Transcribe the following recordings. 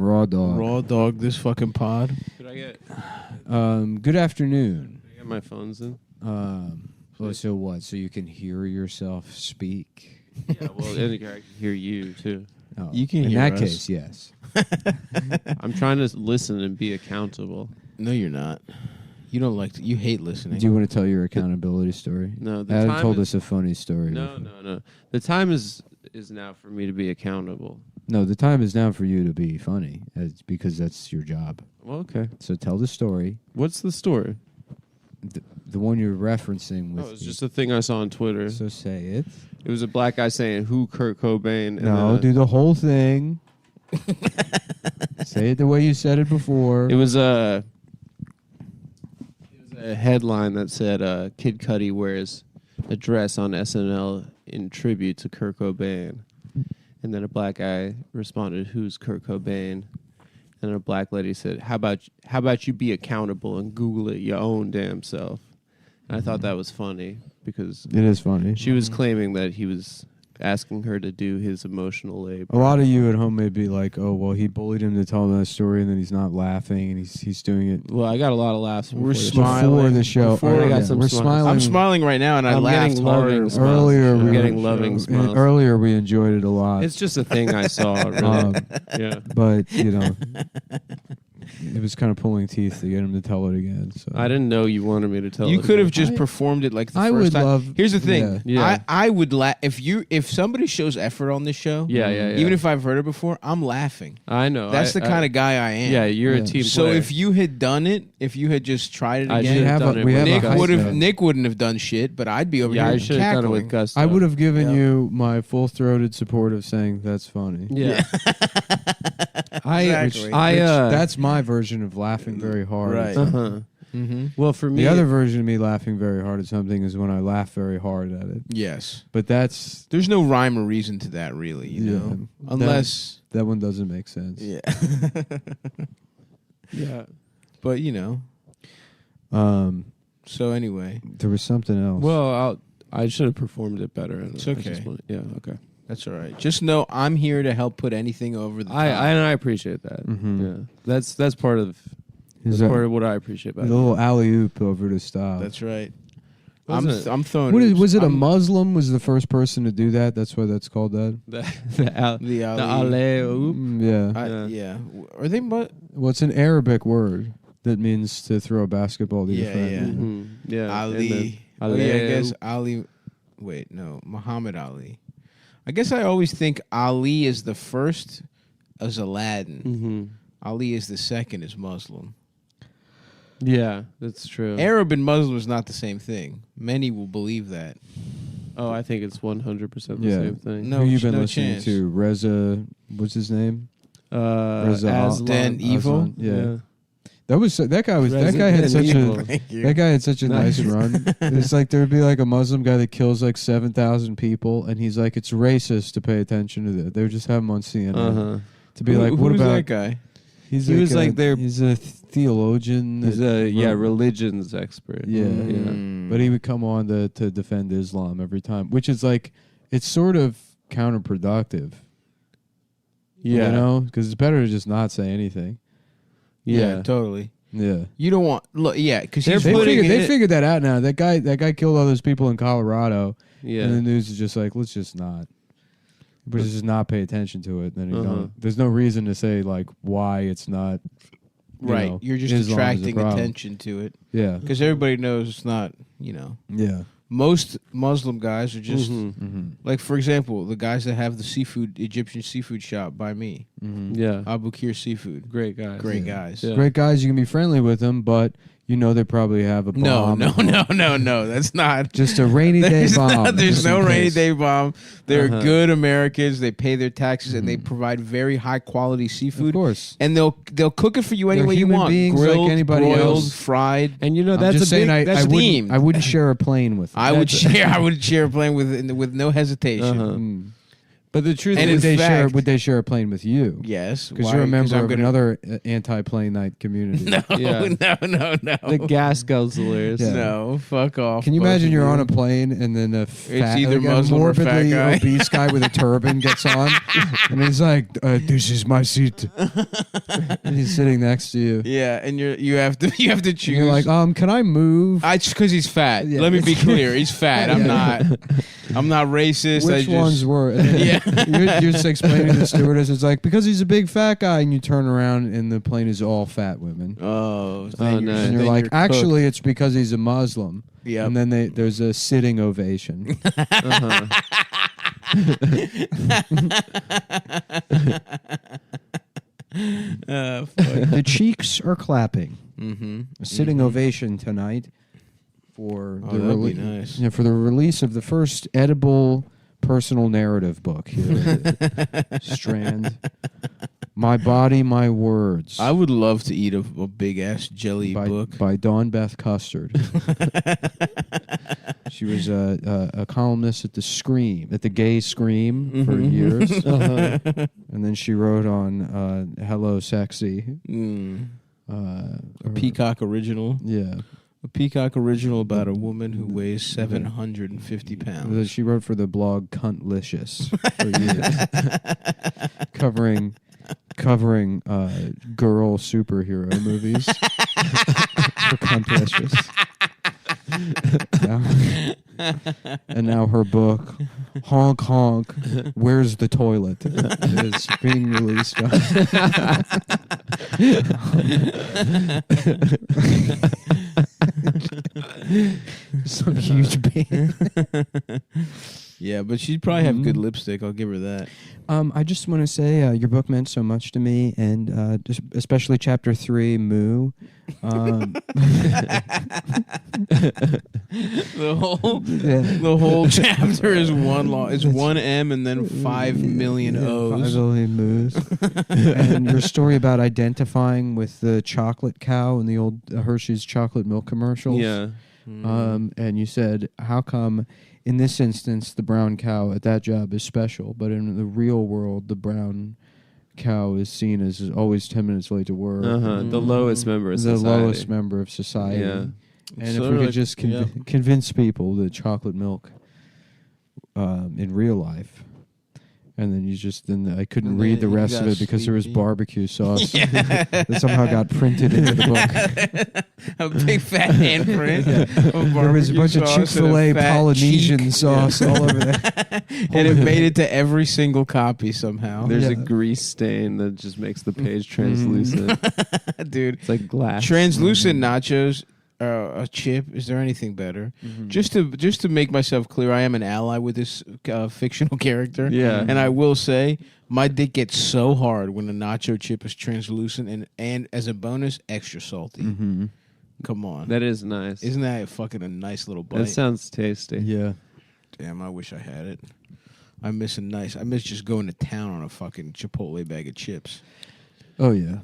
Raw dog. Raw dog this fucking pod. Could I get Good afternoon. my phones in? Well, so what? So you can hear yourself speak? Yeah, well, I think I can hear you too. Oh, You can in hear that us. case, yes. I'm trying to listen and be accountable. No, you're not. You don't like to. You hate listening. Do you want to tell your accountability story? No, the Adam time told is, us a funny story. No. The time is now for me to be accountable. No, the time is now for you to be funny, because that's your job. Well, okay. So tell the story. What's the story? The one you're referencing with. Oh, it's just a thing I saw on Twitter. So say it. It was a black guy saying, "Who Kurt Cobain?" And No, do the whole thing. Say it the way you said it before. It was a headline that said, "Kid Cudi wears a dress on SNL in tribute to Kurt Cobain," and then a black guy responded, "Who's Kurt Cobain?" And a black lady said, "How about you be accountable and Google it your own damn self?" And I thought that was funny because It is funny. she was claiming that he was asking her to do his emotional labor. A lot of you at home may be like, "Oh, well, he bullied him to tell that story, and then he's not laughing, and he's doing it." Well, I got a lot of laughs. We're Before the show, Before I got some we're smiles. smiling. I'm smiling right now, and I I'm laughed getting loving harder. smiles. Earlier, I'm we getting were- loving smiles. Earlier, we enjoyed it a lot. It's just a thing I saw, really. Yeah. But you know, it was kind of pulling teeth to get him to tell it again. So I didn't know you wanted me to tell You it could have again. just performed it like the I first would time. love. Here's the thing. Yeah. I would laugh if somebody shows effort on this show. Yeah. Even if I've heard it before, I'm laughing. I know. That's the kind of guy I am. Yeah, you're Yeah. a team So player. if you had done it, if you had just tried it I again, should have have done a- it we with have a Nick high would have. stand. Nick wouldn't have done shit, but I'd be over Yeah, here I should have done it cackling. with gusto. I would have given Yeah. you my full-throated support of saying that's funny. Yeah. Exactly. That's my version of laughing very hard. Right. Uh-huh. Mm-hmm. Well, for me, The other version of me laughing very hard at something is when I laugh very hard at it. Yes. But that's There's no rhyme or reason to that, really. You Yeah. know, unless that one doesn't make sense. yeah. yeah. But you know. So anyway, There was something else. Well, I should have performed it better. It's I okay. just yeah. Okay. that's all right. Just know I'm here to help put anything over the top. I appreciate that. Mhm. Yeah. That's part of Is part of what I appreciate a about little alley oop over to stop. That's right. Wasn't it? I'm throwing. What is, was it? A I'm- Muslim was the first person to do that. That's why that's called that. the The alley oop. Yeah. Yeah. Are they? Well, it's an Arabic word that means to throw a basketball to your Yeah, friend. yeah. Mm-hmm. Yeah. Ali. And Oh, then yeah, I alley guess oop. Ali. Wait, no, Muhammad Ali. I guess I always think Ali is the first as Aladdin. Mm-hmm. Ali is the second as Muslim. Yeah, that's true. Arab and Muslim is not the same thing. Many will believe that. Oh, I think it's 100% the Yeah. same thing. No, Who you been no listening chance. to? Reza, what's his name? Reza Dan Evil? Yeah. That was that guy was that Resident guy had such Evil. a Thank you. that guy had such a nice Nice. run. It's like there'd be like a Muslim guy that kills like 7,000 people, and he's like, it's racist to pay attention to that. They would just have him on CNN Uh-huh. to be like, what who's about that guy? He was like their- he's a theologian. He's that a wrote- religions expert. Yeah. Mm. But he would come on to defend Islam every time, which is like it's sort of counterproductive. Yeah. You know, because it's better to just not say anything. Yeah. Totally. Yeah. You don't want look, yeah, because They're he's They putting figured, they it- figured that out now. That guy killed all those people in Colorado, Yeah. and the news is just like, let's just not. But just not pay attention to it. Then you Uh-huh. don't. There's no reason to say like why it's not. You right. know, You're just Islam is a attracting problem. attention to it Yeah. because everybody knows it's not. You know, Yeah. most Muslim guys are just Mhm. Mm-hmm. like, for example, the guys that have the Egyptian seafood shop by me, Mm-hmm. Yeah. Abu Kir Seafood. Great guys. Great Yeah. guys. Yeah. Great guys, you can be friendly with them, but you know they probably have a bomb. No. That's not. Just a rainy day There's bomb. there's just no in rainy case. day bomb. They're Uh-huh. good Americans. They pay their taxes and they Mhm. provide very high quality seafood. Of course. And they'll cook it for you any They're way you human want. beings like Grilled, anybody broiled, else. fried. And you know I'm that's just a saying big, I that's themed. I wouldn't share a plane with them. I would That's- share. I would share a plane with no hesitation. Uh-huh. Mm. But the truth And is, in fact- would they share a plane with you? Yes, Because why? you're a member I'm of gonna- another anti-plane night community. No, Yeah. no. the gas guzzlers. Yeah. No, fuck off. Can you both imagine of you're you. on a plane and then a fat, either like a Muslim or fat morbidly guy. obese guy with a turban gets on, and he's like, "This is my seat," and he's sitting next to you. Yeah, and you have to choose. And you're like, can I move? Because he's fat. Yeah. Let me be clear. He's fat. I'm not racist. Which ones were? Yeah. You're just explaining to the stewardess. It's like, because he's a big fat guy, and you turn around and the plane is all fat women. Oh, no. And you're like, actually, it's because he's a Muslim. Yeah. And then there's a sitting ovation. Uh-huh. The cheeks are clapping. Mm-hmm. A sitting ovation tonight for Oh, that'd be nice. for the release of the first edible personal narrative book here at Strand. My Body, My Words. I would love to eat a big ass jelly book. by Dawn Beth Custard. She was a columnist at the Gay Scream for years, and then she wrote on Hello Sexy. A Peacock original. Yeah, A Peacock original about a woman who weighs 750 pounds. she wrote for the blog Cuntlicious for years, covering girl superhero movies for Cuntlicious. And now her book, Honk Honk, Where's the Toilet, is being released. Some huge band. Yeah, but she'd probably have good lipstick. I'll give her that. I just want to say your book meant so much to me, and just especially chapter 3, Moo. The whole chapter is one M and then 5 million O's. 5 million moos. And your story about identifying with the chocolate cow in the old Hershey's chocolate milk commercials. Yeah. And you said, how come in this instance the brown cow at that job is special, but in the real world the brown cow is seen as always 10 minutes late to work. The lowest member of The society. lowest member of society. Yeah. And So if we like- could just convince people that chocolate milk in real life, and then I couldn't And read then the you rest of got it because there was sleepy. barbecue sauce that somehow got printed into the book. A big fat handprint. Of There was a bunch of barbecue sauce and Chick-fil-A fat Polynesian cheek. sauce all over there. And it made it to every single copy somehow. There's a Yeah. grease stain that just makes the page translucent. Dude, It's like glass. translucent nachos, a chip. Is there anything better? Just to make myself clear, I am an ally with this fictional character. Yeah. And I will say, my dick gets so hard when a nacho chip is translucent and as a bonus, extra salty. Come on. That is nice. Isn't that fucking a nice little bite? That sounds tasty. Yeah. Damn, I wish I had it. I miss just going to town on a fucking Chipotle bag of chips. Oh yeah.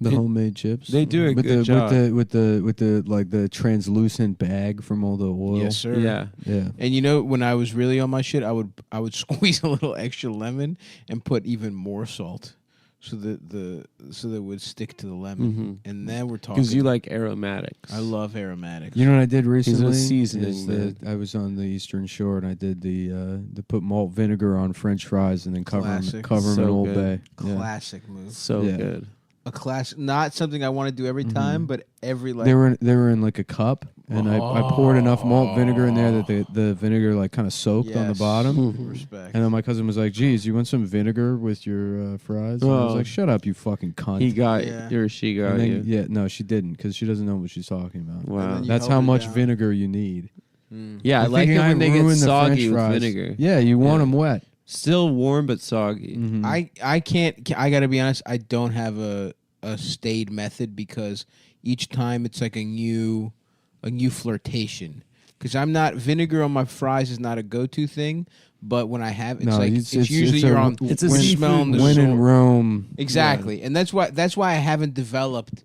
The homemade chips. They do a with good the, job. with the like the translucent bag from all the oil. Yes, sir. Yeah. Yeah. And you know, when I was really on my shit, I would squeeze a little extra lemon and put even more salt, so that it would stick to the lemon. And then we're talking. Because you like aromatics. I love aromatics. You know what I did recently? a seasoning Is man. I was on the Eastern Shore and I did the put malt vinegar on French fries and then cover them Classic. in So Old good. Bay. Yeah. Classic move. So Yeah. good. A classic, not something I want to do every time, but every like. They were in like a cup, and I poured enough malt vinegar in there that the vinegar like kind of soaked on the Yes. bottom. Respect. And then my cousin was like, "Geez, you want some vinegar with your fries?" And I was Oh. like, "Shut up, you fucking cunt." He got Yeah. you or she got and then, you. yeah, no, she didn't because she doesn't know what she's talking about. Wow. then you That's held how it much down. vinegar you need. Yeah, I You're like it thinking when they get ruined the soggy French with fries. vinegar. Yeah, you want Yeah. them wet. Still warm but soggy. Mhm. I can't. I gotta be honest. I don't have a stayed method because each time it's like a new flirtation. Because I'm not vinegar on my fries is not a go-to thing. But when I have, it's No, like it's usually a- you're on. it's a when seafood smelling the when in salt. Rome. Exactly, and that's why I haven't developed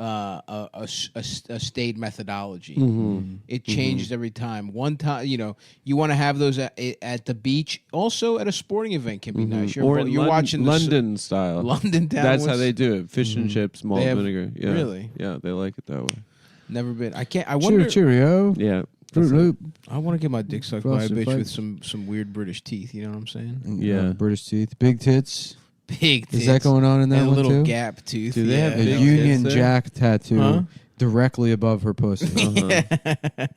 a stayed methodology. Mm-hmm. It changes every time. One time, you want to have those at the beach. Also, at a sporting event can be nice. You're watching London style. London town. That's how they do it. Fish and chips, malt vinegar. Yeah. Really? Yeah, they like it that way. Never been. I can't. I wonder. Cheerio. Yeah. Fruit Loop. I want to get my dick sucked by a Frosted bitch with Flakes. some weird British teeth. You know what I'm saying? Yeah. British teeth. Big tits. Big tits. Is that going on in that and a one little too? gap tooth. Do they have A big Union tits there? Jack tattoo Huh? directly above her pussy.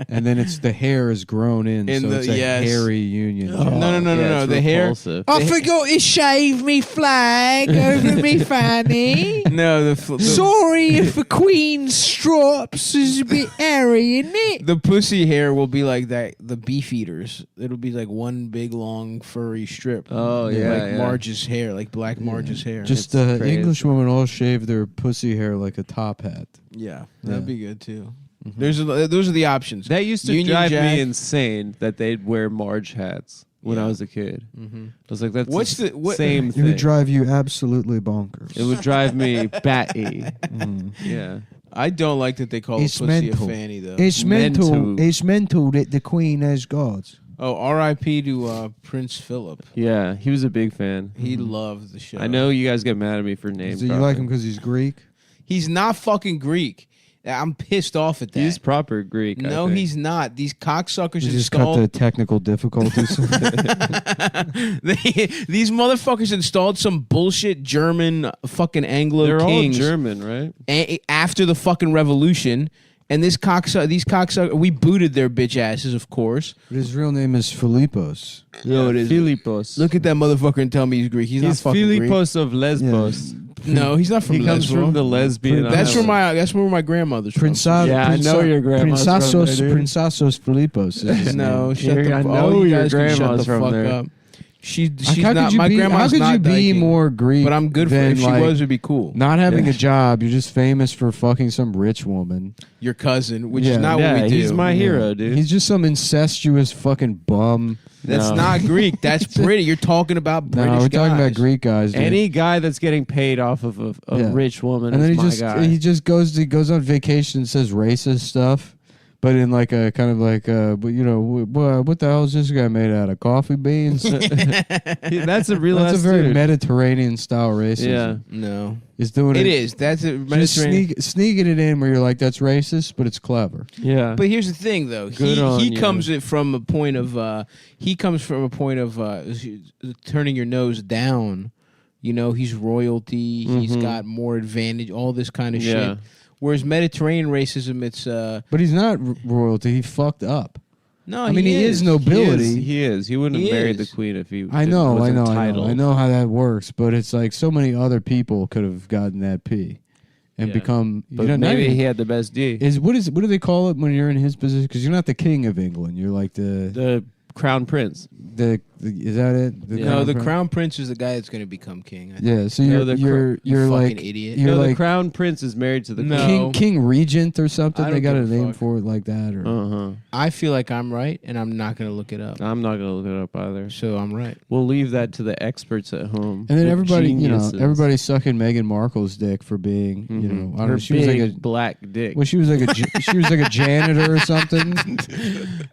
And then it's the hair is grown in so it's a hairy Union Jack. No. The hair. repulsive. I forgot to shave me flag over me fanny. No, Sorry if the Queen's strops is a bit hairy, isn't it? the pussy hair will be like that. The beef eaters. It'll be like one big long furry strip. Oh, like yeah. Marge's hair, like Black Marge's hair. Just It's crazy. English women all shave their pussy hair like a top hat. yeah, that'd be good too. Those are the options. That used to Union drive Jack. me insane that they'd wear Marge hats when I was a kid. I was like, that's What's the the- same It thing. would drive you absolutely bonkers. It would drive me batty. Yeah. I don't like that they call a It's pussy mental. a fanny though. It's mental. mental. It's mental that the Queen has gods. Oh, R.I.P. to Prince Philip. Yeah, he was a big fan. He loved the show. I know you guys get mad at me for names. So you like him because he's Greek? He's not fucking Greek. I'm pissed off at that. He's proper Greek. I No, think. he's not. These cocksuckers You just cut the installed. technical difficulties. These motherfuckers installed some bullshit German fucking Anglo They're kings all German, right? after the fucking revolution. And these cocksuckers, we booted their bitch asses, of course. But his real name is Philippos. No, it is. Philippos. Look at that motherfucker and tell me he's Greek. He's not He's fucking Greek. Philippos of Lesbos. No, he's not from He comes Lesbo. from the lesbian. That's island. where my grandmother's from. Yeah, I know your grandma's from there, dude. Prinsasos Philippos. Is his No, name. shut the I fuck know up. You your guys can shut grandma's the from fuck there. up. She's How not. could you My be, how grandma's could not you be dyking, more Greek? But I'm good for her. than, If she like, was, it'd be cool. Not having a job, you're just famous for fucking some rich woman. Your cousin, which Yeah. is not what we do. he's my hero, dude. He's just some incestuous fucking bum. That's No. not Greek. That's pretty. You're talking about British No, we're talking guys. about Greek guys. Dude. Any guy that's getting paid off of a Yeah. rich woman and then is my guy. he just goes on vacation and says racist stuff, but in like a kind of like what the hell is this guy made out of? Coffee beans? That's a real. That's a ass very dude. Mediterranean style racism. Yeah. No, He's doing it. it is. That's a Just Mediterranean. sneaking it in where you're like, that's racist, but it's clever. Yeah. But here's the thing, though. Good on He you. comes from a point of turning your nose down. You know, he's royalty. He's got more advantage. All this kind of Yeah. shit. Whereas Mediterranean racism, it's But he's not royalty. He fucked up. no. I mean, he is nobility. He is. He wouldn't have He married is. the queen if he. I know, was I know, entitled. I know how that works, but it's like so many other people could have gotten that P and Yeah. become. But not maybe even- he had the best D. what do they call it when you're in his position? Because you're not the king of England. You're like The crown prince. the is that it? No, the prince? crown prince is the guy that's going to become king. I think. Yeah, so No, you're the you're You you're fucking like idiot. you're No, the like crown prince is married to the No. queen. king regent or something. I They don't got a give a name fuck. for it like that, or Uh-huh. I feel like I'm right, and I'm not going to look it up. I'm not gonna look it up either. So I'm right. We'll leave that to the experts at home. and then the everybody geniuses. everybody's sucking Meghan Markle's dick for being I don't Her know, she was like a black dick. well, she was like she was like a janitor or something.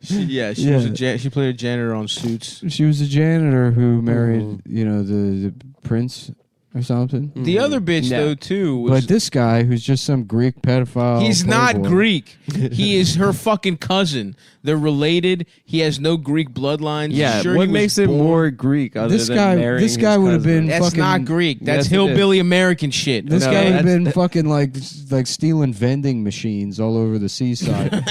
She was she played a janitor on Suits. She was a janitor who married, the prince or something. The other bitch Yeah. though too was But this guy, who's just some Greek pedophile, he's not playboy. Greek. He is her fucking cousin. They're related. He has no Greek bloodlines. Yeah, Sure, what he was makes it born- more Greek other This than guy- marrying this his guy would have cousin? been- That's fucking- not Greek. That's Yes, it hillbilly American shit. This No, guy would have that's- been fucking like stealing vending machines all over the seaside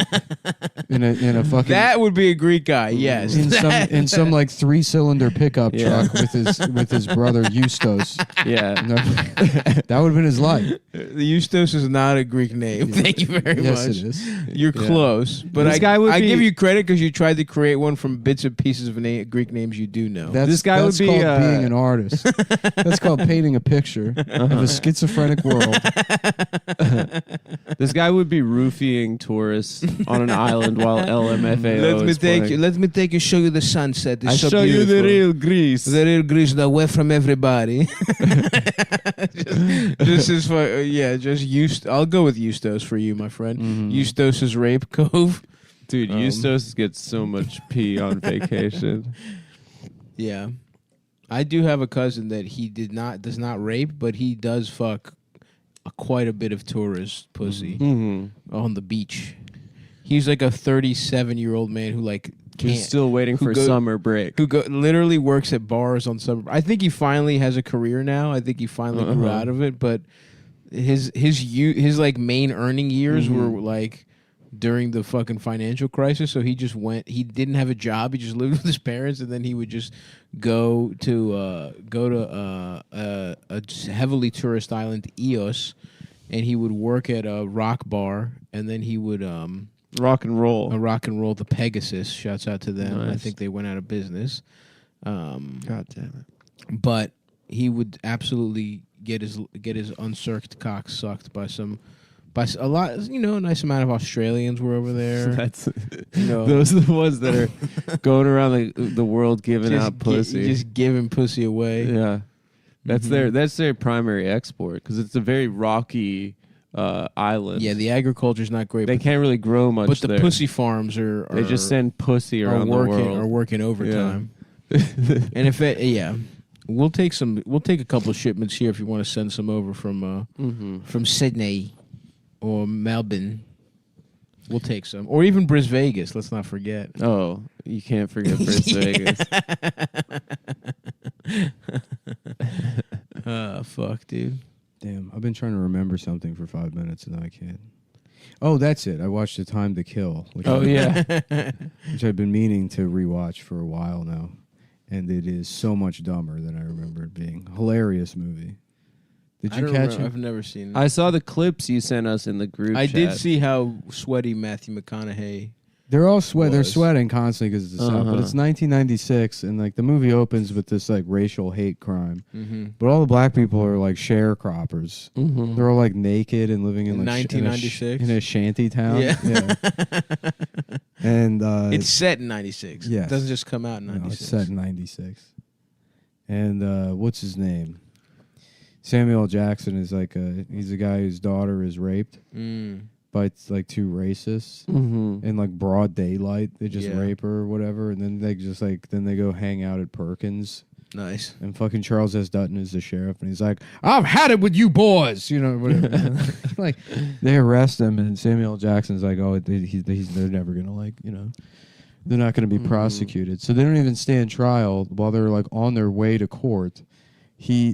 in a fucking That would be a Greek guy. Yes. in some like 3-cylinder pickup Yeah. truck with his brother Eustos. Yeah. That would have been his life. The Eustos is not a Greek name. Thank you very Yes, much. it is. You're Yeah. close, but This I guy would I be- give you credit because you tried to create one from bits and pieces of Greek names you do know. This guy would that's be, called uh, being an artist. That's called painting a picture of a schizophrenic world. This guy would be roofing tourists on an island while LMFAO is playing. Let me take you, show you the sunset. It's I so show you beautiful. the real Greece. The real Greece, away from everybody. Just as just I'll go with Eustos for you, my friend. Mhm. Eustos's rape cove. Dude, Eustos gets so much pee on vacation. Yeah, I do have a cousin that he does not rape, but he does fuck quite a bit of tourist pussy Mm-hmm. on the beach. He's like a 37-year-old man who like can't. He's still waiting for summer break. Who literally works at bars on summer. I think he finally has a career now. I think he finally grew out of it. But his like main earning years were like during the fucking financial crisis. So he just went. He didn't have a job. He just lived with his parents, and then he would just go to a heavily tourist island, Eos, and he would work at a rock bar, and then he would rock and roll. The Pegasus. Shouts out to them. Nice. I think they went out of business. God damn it. But he would absolutely get his uncirced cock sucked by a lot, a nice amount of Australians were over there. That's those are the ones that are going around the world giving out pussy. Just giving pussy away. Yeah. That's their primary export because it's a very rocky island. Yeah, the agriculture's not great. They can't really grow much but the there. pussy farms are They just send pussy around the world. Are working overtime. And if we'll take a couple of shipments here if you want to send some over from Sydney or Melbourne. We'll take some, or even Bris Vegas. Let's not forget. Oh, you can't forget Bris Vegas. Fuck, dude. Damn, I've been trying to remember something for 5 minutes and I can't. Oh, that's it. I watched The Time to Kill. Which which I've been meaning to rewatch for a while now. And it is so much dumber than I remember it being. Hilarious movie. Did you catch it? I've never seen it. I saw the clips you sent us in the group I chat. did see how sweaty Matthew McConaughey. They're all they're was. sweating constantly because it's the South. But it's 1996, and like the movie opens with this like racial hate crime. Mm-hmm. But all the black people are like sharecroppers. Mm-hmm. They're all like naked and living in In like 1996? in a shanty town. Yeah. And It's set in 96. Yes. It doesn't just come out in 96. no, it's set in 96. And what's his name? Samuel L. Jackson is like he's a guy whose daughter is raped by like two racists in like broad daylight. They just rape her or whatever, and then they go hang out at Perkins. Nice. And fucking Charles S. Dutton is the sheriff, and he's like, "I've had it with you boys," whatever. Like they arrest him, and Samuel L. Jackson's like, "Oh, they're never gonna they're not gonna be prosecuted." So they don't even stand trial while they're like on their way to court. They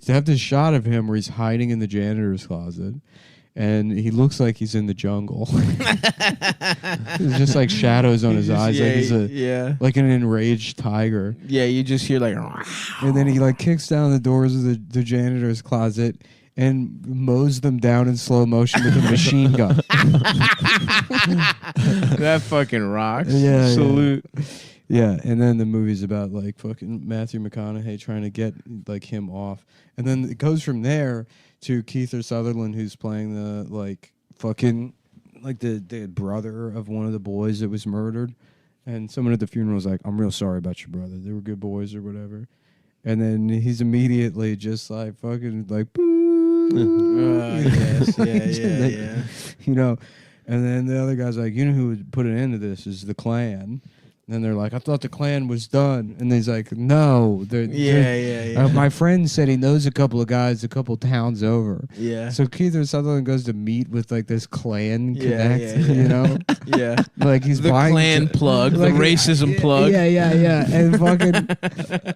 have this shot of him where he's hiding in the janitor's closet, and he looks like he's in the jungle. There's just like shadows on his eyes, like he's like an enraged tiger. Yeah, you just hear like, and then he like kicks down the doors of the janitor's closet and mows them down in slow motion with a machine gun. That fucking rocks. Yeah, Salute. Yeah, and then the movie's about like fucking Matthew McConaughey trying to get like him off, and then it goes from there to Kiefer Sutherland, who's playing the like fucking like the brother of one of the boys that was murdered, and someone at the funeral was like, "I'm real sorry about your brother. They were good boys or whatever," and then he's immediately just like fucking like boo. Yes, yeah. You know, and then the other guy's like, "You know who would put an end to this is the Klan." And they're like, "I thought the Klan was done." And he's like, "No. My friend said he knows a couple of guys a couple towns over." Yeah. So Kiefer Sutherland goes to meet with like this Klan connect, you know? Yeah. Like he's the buying Klan plug, like, the racism plug. Yeah. And fucking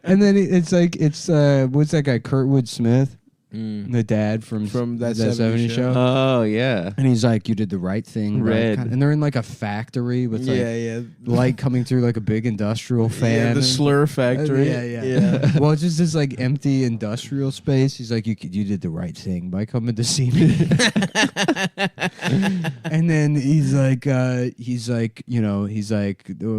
and then it's what's that guy, Kurtwood Smith? The dad from that 70s show. Oh, yeah. And he's like, "You did the right thing." Red. Right? And they're in like a factory with like light coming through like a big industrial fan. Yeah, the slur factory. Yeah. Well, it's just this like empty industrial space. He's like, you did the right thing by coming to see me." And then he's like, the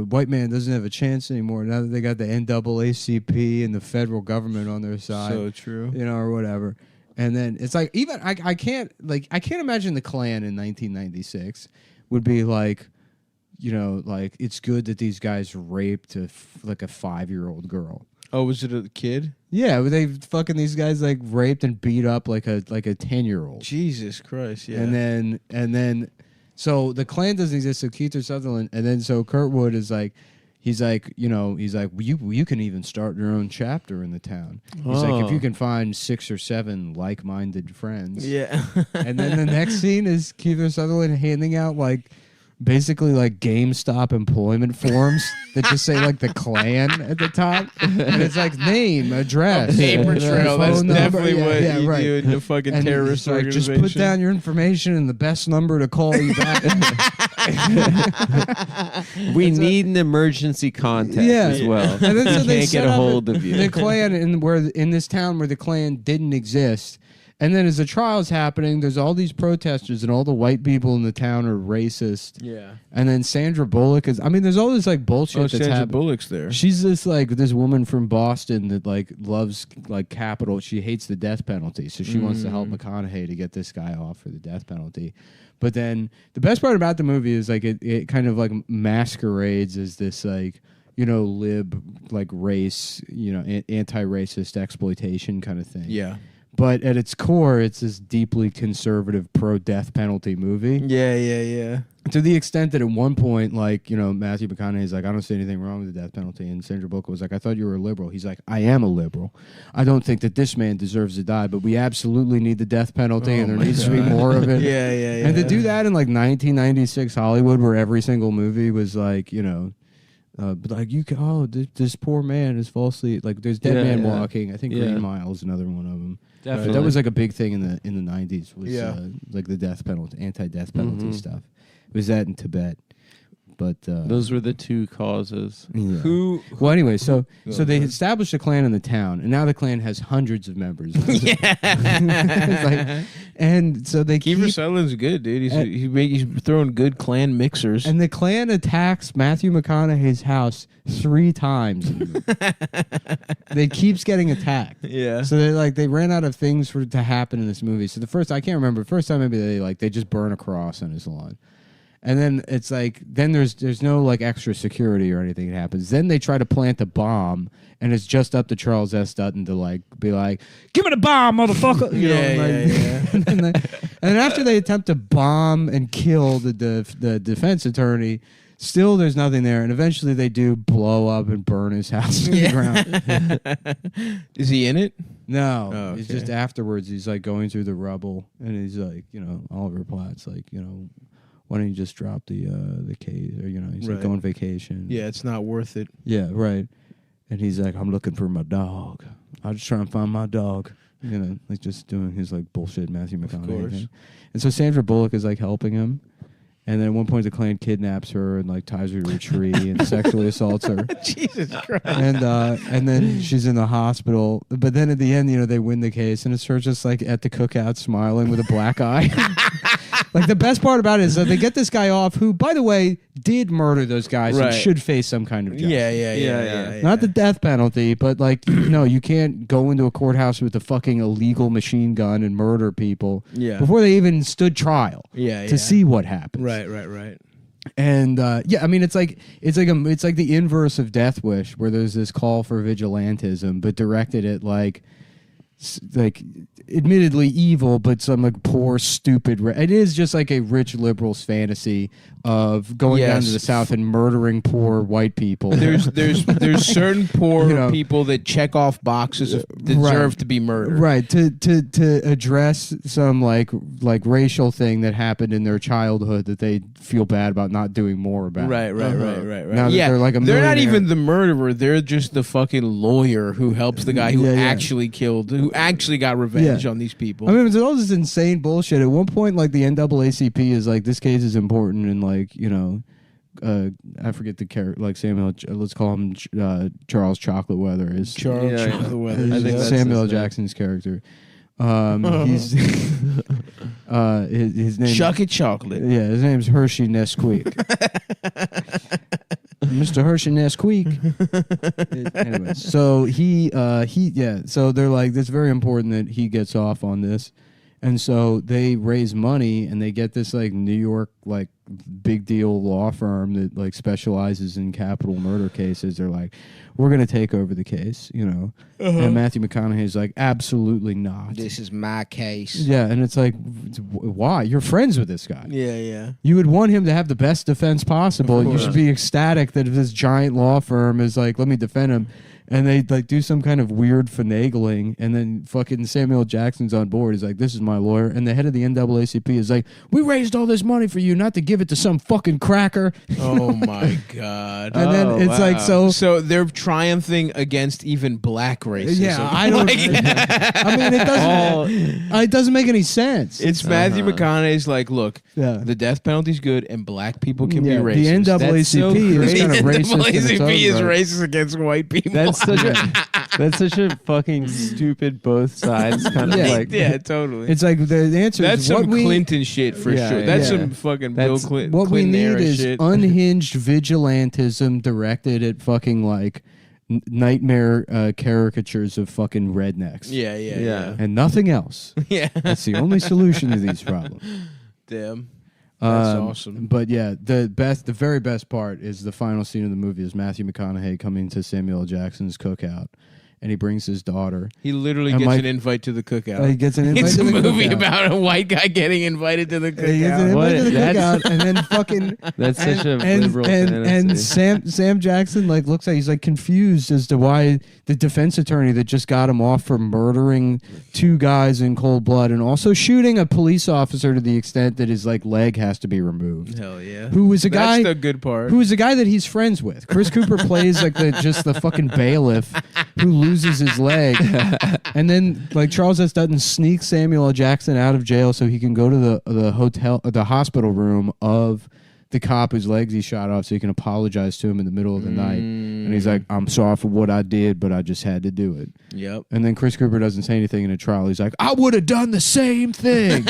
white man doesn't have a chance anymore now that they got the NAACP and the federal government on their side. So true. Or whatever. And then it's like, even I can't imagine the Klan in 1996 would be like, it's good that these guys raped like a 5-year-old girl. Oh, was it a kid? Yeah, they fucking these guys like raped and beat up like a 10-year-old. Jesus Christ, yeah. And then so the Klan doesn't exist, so Keith Sutherland, and then so Kurtwood is like, he's like, you can even start your own chapter in the town. He's like, if you can find 6 or 7 like-minded friends. Yeah. And then the next scene is Keith Sutherland handing out like basically like GameStop employment forms that just say like the Klan at the top, and it's like name, address, Paper trail. That's phone number. definitely what you right. do in the fucking And terrorist he's like, organization. just put down your information and the best number to call you back. We need an emergency contact as well. And then so We they can't set get a up hold of you. The Klan in this town where the Klan didn't exist. And then as the trial's happening, there's all these protesters and all the white people in the town are racist. Yeah. And then Sandra Bullock is, I mean, there's all this like bullshit that's Sandra happening. Bullock's there. She's this woman from Boston that like loves like capital. She hates the death penalty, so she wants to help McConaughey to get this guy off for the death penalty. But then the best part about the movie is like it kind of like masquerades as this like, lib like race, anti-racist exploitation kind of thing. Yeah. But at its core, it's this deeply conservative pro-death penalty movie. Yeah. To the extent that at one point, like, Matthew McConaughey's like, I don't see anything wrong with the death penalty. And Sandra Bullock was like, I thought you were a liberal. He's like, I am a liberal. I don't think that this man deserves to die, but we absolutely need the death penalty, and there needs to be more of it. Yeah. And to do that in like 1996 Hollywood, where every single movie was like, but like this poor man is falsely like there's Dead Man Walking. I think Green Mile is another one of them. Definitely. That was like a big thing in the 90s. Was like the death penalty, anti-death penalty stuff. It was that in Tibet, but those were the 2 causes. yeah. Who? Well, anyway, so they established a Klan in the town, and now the Klan has hundreds of members. And so they Kiefer keep. Sutherland's good, dude. He's throwing good Klan mixers. And the Klan attacks Matthew McConaughey's house 3 times. They keeps getting attacked. Yeah. So they ran out of things to happen in this movie. So I can't remember. The first time maybe they just burn a cross on his lawn. And then it's like there's no like extra security or anything that happens. Then they try to plant a bomb, and it's just up to Charles S. Dutton to like be like, "Give me the bomb, motherfucker!" And then after they attempt to bomb and kill the defense attorney, still there's nothing there, and eventually they do blow up and burn his house to the ground. Is he in it? No, Oh, it's okay. just afterwards. He's like going through the rubble, and he's like, Oliver Platt's like, why don't you just drop the case? Or he's like, Right. go on vacation. Yeah, it's not worth it. Yeah, right. And he's like, I'm looking for my dog. I'll just try and find my dog. Like just doing his like bullshit Matthew McConaughey course. thing. And so Sandra Bullock is like helping him. And then at one point the Klan kidnaps her and like ties her to a tree and sexually assaults her. Jesus Christ. And then she's in the hospital. But then at the end, they win the case, and it's her just like at the cookout smiling with a black eye. Like the best part about it is that they get this guy off, who, by the way, did murder those guys Right. and should face some kind of justice. Yeah. Not the death penalty, but like you can't go into a courthouse with a fucking illegal machine gun and murder people Yeah. before they even stood trial to see what happens. Right. And I mean, it's like the inverse of Death Wish, where there's this call for vigilantism, but directed at like admittedly evil, but some like poor, stupid. It is just like a rich liberal's fantasy of going down to the South and murdering poor white people. There's certain poor You people that check off boxes that deserve to be murdered. Right, to address some like racial thing that happened in their childhood that they feel bad about not doing more about. Right. Now that Yeah, they're like a they're not millionaire. even the murderer. They're just the fucking lawyer who helps the guy who actually killed, who actually got revenge on these people. I mean, it's all this insane bullshit. At one point, like the NAACP is like, this case is important, and like I forget the character, like Samuel. Let's call him Charles Chocolate Weather. Is Charles Chocolate Weathers. I think that's Samuel his name. Jackson's character. He's his name. Chucky Chocolate. Yeah, his name's Hershey Nesquik. Mr. Hershey Nesquik. Anyway, so so they're like, it's very important that he gets off on this. And so they raise money and they get this like New York like big deal law firm that like specializes in capital murder cases. They're like, we're going to take over the case, you know. And Matthew McConaughey's like, absolutely not. This is my case. Yeah, and it's like, why? You're friends with this guy. Yeah. You would want him to have the best defense possible. You should be ecstatic that this giant law firm is like, let me defend him. And they like do some kind of weird finagling, and then fucking Samuel Jackson's on board. He's like, "This is my lawyer," and the head of the NAACP is like, "We raised all this money for you, not to give it to some fucking cracker." Oh my god! And then it's like so they're triumphing against even black racism. Yeah, I don't. I mean, it doesn't make any sense. It's Matthew McConaughey's like, look, the death penalty's good, and black people can be racist. The NAACP is kind of racist. The NAACP is racist against white people. That's such a fucking stupid both sides kind of like. Yeah, totally. It's like the answer that's is some Clinton shit for sure. That's some fucking Bill Clinton. What we need is shit. unhinged vigilantism directed at fucking like nightmare caricatures of fucking rednecks. Yeah. And nothing else. Yeah. That's the only solution to these problems. Damn. That's awesome. But yeah, the very best part is the final scene of the movie is Matthew McConaughey coming to Samuel L. Jackson's cookout, and he brings his daughter. He literally gets an invite to the cookout. He gets an invite it's to the cookout. It's a movie about a white guy getting invited to the cookout. He gets an invite to the cookout, and then fucking that's such a liberal fantasy. And Sam Jackson like looks like he's like confused as to why the defense attorney that just got him off for murdering 2 guys in cold blood and also shooting a police officer to the extent that his like leg has to be removed. Hell yeah! Who was a guy? That's the good part. Who is a guy that he's friends with? Chris Cooper plays like the fucking bailiff who loses his leg, and then like Charles S. Dutton sneaks Samuel L. Jackson out of jail so he can go to the hospital room of the cop whose legs he shot off, so he can apologize to him in the middle of the night. And he's like, "I'm sorry for what I did, but I just had to do it." Yep. And then Chris Cooper doesn't say anything in a trial. He's like, "I would have done the same thing."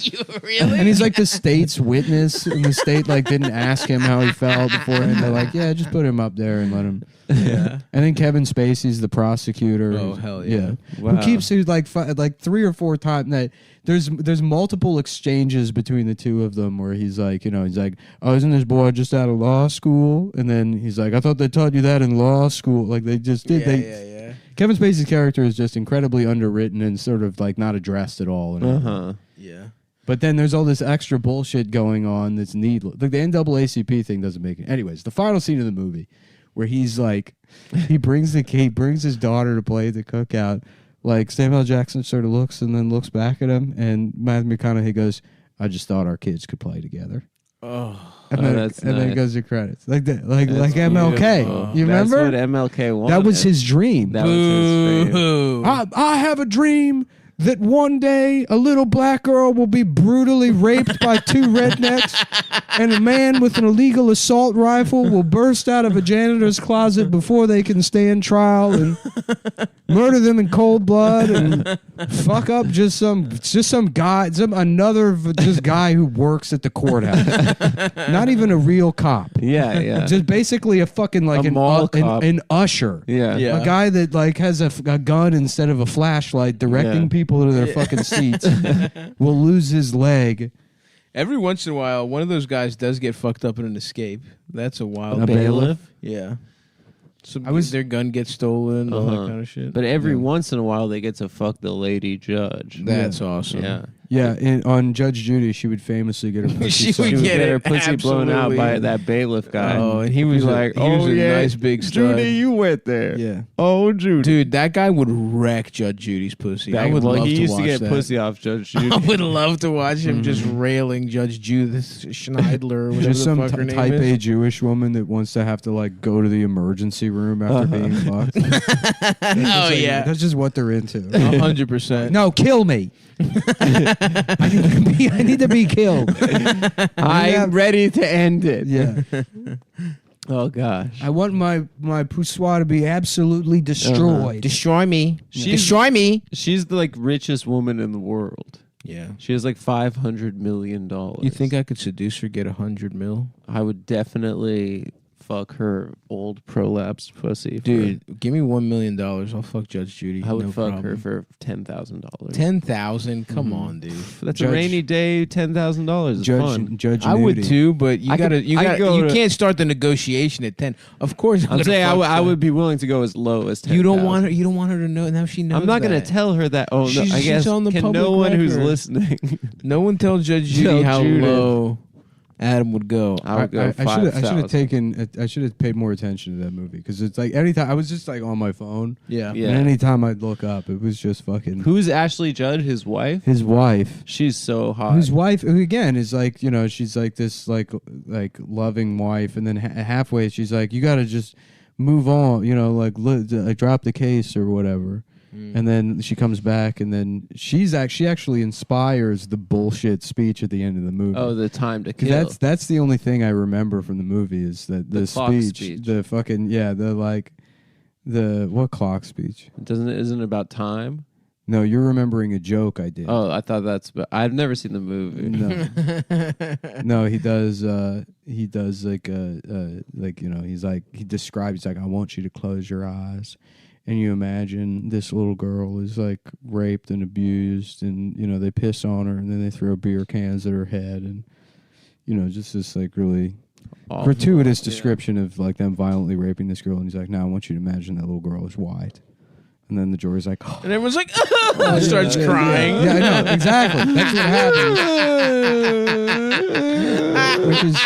You really? And he's like the state's witness, and the state like didn't ask him how he felt before, and they're like, "Yeah, just put him up there and let him." Yeah. And then Kevin Spacey's the prosecutor. Oh hell yeah! Wow. Who keeps it like 3 or 4 times that there's multiple exchanges between the two of them where he's like, "Oh, isn't this boy just out of law school?" And then he's like, "I thought they taught you that in law school." Like they just did. Yeah. Kevin Spacey's character is just incredibly underwritten and sort of like not addressed at all. Yeah. But then there's all this extra bullshit going on that's needless. Like the NAACP thing doesn't make it. Anyways, the final scene of the movie where he's like, he brings his daughter to play the cookout. Like Samuel L. Jackson sort of looks and then looks back at him, and Matthew McConaughey goes, "I just thought our kids could play together." Oh, and then it goes to credits like that, like MLK. You remember? That's what MLK wanted. That was his dream. That was his dream. I have a dream that one day a little black girl will be brutally raped by 2 rednecks, and a man with an illegal assault rifle will burst out of a janitor's closet before they can stand trial and murder them in cold blood and fuck up just some guy, another guy who works at the courthouse. Not even a real cop. Yeah. Just basically a fucking like an usher. Yeah. A guy that like has a gun instead of a flashlight directing people to their fucking seats will lose his leg. Every once in a while, one of those guys does get fucked up in an escape. That's a wild. A bailiff? Yeah. Their gun gets stolen, all that kind of shit. But every once in a while, they get to fuck the lady judge. That's awesome. Yeah. Yeah, on Judge Judy, she would famously get her pussy She would sucked. get her pussy blown out absolutely. by that bailiff guy. Oh, and he was like, he was "Oh a yeah, nice big stud." Judy, you went there. Yeah. Oh, Judy. Dude, that guy would wreck Judge Judy's pussy. I would well, love he to used watch to get that. pussy off Judge Judy. I would love to watch him just railing Judge Judith Schneidler or whatever There's the some fuck her name type is. A Jewish woman that wants to have to like go to the emergency room after being fucked. Oh yeah, That's just what they're into. 100%. No, kill me. I need to be killed. I'm ready to end it. Yeah. Oh gosh. I want my poussoir to be absolutely destroyed. Destroy me. She's- Destroy me. She's the like richest woman in the world. Yeah. She has like $500 million. You think I could seduce her, get $100 million? I would definitely fuck her old prolapsed pussy. Dude, give me $1 million. I'll fuck Judge Judy. I would no fuck problem. her for $10,000. $10,000? Come on, dude. That's Judge- a rainy day. $10,000 is fun. Judge I would Nudie. too, but you go to- can't start the negotiation at 10. Of course, I'm saying I would be willing to go as low as 10,000. You don't want her. You don't want her to know. Now she knows. I'm not going that. to tell her that. Oh, no, She's- I guess she's on the can public no one who's record. listening. No one tell Judge Judy Tell how Judith. low Adam would go. I would go I should have 5,000. taken. I should have paid more attention to that movie because it's like anytime I was just like on my phone. Yeah. Yeah. And anytime I'd look up, it was just fucking Who's Ashley Judd? His wife? his wife. She's so hot. His wife, who again is like, you know, she's like this like loving wife, and then halfway she's like, you got to just move on, you know, like drop the case or whatever. And then she comes back, and then she actually inspires the bullshit speech at the end of the movie. Oh, the time to kill. That's the only thing I remember from the movie is that the clock speech, the fucking what clock speech? Isn't it about time? No, you're remembering a joke I did. Oh, I thought I've never seen the movie. No, no, he does like you know, he describes like, I want you to close your eyes. And you imagine this little girl is like raped and abused, and you know they piss on her, and then they throw beer cans at her head, and you know just this like really gratuitous description of like them violently raping this girl. And he's like, "Now I want you to imagine that little girl is white," and then the jury's like, "Oh." And everyone's like, starts crying. Yeah, I know exactly. That's what happens. Which is.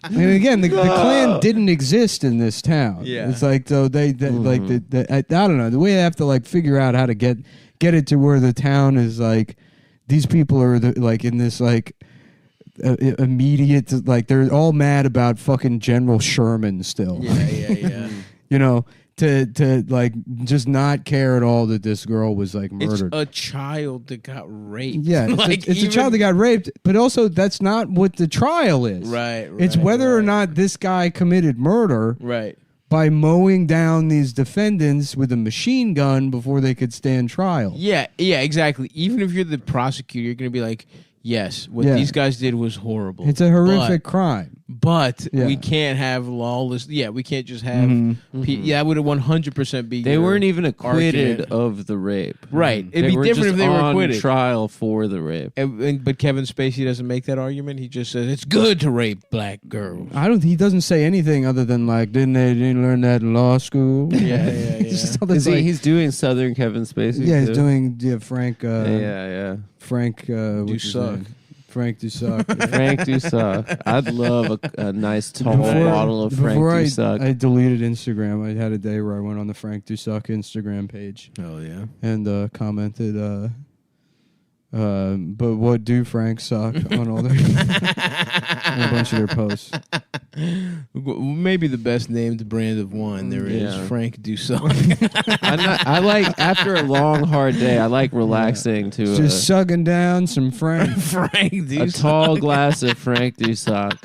And again, the Klan didn't exist in this town. Yeah. It's like though like I don't know, the way they have to like figure out how to get it to where the town is like these people are like in this like immediate like they're all mad about fucking General Sherman still. Yeah. You know, to like just not care at all that this girl was like murdered. It's a child that got raped. Yeah, it's a child that got raped, but also that's not what the trial is. Right. It's whether or not this guy committed murder Right. by mowing down these defendants with a machine gun before they could stand trial. Yeah, exactly. Even if you're the prosecutor, you're going to be like, yes, what these guys did was horrible. It's a horrific crime. But Yeah. we can't have lawless. Yeah, we can't just have. Mm-hmm. Yeah, that would have 100% be. They your weren't even acquitted argument. of the rape. Right. It'd They be were different just if they were on acquitted. trial for the rape. But Kevin Spacey doesn't make that argument. He just says it's good to rape black girls. He doesn't say anything other than like, didn't learn that in law school? Yeah. It's just all this, like- He's doing Southern Kevin Spacey. yeah, he's too? doing Frank. Yeah. Frank. What's his Dusac. name? Frank Dusac. Frank Dusac. I'd love a nice tall bottle of Frank Before Dusac. I deleted Instagram, I had a day where I went on the Frank Dusac Instagram page Oh yeah. and commented, but what do Frank suck on all their on a bunch of their posts. Maybe the best named brand of wine there is, Yeah. Frank Dusac. I like after a long hard day. I like relaxing to Just sucking down some Frank. Frank a Dusac. tall glass of Frank Dusac.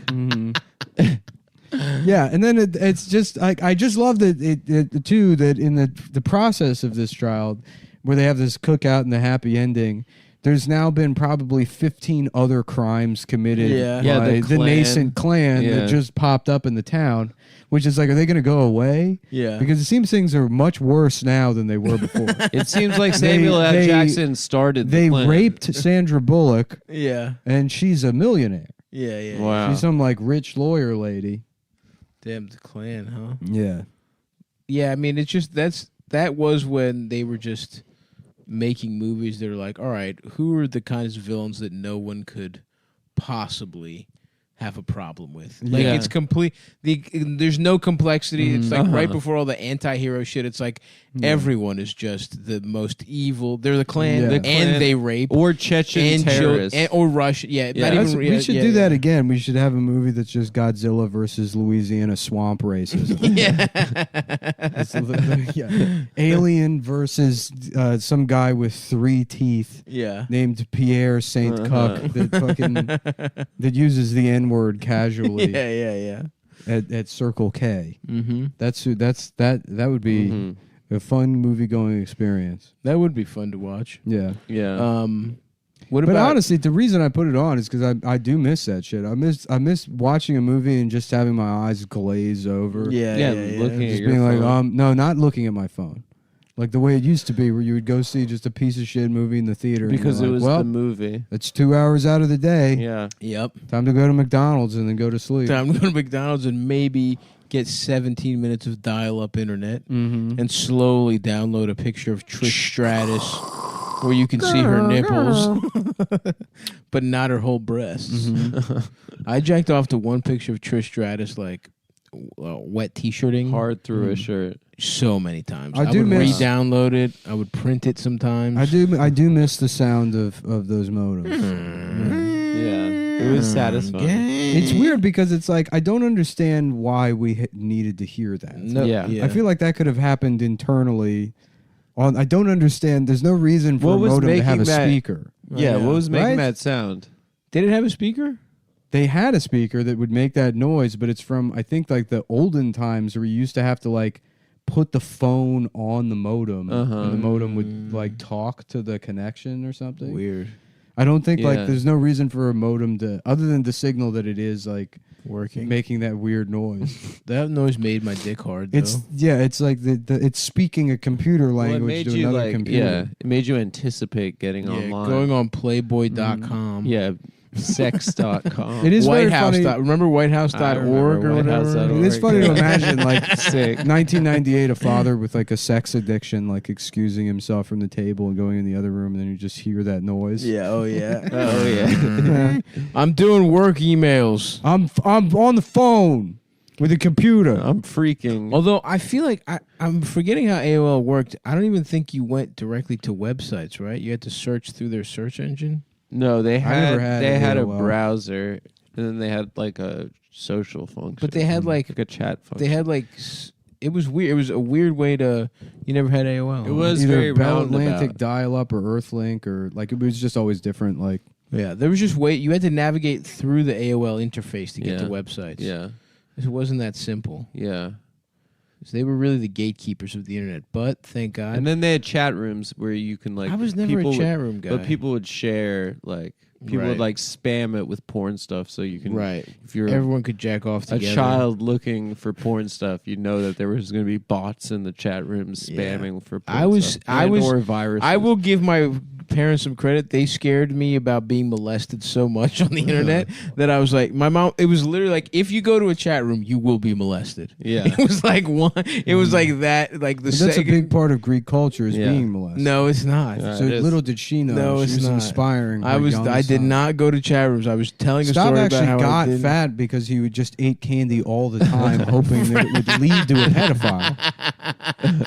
Yeah, and then it's just I just love that that in the process of this trial, where they have this cookout and the happy ending. There's now been probably 15 other crimes committed Yeah. by the Klan. nascent Klan Yeah. that just popped up in the town, which is like, are they going to go away? Yeah. Because it seems things are much worse now than they were before. It seems like Samuel L. they- Jackson started. They the Klan. raped Sandra Bullock, Yeah. and she's a millionaire. Yeah. Wow. She's some like rich lawyer lady. Damn the Klan, huh? Yeah. Yeah, I mean, it's just that was when they were just making movies. They're like, all right, who are the kinds of villains that no one could possibly have a problem with? Like, Yeah. it's complete. There's no complexity. It's like right before all the anti-hero shit. It's like everyone is just the most evil. They're the Klan, Yeah. The and Klan they rape or Chechen and terrorists. or Russia. Yeah, Yeah. not even. We should do that again. We should have a movie that's just Godzilla versus Louisiana swamp racism. Yeah. Alien versus some guy with 3 teeth Yeah. named Pierre Saint Cuck that uses the N-word casually Yeah. at Circle K. Mm-hmm. That would be a fun movie going experience. That would be fun to watch. Yeah. Yeah. What But about honestly, the reason I put it on is because I do miss that shit. I miss watching a movie and just having my eyes glaze over. looking at Just your being like, phone. no, not looking at my phone. Like the way it used to be, where you would go see just a piece of shit movie in the theater. Because it like, was well, the movie. it's 2 hours out of the day. Yeah. Yep. Time to go to McDonald's and then go to sleep. Time to go to McDonald's and maybe get 17 minutes of dial-up internet Mm-hmm. and slowly download a picture of Trish Stratus where you can see her nipples, but not her whole breasts. Mm-hmm. I jacked off to one picture of Trish Stratus, like wet T-shirting, Hard through a shirt. so many times. I do would miss- re-download it. I would print it sometimes. I do miss the sound of those modems. Yeah. It was satisfying. It's weird because it's like I don't understand why we needed to hear that. No, Yeah. yeah. I feel like that could have happened internally. I don't understand. There's no reason for What a was modem to have a making that- speaker. Yeah, Yeah. what was making Right? that sound? Did it have a speaker? They had a speaker that would make that noise, but it's from I think like the olden times where you used to have to like put the phone on the modem and the modem would like talk to the connection or something. Weird. I don't think Yeah. like there's no reason for a modem to other than to signal that it is like Working. making that weird noise. That noise made my dick hard, though. It's like it's speaking a computer Well, it language made to you another like, computer. yeah, it made you anticipate getting online. going on Playboy.com. Yeah, sex.com. It is White very House. funny. Remember whitehouse.org or whatever? whitehouse.org. It's funny to imagine like Sick. 1998, a father with like a sex addiction, like excusing himself from the table and going in the other room, and then you just hear that noise. Yeah, oh yeah. Oh, yeah. I'm doing work emails. I'm on the phone with a computer. I'm freaking. Although I feel like I'm forgetting how AOL worked. I don't even think you went directly to websites, right? You had to search through their search engine. No, they never had had a AOL. browser, and then they had like a social function. But they had like a chat function. they had like it was weird. It was a weird way to. You never had AOL. It was Either very Bell roundabout. Atlantic dial-up or Earthlink, or like it was just always different. Like Yeah, there was just you had to navigate through the AOL interface to get to Yeah. websites. Yeah, It wasn't that simple. yeah. So they were really the gatekeepers of the internet. But thank God. And then they had chat rooms where you can like. I was never a people chat would, room guy. But people would share like people Right. would like spam it with porn stuff, so you can. Right. If you're Everyone could jack off a together. child looking for porn stuff, you know that there was going to be bots in the chat rooms Yeah. spamming for porn I was- stuff. I And was- or viruses. I will give my parents some credit. They scared me about being molested so much on the internet that I was like, my mom. It was literally like, if you go to a chat room, you will be molested. Yeah. It was like one. It was like that. Like the but that's a second. big part of Greek culture is Yeah. being molested. No, it's not. Yeah. So it is. little did she know. No, she it's was not. inspiring. I her was. young I did son. not go to chat rooms. I was telling a Staub story actually about how I got didn't- fat because he would just ate candy all the time, hoping that it would lead to a pedophile.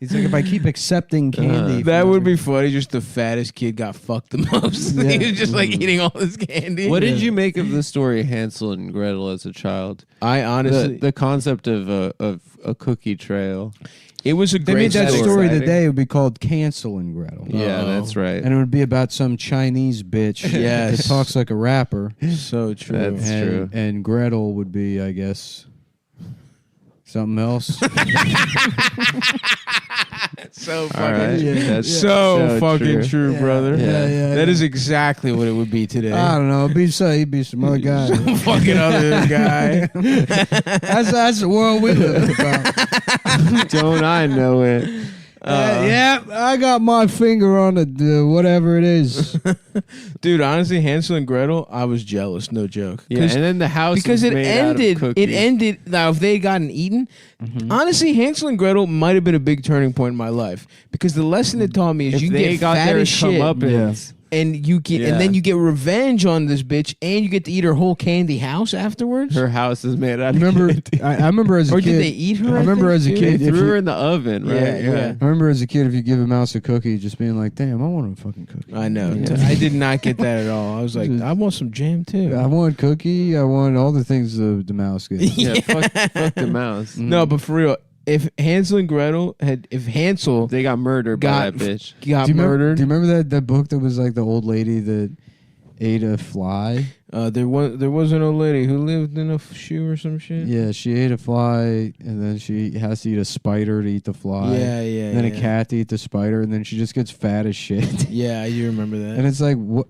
He's like, if I keep accepting candy, That would be funny. Just the fattest kid got fucked the most. Yeah. He was just like eating all this candy. What did you make of the story Hansel and Gretel as a child? I honestly, The concept of a cookie trail. it was a They great made that story. story Exciting. today. It would be called Cancel and Gretel. Yeah, Uh-oh. that's right. And it would be about some Chinese bitch Yes. that talks like a rapper. So true. That's true. And Gretel would be, I guess, something else. so All fucking right. That's so fucking true, brother. Yeah. That is exactly what it would be today. I don't know. He'd be some other guy. Fucking other guy. That's the world we live in. About. Don't I know it? Yeah, I got my finger on the whatever it is. Dude, honestly, Hansel and Gretel, I was jealous, no joke. Yeah, and then the house Because is it made out of ended. cookies. It ended. Now, if they had gotten eaten, honestly, Hansel and Gretel might have been a big turning point in my life. Because the lesson it taught me is If you they get got fat their as shit, comeuppance. and you get, Yeah. and then you get revenge on this bitch, and you get to eat her whole candy house afterwards. Her house is made out of Remember, candy. I remember as a Or kid. did they eat her? I remember as a think, They too? kid, if threw you- her in the oven, right? Yeah. I remember as a kid, if you give a mouse a cookie, just being like, "Damn, I want a fucking cookie." I know. Yeah. I did not get that at all. I was like, I want some jam too. I want cookie. I want all the things the mouse gets. Yeah, fuck the mouse. No, but for real, if Hansel and Gretel if Hansel They got murdered by got that bitch. got do you murdered, Remember that book that was like the old lady that ate a fly? There was an old lady who lived in a shoe or some shit. Yeah, she ate a fly, and then she has to eat a spider to eat the fly. Yeah. And then a cat to eat the spider, and then she just gets fat as shit. Yeah, I do remember that. And it's like, what?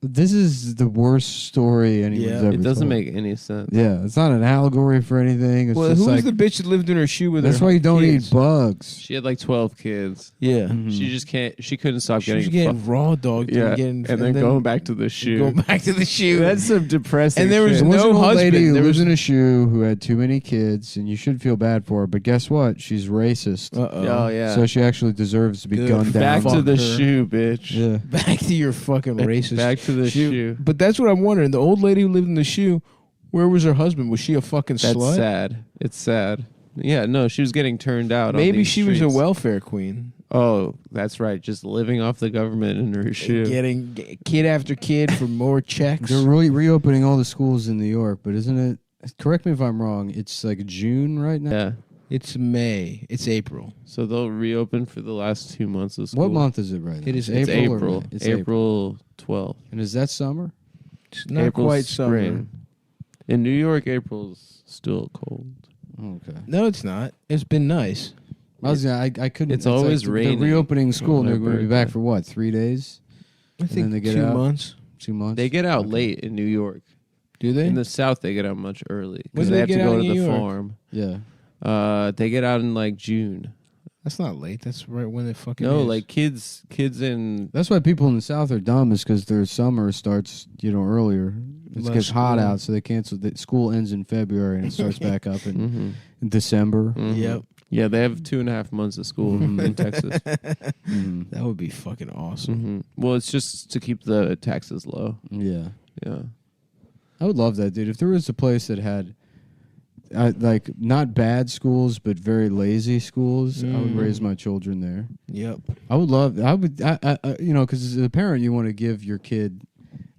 This is the worst story anyone's ever It doesn't told. make any sense. Yeah, it's not an allegory for anything. It's Well, just who was like, the bitch that lived in her shoe with her? that's why you don't kids? eat bugs. She had like 12 kids. Yeah. Mhm. She just can't. She couldn't stop She was getting. getting raw dogged. Yeah, and then going back to the shoe. Going back to the shoe. That's some depressing. And there was shit. There was no an old husband. lady who There lives was- in a shoe who had too many kids, and you should feel bad for her. But guess what? She's racist. Oh yeah. So she actually deserves to be Good. gunned down. back to Fuck the her. shoe, bitch. Yeah. Back to your fucking racist. Back to the shoe. But that's what I'm wondering. The old lady who lived in the shoe, where was her husband? Was she a fucking That's slut? sad. It's sad. Yeah, no, she was getting turned out. on Maybe these she was a streets. welfare queen. Oh, that's right. Just living off the government in her shoe. Getting kid after kid for more checks. They're really reopening all the schools in New York, but isn't it? Correct me if I'm wrong. It's like June right now. Yeah. It's May. It's April. So they'll reopen for the last 2 months of school. What month is it right now? It is It's April. April. Or May? It's April 12th. And is that summer? It's not April, quite spring. summer. In New York, April's still cold. Okay. No, it's not. It's been nice. I couldn't. It's always like raining They're reopening school, and they're on going their to be back birthday. for what? 3 days? I then think they get 2 out? months. 2 months? They get out Okay. late in New York. Do they? In the South, they get out much early When because do they they have to get go out to in the New York? farm. Yeah. They get out in like June. That's not late. That's right when it fucking No, is. like kids in That's why people in the South are dumb, is because their summer starts, earlier. It Less gets hot school. out, so they cancel. School ends in February, and it starts back up in Mhm. December. Mhm. Yep. Yeah, they have 2.5 months of school Mhm. in Texas. Mhm. That would be fucking awesome. Well, it's just to keep the taxes low. Yeah. Yeah. I would love that, dude. If there was a place that had, like, not bad schools, but very lazy schools, I would raise my children there. Yep. I would love. I would. Because as a parent, you want to give your kid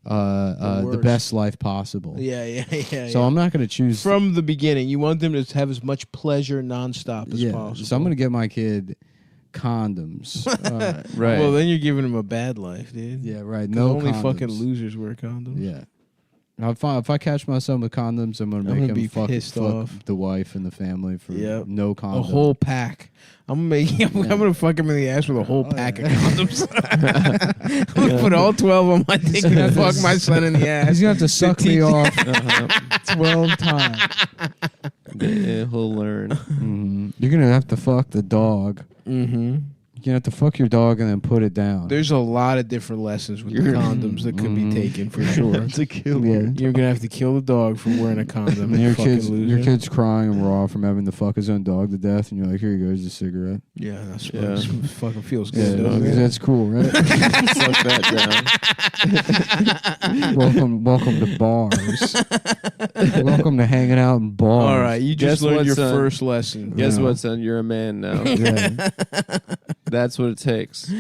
the worst. best life possible. Yeah. So I'm not going to choose From the beginning, you want them to have as much pleasure nonstop as possible. So I'm going to get my kid condoms. Right. Well, then you're giving them a bad life, dude. Yeah, right. 'Cause No only condoms. fucking losers wear condoms. Yeah. Now, if I catch my son with condoms, I'm going to I'm make gonna be him fuck pissed off. the wife and the family for Yep. no condoms. A whole pack. I'm gonna fuck him in the ass with a whole pack of condoms. I'm gonna put all 12 on my dick gonna and have fuck to- my son in the ass. He's going to have to suck me off Uh-huh. 12 times. Yeah, he'll learn. You're going to have to fuck the dog. Mm-hmm. You're going to have to fuck your dog and then put it down. There's a lot of different lessons with the condoms that could be taken for sure. To kill yeah. You're gonna have to kill the dog for wearing a condom. And you fucking loser. your kid's crying raw from having to fuck his own dog to death, and you're like, here you go, here's a cigarette. Yeah, that's Yeah. what fucking feels Yeah, good. doesn't it? that's cool, right? Suck that down. welcome to bars. Welcome to hanging out in bars. All right, you just Guess learned what, your son? first lesson. Guess Yeah. what, son? You're a man now. Yeah. That's what it takes.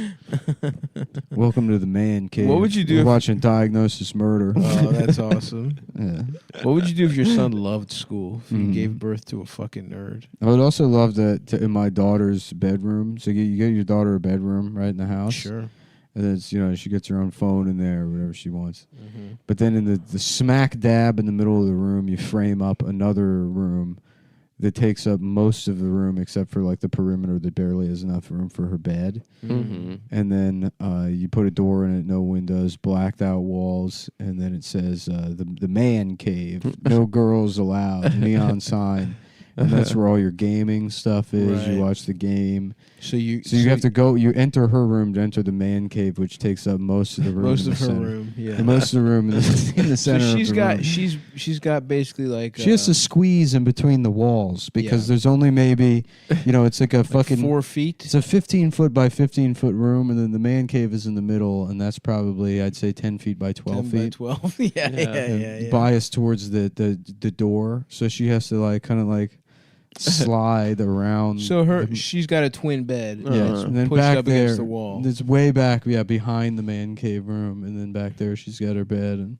Welcome to the man cave. What would you do We're if- watching Diagnosis Murder. Oh, that's awesome. Yeah. What would you do if your son loved school? If you Mhm. gave birth to a fucking nerd? I would also love that in my daughter's bedroom. So you get your daughter a bedroom right in the house. Sure. And then it's, she gets her own phone in there or whatever she wants. But then in the smack dab in the middle of the room, you frame up another room that takes up most of the room except for like the perimeter that barely has enough room for her bed. Mm-hmm. And then you put a door in it, no windows, blacked out walls, and then it says the man cave, no girls allowed, neon sign. And that's where all your gaming stuff is. Right. You watch the game. So you have to go. You enter her room to enter the man cave, which takes up most of the room. most in of the her center. room. Yeah. And most of the room in the So center. she's of the got room. she's got basically like She has to squeeze in between the walls because Yeah. there's only maybe it's like a fucking 4 feet. It's a 15-foot by 15-foot room, and then the man cave is in the middle, and that's probably, I'd say, 10 feet by 12 10 by feet. 12. Yeah. And biased towards the door, so she has to like kind of like slide around. So she's got a twin bed. Yes, and then pushed back up there, against the wall. it's way back, behind the man cave room, and then back there she's got her bed and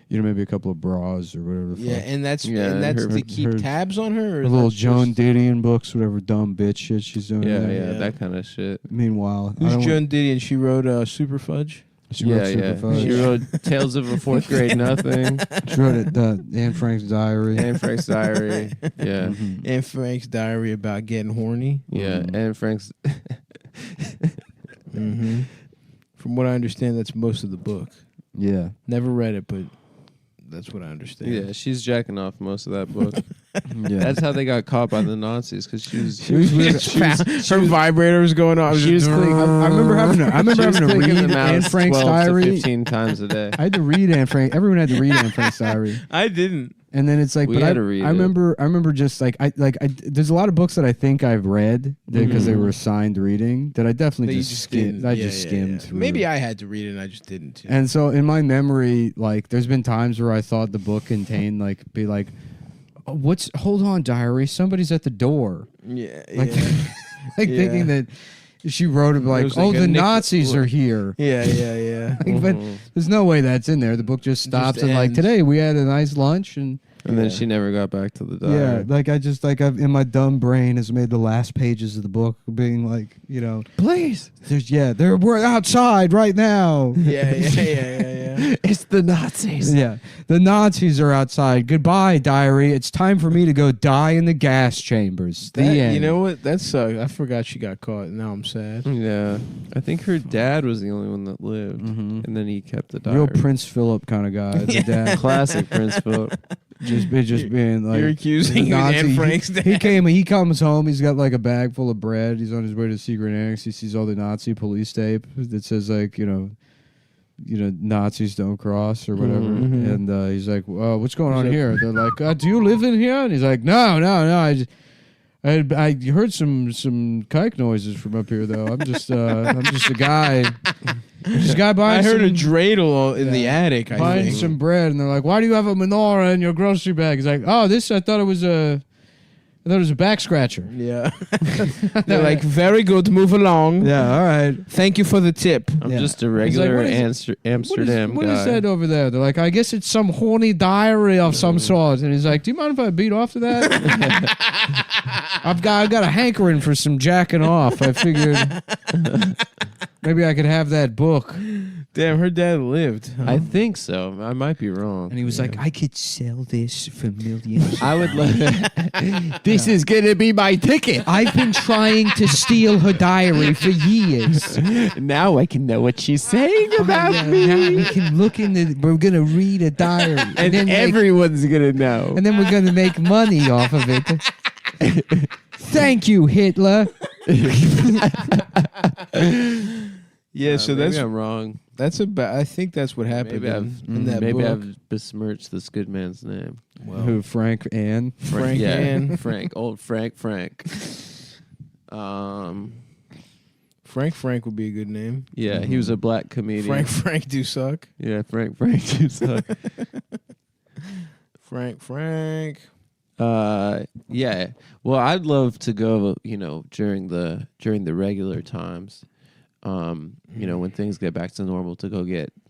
maybe a couple of bras or whatever the Yeah, fuck. and that's Yeah, to her- keep her- tabs on her. Or Her little that's Joan just- Didion books, whatever dumb bitch shit she's doing. Yeah, there. yeah, Yeah. that kind of shit. Meanwhile, I Who's don't Joan Didion? She wrote Super Fudge. She wrote Yeah. Superfudge. She wrote Tales of a Fourth Grade Nothing. She wrote it, Anne Frank's Diary. Anne Frank's Diary. Yeah. Mhm. Anne Frank's diary about getting horny. Yeah. Anne Frank's. Mm-hmm. From what I understand, that's most of the book. Yeah. Never read it, but that's what I understand. Yeah, she's jacking off most of that book. Yeah. That's how they got caught by the Nazis because she was Her vibrator was going on. she was clicking. I remember having to clicking read the mouse Anne Frank's 12 to Diary. 15 times a day. I had to read Anne Frank. Everyone had to read Anne Frank's Diary. I didn't. And then it's like, We but had to read I it. remember just like I there's a lot of books that I think I've read because they were assigned reading that I definitely That you just skimmed. didn't. I Yeah, just yeah, skimmed yeah. through. Maybe I had to read it and I just didn't. Too. And so in my memory, like there's been times where I thought the book contained like oh, hold on, diary, somebody's at the door. Yeah. Like yeah. thinking that she wrote it like, was like oh, a the Nick- Nazis are here. Yeah, yeah. But there's no way that's in there. The book just stops Just and like ends. today we had a nice lunch and And then she never got back to the diary. yeah, like I just like I've in my dumb brain has made the last pages of the book being like, you know, Please. we're outside right now. Yeah. It's the Nazis. Yeah, the Nazis are outside. Goodbye, diary. It's time for me to go die in the gas chambers. The end. You know what? That sucked. I forgot she got caught. Now I'm sad. Yeah. I think her dad was the only one that lived. Mhm. And then he kept the diary. Real Prince Philip kind of guy. The dad. Classic Prince Philip. just being like You're accusing Nazi. Anne Frank's dad. He comes home, he's got like a bag full of bread, he's on his way to the secret annex, he sees all the Nazi police tape that says like, you know, Nazis don't cross or whatever. Mhm. And he's like, what's going on here? They're like, do you live in here? And he's like, no, I heard some kike noises from up here though. I'm just a guy. This guy buying I heard a some, dreidel in the attic. I buying think. some bread, and they're like, "Why do you have a menorah in your grocery bag?" He's like, "Oh, this I thought it was a back scratcher." Yeah. They're like, very good. Move along. Yeah, all right. Thank you for the tip. I'm Yeah. just a regular "What is Amsterdam what guy. is that over there? They're like, I guess it's some horny diary of some sort. And he's like, do you mind if I beat off to that? I've got a hankering for some jacking off. I figured maybe I could have that book. Damn, her dad lived. I think so. I might be wrong. And he was like, I could sell this for millions. I would love This is going to be my ticket. I've been trying to steal her diary for years. Now I can know what she's saying about Now me. we can look in the. We're gonna read a diary, And then everyone's going to know. and then we're gonna make money off of it. Thank you, Hitler. Yeah, so maybe that's I'm wrong. I think that's what happened Maybe in that maybe book. I've besmirched this good man's name. Who? Frank Ann. Frank yeah, Ann. Old Frank. Frank would be a good name. Yeah, he was a black comedian. Frank do suck. Yeah, Frank you suck. Frank. Yeah. Well, I'd love to go, during the regular times. When things get back to normal, to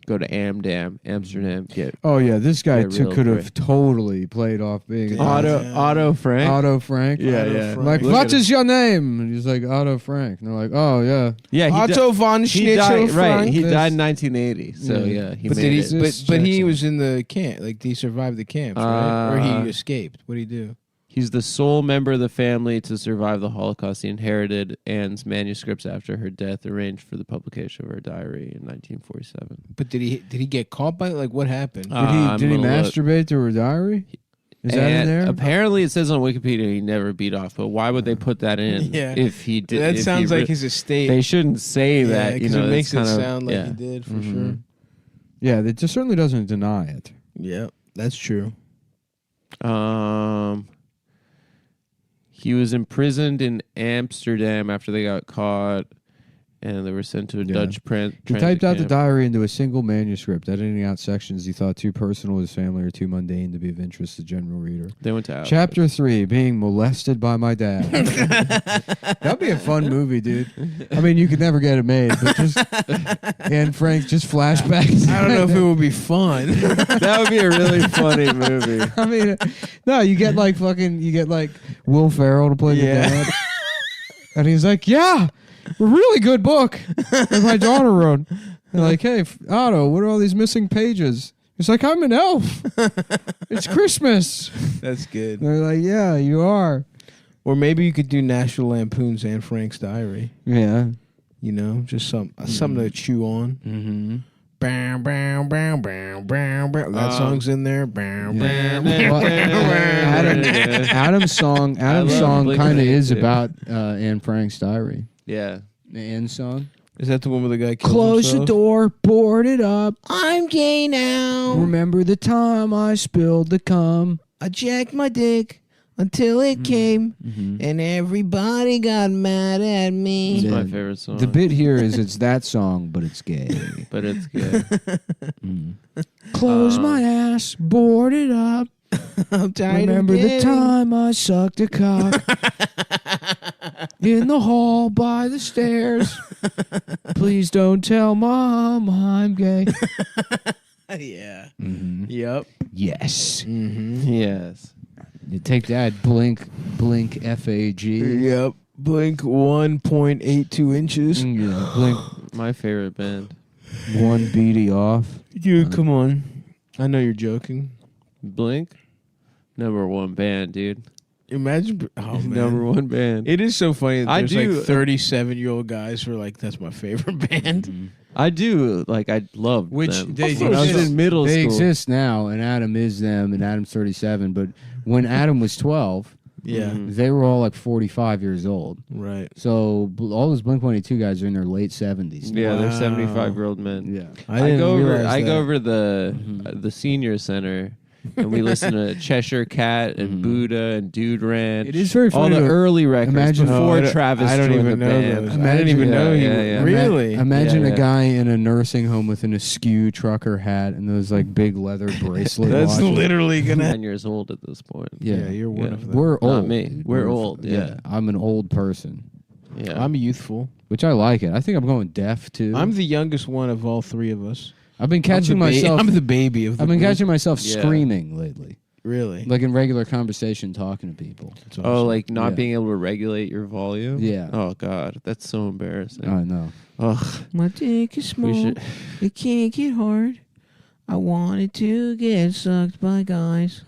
go to Amsterdam, get Oh yeah, this guy Yeah, real could have quick. totally played off being Otto Frank. Otto Frank. Yeah, Otto yeah. Frank. Like, Look what at is your name? And he's like, Otto Frank. And they're like, oh yeah. Yeah, Otto von he Schnitzel died. Right, Frank. he This- died in 1980. So Yeah. he But made did it. he? This But he Jackson. was in the camp. Like he survived the camps, right? Or he escaped. What did he do? He's the sole member of the family to survive the Holocaust. He inherited Anne's manuscripts after her death, arranged for the publication of her diary in 1947. But did he get caught by it? Like what happened? I'm Did he gonna look. masturbate to her diary? Is that in And there? apparently, it says on Wikipedia he never beat off. But why would they put that in? Yeah. If he did, That if sounds he like his estate. They shouldn't say that. because It makes it kind of, sound like yeah. he did for Mhm. sure. Yeah, it just certainly doesn't deny it. Yeah, that's true. He was imprisoned in Amsterdam after they got caught, and they were sent to a Yeah. Dutch He typed out the diary into a single manuscript, editing out sections he thought too personal to his family or too mundane to be of interest to the general reader. They went to Auschwitz. Chapter 3, being molested by my dad. That'd be a fun movie, dude. I mean, you could never get it made, but just Anne Frank, just flashbacks. I don't know if it would be fun. That would be a really funny movie. I mean, no, you get like Will Ferrell to play the Yeah. dad, and he's like, "Yeah, a really good book that my daughter wrote." They're like, hey, Otto, what are all these missing pages? He's like, I'm an elf. It's Christmas. That's good. They're like, yeah, you are. Or maybe you could do National Lampoon's Anne Frank's Diary. Yeah. You know, just something to chew on. Mm-hmm. Bam, bam, bam, bam, bam, bam. That song's in there. Bam, bam, Well, Adam's song kind of is about Anne Frank's diary. Yeah. The end song. Is that the one where the guy kills Close himself? the door, board it up. I'm gay now. Remember the time I spilled the cum. I jacked my dick until it came, and everybody got mad at me. It's Yeah. my favorite song. The bit here is it's that song, but it's gay. But it's good. Close my ass, board it up. I'm tired Remember of the getting- time I sucked a cock in the hall by the stairs. Please don't tell Mom I'm gay. Yeah. Mm-hmm. Yep. Yes. Yes. You take that, blink, FAG. Yep. Blink 1.82 inches. Yeah, blink My favorite band. one beady off. Dude, come on. I know you're joking. Blink. Number one band, dude. Imagine. Oh, man. Number one band. It is so funny that I there's do- like 37-year-old guys who are like, that's my favorite band. I do. Like, I loved Which them. they when I was exist. in middle They school. exist now, and Adam is them, and Adam's 37. But when Adam was 12, Yeah. they were all like 45 years old. Right. So all those Blink-182 guys are in their late 70s. Yeah, they're Wow. 75-year-old men. Yeah. I go over. realize I that. go over the senior center, and we listen to Cheshire Cat and Buddha and Dude Ranch. It is very all funny the to early records imagine- before I don't- Travis I don't joined even the know band. those. I didn't even know you. yeah. Really? Imagine Yeah, a guy in a nursing home with an askew trucker hat and those like big leather bracelet That's watches. literally gonna. 9 years old at this point. Yeah, you're one Yeah. of them. we're Not old. me. dude. We're old, yeah. I'm an old person, Yeah, I'm youthful. which I like it. I think I'm going deaf too. I'm the youngest one of all three of us. I've been catching myself. I'm the baby of the I've been group. catching myself Yeah. screaming lately, Really? like in regular conversation, talking to people. That's Oh, awesome. like not Yeah. being able to regulate your volume. Yeah. Oh God, that's so embarrassing. I know. Ugh. My dick is small. We should. It can't get hard. I wanted to get sucked by guys.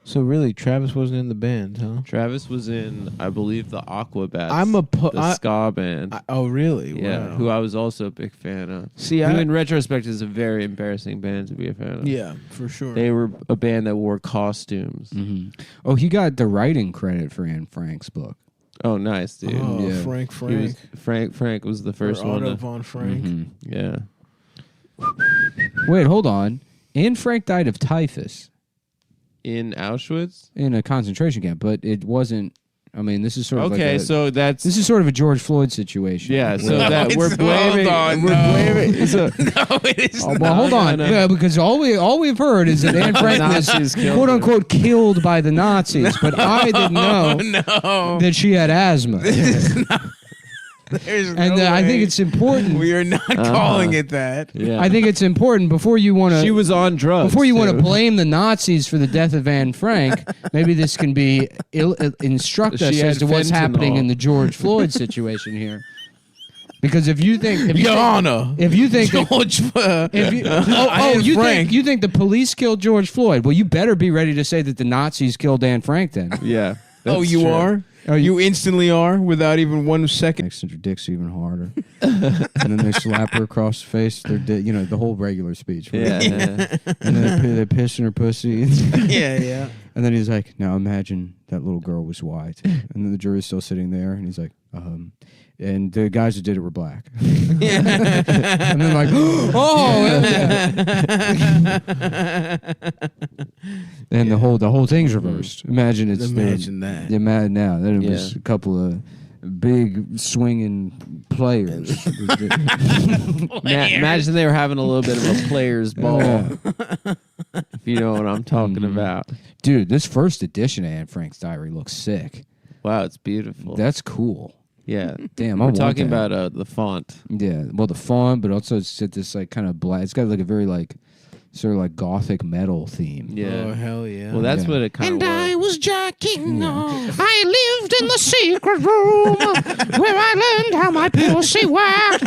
So really, Travis wasn't in the band, huh? Travis was in, I believe, the Aquabats. I'm a the ska band. oh really? Yeah, Wow. who I was also a big fan of. See, Who in retrospect is a very embarrassing band to be a fan of. yeah, for sure. They were a band that wore costumes. Mm-hmm. Oh, he got the writing credit for Anne Frank's book. Oh, nice, dude. Oh, Yeah. Frank. He was, Frank was the first or one. Otto To, von Frank. Mhm. yeah. Wait, hold on. Anne Frank died of typhus In Auschwitz? in a concentration camp, but it wasn't. I mean, this is sort of Okay, like so that's... this is sort of a George Floyd situation. yeah, so No, that we're it's- blaming... hold on, we're no. blaming... So, No, it is Oh, well, hold on, no. Yeah, because all we've heard is that Anne Frank was Nazis killed quote her. unquote killed by the Nazis, but I didn't know No, that she had asthma. there's And no I think way. it's important. We are not calling it that. yeah. I think it's important before you want to. she was on drugs. Before you want to too. blame the Nazis for the death of Anne Frank, maybe this can be instruct us She as had to what's happening fentanyl. in the George Floyd situation here. Because if you think, Your Honor, if you think, that, George. if you, Anne you Frank. think the police killed George Floyd? Well, you better be ready to say that the Nazis killed Anne Frank then. Yeah. Oh, that's you true. are? Oh, You instantly are without even 1 second. Extend your dicks even harder, and then they slap her across the face. They're the whole regular speech. Yeah. yeah. And then they piss in her pussy. Yeah, yeah. And then he's like, now imagine that little girl was white. And then the jury's still sitting there, and he's like, and the guys who did it were black. And then like, and the whole thing's reversed. Imagine it's Imagine that. Imagine now. Then it was Yeah. a couple of big swinging players. Imagine they were having a little bit of a player's ball. Yeah. If you know what I'm talking Mhm. about. Dude, this first edition of Anne Frank's Diary looks sick. Wow, it's beautiful. That's cool. yeah. Damn, We're I want talking that. about the font. Yeah, well, the font, but also it's at this like kind of black. It's got like a very like sort of like gothic metal theme. Yeah. Oh, hell yeah. Well, that's Yeah. what it kind of was. I was jacking off. I lived in the secret room where I learned how my pussy worked.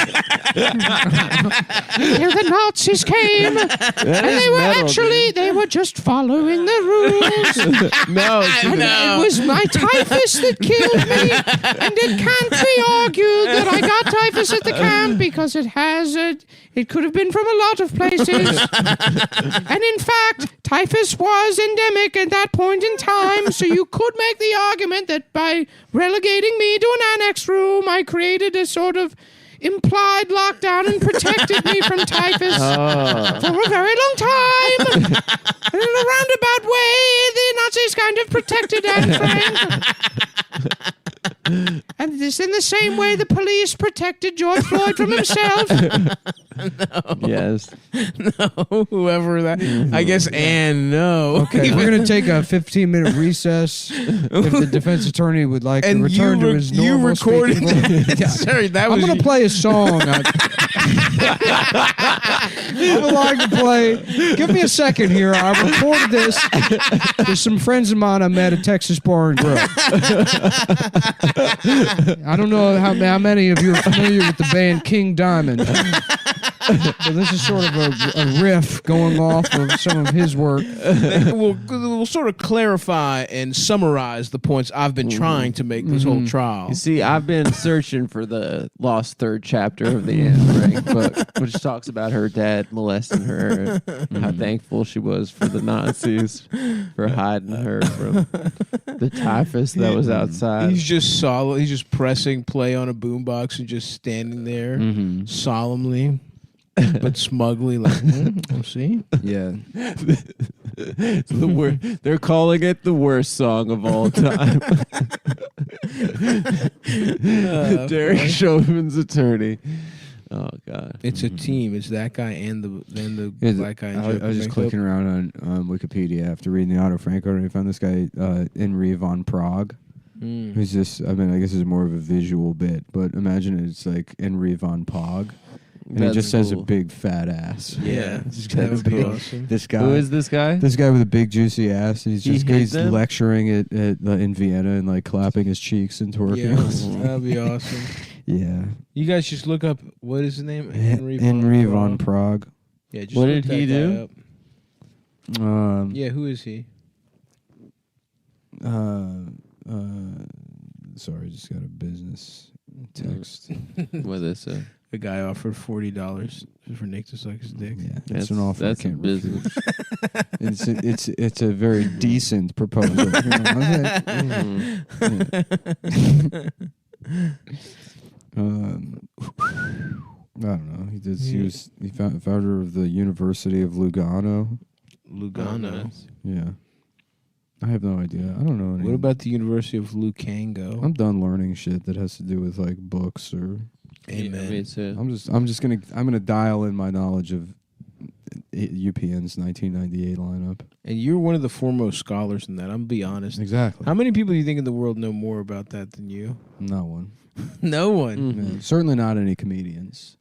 Till the Nazis came, and they were they were just following the rules. No, And it was my typhus that killed me, and it can't be argued that I got typhus at the camp because it could have been from a lot of places. And in fact, typhus was endemic at that point in time, so you could make the argument that by relegating me to an annex room, I created a sort of implied lockdown and protected me from typhus for a very long time. And in a roundabout way, the Nazis kind of protected Anne Frank. And this in the same way the police protected George Floyd from himself. Yes. No, whoever that. I guess Anne, no. Okay, we're going to take a 15-minute recess if the defense attorney would like to return to his normal you recorded speaking voice. that. Yeah. Sorry, that was I'm going to play a song. I would like to play. Give me a second here. I recorded this with some friends of mine I met at Texas Bar and Grill. I don't know how many of you are familiar with the band King Diamond. But this is sort of a riff going off of some of his work. We'll sort of clarify and summarize the points I've been trying to make this whole trial. You see, I've been searching for the lost third chapter of the Anne Frank book, which talks about her dad molesting her, and how thankful she was for the Nazis for hiding her from the typhus that was outside. He's just solid. He's just pressing play on a boombox and just standing there solemnly, but smugly, like, we'll see. Yeah. It's they're calling it the worst song of all time. Derek Chauvin's attorney. Oh God! It's a team. It's that guy and the black guy. I was just clicking around on Wikipedia after reading the Otto Franco, and I found this guy Henri von Prague. Who's this? I mean, I guess it's more of a visual bit, but imagine it's like Henri von Pog. And he just has a big fat ass. Yeah, that would be awesome. This guy. Who is this guy? This guy with a big juicy ass. And he's them? lecturing in Vienna and like clapping his cheeks and twerking. Yeah, that'd be awesome. Yeah. You guys just look up what is his name? Henri von Prague. Yeah. Just What look did he that guy do? up. Yeah. Who is he? Sorry, just got a business text. What is it? The guy offered $40 for Nick to suck his dick. Yeah, that's an offer. That's I can't business. refuse. It's a very decent proposal. You know, I don't know. He was founder of the University of Lugano. Lugano. Yeah. I have no idea. I don't know. What about the University of Lukango? I'm done learning shit that has to do with like books or. Amen. Yeah, me too. I'm just gonna dial in my knowledge of UPN's 1998 lineup. And you're one of the foremost scholars in that. I'm gonna be honest. Exactly. How many people do you think in the world know more about that than you? Not one. No one. Yeah, certainly not any comedians.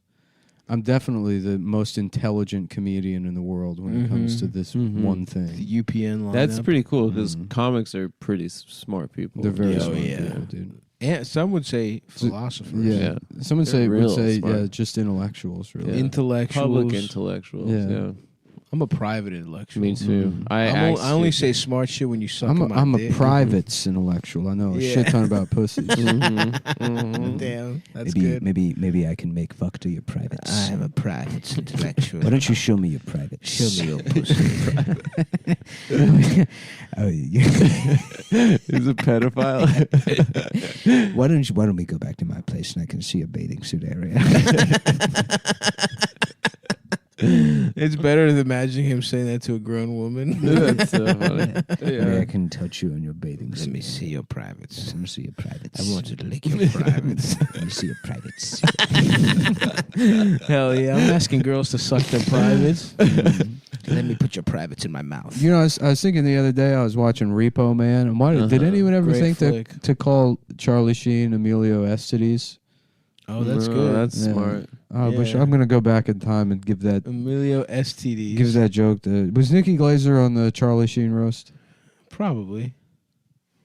I'm definitely the most intelligent comedian in the world when it comes to this one thing. The UPN lineup. That's pretty cool because comics are pretty smart people. They're very Yeah, smart yeah. people, dude. And some would say philosophers. Yeah. Someone They're would real say smart. just intellectuals, really. Yeah. Intellectuals. Public intellectuals. Yeah. I'm a private intellectual. Me too. I only say smart shit when you suck on my I'm dick. a privates intellectual. I know a Yeah. shit ton about pussies. Damn, that's good. Maybe I can make fuck to your privates. I am a private intellectual. Why don't you show me your privates? Show me your pussy. He's a pedophile. Why don't we go back to my place and I can see a bathing suit area? It's better than imagining him saying that to a grown woman. That's so funny. Maybe I can touch you in your bathing Let suit. me see your privates. Let me see your privates. I want you to lick your privates. Let me see your privates. Hell yeah, I'm asking girls to suck their privates. Let me put your privates in my mouth. You know, I was thinking the other day I was watching Repo Man, and did anyone ever Great think flick. to call Charlie Sheen Emilio Estevez? Oh, that's good. That's Yeah. smart. But I'm gonna go back in time and give that Emilio STDs. gives that joke. Was Nikki Glaser on the Charlie Sheen roast? Probably.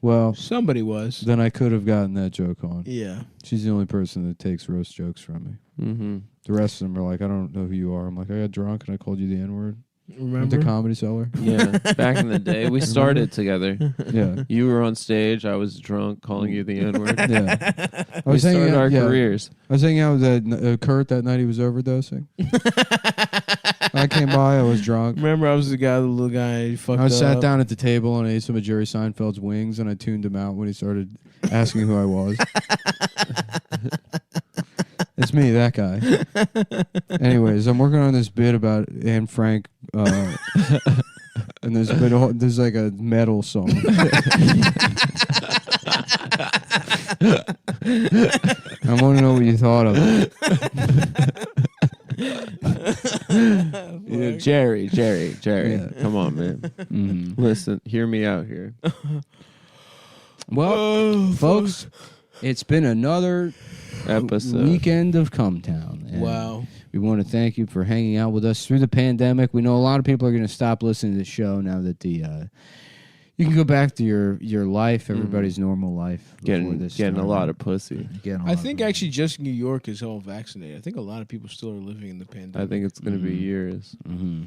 Well, Somebody was. then I could have gotten that joke on. Yeah. She's the only person that takes roast jokes from me. Mm-hmm. The rest of them are like, I don't know who you are. I'm like, I got drunk and I called you the N-word. At Remember? the Comedy Cellar. Yeah, back in the day, we started together. Yeah. You were on stage. I was drunk, calling you the N-word. Yeah. I We was hanging started out, our yeah. careers. I was hanging out with Kurt that night he was overdosing. I came by, I was drunk. Remember, I was the guy, the little guy. He fucked I up. sat down at the table and I ate some of Jerry Seinfeld's wings and I tuned him out when he started asking who I was. It's me, that guy. Anyways, I'm working on this bit about Anne Frank, and there's like a metal song. I want to know what you thought of it. Yeah, Jerry. Yeah. Come on, man. Mhm. Listen, hear me out here. Well, folks, it's been another Episode. weekend of Cumtown. And Wow. we want to thank you for hanging out with us through the pandemic. We know a lot of people are going to stop listening to the show now that you can go back to your life, everybody's normal life. Getting a lot of pussy. I think actually just New York is all vaccinated. I think a lot of people still are living in the pandemic. I think it's going to be years. Mm-hmm.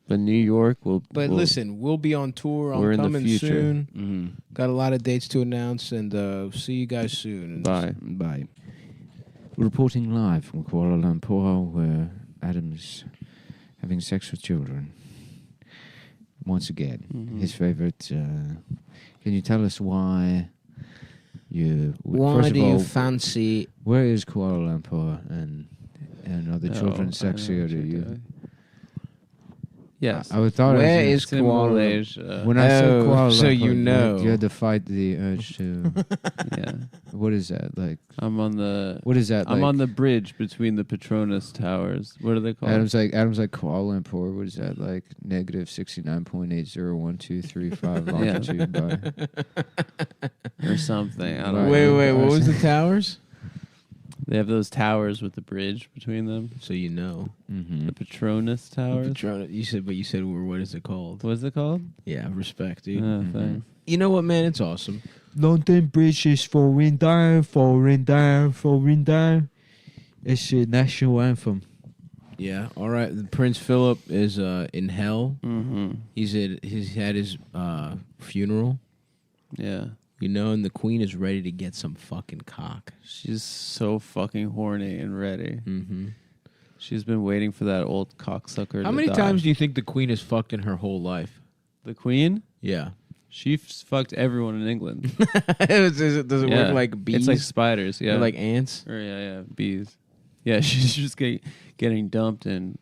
But New York will. But listen, we'll be on tour. We're I'm in the coming future. soon. Mm-hmm. Got a lot of dates to announce, and see you guys soon. Bye. Bye. We're reporting live from Kuala Lumpur, where Adam's having sex with children. Once again, his favorite. Can you tell us why you? Why first do of all, you fancy? where is Kuala Lumpur, and are the children sexier to you? Yes. I thought Where it was is Kuala? Malaysia. when I said Oh, Kuala Lumpur, so you know. you had to fight the urge to. Yeah. What is that like? I'm on the. What is that? I'm like? on the bridge between the Petronas Towers. What are they called? Adam's like Kuala Lumpur. What is that like? Negative 69.801235 longitude by. or something. I don't Right. know. Wait. What was the towers? They have those towers with the bridge between them. So you know. Mm-hmm. The Petronas Towers. You said, what is it called? What is it called? Yeah, respect, dude. Thanks. You know what, man? It's awesome. London Bridge is falling down. It's a national anthem. Yeah. All right. Prince Philip is in hell. Mm-hmm. He's had his funeral. Yeah. You know, and the Queen is ready to get some fucking cock. She's so fucking horny and ready. Mm-hmm. She's been waiting for that old cocksucker. How to many die. times do you think the Queen has fucked in her whole life? The Queen? Yeah. She fucked everyone in England. Does it Yeah. work like bees? It's like spiders. Yeah. Or like ants? Or yeah, bees. Yeah, she's just getting dumped in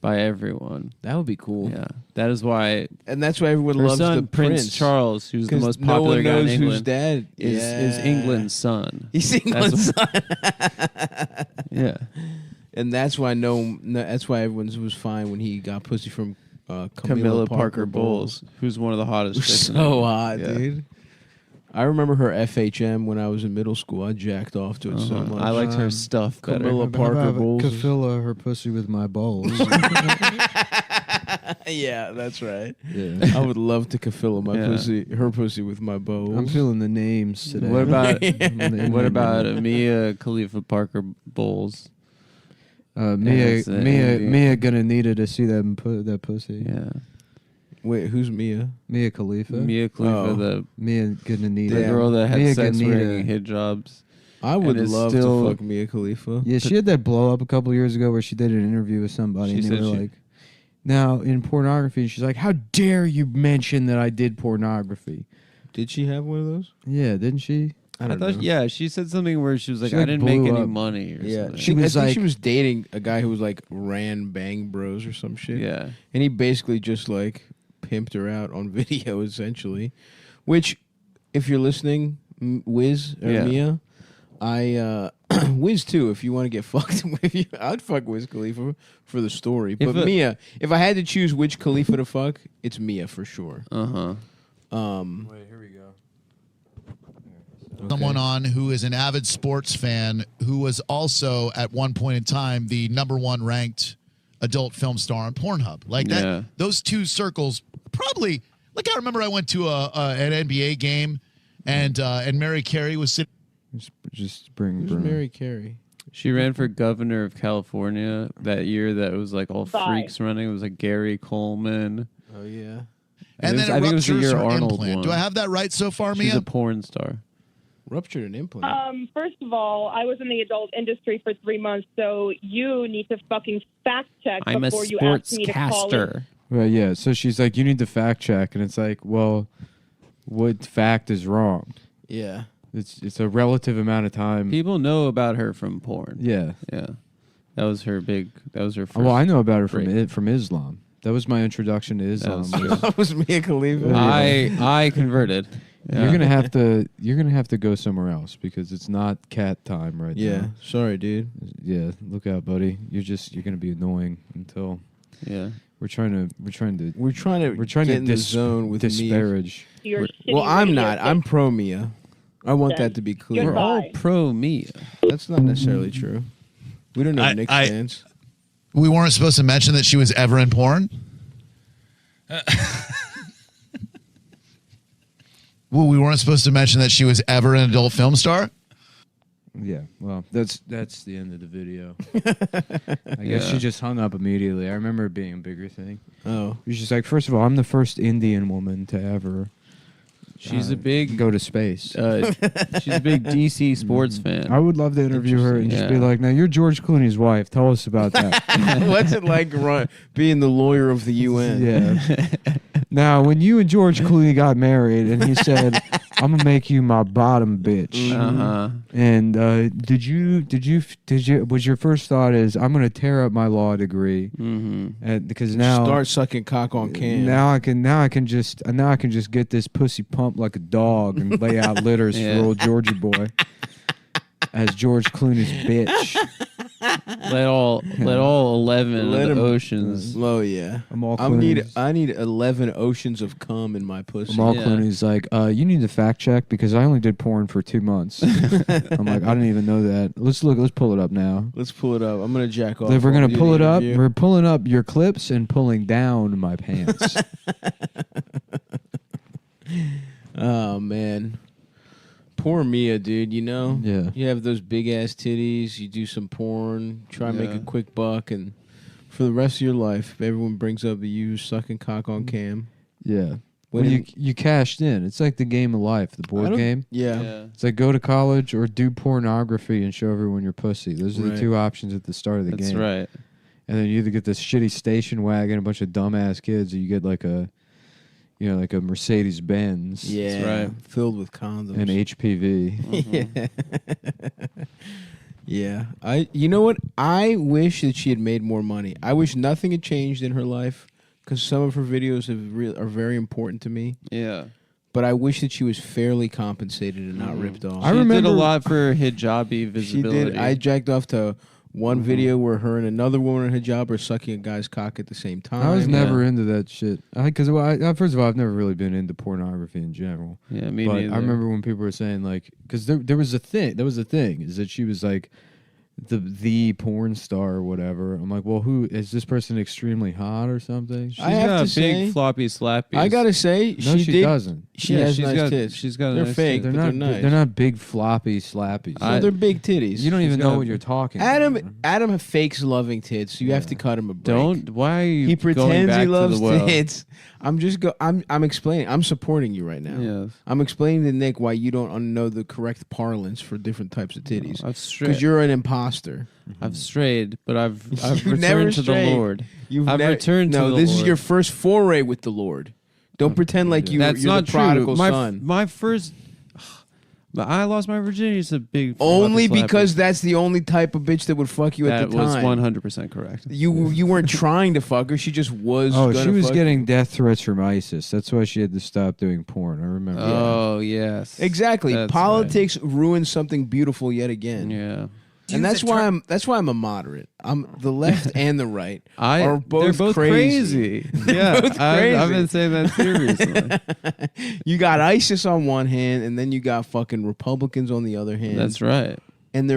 by everyone. That would be cool. Yeah, that is why And that's why everyone her loves son the Prince Charles, who's the 'Cause most no popular one guy in knows England, who's dead. is England's son. He's England's son. Yeah, And that's why that's why everyone was fine when he got pussy from Camilla Parker Bowles, who's one of the hottest. chicks in So England. hot, Yeah. dude. I remember her FHM when I was in middle school. I jacked off to it so Uh-huh. much. I liked her stuff better. Camilla Parker Bowles. Kafilla her pussy with my balls. Yeah, that's right. Yeah. I would love to kafilla my Yeah. her pussy with my bowls. I'm feeling the names today. What about Yeah. what about Mia Khalifa Parker Bowles? Mia gonna need it to see that pussy. Yeah, Wait, who's Mia? Mia Khalifa. Mia Khalifa, Oh. the Mia gonna need the it. girl that had Mia sex gonna need wearing it. hijabs. I would is love still- to fuck Mia Khalifa. Yeah, she had that blow up a couple years ago where she did an interview with somebody She and they said were she- like, now in pornography, she's like, how dare you mention that I did pornography? Did she have one of those? Yeah, didn't she? I I don't thought, know. yeah, she said something where she was like, She, I like, didn't make blew any up. money or Yeah, something. She I was think like- she was dating a guy who was like ran Bang Bros or some shit. Yeah. And he basically just like pimped her out on video essentially. Which, if you're listening, Wiz or Yeah. Mia, I Wiz too. If you want to get fucked with you, I'd fuck Wiz Khalifa for the story. But Mia, if I had to choose which Khalifa to fuck, it's Mia for sure. Uh-huh. Wait, here we go. someone on who is an avid sports fan who was also at one point in time the #1 ranked adult film star on Pornhub. Like that, those two circles probably. Like I remember I went to an NBA game, and Mary Carey was sitting. Just bring Mary Carey. She ran for governor of California that year. That was like all freaks running. It was like Gary Coleman. Oh yeah. And then I think it was the year Arnold won. Do I have that right so far, Mia? She's a porn star. Ruptured an implant. First of all, I was in the adult industry for 3 months, so you need to fucking fact check before you ask me to call in. Well, yeah. So she's like, you need to fact check, and it's like, well, what fact is wrong? Yeah. It's a relative amount of time. People know about her from porn. Yeah. That was her first. Well, I know about her from Islam. That was my introduction to Islam. That was Mia Khalifa. I converted. Yeah. You're gonna have to go somewhere else because it's not cat time right now. Yeah. Sorry, dude. Yeah. Look out, buddy. You're gonna be annoying until. Yeah. We're trying to get in the zone with disparage. Well, I'm not. I'm pro Mia. I want that to be clear. We're all pro Mia. That's not necessarily true. We don't know Nick's fans. We weren't supposed to mention that she was ever in porn? Well, we weren't supposed to mention that she was ever an adult film star? Yeah, well, that's the end of the video. I guess she just hung up immediately. I remember it being a bigger thing. Oh. She's just like, first of all, I'm the first Indian woman to ever She's a big go to space. She's a big DC sports fan. I would love to interview her and just be like, now you're George Clooney's wife. Tell us about that. What's it like being the lawyer of the UN? Yeah. Now, when you and George Clooney got married and he said, I'm going to make you my bottom bitch. Uh-huh. And was your first thought is, I'm going to tear up my law degree. Mm-hmm. Because now. Start sucking cock on cam. Now I can just get this pussy pumped like a dog and lay out litters for old Georgie boy as George Clooney's bitch. Let all 11 of the oceans. Oh yeah. I need 11 oceans of cum in my pussy. Amal Clooney's like, you need to fact check because I only did porn for 2 months. I'm like, I didn't even know that. Let's pull it up now. Let's pull it up. I'm gonna jack off. If we're gonna pull it up, we're pulling up your clips and pulling down my pants. Oh man. Poor Mia, dude, you know? Yeah. You have those big ass titties, you do some porn, try and make a quick buck, and for the rest of your life, everyone brings up you sucking cock on cam. Yeah. Well, you cashed in. It's like the game of life, the board game. Yeah. It's like go to college or do pornography and show everyone your pussy. Those are the two options at the start of the game. That's right. And then you either get this shitty station wagon, a bunch of dumbass kids, or you get like a Mercedes Benz. Yeah, that's right. Filled with condoms and HPV. Yeah. You know what? I wish that she had made more money. I wish nothing had changed in her life because some of her videos are very important to me. Yeah. But I wish that she was fairly compensated and not ripped off. She did a lot for hijabi visibility. She did. I jacked off to one video where her and another woman in hijab are sucking a guy's cock at the same time. I was never into that shit. Because first of all, I've never really been into pornography in general. Yeah, me but neither. I remember when people were saying like, because there was a thing. That was the thing is that she was like the porn star or whatever. I'm like, well, who is this person? Extremely hot or something? She's got big floppy slappies. I gotta say, she doesn't. She has she's nice got tits. She's got. They're nice fake. tits. They're nice. They're not big floppy slappies. No, they're big titties. You don't even know what you're talking. Adam fakes loving tits, so you have to cut him a break. Why are you? He pretends back he loves to the well? tits. I'm explaining. I'm supporting you right now. Yes. I'm explaining to Nick why you don't know the correct parlance for different types of titties. I've strayed. Because you're an imposter. I've strayed, but I've You've never returned to the strayed. Lord. I've returned to the Lord. No, this is your first foray with the Lord. Don't pretend like you're not the prodigal true. son. My first. I lost my virginity. It's a big. Only because that's the only type of bitch that would fuck you at the time. That was 100% correct. You weren't trying to fuck her. She just was. Oh, she was fuck getting you. death threats from ISIS. That's why she had to stop doing porn. I remember. Oh, yes. Exactly. That's Politics ruined something beautiful yet again. Yeah. And that's why I'm a moderate. I'm the left and the right are both they're both crazy. Yeah, both crazy. I've been saying that too recently. You got ISIS on one hand, and then you got fucking Republicans on the other hand. That's right. And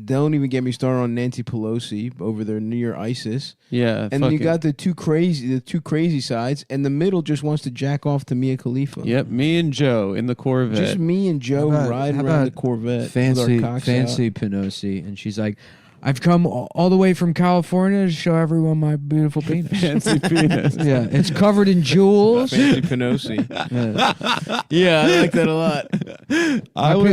don't even get me started on Nancy Pelosi over there near ISIS. Yeah, and then you got the two crazy sides, and the middle just wants to jack off to Mia Khalifa. Yep, me and Joe in the Corvette. Just me and Joe riding around the Corvette. Fancy Pelosi, and she's like, I've come all the way from California to show everyone my beautiful penis. Fancy penis. Yeah, it's covered in jewels. Fancy Pelosi. Yeah, I like that a lot. I'll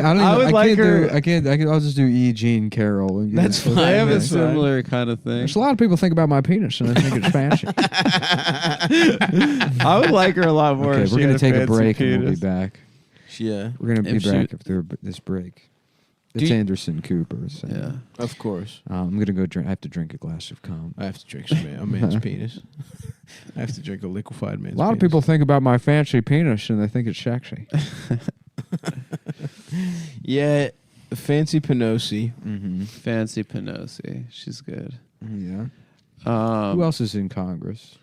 just do E. Jean Carroll. And That's fine. I have a similar kind of thing. There's a lot of people think about my penis and I think it's fancy. I would like her a lot more. Okay, we're gonna take a break and we'll be back. Yeah, we're gonna be back after this break. It's Anderson Cooper. So. Yeah, of course. I'm gonna go drink. I have to drink a glass of cum. I have to drink a man's penis. I have to drink a liquefied man's penis. A lot of people think about my fancy penis and they think it's sexy. Yeah, Fancy Pelosi. Mm-hmm. Fancy Pelosi. She's good. Yeah. Who else is in Congress?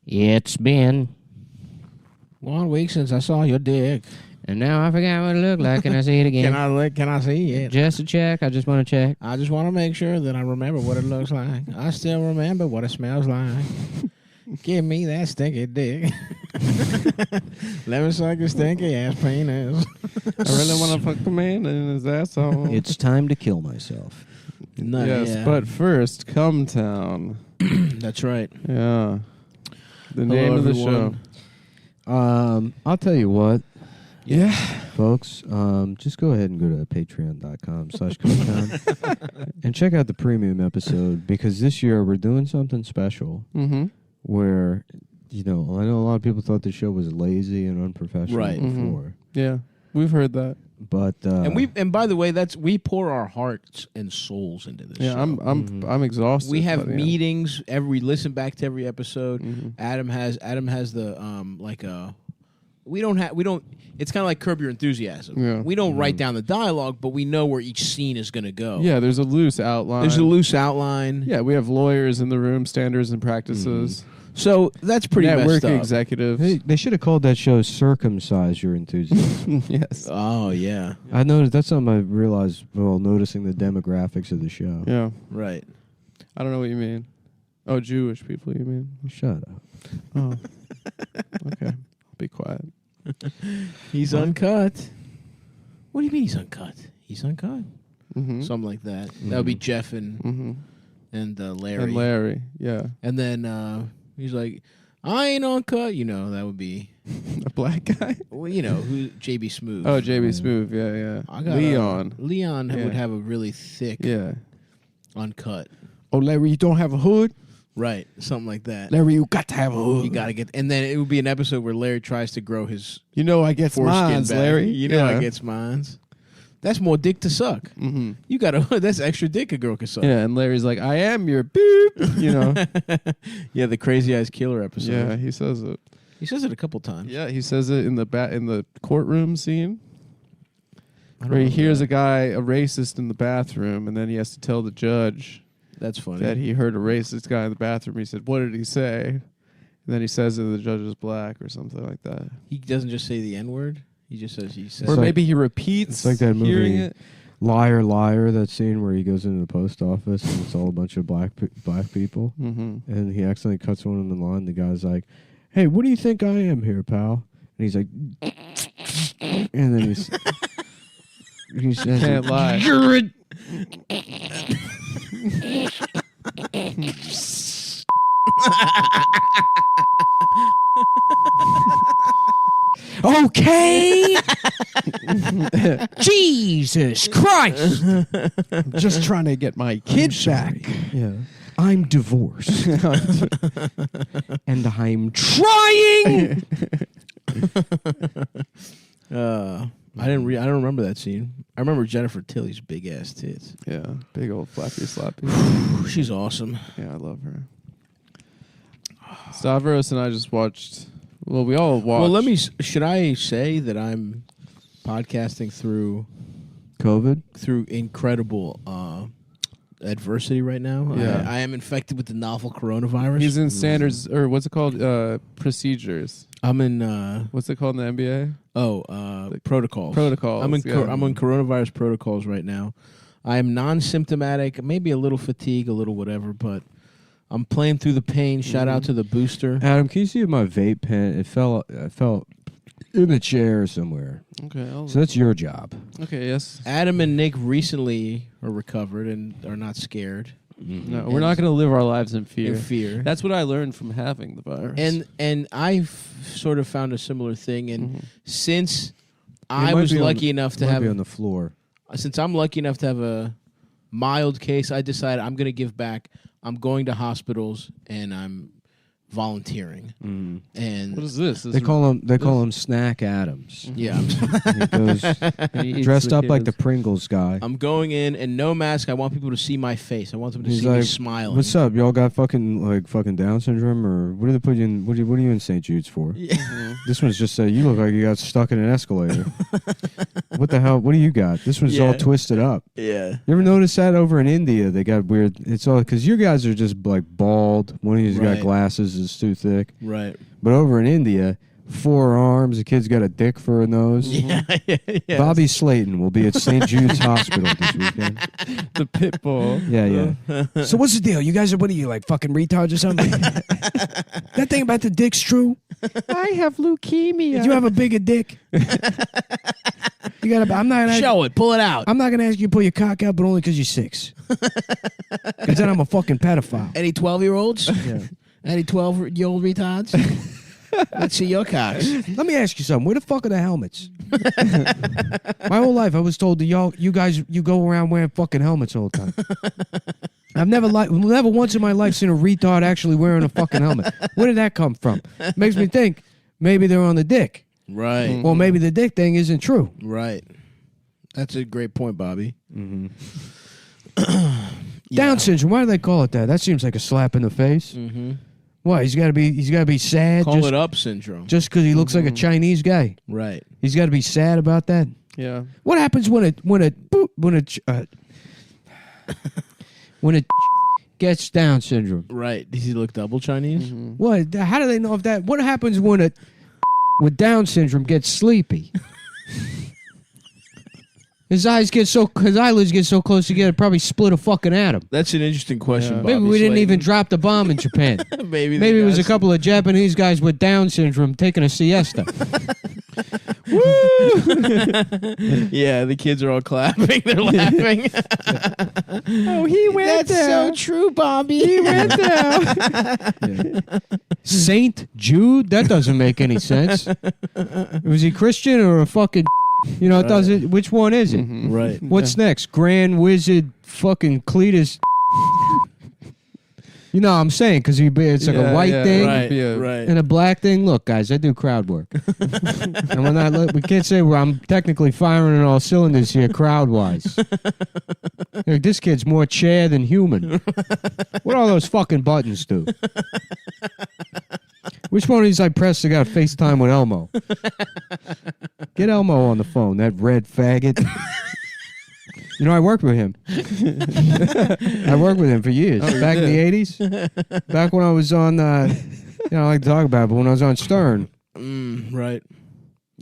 It's been 1 week since I saw your dick. And now I forgot what it looked like. Can I see it again? Can I see it? Just to check. I just want to check. I just want to make sure that I remember what it looks like. I still remember what it smells like. Give me that stinky dick. Let me suck your stinky ass penis. I really want to fuck the man in his asshole. It's time to kill myself. Yes, but first, Cumtown. That's right. Yeah. The name of the show. I'll tell you what. Yeah. Folks, just go ahead and go to patreon.com/Cumtown and check out the premium episode because this year we're doing something special where, I know a lot of people thought the show was lazy and unprofessional before. Yeah, we've heard that. But and by the way, we pour our hearts and souls into this. Yeah, show. I'm exhausted. We have meetings. We listen back to every episode. Adam has the We don't. It's kind of like Curb Your Enthusiasm. Yeah. We don't write down the dialogue, but we know where each scene is going to go. Yeah, there's a loose outline. Yeah, we have lawyers in the room, standards and practices. So that's pretty network messed up. executives. hey, they should have called that show "Circumcise Your Enthusiasm." Yes. Oh yeah. I noticed that's something I realized while noticing the demographics of the show. Yeah. Right. I don't know what you mean. Oh, Jewish people, you mean? Shut up. Oh. Okay. I'll be quiet. He's uncut. What do you mean he's uncut? He's uncut. Something like that. That would be Jeff and Larry. And Larry, yeah. And then he's like, I ain't uncut. That would be a black guy. Well, who JB Smoove. Oh, JB Smoove, yeah. Leon would have a really thick, uncut. Oh, Larry, you don't have a hood? Right, something like that. Larry, you got to have a hood. You got to get, and then it would be an episode where Larry tries to grow his. I get mines, Larry. I get mines. That's more dick to suck. You got a hood. That's extra dick a girl can suck. Yeah, and Larry's like, I am your boop. Yeah, the Crazy Eyes Killer episode. Yeah, he says it. He says it a couple times. Yeah, he says it in the courtroom scene. Where he hears a racist in the bathroom, and then he has to tell the judge. That's funny. That he heard a racist guy in the bathroom. He said, "What did he say?" And then he says that the judge is black or something like that. He doesn't just say the N-word. He just says he says. Or maybe he repeats. It's like that movie, hearing it. Liar, Liar. That scene where he goes into the post office and it's all a bunch of black people, and he accidentally cuts one in the line. The guy's like, "Hey, what do you think I am here, pal?" And he's like, and then he says, "Can't lie." You're Okay. Jesus Christ. I'm just trying to get my kid back. Yeah. I'm divorced. And I'm trying. I don't remember that scene. I remember Jennifer Tilly's big ass tits. Yeah, big old flappy sloppy. She's awesome. Yeah, I love her. Stavros and I just watched. Well, we all watched. Well, should I say that I'm podcasting through COVID? Through incredible adversity right now. Yeah. I am infected with the novel coronavirus. He's in standards, or what's it called? Procedures. I'm in. What's it called in the NBA? Protocols. Protocols. I'm in. yeah. I'm on coronavirus protocols right now. I am non-symptomatic, maybe a little fatigue, a little whatever, but I'm playing through the pain. Shout out to the booster. Adam, can you see my vape pen? It fell in the chair somewhere. Okay. So that's your job. Okay. Yes. Adam and Nick recently are recovered and are not scared. No, we're not going to live our lives in fear. In fear. That's what I learned from having the virus. And I've sort of found a similar thing. And since might I was be lucky enough to have be on the floor. Since I'm lucky enough to have a mild case, I decided I'm going to give back. I'm going to hospitals and I'm volunteering. And what is this? They call him Snack Adams. Yeah, He goes dressed up like the Pringles guy. I'm going in and no mask. I want people to see my face. I want them to He's see like, me smiling. What's up? Y'all got fucking Down syndrome, or what do they put you in? What are you in St. Jude's for? This one's just you look like you got stuck in an escalator. What the hell? What do you got? This one's all twisted up. Yeah. You ever notice that over in India? They got weird. It's all because you guys are just like bald. One of you's got glasses is too thick. Right. But over in India, 4 arms. The kid's got a dick for a nose. Yeah. Bobby Slayton will be at St. Jude's Hospital this weekend. The pit bull. Yeah. So what's the deal? You guys are what are you like fucking retards or something? That thing about the dick's true. I have leukemia. Did you have a bigger dick? You got. I'm not gonna Show it. Pull it out. I'm not gonna ask you to pull your cock out, but only because you're 6. Because then I'm a fucking pedophile. Any 12-year-olds? Yeah. Any 12-year-old retards? Let's see your cocks. Let me ask you something. Where the fuck are the helmets? My whole life I was told that you guys go around wearing fucking helmets all the time. I've never once in my life seen a retard actually wearing a fucking helmet. Where did that come from? Makes me think maybe they're on the dick. Right. Well, maybe the dick thing isn't true. Right. That's a great point, Bobby. Down syndrome. Why do they call it that? That seems like a slap in the face. What? He's got to be sad. Call it up syndrome. Just because he looks like a Chinese guy. Right. He's got to be sad about that. Yeah. What happens when it gets Down syndrome? Right. Does he look double Chinese? What? How do they know if that? What happens when it with Down syndrome gets sleepy? His eyelids get so close together, probably split a fucking atom. That's an interesting question. Bobby Maybe we didn't Slayton. even drop the bomb in Japan. Maybe it was a couple of Japanese guys with Down syndrome taking a siesta. Woo! Yeah, the kids are all clapping. They're laughing. Oh, he went That's so true, Bobby. He went there. Saint Jude? That doesn't make any sense. Was he Christian or a fucking... You know, it doesn't... Which one is it? Right. What's next? Grand Wizard fucking Cletus... You know what I'm saying? Because it's like a white thing Right. and a black thing. Look, guys, I do crowd work. And we're not, we can't say I'm technically firing on all cylinders here crowd-wise. Like, this kid's more chair than human. What all those fucking buttons do? Which one of these I pressed I got FaceTime with Elmo? Get Elmo on the phone, that red faggot. You know, I worked with him. I worked with him for years. Back in the 80s. Back when I was on, I like to talk about it, but when I was on Stern. Right.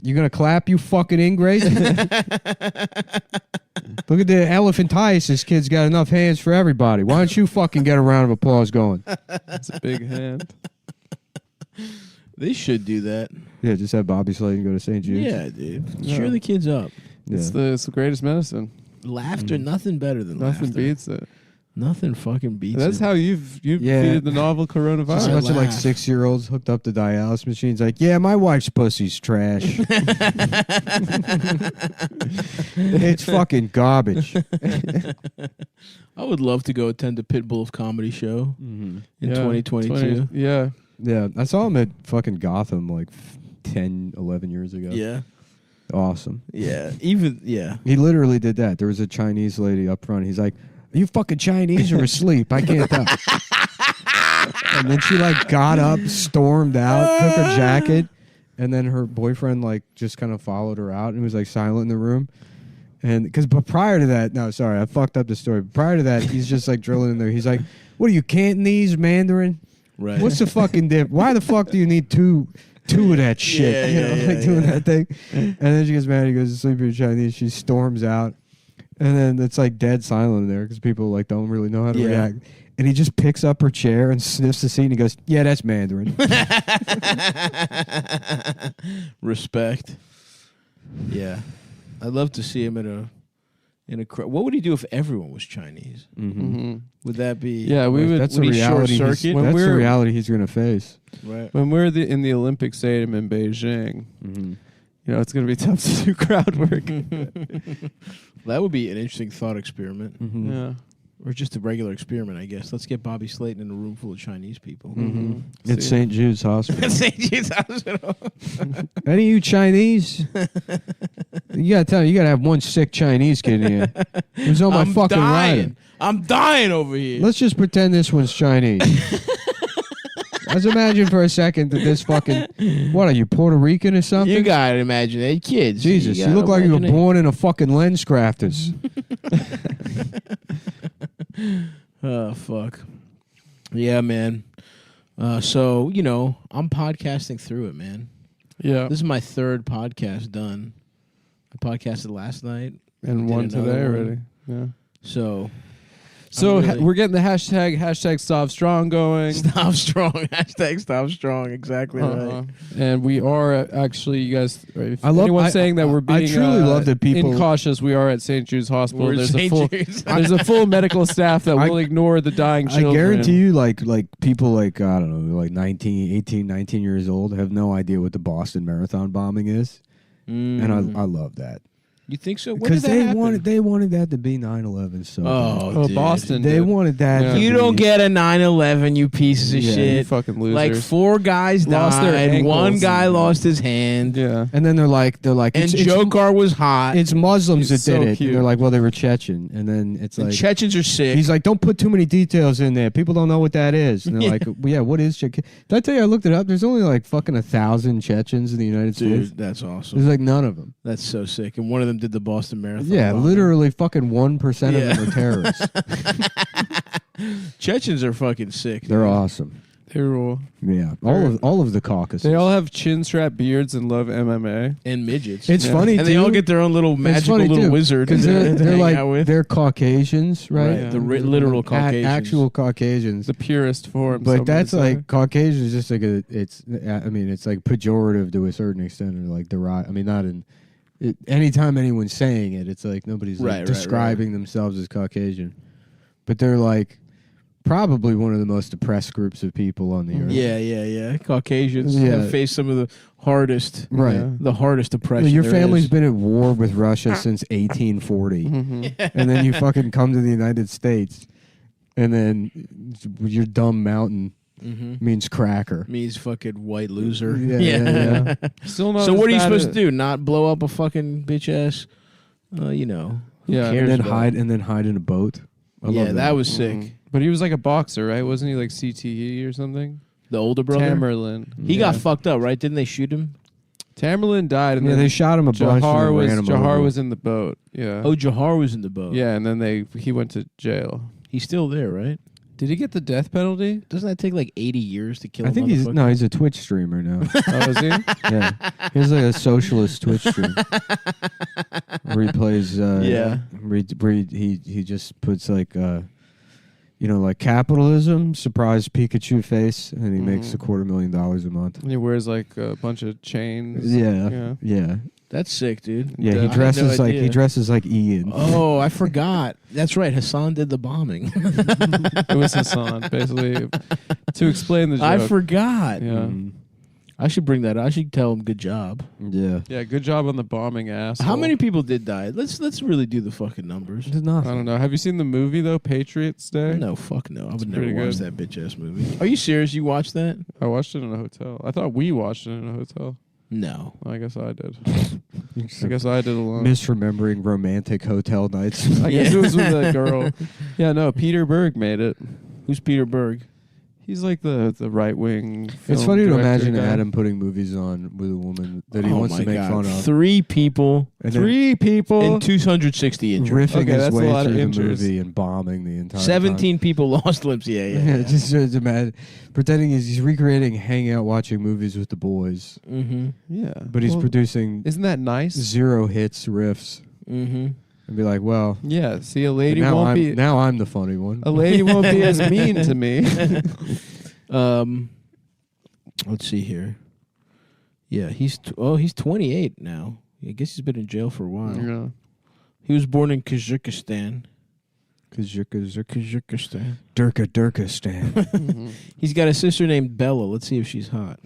You going to clap, you fucking ingrate? Look at the elephantiasis kid's got enough hands for everybody. Why don't you fucking get a round of applause going? That's a big hand. They should do that. Yeah, just have Bobby Slayton go to St. Jude's. Yeah, dude. Cheer the kids up. Yeah. It's the greatest medicine. Laughter, nothing better than Nothing laughter. beats it. Nothing fucking beats That's it. how you've defeated the novel Just a coronavirus. bunch of like laugh. 6-year-olds hooked up to dialysis machines. Like, yeah, my wife's pussy's trash. It's fucking garbage. I would love to go attend the Pitbull of Comedy show in 2022. Yeah. Yeah, I saw him at fucking Gotham like 10, 11 years ago. Yeah. Awesome. Yeah. He literally did that. There was a Chinese lady up front. He's like, are you fucking Chinese or asleep? I can't tell. And then she like got up, stormed out, took her jacket, and then her boyfriend like just kind of followed her out and was like silent in the room. But prior to that, no, sorry, I fucked up the story. Prior to that, he's just like drilling in there. He's like, "What are you, Cantonese, Mandarin? Right. What's the fucking difference? Why the fuck do you need two of that shit? Doing that thing." And then she gets mad. He goes to sleep in Chinese. She storms out, and then it's like dead silent in there because people like don't really know how to react. And he just picks up her chair and sniffs the seat and he goes, "Yeah, that's Mandarin." Respect. Yeah, I'd love to see him in a crowd. What would he do if everyone was Chinese? Mm-hmm. Would that be? Yeah, we would. That's would a reality. Short circuit? That's the reality he's going to face. Right. When we're in the Olympic Stadium in Beijing, it's going to be tough to do crowd work. That would be an interesting thought experiment. Mm-hmm. Yeah. Or just a regular experiment, I guess. Let's get Bobby Slayton in a room full of Chinese people. Mm-hmm. It's St. Jude's Hospital. St. Jude's Hospital. Any of you Chinese? You gotta have one sick Chinese kid in here. Who's on my fucking ride? I'm dying over here. Let's just pretend this one's Chinese. Let's imagine for a second that this fucking... What, are you Puerto Rican or something? You gotta imagine it. Kids. Jesus, you look like you were born in a fucking lens crafters. Oh, fuck. Yeah, man. So, I'm podcasting through it, man. Yeah. This is my third podcast done. I podcasted last night. And one today already. Yeah. So we're getting the hashtag Stop Strong going. Stop Strong. Hashtag Stop Strong. Exactly right. And we are actually, you guys, if I saying that we're being I truly love that people incautious, we are at St. Jude's Hospital. We're There's St. a full medical staff that will ignore the dying children. I guarantee you, like people like, I don't know, like 18, 19 years old have no idea what the Boston Marathon bombing is. And I love that. You think so? Because they wanted that to be 9/11. So Boston. They wanted that. Yeah. You don't get a 9/11, you pieces of shit. You fucking losers. Like 4 guys Lost their died. ankles. 1 guy lost his hand. Yeah. And then they're like, and Joe Carr was hot. It's Muslims that so did it. cute. And they're like, well, they were Chechen. And then it's like, Chechens are sick. he's like, don't put too many details in there. People don't know what that is. And they're like, well, yeah, what is Chechen? Did I tell you I looked it up? There's only like fucking 1,000 Chechens in the United States. Dude, that's awesome. There's like none of them. That's so sick. And one of them did the Boston Marathon. Yeah, bombing. literally fucking 1% of them are terrorists. Chechens are fucking sick. They're awesome. They rule. Yeah, all of the Caucasus. They all have chin strap beards and love MMA. And midgets. It's funny, and they all get their own little magical little wizard. Because they're like with. They're Caucasians, right? Yeah. The literal Caucasians. Actual Caucasians. The purest form. But that's like, Caucasian is just like it's like pejorative to a certain extent, or like I mean, not in... anytime anyone's saying it, it's like nobody's describing themselves as Caucasian. But they're like probably one of the most oppressed groups of people on the earth. Yeah. Caucasians have faced some of the hardest, the hardest oppression. Your family's been at war with Russia since 1840. And then you fucking come to the United States, and then your dumb mountain means cracker. Means fucking white loser. Yeah. Still not. So what are you supposed to do? Not blow up a fucking bitch ass? Who Yeah. cares And then hide in a boat. I love that was sick. But he was like a boxer, right? Wasn't he like CTE or something? The older brother? Tamerlan. He got fucked up, right? Didn't they shoot him? Tamerlan died, and then they shot him a bunch. Jahar was in the boat. Yeah. Oh, Jahar was in the boat. Yeah, and then he went to jail. He's still there, right? Did he get the death penalty? Doesn't that take like 80 years to kill? I think he's a Twitch streamer now. Oh, is he? Yeah, he's like a socialist Twitch stream where he plays. He just puts like like capitalism, surprise Pikachu face, and he makes $250,000 a month. And he wears like a bunch of chains. Yeah. That's sick, dude. Yeah, he dresses like Ian. Oh, I forgot. That's right. Hassan did the bombing. It was Hassan, basically, to explain the joke. I forgot. Yeah. I should bring that up. I should tell him good job. Yeah. Yeah, good job on the bombing, asshole. How many people did die? Let's really do the fucking numbers. There's nothing. I don't know. Have you seen the movie though, Patriots Day? No, fuck no. I would pretty never watch good. that bitch ass movie. Are you serious? You watched that? I watched it in a hotel. I thought we watched it in a hotel. No. I guess I did. I guess I did alone. Misremembering romantic hotel nights. I guess it was with a girl. Yeah, no, Peter Berg made it. Who's Peter Berg? He's like the right wing. It's funny to imagine Adam putting movies on with a woman that he wants to make fun of. 3 people. And 3 people. And 260 injured. Riffing his way through the movie and bombing the entire 17 time. people lost limbs. Yeah. Just imagine pretending he's recreating hanging out watching movies with the boys. Mm-hmm. Yeah. But he's producing. Isn't that nice? 0 hits riffs. Mm-hmm. And be like, well, yeah. See, a lady now won't be. Now I'm the funny one. A lady won't be as mean to me. Let's see here. Yeah, he's 28 now. I guess he's been in jail for a while. Yeah. He was born in Kazakhstan. Durkistan. Mm-hmm. He's got a sister named Bella. Let's see if she's hot.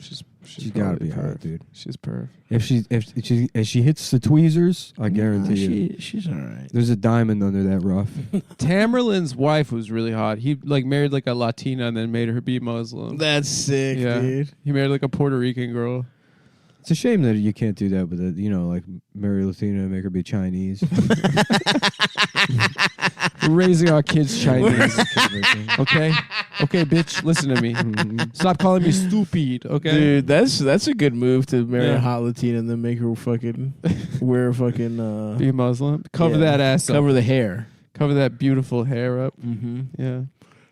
She's got to be hot, dude. She's perf. If she hits the tweezers, I guarantee you. She's all right. There's a diamond under that rough. Tamerlane's wife was really hot. He married like a Latina and then made her be Muslim. That's sick, dude. He married like a Puerto Rican girl. It's a shame that you can't do that with like marry Latina and make her be Chinese. We're raising our kids Chinese. Okay, bitch, listen to me. Stop calling me stupid. Okay, dude, that's a good move to marry a hot Latina and then make her fucking wear a fucking be Muslim. Cover that ass. Cover the hair. Cover that beautiful hair up. Mm-hmm. Yeah,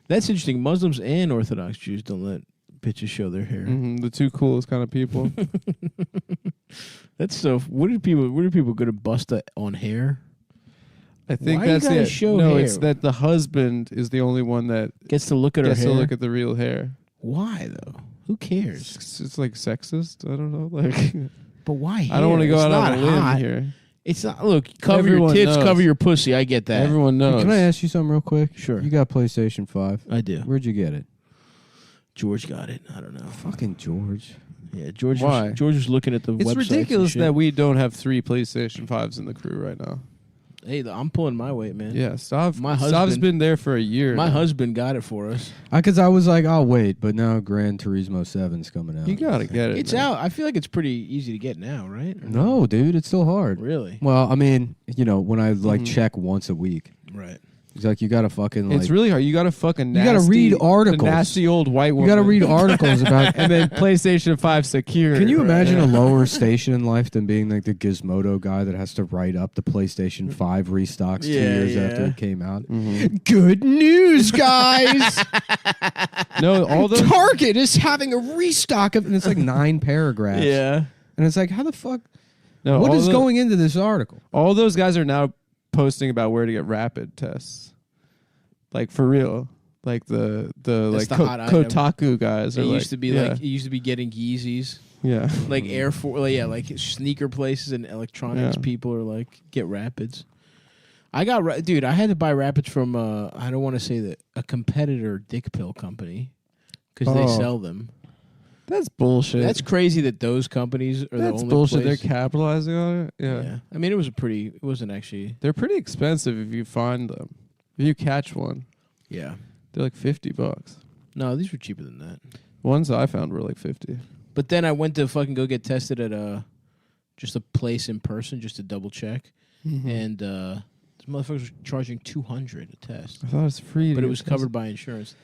that's interesting. Muslims and Orthodox Jews don't let bitches show their hair. Mm-hmm. The 2 coolest kind of people. That's so. What are people going to bust on hair? I think Why that's you gotta it. show no, hair? it's that the husband is the only one that gets to look at her hair. Gets to look at the real hair. Why though? Who cares? It's like sexist. I don't know. Like, but why? Hair? I don't want to go out on a limb hot. here. It's not. Look, cover Everyone your tits, knows. cover your pussy. I get that. Everyone knows. Can I ask you something real quick? Sure. You got PlayStation 5. I do. Where'd you get it? George got it. I don't know. Fucking George. Yeah, George. Why? George was looking at the websites. It's and ridiculous shit. that we don't have 3 PlayStation 5s in the crew right now. Hey, I'm pulling my weight, man. Yeah, Stav's My husband- been there for a year. My now. husband got it for us. Because I was like, I'll wait, but now Gran Turismo 7's coming out. You gotta get it. It's man. out. I feel like it's pretty easy to get now, right? Or No, dude, it's still hard. Really? Well, I mean, when I check once a week, Right. it's like you gotta fucking It's really hard. You gotta fucking. You gotta read articles. Nasty old white woman. you gotta read articles about. and then PlayStation 5 secure. Can you right? imagine a lower station in life than being like the Gizmodo guy that has to write up the PlayStation 5 restocks 2 years after it came out? Mm-hmm. Good news, guys! No, all those. Target is having a restock of, and it's like 9 paragraphs. Yeah. And it's like, how the fuck? No, What all is going into this article? All those guys are now posting about where to get rapid tests. Like for real. Like the like the hot item. Kotaku guys. It are used to be yeah. like it used to be getting Yeezys. Yeah. Like Air Force, like sneaker places and electronics people are like get Rapids. I had to buy Rapids from I don't want to say that, a competitor dick pill company because they sell them. That's bullshit. That's crazy that those companies are the only bullshit. place. They're capitalizing on it. Yeah. I mean, it wasn't actually. They're pretty expensive if you find them. If you catch one, Yeah. they're like $50. No, these were cheaper than that. Ones I found were like 50. But then I went to fucking go get tested at just a place in person just to double check, and this motherfuckers were charging $200 a test. I thought it was free, But it was covered by insurance.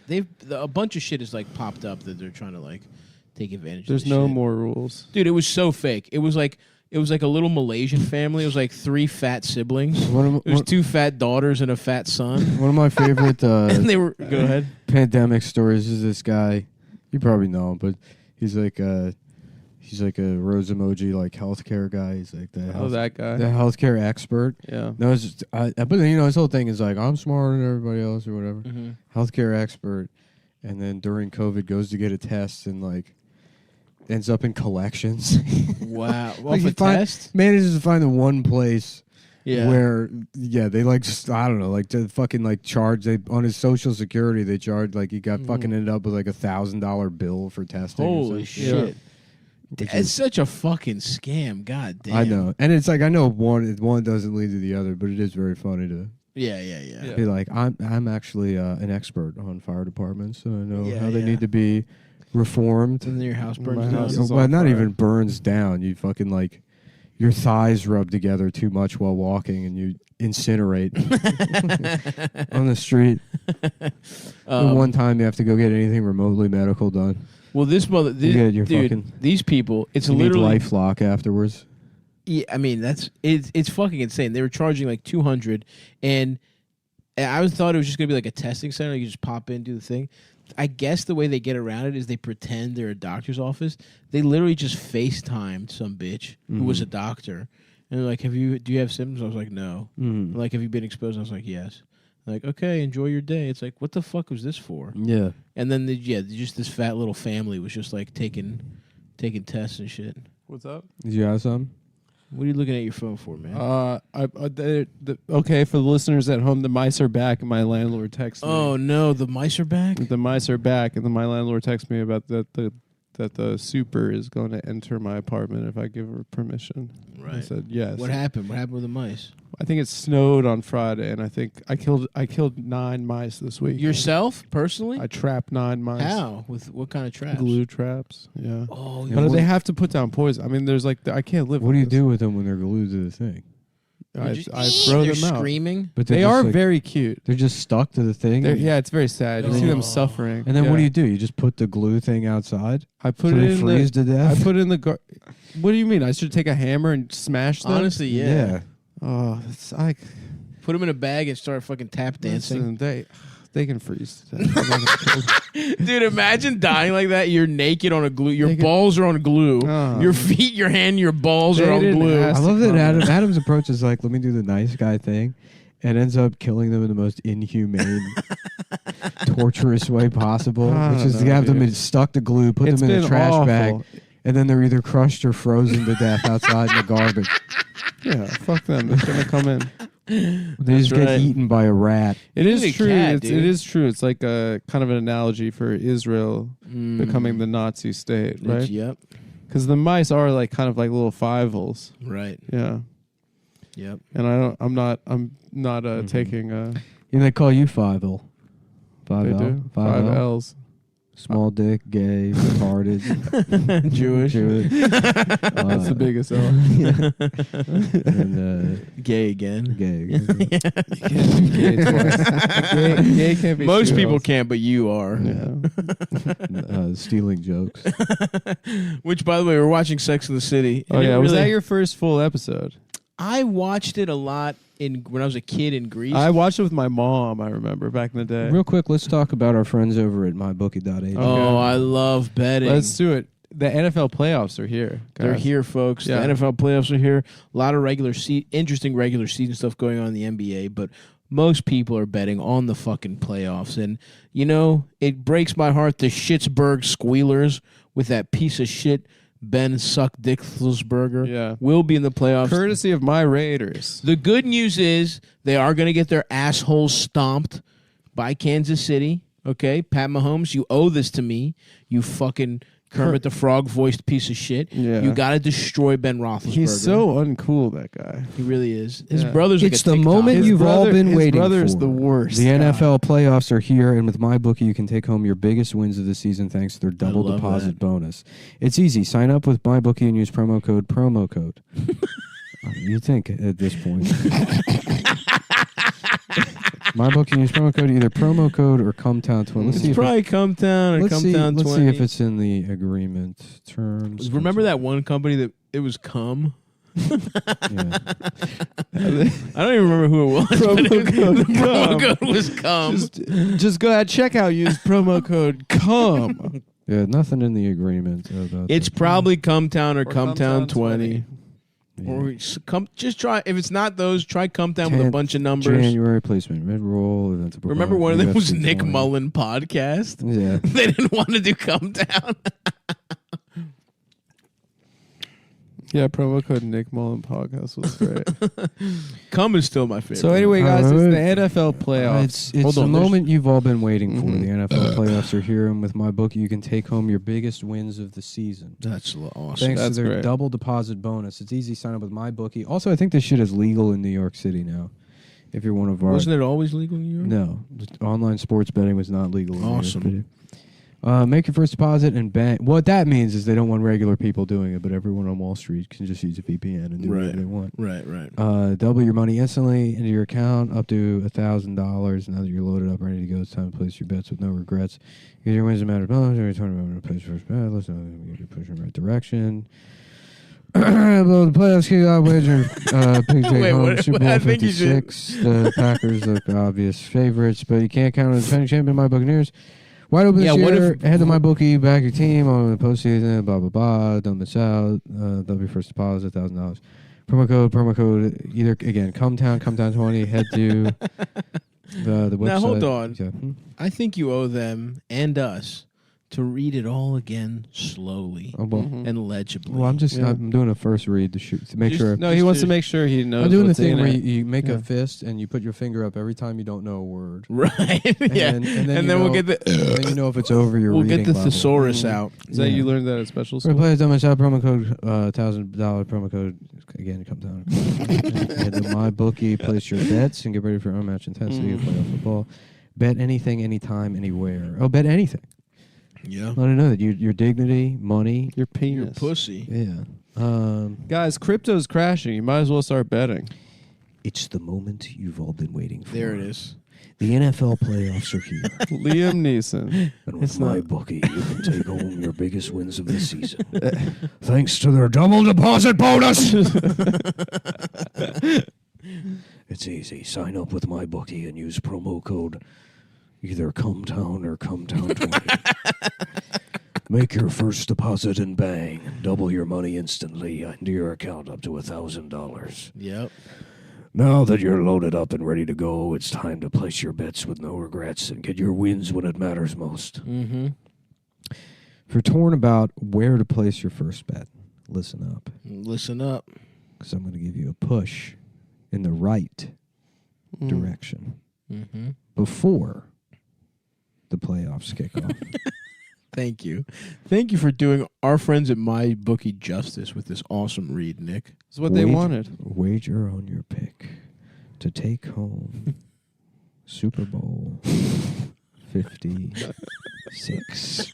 A bunch of shit has like popped up that they're trying to like take advantage. There's of no shit. more rules, dude. It was so fake. It was like a little Malaysian family. It was like 3 fat siblings. It was 2 fat daughters and a fat son. One of my favorite and they were go ahead pandemic stories is this guy. You probably know him, but he's like a rose emoji like healthcare guy. He's like that guy, the healthcare expert. Yeah. No, it's just, but his whole thing is like, I'm smarter than everybody else or whatever. Healthcare expert, and then during COVID goes to get a test and like ends up in collections. Wow. Like Off a test? manages to find the one place where they like just, I don't know, like to fucking like charge on his social security they charged like he got fucking ended up with like $1,000 bill for testing. Holy shit. Yeah. It's such a fucking scam. God damn. I know. And it's like I know one doesn't lead to the other, but it is very funny to Yeah. be like, I'm actually an expert on fire departments, so I know how they yeah. need to be reformed. And then your house My burns house down. is Well, on not fire. even burns down. You fucking like your thighs rub together too much while walking and you incinerate on the street. And one time you have to go get anything remotely medical done. Well, these people, it's you literally need LifeLock afterwards. Yeah, I mean it's fucking insane. They were charging like $200, and I thought it was just gonna be like a testing center. You just pop in, do the thing. I guess the way they get around it is they pretend they're a doctor's office. They literally just FaceTimed some bitch who was a doctor, and they're like, do you have symptoms? I was like, no. Like, have you been exposed? I was like, yes. Like, okay, enjoy your day. It's like, what the fuck was this for? Yeah. And then just this fat little family was just like taking tests and shit. What's up? Did you have some? What are you looking at your phone for, man? Okay, for the listeners at home, the mice are back, and my landlord texted me. Oh no, the mice are back. The mice are back, and then my landlord texted me about that the super is going to enter my apartment if I give her permission. Right. I said yes. What happened? What happened with the mice? I think it snowed on Friday, and I think I killed 9 mice this week. Yourself personally? I trapped 9 mice. How? With what kind of traps? Glue traps. Yeah. Oh, but they have to put down poison. I mean, there's like I can't live. What do you do with them when they're glued to the thing? I throw them out. Screaming. But they are very cute. They're just stuck to the thing. Yeah, it's very sad. You see them suffering. And then what do? You just put the glue thing outside? I put it in freeze to death. I put it in the. What do you mean? I should take a hammer and smash them? Honestly, yeah. Oh, it's like put them in a bag and start fucking tap dancing. Listen, they can freeze to death. Dude, imagine dying like that. You're naked on a glue. Your balls are on glue. Your feet, your hand, your balls are on glue. I love that Adam's approach is like, let me do the nice guy thing, and ends up killing them in the most inhumane, torturous way possible, which is to have them stuck to glue, put them in a trash bag, and then they're either crushed or frozen to death outside in the garbage. Yeah, fuck them. They're gonna come in. They just get eaten by a rat. It is true. It is true. It's like a kind of an analogy for Israel becoming the Nazi state, right? Yep. Because the mice are like kind of like little fivals. Right. Yeah. Yep. And I'm not taking. And they call you Five-L. They do. 5 L's. Small dick, gay, retarded, Jewish. That's the biggest L. And gay again. Gay can't be. Most people can't, but you are. Yeah. Stealing jokes. Which, by the way, we're watching Sex and the City. Oh yeah, was that your first full episode? I watched it a lot when I was a kid in Greece. I watched it with my mom, I remember, back in the day. Real quick, let's talk about our friends over at mybookie.ag. Oh, I love betting. Let's do it. The NFL playoffs are here, guys. They're here, folks. Yeah. The NFL playoffs are here. A lot of interesting regular season stuff going on in the NBA, but most people are betting on the fucking playoffs. And, it breaks my heart, the Schittsburg Squealers with that piece of shit Ben Suck Dickelsberger will be in the playoffs. Courtesy of my Raiders. The good news is they are going to get their assholes stomped by Kansas City. Okay, Pat Mahomes, you owe this to me. You fucking Kermit the Frog voiced piece of shit. Yeah. You got to destroy Ben Roethlisberger. He's so uncool, that guy. He really is. His brother's It's like a the TikTok. moment you've all been waiting for. His brother's the worst. The NFL playoffs are here, and with MyBookie, you can take home your biggest wins of the season thanks to their double deposit bonus. It's easy. Sign up with MyBookie and use promo code. You think at this point. MyBookie, use promo code, either promo code or Cumtown 20. It's probably Cumtown or Cumtown 20. Let's see if it's in the agreement terms. Remember that one company that it was Cum? Yeah. I don't even remember who it was. Promo code was Cum. Just go at checkout, use promo code CUM. Yeah, nothing in the agreement about It's probably Cumtown or Cumtown Cumtown 20. 20. Yeah. Or just try, if it's not those, try Cumtown with a bunch of numbers. January placement, mid-roll. Remember one of them was Nick Mullen podcast? Yeah. They didn't want to do Cumtown. Yeah, promo code Nick Mullen podcast was great. Cum is still my favorite. So anyway, guys, it's the NFL playoffs. It's the moment you've all been waiting for. The NFL playoffs are here, and with MyBookie, you can take home your biggest wins of the season. That's awesome. Thanks That's to their great. double deposit bonus. It's easy. Sign up with MyBookie. Also, I think this shit is legal in New York City now. If you're one of our... Wasn't it always legal in New York? No. Online sports betting was not legal in Awesome. New York City. Make your first deposit and bank. What that means is they don't want regular people doing it, but everyone on Wall Street can just use a VPN and do whatever they want. Right. Double your money instantly into your account up to $1,000. Now that you're loaded up, ready to go, it's time to place your bets with no regrets. Get your wins a matter of bonus. Return to place first bet. Listen, you're pushing in the right direction. Well, the playoffs kick off wager. Take home Super Bowl 56. The Packers look obvious favorites, but you can't count on the defending champion, my Buccaneers. Wide open this year. Head to my bookie, back your team on the postseason. Blah blah blah. Don't miss out. That'll be first deposit, $1,000. Promo code. Either again, Cumtown 20. Head to the website. Now hold on. Yeah. I think you owe them and us to read it all again slowly and legibly. Well, I'm doing a first read to make sure. No, he wants to make sure he knows. I'm doing the thing where you make a fist and you put your finger up every time you don't know a word. Right. And then we'll get the. Then you know if it's over your. We'll get the thesaurus out. Is that you learned that at special school? Play don't miss out. Promo code $1,000 promo code again. Come down. Head to my bookie. Place your bets and get ready for unmatched intensity of playoff football. Bet anything, anytime, anywhere. Oh, bet anything. Yeah. Let her know that your dignity, money, your penis, your pussy. Yeah. Guys, crypto's crashing. You might as well start betting. It's the moment you've all been waiting for. There it is. The NFL playoffs are here. Liam Neeson. And with my bookie, you can take home your biggest wins of the season. Thanks to their double deposit bonus. It's easy. Sign up with my bookie and use promo code either Cumtown or Cumtown 20. Make your first deposit and bang. Double your money instantly into your account up to $1,000. Yep. Now that you're loaded up and ready to go, it's time to place your bets with no regrets and get your wins when it matters most. Mm-hmm. If you're torn about where to place your first bet, listen up. Listen up. Because I'm going to give you a push in the right direction before the playoffs kick off. Thank you. Thank you for doing our friends at My Bookie justice with this awesome read, Nick. It's what they wanted. Wager on your pick to take home Super Bowl 56.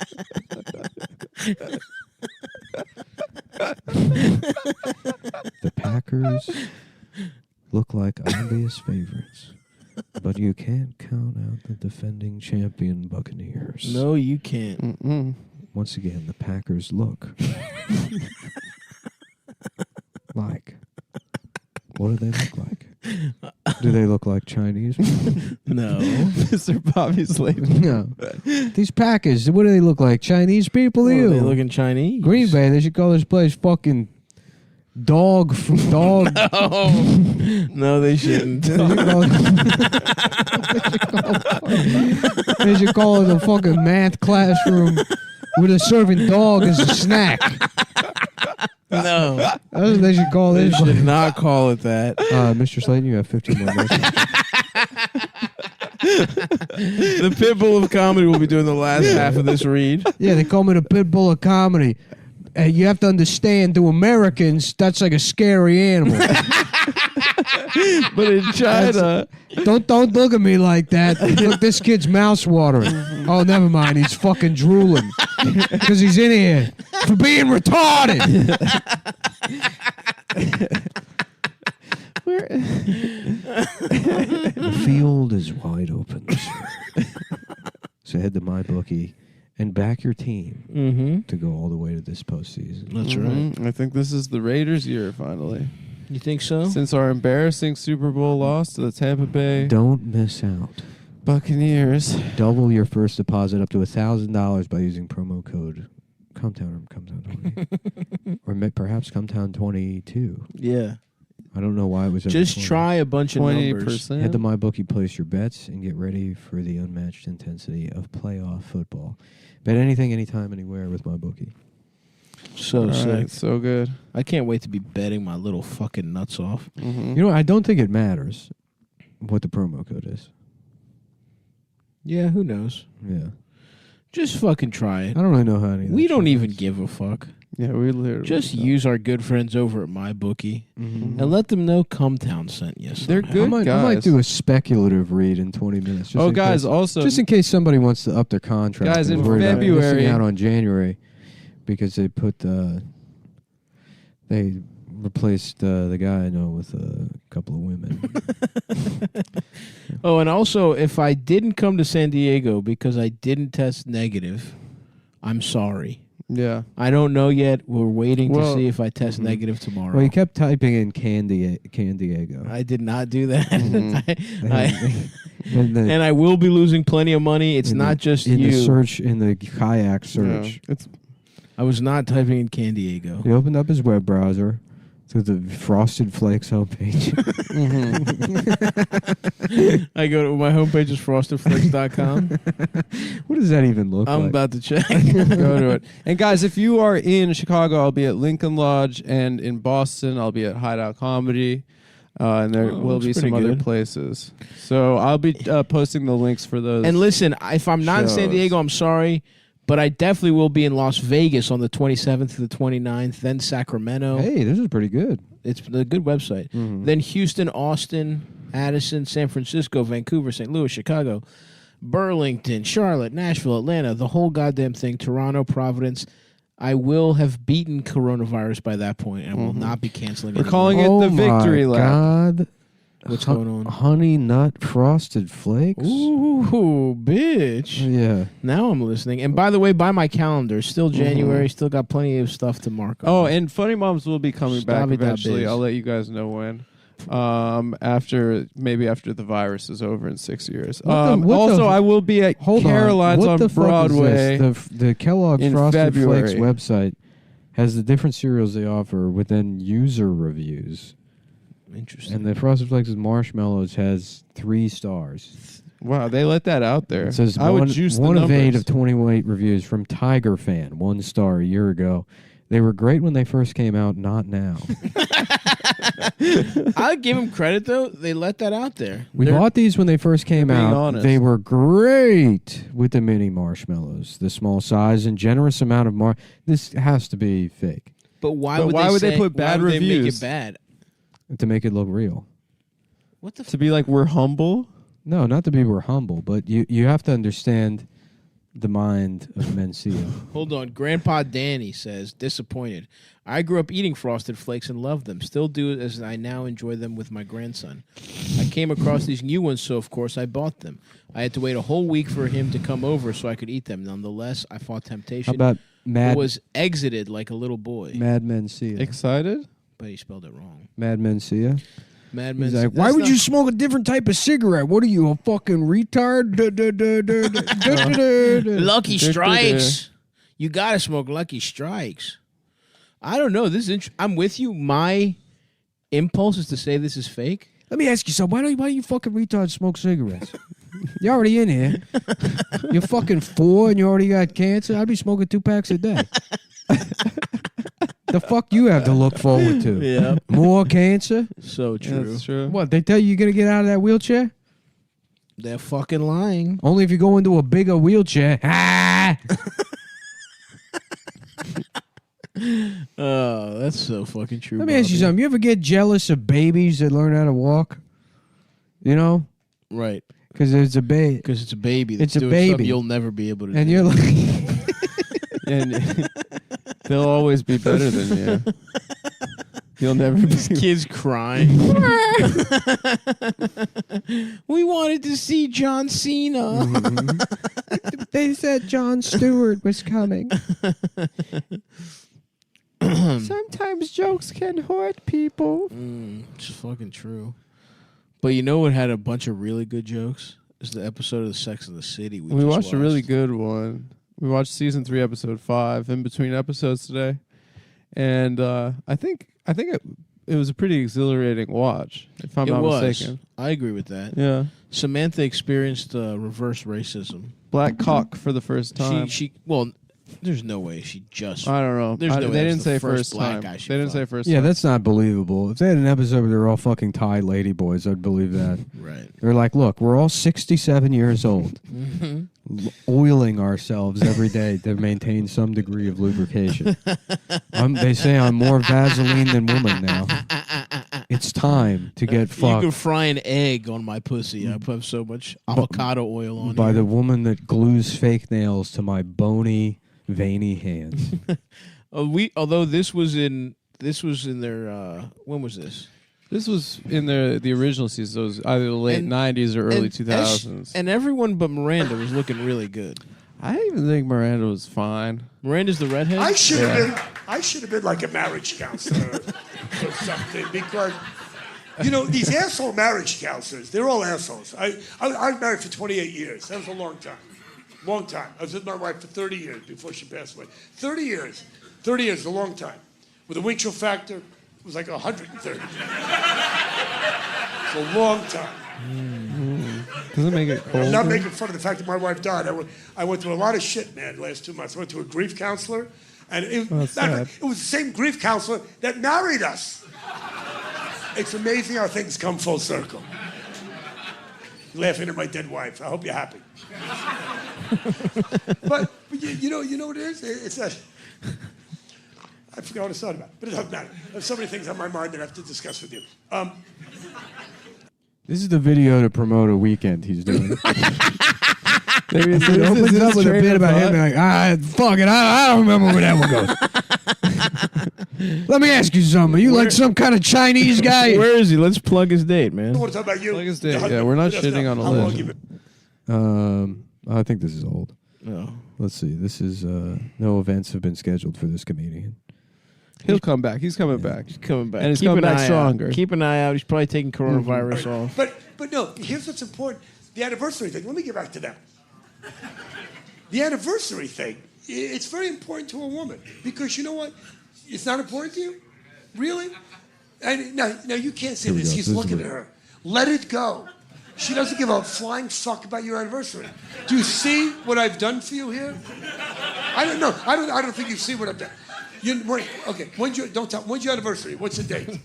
The Packers look like obvious favorites. But you can't count out the defending champion Buccaneers. No, you can't. Mm-mm. Once again, the Packers look like. What do they look like? Do they look like Chinese? No. Mr. Bobby Slater. No. These Packers, what do they look like? Chinese people to you? They looking Chinese. Green Bay, they should call this place fucking dog. No, they shouldn't. They should call it a fucking math classroom with a serving dog as a snack. No. That's what they should call this. They should not call it that. Mr. Slayton, you have 15 more minutes. The pit bull of comedy will be doing the last half of this read. Yeah, they call me the pit bull of comedy. You have to understand, to Americans, that's like a scary animal. But in China, don't look at me like that. Look, this kid's mouth watering. Oh, never mind. He's fucking drooling because he's in here for being retarded. The field is wide open this year. So head to my bookie and back your team to go all the way to this postseason. That's right. I think this is the Raiders' year, finally. You think so? Since our embarrassing Super Bowl loss to the Tampa Bay Don't miss out. Buccaneers. Double your first deposit up to $1,000 by using promo code Cumtown or Cumtown 20. Or perhaps Cumtown 22. Yeah. I don't know why it was just 20. try a bunch of 20%. numbers. Head to MyBookie, place your bets, and get ready for the unmatched intensity of playoff football. Bet anything, anytime, anywhere with MyBookie. So sick. Right, so good. I can't wait to be betting my little fucking nuts off. Mm-hmm. You know, I don't think it matters what the promo code is. Yeah, who knows? Yeah. Just fucking try it. I don't really know how any of that We don't shit even works. give a fuck. Yeah, we literally just use our good friends over at MyBookie and let them know Cumtown sent you. They're good guys. I might do a speculative read in 20 minutes. Oh, guys, also just in case somebody wants to up their contract. Guys, in February, February, out on January because they put they replaced the guy I know with a couple of women. Oh, and also, if I didn't come to San Diego because I didn't test negative, I'm sorry. Yeah. I don't know yet. We're waiting to see if I test negative tomorrow. Well, you kept typing in Can Diego. I did not do that. And I will be losing plenty of money. It's not just in you. the search, in the kayak search. Yeah. I was not typing in Can Diego. He opened up his web browser to the Frosted Flakes homepage. I go to my homepage is frostedflakes.com. What does that even look like? I'm about to check. Go to it. And guys, if you are in Chicago, I'll be at Lincoln Lodge, and in Boston, I'll be at Hideout Comedy. And there will be some other places. So I'll be posting the links for those. And listen, if I'm not in San Diego, I'm sorry. But I definitely will be in Las Vegas on the 27th to the 29th, then Sacramento. Hey, this is pretty good. It's a good website. Then Houston, Austin, Addison, San Francisco, Vancouver, St. Louis, Chicago, Burlington, Charlotte, Nashville, Atlanta, the whole goddamn thing, Toronto, Providence. I will have beaten coronavirus by that point, and I will not be canceling it. We're calling it the Victory Lap. God. What's going on? Honey Nut Frosted Flakes? Ooh, bitch. Yeah. Now I'm listening. And by the way, by my calendar, still January, still got plenty of stuff to mark on. Oh, and Funny Moms will be coming back Stabby eventually. biz. I'll let you guys know when. After the virus is over in 6 years. I will be at Caroline's on Broadway. The Kellogg's in Frosted February. Flakes website has the different cereals they offer within user reviews. Interesting. And the Frosted Flakes Marshmallows has 3 stars. Wow, they let that out there. It says I would juice the numbers. of 8 of 28 reviews from Tiger Fan, 1 star a year ago. They were great when they first came out, not now. I'll give them credit, though. They let that out there. We bought these when they first came out. honest. They were great with the mini marshmallows, the small size and generous amount of This has to be fake But why would they put bad why would they make reviews? it bad? to make it look real. What the? To be like, we're humble? No, not to be we're humble, but you have to understand the mind of Mencia. Hold on. Grandpa Danny says, disappointed. I grew up eating Frosted Flakes and loved them. Still do it as I now enjoy them with my grandson. I came across these new ones, so of course I bought them. I had to wait a whole week for him to come over so I could eat them. Nonetheless, I fought temptation. How about But was exited like a little boy. Mad Mencia? Excited? But he spelled it wrong. Mad Mencia? Mad He's Men. like, why would you smoke a different type of cigarette? What are you, a fucking retard? Lucky Strikes. You gotta smoke Lucky Strikes. I don't know. This is I'm with you. My impulse is to say this is fake. Let me ask you something. Why don't you fucking retards smoke cigarettes? You're already in here. You're fucking 4 and you already got cancer. I'd be smoking 2 packs a day. The fuck you have to look forward to? Yeah. More cancer? So true. That's true. What, they tell you you're going to get out of that wheelchair? They're fucking lying. Only if you go into a bigger wheelchair. Ah! Oh, that's so fucking true. Let me ask you something. You ever get jealous of babies that learn how to walk? You know? Right. Because it's a baby. Because it's a baby. It's a doing baby. something you'll never be able to do. And you're like... And they'll always be better than you. You'll never be. Kids crying. We wanted to see John Cena. They said Jon Stewart was coming. Sometimes jokes can hurt people. It's fucking true. But you know what had a bunch of really good jokes? Is the episode of the Sex and the City We watched a really good one. We watched season 3, episode 5, in between episodes today, and I think it was a pretty exhilarating watch. If I'm not mistaken, I agree with that. Yeah, Samantha experienced reverse racism. black cock for the first time. She There's no way she just. I don't know. There's no way they that's didn't the say first first black time. guy she They didn't say fucked. first Yeah, time. that's not believable. If they had an episode where they're all fucking Thai ladyboys, I'd believe that. Right. They're like, look, we're all 67 years old, oiling ourselves every day to maintain some degree of lubrication. They say I'm more Vaseline than woman now. It's time to get You fucked could fry an egg on my pussy. I put so much avocado oil on by here. the woman that glues fake nails to my bony, veiny hands. Although this was in their when was this? This was in the original season. So it was either the late 90s or early 2000s. And everyone but Miranda was looking really good. I even think Miranda was fine. Miranda's the redhead? I should have been like a marriage counselor or something, because these asshole marriage counselors, they're all assholes. I was married for 28 years. That was a long time. Long time. I was with my wife for 30 years before she passed away. 30 years. 30 years is a long time. With a wind chill factor, it was like 130. It's a long time. Does it make it cold? I'm not making fun of the fact that my wife died. I went through a lot of shit, man, the last 2 months. I went to a grief counselor, and it was the same grief counselor that married us. It's amazing how things come full circle. Laughing at my dead wife. I hope you're happy. but you know what it is? It's that. I forgot what I thought about, but it doesn't matter. There's so many things on my mind that I have to discuss with you. This is the video to promote a weekend he's doing. Maybe It opens up with a bit about him being like, fuck it, I don't remember where that one goes. Let me ask you something. Are you like some kind of Chinese guy? Where is he? Let's plug his date, man. I want to talk about you. Plug his date. Yeah, we're not shitting on a list. I think this is old. No. Let's see. This is no events have been scheduled for this comedian. He'll come back. He's coming back. He's coming back. And he's Keep coming an back eye stronger. Out. Keep an eye out. He's probably taking coronavirus off. But no, here's what's important. The anniversary thing. Let me get back to that. The anniversary thing, it's very important to a woman. Because you know what? It's not important to you? Really? And now you can't say this. He's looking at her. Let it go. She doesn't give a flying fuck about your anniversary. Do you see what I've done for you here? I don't know. I don't think you see what I've done. Okay, when's your anniversary? What's the date?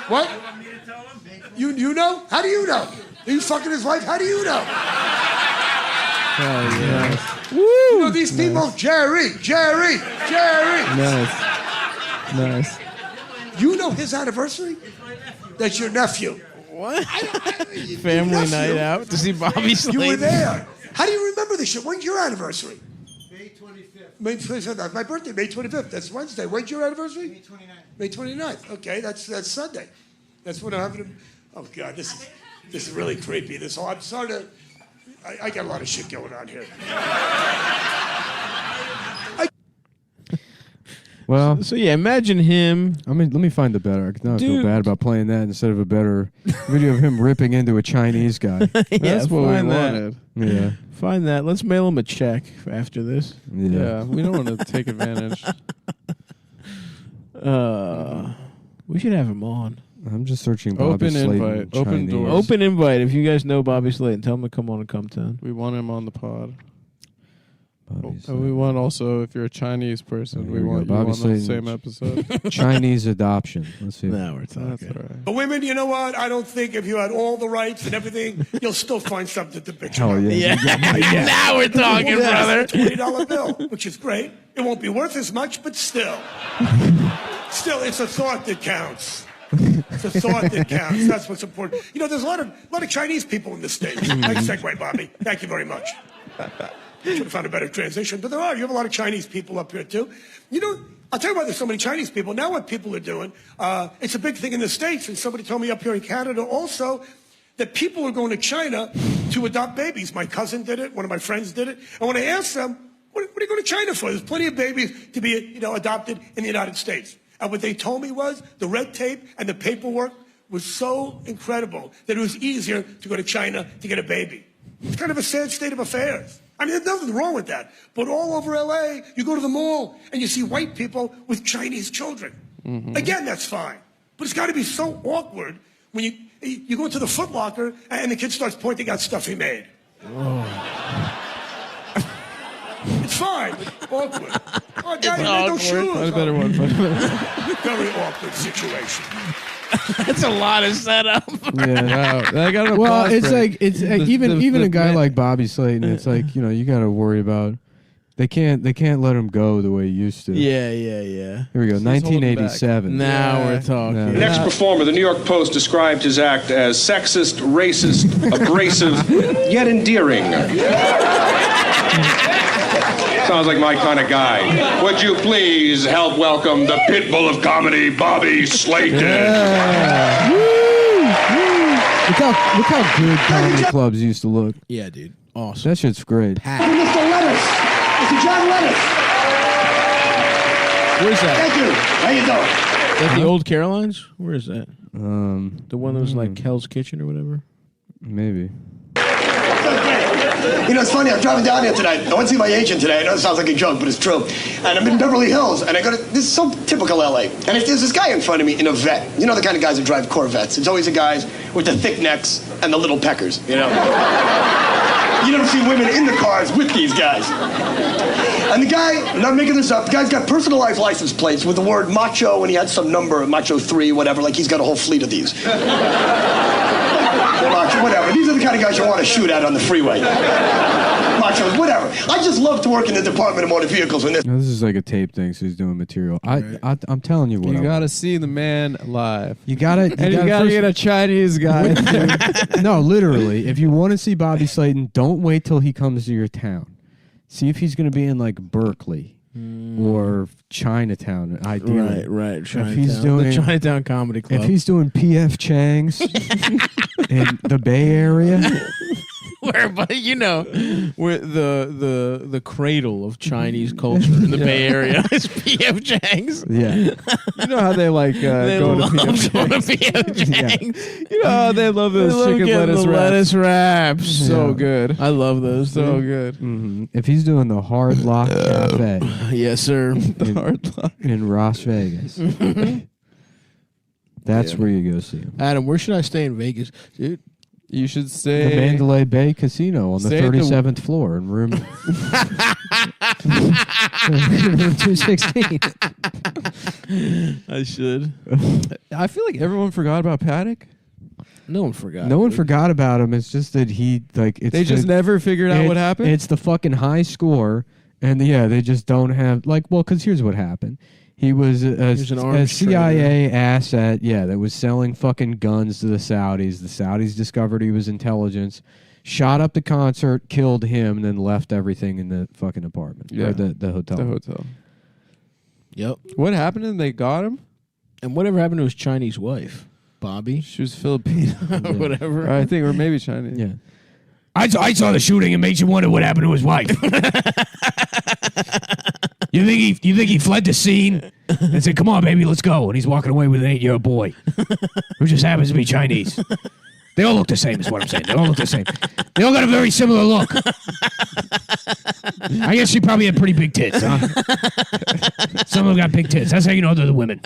What? You know? How do you know? Are you fucking his wife? How do you know? Oh, yeah. Woo! You know these people? Jerry. Nice. You know his anniversary? That's your nephew. What? Family night out to see Bobby Slayton. You were there. How do you remember this shit? When's your anniversary? May 25th. My birthday, May 25th. That's Wednesday. When's your anniversary? May 29th. May 29th. Okay, that's Sunday. That's when I'm having. Oh God, this is really creepy. I'm sorry to. I got a lot of shit going on here. Well, so yeah, imagine him. I mean, let me find the better. Now I feel bad about playing that instead of a better video of him ripping into a Chinese guy. That's what we wanted. Yeah. Find that. Let's mail him a check after this. Yeah, we don't want to take advantage. We should have him on. I'm just searching Bobby Open Slayton invite. Open Chinese. doors. Open invite. If you guys know Bobby Slayton, tell him to come on and Cumtown. We want him on the pod. Bobby And we Slayton. want also, if you're a Chinese person, Here we we go. want you Bobby on the Slayton. same episode. Chinese adoption. Let's see. Now we're talking. That's all right. But women, you know what? I don't think if you had all the rights and everything, you'll still find something to bitch Hell about. yeah. Now we're talking, brother. $20 bill, which is great. It won't be worth as much, but still. Still, it's a thought that counts. It's a thought that counts. That's what's important. You know, there's a lot of Chinese people in the States. Nice segue, Bobby. Thank you very much. Should have found a better transition, but there are. You have a lot of Chinese people up here, too. You know, I'll tell you why there's so many Chinese people. Now what people are doing, it's a big thing in the States, and somebody told me up here in Canada also, that people are going to China to adopt babies. My cousin did it. One of my friends did it. And when I asked them, what are you going to China for? There's plenty of babies to be, adopted in the United States. And what they told me was the red tape and the paperwork was so incredible that it was easier to go to China to get a baby. It's kind of a sad state of affairs. I mean, there's nothing wrong with that. But all over LA, you go to the mall and you see white people with Chinese children. Mm-hmm. Again, that's fine. But it's got to be so awkward when you go into the Foot Locker and the kid starts pointing out stuff he made. Oh. It's fine. But awkward. Oh, Daddy, no shoes. Find a better one. Very awkward situation. That's a lot of setup. Yeah, I got an Well, applause it's break. like it's even a guy like Bobby Slayton. It's like you got to worry about. They can't let him go the way he used to. Yeah. Here we go. 1987. Now we're talking. Yeah. Next performer, the New York Post described his act as sexist, racist, abrasive, yet endearing. Sounds like my kind of guy. Would you please help welcome the pitbull of comedy, Bobby Slayton? Yeah. Woo! Look how good comedy clubs used to look. Yeah, dude. Awesome. That shit's great. Mr. Lettuce. Mr. John Lettuce. Where's that? Thank you. How you doing? Is that the old Carolines? Where is that? The one that was like Mm. Hell's Kitchen or whatever? Maybe. You know, it's funny. I'm driving down here tonight. I went to see my agent today. I know it sounds like a joke, but it's true. And I'm in Beverly Hills, and I go to this is so typical LA. And there's this guy in front of me in a vet. You know the kind of guys that drive Corvettes. It's always the guys with the thick necks and the little peckers. You know. You never see women in the cars with these guys. And the guy, I'm not making this up, the guy's got personalized license plates with the word macho, and he had some number, macho 3, whatever, like he's got a whole fleet of these. Macho, whatever. These are the kind of guys you want to shoot at on the freeway. Machos, whatever. I just love to work in the Department of Motor Vehicles when this. No, this is like a tape thing, so he's doing material. I'm telling you what. You gotta see the man live. You gotta get a Chinese guy. No, literally. If you want to see Bobby Slayton, don't wait till he comes to your town. See if he's going to be in like Berkeley or Chinatown. Ideally, Right. If he's doing the Chinatown Comedy Club. If he's doing P.F. Chang's in the Bay Area. Where, but where the cradle of Chinese culture in the Bay Area is P.F. Chang's. Yeah, you know how they like go to P.F. Chang's. You know how they love those chicken lettuce wraps. So good. I love those. So good. Mm-hmm. If he's doing the Hard Lock Cafe, yes, sir. The Hard Lock in Las Vegas, that's where you go see him. Adam, where should I stay in Vegas, dude? You should stay the Mandalay Bay Casino on the 37th floor in room 216. I should. I feel like everyone forgot about Paddock. No one forgot. No one forgot about him. It's just that he they just never figured out what happened. It's the fucking high score, and they just don't have because here's what happened. He was a CIA asset, that was selling fucking guns to the Saudis. The Saudis discovered he was intelligence, shot up the concert, killed him, and then left everything in the fucking apartment. Or the hotel. The hotel. Yep. What happened and they got him? And whatever happened to his Chinese wife? Bobby? She was Filipino. Whatever. I think, or maybe Chinese. Yeah. I saw the shooting and made you wonder what happened to his wife. You think he fled the scene and said, "Come on, baby, let's go," and he's walking away with an 8-year-old boy who just happens to be Chinese. They all look the same, is what I'm saying. They all look the same. They all got a very similar look. I guess she probably had pretty big tits, huh? Some of them got big tits. That's how you know they're the women.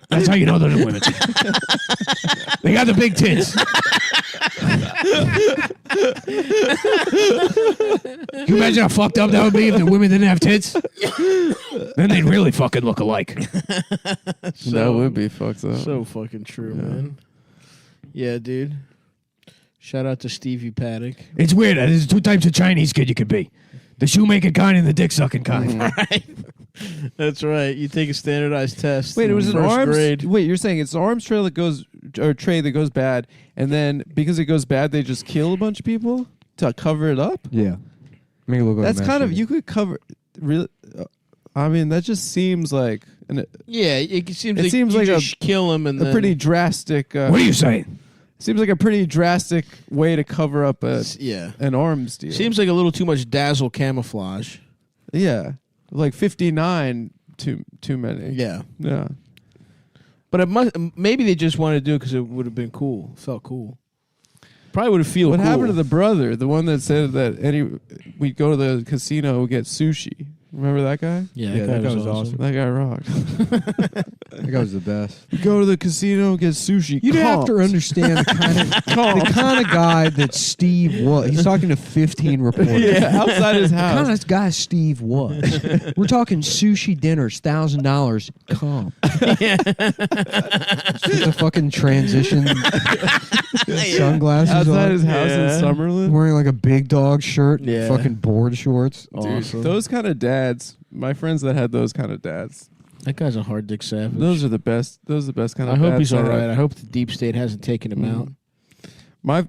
That's how you know they're the women. They got the big tits. Can you imagine how fucked up that would be if the women didn't have tits? Then they'd really fucking look alike. That would be fucked up. So fucking true, man. Yeah, dude. Shout out to Stevie Paddock. It's weird. There's two types of Chinese kid you could be. The shoe-making kind and the dick-sucking kind. Right. That's right. You take a standardized test. Wait, it was an first arms grade. Wait, you're saying it's an arms trade that goes bad, and then because it goes bad, they just kill a bunch of people to cover it up? Yeah. Make it look like That's kind of you could cover really. I mean, that just seems like it seems like you just kill him and a pretty drastic. What are you saying? Seems like a pretty drastic way to cover up an arms deal. Seems like a little too much dazzle camouflage. Yeah, like 59 too many. Yeah. But it maybe they just wanted to do it because it would have been cool. Felt cool. Probably would have felt What cool. happened to the brother, the one that said that we'd go to the casino, get sushi? Remember that guy? Yeah, that guy was awesome. That guy rocked. That guy was the best. We go to the casino and get sushi. You'd have to understand the kind of guy that Steve was. He's talking to 15 reporters. Yeah, outside his house. The kind of guy Steve was. We're talking sushi dinners, $1,000 comp. With the fucking transition sunglasses outside on. his house in Summerlin. Wearing like a big dog shirt, Yeah. fucking board shorts. Dude, Awesome. those kind of dads, my friends that had those kind of dads, That guy's a hard dick savage. those are the best. Those are the best kind of. I hope dads he's to all have. right. I hope the deep state hasn't taken him out. My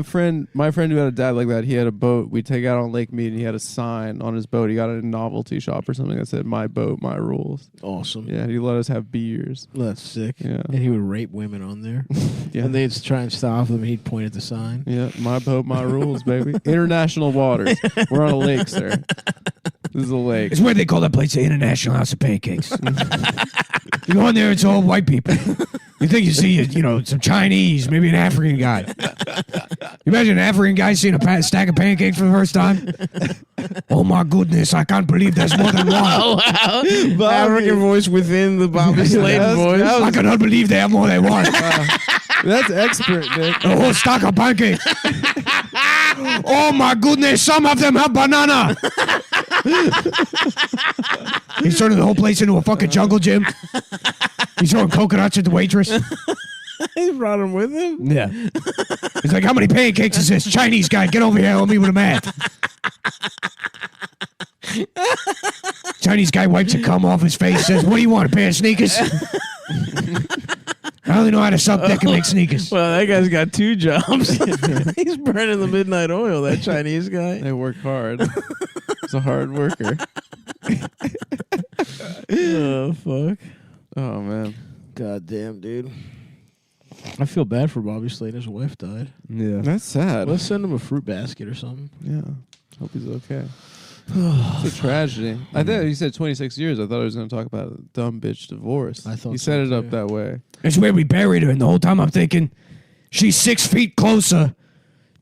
friend who had a dad like that, he had a boat. We take out on Lake Mead, and he had a sign on his boat. He got it at a novelty shop or something that said "My boat, my rules." Awesome. Yeah, he let us have beers. That's sick. Yeah. And he would rape women on there. Yeah. And they'd try and stop him, and he'd point at the sign. Yeah, my boat, my rules, baby. International waters. We're on a lake, sir. This is a lake. It's where they call that place the International House of Pancakes. You go in there, it's all white people. You think you see, some Chinese, maybe an African guy. You imagine an African guy seeing a stack of pancakes for the first time? Oh my goodness, I can't believe there's more than one. Oh, wow. African voice within the Bobby Slayton voice. I cannot believe they have more than one. That's expert, Nick. A whole stack of pancakes. Oh my goodness, some of them have banana. He's turning the whole place into a fucking jungle gym. He's throwing coconuts at the waitress. He brought him with him? Yeah. He's like, how many pancakes is this? Chinese guy, get over here, help me with the math. Chinese guy wipes a cum off his face, says, what do you want, a pair of sneakers? I only know how to suck dick and make sneakers. Well, that guy's got two jobs. He's burning the midnight oil, that Chinese guy. They work hard. He's a hard worker. Oh, fuck. Oh, man. God damn, dude. I feel bad for Bobby Slayton. His wife died. Yeah. That's sad. Let's send him a fruit basket or something. Yeah. Hope he's okay. It's a tragedy. I thought he said 26 years. I thought he was going to talk about a dumb bitch divorce. I thought he so, set it too. up that way. That's where we buried her, and the whole time I'm thinking, she's 6 feet closer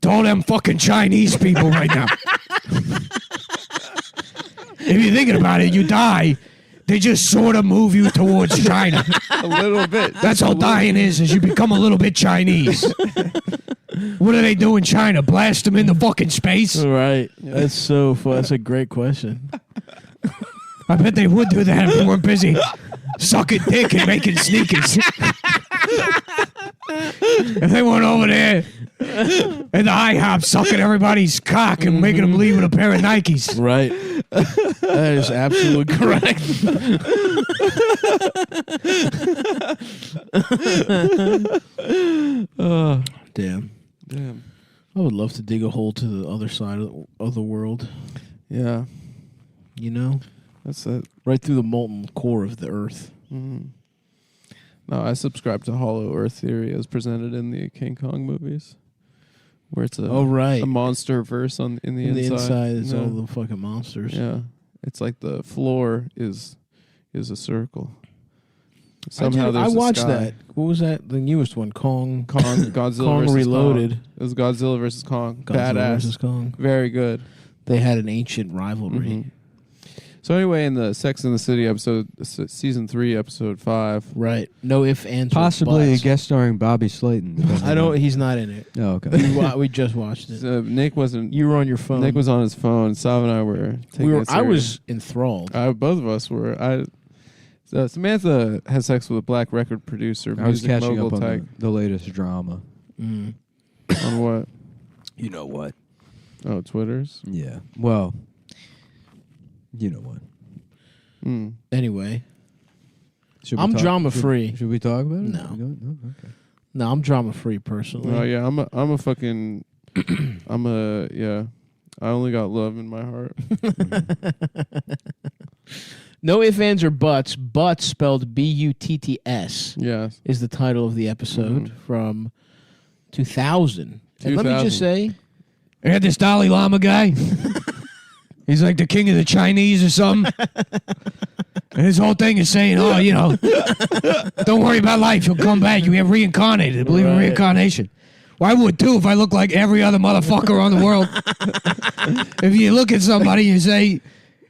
to all them fucking Chinese people right now. If you're thinking about it, you die, they just sort of move you towards China. A little bit. That's all dying is you become a little bit Chinese. What do they do in China? Blast them into fucking space? Right. That's so fun. That's a great question. I bet they would do that if they weren't busy sucking dick and making sneakers. If they weren't over there in the IHOP sucking everybody's cock and making them leave with a pair of Nikes. Right. That is absolutely correct. Damn. Damn. I would love to dig a hole to the other side of the world. Yeah. You know? That's it. Right through the molten core of the earth. Mm-hmm. No, I subscribe to Hollow Earth theory as presented in the King Kong movies, where it's a a monster verse in the inside. The inside is all the fucking monsters. Yeah, it's like the floor is a circle. Somehow I there's watched a sky. that. What was that? The newest one, Kong Godzilla Kong versus Reloaded. Kong. It was Godzilla versus Kong. Godzilla Badass. versus Kong. Very good. They had an ancient rivalry. Mm-hmm. So anyway, in the Sex and the City episode, season 3, episode 5, right? No ifs, ands, Possibly or a buts. guest starring Bobby Slayton. I don't. He's not in it. Oh, okay. We just watched it. Nick wasn't. You were on your phone. Nick was on his phone. Sav and I were taking it I serious. was enthralled. Both of us were. Samantha had sex with a black record producer. I was music catching mogul up on type. the latest drama. Mm. On what? You know what? Oh, Twitter's? Yeah. Well, you know what? Mm. Anyway, Should we I'm talk- drama free. Should we talk about it? No. No, okay. No, I'm drama free personally. Oh yeah, I'm a fucking. I only got love in my heart. No ifs, ands, or buts. Butts spelled B-U-T-T-S. Yes. Is the title of the episode from 2000. And let me 2000. just say, I had this Dalai Lama guy. He's like the king of the Chinese or something. And his whole thing is saying, don't worry about life. You'll come back. You get reincarnated. I believe in reincarnation. Well, I would too if I looked like every other motherfucker on the world. If you look at somebody and say,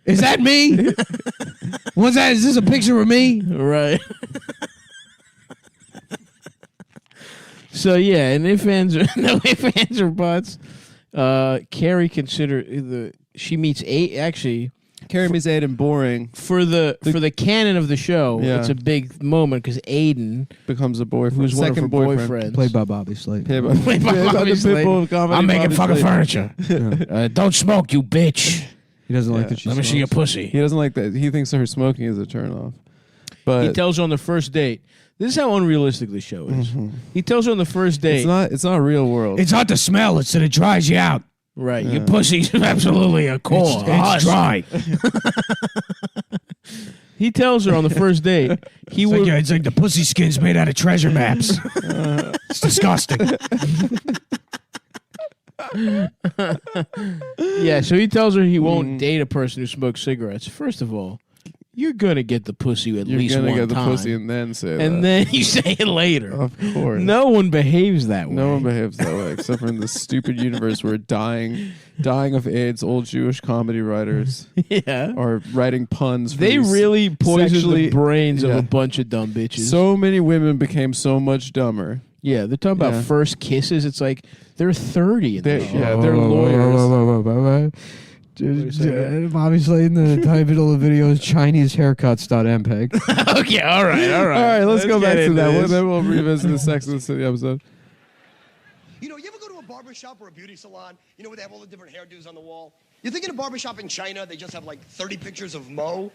Is that me? What's that? Is this a picture of me? Right. So yeah, and if fans are butts. Carrie she meets Actually, Carrie meets Aiden boring for the canon of the show. Yeah. It's a big moment because Aiden becomes a boyfriend, who's one of her boyfriends, Played by Bobby Slade. Played by Bobby Slade. I'm making fucking furniture. Don't smoke, you bitch. He doesn't like that she Let me see your pussy. He doesn't like that. He thinks her smoking is a turnoff. But he tells her on the first date. This is how unrealistic the show is. He tells her on the first date. It's not real world. It's not the smell. It's that it dries you out. Right. Your pussy's absolutely a core. It's dry. He tells her on the first date. It's like the pussy skin's made out of treasure maps. It's disgusting. Yeah, so he tells her he won't date a person who smokes cigarettes. First of all, you're gonna get the pussy at least one time. You're gonna get the pussy and then say that. And then you say it later. Of course. No one behaves that way. No one behaves that way, except for in this stupid universe where dying of AIDS, old Jewish comedy writers are writing puns. For They really poisoned the brains of Yeah. a bunch of dumb bitches. So many women became so much dumber. Yeah, they're talking about first kisses. It's like they're 30. They're lawyers. Bobby Slade, the title of the video is ChineseHaircuts.mpeg. Okay, all right. All right, let's go back to that. Then we'll revisit the Sex and the City episode. You know, you ever go to a barbershop or a beauty salon, where they have all the different hairdos on the wall? You think in a barbershop in China, they just have like 30 pictures of Mo?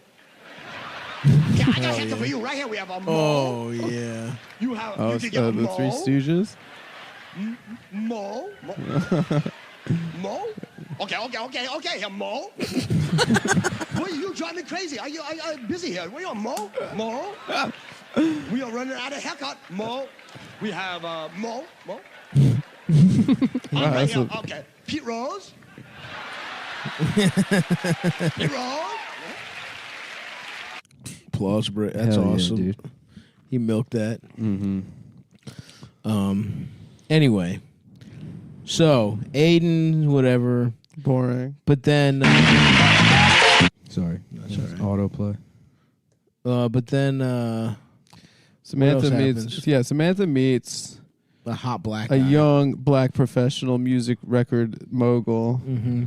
Yeah, I got something for you. Right here we have a Mo. Oh, yeah. You have Oh, you it's think you have the Mo? Three Stooges? Mo? Mo? Okay, here, Mo. Boy, you drive me crazy. I'm busy here. Where you on, Mo? Mo? We are running out of haircut. Mo? We have Mo? Right here. Okay. Pete Rose? Pete Rose? Applause break. That's Hell yeah, awesome. dude. He milked that. Mm-hmm. Anyway. So, Aiden, whatever. Boring. But then... Sorry. Autoplay. But then... Samantha what else meets... happens? Yeah, Samantha meets... a hot black a guy. young black professional music record mogul. Mm-hmm.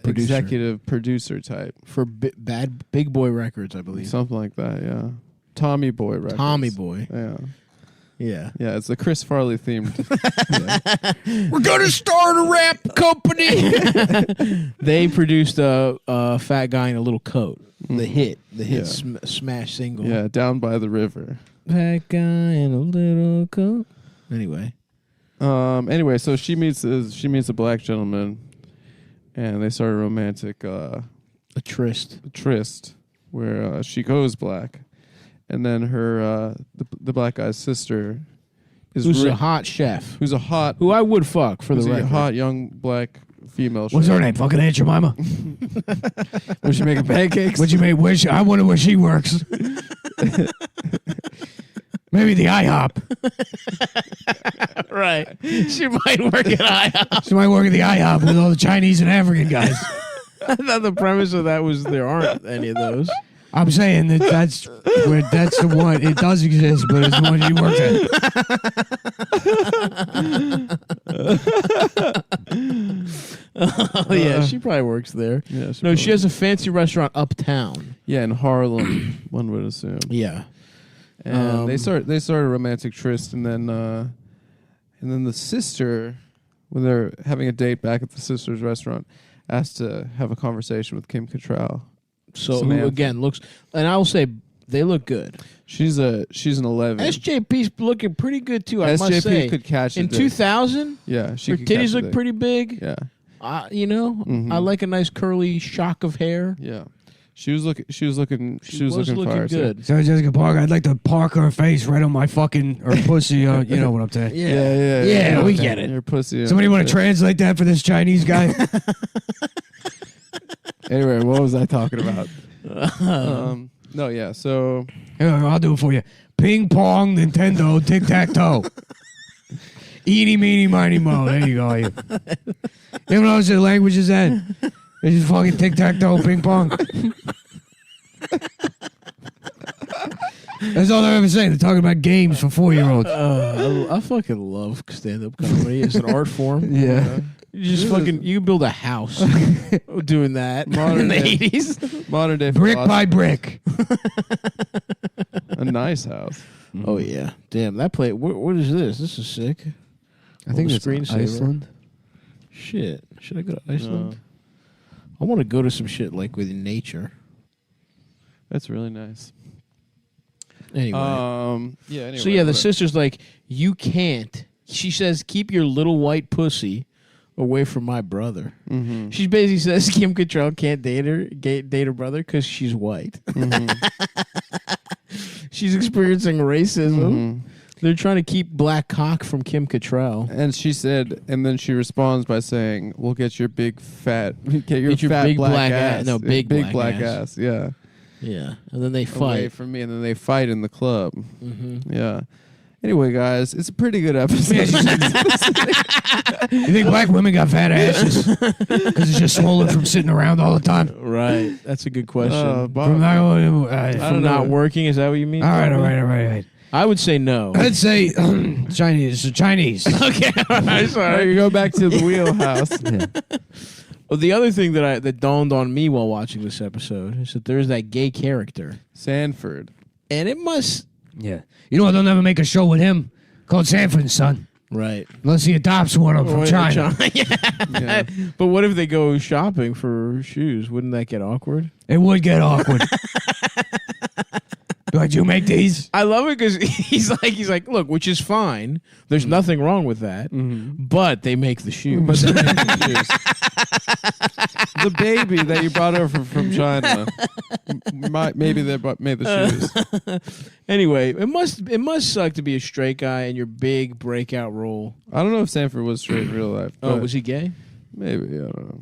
Executive producer type. For Big Boy Records, I believe. Something like that, yeah. Tommy Boy Records. Tommy Boy. Yeah. Yeah. Yeah, it's the Chris Farley themed. We're going to start a rap company. They produced a fat guy in a little coat. The hit smash single. Yeah, Down by the River. Fat guy in a little coat. Anyway, so she meets a black gentleman, and they start a romantic a tryst. where she goes black, and then her the black guy's sister is Who's a hot chef. Who I would fuck for the record. a hot young black female. What's chef. her name? Fucking Aunt Jemima. Was she making pancakes? What'd you make? I wonder where she works. Maybe the IHOP. Right. She might work at IHOP. She might work at the IHOP with all the Chinese and African guys. I thought the premise of that was there aren't any of those. I'm saying that's the one. It does exist, but it's the one you work at. Oh, yeah, she probably works there. Yeah, She has a fancy restaurant uptown. Yeah, in Harlem, one would assume. Yeah. And they start a romantic tryst, and then the sister, when they're having a date back at the sister's restaurant, asked to have a conversation with Kim Cattrall. So who again looks, and I will say they look good. She's an 11. SJP's looking pretty good too. I must SJP say, could catch it in 2000. Yeah, she her could catch titties it. look pretty big. Yeah, I like a nice curly shock of hair. yeah. She was looking fire good. too. Sarah Jessica Parker, I'd like to park her face right on my fucking or pussy. You know what I'm saying? Yeah, we get it. Your pussy. Somebody want to translate that for this Chinese guy? Anyway, what was I talking about? No, yeah. So Here, I'll do it for you. Ping pong, Nintendo, tic tac toe. Eeny, meeny, miny, mo. There you go. You know what the language is that? They just fucking tic-tac-toe, ping pong. That's all they're ever saying. They're talking about games for 4-year-olds. I fucking love stand-up comedy. It's an art form. Yeah. You just fucking you build a house doing that in the 80s. Modern day brick by brick. A nice house. Oh yeah, damn that play. What is this? This is sick. I think it's Iceland. Shit, should I go to Iceland? No. I want to go to some shit like with nature. That's really nice. Anyway, yeah. Anyway, so yeah, the sister's like, you can't. She says, keep your little white pussy away from my brother. Mm-hmm. She basically says Kim Cattrall can't date her brother because she's white. Mm-hmm. She's experiencing racism. Mm-hmm. They're trying to keep black cock from Kim Cattrall. And she said, and then she responds by saying, "We'll get your big fat, get your fat big black ass, no, big black ass, yeah, yeah." And then they away fight. from me, and then they fight in the club. Mm-hmm. Yeah. Anyway, guys, it's a pretty good episode. You think black women got fat asses? Because it's just swollen from sitting around all the time? Right. That's a good question. From not working, is that what you mean? All right. I would say no. I'd say Chinese. Okay, all right, sorry. You go back to the wheelhouse. Yeah. Well, the other thing that dawned on me while watching this episode is that there's that gay character. Sanford. And it must... Yeah. You know what? They'll never make a show with him called Sanford and Son. Right. Unless he adopts one of them from China. Yeah. But what if they go shopping for shoes? Wouldn't that get awkward? It would get awkward. Did you make these? I love it because he's like, look, which is fine. There's nothing wrong with that. Mm-hmm. But they make the shoes. The baby that you brought over from China. Maybe they made the shoes. Anyway, it must suck to be a straight guy in your big breakout role. I don't know if Sanford was straight in real life. Oh, was he gay? Maybe, I don't know.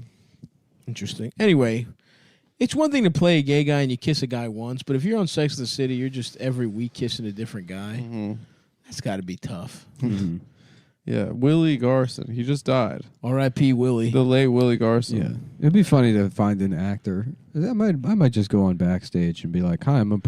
Interesting. Anyway, it's one thing to play a gay guy and you kiss a guy once, but if you're on Sex and the City, you're just every week kissing a different guy. Mm-hmm. That's got to be tough. Mm-hmm. Yeah, Willie Garson. He just died. R.I.P. Willie. The late Willie Garson. Yeah. It'd be funny to find an actor. I might just go on Backstage and be like, "Hi, I'm a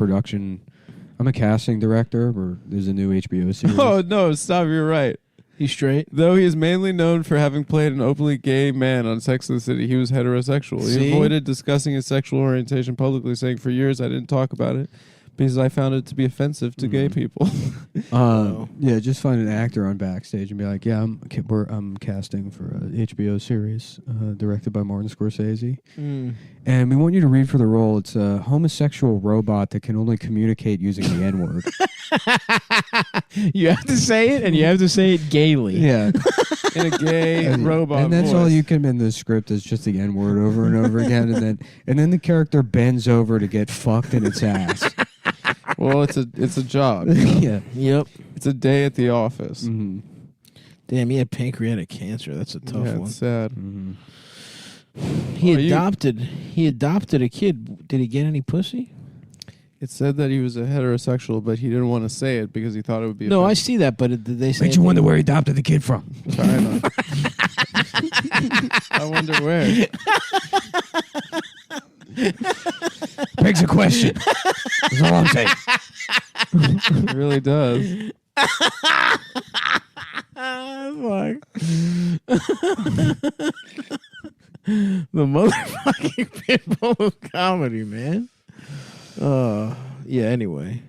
casting director, or there's a new HBO series." Oh, no, stop. You're right. He's straight. Though he is mainly known for having played an openly gay man on Sex and the City, he was heterosexual. See? He avoided discussing his sexual orientation publicly, saying, "For years I didn't talk about it because I found it to be offensive to gay people." Yeah, just find an actor on Backstage and be like, "Yeah, I'm casting for a HBO series directed by Martin Scorsese, and we want you to read for the role. It's a homosexual robot that can only communicate using the N-word." You have to say it, and you have to say it gaily. Yeah, in a gay robot and that's voice. all you can in the script is just the N-word over and over again, and then the character bends over to get fucked in its ass. Well, it's a job. Yeah. Yep. It's a day at the office. Mm-hmm. Damn, he had pancreatic cancer. That's a tough Yeah, one. it's sad. Mm-hmm. He adopted a kid. Did he get any pussy? It said that he was a heterosexual, but he didn't want to say it because he thought it would be No, I offensive. see that, but did they say? Makes you wonder where he adopted the kid from. China. I wonder where. Begs a question. That's all I'm saying. It really does. The motherfucking pitbull of comedy, man. Yeah. Anyway,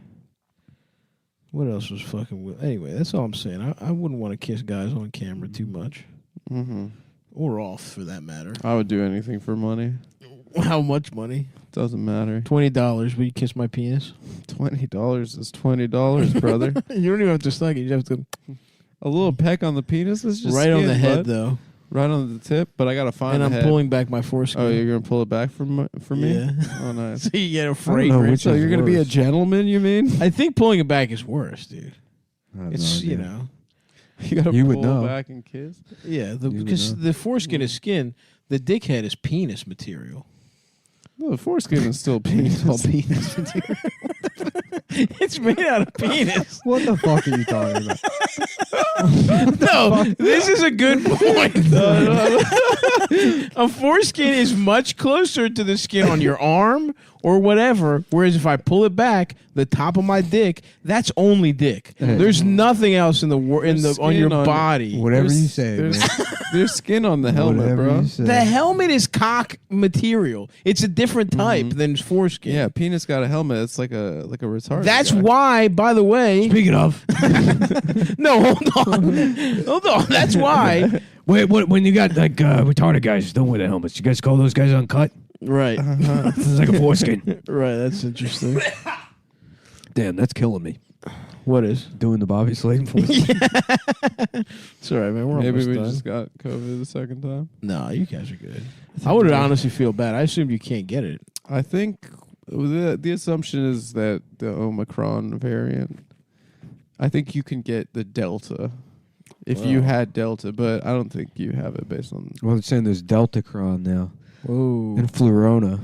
what else was fucking? Anyway, that's all I'm saying. I wouldn't want to kiss guys on camera too much, or off for that matter. I would do anything for money. How much money? Doesn't matter. $20. Will you kiss my penis? $20 is $20, brother. You don't even have to suck it. You just have to A little peck on the penis is just right on skin, the head, bud. though. Right on the tip, but I gotta find And the I'm head. pulling back my foreskin. Oh, you're gonna pull it back for me? Yeah. Oh, nice. So you get a I don't know fragrance. which So is you're gonna be a worse. gentleman? You mean? I think pulling it back is worse, dude. I have It's no idea. you know, You gotta You pull would know. back and kiss. yeah, would because know. the foreskin is skin. The dickhead is penis material. No, the foreskin is still penis. penis material. It's made out of penis. What the fuck are you talking about? No, this is a good point. A foreskin is much closer to the skin on your arm or whatever. Whereas if I pull it back, the top of my dick, that's only dick. There's nothing else in the on your body. Whatever you say. There's skin on the helmet, bro. The helmet is cock material. It's a different type than foreskin. Yeah, penis got a helmet. It's like a retarded. That's guy. why, by the way. Speaking of. No, hold on. That's why. Wait, when you got like retarded guys don't wear the helmets, you guys call those guys uncut? Right. This is like a foreskin. Right, that's interesting. Damn, that's killing me. What is? Doing the Bobby Slayton voice. It's all right, man. We're Maybe almost we done. just got COVID the second time. No, you guys are good. I would honestly feel bad. I assume you can't get it. I think the assumption is that the Omicron variant. I think you can get the Delta if you had Delta, but I don't think you have it based on. Well, they're saying there's Deltacron now. Whoa. And Flurona.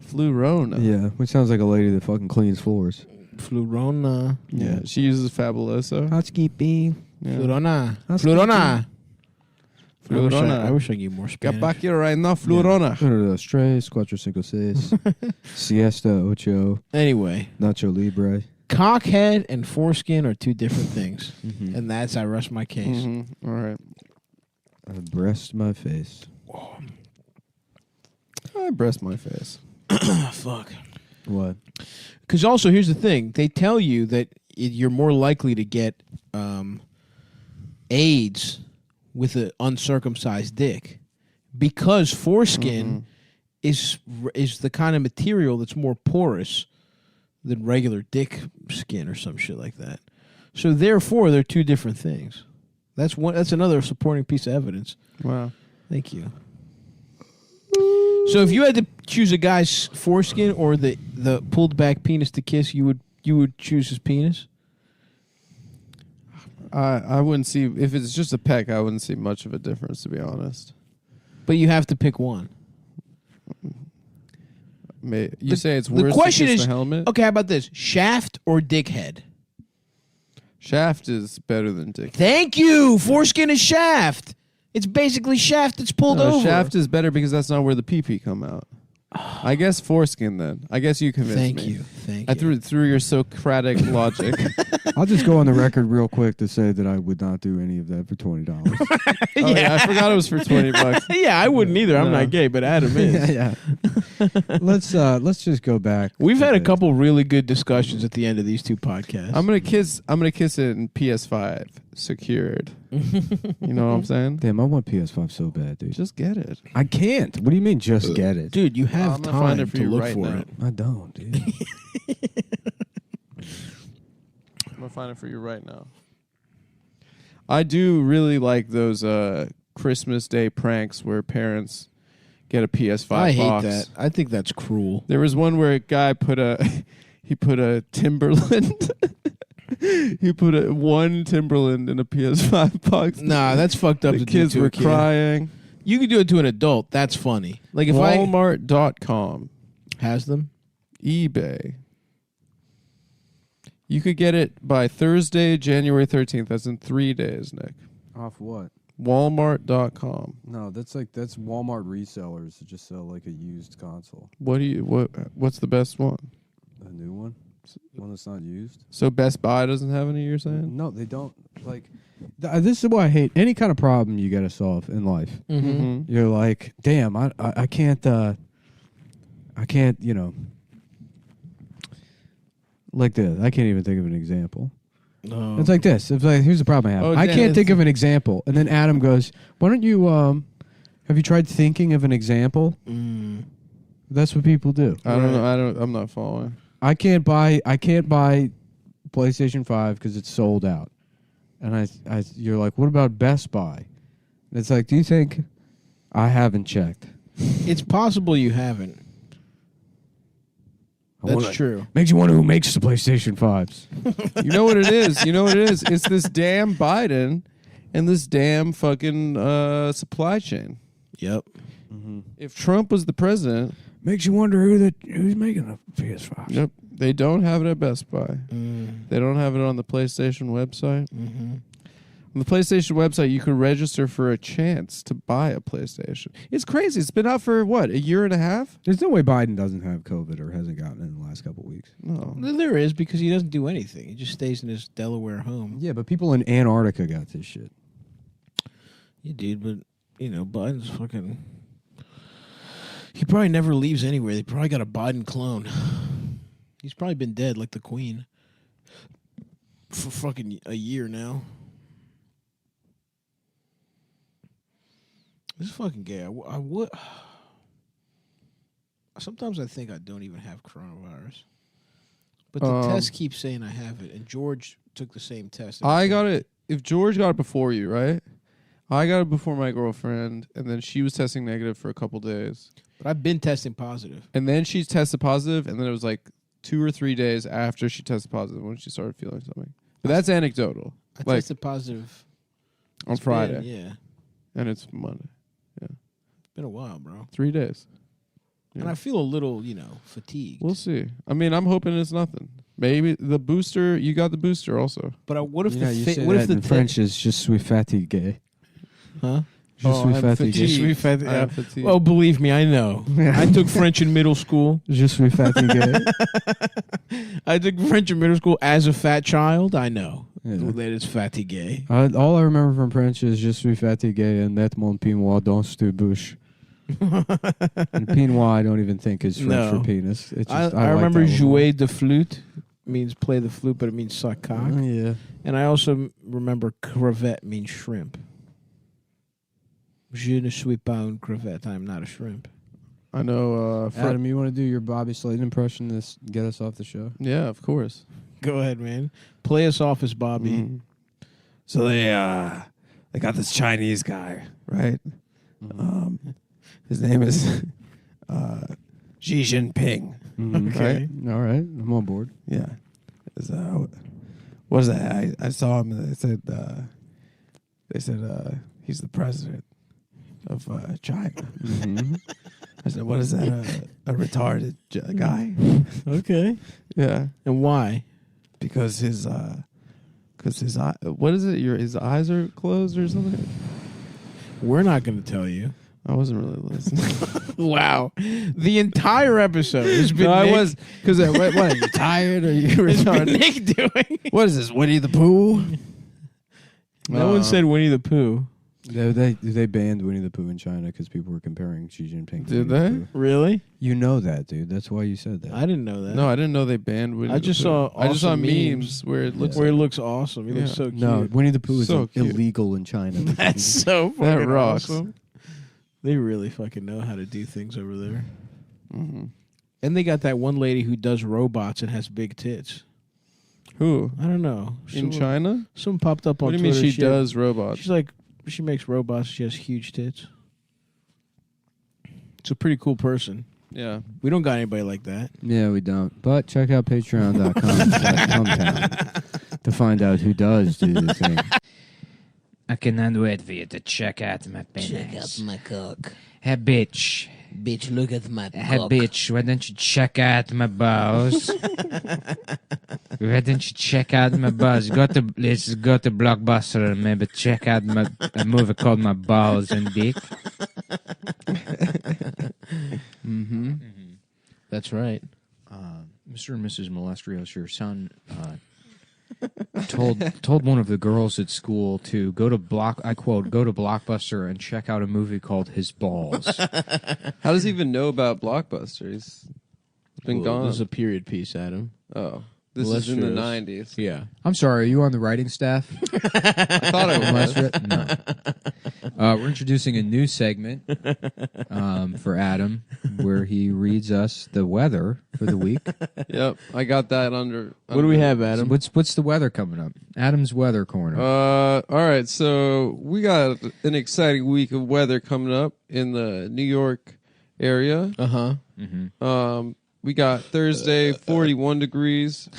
Flurona. Yeah, which sounds like a lady that fucking cleans floors. Flurona. Yeah, she uses Fabuloso. Housekeeping. Yeah. Flurona. Housekeeping. Flurona. I wish I could get more Spanish. Get back here right now, Flurona. Tres, cuatro, cinco, seis. Siesta, ocho. Anyway. Nacho Libre. Cockhead and foreskin are two different things. And that's, I rest my case. All right. I breast my face. I breast my face. Fuck. What? Because also, here's the thing. They tell you that you're more likely to get AIDS with an uncircumcised dick because foreskin is the kind of material that's more porous than regular dick skin or some shit like that. So therefore, they're two different things. That's another supporting piece of evidence. Wow. Thank you. So if you had to choose a guy's foreskin or the pulled back penis to kiss, you would choose his penis? I wouldn't see, if it's just a peck, I wouldn't see much of a difference, to be honest. But you have to pick one. You say it's worse the question to kiss is, the helmet? okay, how about this? Shaft or dickhead? Shaft is better than dick. Thank you. Foreskin is shaft. It's basically shaft that's pulled over. Shaft is better because that's not where the pee-pee come out. I guess foreskin then. I guess you convinced me. Thank you. I threw your Socratic logic. I'll just go on the record real quick to say that I would not do any of that for $20. Yeah, I forgot it was for $20. Yeah, I wouldn't either. I'm not gay, but Adam is. Yeah. Let's just go back. We've had a couple really good discussions at the end of these two podcasts. I'm gonna kiss it in PS5 secured. You know what I'm saying? Damn, I want PS5 so bad, dude. Just get it. I can't. What do you mean, just get it? Dude, you have I'm gonna time find it for to you look right for now. it. I don't, dude. I'm gonna find it for you right now. I do really like those Christmas Day pranks where parents get a PS5 I hate box. that. I think that's cruel. There was one where a guy put a Timberland. He put one Timberland in a PS5 box. Nah, that's fucked up. The to do kids to a were kid. crying. You could do it to an adult. That's funny. Like if Walmart.com. has them. eBay. You could get it by Thursday, January 13th. That's in 3 days, Nick. Off what? Walmart.com. No, that's Walmart resellers that just sell like a used console. What's the best one? A new one? One that's not used? So Best Buy doesn't have any, you're saying? No, they don't. Like, this is why I hate any kind of problem you got to solve in life. Mm-hmm. You're like, damn, I can't, you know, like this. I can't even think of an example. No. It's like this. It's like, here's the problem I have. I can't think of an example. And then Adam goes, why don't you, have you tried thinking of an example? That's what people do. I don't know. I'm not following. I can't buy PlayStation 5 because it's sold out. And you're like, what about Best Buy? And it's like, do you think I haven't checked? It's possible you haven't. That's true. Makes you wonder who makes the PlayStation 5s. You know what it is? It's this damn Biden and this damn fucking supply chain. Yep. Mm-hmm. If Trump was the president, makes you wonder who's making the PS5s. Yep. They don't have it at Best Buy. They don't have it on the PlayStation website. On the PlayStation website, you can register for a chance to buy a PlayStation. It's crazy. It's been out for, what, a year and a half? There's no way Biden doesn't have COVID or hasn't gotten it in the last couple of weeks. No. There is, because he doesn't do anything. He just stays in his Delaware home. Yeah, but people in Antarctica got this shit. Yeah, dude, but, Biden's fucking... He probably never leaves anywhere. They probably got a Biden clone. He's probably been dead like the Queen for fucking a year now. This is fucking gay. I would. Sometimes I think I don't even have coronavirus, but the test keeps saying I have it. And George took the same test. I got it. If George got it before you, right? I got it before my girlfriend, and then she was testing negative for a couple days. But I've been testing positive. And then she tested positive, and then it was like 2 or 3 days after she tested positive when she started feeling something. But that's anecdotal. I tested positive on Friday. Yeah. And it's Monday. Yeah. Been a while, bro. 3 days. Yeah. And I feel a little, fatigued. We'll see. I mean, I'm hoping it's nothing. Maybe the booster. You got the booster also. But what if what if the French is je suis fatigué? Huh? Je suis fatigué. Yeah. Well, believe me, I know. I took French in middle school. Je suis fatigué. I took French in middle school as a fat child. I know that it's fatigué. All I remember from French is je suis fatigué and met mon peignoir dans ta bouche. And peignoir, I don't even think is French for penis. It's just, I remember jouer de flûte means play the flute, but it means suck cock. Yeah. And I also remember crevette means shrimp. Je ne suis pas une crevette. I'm not a shrimp. I know. Adam, you want to do your Bobby Slayton impression to get us off the show? Yeah, of course. Go ahead, man. Play us off as Bobby. Mm-hmm. So they got this Chinese guy, right? Mm-hmm. His name is Xi Jinping. Mm-hmm. Okay. Right? All right. I'm on board. Yeah. What is that? I saw him and they said he's the president of China. Mm-hmm. I said, what is that? A retarded guy? Okay. Yeah. And why? Because his eye, what is it? His eyes are closed or something? We're not going to tell you. I wasn't really listening. Wow. The entire episode has been I Nick. was, because what, are you tired or you retarded? Nick doing? What is this, Winnie the Pooh? No one said Winnie the Pooh. They banned Winnie the Pooh in China because people were comparing Xi Jinping to Did Winnie they? the Pooh. Really? You know that, dude. That's why you said that. I didn't know that. No, I didn't know they banned Winnie I the just Pooh. saw I just saw awesome memes where it looks where he looks awesome. He looks so cute. No, Winnie the Pooh is So cute. illegal in China. That's so fucking That rocks. awesome. They really fucking know how to do things over there. Mm-hmm. And they got that one lady who does robots and has big tits. Who? I don't know. In China? Someone popped up on What do you Twitter. mean she does robots? She's like, she makes robots. She has huge tits. It's a pretty cool person. Yeah. We don't got anybody like that. Yeah, we don't. But check out patreon.com/Cumtown to find out who does do the thing. I cannot wait for you to check out my penis. Check out my cock. Hey, bitch. Bitch, look at my Hey, cock. bitch, why don't you check out my balls? Why don't you check out my balls? Let's go to Blockbuster and maybe check out a movie called My Balls and Dick. Mm-hmm. That's right. Mr. and Mrs. Molestrios, your son told one of the girls at school to go to Blockbuster and check out a movie called His Balls. How does he even know about Blockbuster? He's been gone. This is a period piece, Adam. Oh. This is in the 90s. Yeah. I'm sorry, are you on the writing staff? I thought I was. No. We're introducing a new segment for Adam where he reads us the weather for the week. Yep. I got that under. What do we have, Adam? What's the weather coming up? Adam's weather corner. All right. So we got an exciting week of weather coming up in the New York area. Uh-huh. Mm-hmm. We got Thursday, 41 degrees.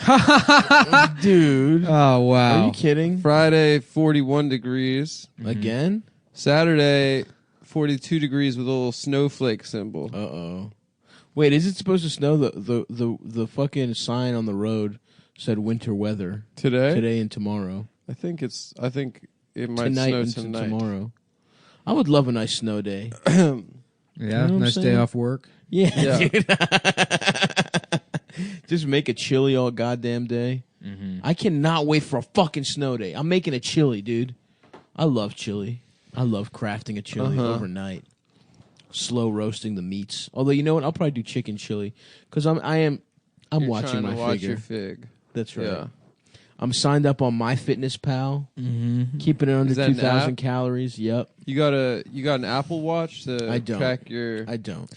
Dude. Oh, wow. Are you kidding? Friday, 41 degrees. Again? Saturday, 42 degrees with a little snowflake symbol. Uh-oh. Wait, is it supposed to snow? The fucking sign on the road said winter weather. Today? Today and tomorrow. I think it might tonight snow and tonight. tomorrow. I would love a nice snow day. Yeah, You know what I'm nice day saying? off work. Yeah. Dude. Just make a chili all goddamn day. Mm-hmm. I cannot wait for a fucking snow day. I'm making a chili, dude. I love chili. I love crafting a chili overnight. Slow roasting the meats. Although, you know what? I'll probably do chicken chili because I'm You're watching trying to my watch figure. your fig. That's right. Yeah. I'm signed up on MyFitnessPal. Mm-hmm. Keeping it under Is that an 2,000 app? calories. Yep. You got an Apple Watch to I don't. track your I don't.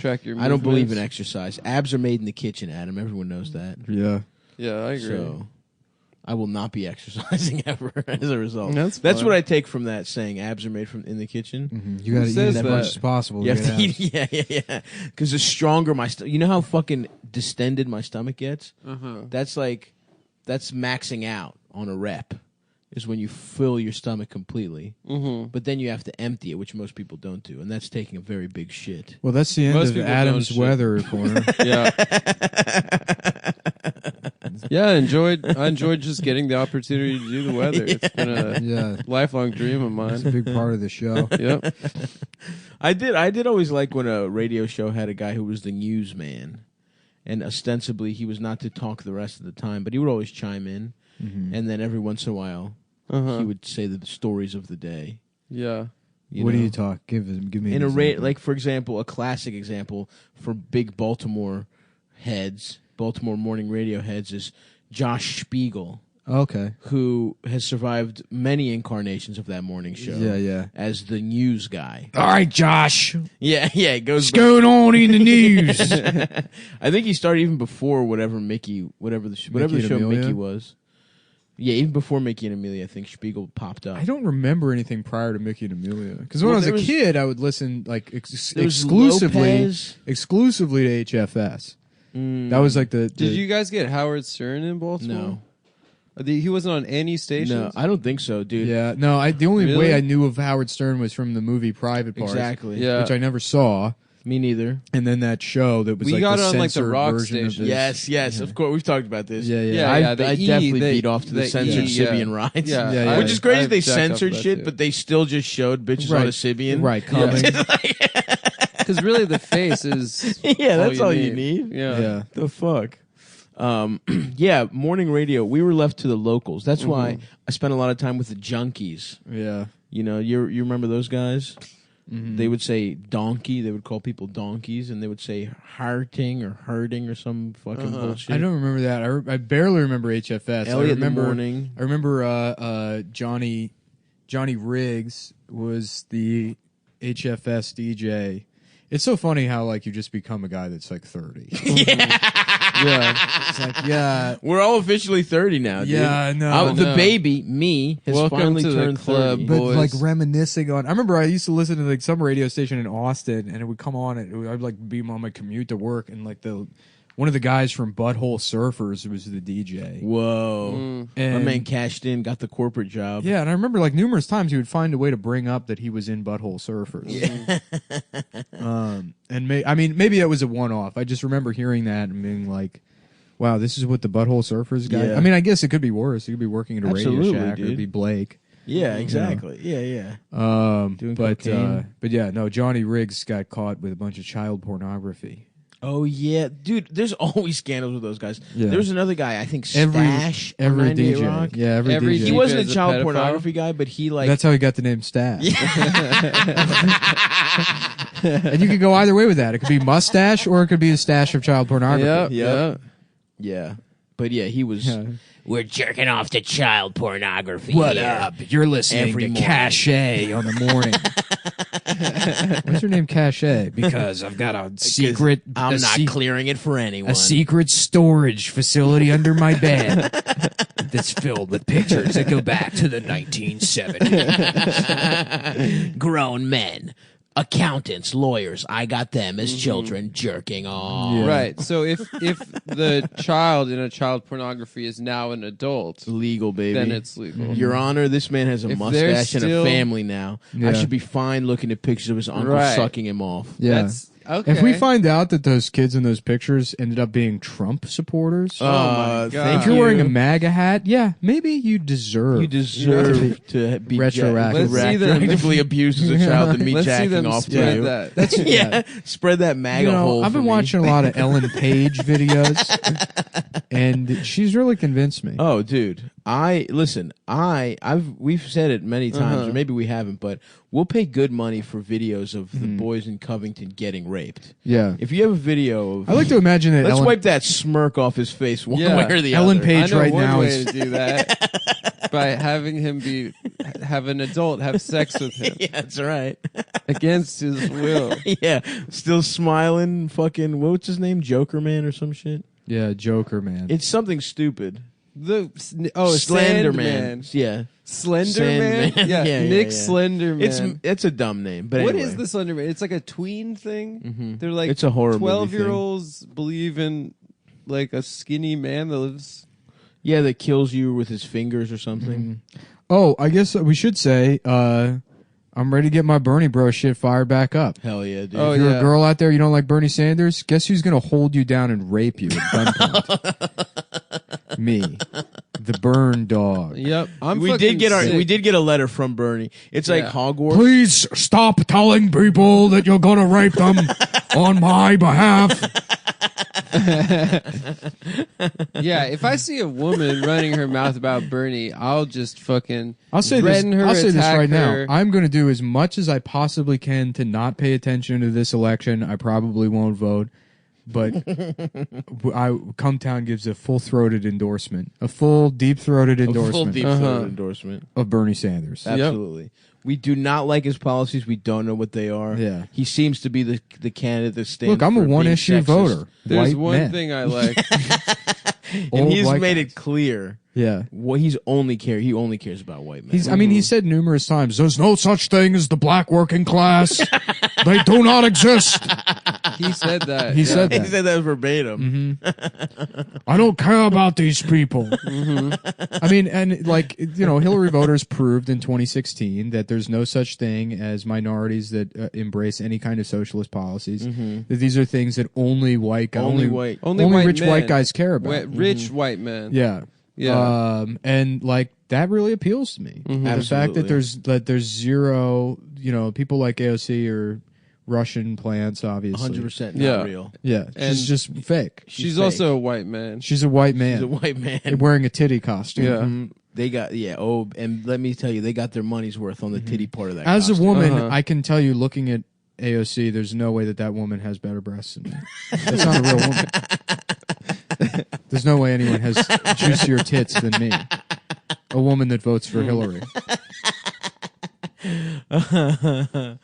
movements? I don't believe in exercise. Abs are made in the kitchen, Adam. Everyone knows that. Yeah. Yeah, I agree. So I will not be exercising ever as a result. That's what I take from that saying abs are made from in the kitchen. Mm-hmm. You got to eat says as that? much as possible. You to have to get eat, abs. yeah. Because the stronger my you know how fucking distended my stomach gets? That's maxing out on a rep. Is when you fill your stomach completely. Mm-hmm. But then you have to empty it, which most people don't do. And that's taking a very big shit. Well, that's the end Most of people Adam's don't shit. weather corner. Yeah. Yeah, I enjoyed just getting the opportunity to do the weather. It's been a lifelong dream of mine. It's a big part of the show. Yep. I did always like when a radio show had a guy who was the newsman. And ostensibly he was not to talk the rest of the time, but he would always chime in. Mm-hmm. And then every once in a while he would say the stories of the day. Yeah. What do you talk? Give me in an example. like for example, a classic example for big Baltimore heads, Baltimore morning radio heads is Josh Spiegel. Okay. Who has survived many incarnations of that morning show. Yeah. As the news guy. All right, Josh. Yeah, it goes. What's going on in the news? I think he started even before whatever the show Amelia? Mickey was. Yeah, even before Mickey and Amelia, I think Spiegel popped up. I don't remember anything prior to Mickey and Amelia because when I was a kid, I would listen like exclusively to HFS. That was like the. Did you guys get Howard Stern in Baltimore? No. He wasn't on any stations? No, I don't think so, dude. Yeah, no. The only Really? way I knew of Howard Stern was from the movie Private Parts, Exactly. Yeah. which I never saw. Me neither. And then that show that was We like got the it on, like, the censored rock version of station. this. Yes, of course. We've talked about this. Yeah. I the definitely E, beat off to the censored Sibian rides. Yeah, Which is crazy. I've They jacked up censored that shit, too. but they still just showed bitches Right. on a Sibian. Right, coming. Because really the face is Yeah, that's all you need. Yeah. The fuck? Yeah, morning radio. We were left to the locals. That's why I spent a lot of time with the junkies. Yeah. You know, you remember those guys? Mm-hmm. They would say donkey. They would call people donkeys, and they would say harting or herding or some fucking bullshit. I don't remember that. I barely remember HFS. Elliot in the morning. I remember Johnny Riggs was the HFS DJ. It's so funny how like you just become a guy that's like 30. Yeah. It's like, yeah. We're all officially 30 now, dude. Yeah, I know. The baby, me, has Welcome finally to the turned club, 30. But boys. like reminiscing on, I remember I used to listen to like some radio station in Austin, and it would come on. I'd like be on my commute to work, and like one of the guys from Butthole Surfers was the DJ. Whoa. My And- man cashed in, got the corporate job. Yeah, and I remember like numerous times he would find a way to bring up that he was in Butthole Surfers. And maybe that was a one-off. I just remember hearing that and being like, "Wow, this is what the Butthole Surfers guy." Yeah. I mean, I guess it could be worse. He could be working at a Absolutely, Radio Shack, or dude. it'd be Blake. Yeah, exactly. Yeah. Doing But cocaine. yeah, no. Johnny Riggs got caught with a bunch of child pornography. Oh, yeah. Dude, there's always scandals with those guys. Yeah. There was another guy, I think Every Stash. on every 98 DJ, Rock. yeah, every Every DJ. He wasn't a is a child pedophile? pornography guy, but he like... That's how he got the name Stash. And you could go either way with that. It could be mustache, or it could be a stash of child pornography. Yeah. Yeah. But yeah, he was... Yeah. We're jerking off to child pornography. What here. up? You're listening Every to morning. Cache on the morning. What's your name, Cache? Because I've got a secret. I'm not clearing it for anyone. A secret storage facility under my bed that's filled with pictures that go back to the 1970s. Grown men, accountants, lawyers. I got them as children jerking off. Yeah. Right. So if the child in a child pornography is now an adult, legal, baby. then it's legal. Your Honor, this man has a If they're mustache and a still- family now. Yeah. I should be fine looking at pictures of his uncle Right. sucking him off. Yeah. Okay. If we find out that those kids in those pictures ended up being Trump supporters, my God. if you're wearing a MAGA hat, yeah, maybe you deserve to be retroactively abused as a child and me jacking off to you. That. That's spread that MAGA hole. I've been watching a lot of Ellen Page videos, and she's really convinced me. Oh, dude. We've said it many times, or maybe we haven't, but we'll pay good money for videos of the boys in Covington getting raped. Yeah. If you have a video of, I like to imagine that. Let's wipe that smirk off his face one way or the Ellen other. Page I know right one now way is to do that by having him have an adult have sex with him. Yeah, that's right. Against his will. Yeah, still smiling. Fucking what's his name? Joker Man or some shit. Yeah, Joker Man. It's something stupid. Slender Man. Yeah, Slender Man. Yeah, Nick Slender Man. It's a dumb name, but what anyway. is the Slender Man? It's like a tween thing. Mm-hmm. They're like it's a horror 12-year-olds believe in like a skinny man that lives. Yeah, that kills you with his fingers or something. Oh, I guess we should say I'm ready to get my Bernie bro shit fired back up. Hell yeah, dude. Oh, If you're a girl out there, you don't like Bernie Sanders, guess who's going to hold you down and rape you at gunpoint? Me. The burn dog. Yep. We did get a letter from Bernie. It's like Hogwarts. Please stop telling people that you're going to rape them on my behalf. Yeah, if I see a woman running her mouth about Bernie, I'll just fucking I'll say threaten her, this right her. now. I'm going to do as much as I possibly can to not pay attention to this election. I probably won't vote, but Cumtown gives a full-throated endorsement, a full deep-throated endorsement, endorsement of Bernie Sanders. Absolutely. Yep. We do not like his policies. We don't know what they are. Yeah. He seems to be the candidate that stands. Look, I'm a one-issue voter. There's White one men. thing I like. And he's made it clear. Yeah. What he only cares about white men. I mean, he said numerous times, there's no such thing as the black working class. They do not exist. He said that. He said that. He said that verbatim. Mm-hmm. I don't care about these people. Mm-hmm. I mean, and like, Hillary voters proved in 2016 that there's no such thing as minorities that embrace any kind of socialist policies. Mm-hmm. That these are things that only white guys, only white rich men. white guys care about. Rich white men. Yeah. Yeah. And like that really appeals to me. Mm-hmm. The fact that there's zero, people like AOC or Russian plants, obviously. 100% not real. Yeah, And she's just fake. She's also a white man. She's a white man. She's a white man. Wearing a titty costume. Yeah. Mm-hmm. They got and let me tell you, they got their money's worth on the titty part of that. As costume. a woman, I can tell you, looking at AOC, there's no way that woman has better breasts than me. That's not a real woman. There's no way anyone has juicier tits than me. A woman that votes for Hillary. A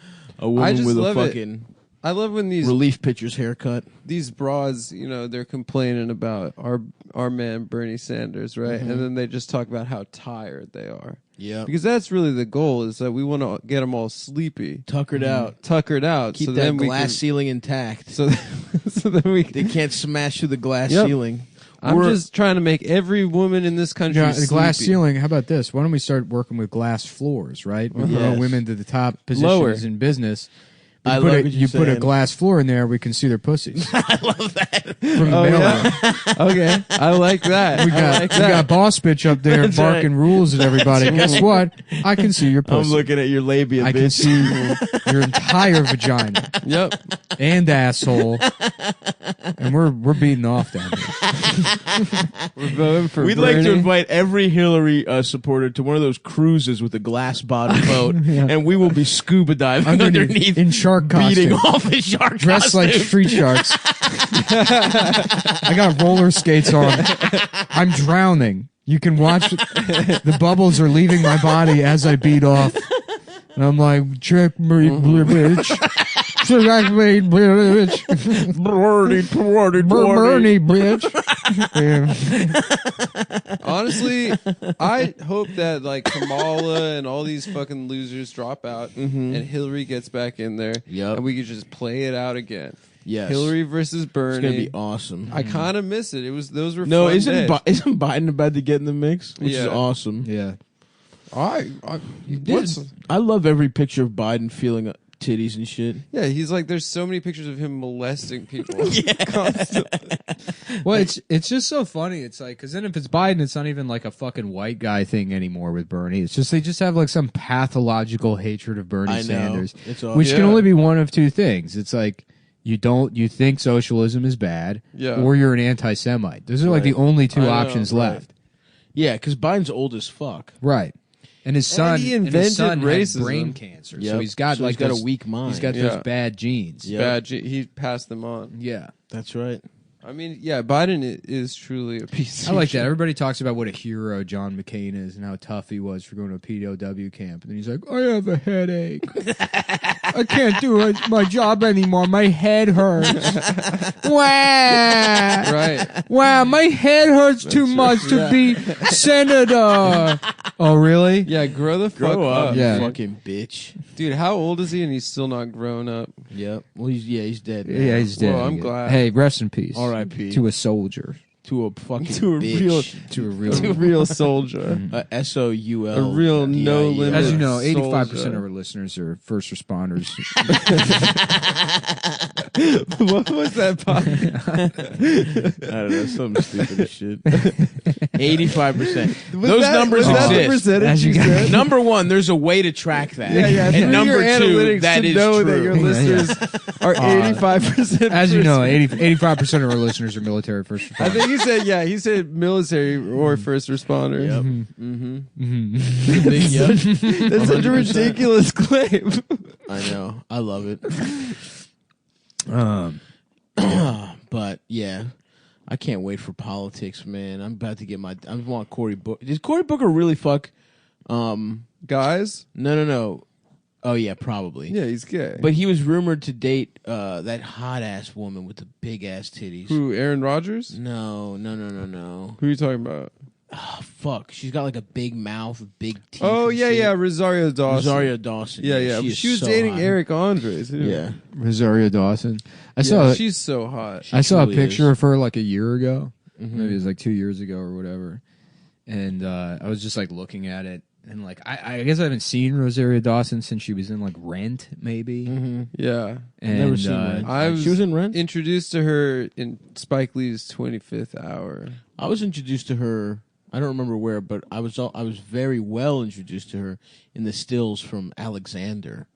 woman with a fucking. I love when these relief pitcher's haircut. These bras, they're complaining about our man Bernie Sanders, right? Mm-hmm. And then they just talk about how tired they are. Yeah, because that's really the goal, is that we want to get them all sleepy, tuckered out, Keep so that then glass ceiling intact. So then they can't smash through the glass Yep. ceiling. I'm just trying to make every woman in this country The glass sleepy. ceiling. How about this? Why don't we start working with glass floors? Right, we promote women to the top positions Lower. in business. I You love put what you you're put a saying. glass floor in there, we can see their pussies. I love that. From the mailroom. Okay, I like that. We got boss bitch up there That's barking rules at everybody. Guess what? I can see your pussy. I'm looking at your labia, I bitch. can see your entire vagina. Yep. And asshole. And we're beating off down here. We're voting for We'd Bernie. like to invite every Hillary supporter to one of those cruises with a glass bottom boat, and we will be scuba diving underneath in shark beating costume. off his shark Dressed like costume. street sharks. I got roller skates on. I'm drowning. You can watch the bubbles are leaving my body as I beat off. And I'm like, check me, bitch. Check me, bitch. Bernie, bitch. Yeah. Honestly, I hope that like Kamala and all these fucking losers drop out, and Hillary gets back in there, and we could just play it out again. Yes. Hillary versus Bernie. It's gonna be awesome. I kind of miss it. Those were No, fun isn't days. isn't Biden about to get in the mix? Which is Yeah. awesome. Yeah. You did. I love every picture of Biden feeling titties and shit. Yeah, he's like, there's so many pictures of him molesting people. Well, it's just so funny. It's like, because then if it's Biden, it's not even like a fucking white guy thing anymore with Bernie. It's just they just have like some pathological hatred of Bernie Sanders, which can only be one of two things. It's like you think socialism is bad, or you're an anti-Semite. Those are like the only two options left. Yeah, because Biden's old as fuck. Right. And his son, had brain cancer, so he's got he's got a weak mind. He's got those bad genes. He passed them on. Yeah, that's right. I mean, Biden is truly a piece. I like that. Everybody talks about what a hero John McCain is and how tough he was for going to a POW camp, and then he's like, "I have a headache. I can't do my job anymore. My head hurts. Wow, right? Wow, my head hurts too much to be senator." Oh, really? Yeah, grow up, yeah, fucking bitch, dude. How old is he? And he's still not grown up. Yep. Well, he's dead. Now. Yeah, he's dead. Well, I'm glad. Hey, rest in peace. R.I.P. to a soldier. To a fucking bitch. To a real soldier. A SOUL. A real no limit. As you know, 85% of our listeners are first responders. What was that I don't know, some stupid shit. 85%. Those numbers exist. As you said? Number one, there's a way to track that. And number two, that is know true. that your listeners are 85%. As you know, 85% of our listeners are military first responders. I think he said military or first responders. Yep. That's such a ridiculous claim. I know. I love it. But yeah, I can't wait for politics, man. I'm about to get I want Cory Booker. Does Cory Booker really fuck guys? No. Oh yeah, probably. Yeah, he's gay. But he was rumored to date that hot ass woman with the big ass titties. Who? Aaron Rodgers? No. Who are you talking about? Oh, fuck. She's got like a big mouth with big teeth. Oh, yeah. Rosario Dawson. Yeah. She was dating hot. Eric Andre, too. Yeah. Rosario Dawson. She's so hot. I saw a picture of her like a year ago. Maybe it was like 2 years ago or whatever. And I was just like looking at it. And like I guess I haven't seen Rosario Dawson since she was in like Rent, maybe. Yeah. And, never seen Rent. She was in Rent? Introduced to her in Spike Lee's 25th Hour. I was introduced to her, I don't remember where, but I was very well introduced to her in the stills from Alexander,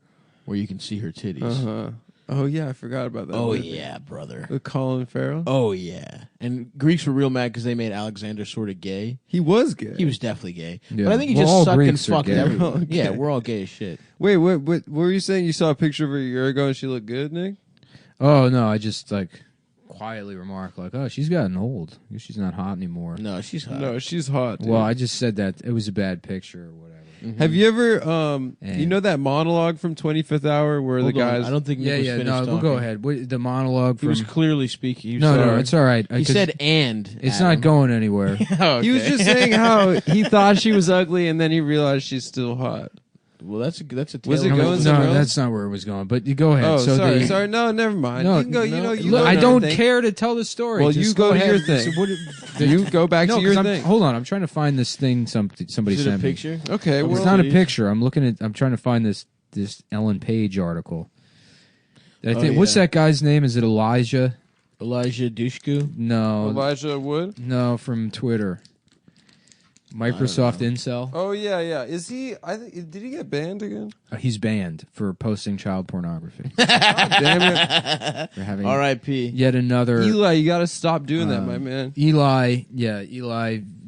where you can see her titties. Oh yeah, I forgot about that. Oh yeah, brother. With Colin Farrell. Oh yeah, and Greeks were real mad because they made Alexander sort of gay. He was gay. He was definitely gay, Yeah. but I think he Well, just all sucked and Greeks are fucked gay. everyone. Yeah, we're all gay as shit. Wait, what were you saying? You saw a picture of her a year ago and she looked good, Nick? Oh, no, I just like quietly remarked like, oh, she's gotten old. She's not hot anymore. No, she's hot. No, she's hot. Dude. Well, I just said that it was a bad picture or whatever. Have you ever, you know that monologue from 25th Hour where the guys... I don't think Nick was finished no, talking. we'll go ahead. The monologue He from... was clearly speaking. No, it's all right. He said and. It's Adam. not going anywhere. Oh, He was okay. just saying how he thought she was ugly and then he realized she's still hot. Well, that's a Was it tale. going somewhere No, else? that's not where it was going. But you go ahead. Oh, so sorry. No, never mind. No, you can go. You Look, go. I to don't your thing. care to tell the story. Well, Just you go to ahead. your thing. So You go back to your 'cause thing. Hold on, I'm trying to find this thing. Somebody Is it a sent me. picture? Okay, well, It's not a picture. I'm trying to find this Ellen Page article. That I think. What's that guy's name? Is it Elijah? Elijah Dushku? No. Elijah Wood? No, from Twitter. Microsoft Incel. Oh yeah. Is he? Did he get banned again? He's banned for posting child pornography. Damn it! For having R.I.P. yet another Eli, you got to stop doing that, my man. Eli.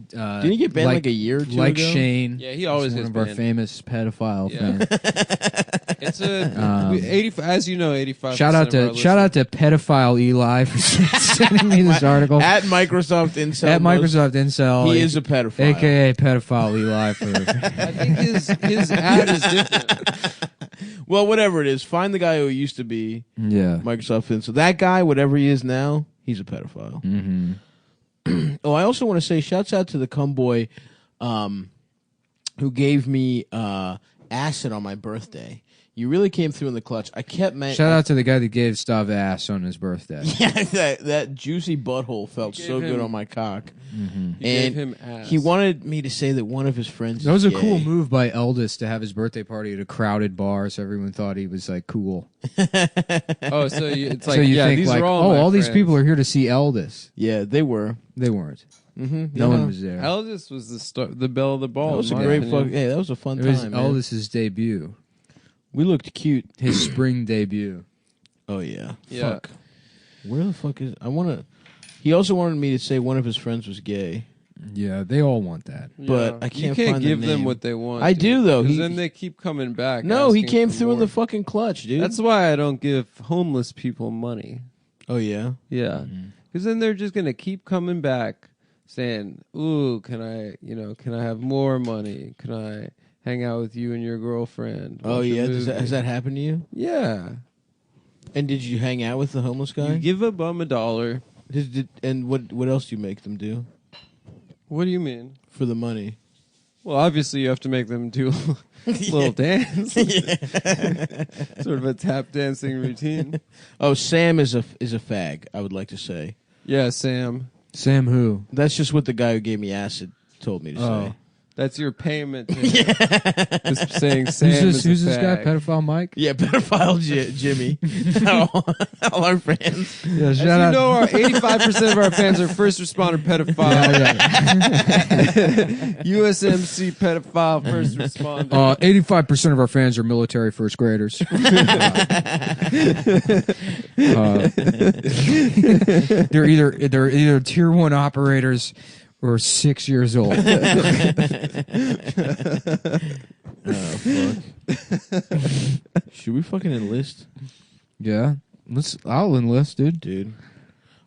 Didn't he get banned like a year or two like ago? Shane. Yeah, he always one gets of our banned. famous pedophile fans. It's a 80. As you know, 85. Shout out to pedophile Eli for sending me this article At Microsoft Incel. at Microsoft Incel. He is a pedophile. AKA pedophile Eli. For I think his ad is different. Well, whatever it is, find the guy who used to be yeah. Microsoft Incel. That guy, whatever he is now, he's a pedophile. Mm-hmm. Oh, I also want to say shouts out to the Cumboy who gave me acid on my birthday. You really came through in the clutch. I kept Shout out to the guy that gave Stav ass on his birthday. Yeah, that juicy butthole felt so good on my cock. Mm-hmm. And him ass. he wanted me to say that one of his friends. That was a gay. cool move by Eldest to have his birthday party at a crowded bar, so everyone thought he was like cool. Oh, so it's like so you think these like, are all these people are here to see Eldest. Yeah, they were. They weren't. Mm-hmm. No one was there. Eldest was the belle of the ball. That was a great fuck. Hey, that was a fun time. It was man. Eldest's debut. We looked cute. His spring debut. Oh yeah. Yeah. Fuck. Where the fuck is? I want to. He also wanted me to say one of his friends was gay. Yeah, they all want that. But I can't. You can't find give the them name. what they want. I do though. Because then they keep coming back. No, he asking came for through in more. the fucking clutch, dude. That's why I don't give homeless people money. Oh yeah. Yeah. Because then they're just gonna keep coming back, saying, "Ooh, can I have more money? Can I hang out with you and your girlfriend?" Oh watch a yeah. movie?" Has that happened to you? Yeah. And did you hang out with the homeless guy? You give a bum $1. And what else do you make them do What do you mean? for the money? Well, obviously you have to make them do a little dance, sort of a tap dancing routine. Oh, Sam is a fag. I would like to say. Yeah, Sam. Sam who? That's just what the guy who gave me acid told me to say. That's your payment to him. Just saying Sam Who's is this a guy? fag. Pedophile Mike? Yeah, pedophile Jimmy. all our fans. Yeah, As you shout out. know, our 85% of our fans are first responder pedophile. USMC pedophile first responder. 85% of our fans are military first graders. They're either tier 1 operators or 6 years old. Oh fuck! Should we fucking enlist, Yeah, I'll enlist, dude. dude?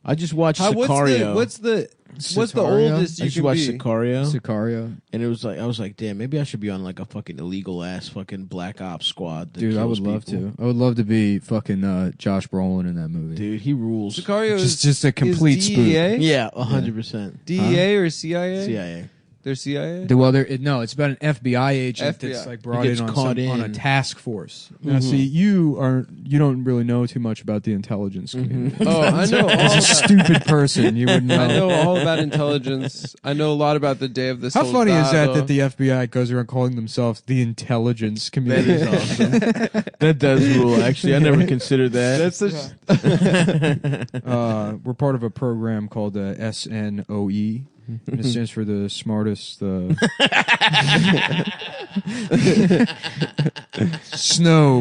I just watched How, Sicario. what's the Sicario? oldest I you just can watched be? Sicario, Sicario, and it was like I was like, damn, maybe I should be on like a fucking illegal ass fucking black ops squad. That dude. I would kills love people. to. I would love to be fucking Josh Brolin in that movie. Dude, he rules. Sicario Just a complete is spook. DEA? Yeah, 100%. DEA or CIA? CIA. They're CIA? Well, it's about an FBI agent FBI. that's like brought He gets in on caught on a in. task force. Now, see, you don't really know too much about the intelligence community. Oh, I know all As a about, stupid person, you would know. I know all about intelligence. I know a lot about the day of the How funny is that Soldado. the FBI goes around calling themselves the intelligence community? That is awesome. That does rule, actually. I never considered that. That's such... We're part of a program called SNOE. And it stands for the smartest snow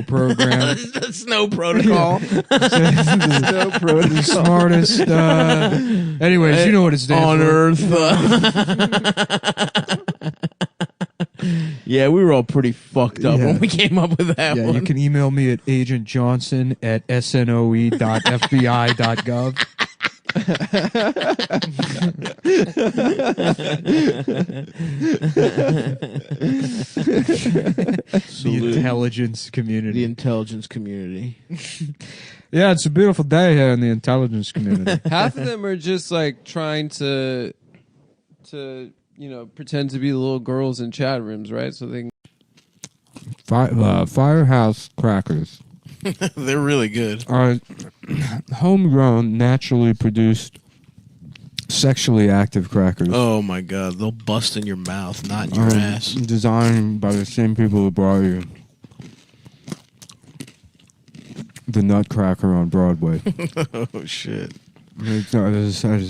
program. The snow protocol. The smartest. Anyways, you know what it stands on for. Earth. Yeah, we were all pretty fucked up Yeah. when we came up with that Yeah, one. you can email me at agentjohnson@snoe.fbi.gov. The intelligence community. The intelligence community. Yeah, it's a beautiful day here in the intelligence community. Half of them are just like trying to pretend to be the little girls in chat rooms, right? So they can... Firehouse crackers They're really good. are homegrown, naturally produced, sexually active crackers. Oh my god, they'll bust in your mouth, not in your ass. Designed by the same people who brought you the Nutcracker on Broadway. Oh shit. This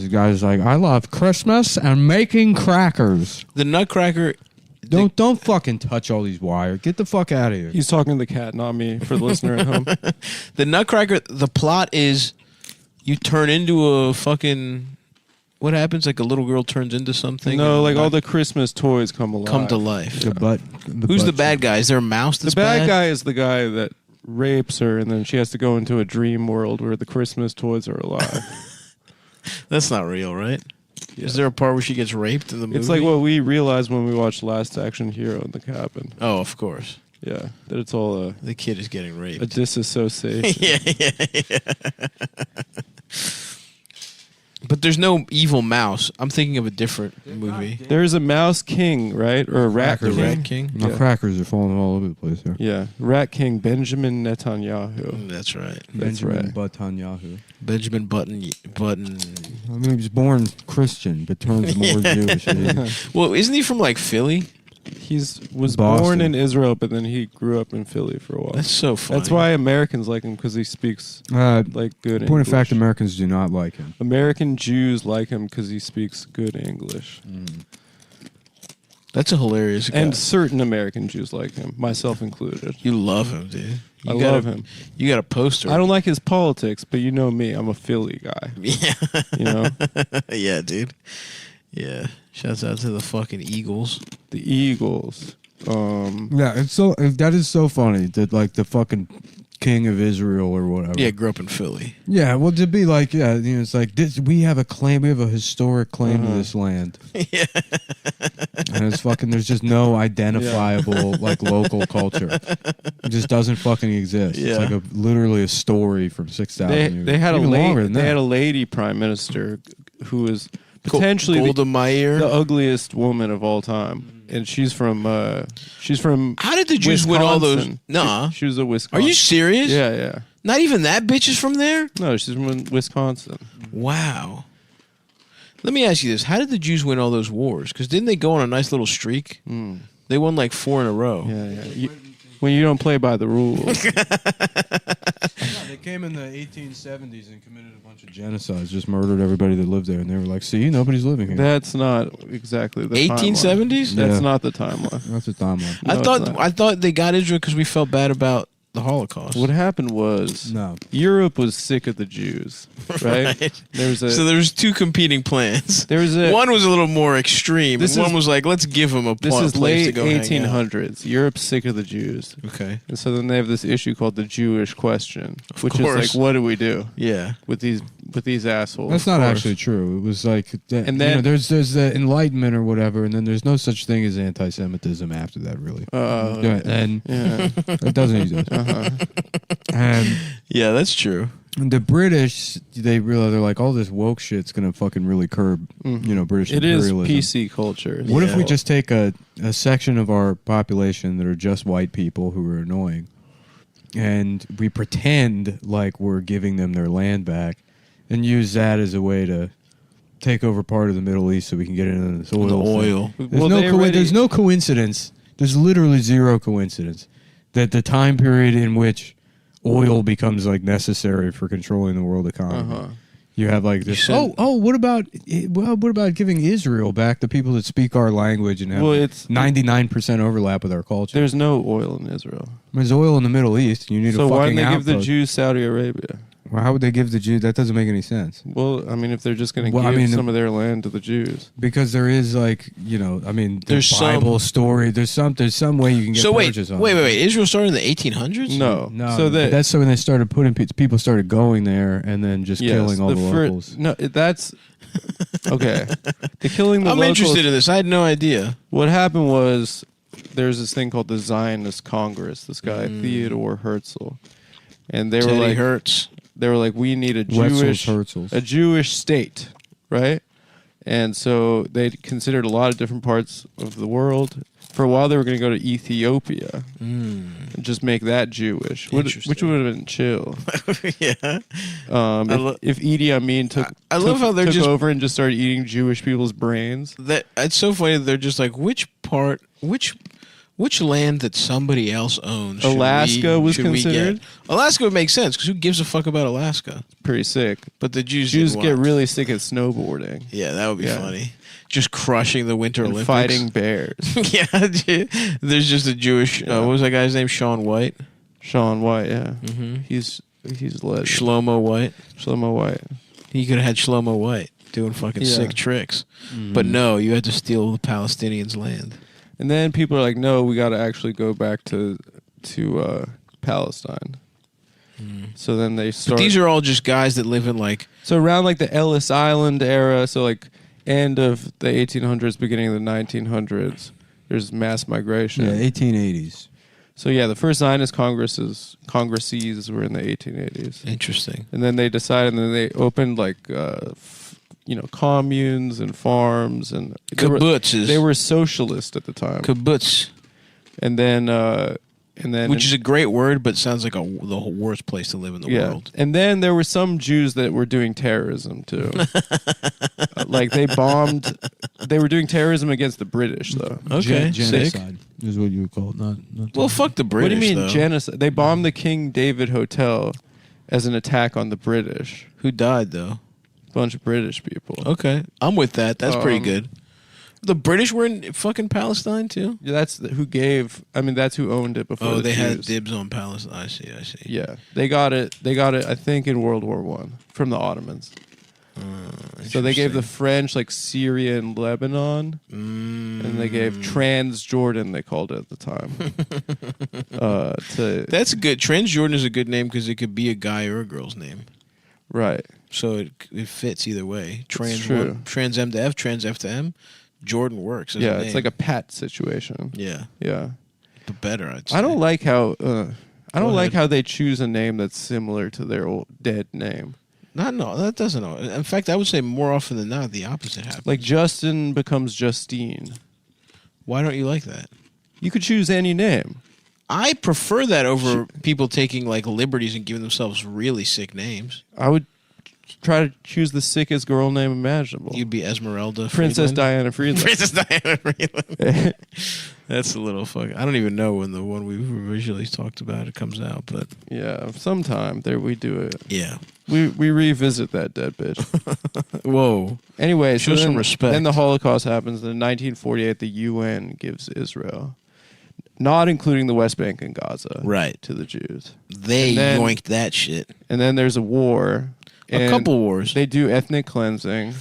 guy's like, I love Christmas and making crackers. The Nutcracker. Don't fucking touch all these wires. Get the fuck out of here. He's talking to the cat, not me, for the listener at home. The Nutcracker. The plot is you turn into a fucking. What happens? Like a little girl turns into something. No, like all the Christmas toys come alive. come to life. Who's Who's the bad guy? Is there a mouse that's The bad guy is the guy that rapes her, and then she has to go into a dream world where the Christmas toys are alive. That's not real, right? Yeah. Is there a part where she gets raped in the movie? It's like what we realized when we watched Last Action Hero in the cabin. Oh, of course. Yeah, that it's all the kid is getting raped. a disassociation. yeah. But there's no evil mouse. I'm thinking of a different movie. There's a mouse king, right? Or a rat king. The rat king? The crackers are falling all over the place here. Yeah. Rat king Benjamin Netanyahu. That's right. Benjamin Netanyahu. Benjamin Button. I mean, he was born Christian, but turns more Jewish. Well, isn't he from like Philly? He was Boston. born in Israel, but then he grew up in Philly for a while. That's so funny. That's why Americans like him, because he speaks like good English. Point of fact, Americans do not like him. American Jews like him because he speaks good English. That's a hilarious guy. And certain American Jews like him, myself included. You love him, dude. I love him. You got a poster. I don't like his politics, but you know me. I'm a Philly guy. Yeah. You know? Yeah, dude. Yeah. Shouts out to the fucking Eagles. The Eagles. Yeah, that is so funny that like the fucking king of Israel or whatever. Yeah, grew up in Philly. Yeah, well, to be like, it's like this. We have a claim. We have a historic claim to this land. Yeah. And it's fucking. There's just no identifiable like local culture. It just doesn't fucking exist. Yeah. It's like literally a story from 6,000 years. They had They had a lady prime minister who was potentially Golda Meir, the ugliest woman of all time, and she's from. How did the Jews win all those? Nah, she was a Wisconsin. Are you serious? Yeah, yeah. Not even that bitch is from there. No, she's from Wisconsin. Wow. Let me ask you this: how did the Jews win all those wars? Because didn't they go on a nice little streak? They won like 4 in a row. Yeah, yeah. When you don't play by the rules. They came in the 1870s and committed a bunch of genocides, just murdered everybody that lived there, and they were like, "See, nobody's living here." That's not exactly the 1870s. That's not the timeline. That's the timeline. I thought they got Israel because we felt bad about the Holocaust. What happened was Europe was sick of the Jews, right? So there was 2 competing plans. One was a little more extreme, and one was like, let's give them a place to go. This is late 1800s. Europe's sick of the Jews. Okay. And so then they have this issue called the Jewish question, which course. is like, what do we do? Yeah. With these assholes. That's not actually true. It was like, and then there's the Enlightenment or whatever, and then there's no such thing as anti-Semitism after that, really. And it doesn't exist. Yeah, that's true. The British, they realize they're like, all this woke shit's gonna fucking really curb, British imperialism. It is PC culture. What if we just take a section of our population that are just white people who are annoying, and we pretend like we're giving them their land back, and use that as a way to take over part of the Middle East so we can get into this oil. There's no coincidence. There's literally zero coincidence that the time period in which oil becomes like necessary for controlling the world economy. You have like this. What about giving Israel back the people that speak our language and have 99% overlap with our culture? There's no oil in Israel. There's oil in the Middle East. You need so a fucking why don't they give the outpost. Jews Saudi Arabia? Well, how would they give the Jews? That doesn't make any sense. Well, I mean, if they're just going to give some of their land to the Jews, because there is like there's Bible story. There's some way you can get purchase on. Wait. Israel started in the 1800s? No. So that's when they started putting people started going there and then just killing all the locals. No, that's okay. The killing the I'm locals, interested in this. I had no idea. What happened was there's this thing called the Zionist Congress. This guy Theodore Herzl, and they were like Hertz. They were like, we need a Jewish state, right? And so they considered a lot of different parts of the world. For a while, they were going to go to Ethiopia and just make that Jewish, which would have been chill. Yeah. If Idi Amin took over and just started eating Jewish people's brains. It's so funny that they're just like, which land that somebody else owns? Alaska was considered. Alaska would make sense because who gives a fuck about Alaska? Pretty sick. But the Jews get really sick at snowboarding. Yeah, that would be funny. Just crushing the Winter Olympics, fighting bears. Yeah, there's just a Jewish. What was that guy's name? Shaun White. Shaun White. Yeah, he's legend. Shlomo White. He could have had Shlomo White doing fucking sick tricks, but no, you had to steal the Palestinians' land. And then people are like, no, we got to actually go back to Palestine. So then they start. But these are all just guys that live in like. So around like the Ellis Island era, so like end of the 1800s, beginning of the 1900s, there's mass migration. Yeah, 1880s. So yeah, the first Zionist congresses were in the 1880s. Interesting. And then they decided, and then they opened like communes and farms and kibbutzes. They were socialist at the time. Kibbutz. And then which is a great word, but sounds like the worst place to live in the world. And then there were some Jews that were doing terrorism too. Like they were doing terrorism against the British though. Okay, genocide is what you would call it. Not well, fuck the British. What do you mean though? genocide? They bombed the King David Hotel as an attack on the British. Who died though? A bunch of British people. Okay, I'm with that. That's pretty good. The British were in fucking Palestine too. Yeah, that's who owned it before. Oh, they had dibs on Palestine. I see. Yeah, they got it. I think in World War I from the Ottomans. So they gave the French like Syria and Lebanon, and they gave Transjordan. They called it at the time. That's good. Transjordan is a good name because it could be a guy or a girl's name. Right. So it fits either way. Trans M to F, trans F to M. Jordan works. As a name. It's like a Pat situation. Yeah. The better, I'd say. I don't like how how they choose a name that's similar to their old dead name. No, that doesn't. In fact, I would say more often than not, the opposite happens. Like Justin becomes Justine. Why don't you like that? You could choose any name. I prefer that over people taking like liberties and giving themselves really sick names. I would try to choose the sickest girl name imaginable. You'd be Esmeralda Princess Friedland. Diana Friedland. Princess Diana Friedland. That's a little fuck. I don't even know when the one we originally talked about it comes out, but yeah, sometime there we do it. Yeah, we revisit that dead bitch. Whoa. Anyway, show some respect. Then the Holocaust happens. In 1948, the UN gives Israel, not including the West Bank and Gaza, right, to the Jews. They yoinked that shit. And then there's a war. A couple wars. They do ethnic cleansing.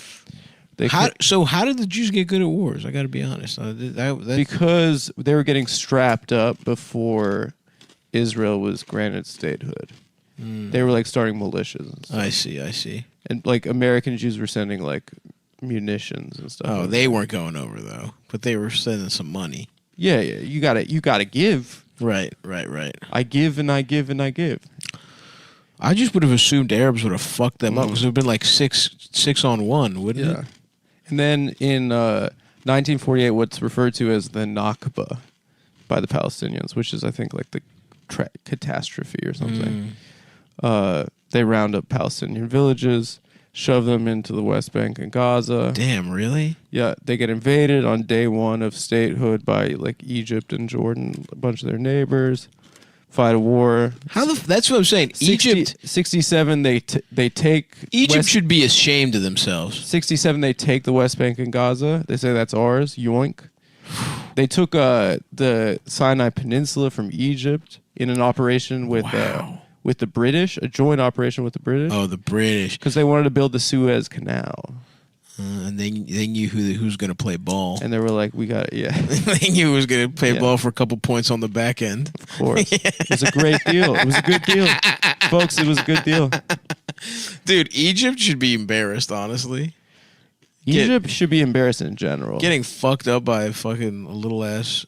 So how did the Jews get good at wars? I got to be honest. Because they were getting strapped up before Israel was granted statehood. They were like starting militias and stuff. I see. And like American Jews were sending like munitions and stuff. Oh, they weren't going over though, but they were sending some money. Yeah. You gotta give. Right. I give and I give and I give. I just would have assumed Arabs would have fucked them up because it would have been like 6-on-1, wouldn't it? And then in 1948, what's referred to as the Nakba by the Palestinians, which is, I think, like the catastrophe or something. They round up Palestinian villages, shove them into the West Bank and Gaza. Damn, really? Yeah, they get invaded on day one of statehood by like Egypt and Jordan, a bunch of their neighbors. Fight a war. That's what I'm saying. Egypt 67. They take Egypt should be ashamed of themselves. 67. They take the West Bank and Gaza. They say that's ours. Yoink. They took the Sinai Peninsula from Egypt in an operation with the British, a joint operation with the British. Oh, the British, because they wanted to build the Suez Canal. And they knew who's going to play ball. And they were like, we got it, yeah. They knew who was going to play ball for a couple points on the back end. Of course. It was a great deal. It was a good deal. Folks, it was a good deal. Dude, Egypt should be embarrassed, honestly. Egypt should be embarrassed in general. Getting fucked up by fucking little ass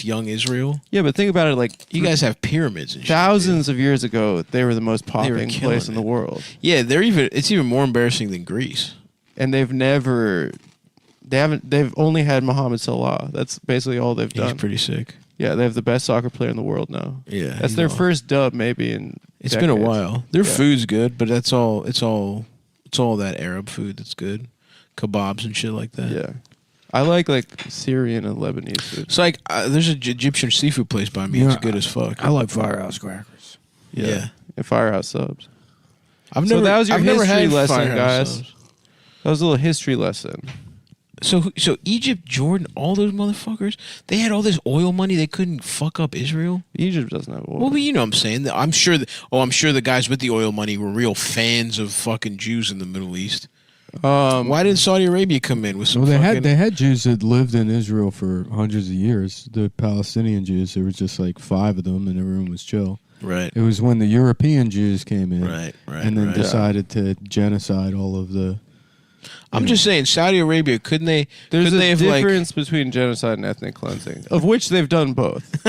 young Israel. Yeah, but think about it, like you guys have pyramids and thousands of years ago, they were the most popping place in the world. Yeah, it's even more embarrassing than Greece. And they've only had Mohamed Salah. That's basically all they've done. He's pretty sick. Yeah, they have the best soccer player in the world now. Yeah. That's their first dub maybe in It's been a while. Their food's good, but it's all that Arab food that's good. Kebabs and shit like that. Yeah. I like Syrian and Lebanese food. It's like there's an Egyptian seafood place by me. It's good as fuck. I like Firehouse crackers. Yeah. And Firehouse subs. That was your history lesson, guys. Subs. That was a little history lesson. So Egypt, Jordan, all those motherfuckers, they had all this oil money. They couldn't fuck up Israel. Egypt doesn't have oil. Well, but you know what I'm saying. I'm sure the guys with the oil money were real fans of fucking Jews in the Middle East. Why didn't Saudi Arabia come in with some? Well, they had Jews that lived in Israel for hundreds of years. The Palestinian Jews, there was just like 5 of them, and everyone was chill. Right. It was when the European Jews came in, right, and then decided to genocide all of the. I'm just saying, Saudi Arabia, couldn't they? There's a difference between genocide and ethnic cleansing, of which they've done both.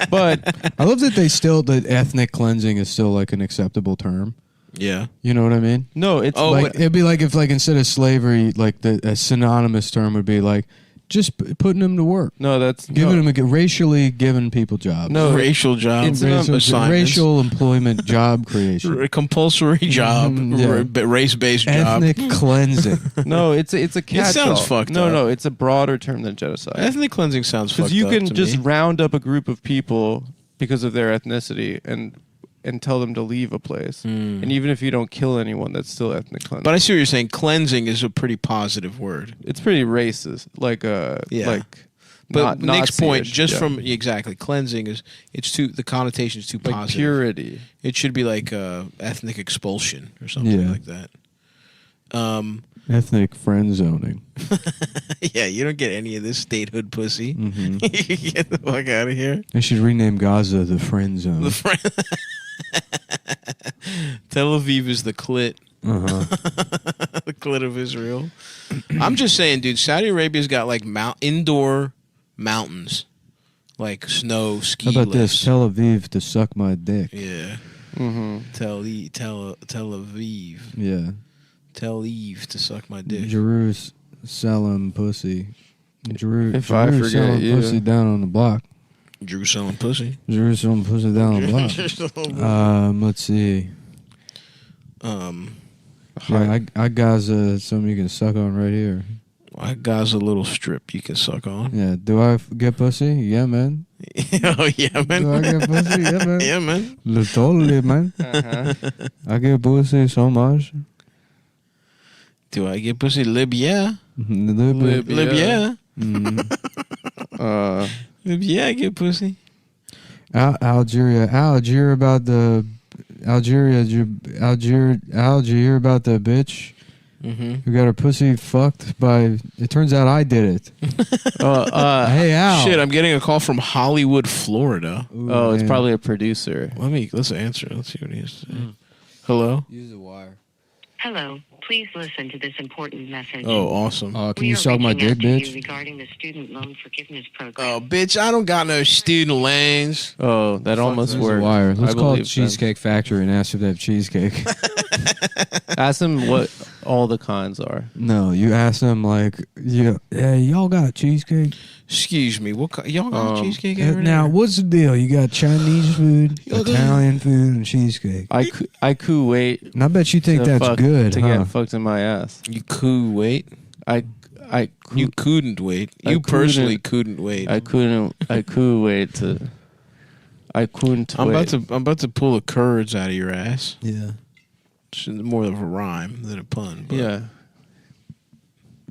But I love that ethnic cleansing is still like an acceptable term. Yeah. You know what I mean? No, it's it'd be like if like instead of slavery, like a synonymous term would be like just putting them to work. No, that's giving them racially giving people jobs. No, racial jobs, racial employment job creation, compulsory job, race-based job, ethnic cleansing. No, it's a catch-all. It sounds fucked up. No, it's a broader term than genocide. Ethnic cleansing sounds fucked up. Because you can just me. round up a group of people because of their ethnicity and tell them to leave a place. And even if you don't kill anyone, that's still ethnic cleansing. But I see what you're saying. Cleansing is a pretty positive word. It's pretty racist. Like But next point, Nazi-ish, from exactly cleansing is the connotation is too like positive. Purity. It should be like ethnic expulsion or something like that. Ethnic friend zoning. Yeah, you don't get any of this statehood pussy. Mm-hmm. You get the fuck out of here. They should rename Gaza the friend zone. The friend. Tel Aviv is the clit. The clit of Israel. I'm just saying, dude, Saudi Arabia's got like indoor mountains, like snow ski How about lifts. this? Tel Aviv to suck my dick. Yeah. Tel Aviv. Yeah. Tel Eve to suck my dick. Jerusalem pussy. If I forget you. Pussy down on the block. Jerusalem pussy. Jerusalem pussy down on the block. Let's see. Yeah, I got something you can suck on right here. I got a little strip you can suck on. Yeah. Do I get pussy? Yeah, man. Oh, yeah, man. Do I get pussy? Yeah, man. Yeah, man. Totally, man. I get pussy so much. Do I get pussy? Libya. Libya. Libya, I get pussy. Algeria about the Algeria about the bitch who got her pussy fucked by. It turns out I did it. Hey Al. Shit, I'm getting a call from Hollywood, Florida. Ooh, it's probably a producer. Let's answer. Let's see what he has to say. Hello. Use the wire. Hello. Please listen to this important message. Oh, awesome. Can you suck my dick, bitch? Regarding the student loan forgiveness program. Oh, bitch, I don't got no student loans. Oh, that almost worked. Wire. Let's call it Cheesecake Factory and ask if they have cheesecake. Ask them what all the cons are. No, you ask them like, y'all got cheesecake? Excuse me, y'all got cheesecake over now, there? what's the deal? You got Chinese food, Italian food, and cheesecake. I could wait. And I bet you think that's good, to get fucked in my ass. You could wait. You couldn't wait. You personally couldn't wait. I couldn't. I could wait to. I couldn't. I'm about to pull the Kurds out of your ass. Yeah. It's more of a rhyme than a pun. But Yeah.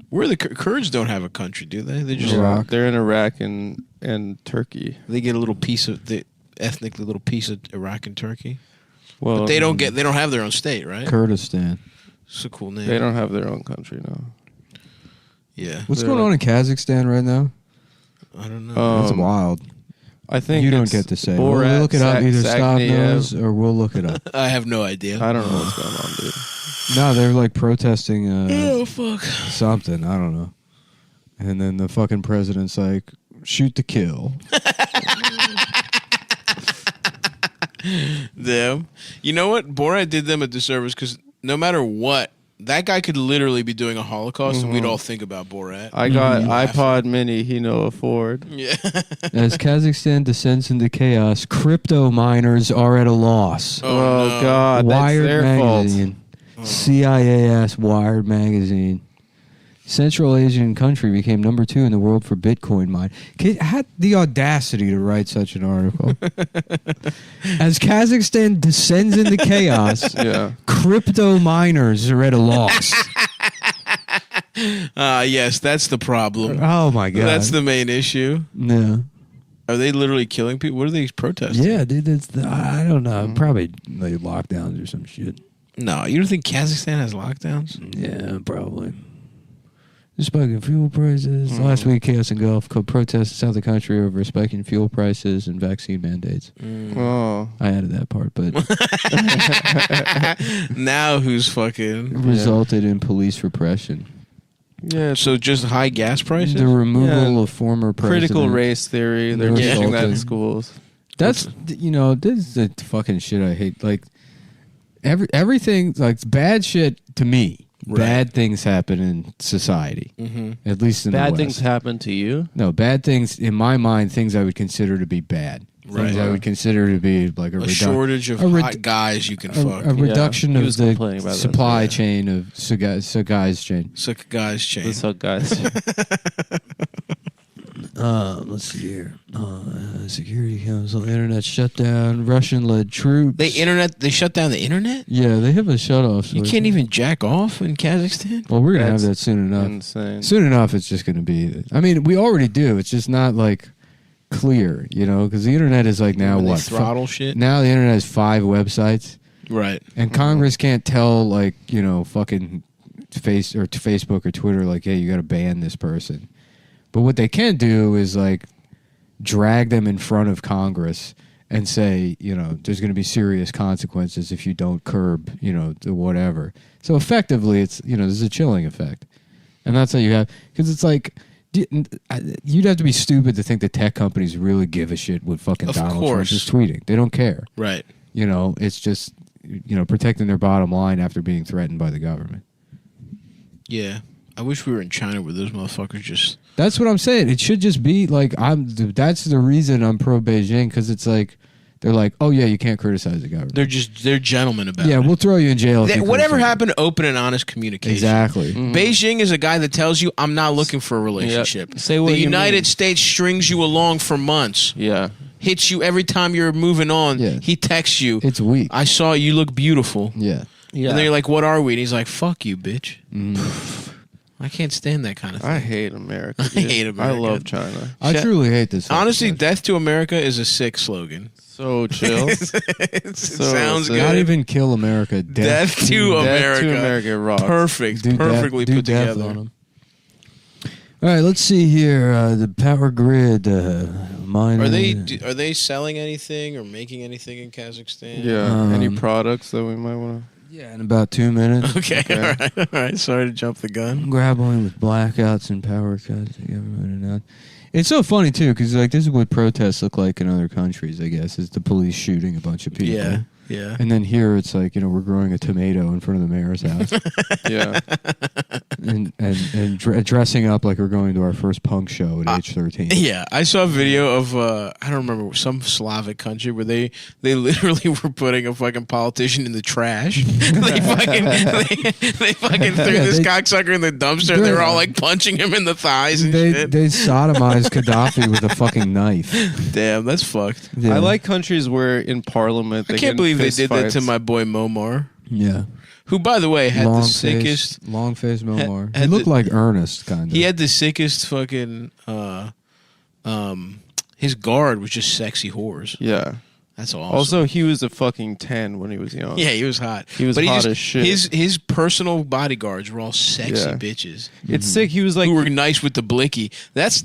Where the Kurds don't have a country, do they? They just Iraq. They're in Iraq and Turkey. They get a little piece of ethnically little piece of Iraq and Turkey. Well, but they don't have their own state, right? Kurdistan. It's a cool name. They don't have their own country now. Yeah. What's going on in Kazakhstan right now? I don't know. That's wild. I think you don't get to say. We'll Borat, look it up. Either Stav knows or we'll look it up. I have no idea. I don't know what's going on, dude. No, they're like protesting oh fuck something. I don't know. And then the fucking president's like, shoot to kill. Them. You know what? Borat did them a disservice because no matter what, that guy could literally be doing a Holocaust and we'd all think about Borat. I got iPod Mini, he no afford. Yeah. As Kazakhstan descends into chaos, crypto miners are at a loss. Oh, no. God. Wired that's their magazine. fault. CIA-ass Wired magazine. Central Asian country became number 2 in the world for Bitcoin mine. Had the audacity to write such an article. As Kazakhstan descends into chaos, crypto miners are at a loss. Yes, that's the problem. Oh my God, that's the main issue. Yeah. Are they literally killing people? What are they protesting? Yeah, dude. I don't know. Probably like lockdowns or some shit. No, you don't think Kazakhstan has lockdowns? Yeah, probably. Spiking fuel prices. Last week, Chaos and Gulf protested south of the country over spiking fuel prices and vaccine mandates. Oh, I added that part, but now who's fucking resulted in police repression. Yeah. So just high gas prices. The removal of former president. Critical race theory. They're teaching that in schools. That's this is the fucking shit I hate. Like everything like bad shit to me. Right. Bad things happen in society, at least in the Bad West. things happen to you? No, bad things in my mind. Things I would consider to be bad. Right. Things I would consider to be like a shortage of hot guys you can fuck. A reduction of the supply that, chain of guys chain. Suck guys chain. The suck guys. Let's see here. Security Council, internet shutdown, Russian-led troops. They shut down the internet? Yeah, they have a shutoff. You can't even jack off in Kazakhstan? Well, we're going to have that soon enough. Insane. Soon enough, it's just going to be... I mean, we already do. It's just not, like, clear, you know? Because the internet is, like, now what? Throttle shit? Now the internet has 5 websites. Right. And Congress can't tell, like, you know, fucking Facebook or Twitter, like, hey, you got to ban this person. But what they can do is, like, drag them in front of Congress and say, you know, there's going to be serious consequences if you don't curb, you know, the whatever. So effectively, it's, you know, there's a chilling effect. And that's how you have, because it's like, you'd have to be stupid to think that tech companies really give a shit what fucking Donald Trump is tweeting. They don't care. Right. You know, it's just, you know, protecting their bottom line after being threatened by the government. Yeah. I wish we were in China where those motherfuckers just... That's what I'm saying. It should just be like that's the reason I'm pro Beijing, because it's like they're like, oh yeah, you can't criticize the government. They're gentlemen about it. Yeah, we'll throw you in jail. Whatever happened to open and honest communication? Exactly. Beijing is a guy that tells you, I'm not looking for a relationship. Yep. Say what the you United mean. States strings you along for months. Yeah. Hits you every time you're moving on. Yeah. He texts you. It's weak. I saw you look beautiful. Yeah. Yeah. And then you're like, what are we? And he's like, fuck you, bitch. I can't stand that kind of thing. I hate America. I hate America. I love China. I truly hate this. Honestly, death to America is a sick slogan. So chill. It sounds good. Not even kill America. Death to America. Death to America rocks. Perfect. Perfectly do put death together. on them. All right, let's see here. The power grid. Mine. Are they selling anything or making anything in Kazakhstan? Yeah. Any products that we might want to... Yeah, in about 2 minutes. Okay. All right. Sorry to jump the gun. Grappling with blackouts and power cuts. It's so funny too, because like this is what protests look like in other countries. I guess is the police shooting a bunch of people. Yeah. Yeah. And then here it's like, you know, we're growing a tomato in front of the mayor's house. Yeah. and dressing up like we're going to our first punk show at age 13. Yeah, I saw a video of I don't remember, some Slavic country where they literally were putting a fucking politician in the trash. they fucking threw this cocksucker in the dumpster. They were all like punching him in the thighs and shit. They sodomized Gaddafi with a fucking knife. Damn, that's fucked. Yeah. I like countries where in parliament they I can't believe they did fights. that to my boy Momar. Yeah. Who, by the way, had the sickest... Long face Momar. He looked like Ernest, kind of. He had the sickest fucking... his guard was just sexy whores. Yeah. That's awesome. Also, he was a fucking 10 when he was young. Yeah, he was hot. He was hot as shit. His personal bodyguards were all sexy bitches. It's sick. He was like... Who were nice with the blicky. That's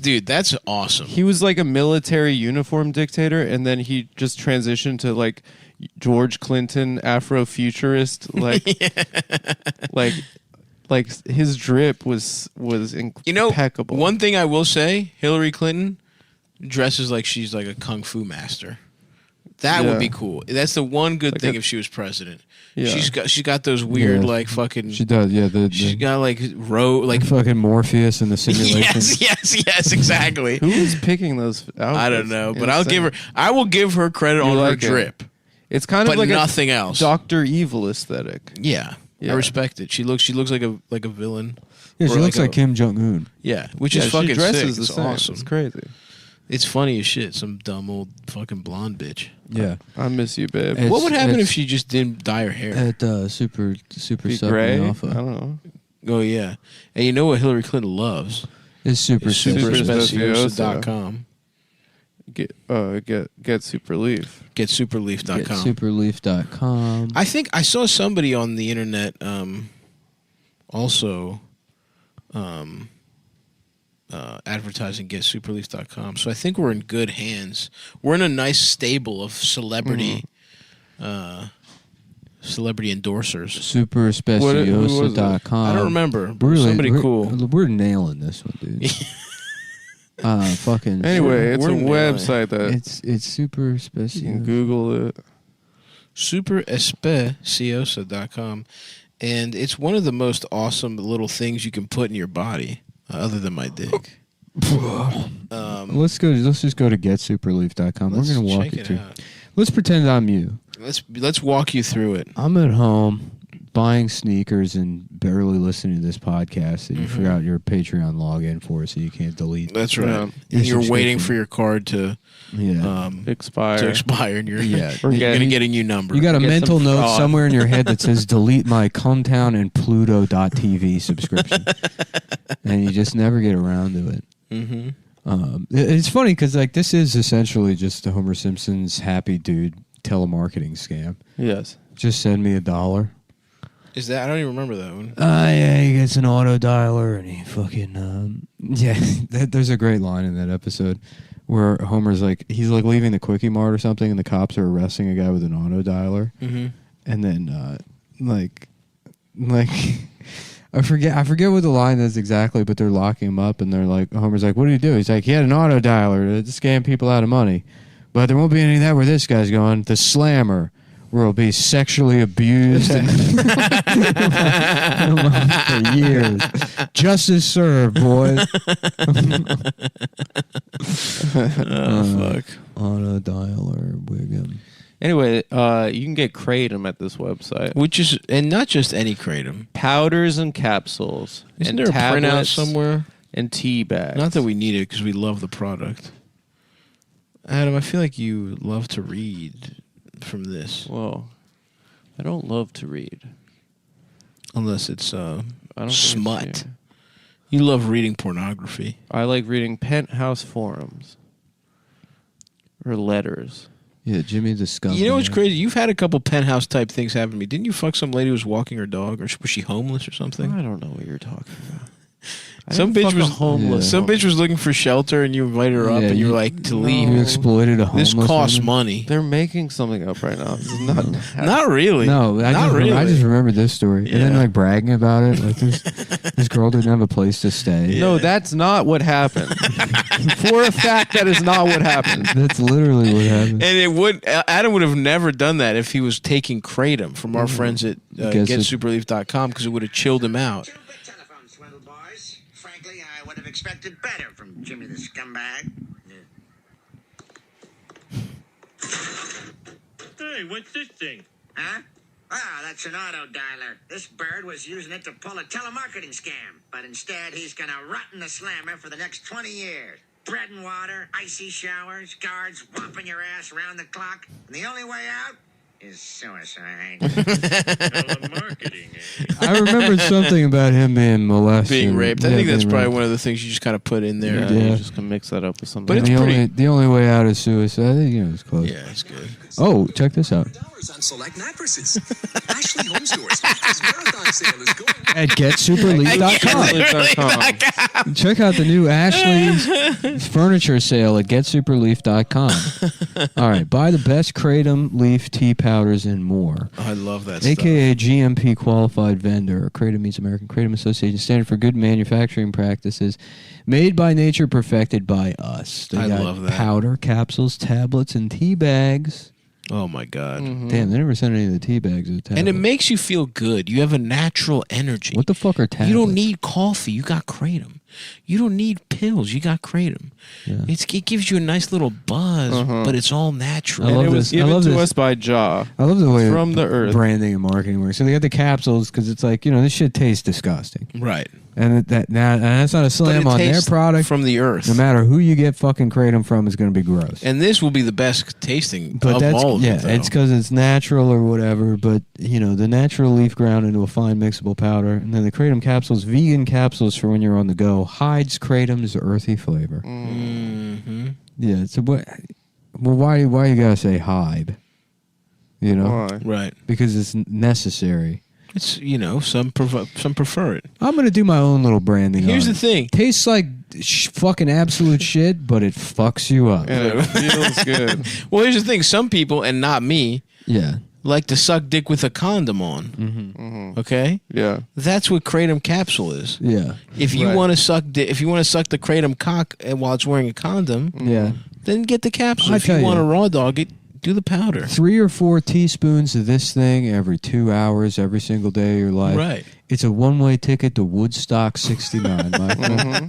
awesome. He was like a military uniform dictator, and then he just transitioned to like... George Clinton Afrofuturist, like his drip was impeccable. One thing I will say, Hillary Clinton dresses like she's like a kung fu master. That would be cool. That's the one good thing if she was president. Yeah. She's got those weird like fucking. She does, yeah. She's got like fucking Morpheus in the simulation. Yes, exactly. Who was picking those outfits? I don't know, but I will give her credit on her drip. It's kind of like nothing else. Dr. Evil aesthetic. Yeah, I respect it. She looks like a villain. Yeah, she looks like Kim Jong-un. Yeah, which is fucking she dresses sick. the same. Awesome. It's crazy. It's funny as shit. Some dumb old fucking blonde bitch. Yeah, I miss you, babe. What would happen if she just didn't dye her hair? At super Be sub gray? alpha. I don't know. Oh yeah, and you know what Hillary Clinton loves? It's superspeciosa.com. Get Superleaf. GetSuperleaf.com. Superleaf.com. I think I saw somebody on the internet also advertising GetSuperleaf.com. So I think we're in good hands. We're in a nice stable of celebrity endorsers. Superspeciosa.com. I don't remember. We're Cool. We're nailing this one, dude. Fucking. Anyway, it's a we're website that it's super special. you can Google it. superespeciosa.com. And it's one of the most awesome little things you can put in your body, other than my dick. Let's just go to getsuperleaf.com. We're going to walk you through. Let's pretend I'm you. Let's walk you through it. I'm at home buying sneakers and barely listening to this podcast that you forgot your Patreon login for, so you can't delete. That's right. And you're waiting for your card to expire. And you're going to get a new number. You got a mental note somewhere in your head that says delete my Cumtown and Pluto.tv subscription. And you just never get around to it. Mm-hmm. It's funny because like this is essentially just the Homer Simpson's happy dude telemarketing scam. Yes. Just send me $1. Is that? I don't even remember that one. Yeah, he gets an auto dialer and he fucking there's a great line in that episode where Homer's like he's like leaving the Quickie Mart or something and the cops are arresting a guy with an auto dialer. Mm-hmm. And then like I forget what the line is exactly, but they're locking him up and they're like Homer's like, what do you do? He's like, he had an auto dialer to scam people out of money. But there won't be any of that where this guy's going. The slammer, where he'll be sexually abused for years. Justice served, boys. Fuck. Auto dialer, Wiggum. Anyway, you can get Kratom at this website. Which is, and not just any Kratom. Powders and capsules. Isn't and there a printout somewhere? And tea bags. Not that we need it because we love the product. Adam, I feel like you love to read from this. Well, I don't love to read. Unless it's smut. It's you love reading pornography. I like reading penthouse forums. Or letters. Yeah, Jimmy the Scum. You know what's crazy? You've had a couple penthouse type things happen to me. Didn't you fuck some lady who was walking her dog? Or was she homeless or something? I don't know what you're talking about. Some bitch was homeless. Some bitch was looking for shelter, and you invited her up, and you were like to leave. You exploited a homeless This costs woman? money. They're making something up right now. This is not really. No, I just remembered this story, and then like bragging about it. Like this girl didn't have a place to stay. Yeah. No, that's not what happened. For a fact, that is not what happened. That's literally what happened. And Adam would have never done that if he was taking Kratom from our friends at GetSuperleaf.com because it would have chilled him out. Expected better from Jimmy the Scumbag. Hey, what's this thing? Huh? Ah, that's an auto dialer. This bird was using it to pull a telemarketing scam, but instead he's gonna rot in the slammer for the next 20 years. Bread and water, icy showers, guards whopping your ass around the clock, and the only way out is suicide. Telemarketing, eh? I remembered something about him being molested. Being raped. I think that's probably one of the things you just kind of put in there. Yeah. You just can mix that up with something. But it's the only way out is suicide. I think, it's close. Yeah, it's good. Oh, check this out. On select mattresses. Ashley Home Stores marathon sale is going at getsuperleaf.com. Check out the new Ashley's furniture sale at getsuperleaf.com. All right, buy the best Kratom leaf tea powders and more. Oh, I love that AKA GMP qualified vendor. Kratom means American Kratom Association, standard for good manufacturing practices. Made by nature, perfected by us. They got love that. Powder, capsules, tablets, and tea bags. Oh, my God. Mm-hmm. Damn, they never sent any of the tea bags as tablets. And it makes you feel good. You have a natural energy. What the fuck are tablets? You don't need coffee. You got Kratom. You don't need pills. You got Kratom. Yeah. It gives you a nice little buzz, but it's all natural. I love this. Given to us by Jaw. I love the way from the earth branding and marketing works. So they got the capsules because it's like, this shit tastes disgusting. Right. And that's not a slam on their product. From the earth. No matter who you get fucking Kratom from, it's going to be gross. And this will be the best tasting but of all of it. Yeah, it's because it's natural or whatever. But, the natural leaf ground into a fine mixable powder. And then the Kratom capsules, vegan capsules for when you're on the go, hides Kratom's earthy flavor. Mm-hmm. Yeah, so why you got to say hide? Why? Right. Because it's necessary. It's, some prefer it. I'm going to do my own little branding. Here's the thing. Tastes like fucking absolute shit, but it fucks you up. And it feels good. Well, here's the thing. Some people, and not me, like to suck dick with a condom on. Mm-hmm. Okay? Yeah. That's what Kratom capsule is. Yeah. If you want to suck the Kratom cock while it's wearing a condom, then get the capsule. If you want a raw dog, Do the powder. 3 or 4 teaspoons of this thing every 2 hours, every single day of your life. Right. It's a one-way ticket to Woodstock 69, Michael.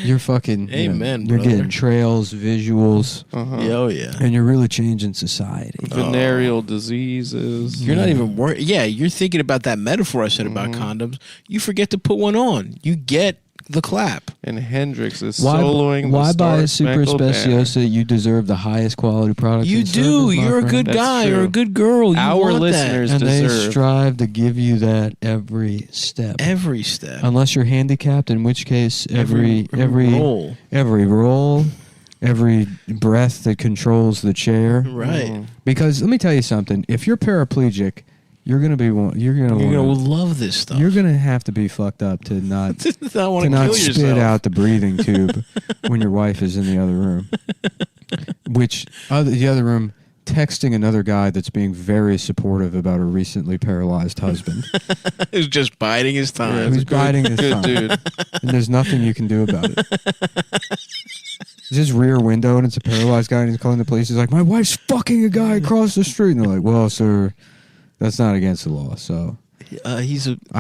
You're fucking... Amen, you're brother. getting trails, visuals. Oh, yeah. And you're really changing society. Venereal diseases. You're not even worried. Yeah, you're thinking about that metaphor I said about condoms. You forget to put one on. You get the clap. And Hendrix is Why soloing buy the a Super Speciosa? You deserve the highest quality product. You do. You're a good guy or a good girl. You Our want listeners that. And they deserve. strive to give you that every step. Every step. Unless you're handicapped, in which case every roll. every roll, every breath that controls the chair. Right. Because let me tell you something. If you're paraplegic, you're gonna love this stuff. You're gonna have to be fucked up to not wanna to not kill spit yourself. out the breathing tube when your wife is in the other room. The other room texting another guy that's being very supportive about her recently paralyzed husband. Who's just biding his time. Who's biding his good time. dude. And there's nothing you can do about it. It's his rear window and it's a paralyzed guy and he's calling the police. He's like, my wife's fucking a guy across the street. And they're like, well, sir, that's not against the law. So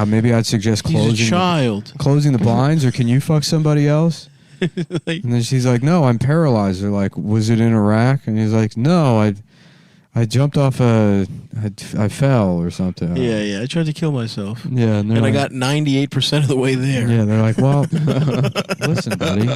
maybe I'd suggest closing He's a child. closing the blinds, or can you fuck somebody else? And then she's like, no, I'm paralyzed. They're like, was it in Iraq? And he's like, no, I jumped off I fell or something. Yeah. I tried to kill myself. Yeah. And I got 98% of the way there. Yeah, they're like, well, listen, buddy.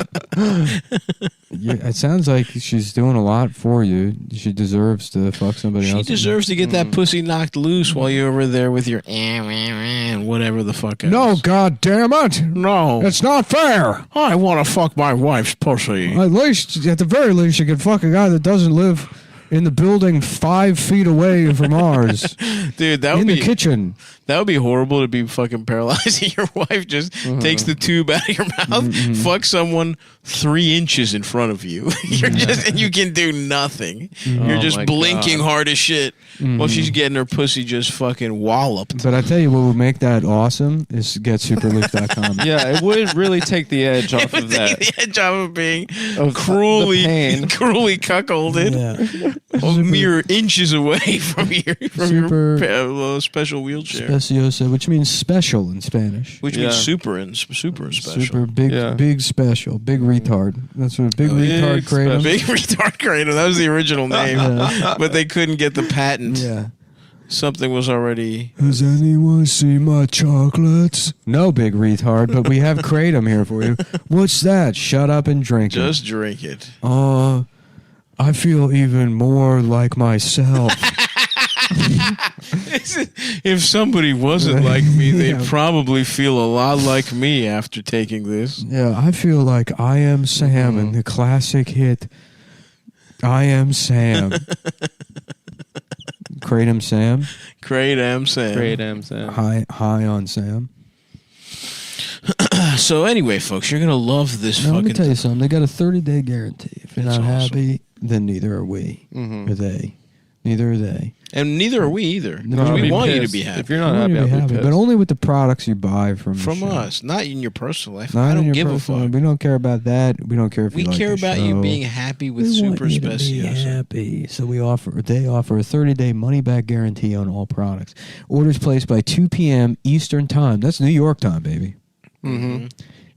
It sounds like she's doing a lot for you. She deserves to fuck somebody else. She deserves to get that pussy knocked loose while you're over there with your whatever the fuck else. No, God damn it. No. It's not fair. I want to fuck my wife's pussy. At the very least, you can fuck a guy that doesn't live in the building 5 feet away from ours. Dude, that would in be the kitchen. That would be horrible to be fucking paralyzed and your wife just takes the tube out of your mouth, fucks someone 3 inches in front of you. And you can do nothing. You're just blinking hard as shit while she's getting her pussy just fucking walloped. But I tell you what would make that awesome is get superleaf.com. Yeah, it would really take the edge off of that. The edge off of being cruelly cuckolded. A mere inches away from your special wheelchair. Speciosa, which means special in Spanish. Which means super and special. Super big special. Big retard. That's what big retard kratom. Big retard kratom. That was the original name. But they couldn't get the patent. Yeah. Something was already... Has anyone seen my chocolates? No, big retard, but we have kratom here for you. What's that? Shut up and drink it. Just drink it. I feel even more like myself. If somebody wasn't like me, they'd probably feel a lot like me after taking this. Yeah, I feel like I Am Sam in the classic hit I Am Sam. Kratom Sam. Kratom Sam. Kratom Sam. High on Sam. So anyway, folks, you're gonna love this now, fucking... Let me tell you something. They got a 30-day guarantee. If you're not happy, then neither are we. Or they. Neither are they. And neither are we either. No, we want you to pissed. be happy. If you're not happy, I'll be pissed. But only with the products you buy from us, not in your personal life. Not I in don't your give a personal- fuck. We don't care about that. We don't care if We you like care the about you show. being happy with We Super want you to be Speciosa. happy. So they offer a 30-day money-back guarantee on all products. Orders placed by 2 p.m. Eastern Time. That's New York time, baby.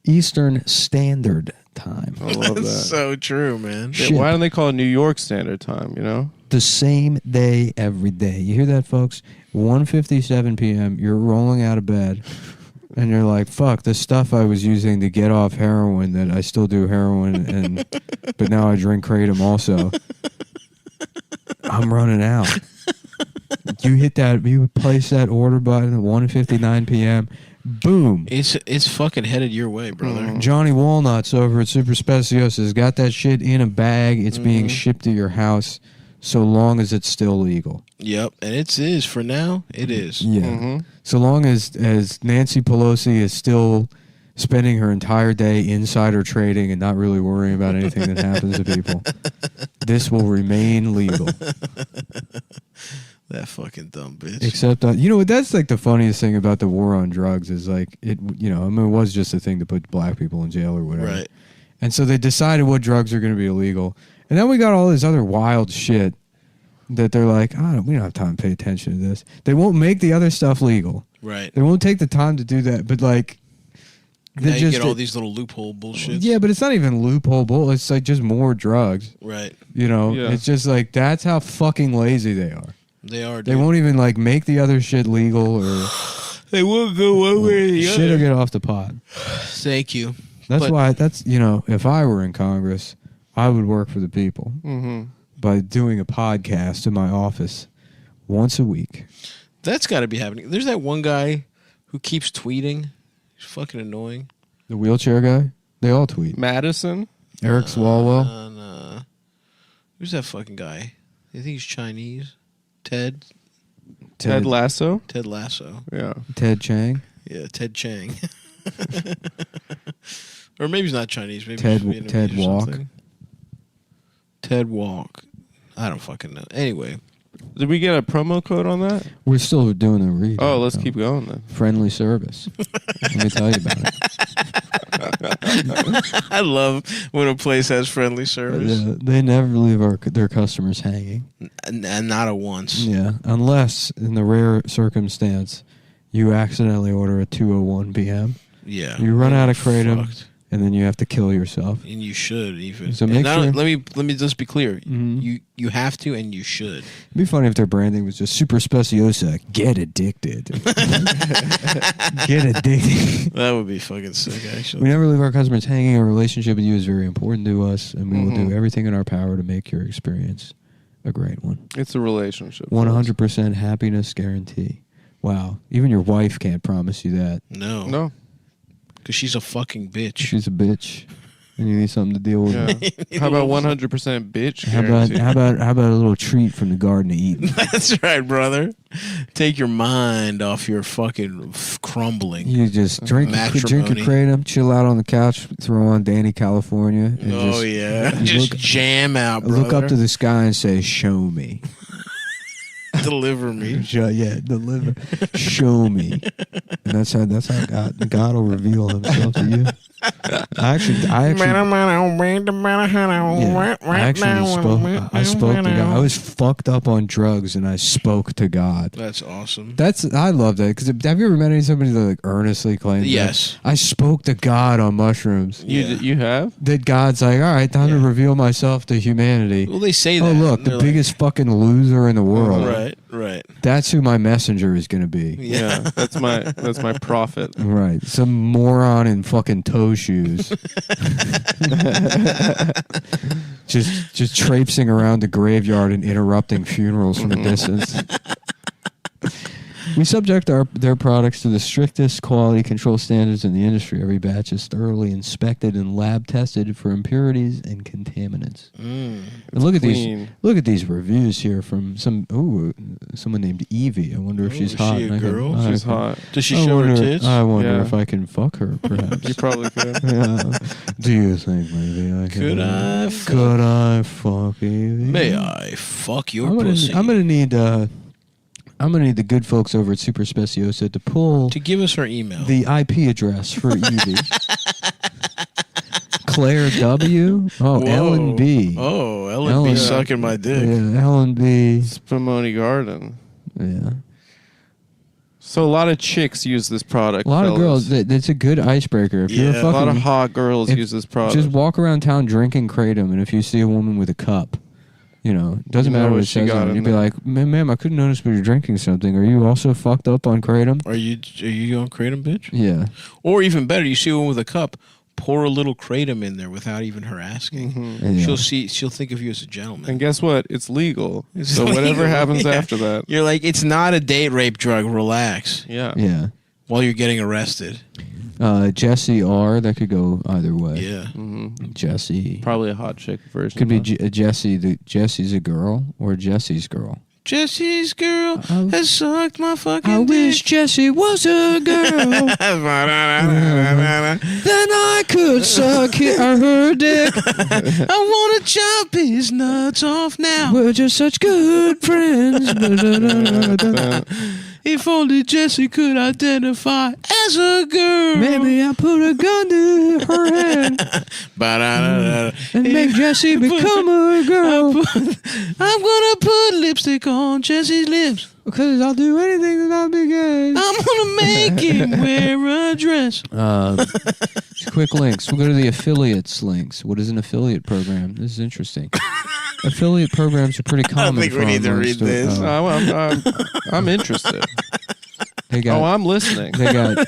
Eastern Standard Time. I love that. That's so true, man. Yeah, why don't they call it New York Standard Time, you know? The same day every day. You hear that, folks? 1:57 p.m. You're rolling out of bed, and you're like, "Fuck, the stuff I was using to get off heroin that I still do heroin, but now I drink kratom also. I'm running out." You place that order button at 1:59 p.m. Boom. It's fucking headed your way, brother. Johnny Walnuts over at Super Speciosa has got that shit in a bag. It's being shipped to your house so long as it's still legal. Yep, and it is for now. It is. Yeah. So long as Nancy Pelosi is still spending her entire day insider trading and not really worrying about anything that happens to people, this will remain legal. That fucking dumb bitch. Except, that's like the funniest thing about the war on drugs is like, it was just a thing to put black people in jail or whatever. Right. And so they decided what drugs are going to be illegal. And then we got all this other wild shit that they're like, we don't have time to pay attention to this. They won't make the other stuff legal. Right. They won't take the time to do that. But like, now you get all these little loophole bullshit. Yeah, but it's not even loophole bull. It's like just more drugs. Right. You know, it's just like that's how fucking lazy they are. They are. Dude. They won't even like make the other shit legal or. They will go one way or the shit other. or get off the pot. Thank you. That's why. If I were in Congress, I would work for the people by doing a podcast in my office once a week. That's got to be happening. There's that one guy who keeps tweeting. He's fucking annoying. The wheelchair guy? They all tweet. Madison? Eric Swalwell? No. Who's that fucking guy? I think he's Chinese. Ted Lasso? Ted Lasso. Yeah. Ted Chang? Yeah, Ted Chang. Or maybe he's not Chinese. Maybe Ted he's Vietnamese or Walk? something. Ted Walk. I don't fucking know. Anyway. Did we get a promo code on that? We're still doing the read. Oh, let's keep going then. Friendly service. Let me tell you about it. I love when a place has friendly service. They never leave their customers hanging. And not a once. Yeah, unless in the rare circumstance you accidentally order a 2:01 p.m. Yeah. You run out of kratom, and then you have to kill yourself. And you should even. So make sure. Let me just be clear. You have to, and you should. It'd be funny if their branding was just Super Speciosa. Get addicted. Get addicted. That would be fucking sick, actually. We never leave our customers hanging. Our relationship with you is very important to us, and we will do everything in our power to make your experience a great one. It's a relationship. 100% happiness guarantee. Wow. Even your wife can't promise you that. No. Because she's a fucking bitch. She's a bitch. And you need something to deal with. Yeah. How about 100% bitch? How about a little treat from the Garden of Eden? That's right, brother. Take your mind off your fucking crumbling. You just drink your kratom, chill out on the couch, throw on Danny California. And just jam out, brother. Look up to the sky and say, "Show me." Deliver me. Deliver. Show me. And that's how God will reveal himself to you. I spoke to God. I was fucked up on drugs and I spoke to God. That's awesome. I love that because have you ever met somebody that like earnestly claims? Yes. I spoke to God on mushrooms. You have? That God's like, all right, time to reveal myself to humanity. Well, they say that. Oh, look, the biggest fucking loser in the world. Right. That's who my messenger is going to be. Yeah, that's my prophet. Right. Some moron in fucking toe shoes. just traipsing around the graveyard and interrupting funerals from a distance. We subject their products to the strictest quality control standards in the industry. Every batch is thoroughly inspected and lab tested for impurities and contaminants. And look at these reviews here from someone named Evie. I wonder if she's hot. Is she a girl? She's hot. Does she show her tits? I wonder if I can fuck her. Perhaps you probably could. Yeah. Do you think maybe I can? Could I fuck Evie? May I fuck your pussy? I'm gonna need the good folks over at Super Speciosa to give us her email. The IP address for Evie. Claire W. Oh, Whoa. Ellen B. Oh, Ellen B. sucking my dick. Yeah, Ellen B. Spumoni Garden. Yeah. So a lot of chicks use this product. A lot of girls. It's a good icebreaker. If you're a lot of hot girls use this product. Just walk around town drinking kratom, and if you see a woman with a cup, it doesn't matter what it says on it. You'd be like, ma'am, I couldn't notice but you're drinking something. Are you also fucked up on kratom? Are you on kratom, bitch? Yeah. Or even better, you see a woman with a cup, pour a little kratom in there without even her asking. Yeah. She'll think of you as a gentleman. And guess what? It's legal. So whatever happens after that. You're like, it's not a date rape drug. Relax. Yeah. Yeah. While you're getting arrested. Jesse R. That could go either way. Yeah. Jesse. Probably a hot chick version. Could be Jesse. Jesse's a girl or Jesse's girl. Jesse's girl has sucked my fucking dick. Wish Jesse was a girl. Then I could suck her dick. I want to chop his nuts off now. We're just such good friends. If only Jessie could identify as a girl. Maybe I put a gun to her head and make Jessie become a girl. I'm gonna put lipstick on Jessie's lips. Because I'll do anything to not be gay. I'm gonna make him wear a dress. Quick links. We'll go to the affiliates links. What is an affiliate program? This is interesting. Affiliate programs are pretty common. I think we need to read this. I'm interested. I'm listening. They got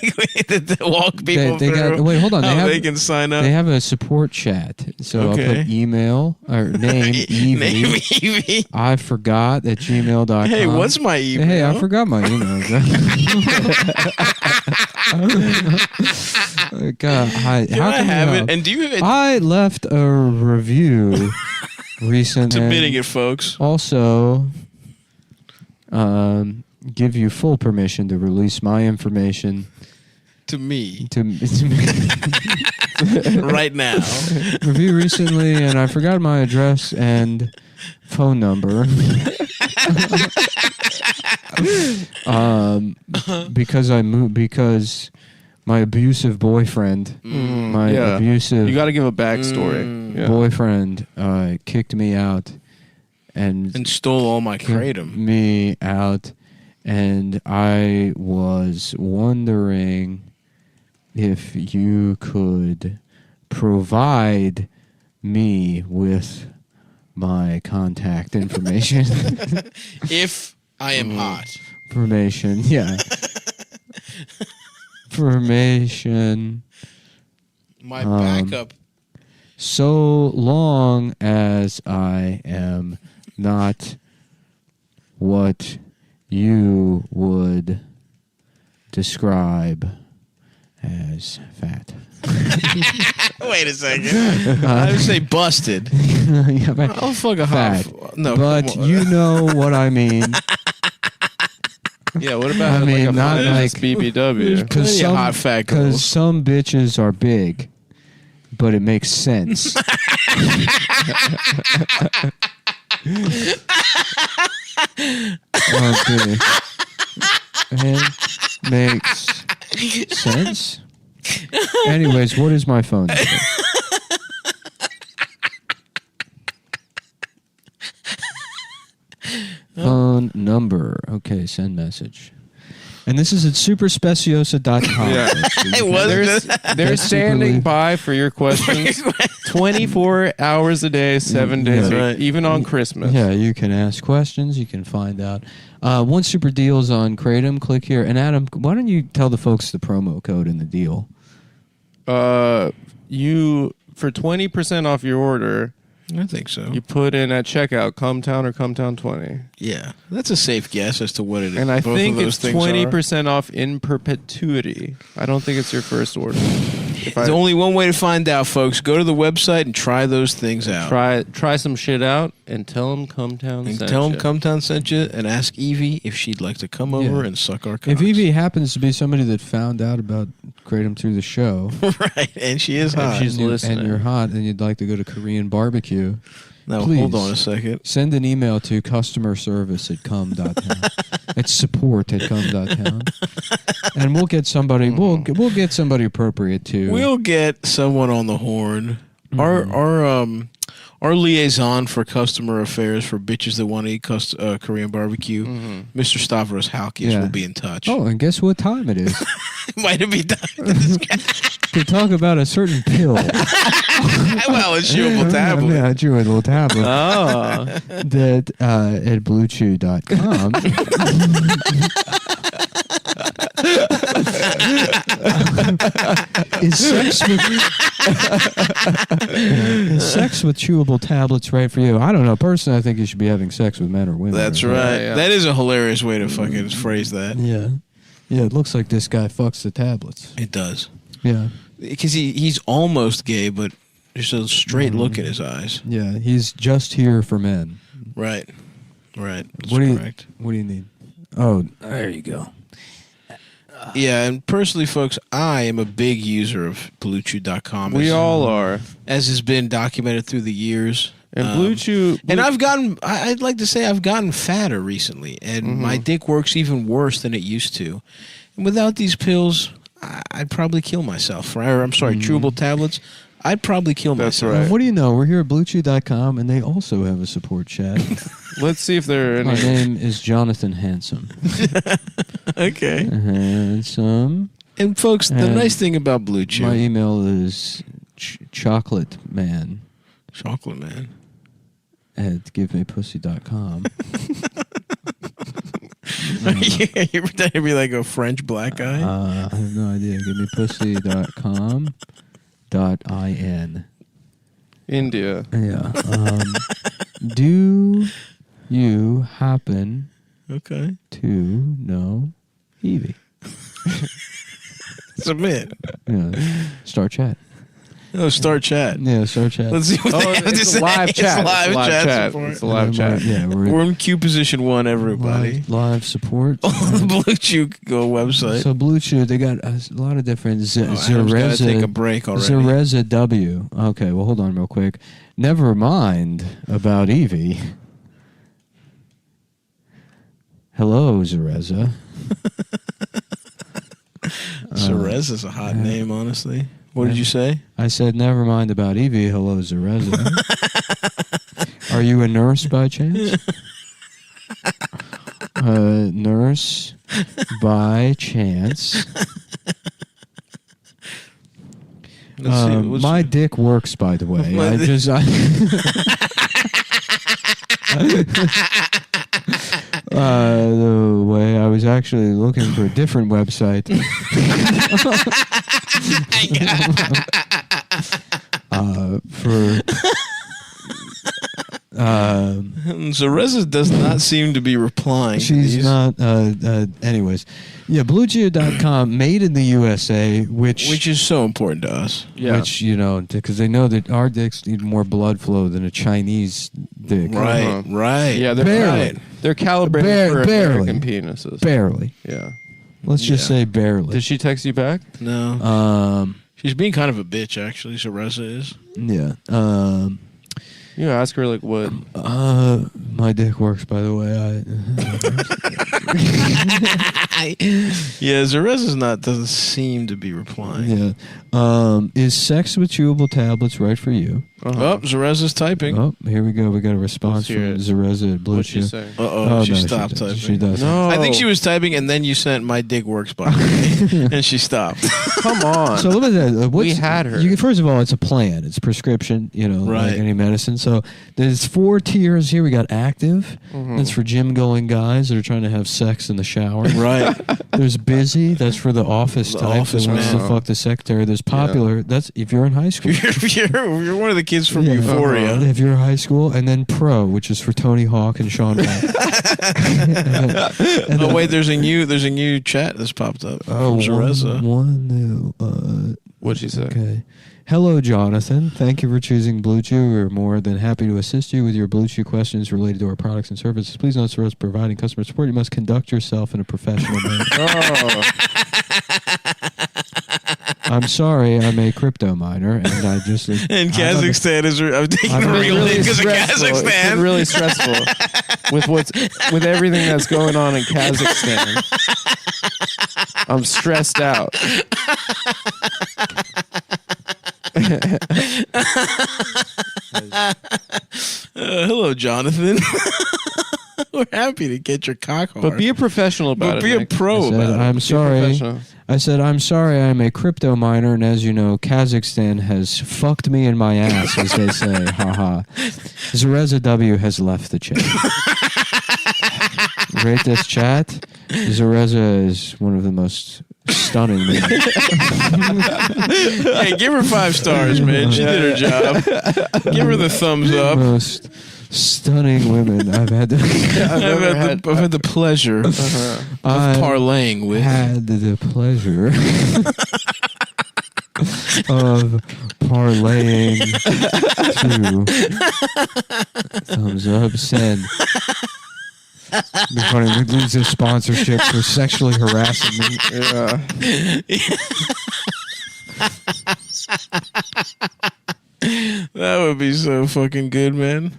walk people through. Wait, hold on. They can sign up. They have a support chat. So Okay. I'll put email or name Evie. Name Evie. I forgot at gmail.com. Hey, what's my email? Hey, I forgot my email. God, Can I have it? And do you? I left a review recently. Submitting it, folks. Also, give you full permission to release my information to me. To me. Right now. Review recently, and I forgot my address and phone number. Because I moved. Because my abusive boyfriend, abusive. You got to give a backstory. Boyfriend kicked me out and stole all my kratom. Me out, and I was wondering if you could provide me with my contact information. If I am hot. Information, yeah. Information. My backup. So long as I am not what you would describe as fat. Wait a second. I would say busted. Yeah, but I'll fuck a fat. hot. No, but you know what I mean. Yeah, what about not like BBW? Because some, hot fat girls. 'cause some bitches are big, but it makes sense. Okay. It makes sense. Anyways, what is my phone number? Phone number. Okay, send message. And this is at superspeciosa.com. Yeah. They're standing by for your questions 24 hours a day, 7 days, even on Christmas. Yeah, you can ask questions. You can find out. One super deal is on Kratom. Click here. And Adam, why don't you tell the folks the promo code in the deal? You, for 20% off your order, I think so. You put in at checkout Cumtown or Cumtown 20. Yeah, that's a safe guess as to what it is. And I Both think of those it's things 20% off in perpetuity. I don't think it's your first order. There's only one way to find out, folks. Go to the website and try those things out. Try some shit out and tell them Cumtown sent you. Tell them Cumtown sent you, and ask Evie if she'd like to come over and suck our cocks. If Evie happens to be somebody that found out about Kratom through the show, right, and she is hot, she's listening, and you're hot, and you'd like to go to Korean barbecue. Now, please hold on a second. Send an email to customerservice@cum.town. It's support@cum.town. And we'll get somebody. We'll get somebody appropriate too. We'll get someone on the horn. Our liaison for customer affairs for bitches that want to eat Korean barbecue, Mr. Stavros Halkias, will be in touch. Oh, and guess what time it is? Might it be time to talk about a certain pill. Well, a chewable tablet. Yeah, a chewable tablet. Oh. That at bluechew.com. Is sex with chewable tablets right for you? I don't know. Personally, I think you should be having sex with men or women. That's right. Yeah. That is a hilarious way to fucking phrase that. Yeah. Yeah, it looks like this guy fucks the tablets. It does. Yeah. Because he's almost gay, but there's a straight look in his eyes. Yeah, he's just here for men. Right. Right. That's correct. What do you need? Oh, there you go. Yeah, and personally, folks, I am a big user of BlueChew.com. We all are. As has been documented through the years. And Blue Chew, and I'd like to say I've gotten fatter recently, and my dick works even worse than it used to. And without these pills, I'd probably kill myself. I'm sorry, chewable tablets. I'd probably kill myself. Right. What do you know? We're here at BlueChew.com, and they also have a support chat. Let's see if there are any. My name is Jonathan Handsome. Okay. Handsome. And folks, the nice thing about Blue Chew. My email is chocolateman. Chocolate Man. At givemepussy.com. Yeah, you pretend to be like a French black guy? I have no idea. Givemepussy.com.in. India. Yeah. Do you happen to know Evie? Submit. Yeah. Start chat. Oh, start chat. Yeah, start chat. Let's see what they have to say. Live chat. It's live chat. It's a live chat. Yeah, we're in queue position 1, everybody. Live support. The Blue Chew Go website. So Blue Chew, they got a lot of different Zereza. Take a break already. Zereza W. Okay, well, hold on real quick. Never mind about Evie. Hello, Zereza. Zereza's a hot name, honestly. What did you say? I said, never mind about Evie. Hello, Zereza. Are you a nurse by chance? Nurse by chance. My dick works, by the way. The way I was actually looking for a different website. Zereza does not seem to be replying. She's not. Anyways, yeah, BlueChew.com, made in the USA, which is so important to us. Yeah. Which, because they know that our dicks need more blood flow than a Chinese dick. Right, right. Yeah, they're barely. They're calibrated for barely. American penises. Barely. Yeah. Let's just say barely. Did she text you back? No. She's being kind of a bitch, actually. Zereza is. Yeah. You ask her like what? My dick works, by the way. Yeah, Zereza's doesn't seem to be replying. Yeah. Is sex with chewable tablets right for you? Oh, Zereza's typing. Oh, here we go. We got a response from Zereza at Blue Chew. She stopped typing. She does. No. I think she was typing, and then you sent "my dick works" by the way, and she stopped. Come on. So look at that. We had her. First of all, it's a plan. It's prescription. Like any medicine. So there's 4 tiers here. We got active. That's for gym-going guys that are trying to have sex in the shower. Right. There's busy. That's for the office type. Office that wants to man. fuck the secretary. There's popular. That's if you're in high school. You're one of the kids from Euphoria. If you're high school, and then pro, which is for Tony Hawk and Sean Penn. Oh wait, there's a new chat that's popped up. Oh, from Zereza. one new. What'd she say? Okay. Hello, Jonathan. Thank you for choosing Blue Chew. We're more than happy to assist you with your Blue Chew questions related to our products and services. Please note, for us providing customer support, you must conduct yourself in a professional manner. I'm sorry, I'm a crypto miner, and I just... And Kazakhstan is... I'm taking a real name because of Kazakhstan. It's really stressful with everything that's going on in Kazakhstan. I'm stressed out. Hello, Jonathan. We're happy to get your cock hard. But be a professional about it. Be a pro about it. I'm sorry. I said, I'm sorry, I'm a crypto miner, and as you know, Kazakhstan has fucked me in my ass, as they say. Haha. Zereza W has left the chat. Rate this chat. Zereza is one of the most stunning men. Hey, give her 5 stars, man. She did her job. Give her the thumbs up. Most stunning women I've had. I've had the pleasure of parlaying with. Had the pleasure of parlaying to thumbs up, send. Be funny. We lose a sponsorship for sexually harassing me. That would be so fucking good, man.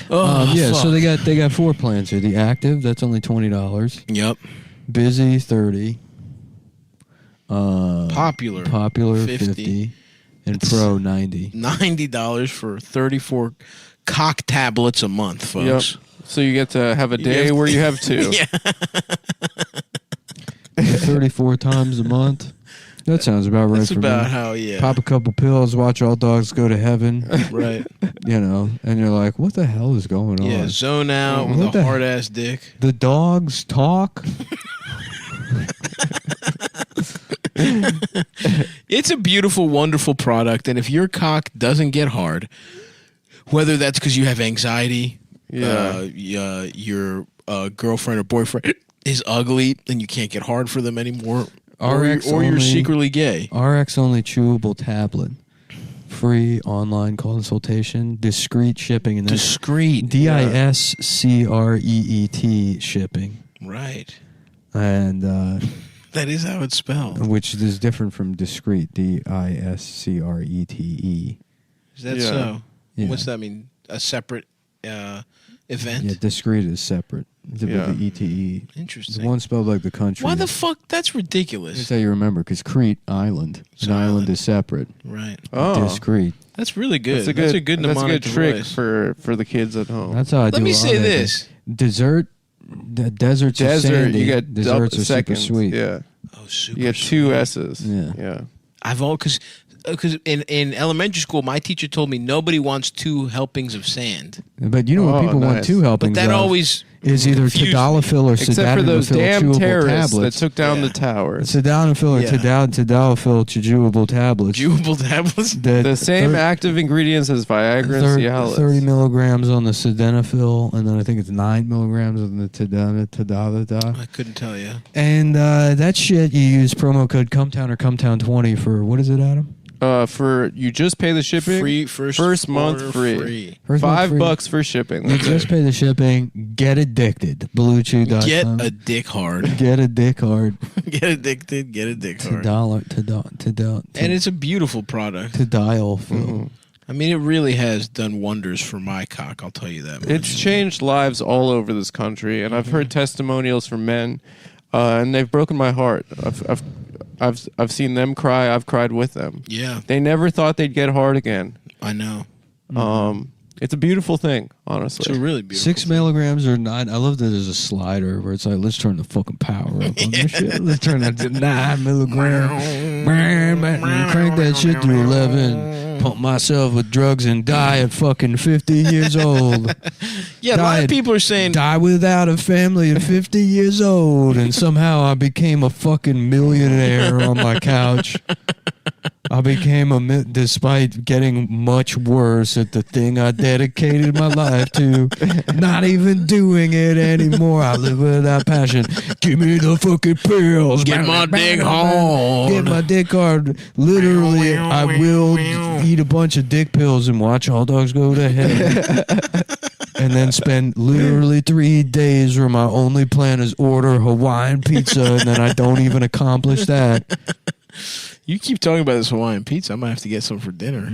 So they got 4 plans here. The active, that's only $20. Yep. Busy, $30. Popular, $50. And Pro, $90. $90 for 34 cock tablets a month, folks. Yep. So you get to have a day where you have 2. Yeah. 34 times a month. That sounds about right. That's for about me. how, yeah. Pop a couple pills, watch all dogs go to heaven. Right. And you're like, what the hell is going on? Yeah, zone out with a hard ass dick. The dogs talk. It's a beautiful, wonderful product, and if your cock doesn't get hard, whether that's because you have anxiety, your girlfriend or boyfriend is ugly and you can't get hard for them anymore, or you're secretly gay. RX only chewable tablet. Free online consultation, discreet shipping, and discreet DISCREET shipping. Right. And that is how it's spelled. Which is different from discreet, DISCRETE. Is that so? Yeah. What's that mean? A separate event? Yeah, discreet is separate. It's with the ETE. Interesting. The one spelled like the country. Why the fuck? That's ridiculous. That's how you remember, because Crete, island. An island is separate. Right. Discreet. That's really good. That's a good mnemonic trick device. for the kids at home. That's how I do it. Let me say this. Deserts are sandy. You get desserts are seconds. super sweet. Yeah. Oh, super. You get 2 S's. Yeah. I've because in elementary school, my teacher told me nobody wants 2 helpings of sand. But you know what people want 2 helpings But that of always is either confused tadalafil or except for those sildenafil damn chewable terrorists tablets. that took down the towers. Sildenafil or tadalafil chewable tablets. Chewable tablets? The same active ingredients as Viagra and Cialis. 30 milligrams on the sildenafil, and then I think it's 9 milligrams on the tadalafil. I couldn't tell you. And that shit, you use promo code Cumtown or Cumtown20 for, what is it, Adam? For you just pay the shipping. Free first month free. $5 for shipping. You just pay the shipping. Get addicted. BlueChew.com. Get a dick hard. Get a dick hard. Get addicted. Get a dick hard. And it's a beautiful product. To dial. I mean, it really has done wonders for my cock. I'll tell you that much. It's changed lives all over this country, and I've heard testimonials from men, and they've broken my heart. I've seen them cry. I've cried with them. Yeah. They never thought they'd get hard again. I know. It's a beautiful thing, honestly. It's a really beautiful 6 milligrams or 9. I love that there's a slider where it's like, let's turn the fucking power up on this shit. Let's turn that to 9 milligrams. Crank that shit to 11. Pump myself with drugs and die at fucking 50 years old. Yeah, a lot of people are saying... Die without a family at 50 years old. And somehow I became a fucking millionaire on my couch. I became despite getting much worse at the thing I dedicated my life to, not even doing it anymore. I live without passion. Give me the fucking pills. Get my dick hard. Get my dick hard. Literally, I will eat a bunch of dick pills and watch all dogs go to heaven. And then spend literally 3 days where my only plan is order Hawaiian pizza, and then I don't even accomplish that. You keep talking about this Hawaiian pizza. I might have to get some for dinner.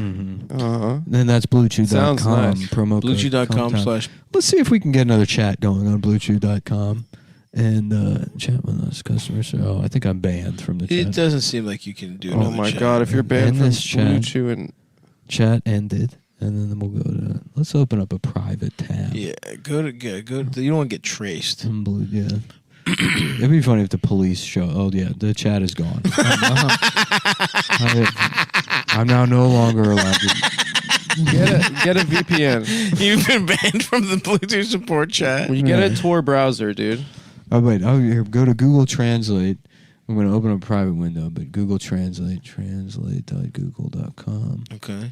Then that's BlueChew.com. Sounds nice. Promo code BlueChew.com/. Let's see if we can get another chat going on BlueChew.com and chat with us, customer. So I think I'm banned from the chat. It doesn't seem like you can do. Oh my god! If you're banned from BlueChew and chat ended, and then we'll go to. Let's open up a private tab. Yeah, go to. You don't want to get traced. Yeah. It'd be funny if the police show. Oh yeah, the chat is gone. I'm now no longer allowed to get a VPN. You've been banned from the Bluetooth support chat. Well, you get a Tor browser, dude. Oh wait, go to Google Translate. I'm going to open up a private window, but Google Translate, translate.google.com. Okay.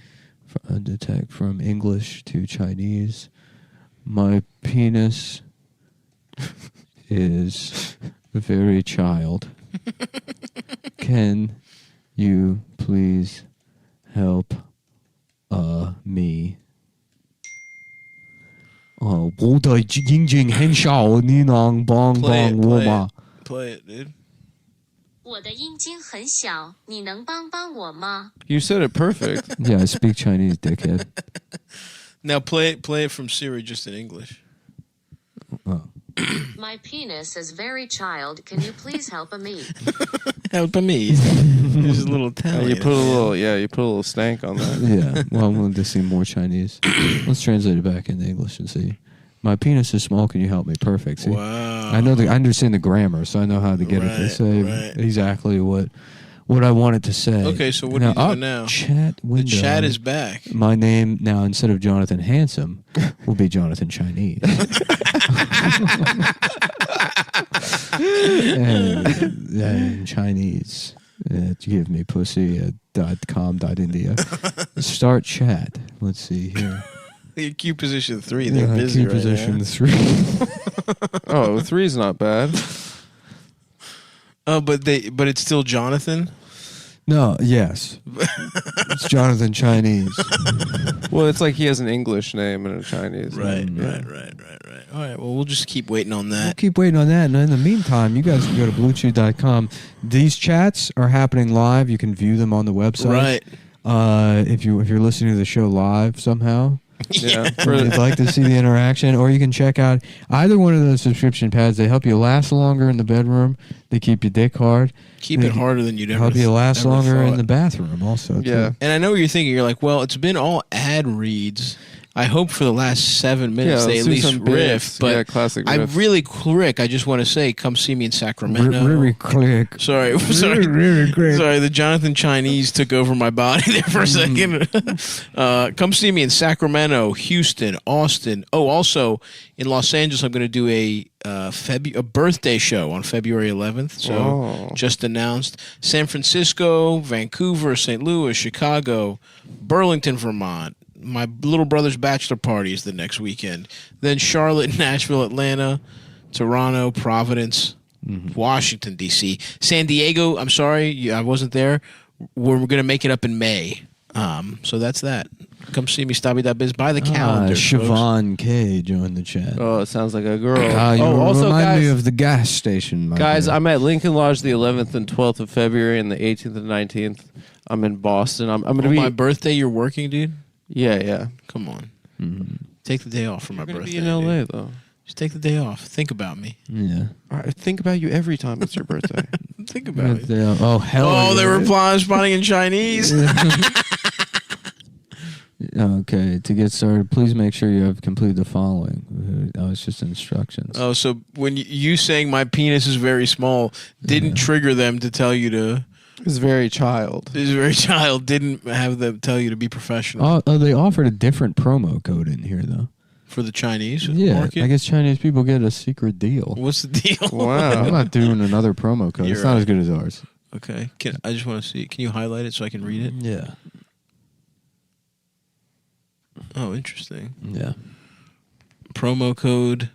Detect from English to Chinese. My penis is very child. Can you please help me? Oh, Play it, dude. You said it perfect. Yeah, I speak Chinese, dickhead. Now play it from Siri just in English. Oh. My penis is very child. Can you please help me? Help me. There's a little Italian. You put a little stank on that. Yeah. Well, I'm going to see more Chinese. Let's translate it back into English and see. My penis is small. Can you help me? Perfect. See? Wow. I understand the grammar, so I know how to get it to say exactly what I wanted to say. Okay, so what are you doing now? Chat window. The chat is back. My name now, instead of Jonathan Handsome, will be Jonathan Chinese. and Chinese. Give me pussy .com.india. Start chat. Let's see here. Your queue position 3. They're busy queue right position now. 3. Oh, 3's not bad. Oh, but it's still Jonathan? No, yes. It's Jonathan Chinese. Well, it's like he has an English name and a Chinese name. Right. All right, well, we'll just keep waiting on that. We'll keep waiting on that. And in the meantime, you guys can go to BlueChew.com. These chats are happening live. You can view them on the website. Right. If you're listening to the show live somehow. Yeah. If you'd like to see the interaction, or you can check out either one of those subscription pads. They help you last longer in the bedroom. They keep your dick hard. Keep it harder than you'd ever help you last ever longer thought. in the bathroom also. Yeah. Too. And I know what you're thinking. You're like, well, it's been all ad reads. I hope for the last 7 minutes they at least riff. But classic I riff. really quick. I just want to say, come see me in Sacramento. Really quick. Sorry. Really quick. Sorry, the Jonathan Chinese took over my body there for a second. Come see me in Sacramento, Houston, Austin. Oh, also in Los Angeles, I'm going to do a birthday show on February 11th. So just announced. San Francisco, Vancouver, St. Louis, Chicago, Burlington, Vermont. My little brother's bachelor party is the next weekend. Then Charlotte, Nashville, Atlanta, Toronto, Providence, Washington, D.C. San Diego, I'm sorry, I wasn't there. We're going to make it up in May. So that's that. Come see me, Stabby.biz. Buy the calendar. Siobhan K joined the chat. Oh, it sounds like a girl. You also, remind me guys, of the gas station. guys, I'm at Lincoln Lodge the 11th and 12th of February and the 18th and 19th. I'm in Boston. I'm going to be... my birthday, you're working, dude? Yeah. Come on. Take the day off for my birthday. Be in LA, though. Just take the day off. Think about me. Yeah. I think about you every time it's your birthday. Think about it. Oh, hell Oh, they were responding in Chinese. Okay, to get started, please make sure you have completed the following. It's just instructions. Oh, so when you saying my penis is very small didn't trigger them to tell you to... It's very child. It's very child. Didn't have them tell you to be professional. Oh, they offered a different promo code in here, though. For the Chinese market? I guess Chinese people get a secret deal. What's the deal? Wow. I'm not doing another promo code. It's not as good as ours. Okay. I just want to see. Can you highlight it so I can read it? Yeah. Oh, interesting. Yeah. Promo code.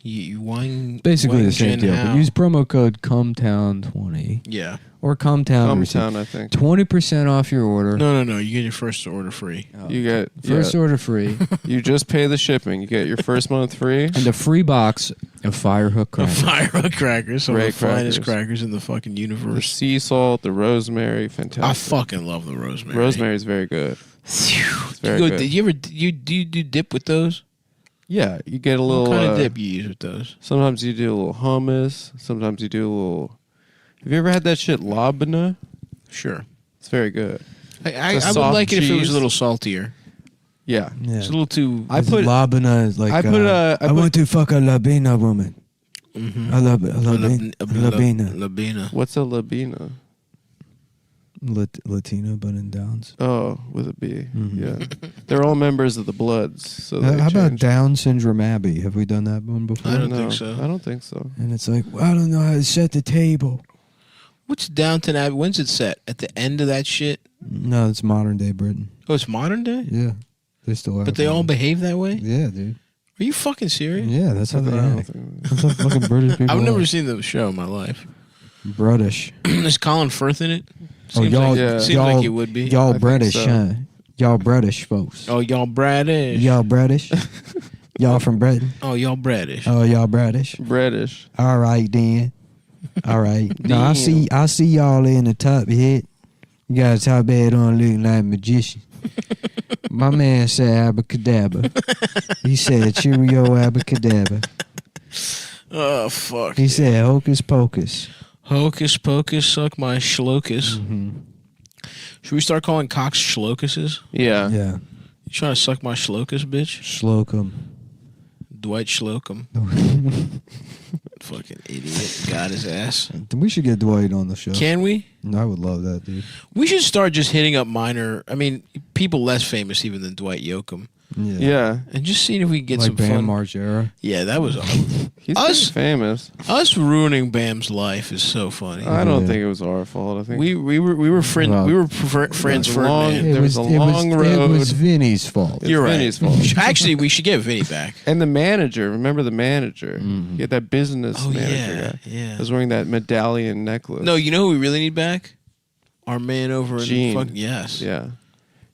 Basically the same deal, but use promo code Cumtown20. Yeah. Or Cumtown. Cumtown, I think. 20% off your order. No. You get your first order free. You get first order free. You just pay the shipping. You get your first month free. And a free box of Firehawk crackers. Firehawk crackers. Some of the finest crackers. crackers in the fucking universe. The sea salt, the rosemary, fantastic. I fucking love the rosemary. Rosemary's very good. It's very good. Did you ever do you do dip with those? Yeah, you get a little... What kind of dip you use with those? Sometimes you do a little hummus. Sometimes you do a little... Have you ever had that shit labana? Sure. It's very good. I would like it if it was a little saltier. Yeah. It's a little too... I put labina is like... I want to fuck a labina woman. Mm-hmm. I love labina. Labina. What's a labina? Latino button downs. Oh, with a B. Yeah. They're all members of the Bloods. So how about Down Syndrome Abbey? Have we done that one before? I don't think so. I don't think so. And it's like, well, I don't know how to set the table. What's Downton Abbey? When's it set? At the end of that shit? No, it's modern day Britain. Oh, it's modern day? Yeah. They still are. But they all behave that way? Yeah, dude. Are you fucking serious? Yeah, that's how they act. That's how fucking British people I've never act. seen the show in my life. British. Is Colin Firth in it? Seems like it would be. Y'all British, huh? Y'all British folks. Oh, y'all British. Y'all British. Y'all from Britain. Oh, y'all British. Oh, y'all British. British. All right, then. All right. No, I see y'all in the top hat. You got a top hat on looking like a magician. My man said abracadabra. He said cheerio abracadabra. Oh, fuck. He said hocus pocus. Hocus pocus, suck my schlocus. Mm-hmm. Should we start calling cocks schlocuses? Yeah. Yeah. You trying to suck my schlocus, bitch? Slocum. Dwight Slocum. Fucking idiot. Got his ass. We should get Dwight on the show. Can we? I would love that, dude. We should start just hitting up people less famous even than Dwight Yoakam. Yeah. And just seeing if we can get like some Bam fun. Margera. Yeah, that was He's pretty famous. Us ruining Bam's life is so funny. I don't think it was our fault. I think we were friends. Well, we were friends for a minute. There was a long road. It was Vinny's fault. You're right. Vinny's fault. Actually, we should get Vinny back. And the manager, remember the manager? Mm-hmm. He had that business manager guy. Yeah. Was wearing that medallion necklace. No, you know who we really need back? Our man over in Gene. fucking yes. Yeah.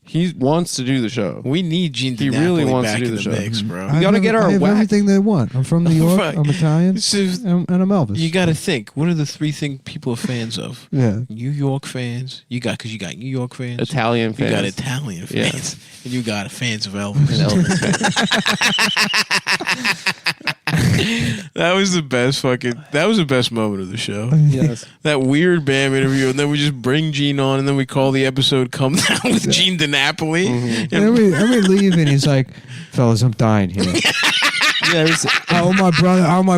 He wants to do the show. We need Gene. He really wants back to do in the show. mix, bro. We gotta get our I have whack. everything they want. I'm from New York. Right. I'm Italian. And I'm Elvis. You got to think. What are the three things people are fans of? Yeah. New York fans. You got New York fans. Italian fans. You got Italian Yeah. fans. And you got fans of Elvis. That was the best moment of the show. Yes. That weird Bam interview, and then we just bring Gene on, and then we call the episode "Come Down" with Gene DiNapoli. And then we leave, and he's like, "Fellas, I'm dying here. I owe my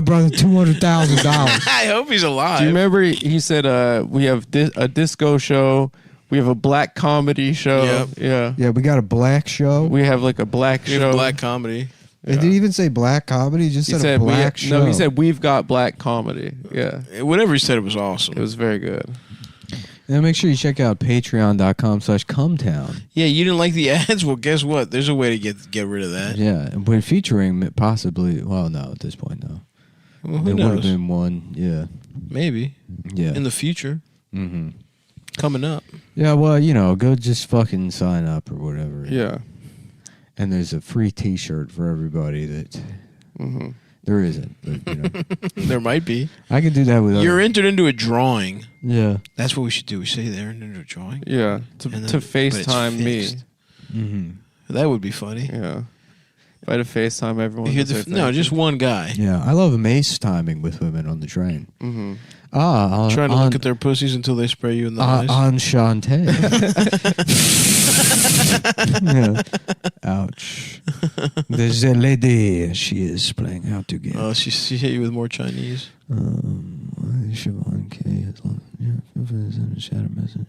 brother $200,000. I hope he's alive. Do you remember he said we have a disco show, we have a black comedy show. Yep. Yeah. Yeah, we got a black show. We have like a black We show. have black comedy. Did he even say black comedy? He just He said a black show. No, he said we've got black comedy. Yeah. Whatever he said, it was awesome. It was very good. And make sure you check out patreon.com/Cumtown. Yeah, you didn't like the ads? Well, guess what? There's a way to get rid of that. Yeah, and we're featuring possibly, well, no, at this point, no. Well, who There would have knows? been one, yeah. Maybe. Yeah. In the future. Mm-hmm. Coming up. Yeah, well, go just fucking sign up or whatever. Yeah. And there's a free T-shirt for everybody that there isn't. But, There might be. I can do that with You're other. entered into a drawing. Yeah. That's what we should do. We say they're entered into a drawing. Yeah. To And then- but it's FaceTime me. fixed. Mm-hmm. That would be funny. Yeah. If I had to FaceTime everyone. You to hear say no, thank just you. one guy. Yeah, I love Mace timing with women on the train. Mm-hmm. Trying to look at their pussies until they spray you in the eyes. Enchanté. Yeah. Ouch. There's a lady. She is playing How to Get. Oh, she hit you with more Chinese. Siobhan K. Yeah, feel free to send a shadow message.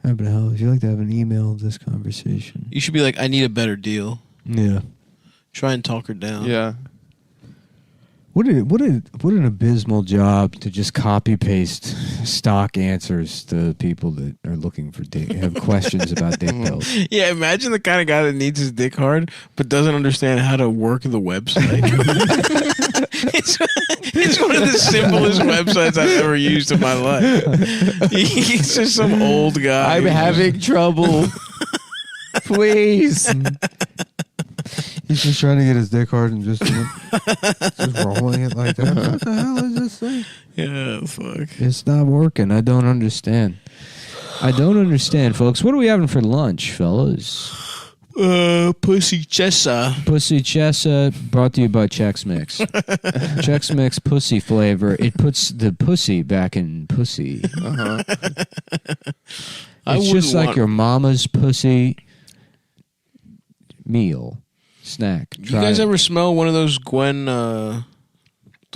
But hell, if you'd like to have an email of this conversation. You should be like, I need a better deal. Yeah. Try and talk her down. Yeah. What an abysmal job to just copy paste stock answers to people that are looking for have questions about dick pills. Yeah, imagine the kind of guy that needs his dick hard but doesn't understand how to work the website. it's one of the simplest websites I've ever used in my life. He's just some old guy. I'm having trouble. Please. He's just trying to get his dick hard and just rolling it like that. What the hell is this thing? Yeah, fuck. It's not working. I don't understand. Folks. What are we having for lunch, fellas? Pussy Chessa. Pussy Chessa, brought to you by Chex Mix. Chex Mix pussy flavor. It puts the pussy back in pussy. Uh-huh. It's just like your mama's pussy meal. Snack. You guys ever smell one of those Gwen? The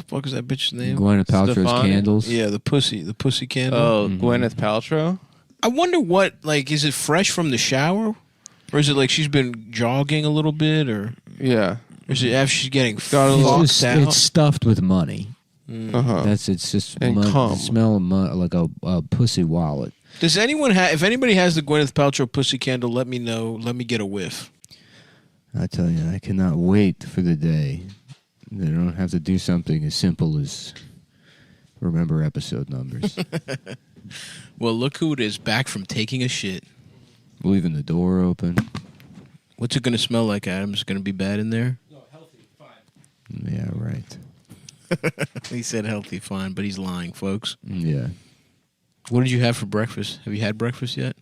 fuck is that bitch's name? Gwyneth Paltrow's Stefani? candles. Yeah, the pussy candle. Oh, Gwyneth Paltrow? I wonder what, like, is it fresh from the shower, or is it like she's been jogging a little bit, or Yeah. is it after she's getting It's fucked out? it's stuffed with money. Uh-huh. It's just And money, cum. the smell of money, like a pussy wallet. Does anyone have? If anybody has the Gwyneth Paltrow pussy candle, let me know. Let me get a whiff. I tell you, I cannot wait for the day that I don't have to do something as simple as remember episode numbers. Well, look who it is, back from taking a shit. Leaving the door open. What's it going to smell like, Adam? Is it going to be bad in there? Yeah, right. He said healthy, fine, but he's lying, folks. Yeah. What did you have for breakfast? Have you had breakfast yet?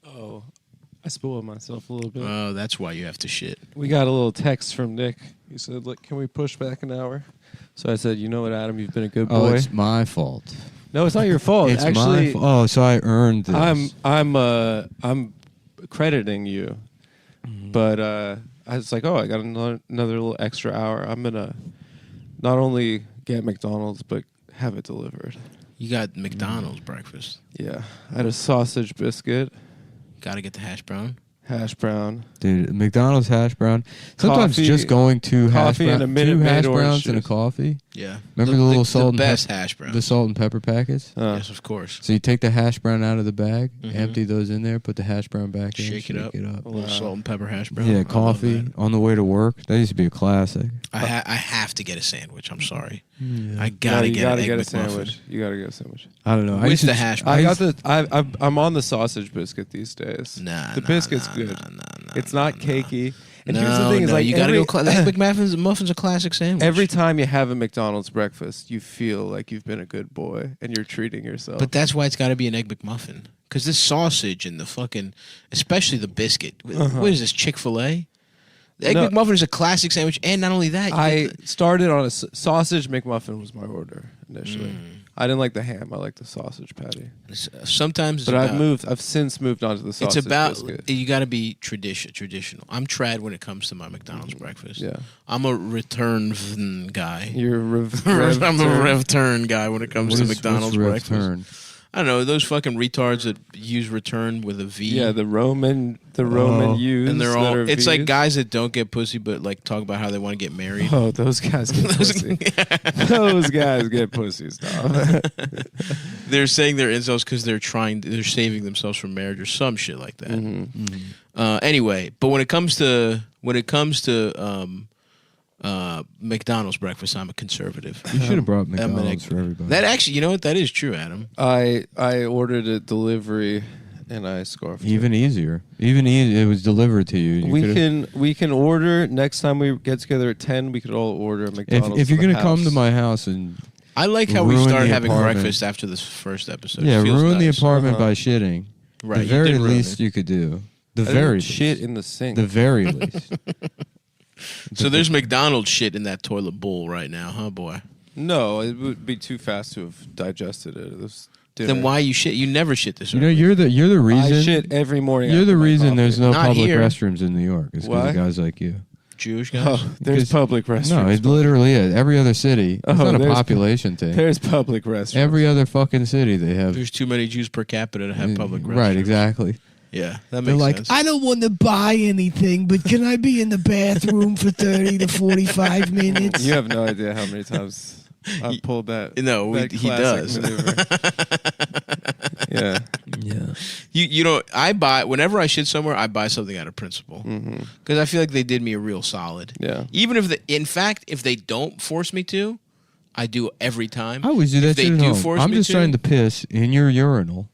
Oh, I spoiled myself a little bit. Oh, that's why you have to shit. We got a little text from Nick. He said, "Look, can we push back an hour?" So I said, "You know what, Adam? You've been a good boy." Oh, it's my fault. No, it's not your fault. It's Actually, my fault. Oh, so I earned this. I'm crediting you, but I was like, "Oh, I got another little extra hour. I'm gonna not only get McDonald's but have it delivered." You got McDonald's breakfast. Yeah, I had a sausage biscuit. Got to get the hash brown. Hash brown. Dude, McDonald's hash brown. Sometimes Coffee- just going to hash coffee and brown, a Minute 2 hash Maid orange browns and a juice. coffee. Yeah. Remember the little the salt and best pepper, hash browns. the salt and pepper packets? Yes, of course. So you take the hash brown out of the bag, Mhm. empty those in there, put the hash brown back in, Shake it up. A little salt and pepper hash brown. I Yeah, love coffee that. on the way to work. That used to be a classic. I have to get a sandwich. I'm sorry. Yeah. I gotta you get gotta an get egg a McMuffin. sandwich. You gotta get a sandwich. I don't know. I With used to the just- hash I brown. got the. I'm on the sausage biscuit these days. The biscuit's good. It's not cakey. And here's the thing: is like you gotta every, go. The egg McMuffin's a classic sandwich. every time you have a McDonald's breakfast, you feel like you've been a good boy and you're treating yourself. But that's why it's got to be an egg McMuffin. Because this sausage and the fucking, especially the biscuit. What is this, Chick-fil-A? The egg McMuffin is a classic sandwich, and not only that, I started on a sausage McMuffin was my order initially. I didn't like the ham. I like the sausage patty. Sometimes, but I've since moved on to the sausage. It's about biscuit. you got to be traditional. I'm trad when it comes to my McDonald's breakfast. Yeah, I'm a return guy. You're I'm a rev turn guy when it comes to McDonald's breakfast. Turn? I don't know those fucking retards that use return with a V. Yeah, the Roman U's, and they're all. that are It's like V's. guys that don't get pussy, but like talk about how they want to get married. Oh, those guys get pussy. Those guys get pussy stuff. They're saying they're incels because they're saving themselves from marriage or some shit like that. Anyway, but when it comes to McDonald's breakfast, I'm a conservative. You should have brought McDonald's for everybody. That actually, you know what? That is true, Adam. I ordered a delivery and I scarfed Even easier. It was delivered to you. We can order next time we get together at 10. We could all order a McDonald's. If you're to the gonna come to house. my house and I like how we ruin started the having apartment. breakfast after this first episode. Yeah, It feels ruin the nice. apartment by shitting. Right, The you very did ruin least it. you could do. The I didn't very shit least. in the sink. The very least. So there's McDonald's shit in that toilet bowl right now, huh, boy? No, it would be too fast to have digested it. It was dinner. Then why you shit? You never shit this You know, early. you're the reason. I shit every morning. You're the after my reason coffee. there's no Not public here. restrooms in New York. It's because Why? of guys like you. Jewish guys. Oh, there's Because- public restrooms. No, it literally is. Every other city. It's not a there's- population thing. There's public restrooms. Every other fucking city they have. There's too many Jews per capita to have public restrooms. Right, exactly. Yeah, that They're makes like, sense. I don't want to buy anything, but can I be in the bathroom for 30 to 45 minutes? You have no idea how many times I've pulled that. No, that he classic does. maneuver. Yeah. You know, I buy whenever I shit somewhere, I buy something out of principle because I feel like they did me a real solid. Yeah. Even if if they don't force me to, I do every time. I always do If that they shit at do home. force I'm me just trying to piss in your urinal.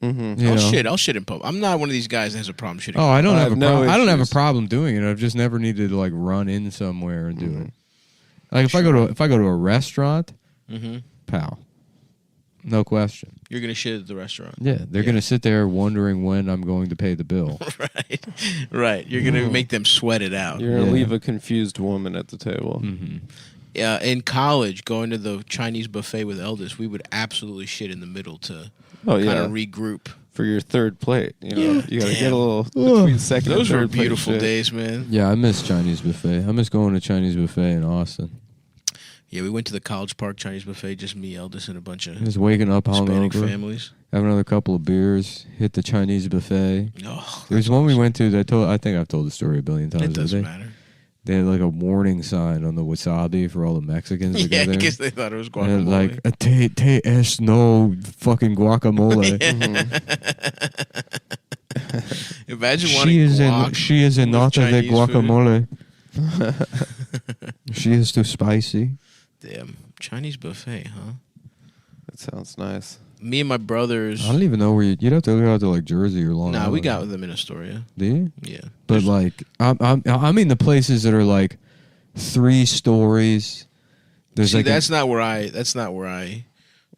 You I'll know? shit in public. I'm not one of these guys that has a problem shitting. Oh, I don't have a no problem. I don't have a issues. problem doing it. I've just never needed to like run in somewhere and do it. Like if I go to a restaurant, pal, no question. You're gonna shit at the restaurant. Yeah, they're gonna sit there wondering when I'm going to pay the bill. Right. You're gonna make them sweat it out. You're gonna leave a confused woman at the table. In college, going to the Chinese buffet with Eldest, we would absolutely shit in the middle to Oh, kind yeah. of regroup. For your third plate, you know, Yeah. you gotta Damn. get a little between second. Those and were third plate beautiful shit. days, man. Yeah, I miss Chinese buffet. I miss going to Chinese buffet in Austin. Yeah, we went to the College Park Chinese buffet, just me, Eldest, and a bunch of Just waking up Hispanic hungover, families. have another couple of beers, hit the Chinese buffet. Oh, There's one we went to that I think I've told the story a billion times. it doesn't but matter. They had like a warning sign on the wasabi for all the Mexicans. that go Yeah, there. because they thought it was And it guacamole. had, like te es no fucking guacamole. Imagine wanting guac she is with not de Chinese guacamole. She is too spicy. Damn, Chinese buffet, huh? That sounds nice. Me and my brothers. I don't even know where you'd have to go out to like Jersey or Long Nah, Island. we got them in Astoria. Do you? Yeah. But like, I mean the places that are like 3 stories, There's See, like that's not where I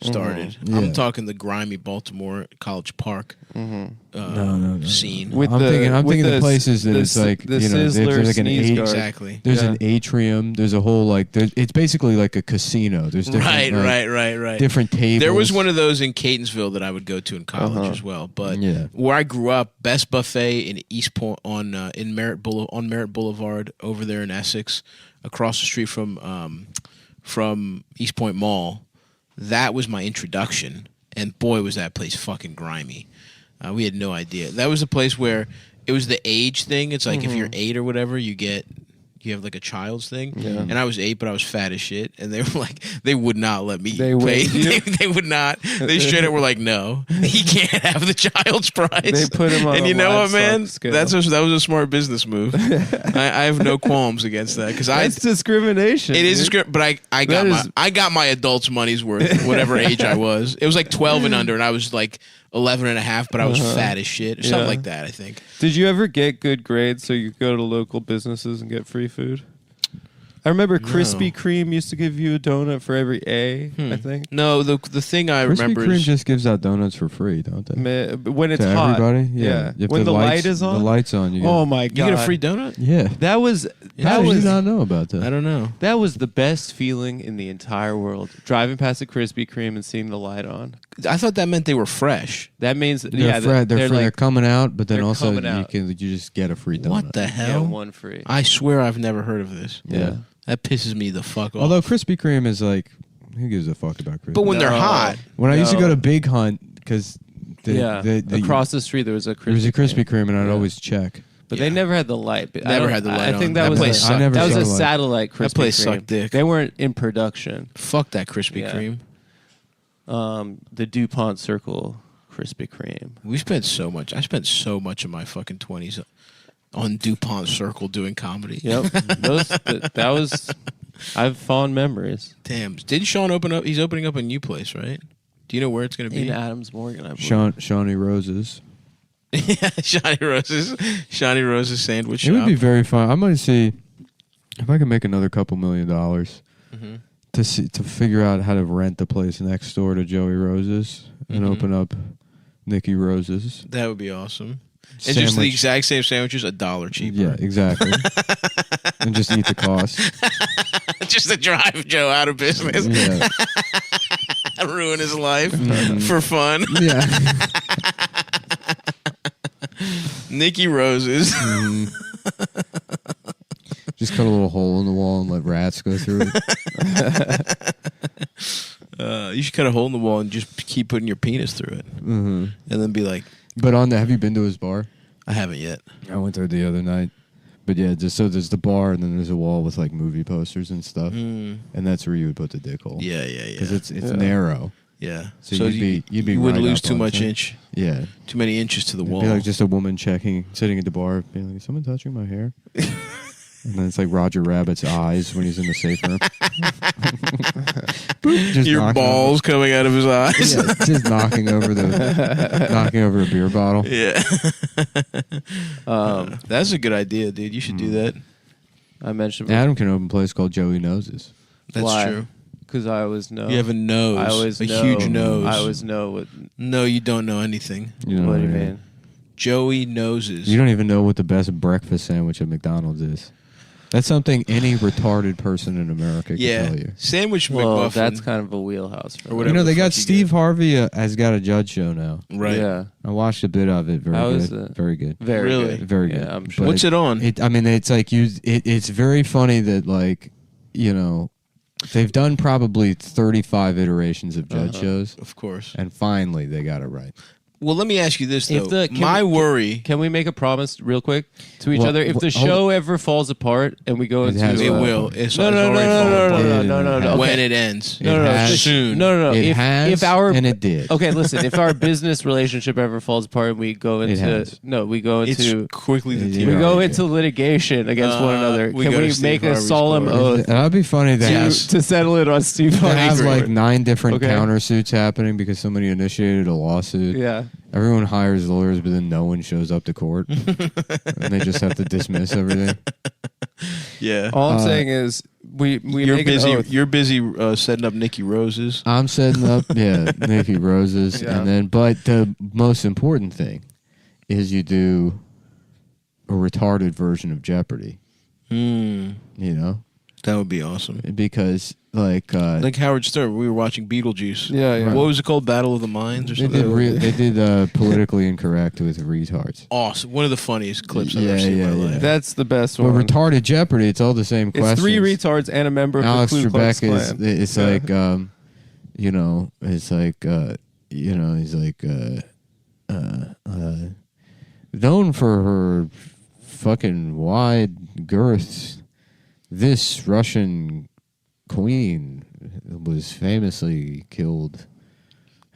started. Yeah. I'm talking the grimy Baltimore College Park no. scene. I'm thinking the places that it's like the there's like an exactly. There's an atrium. There's a whole it's basically like a casino. There's different, right. different tables. There was one of those in Catonsville that I would go to in college as well. But where I grew up, Best Buffet in East Point on Merritt Boulevard over there in Essex, across the street from East Point Mall. That was my introduction, and boy, was that place fucking grimy. We had no idea. That was a place where it was the age thing. It's like if you're 8 or whatever, you have like a child's thing. Yeah. And I was 8, but I was fat as shit. And they were like, they would not let me pay. They would not. They straight up were like, no, he can't have the child's price. They put him on. And you know what, man? Scale. That was a smart business move. I have no qualms against that because that's discrimination. It is discrimination, but I got my adult's money's worth, whatever age I was. It was like 12 and under, and I was like 11 and a half, but I was fat as shit or something like that, I think. Did you ever get good grades so you could go to local businesses and get free food? I remember Krispy Kreme used to give you a donut for every A, I think. No, the thing I remember Krispy Kreme is just gives out donuts for free, don't they? When it's to hot. Everybody? Yeah. If When the light is on? The light's on. Oh my God. You get a free donut? Yeah. How did you not know about that? I don't know. That was the best feeling in the entire world. Driving past a Krispy Kreme and seeing the light on. I thought that meant they were fresh. That means they're coming out, but then also out. you just get a free donut. What the hell? Yeah, one free. I swear I've never heard of this. Yeah. That pisses me the fuck off. Although Krispy Kreme is like, who gives a fuck about Krispy? But when they're hot. When I used to go to Big Hunt, because across the street there was a Krispy Kreme, and I'd always check. But they never had the light. Never had the light. I think that was place that was a satellite Krispy That place Kreme. sucked dick. They weren't in production. Fuck that Krispy Kreme. The DuPont Circle Krispy Kreme. I spent so much of my fucking 20s on DuPont Circle doing comedy. Yep. That was. I have fond memories. Damn. Didn't Sean open up? He's opening up a new place, right? Do you know where it's going to be? In Adams Morgan, I believe. Shawnee Roses. Yeah, Shawnee Roses sandwich shop. It would be very fun. I might see if I can make another couple $1 million to figure out how to rent the place next door to Joey Rose's and open up Nikki Rose's. That would be awesome. And just the exact same sandwiches, $1 cheaper. Yeah, exactly. And just eat the cost. Just to drive Joe out of business. Yeah. Ruin his life for fun. Yeah. Nikki Rose's. Just cut a little hole in the wall and let rats go through it. You should cut a hole in the wall and just keep putting your penis through it. And then be like... But have you been to his bar? I haven't yet. I went there the other night. But yeah, just so there's the bar and then there's a wall with like movie posters and stuff. And that's where you would put the dick hole. Yeah. Because it's narrow. Yeah. So you'd be you wouldn't right lose up too on much it. inch. Yeah. Too many inches to the wall. It'd be like just a woman sitting at the bar, being like, is someone touching my hair? And then it's like Roger Rabbit's eyes when he's in the safe room. Your balls coming out of his eyes. Yeah, just knocking over a beer bottle. Yeah. That's a good idea, dude. You should do that. I mentioned Adam can open a place called Joey Noses. That's true. Because I always know. You have a nose. I always know. Huge nose. I always know what. No, you don't know anything. What do you mean? Joey Noses. You don't even know what the best breakfast sandwich at McDonald's is. That's something any retarded person in America can tell you. Sandwich well, McMuffin. that's kind of a wheelhouse for or you know, they got Steve Harvey has got a judge show now. Right. Yeah. I watched a bit of it. Very good. Very good. Very good. Very yeah, good. I'm sure. What's it on? It's like it's very funny that like, you know, they've done probably 35 iterations of judge shows. Of course. And finally they got it right. Well, let me ask you this, though. My worry... Can we make a promise real quick to each other? If the show ever falls apart and we go into... It will. No. When it ends. No. Soon. No. It has, if our, and it did. Okay, listen. If our business relationship ever falls apart and we go into... No, we go into... It's quickly the We go into litigation against one another. Can we make a solemn oath? That'd be funny to settle it on Steve Harvey. They have like 9 different countersuits happening because somebody initiated a lawsuit. Yeah. Everyone hires lawyers, but then no one shows up to court. And they just have to dismiss everything. Yeah. All I'm saying is we You're make an busy. oath. You're busy setting up Nikki Roses. I'm setting up, Nikki Roses, Yeah. and then. But the most important thing is you do a retarded version of Jeopardy. You know, that would be awesome. Because like Howard Stern, we were watching Beetlejuice. Yeah. What was it called? Battle of the Minds or they something. did politically incorrect with retards. Awesome. One of the funniest clips I've ever seen in my life. That's the best But one. retarded Jeopardy, it's all the same questions. It's 3 retards and a member of Alex the Ku Klux Trebek is. Klan. It's like you know, it's like you know, he's like known for her fucking wide girths. This Russian queen was famously killed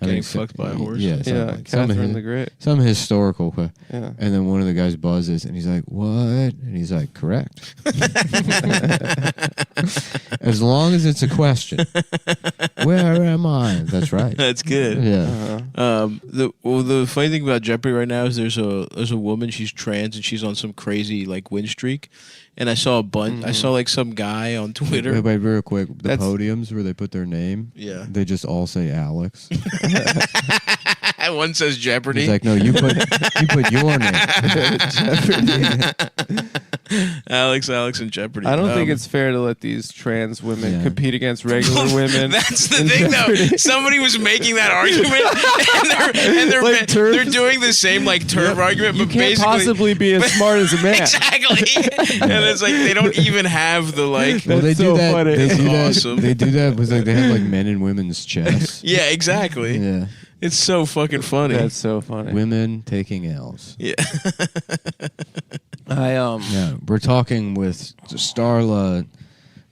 Getting fucked by a horse? Yeah, Catherine the Great. Some historical. Yeah. And then one of the guys buzzes, and he's like, "What?" And he's like, "Correct." As long as it's a question. Where am I? That's right. That's good. Yeah. The funny thing about Jeopardy right now is there's a woman, she's trans and she's on some crazy like win streak, and I saw a bunch. I saw like some guy on Twitter. Wait, real quick. The podiums where they put their name. Yeah. They just all say Alex. One says Jeopardy. He's like, no, you put your name. Jeopardy. Alex, and Jeopardy. I don't think it's fair to let these trans women compete against regular women. That's the thing, though. Somebody was making that argument, and they're doing the same like term argument, but You can't basically possibly be as smart as a man. Exactly. And it's like they don't even have the like. Well, they do that. funny. They do that. Awesome. They do that with like they have like men and women's chess. Yeah, exactly. Yeah. It's so fucking funny. That's so funny. Women taking L's. Yeah. Yeah, we're talking with Starla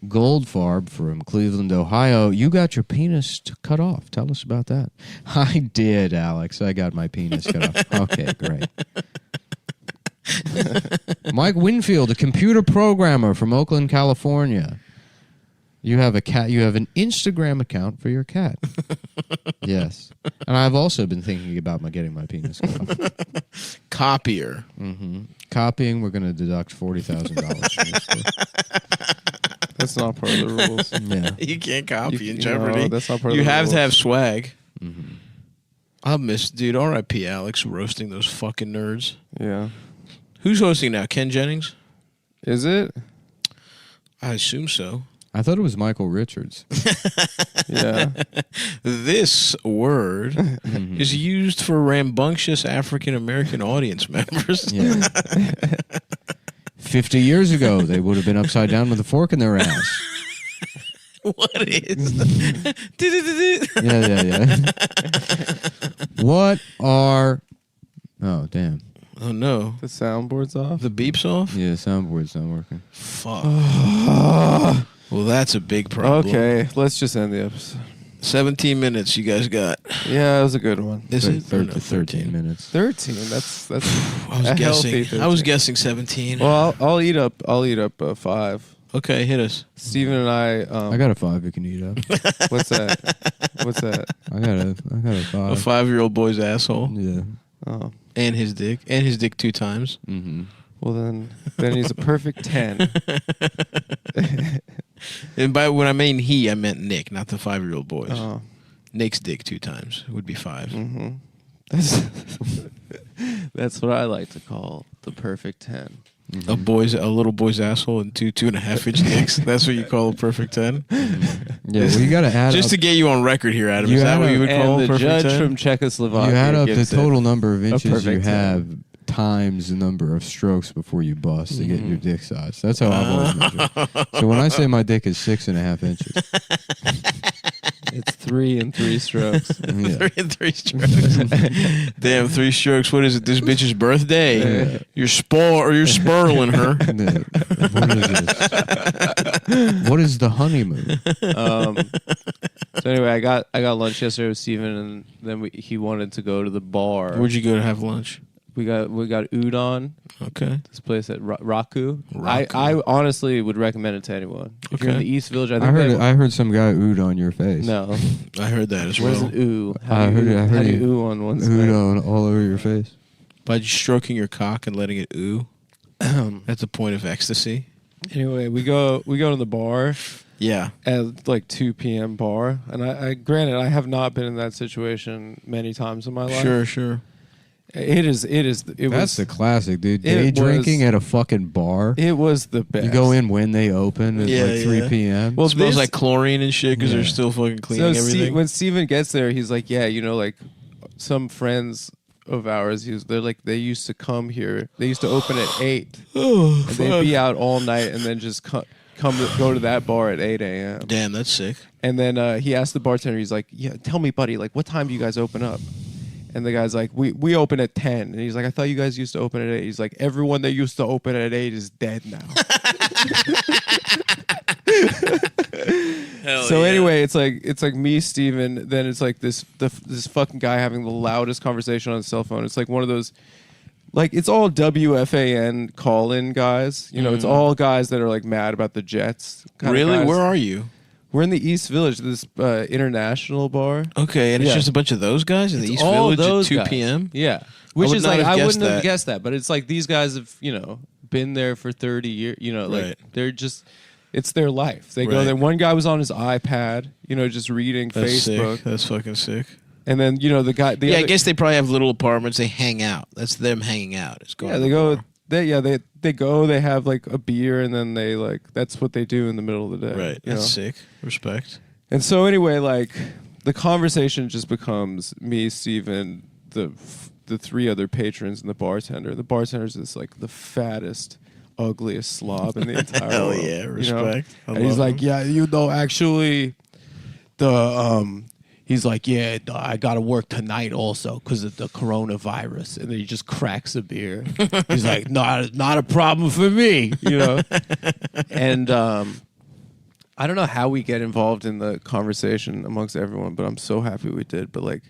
Goldfarb from Cleveland, Ohio. You got your penis cut off. Tell us about that. I did, Alex. I got my penis cut off. Okay, great. Mike Winfield, a computer programmer from Oakland, California. You have a cat. You have an Instagram account for your cat. Yes, and I've also been thinking about getting my penis cut off. Copier. Mm-hmm. Copying. We're going to deduct $40,000. That's not part of the rules. Yeah, You can't copy in Jeopardy. No, that's not part you of the have rules. to have swag. Mm-hmm. I'll miss, dude. R.I.P. Alex roasting those fucking nerds. Yeah. Who's hosting now? Ken Jennings? Is it? I assume so. I thought it was Michael Richards. Yeah. This word is used for rambunctious African American audience members. Yeah. 50 years ago, they would have been upside down with a fork in their ass. What is? Yeah. What are? Oh, damn. Oh no. The soundboard's off? The beep's off? Yeah, soundboard's not working. Fuck. Well, that's a big problem. Okay, let's just end the episode. 17 minutes you guys got. Yeah, it was a good one. Is it? 13 minutes. 13. That's I was a guessing. healthy 13. I was guessing 17. Well, I'll eat up 5. Okay, hit us. Steven and I I got a 5 you can eat up. What's that? What's that? I got a 5. A 5-year-old boy's asshole. Yeah. Oh. And his dick. And his dick 2 times. Mm-hmm. Well then he's a perfect 10. And by when I mean he, I meant Nick, not the 5-year-old boys. Oh. Nick's dick 2 times would be 5. Mm-hmm. That's what I like to call the perfect 10. Mm-hmm. A little boy's asshole and 2.5 inch dicks. That's what you call a perfect 10. Mm-hmm. Yeah, well, you got to add just up, to get you on record here, Adam. You Is that add what up- you would call And a the perfect judge 10? from Czechoslovakia you add up the gives it total number of a inches you perfect 10. have times the number of strokes before you bust to get your dick size. That's how I've always measured. So when I say my dick is 6.5 inches, It's 3 and 3 strokes. yeah. 3 and 3 strokes. Damn, 3 strokes. What is it? This bitch's birthday. Yeah. You're spurling her. What is this? What is the honeymoon? So anyway, I got lunch yesterday with Steven, and then he wanted to go to the bar. Where'd you go to have lunch? We got udon. Okay. This place at Raku. I honestly would recommend it to anyone. If you're in Okay. the East Village, I I think heard some guy oohed on your face. No. I heard that as What is well. an ooh? I heard How do you you ooh on one oohed on all over your face. By just stroking your cock and letting it ooh at the point of ecstasy. Anyway, we go to the bar. Yeah. At like 2 p.m. bar, and I granted I have not been in that situation many times in my life. Sure. It was the classic, dude. Day drinking at a fucking bar. It was the best. You go in when they open at like 3 p.m. Well, it smells like chlorine and shit because they're still fucking cleaning everything. When Steven gets there, he's like, yeah, like some friends of ours, they used to come here. They used to open at 8. And they'd be out all night and then just go to that bar at 8 a.m. Damn, that's sick. And then he asked the bartender, he's like, yeah, tell me, buddy, like, what time do you guys open up? And the guy's like, we open at 10. And he's like, I thought you guys used to open at 8. He's like, everyone that used to open at 8 is dead now. Anyway, it's like me, Steven, then it's like this fucking guy having the loudest conversation on his cell phone. It's like one of those, like, it's all WFAN call-in guys. You know, it's all guys that are like mad about the Jets. Really? Where are you? We're in the East Village, this international bar. Okay, and it's just a bunch of those guys in the East Village at 2 p.m.? Yeah. Which is like, I wouldn't have guessed that, but it's like these guys have, been there for 30 years. Like they're just, it's their life. They go there. One guy was on his iPad, just reading Facebook. Sick. That's fucking sick. And then, the guy... I guess they probably have little apartments. They hang out. That's them hanging out. It's going they go... They go, they have like a beer, and then they that's what they do in the middle of the day. Right. That's sick. Respect. And so anyway, like the conversation just becomes me, Steven, the 3 other patrons, and the bartender. The bartender's is like the fattest, ugliest slob in the entire world. Hell yeah, respect. And he's like, yeah, actually, he's like, yeah, I got to work tonight also because of the coronavirus. And then he just cracks a beer. He's like, not a problem for me, And I don't know how we get involved in the conversation amongst everyone, but I'm so happy we did. But like,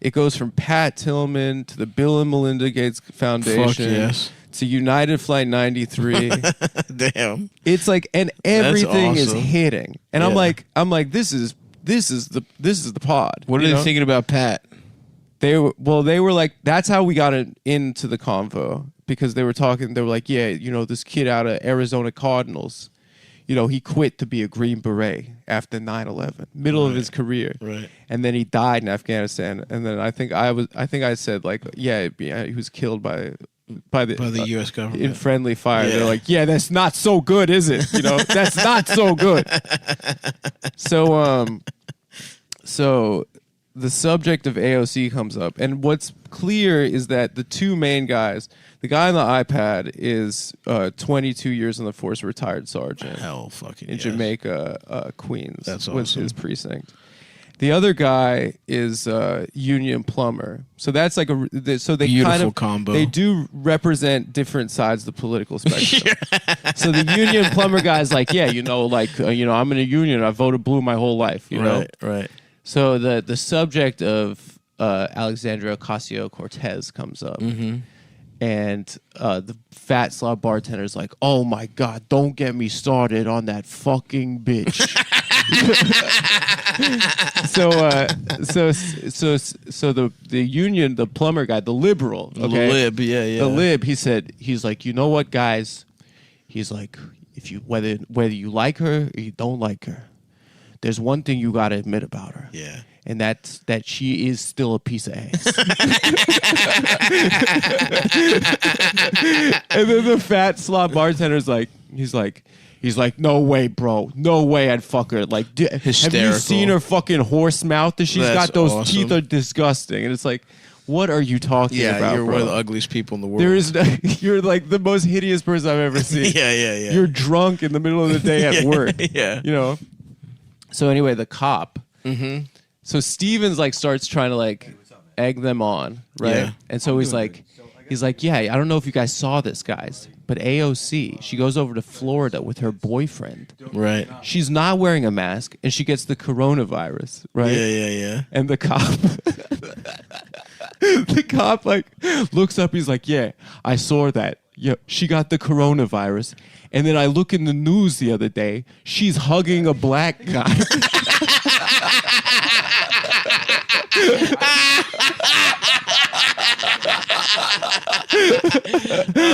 it goes from Pat Tillman to the Bill and Melinda Gates Foundation to United Flight 93. Damn. It's like, and everything is hitting. And I'm like, this is the pod. What are they thinking about Pat? They were like, that's how we got into the convo, because they were talking. They were like, yeah, this kid out of Arizona Cardinals, he quit to be a Green Beret after 9/11, middle of his career, right? And then he died in Afghanistan. And then I think I said like, yeah, he was killed by the U.S. government in friendly fire. Yeah. They're like, yeah, that's not so good, is it? That's not so good. So the subject of AOC comes up, and what's clear is that the 2 main guys, the guy on the iPad is 22 years in the force, retired sergeant. Hell fucking in Jamaica, Queens. That's awesome. Was his precinct. The other guy is union plumber. So that's like so they beautiful kind of combo. They do represent different sides of the political spectrum. So the union plumber guy's like, yeah, I'm in a union. I voted blue my whole life. Right. So the subject of Alexandria Ocasio-Cortez comes up. Mm-hmm. And the fat slob bartender's like, oh my God, don't get me started on that fucking bitch. So the union, the plumber guy, the liberal, okay? The lib, yeah. The lib, he's like, you know what, guys? He's like, if you whether you like her or you don't like her, there's one thing you gotta admit about her. Yeah. And that's that she is still a piece of ass. And then the fat slob bartender's like, he's like, no way, bro. No way I'd fuck her. Like, have you seen her fucking horse mouth? She's got those teeth are disgusting. And it's like, what are you talking about, you're bro? one of the ugliest people in the world. You're like the most hideous person I've ever seen. Yeah. You're drunk in the middle of the day at work. Yeah. So anyway, the cop. Mm-hmm. So Stevens starts trying to egg them on, right? Yeah. And so he's like, yeah, I don't know if you guys saw this, guys, but AOC, she goes over to Florida with her boyfriend. Right. She's not wearing a mask, and she gets the coronavirus, right? Yeah. And the cop, looks up. He's like, yeah, I saw that. Yeah, she got the coronavirus. And then I look in the news the other day. She's hugging a black guy.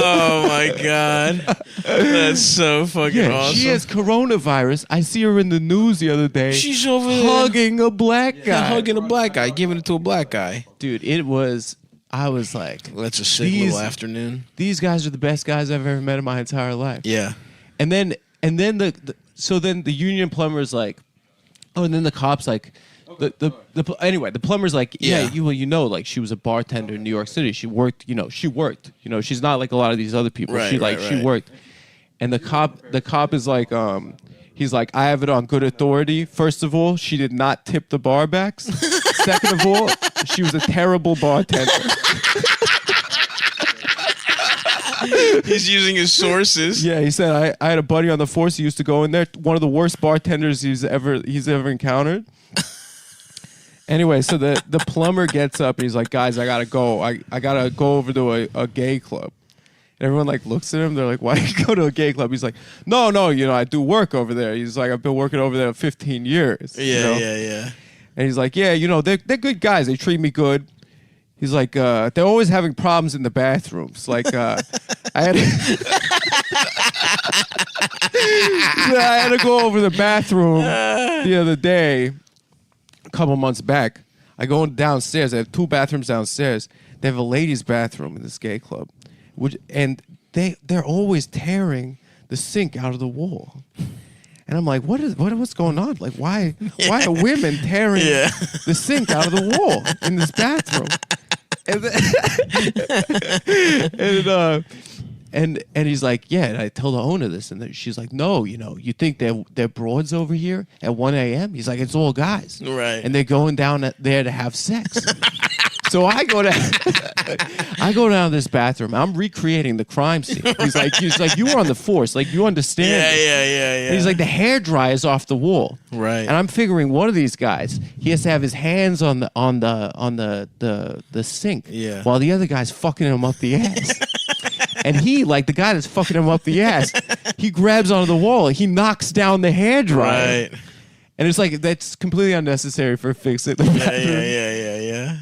Oh my god, that's so fucking awesome. She has coronavirus. I see her in the news the other day. She's over there hugging a black guy. Hugging a black guy, giving it to a black guy. Dude, it was. I was like, that's a sick little afternoon. These guys are the best guys I've ever met in my entire life. Yeah. And then the union plumber's like, oh, and then the cop's like, anyway, the plumber's like, like she was a bartender in New York City. She worked, she's not like a lot of these other people. Right, she worked. And the cop is like, he's like, I have it on good authority. First of all, she did not tip the barbacks. Second of all, she was a terrible bartender. He's using his sources. Yeah, he said I had a buddy on the force. He used to go in there. One of the worst bartenders he's ever encountered. Anyway, so the plumber gets up and he's like, guys, I gotta go. I gotta go over to a gay club. And everyone like looks at him. They're like, why do you go to a gay club? He's like, no, I do work over there. He's like, I've been working over there 15 years. Yeah. And he's like, yeah, they're good guys. They treat me good. He's like, they're always having problems in the bathrooms. Like, I had to go over the bathroom the other day, a couple months back. I go downstairs. I have 2 bathrooms downstairs. They have a ladies' bathroom in this gay club, and they're always tearing the sink out of the wall. And I'm like, what's going on? Like, why are women tearing the sink out of the wall in this bathroom? And he's like, yeah. And I tell the owner this, and she's like, no, you think they're broads over here at 1 a.m.? He's like, it's all guys, right? And they're going down there to have sex. So I go down this bathroom. I'm recreating the crime scene. He's like, you were on the force. Like, you understand. Yeah. And he's like, the hair dryer's off the wall. Right. And I'm figuring one of these guys, he has to have his hands on the sink. Yeah. While the other guy's fucking him up the ass. And he, like the guy that's fucking him up the ass, he grabs onto the wall. He knocks down the hair dryer. Right. And it's like, that's completely unnecessary for fixing the bathroom. Yeah.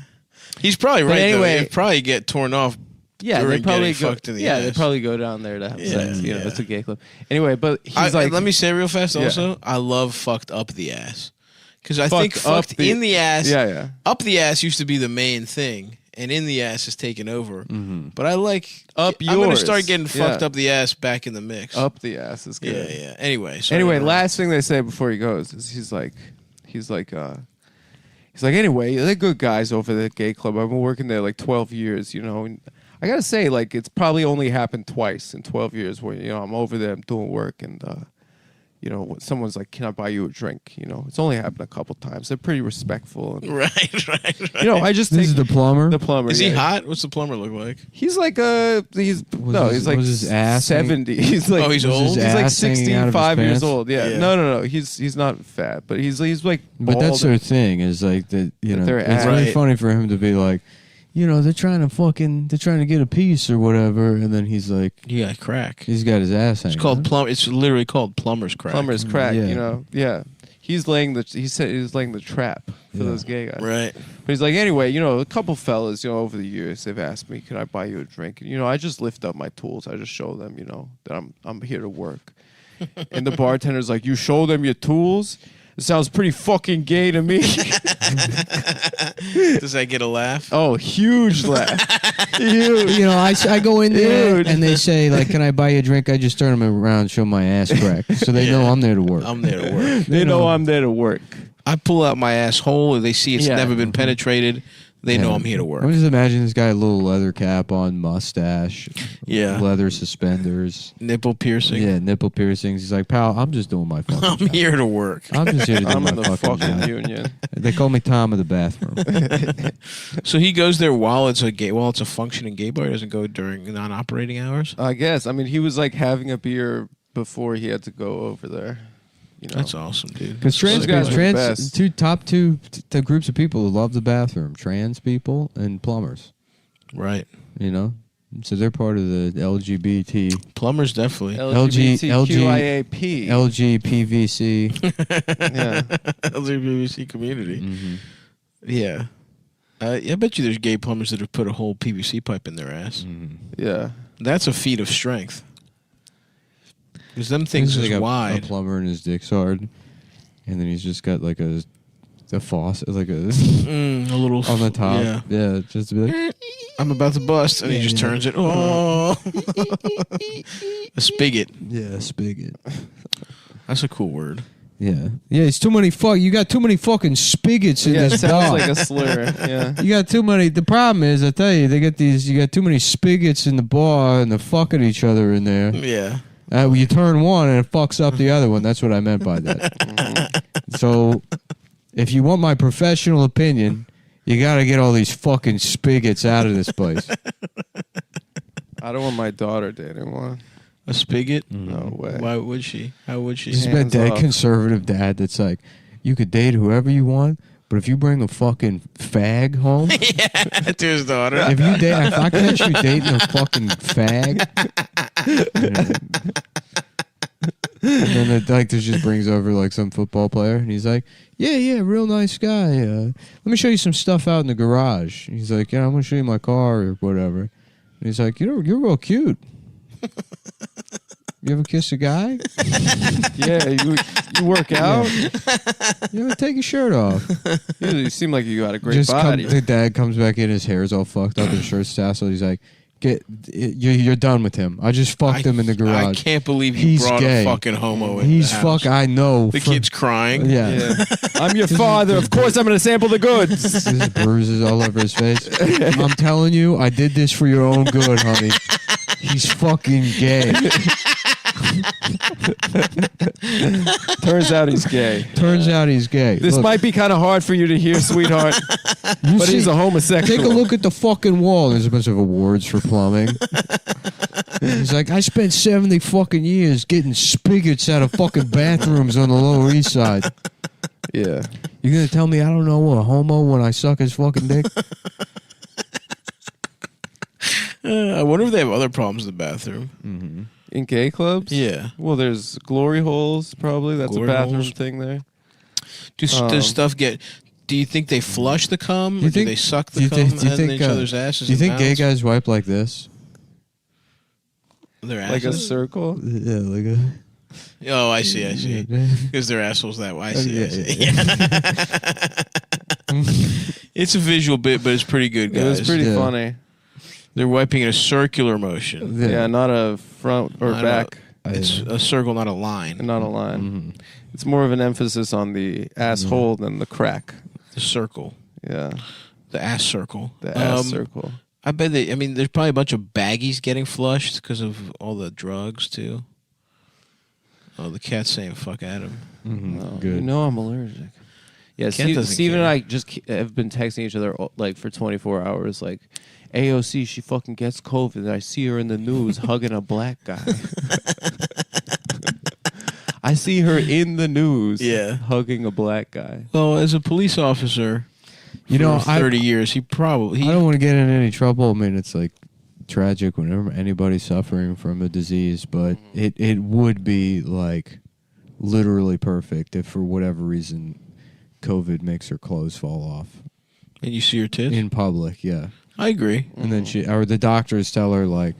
He's probably right. Anyway, they'd probably get torn off. Yeah, they probably go. Fucked in the ass. They probably go down there to have sex. It's a gay club. Anyway, but he's like, let me say real fast. Also, I love fucked up the ass because I think fucked in the ass. Yeah. Up the ass used to be the main thing, and in the ass is taken over. Mm-hmm. But I like up. I'm gonna start getting fucked up the ass back in the mix. Up the ass is good. Yeah. Anyway, last thing they say before he goes is he's like, anyway, they're good guys over the gay club. I've been working there like 12 years, And I gotta say, like, it's probably only happened twice in 12 years where, I'm over there, I'm doing work, and, someone's like, can I buy you a drink? It's only happened a couple times. They're pretty respectful. And, right. I just This is the plumber? The plumber. Is he hot? What's the plumber look like? He's like he's like his ass 70. He's like, he's old. He's like 65 years pants? old. Yeah. No. He's not fat, but he's like. But that's their thing. Is like that. It's really funny for him to be like, they're trying to get a piece or whatever, and then he's like, you got crack. He's got his ass hanging. It's called It's literally called plumber's crack. Plumber's crack. Yeah. Yeah. He said he was laying the trap for those gay guys. Right. But he's like, anyway, a couple fellas, over the years, they've asked me, can I buy you a drink? And, I just lift up my tools. I just show them, that I'm here to work. And the bartender's like, you show them your tools? It sounds pretty fucking gay to me. Does that get a laugh? Oh, huge laugh. Huge. I go in there and they say, like, can I buy you a drink? I just turn them around and show my ass crack. So they know I'm there to work. I'm there to work. They know I'm there to work. I pull out my asshole. They see it's never been penetrated. They know I'm here to work. I just imagine this guy, a little leather cap on, mustache, leather suspenders, nipple piercing. Yeah, nipple piercings. He's like, pal, I'm just doing my fucking job. I'm here to work. I'm just here to do my in the fucking job. union. They call me Tom of the bathroom. So he goes there while it's a functioning gay bar. He doesn't go during non-operating hours. I guess. I mean, he was like having a beer before he had to go over there. That's awesome, dude. Because top two groups of people who love the bathroom: trans people and plumbers. Right. So they're part of the LGBT. Plumbers definitely. LGBTQIAP. LGPVC. Yeah. LGPVC community. Mm-hmm. Yeah. I bet you there's gay plumbers that have put a whole PVC pipe in their ass. Mm-hmm. Yeah. That's a feat of strength. Because them things is wide. A plumber and his dick's hard, and then he's just got like a faucet, like a little on the top. Yeah, just to be like, I'm about to bust, and he just turns it. Oh, a spigot. Yeah, a spigot. That's a cool word. Yeah, it's too many you got too many fucking spigots in this it sounds bar. like a slur. Yeah, you got too many. The problem is, I tell you, you got too many spigots in the bar, and they're fucking each other in there. Yeah. You turn one and it fucks up the other one. That's what I meant by that. So, if you want my professional opinion, you got to get all these fucking spigots out of this place. I don't want my daughter dating one. A spigot? No way. Why would she? How would she? He's been dead conservative dad that's like, you could date whoever you want, but if you bring a fucking fag home, to his daughter. if I catch you dating a fucking fag, and then it just brings over like some football player, and he's like, yeah, real nice guy. Let me show you some stuff out in the garage. And he's like, I'm gonna show you my car or whatever. And he's like, you're real cute. You ever kiss a guy? Yeah, you work out. You ever take your shirt off? You seem like you got a great body. The dad comes back in, his hair's all fucked up, his shirt's tasseled. He's like, you're done with him. I just fucked him in the garage. I can't believe you brought a fucking homo in the house. I know. The kid's crying. Yeah. I'm your father. Of course I'm going to sample the goods. There's bruises all over his face. I'm telling you, I did this for your own good, honey. He's fucking gay. Turns out he's gay. This Look, might be kind of hard for you to hear, sweetheart. But he's a homosexual. Take a look at the fucking wall. There's a bunch of awards for plumbing. He's like, I spent 70 fucking years getting spigots out of fucking bathrooms on the Lower East Side. Yeah. You gonna tell me I don't know a homo when I suck his fucking dick? I wonder if they have other problems in the bathroom. Mm-hmm. In gay clubs? Yeah. Well, there's glory holes, probably. That's Glory a bathroom holes? thing there. Does stuff get... Do you think they flush the cum? Or do they suck the cum in each other's asses? Do you think gay mouths? guys wipe like this? Their asses? Like a circle? Yeah, like a... Oh, I see. Because their asshole's that way. I see. It's a visual bit, but it's pretty good, guys. It was pretty funny. They're wiping in a circular motion. Yeah, not a front or Not back. It's a circle, not a line. Not a line. Mm-hmm. It's more of an emphasis on the asshole than the crack. The circle. Yeah. The ass circle. The ass circle. I bet there's probably a bunch of baggies getting flushed because of all the drugs, too. Oh, the cat's saying fuck Adam. Mm-hmm. No, Good. You know I'm allergic. Yeah, Steven and I just have been texting each other like for 24 hours. Like, AOC, she fucking gets COVID. And I see her in the news hugging a black guy. I see her in the news hugging a black guy. Well, as a police officer, you know, 30 years, he probably... I don't want to get in any trouble. I mean, it's like tragic whenever anybody's suffering from a disease, but it would be like literally perfect if for whatever reason COVID makes her clothes fall off. And you see her tits? In public, yeah. I agree. And then the doctors tell her, like,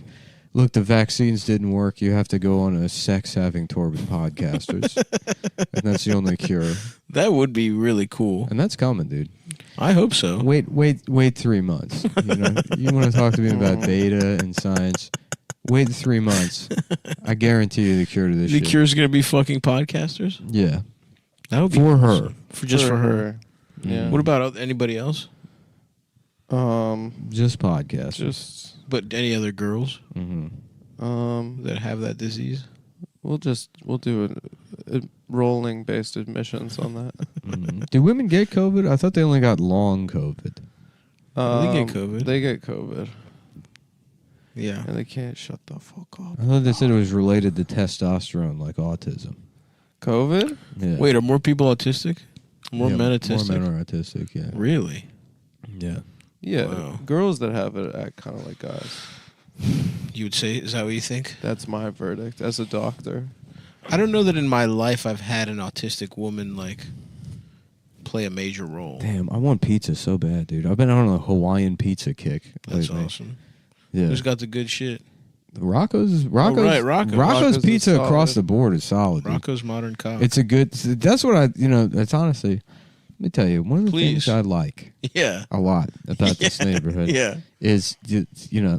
look, the vaccines didn't work. You have to go on a sex-having tour with podcasters. And that's the only cure. That would be really cool. And that's coming, dude. I hope so. Wait 3 months. You know, you want to talk to me about data and science? Wait 3 months. I guarantee you the cure to this shit. The cure's going to be fucking podcasters? Yeah. That would be for awesome. her. Just for her. Yeah. What about anybody else? Just podcasters. But any other girls? Mm-hmm. That have that disease? We'll do a rolling based admissions on that. Mm-hmm. Do women get COVID? I thought they only got long COVID. They get COVID. They get COVID. Yeah. And they can't shut the fuck up. I thought they said it was related to testosterone, like autism. COVID? Yeah. Wait, are more people autistic? More men autistic? More men are autistic, yeah. Really? Yeah. Yeah. Wow. Girls that have it act kind of like guys. You would say, is that what you think? That's my verdict as a doctor. I don't know that in my life I've had an autistic woman, like, play a major role. Damn, I want pizza so bad, dude. I've been on a Hawaiian pizza kick That's lately. awesome. Yeah. Who's got the good shit? Rocco's Rocco's pizza across the board is solid. Dude. Rocco's Modern Cock. It's a good. That's what it's honestly. Let me tell you, one of the things I like, a lot about this neighborhood, is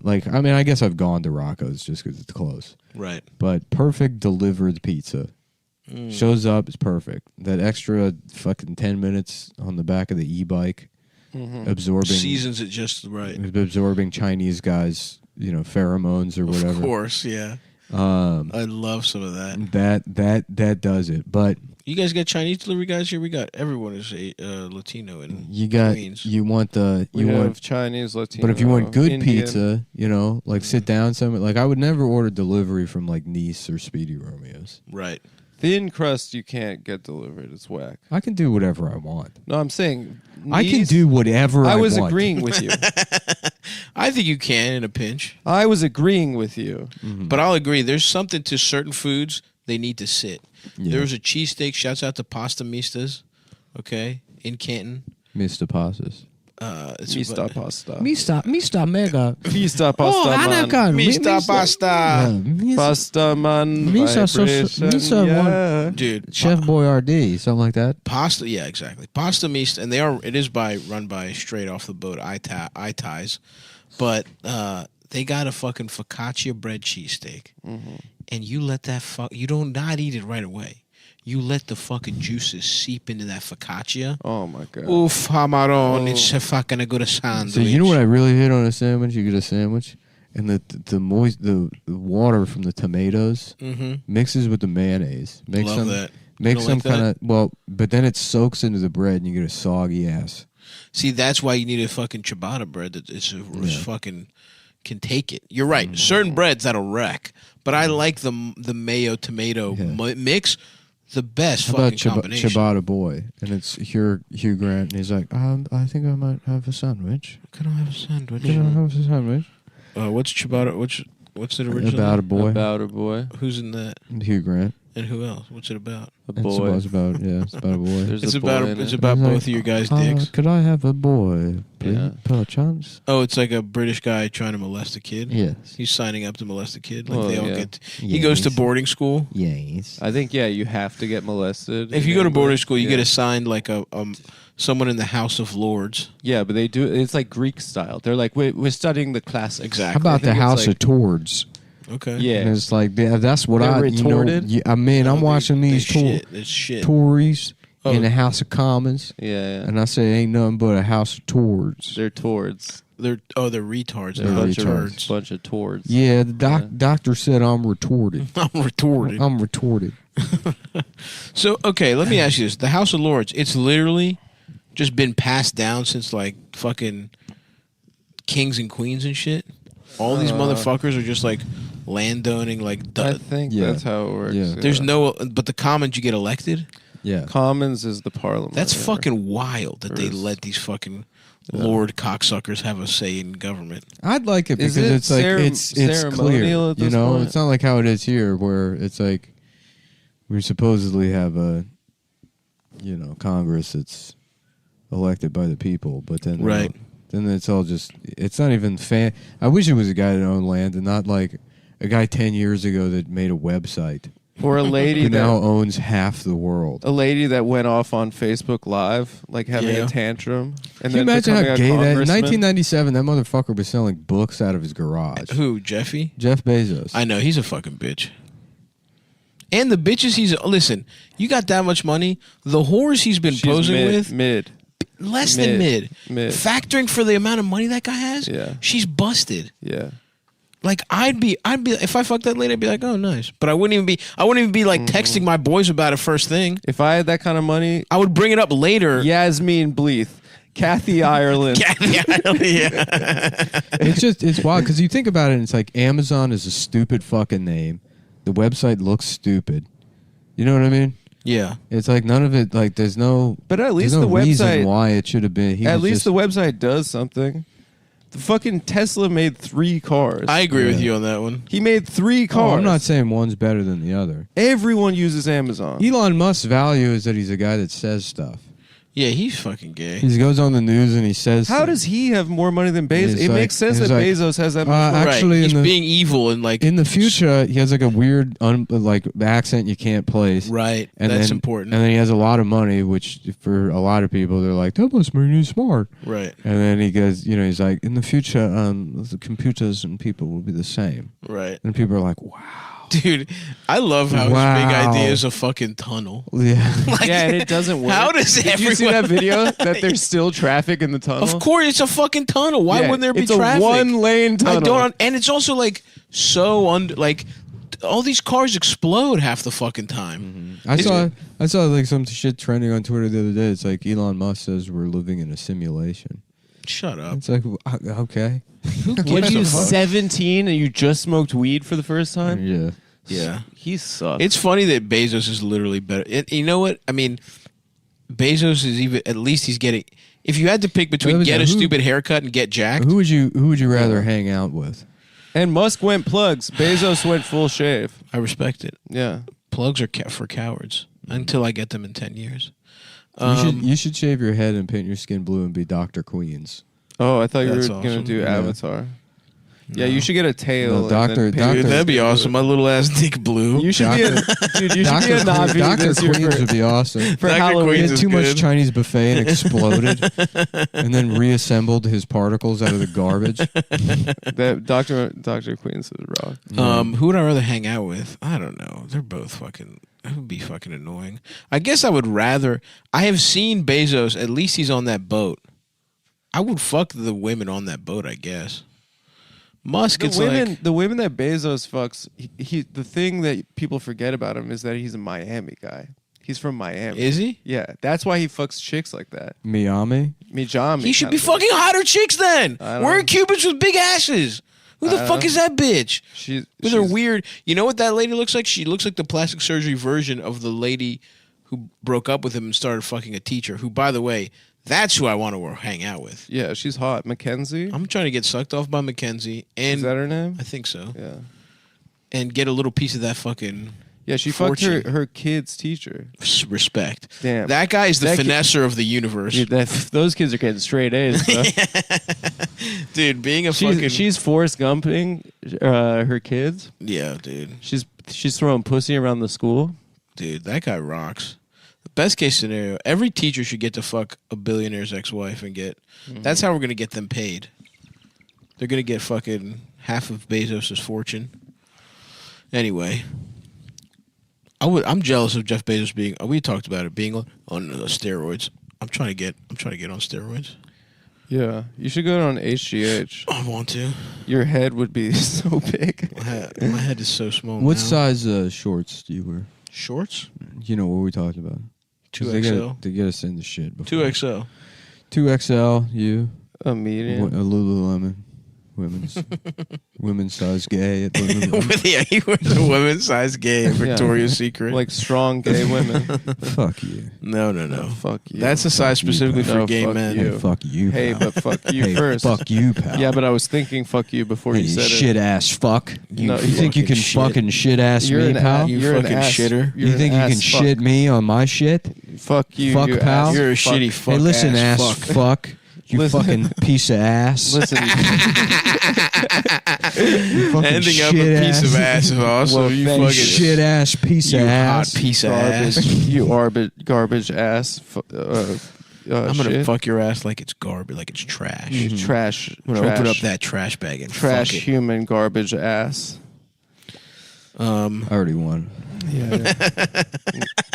like I guess I've gone to Rocco's just because it's close, right? But perfect delivered pizza shows up, it's perfect. That extra fucking 10 minutes on the back of the e-bike, absorbing seasons it just right, absorbing Chinese guys, pheromones or whatever. Of course, yeah. I love some of that. That does it, but. You guys got Chinese delivery guys here? We got everyone is Latino in Queens. You want Chinese, Latino. But if you want good Indian. pizza, like sit down somewhere. Like I would never order delivery from like Nice or Speedy Romeo's. Right. Thin crust you can't get delivered. It's whack. I can do whatever I want. No, I'm saying I can do whatever I want. I was agreeing with you. I think you can in a pinch. I was agreeing with you. Mm-hmm. But I'll agree. There's something to certain foods. They need to sit. Yeah. There was a cheesesteak. Shouts out to Pasta Mistas, okay, in Canton. Mr. Pastas. Mr. Pasta. Mr. Mega. Mr. Pasta man. Mr. Pasta. Pasta man. Mr. Dude. Chef Boyardee, something like that. Pasta, yeah, exactly. Pasta Mista, and it is run by straight off the boat Itais, but they got a fucking focaccia bread cheesesteak. Mm-hmm. And you let that you don't not eat it right away. You let the fucking juices seep into that focaccia. Oh my god. Oof, Hamaron, it's a fucking good sandwich. So you know what I really hate on a sandwich? You get a sandwich, and the water from the tomatoes mixes with the mayonnaise. Love that. Makes some like kind of but then it soaks into the bread, and you get a soggy ass. See, that's why you need a fucking ciabatta bread that it's fucking can take it. You're right. Certain breads that'll wreck, but I like the mayo tomato mix. The best How fucking about combination. Ciabatta Boy? And it's Hugh Grant, and he's like, I think I might have a sandwich. Can I have a sandwich? Can I have a sandwich? What's Ciabatta? What's it originally? About a boy. About a boy. Who's in that? Hugh Grant. And who else? What's it about? A boy. It's about a boy. It's about both of you guys' dicks. Could I have a boy, please, per chance? Oh, it's like a British guy trying to molest a kid? Yes. He's signing up to molest a kid. Like they all get... He goes to boarding school. Yes. I think, you have to get molested. If you go to boarding school, you get assigned like someone in the House of Lords. Yeah, but they do... It's like Greek style. They're like, we're studying the classics. Exactly. How about the House of Tords? Okay. Yeah. And it's like, that's what They're retorted? I'm watching these Tories in the House of Commons. Yeah. And I say, ain't nothing but a House of Tords. They're tords. They're retards. They're a bunch of tords. Yeah, the doctor said I'm retorted. I'm retorted. So, okay, let me ask you this. The House of Lords, it's literally just been passed down since like fucking kings and queens and shit. All these motherfuckers are just like landowning like... I think that's how it works. Yeah. There's but the commons, you get elected? Yeah. Commons is the parliament. That's fucking wild that they let these fucking lord cocksuckers have a say in government. I'd like it because it's like it's clear. At this point? It's not like how it is here where it's like we supposedly have a Congress that's elected by the people, but then then it's all just it's not even I wish it was a guy that owned land and not like a guy 10 years ago that made a website. Or a lady who that now owns half the world. A lady that went off on Facebook Live, like having a tantrum. And Can you then imagine how gay that? In congressman? 1997, that motherfucker was selling books out of his garage. Who, Jeffy? Jeff Bezos. I know, he's a fucking bitch. And the bitches listen, you got that much money, the whores he's been posing with. Less than mid. Factoring for the amount of money that guy has, she's busted. Yeah. Like I'd be if I fucked that lady, I'd be like, oh nice. But I wouldn't even be like texting my boys about it first thing. If I had that kind of money, I would bring it up later. Yasmin Bleeth, Kathy Ireland. It's wild because you think about it and it's like Amazon is a stupid fucking name. The website looks stupid. You know what I mean? Yeah. It's like none of it like there's no But at least the reason website why it should have been. At least the website does something. The fucking Tesla made 3 cars. I agree with you on that one. He made 3 cars. Oh, I'm not saying one's better than the other. Everyone uses Amazon. Elon Musk's value is that he's a guy that says stuff. Yeah, he's fucking gay. He goes on the news and he says, How does he have more money than Bezos? It makes sense that like, Bezos has that much money. Actually, he's being evil and like in the future, he has like a weird like accent you can't place. Right, and that's then, important. And then he has a lot of money, which for a lot of people, they're like, that must mean he's smart. Right. And then he goes, he's like, in the future, the computers and people will be the same. Right. And people are like, wow. Dude, I love how his big idea is a fucking tunnel. Yeah. Like, yeah, and it doesn't work. How does Did you see that video that there's still traffic in the tunnel? Of course, it's a fucking tunnel. Why wouldn't there be traffic? It's a one-lane tunnel. I don't, and it's also like so like all these cars explode half the fucking time. Mm-hmm. I saw like some shit trending on Twitter the other day. It's like Elon Musk says we're living in a simulation. Shut up. It's like okay. What are you 17 and you just smoked weed for the first time? Yeah. Yeah. He sucks. It's funny that Bezos is literally better. You know what? I mean, Bezos is even, at least he's getting, if you had to pick between get a stupid haircut and get jacked. Who would you rather hang out with? And Musk went plugs. Bezos went full shave. I respect it. Yeah. Plugs are for cowards until I get them in 10 years. You should shave your head and paint your skin blue and be Dr. Queens. Oh, I thought you were That's going to awesome. do Yeah. Avatar. Yeah, you should get a tail. No, Doctor. Dude, that'd be awesome. My little ass dick blue. You should be a dude. You should be a Navi Dr. this year Queens for, would be awesome. for Dr. Halloween. Queens He had is too much good. Chinese buffet and exploded, and then reassembled his particles out of the garbage. That Dr. Queens is rock. Who would I rather hang out with? I don't know. They're both fucking. That would be fucking annoying. I guess I would rather. I have seen Bezos. At least he's on that boat. I would fuck the women on that boat. I guess. Musk. The it's women, like the women that Bezos fucks. He the thing that people forget about him is that he's a Miami guy. He's from Miami. Is he? Yeah, that's why he fucks chicks like that. Miami. Mijami. He should be fucking hotter chicks then. I don't We're know. Cubans with big asses. Who the fuck is that bitch? With her weird. You know what that lady looks like? She looks like the plastic surgery version of the lady who broke up with him and started fucking a teacher. Who, by the way, that's who I want to hang out with. Yeah, she's hot. Mackenzie. I'm trying to get sucked off by Mackenzie. And Is that her name? I think so. Yeah. And get a little piece of that fucking. Yeah, she fortune. fucked her kid's teacher. Respect. Damn. That guy is the That finesser of the universe. Dude, those kids are getting straight A's, bro. Dude, being a fucking. She's Forrest Gumping her kids. Yeah, dude. She's throwing pussy around the school. Dude, that guy rocks. The best case scenario, every teacher should get to fuck a billionaire's ex-wife and get. That's how we're gonna get them paid. They're gonna get fucking half of Bezos' fortune. Anyway, I'm jealous of Jeff Bezos being. We talked about it being on steroids. I'm trying to get on steroids. Yeah, you should go on HGH. I want to. Your head would be so big. My head is so small. What now. size shorts do you wear? Shorts? You know what we talked about. 2XL. They get us in the shit. Before. 2XL. 2XL. You. A medium. A Lululemon. Women's size gay at Lululemon. Yeah, he wears a women's size gay at Victoria's Secret. Like strong gay women. Fuck you. No. Fuck you. That's a size specifically for gay fuck men. You. Hey, fuck you, pal. Hey, but fuck you Hey, first. fuck you, pal. Yeah, but I was thinking fuck you before you said shit it. ass fuck. You No, think you can fucking shit ass me, pal? You're fucking shitter. You think you can shit me on my shit? Fuck you. Fuck, you pal. ass You're a fuck. shitty fuck. Hey, listen, ass fuck. fuck. You Listen. fucking piece of ass. Listen. You fucking Ending up a shit piece of ass is awesome. Well, you thank fucking shit ass piece you of hot ass. piece of Garbage. ass. You garbage ass. I'm gonna shit. fuck your ass like it's garbage, like it's trash. You trash. I'm gonna open up trash- that trash bag and trash fuck it. human garbage ass. I already won. Yeah.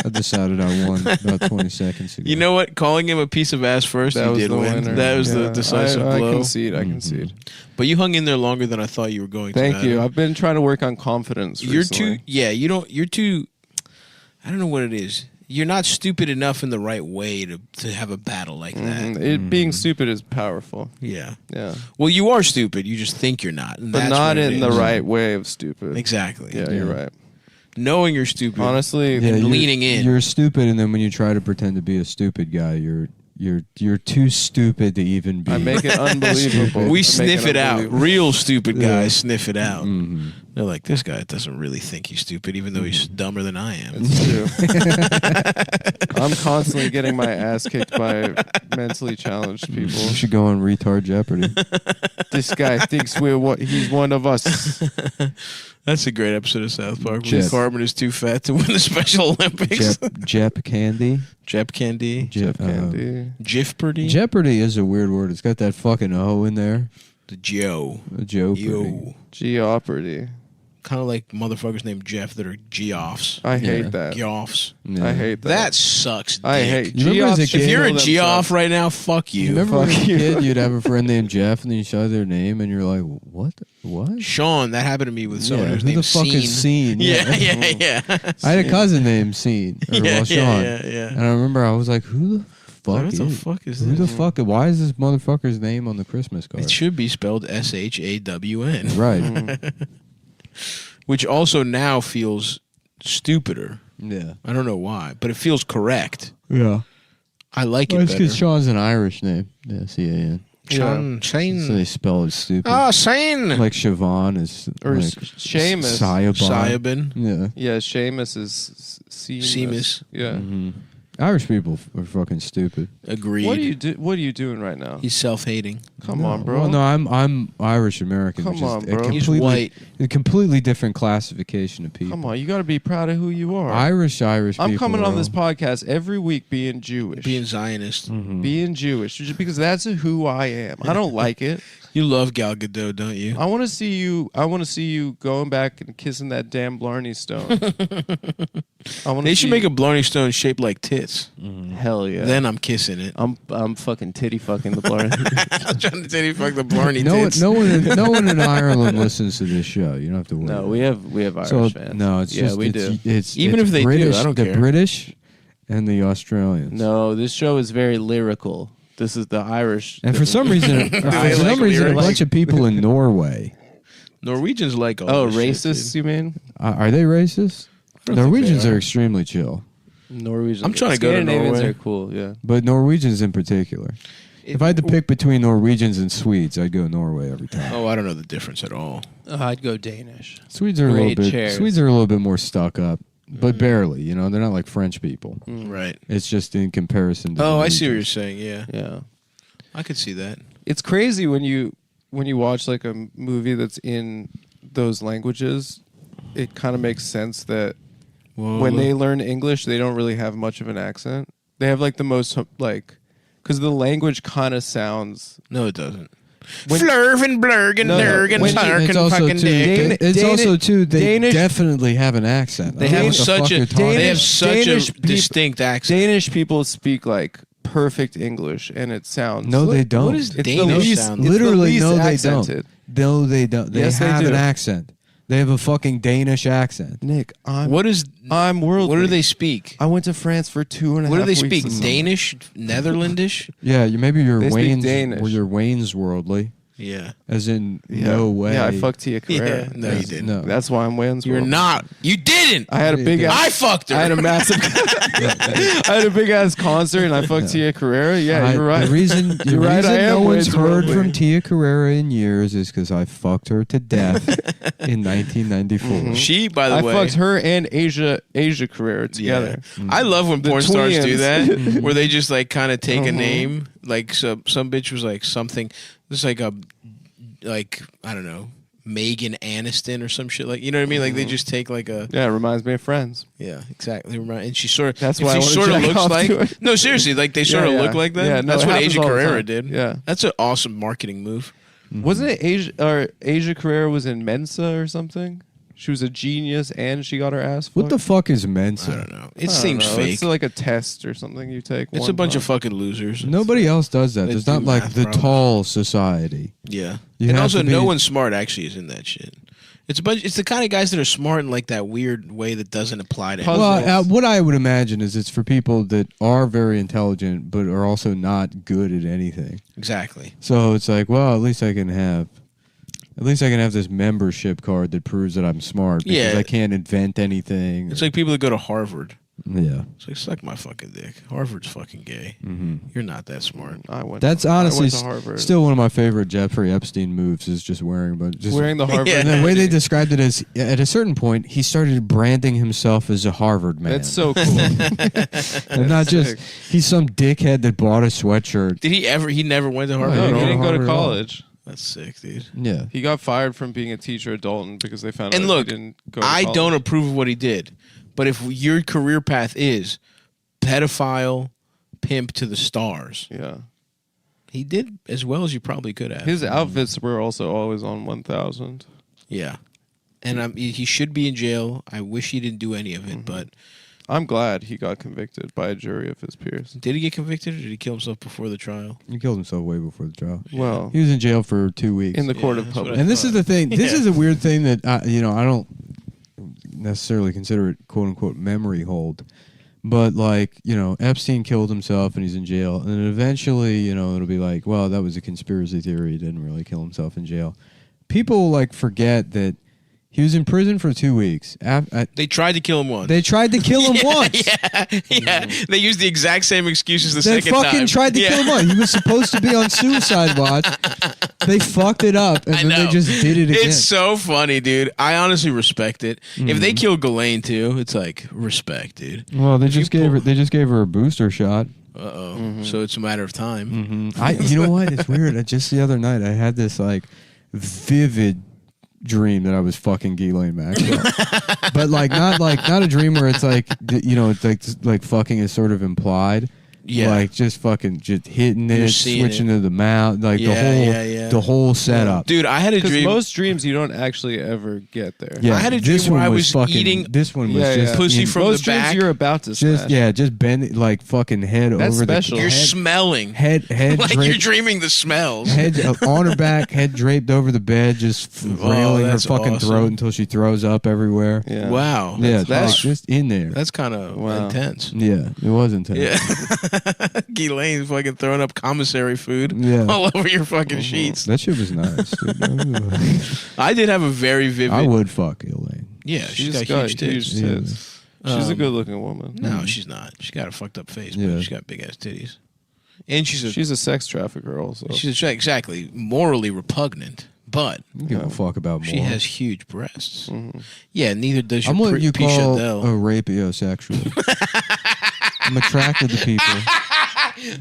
I decided I won about 20 seconds ago. You know what? Calling him a piece of ass first, That you was did the win. winner. That was the Yeah. decisive I blow. concede. I concede. But you hung in there longer than I thought you were going to. Thank you. Adam. I've been trying to work on confidence. You're recently. too. Yeah, you don't. You're too. I don't know what it is. You're not stupid enough in the right way to have a battle like that. Being stupid is powerful. Yeah. Yeah. Well, you are stupid. You just think you're not, and But that's not what it in the is. right way of stupid. Exactly. Yeah, you're right. Knowing you're stupid. Honestly, Yeah, and you're- leaning in. You're stupid, and then when you try to pretend to be a stupid guy, you're too stupid to even be. I make it unbelievable. We I make sniff it out. unbelievable. Real stupid guys sniff it out. They're like, this guy doesn't really think he's stupid, even though he's dumber than I am. It's true. I'm constantly getting my ass kicked by mentally challenged people. You should go on Retard Jeopardy. This guy thinks he's one of us. That's a great episode of South Park. When Cartman is too fat to win the Special Olympics. Jep Candy. Jep Candy. Jep Candy. Jifperdy. Jeopardy is a weird word. It's got that fucking O in there. The Joe. Jeopardy. Jeopardy. Kind of like motherfuckers named Jeff that are Geoffs. I hate that. Geoffs. Yeah. I hate that. That sucks. I hate Geoffs. If you're a Geoff right now, fuck you. Remember when you were a kid, you'd have a friend named Jeff, and then you saw their name, and you're like, what? Sean. That happened to me with someone whose who name's the fuck Scene. is Scene? Yeah. I had a cousin named Scene, or Sean. Yeah. And I remember I was like, who the fuck What the fuck is Who this? the fuck? Why is this motherfucker's name on the Christmas card? It should be spelled SHAWN. Right. Which also now feels stupider. Yeah. I don't know why, but it feels correct. Yeah. I like Well, it it's better. because Sean's an Irish name. Yeah, C-A-N. Sean, Shane. So they spell it stupid. Ah, Shane. Like Siobhan is Or like Seamus. Siobhan. Yeah. Yeah, Seamus is Seamus. Yeah. Mm-hmm. Irish people are fucking stupid. Agreed. What are you doing right now? He's self-hating. Come on, bro. Well, no, I'm Irish American. Come which is on, a bro. He's white. A completely different classification of people. Come on, you got to be proud of who you are. Irish people. I'm coming on are this all- podcast every week being Jewish. Being Zionist. Mhm. Being Jewish. Just because that's who I am. I don't like it. You love Gal Gadot, don't you? I want to see you going back and kissing that damn Blarney Stone. They should make a Blarney Stone shaped like tits. Hell yeah. Then I'm kissing it. I'm fucking titty fucking the Blarney. I'm trying to titty fuck the Blarney No, tits. no one in Ireland listens to this show. You don't have to worry. No, we have Irish So, fans. no, it's yeah, just we it's, do. It's Even it's if they do, British, I don't the care. British and the Australians. No, this show is very lyrical. This is the Irish. And for some reason, a lyrics? bunch of people in Norway. Norwegians like all Oh, this shit, racists, you mean? Are they racist? don't think Norwegians they are are. extremely chill, Norwegians. I'm trying to go to Scandinavians Norway. are cool, yeah. but Norwegians in particular. If I had to pick between Norwegians and Swedes, I'd go Norway every time. Oh, I don't know the difference at all. I'd go Danish. Swedes are Great chairs. Swedes are a little bit more stuck up, but barely. You know, they're not like French people. Right. It's just in comparison to. Oh, the I see what you're Norwegians. saying. Yeah. Yeah. I could see that. It's crazy when you watch like a movie that's in those languages, it kind of makes sense that when they learn English, they don't really have much of an accent. They have like the most like because the language kind of sounds. No, it doesn't. When- Flurf and blurg and No, no. nurg and When you- sark It's and also fucking too. dick. It's also too. They Danish- definitely have an accent. They I don't know have what the such fuck a you're talking they have about. such Danish a peop- distinct accent. Danish people speak like perfect English, and it sounds. No, they don't. What is It's the Danish least- sound? it's the Literally, least no, they accented. don't. No, they don't. They Yes, they have do. an accent. They have a fucking Danish accent. Nick, I'm I'm worldly. What do they speak? I went to France for 2.5 What do they weeks speak? this summer. Danish, Netherlandish. Yeah, maybe you're They speak Wayne's. Danish. Or you're Wayne's worldly, Yeah. as in Yeah. no way. Yeah, I fucked Tia Carrera. Yeah, no, you didn't. No. That's why I'm Wayne's You're world. not. You didn't. I had a big. I fucked her. I had a massive. I had a big ass concert and I fucked Tia Carrera. Yeah, you're right. The reason, You're right, I am no one's Wayne's heard worldly. from Tia Carrera in years is because I fucked her to death in 1994. She, by the I way, fucked her and Asia Carrera together. Yeah. I love when The porn stars do twins. that, where they just like kind of take a name, like some bitch was like something, just like I don't know, Megan Aniston or some shit like, you know what I mean? Like they just take like a Yeah, it reminds me of Friends. yeah, exactly. And she sort of That's if why I she wanna sort of jack looks off like to it. no, seriously, like they sort Yeah, of yeah. look like that. Yeah, no, That's it what happens Asia all the Carrera time. did. Yeah. That's an awesome marketing move. Wasn't it Asia Carrera was in Mensa or something? She was a genius and she got her ass fucked. What the fuck is Mensa? I don't know. It I don't seems know. fake. It's like a test or something you take. It's one a bunch time. of fucking losers. Nobody else does that. They There's do not like math the problems. tall society. Yeah, You and have also to be- no one smart actually is in that shit. It's a bunch. It's the kind of guys that are smart in like that weird way that doesn't apply to. Puzzles. Well, what I would imagine is it's for people that are very intelligent but are also not good at anything. Exactly. So it's like, well, at least I can have this membership card that proves that I'm smart because Yeah. I can't invent anything. It's like people that go to Harvard. Yeah. It's like, suck my fucking dick. Harvard's fucking gay. Mm-hmm. You're not that smart. That's honestly to Harvard. still one of my favorite Jeffrey Epstein moves is just wearing the Harvard. And the way they described it is, at a certain point, he started branding himself as a Harvard man. That's so cool. And not just, he's some dickhead that bought a sweatshirt. Did he ever? He never went to Harvard? No, he go to didn't go Harvard to at all. college. That's sick, dude. Yeah. He got fired from being a teacher at Dalton because they found out And look, he didn't go to I college. don't approve of what he did. But if your career path is pedophile, pimp to the stars, Yeah. he did as well as you probably could have. His outfits were also always on 1,000. Yeah. And he should be in jail. I wish he didn't do any of it, but I'm glad he got convicted by a jury of his peers. did he get convicted or did he kill himself before the trial? He killed himself way before the trial. Well, He was in jail for 2 weeks. in the court of that's what public. And this is the thing. This Yeah. is a weird thing that I don't necessarily consider it "quote unquote" memory hold, but like Epstein killed himself and he's in jail, and then eventually it'll be like, well, that was a conspiracy theory. He didn't really kill himself in jail. People like forget that he was in prison for 2 weeks. They tried to kill him once. They tried to kill him once. Yeah. They used the exact same excuses the They second time. fucking tried to kill him once. He was supposed to be on suicide watch. They fucked it up, and I then they know. just did it again. It's so funny, dude. I honestly respect it. If they killed Ghislaine too, it's like respect, dude. Well, they just gave her a booster shot. So it's a matter of time. You know what? It's weird. Just the other night, I had this like vivid dream that I was fucking Ghislaine Maxwell, but not a dream where it's like it's like fucking is sort of implied. Yeah. Like just fucking just hitting You're it, seeing switching to the mouth, like Yeah. the whole setup. Dude, I had a Because dream. most dreams you don't actually ever get there. Yeah, I had a dream this where one I was was fucking, eating This one was just pussy from most the back. dreams you're about to smash. just bend like fucking head That's over special. the You're head, smelling. head like draped, you're dreaming the smells. head on her back, head draped over the bed, just railing her that's fucking awesome. throat until she throws up everywhere. Yeah. Wow. Yeah, That's like, just in there. That's kind of intense. Yeah, it was intense. Yeah. Ghislaine's fucking throwing up commissary food all over your fucking sheets. That shit was nice. Dude. I did have a very vivid. I would fuck Elaine. Yeah, she's got huge tits. tits. She's a good-looking woman. No, she's not. She's got a fucked up face, Yeah. but she's got big ass titties. And she's a sex trafficker also. She's exactly morally repugnant, but I don't give a fuck about more. she has huge breasts. Yeah, neither does your I'm what you Pisha call Dell. a rapiosexual. I'm attracted to people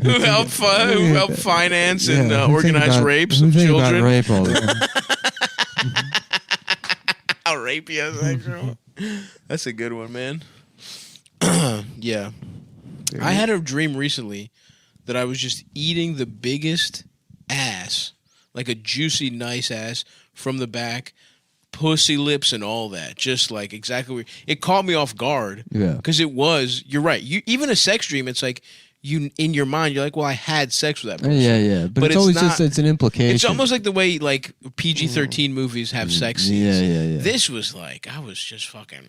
who help finance and who think organize about- rapes who of think children. About rape all the time. Rapiosexual. That's a good one, man. Yeah. I had a dream recently that I was just eating the biggest ass, like a juicy, nice ass from the back, pussy lips and all that. Just like exactly where it caught me off guard. Yeah. Because you're right. Even a sex dream, it's like you in your mind, you're like, well, I had sex with that person. Yeah. But it's always not, it's an implication. It's almost like the way like PG-13 movies have sex scenes. Yeah. This was like I was just fucking.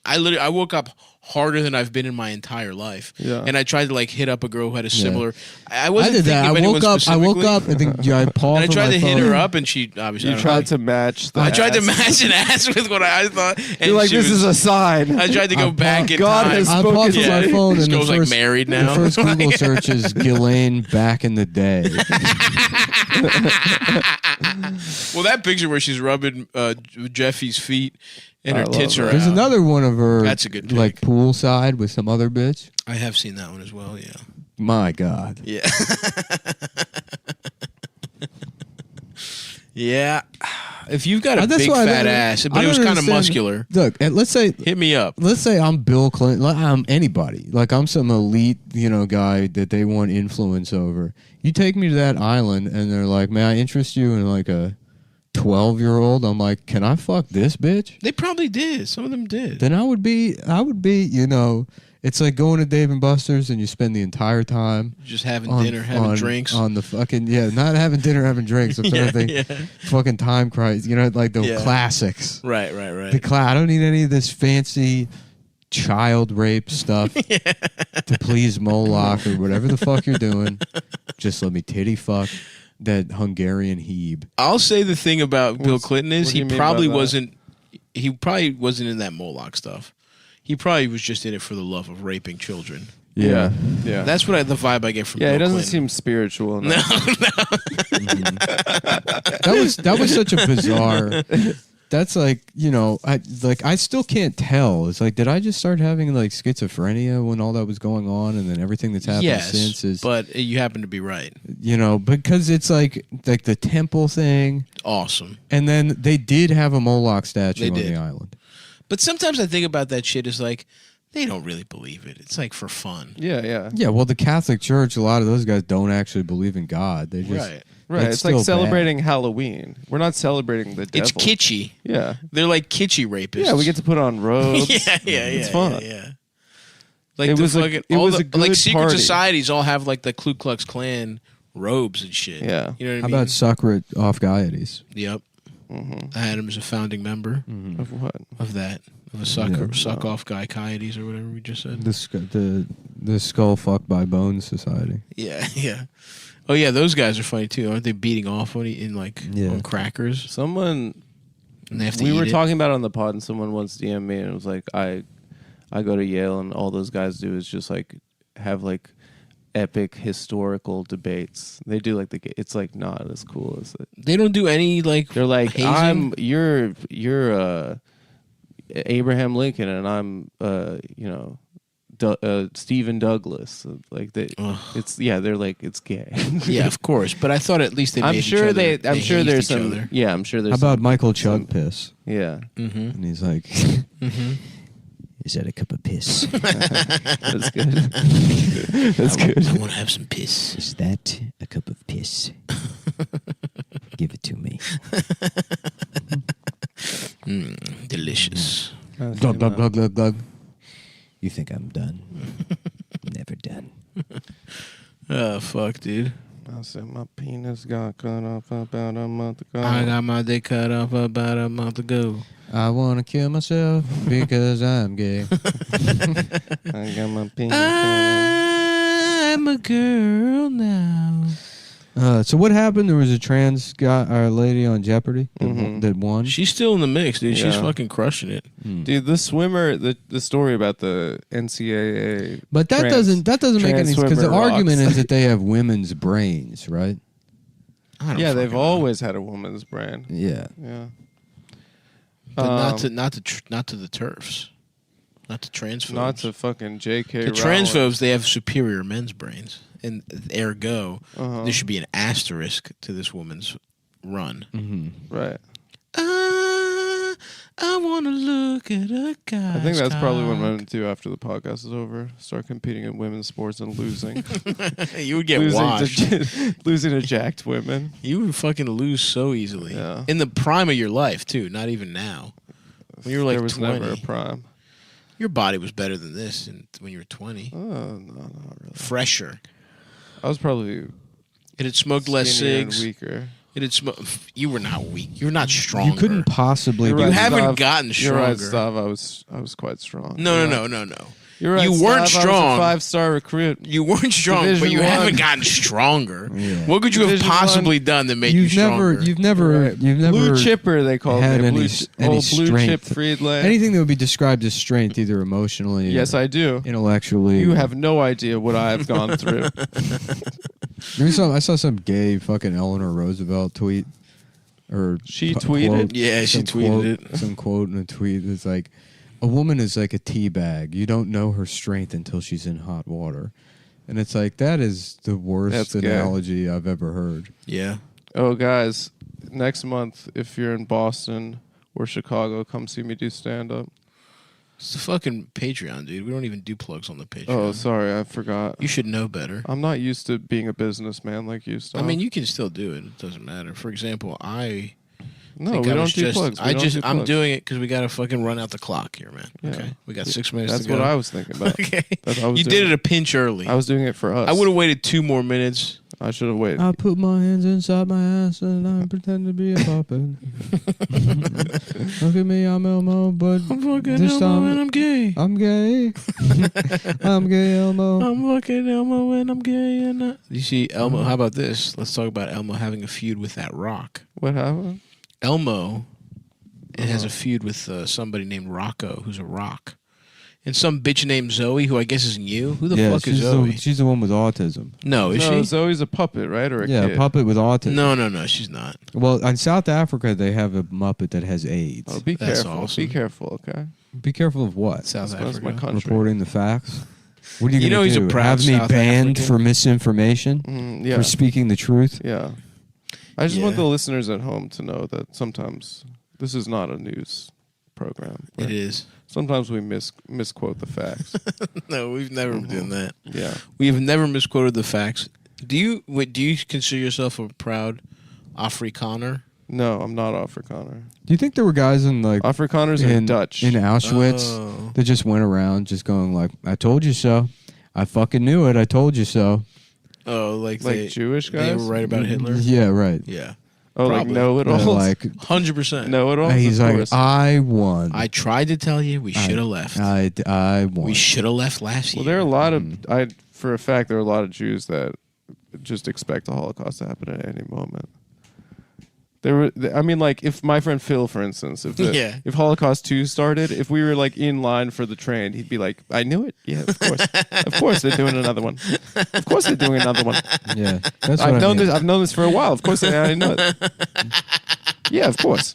I woke up harder than I've been in my entire life. Yeah. And I tried to like hit up a girl who had a Yeah. similar. I wasn't did that. thinking of anyone I woke specifically. up. I think I paused. And I tried to hit her up, and she obviously. You tried to match the I tried to ass. match an ass with what I thought. And You're like, she this was- is a sign. I tried to go back in God time. has I spoken. paused Yeah. my phone, This and the girl's, like, first married now. The first Google search is Ghislaine back in the day. Well, that picture where she's rubbing Jeffy's feet and her I love tits are that. There's out. another one of her. That's a good pic. like poolside with some other bitch. I have seen that one as well. Yeah. My God. Yeah. Yeah. If you've got a That's big why I fat don't- ass, I but it was don't kind of understand- muscular, Look, and let's say hit me up. I'm Bill Clinton. I'm anybody. Like I'm some elite, guy that they want influence over. You take me to that island, and they're like, "May I interest you in like a 12-year-old?" I'm like, "Can I fuck this bitch?" They probably did. Some of them did. Then I would be. It's like going to Dave and Buster's and you spend the entire time Just having dinner, having drinks. on the fucking not having dinner, having drinks. I'm trying to think, fucking time crisis. Like the classics. Right. I don't need any of this fancy child rape stuff to please Moloch or whatever the fuck you're doing. Just let me titty fuck that Hungarian Hebe. I'll say the thing about Bill Clinton is what do he you mean probably by that? wasn't. He probably wasn't in that Moloch stuff. He probably was just in it for the love of raping children. Yeah. That's the vibe I get from. Yeah, Bill it doesn't Clinton. seem spiritual. No. That was such a bizarre. That's like, I still can't tell. It's like, did I just start having like schizophrenia when all that was going on, and then everything that's happened since is? But you happen to be right. Because it's like the temple thing. Awesome. And then they did have a Moloch statue on the island. But sometimes I think about that shit as like, they don't really believe it. It's like for fun. Yeah. Yeah, well, the Catholic Church, a lot of those guys don't actually believe in God. They just Right. It's like celebrating Halloween. We're not celebrating the devil. It's kitschy. Yeah. They're like kitschy rapists. Yeah, we get to put on robes. yeah. It's fun. Yeah. Like it was a good secret party. societies all have like the Ku Klux Klan robes and shit. Yeah. You know what I How mean? about Sacred Off-Gaiety? Yep. I had him as a founding member. Of what? Of that. Of the suck off guy coyotes or whatever we just said. The Skull Fuck by Bones Society. Yeah. Oh yeah, those guys are funny too. Aren't they beating off on crackers? Someone and they have to we eat were it? talking about it on the pod, and someone once DM'd me and it was like, I go to Yale and all those guys do is just like have like epic historical debates. They do like it's like not as cool as it. They don't do any like they're like hazing? you're Abraham Lincoln and I'm Stephen Douglas. Like they're like it's gay. Yeah, of course. But I thought at least they made each other. I'm sure there's hazed each some. other. Yeah, I'm sure there's. How about Michael Chug Piss? Yeah. And he's like, is that a cup of piss? That's good. That's good. I want to have some piss. Is that a cup of piss? Give it to me. Delicious. Glug, glug, glug, glug, glug. You think I'm done? Never done. Oh, fuck, dude. I said my penis got cut off about a month ago. I got my dick cut off about a month ago. I want to kill myself because I'm gay. I got my penis I'm a girl now. So what happened? There was a trans guy or lady on Jeopardy that won. She's still in the mix, dude. She's Yeah. fucking crushing it. Dude, the swimmer, the story about the NCAA. But that doesn't make any sense because the swimmer argument rocks. is that they have women's brains, right? Yeah, they've always had a woman's brain. Yeah. Yeah. But not to the TERFs. Not to transphobes. Not to fucking JK The Rowling. transphobes, they have superior men's brains. And ergo, there should be an asterisk to this woman's run. Right. I want to look at a guy. I think that's probably what I'm going to do after the podcast is over. Start competing in women's sports and losing. You would get losing washed. Losing to jacked women. You would fucking lose so easily. Yeah. In the prime of your life, too. Not even now. When you were like there was 20. never a prime. Your body was better than this when you were 20. Oh, no, not really. Fresher. I was probably It had smoked less skinnier and cigs. weaker. It had You were not weak. You were not stronger. You couldn't possibly. You're be right, haven't Stav. gotten You're right, stronger. Stav. I was quite strong. No. You're right. You weren't Stav. strong. I was a 5-star recruit. You weren't strong, Division but you I. haven't gotten stronger. Yeah. What could you have Division possibly done that made you stronger? You've never Blue chipper, they call had it. any Blue chip strength. Friedland. Anything that would be described as strength, either emotionally, Yes, or I do. intellectually. You have no idea what I've gone through. I saw some gay fucking Eleanor Roosevelt tweet. Or She quote, tweeted? Yeah, she tweeted it. Some quote in a tweet that's like, a woman is like a tea bag. You don't know her strength until she's in hot water. And it's like, that is the worst That's gay. analogy I've ever heard. Yeah. Oh, guys, next month, if you're in Boston or Chicago, come see me do stand-up. It's the fucking Patreon, dude. We don't even do plugs on the Patreon. Oh, sorry, I forgot. You should know better. I'm not used to being a businessman like you, Stav. I mean, you can still do it. It doesn't matter. For example, I No, think we I don't was do just, plugs. We I don't just, do I'm plugs. doing it because we got to fucking run out the clock here, man. Yeah. Okay, we got 6 minutes. That's to go. what I was thinking about. Okay, That's what I was you doing. did it a pinch early. I was doing it for us. I would have waited 2 more minutes. I should have waited. I put my hands inside my ass and I pretend to be a puppet. Look at me, I'm Elmo, but I'm fucking this Elmo time and I'm gay. I'm gay. I'm gay, Elmo. I'm fucking Elmo and I'm gay. And you see, Elmo. How about this? Let's talk about Elmo having a feud with that rock. What happened? Elmo has a feud with somebody named Rocco, who's a rock. and some bitch named Zoe, who I guess is you. Who the fuck is Zoe? She's the one with autism. No, is she? Zoe's a puppet, right? Or a kid? A puppet with autism. No, she's not. Well, in South Africa, they have a Muppet that has AIDS. Oh, be That's careful. awesome. Be careful, okay? Be careful of what? South That's my Africa. country. Reporting the facts. What are you, You know gonna he's a do? proud Have me South banned African? for misinformation? Yeah. For speaking the truth? Yeah. I just Yeah. want the listeners at home to know that sometimes this is not a news program. It is. Sometimes we misquote the facts. No, we've never done that. Yeah. We have never misquoted the facts. Do you consider yourself a proud Afrikaner? No, I'm not Afrikaner. Do you think there were guys in like Afrikaners are Dutch in Auschwitz Oh. that just went around just going like, "I told you so. I fucking knew it. I told you so." Oh, like Jewish They guys? were right about Hitler. Yeah, right. Yeah. Oh, Probably. like know-it-alls? Like 100%. Know-it-alls? he's Of like, course. "I won. I tried to tell you we should have left. I won." We should have left last year. Well, there are a lot of for a fact there are a lot of Jews that just expect the Holocaust to happen at any moment. I mean, like if my friend Phil, for instance, if Holocaust 2 started, if we were like in line for the train, he'd be like, "I knew it. Yeah, of course they're doing another one. Of course they're doing another one. Yeah, that's I've what I known mean. this. I've known this for a while. Of course I know it. Yeah, of course.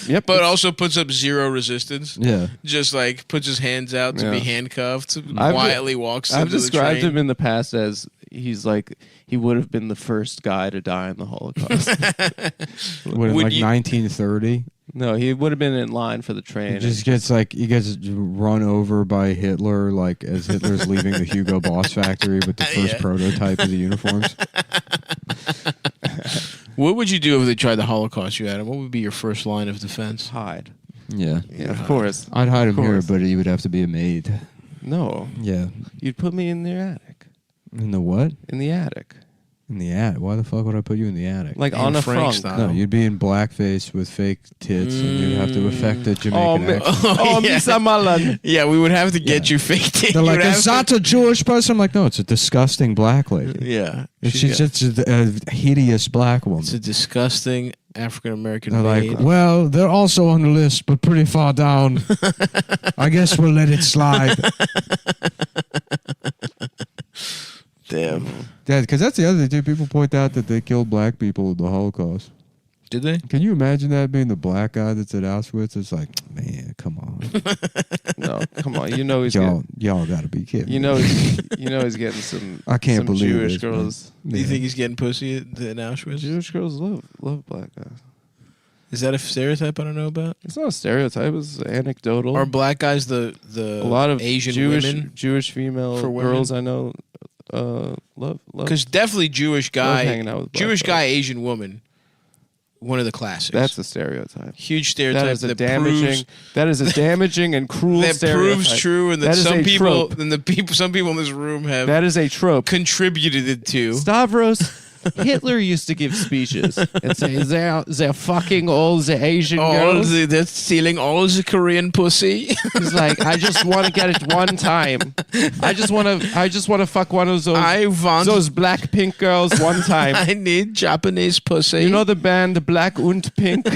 Yep. But also puts up zero resistance. Yeah. Just like puts his hands out to be handcuffed, quietly walks I've into the described train. him in the past as he's like he would have been the first guy to die in the Holocaust. What, in like 1930? No, he would have been in line for the train. He gets run over by Hitler like as Hitler's leaving the Hugo Boss factory with the first prototype of the uniforms. What would you do if they tried to Holocaust you, Adam? What would be your first line of defense? Hide. Yeah. Yeah, of course. I'd hide him Of here, course. but he would have to be a maid. No. Yeah. You'd put me in the attic. In the what? In the attic. In the attic? Why the fuck would I put you in the attic? Like on a front. No, you'd be in blackface with fake tits, and you'd have to affect a Jamaican accent. Mr. Mullen. Yeah, we would have to get you faked in. They're like, You would is have that a Jewish person? I'm like, no, it's a disgusting black lady. Yeah. She's just a hideous black woman. It's a disgusting African American They're maid. like, well, they're also on the list, but pretty far down. I guess we'll let it slide. Damn. Yeah, because that's the other thing, too. People point out that they killed black people in the Holocaust. Did they? Can you imagine that being the black guy that's at Auschwitz? It's like, man, come on. No, come on. You know he's y'all got to be kidding. You know he's getting some. I can't some believe Jewish this, girls. Do you think he's getting pussy in Auschwitz? Jewish girls love black guys. Is that a stereotype I don't know about? It's not a stereotype. It's anecdotal. Are black guys a lot of Asian Jewish female for women? girls I know love Because definitely Jewish guy, hanging out with black Jewish guys. guy, Asian woman, one of the classics. That's a stereotype. Huge stereotype That is a that damaging. proves, That is a damaging and cruel. that proves stereotype. true, and that, is some a people, trope. some people in this room have That is a trope. contributed it to. Stavros. Hitler used to give speeches and say they're fucking all the Asian girls. They're stealing all the Korean pussy. He's like, I just want to get it one time. I just want to fuck one of those black pink girls one time. I need Japanese pussy. You know the band Black und Pink?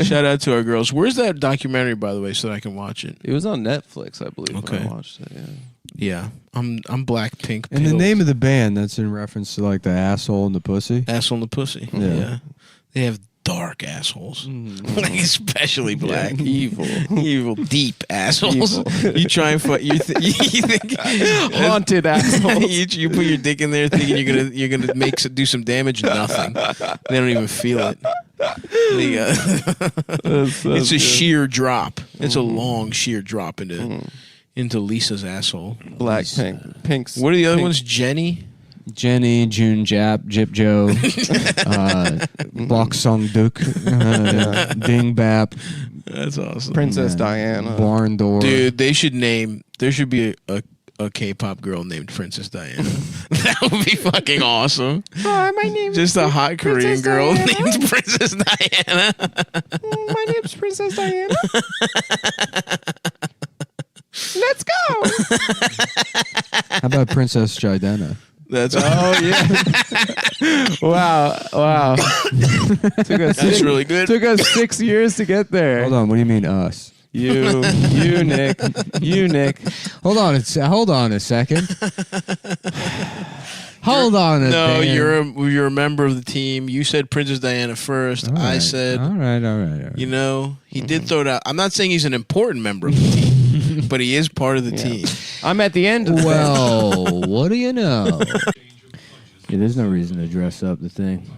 Shout out to our girls. Where's that documentary, by the way, so that I can watch it? It was on Netflix, I believe. Okay. When I watched it. Yeah. Yeah, I'm Black Pink. And the name of the band, that's in reference to like the asshole and the pussy. Asshole and the pussy. Yeah. They have dark assholes, like especially black, evil, deep assholes. Evil. You try and you think Haunted assholes. you put your dick in there thinking you're gonna do some damage. Nothing. They don't even feel it. It's a sheer drop. It's a long sheer drop into Lisa's asshole. Black Pinks. What are the other ones? Jenny, June Jap, Jip Joe, Bok Sung Duk, Ding Bap. That's awesome. Princess Diana. Barn Door. Dude, there should be a K-pop girl named Princess Diana. That would be fucking awesome. Hi, my name Just a hot Korean Princess girl Diana. named Princess Diana. My name's Princess Diana. Let's go. How about Princess Jidena? That's Wow. That's really good. Took us 6 years to get there. Hold on, what do you mean us? You, Nick. You, Nick. Hold on a second. Hold on a No, second. you're a member of the team. You said Princess Diana first. All right. I said, all right. you know, he did throw it out. I'm not saying he's an important member of the team, but he is part of the team. I'm at the end of the Well, what do you know? Yeah, there's no reason to dress up the thing.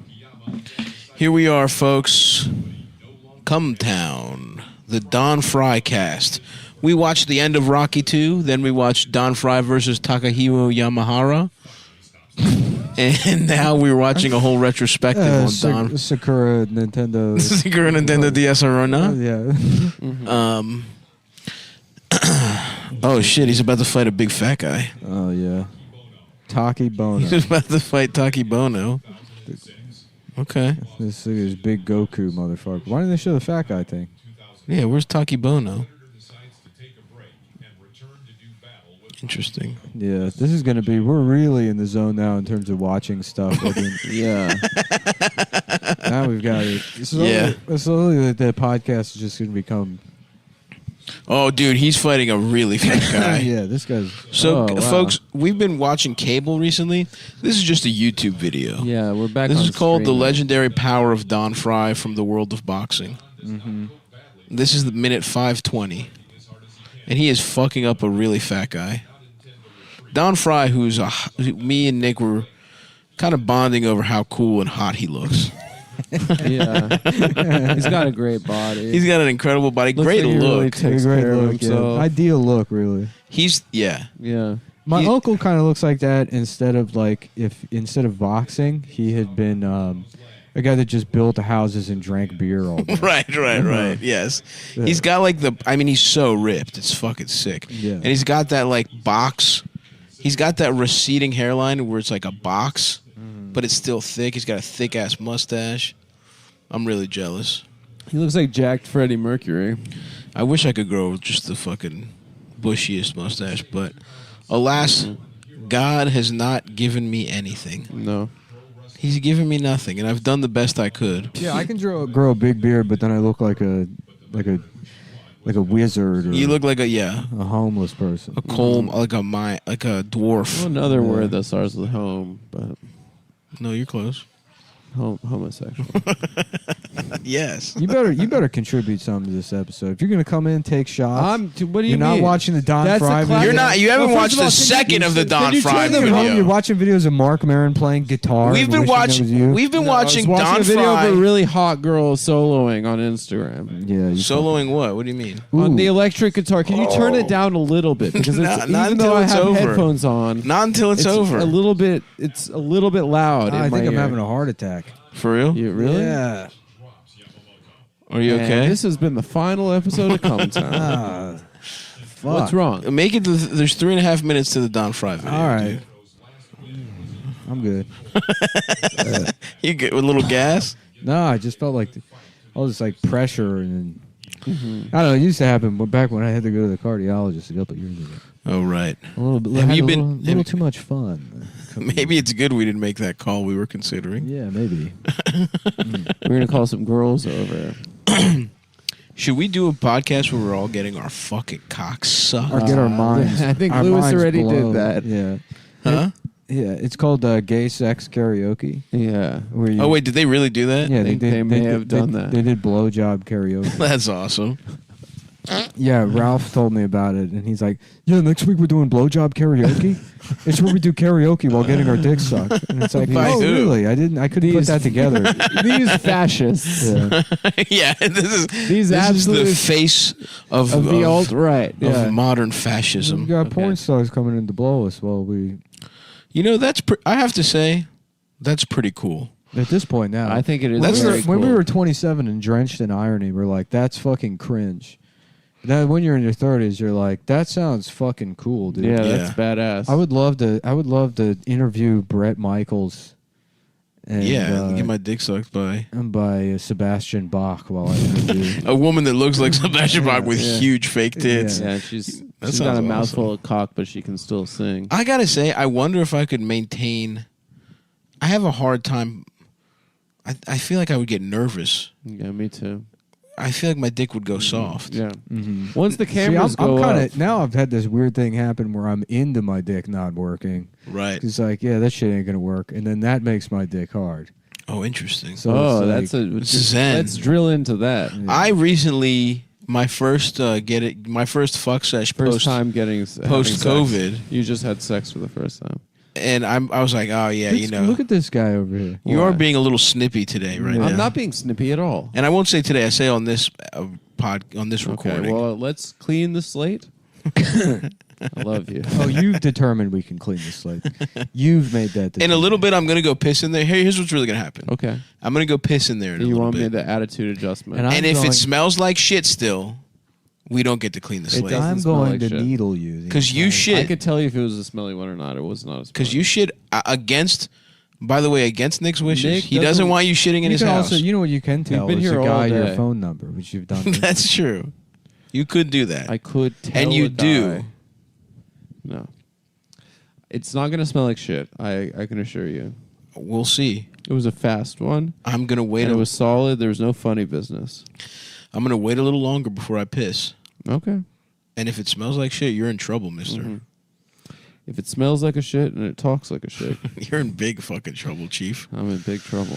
Here we are, folks. Cumtown, the Don Fry cast. We watched the end of Rocky 2, then we watched Don Fry versus Takahiro Yamahara. And now we're watching a whole retrospective on Don. Sakura Nintendo. Sakura Nintendo DS Arena? Yeah. Oh, shit, he's about to fight a big fat guy. Oh, yeah. Taki Bono. He's about to fight Taki Bono. Okay. This is big Goku motherfucker. Why didn't they show the fat guy thing? Yeah, where's Taki Bono? Interesting. Yeah, this is going to be... We're really in the zone now in terms of watching stuff. Yeah. Now we've got it. Slowly the podcast is just going to become... Oh, dude, he's fighting a really fat guy. Yeah, this guy's... So, folks, we've been watching cable recently. This is just a YouTube video. Yeah, we're back. This on is called screen The now. Legendary Power of Don Fry from the World of Boxing. Mm-hmm. This is the minute 5:20. And he is fucking up a really fat guy. Don Fry, me and Nick were kind of bonding over how cool and hot he looks. Yeah. He's got a great body. He's got an incredible body. Looks Great like he look. really takes Great care of look, himself. yeah. Ideal look, really. Yeah. My uncle kind of looks like that instead of boxing, he had been a guy that just built houses and drank beer all day. Right. Yes. Yeah. He's got he's so ripped. It's fucking sick. Yeah. And he's got that box. He's got that receding hairline where it's like a box, but it's still thick. He's got a thick ass mustache. I'm really jealous. He looks like jacked Freddie Mercury. I wish I could grow just the fucking bushiest mustache, but alas, God has not given me anything. No. He's given me nothing, and I've done the best I could. Yeah, I can grow a big beard, but then I look like a wizard. Or You look like a homeless person. a coal, like a dwarf. Well, another word that starts with home, but No, you're close. homosexual. Yes. You better contribute something to this episode. If you're gonna come in, take shots. What do you You're not mean? watching the Don That's Fry a video. classic- You haven't Well, watched first of all, the second of the Don Fry You're video. watching videos of Mark Maron playing guitar. We've been watching. We've been watching I was Don a video Fry of a really hot girl soloing on Instagram. Yeah, soloing. What? What do you mean? On the electric guitar. Can you turn it down a little bit? Because Not even until though I it's have over. headphones on, Not until it's over. a little bit. It's a little bit loud. I in think my I'm ear. having a heart attack. For real? You really? Yeah. Are you And okay? This has been the final episode of Cumtown. Fuck. What's wrong? Make it. There's 3.5 minutes to the Don Fry video. All right. I'm good. You get with a little gas. No, I just felt like all this pressure and then, I don't know. It used to happen back when I had to go to the cardiologist a couple of years ago. Oh right. A little bit. Have had you a been? little too much fun? Maybe it's good we didn't make that call we were considering. Yeah, maybe. We're gonna call some girls over. Should we do a podcast where we're all getting our fucking cocks sucked? Or get our minds. I think our Lewis minds already blown. did that. Yeah. Huh? Yeah, it's called gay sex karaoke. Yeah. Where you, Oh wait, did they really do that? yeah, they may have done that. They did blowjob karaoke. That's awesome. Yeah, Ralph told me about it, and he's like, "Yeah, next week we're doing blowjob karaoke. It's where we do karaoke while getting our dicks sucked." And it's like, By oh, who? really? I couldn't put that together. These fascists. Yeah. Yeah, this is These absolute the face of the alt right. of Yeah. modern fascism. We've got porn stars coming in to blow us while we. You know, I have to say, that's pretty cool. At this point now, I think it is. That's very when we cool. were 27 and drenched in irony, we're like, "That's fucking cringe." Then when you're in your 30s, you're like, "That sounds fucking cool, dude." Yeah, that's badass. I would love to interview Brett Michaels. And, get my dick sucked by Sebastian Bach while I interview. a woman that looks like Sebastian Bach with Yeah. huge fake tits. Yeah, she's got a sounds mouthful awesome. of cock, but she can still sing. I gotta say, I wonder if I could maintain. I have a hard time. I feel like I would get nervous. Yeah, me too. I feel like my dick would go soft. Yeah. Mm-hmm. Once the cameras I'm go kinda, up. now I've had this weird thing happen where I'm into my dick not working. Right. It's like, yeah, that shit ain't gonna work, and then that makes my dick hard. Oh, interesting. So that's zen. Let's drill into that. I recently my first fuck sesh First time getting post COVID. You just had sex for the first time. And I was like, oh yeah, Look at this guy over here. You are being a little snippy today, right now. I'm not being snippy at all. And I won't say today. I say on this recording. Okay, well, let's clean the slate. I love you. Oh, you've determined we can clean the slate. You've made that decision. In a little bit, I'm going to go piss in there. Here's what's really going to happen. Okay. I'm going to go piss in there in a You little want bit. me the attitude adjustment. And if it smells like shit still, we don't get to clean the slate. I'm going to needle you. Because you shit. I could tell you if it was a smelly one or not. It was not a smelly. Because you shit against... By the way, against Nick's wishes, Nick he doesn't want you shitting in his house. Also, you know what you can tell been is here a all guy day. your phone number, which you've done. That's true. You could do that. I could tell And you a do. guy. No. It's not going to smell like shit. I can assure you. We'll see. It was a fast one. I'm going to wait. And it was solid. There was no funny business. I'm going to wait a little longer before I piss. Okay. And if it smells like shit, you're in trouble, mister. Mm-hmm. If it smells like a shit and it talks like a shit, you're in big fucking trouble, Chief. I'm in big trouble.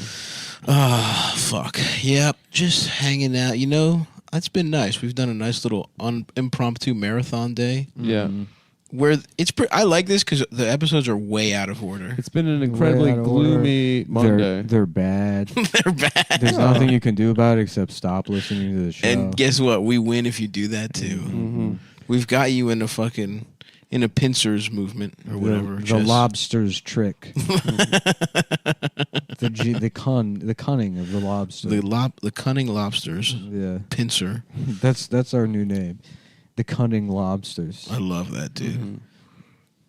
Ah, fuck. Yep, just hanging out. You know, it's been nice. We've done a nice little impromptu marathon day. Yeah. Where it's I like this because the episodes are way out of order. It's been an incredibly gloomy Monday. They're bad. They're bad. There's nothing you can do about it except stop listening to the show. And guess what? We win if you do that too. Mm-hmm. We've got you in a pincers movement or whatever. The lobster's trick. the cunning of the lobster. The cunning lobsters. Yeah. Pincer. That's our new name. The cunning lobsters. I love that, dude. Mm-hmm.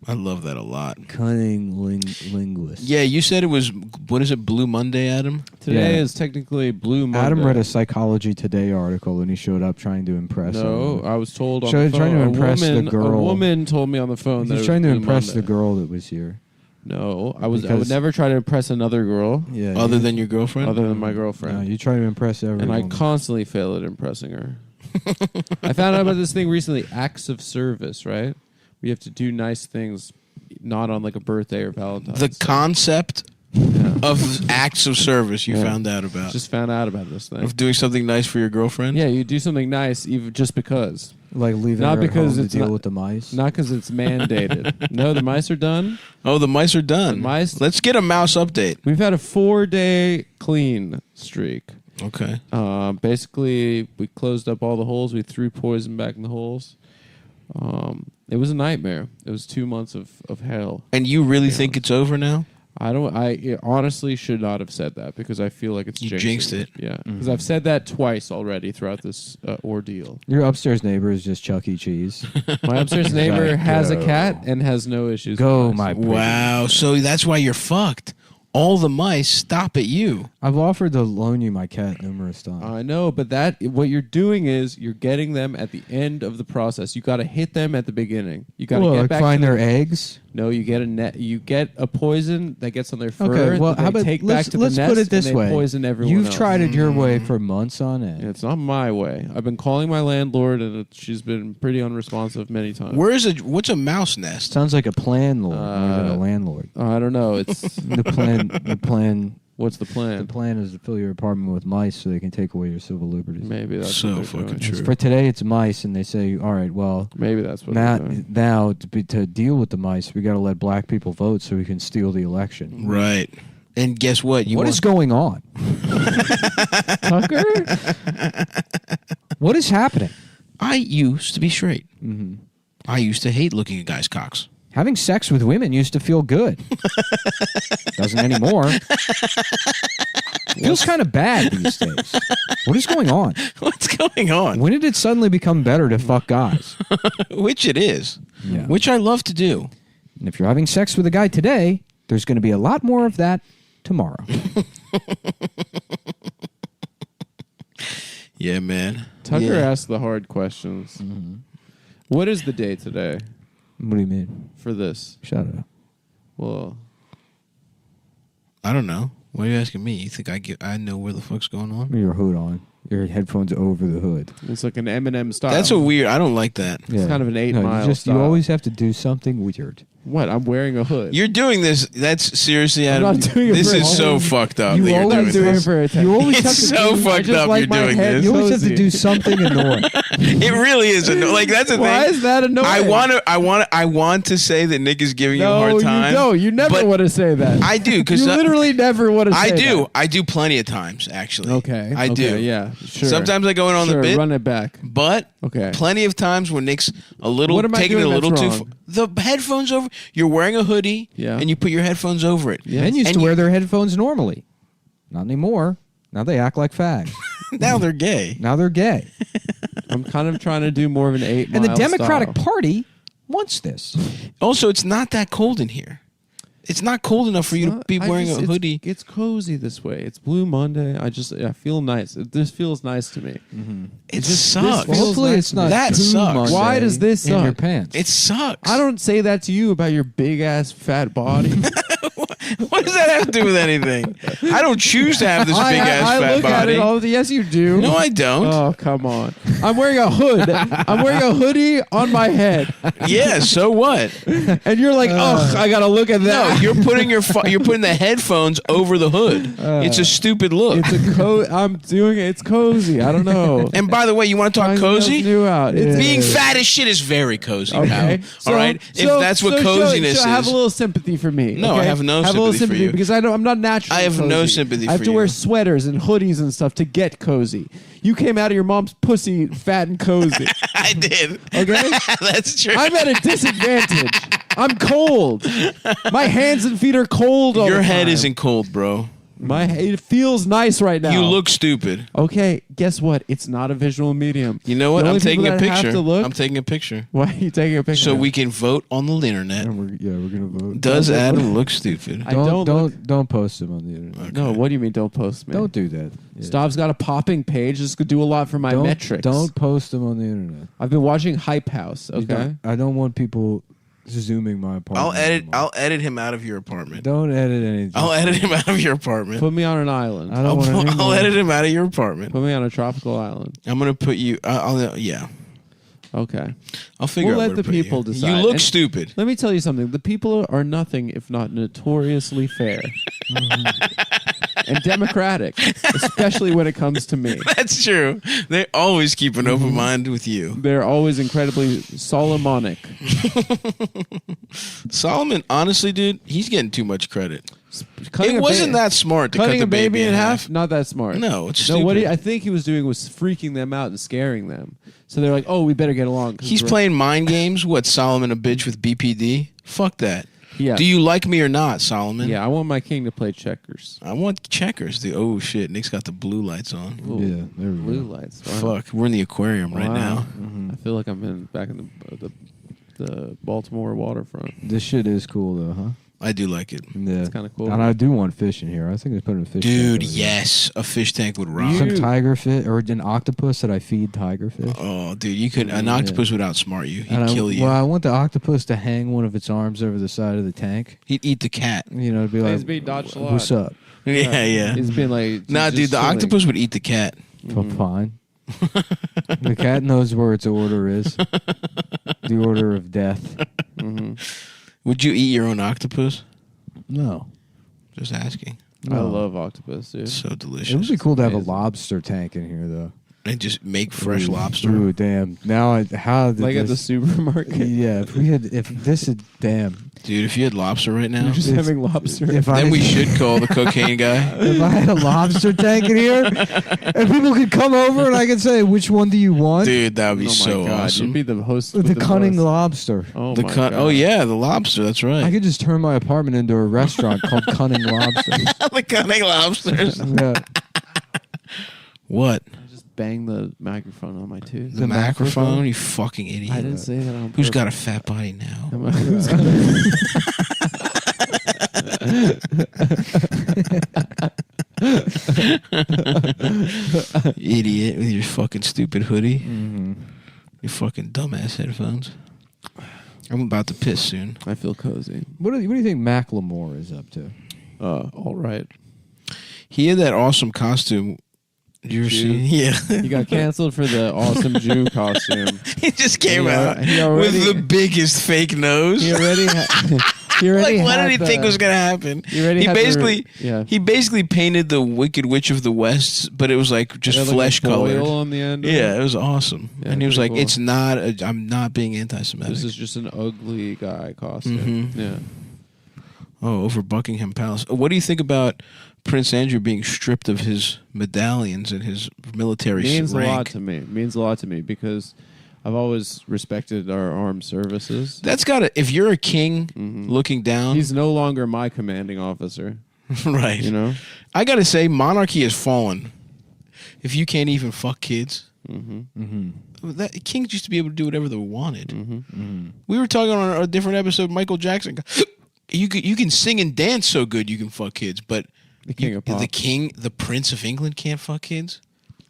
I love that a lot. Cunning linguist. Yeah, you said it was, what is it, Blue Monday, Adam? Today is technically Blue Monday. Adam read a Psychology Today article and he showed up trying to impress No, I was told on trying the phone. to impress the girl. A woman told me on the phone He that was it trying to was Blue impress Monday. the girl that was here. No, I would never try to impress another girl. Yeah. Other than your girlfriend? Other than my girlfriend. No, you try to impress everyone. And I constantly fail at impressing her. I found out about this thing recently, acts of service, right? We have to do nice things, not on like a birthday or Valentine's The Day. concept of acts of service you found out about. Just found out about this thing. Of doing something nice for your girlfriend? Yeah, you do something nice even just because. Like leaving not her because home it's to deal not, with the mice? Not because it's mandated. No, the mice are done. Oh, the mice are done. Mice. Let's get a mouse update. We've had a 4-day clean streak. Okay. Basically, we closed up all the holes. We threw poison back in the holes. It was a nightmare. It was 2 months of hell. And you really think it's over now? I honestly should not have said that because I feel like it's You jinxed it. Yeah, because I've said that twice already throughout this ordeal. Your upstairs neighbor is just Chuck E. Cheese. My upstairs neighbor has a cat and has no issues. Go, with my mice. Wow. So that's why you're fucked. All the mice stop at you. I've offered to loan you my cat numerous times. I know, but what you're doing is you're getting them at the end of the process. You got to hit them at the beginning. You got to get like back find to their eggs. No, you get a net. You get a poison that gets on their fur. Okay, well, that how they about take back let's to the nest put it this and they way: poison everyone you've else. tried it your way for months on end. It's not my way. I've been calling my landlord, and she's been pretty unresponsive many times. What's a mouse nest? Sounds like a landlord more than a landlord. I don't know. It's The plan. What's the plan? The plan is to fill your apartment with mice so they can take away your civil liberties. Maybe that's So what they're fucking doing. true. For today, it's mice, and they say, "All right, well, Maybe that's what they're doing. now to deal with the mice, we got to let black people vote so we can steal the election." Right. And guess what? What is going on, Tucker? What is happening? I used to be straight. Mm-hmm. I used to hate looking at guys' cocks. Having sex with women used to feel good. Doesn't anymore. Feels kind of bad these days. What is going on? What's going on? When did it suddenly become better to fuck guys? Which it is. Yeah. Which I love to do. And if you're having sex with a guy today, there's going to be a lot more of that tomorrow. Yeah, man. Tucker asked the hard questions. Mm-hmm. What is the day today What do you mean? for this? Shut up. Well, I don't know. Why are you asking me? You think I know where the fuck's going on? You're a hoot on. your headphones over the hood. It's like an Eminem style. That's a weird. I don't like that. It's kind of an 8 Mile You style. always have to do something weird. What? I'm wearing a hood. You're doing this. That's seriously I'm out not of. doing it This for is attention. so fucked up. You that you're always doing do it this. for attention. You always have It's to so do- fucked up. like You're my doing head. this. You always have to Cozy. do something annoying. It really is annoying. Like that's the Why thing. is that annoying? I want to say that Nick is giving you a hard time. No, you never but want to say that. I do because you literally never want to say I do. that. I do plenty of times actually. Okay. I do. Okay, yeah. Sure. Sometimes I go in on Sure, the bit. Run it back. But Okay. plenty of times when Nick's a little What am I taking it a doing little that's too wrong? far. The headphones over. You're wearing a hoodie. Yeah. And you put your headphones over it. Yes. Men used And to you- wear their headphones normally. Not anymore. Now they act like fags. Now they're gay. Now they're gay. I'm kind of trying to do more of an 8 Mile And the Democratic style. Party wants this. Also, it's not that cold in here. It's not cold enough for you to be wearing a hoodie. It's cozy this way. It's Blue Monday. I feel nice. This feels nice to me. It just- sucks. this feels Hopefully nice it's to me. not That Poo sucks. Monday Why does this in your suck? pants? It sucks. I don't say that to you about your big ass fat body. What does that have to do with anything? I don't choose to have this big ass I fat look at body. it all. Yes, you do. No, I don't. Oh, come on. I'm wearing a hood. I'm wearing a hoodie on my head. Yeah, so what? And you're like, ugh, I gotta look at No, that. you're putting you're putting the headphones over the hood. It's a stupid look. It's I'm doing it. It's cozy. I don't know. And by the way, you want to talk Trying cozy? something new out. It's Being fat as shit is very cozy. okay. Pal. All right, if that's what coziness have is. a little sympathy for me. No, I okay? have no have a little sympathy for you. because I'm not naturally. I have no cozy. sympathy I have for to wear you. sweaters and hoodies and stuff to get cozy. You came out of your mom's pussy fat and cozy. I did. Okay, That's true. I'm at a disadvantage. I'm cold. My hands and feet are cold. All Your the head time. isn't cold, bro. It feels nice right now. You look stupid. Okay, guess what? It's not a visual medium. You know what? The I'm only taking people a that have picture. to look- I'm taking a picture. Why are you taking a picture? So we can vote on the internet. And we're gonna vote. Does Adam look stupid? I don't don't post them on the internet. No, what do you mean? Don't post me. Don't do that. Yeah. Stav's got a popping page. This could do a lot for my Don't- metrics. Don't post them on the internet. I've been watching Hype House. You Okay. don't- I don't want people zooming my apartment. I'll edit him out of your apartment. Don't edit anything. I'll edit him out of your apartment. Put me on an island. I don't want I'll edit him out of your apartment. Put me on a tropical island. I'm gonna put you. Yeah. Okay. I'll figure We'll out let where the to put you. people decide. You look And stupid. Let me tell you something. The people are nothing if not notoriously fair. And democratic, especially when it comes to me. That's true. They always keep an open mind with you. They're always incredibly Solomonic. Solomon, honestly, dude, he's getting too much credit. Cutting It a wasn't that smart to cut Cutting the a baby in half, not that smart. No, it's No, what stupid. I think he was doing was freaking them out and scaring them. So they're like, "Oh, we better get along." 'cause He's we're- playing mind games. What, Solomon a bitch with BPD? Fuck that. Yeah. Do you like me or not, Solomon? Yeah, I want my king to play checkers. I want checkers, dude. Oh shit, Nick's got the blue lights on. Ooh, Yeah, there we blue go. lights. Wow. Fuck, we're in the aquarium right Wow. now. I feel like I'm back in the Baltimore waterfront. This shit is cool though, huh? I do like it. Yeah. It's kinda cool. And I do want fish in here. I think they put in a fish Dude, tank over there. yes. A fish tank would rock. Some tiger fish or an octopus that I feed tiger fish. Oh, dude, you could. An octopus would outsmart you. He'd And kill you. Well, I want the octopus to hang one of its arms over the side of the tank. He'd eat the cat. You know, it'd be like, He's being dodged a lot. "What's up?" Yeah. He's been like, Nah, just dude, the chilling. octopus would eat the cat. Fine. The cat knows where its order is. The order of death. Would you eat your own octopus? No. Just asking. I love octopus, dude. So delicious. It would be cool to have a amazing. lobster tank in here, though. And just make fresh Ooh, lobster. Ooh, damn! Now, how did Like at the this? supermarket. Yeah, if this had, damn. Dude, if you had lobster right now, You're just If- having lobster. If I then we should call the cocaine guy. if I had a lobster tank in here, and people could come over and I could say, which one do you want? Dude, that would be Oh my so God, awesome. You'd be the host. The with cunning most. lobster. Oh The my cut. God. Oh yeah, the lobster. That's right. I could just turn my apartment into a restaurant called Cunning Lobster. the cunning lobsters. Yeah. What? I just bang the microphone on my tooth. The microphone? You fucking idiot. I didn't say that on Who's purpose. got a fat body now? Idiot with your fucking stupid hoodie. Your fucking dumbass headphones. I'm about to piss soon. I feel cozy. What do you think Macklemore is up to? All right. He had that awesome costume. You see? Yeah. He got canceled for the awesome Jew costume. He just came out with the biggest fake nose. He already like, what did he think was going to happen? He basically painted the Wicked Witch of the West, but it was like just flesh colored on the end. Yeah, it was awesome. Yeah, and he was like, cool. "It's not. I'm not being anti-Semitic. This is just an ugly guy costume." Mm-hmm. Yeah. Oh, over Buckingham Palace. What do you think about Prince Andrew being stripped of his medallions and his military Means rank? a lot to me. Means a lot to me because I've always respected our armed services. That's got to. If you're a king looking down, he's no longer my commanding officer. Right. You know, I got to say, monarchy has fallen. If you can't even fuck kids, that kings used to be able to do whatever they wanted. We were talking on a different episode. Michael Jackson. You can sing and dance so good you can fuck kids, but the king, the Prince of England can't fuck kids.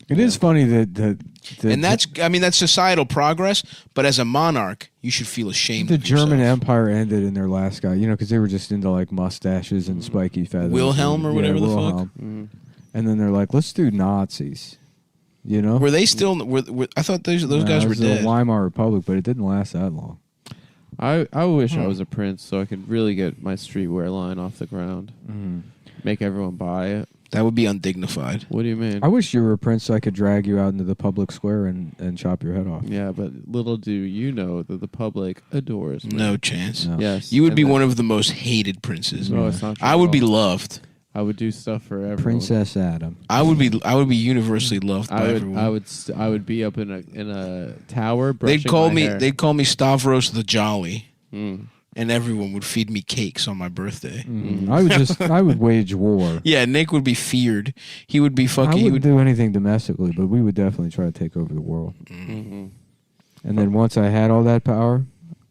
It is funny that and that's societal progress. But as a monarch, you should feel ashamed. The German Empire ended in their last guy, because they were just into like mustaches and spiky feathers. Wilhelm or whatever the fuck. And then they're like, let's do Nazis. Were they still? I thought those guys were dead. The Weimar Republic, but it didn't last that long. I wish I was a prince so I could really get my streetwear line off the ground. Make everyone buy it. That would be undignified. What do you mean? I wish you were a prince so I could drag you out into the public square and chop your head off. Yeah, but little do you know that the public adores me. No chance. No. Yes. You would be one of the most hated princes. No, it's not true I at would all. be loved. I would do stuff for everyone. Princess Adam. I would be universally loved by everyone. I would be up in a tower. They'd call me hair. Stavros the Jolly, and everyone would feed me cakes on my birthday. I would wage war. Yeah, Nick would be feared. He would be fucking. I wouldn't do anything domestically, but we would definitely try to take over the world. And then once I had all that power,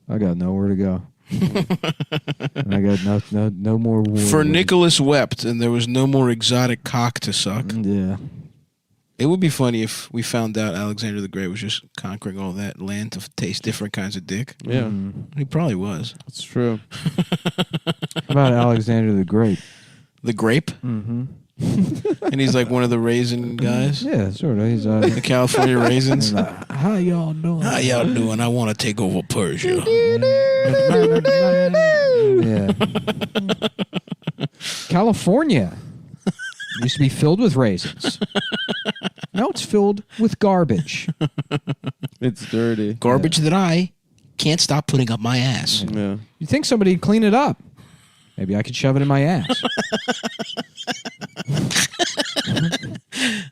I got nowhere to go. And I got no more war. For Nicholas wept, and there was no more exotic cock to suck. Yeah. It would be funny if we found out Alexander the Great was just conquering all that land to taste different kinds of dick. Yeah. He probably was. That's true. How about Alexander the Great? The grape? Mm-hmm. And he's like one of the raisin guys? Yeah, sort of. He's the California raisins? How y'all doing? How y'all doing? I want to take over Persia. Yeah. California used to be filled with raisins. Now it's filled with garbage. It's dirty. Garbage that I can't stop putting up my ass. Yeah. You think somebody'd clean it up? Maybe I could shove it in my ass.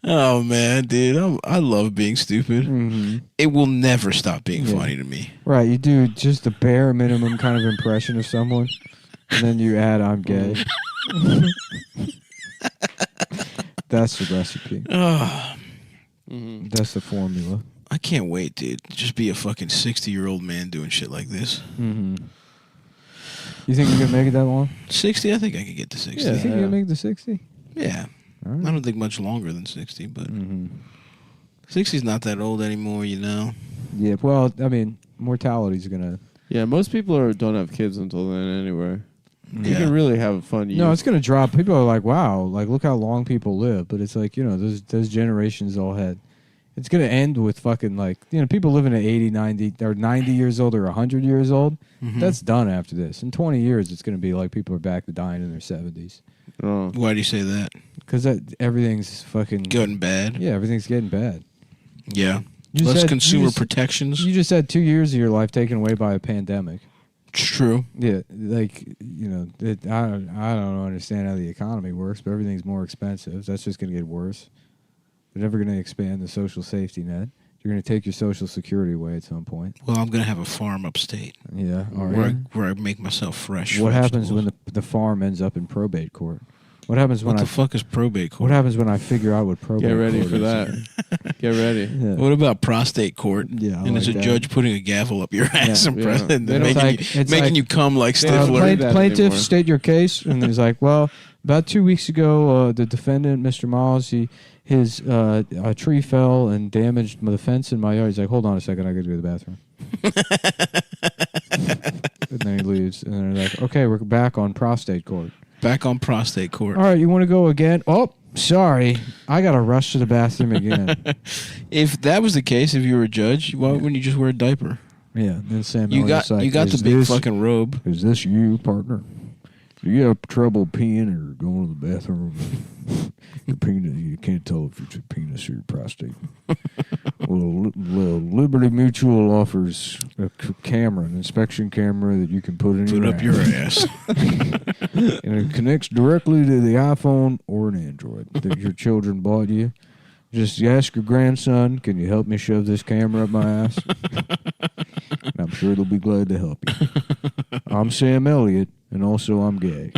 Oh, man, dude. I love being stupid. It will never stop being funny to me. Right, you do just the bare minimum kind of impression of someone, and then you add, I'm gay. That's the recipe. That's the formula. I can't wait, dude. Just be a fucking 60-year-old man doing shit like this. You think you can make it that long? 60? I think I could get to 60. Yeah, you think you can make it to 60? Yeah. Right. I don't think much longer than 60, but 60's not that old anymore, Yeah, well, I mean, mortality's going to... Yeah, most people don't have kids until then anyway. You Yeah. can really have a fun year. No, it's going to drop. People are like, wow, like, look how long people live. But it's like, those generations all had... It's going to end with fucking, like, people living at 80, 90, or 90 years old or 100 years old. That's done after this. In 20 years, it's going to be like people are back to dying in their 70s. Oh. Why do you say that? Because everything's fucking... Getting bad? Yeah, everything's getting bad. Yeah. Less consumer protections. You just had 2 years of your life taken away by a pandemic. It's true. Yeah, like, I don't understand how the economy works, but everything's more expensive. That's just going to get worse. They're never going to expand the social safety net. You're going to take your Social Security away at some point. Well, I'm going to have a farm upstate. Yeah. Where I make myself fresh. What happens when the farm ends up in probate court? What happens when What the fuck is probate court? What happens when I figure out what probate court is? Get ready for that. Get ready. Yeah. What about prostate court? Yeah, and it's a judge putting a gavel up your ass and It's making you come like Stifler. Plaintiff, state your case. And he's like, well, about 2 weeks ago, the defendant, Mr. Miles, his a tree fell and damaged the fence in my yard. He's like, hold on a second, I got to go to the bathroom. And then he leaves. And they're like, okay, we're back on prostate court. Back on prostate court. All right, you want to go again? Oh, Sorry, I got to rush to the bathroom again. If that was the case, if you were a judge, why wouldn't you just wear a diaper? Yeah, then Sam you Elliott's got like, you got the big fucking robe. Is this you, partner? Do you have trouble peeing or going to the bathroom? Your penis, you can't tell if it's your penis or your prostate. Well, Liberty Mutual offers a camera, an inspection camera that you can put in your ass. And it connects directly to the iPhone or an Android that your children bought you. Just ask your grandson, can you help me shove this camera up my ass? And I'm sure they'll be glad to help you. I'm Sam Elliott, and also I'm gay.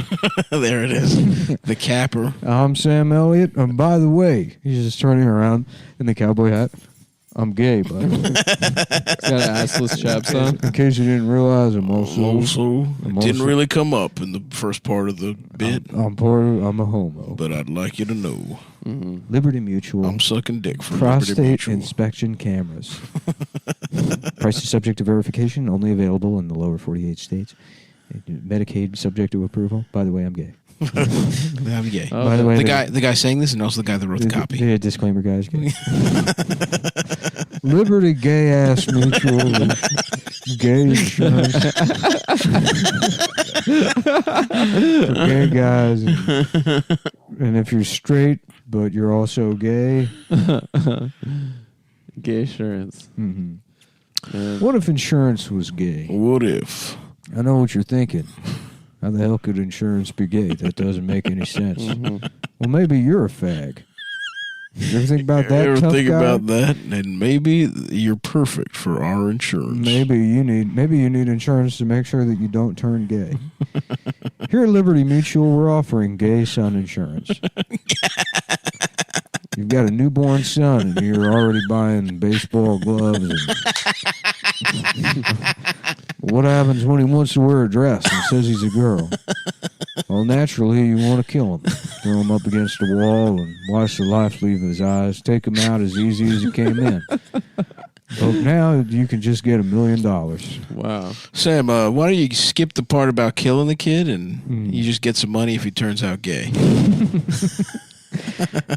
There it is. The capper. I'm Sam Elliott, and by the way, he's just turning around in the cowboy hat. I'm gay, by the way. He's got an assless chaps on. In case you didn't realize, I'm also didn't really come up in the first part of the bit. I'm a homo. But I'd like you to know. Mm-hmm. Liberty Mutual. I'm sucking dick for prostate Liberty Mutual. inspection cameras. Price is subject to verification. Only available in the lower 48 states. Medicaid subject to approval. By the way, I'm gay. I'm gay. Oh, by the way, the guy saying this and also the guy that wrote the copy. The disclaimer, guys. Liberty Gay Ass Mutual Gay Insurance for gay guys, and if you're straight but you're also gay, gay insurance. Mm-hmm. What if insurance was gay? What if? I know what you're thinking. How the hell could insurance be gay? That doesn't make any sense. Mm-hmm. Well, maybe you're a fag. You ever think about that? You ever tough think guy? about that? And maybe you're perfect for our insurance. Maybe you need insurance to make sure that you don't turn gay. Here at Liberty Mutual, we're offering gay son insurance. You've got a newborn son, and you're already buying baseball gloves. What happens when he wants to wear a dress and says he's a girl? Well, naturally, you want to kill him. Throw him up against the wall and watch the life leave his eyes. Take him out as easy as he came in. But now you can just get $1 million. Wow. Sam, why don't you skip the part about killing the kid and you just get some money if he turns out gay?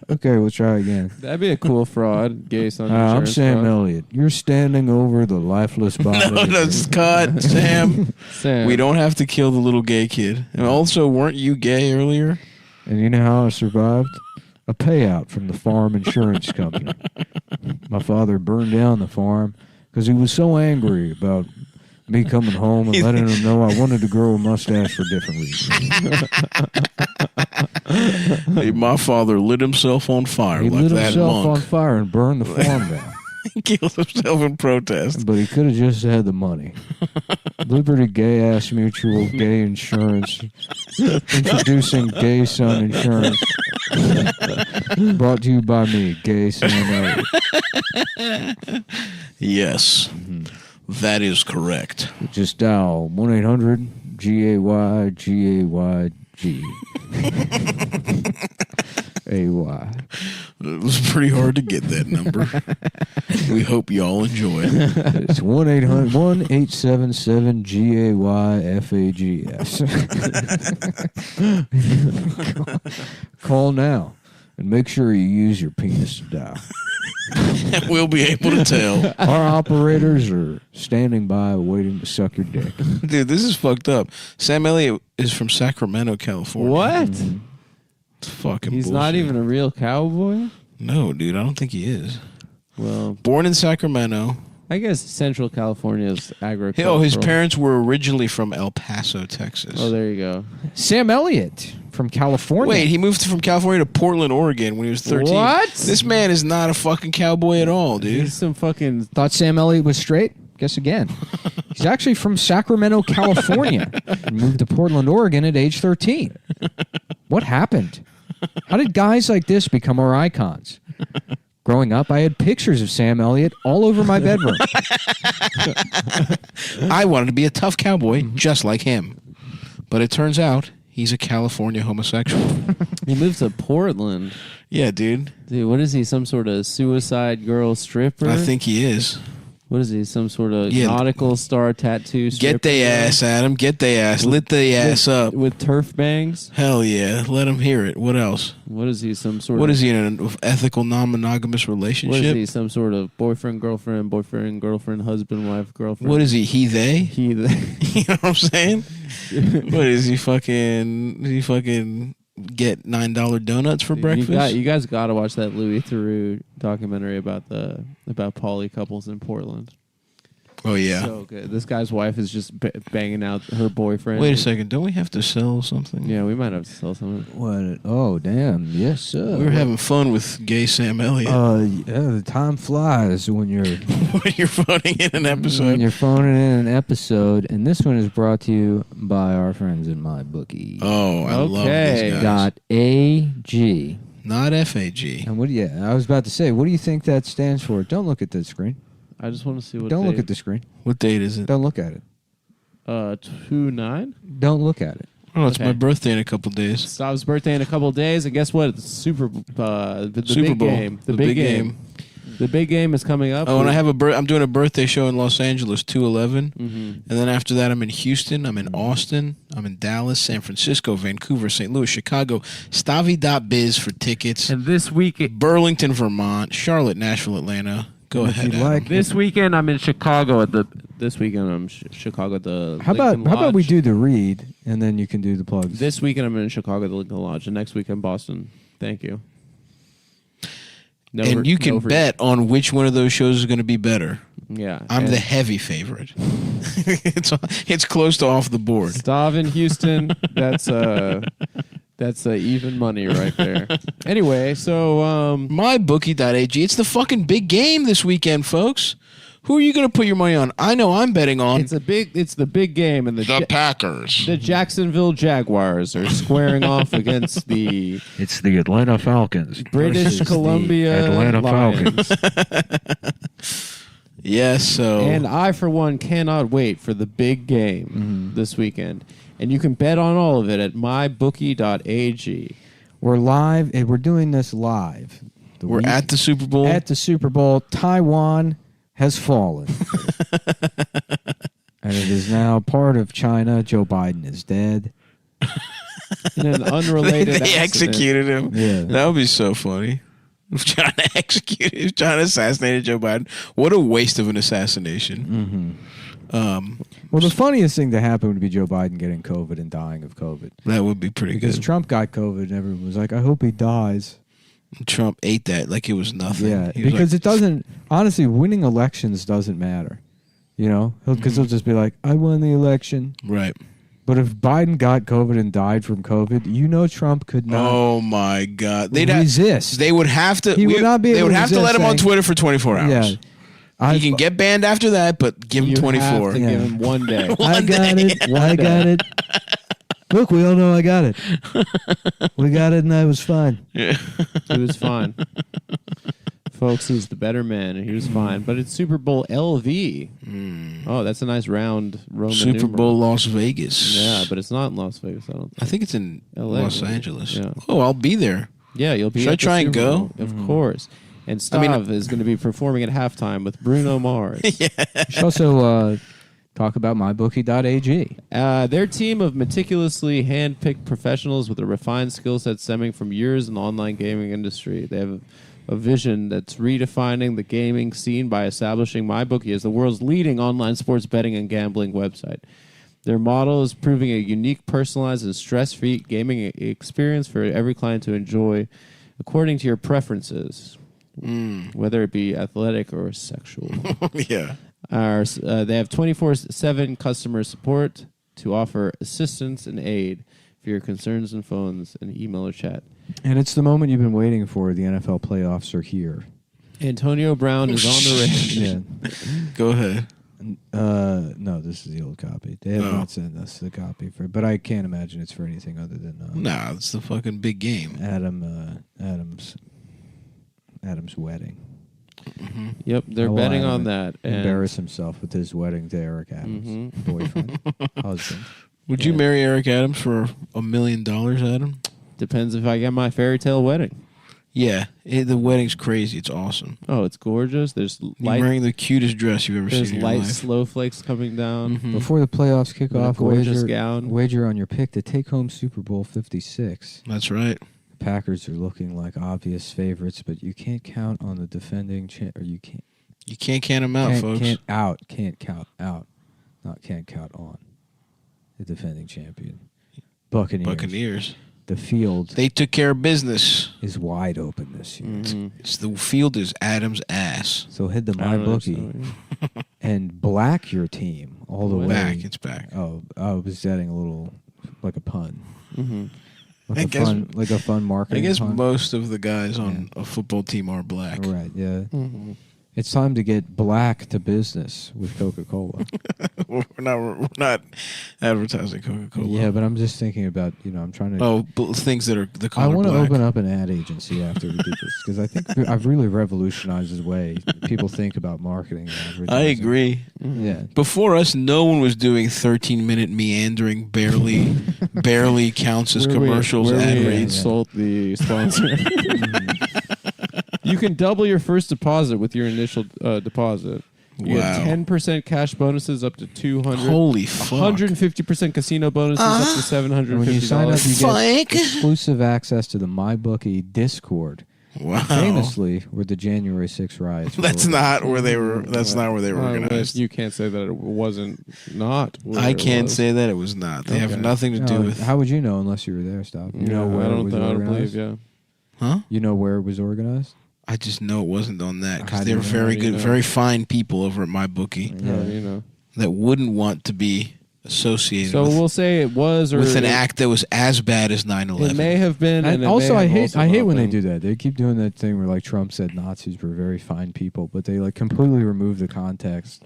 Okay, we'll try again. That'd be a cool fraud. Gay son I'm insurance Sam fraud. Elliott. You're standing over the lifeless body. No, cut, Sam. Sam. We don't have to kill the little gay kid. And also, weren't you gay earlier? And you know how I survived? A payout from the farm insurance company. My father burned down the farm because he was so angry about me coming home and letting him know I wanted to grow a mustache for different reasons. Hey, my father lit himself on fire He like lit that himself monk. on fire and burned the farm down. He killed himself in protest. But he could have just had the money. Liberty Gay Ass Mutual Gay Insurance. Introducing Gay Son Insurance. Brought to you by me, Gay Sam Elliott. Yes, that is correct. Just dial 1-800-GAY-GAYG. AY. It was pretty hard to get that number. We hope you all enjoy it. It's 1-800-1-877-GAY-FAGS. Call now and make sure you use your penis to dial. And we'll be able to tell. Our operators are standing by waiting to suck your dick. Dude, this is fucked up. Sam Elliott is from Sacramento, California. What? It's fucking He's bullshit. not even a real cowboy? No, dude, I don't think he is. Well, born in Sacramento. I guess Central California's agricultural. Oh, his parents were originally from El Paso, Texas. Oh, there you go. Sam Elliott from California. Wait, he moved from California to Portland, Oregon when he was 13. What? This man is not a fucking cowboy at all, dude. He's some fucking... Thought Sam Elliott was straight? Guess again. He's actually from Sacramento, California. And moved to Portland, Oregon at age 13. What happened? How did guys like this become our icons? Growing up, I had pictures of Sam Elliott all over my bedroom. I wanted to be a tough cowboy just like him. But it turns out he's a California homosexual. He moved to Portland. Yeah, dude. Dude, what is he? Some sort of suicide girl stripper? I think he is. What is he? Some sort of nautical star tattoo? Get they ass, Adam. Get they ass. Lit the ass up with turf bangs. Hell yeah! Let him hear it. What else? What is he? Some sort. What is he in an ethical, non-monogamous relationship? What is he? Some sort of boyfriend, girlfriend, husband, wife, girlfriend. What is he? He, they? He, they. You know what I'm saying? What is he fucking? Is he fucking get $9 donuts for breakfast? You guys got to watch that Louis Theroux documentary about poly couples in Portland. Oh yeah, so good. This guy's wife is just banging out her boyfriend. Wait a second, don't we have to sell something? Yeah, we might have to sell something. What? Oh damn, yes sir. We were having fun with gay Sam Elliott. Yeah, the time flies when you're when you're phoning in an episode. When you're phoning in an episode, and this one is brought to you by our friends at MyBookie. Oh, I love these guys. .ag, not FAG. And I was about to say, what do you think that stands for? Don't look at the screen. I just want to see what. Don't look at the screen. What date is it? Don't look at it. 2/9. Don't look at it. Oh, it's my birthday in a couple days. It's Stav's birthday in a couple days, and guess what? It's the Super Bowl. Game. The big game. The big game is coming up. Oh, and I'm doing a birthday show in Los Angeles, 2/11, and then after that, I'm in Houston, I'm in Austin, I'm in Dallas, San Francisco, Vancouver, St. Louis, Chicago. Stavi.biz for tickets. And this week, Burlington, Vermont, Charlotte, Nashville, Atlanta. Go ahead. This weekend, I'm in Chicago at the. This weekend, I'm Chicago at the. How about we do the read and then you can do the plugs. This weekend, I'm in Chicago at the Lincoln Lodge, and next weekend, Boston. Thank you. And you can bet on which one of those shows is going to be better. Yeah, I'm the heavy favorite. It's close to off the board. Stav in Houston. That's even money right there. Anyway, so MyBookie.ag. It's the fucking big game this weekend, folks. Who are you going to put your money on? I know I'm betting on. It's the big game, and the Packers. The Jacksonville Jaguars are squaring off against the. It's the Atlanta Falcons. British Columbia Atlanta Lions. Falcons. Yes, so. And I, for one, cannot wait for the big game this weekend. And you can bet on all of it at mybookie.ag. We're live, and we're doing this live. We're at the Super Bowl. At the Super Bowl. Taiwan has fallen. And it is now part of China. Joe Biden is dead. In an unrelated They executed him. Yeah. That would be so funny. If China assassinated Joe Biden. What a waste of an assassination. Well, the funniest thing to happen would be Joe Biden getting COVID and dying of COVID. That would be pretty because good. Trump got COVID and everyone was like, I hope he dies. Trump ate that like it was nothing. Yeah, because it doesn't, honestly, winning elections doesn't matter. You know? Because he'll just be like, I won the election. Right. But if Biden got COVID and died from COVID, you know Trump could not. Oh my God! They'd resist. They would have to. He would not be. They would have to let him on saying, Twitter for 24 hours. Yeah. He can get banned after that, but give him 24. Have to give him one day. I got it. Look, we all know I got it. We got it, and I was fine. Yeah. He was fine. Folks, he's the better man, and he was fine. But it's Super Bowl LV. Oh, that's a nice round Roman Super Bowl numeral. Las Vegas. Yeah, but it's not in Las Vegas, I don't think. I think it's in LA, Los maybe. Yeah. Yeah. Oh, I'll be there. Yeah, you'll be Should I at the try and Super go? Bowl, of course. And Stav is going to be performing at halftime with Bruno Mars. Yeah. You should also talk about mybookie.ag. Their team of meticulously hand-picked professionals with a refined skill set stemming from years in the online gaming industry. They have a vision that's redefining the gaming scene by establishing MyBookie as the world's leading online sports betting and gambling website. Their model is proving a unique, personalized, and stress-free gaming experience for every client to enjoy according to your preferences. Whether it be athletic or sexual. Yeah. They have 24/7 customer support to offer assistance and aid for your concerns and phones and email or chat. And it's the moment you've been waiting for. The NFL playoffs are here. Antonio Brown is on the range. Yeah. Go ahead. No, this is the old copy. They have not sent us the copy for, but I can't imagine it's for anything other than. Nah, it's the fucking big game. Adam's wedding. Yep, they're betting on that. Embarrass himself with his wedding to Eric Adams' boyfriend, husband. Would you marry Eric Adams for $1 million, Adam? Depends if I get my fairy tale wedding. Yeah, the wedding's crazy. It's awesome. Oh, it's gorgeous. There's You're wearing the cutest dress you've ever seen in your light life. snowflakes coming down. Before the playoffs kick In a off, gorgeous gown. wager on your pick to take home Super Bowl 56. That's right. The Packers are looking like obvious favorites, but you can't count on the defending or you can't. You can't count them out, folks. Can't count out. Not can't count on the defending champion. Buccaneers. The field. They took care of business. Is wide open this year. The field is Adam's ass. So hit the MyBookie and black your team all the way. It's back. Oh, I was adding a little like a pun. I Like a fun marketing. I guess pun. most of the guys on a football team are black. Right. Yeah. It's time to get black to business with Coca-Cola. we're not advertising Coca-Cola. Yeah, but I'm just thinking about, I'm trying to... things that are the I color want to black. open up an ad agency after we do this, because I think I've really revolutionized the way people think about marketing and advertising. I agree. Yeah. Before us, no one was doing 13-minute meandering, barely counts as commercials. Where ad we reads. insult the sponsor. You can double your first deposit with your initial deposit. You get 10% cash bonuses up to $200. Holy fuck. 150% casino bonuses up to $750. When you sign up, you get exclusive access to the MyBookie Discord. Wow. Famously, where the January 6th riots were. That's not where they were. That's not where they were organized. You can't say that it wasn't not. I can't say that it was not. They have nothing to do with. How would you know unless you were there, Stop? You know where it was organized? Huh? You know where it was organized? I just know it wasn't on that because they were very good, very fine people over at MyBookie. Yeah, that wouldn't want to be associated. So we'll say it was, or with an act that was as bad as 9/11. It may have been. And it also, may I have hate also I hate not when they been. do that. They keep doing that thing where like Trump said Nazis were very fine people, but they like completely remove the context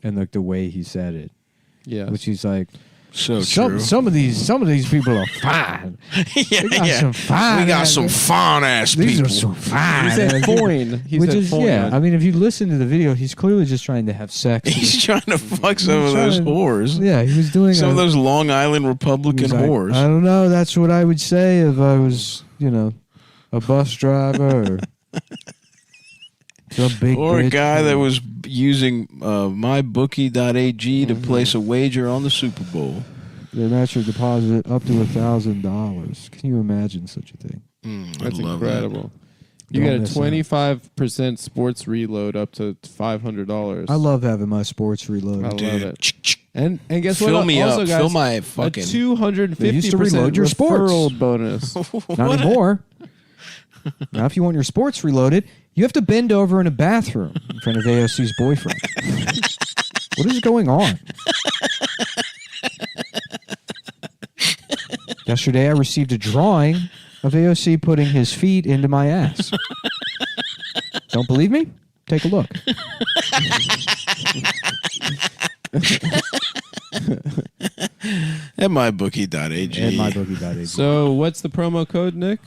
and like the way he said it. Yeah, which he's like. So true. Some of these people are fine. We got some fine ass people. These are some fine. He said foreign. Which is I mean, if you listen to the video, he's clearly just trying to have sex. He's trying to fuck some of those whores. Yeah, he was doing some of those Long Island Republican whores. I don't know. That's what I would say if I was, a bus driver or some big or a bitch. guy that was using mybookie.ag to place a wager on the Super Bowl. They match your deposit up to $1,000. Can you imagine such a thing? That's incredible. You get a 25% sports reload up to $500. I love having my sports reload. I love it. And guess what? Fill me also, up. Guys, Fill my fucking. a 250% They used to reload your referral sports. bonus. Not anymore. Now, if you want your sports reloaded, you have to bend over in a bathroom in front of AOC's boyfriend. What is going on? Yesterday, I received a drawing of AOC putting his feet into my ass. Don't believe me? Take a look. At mybookie.ag. At mybookie.ag. So, what's the promo code, Nick?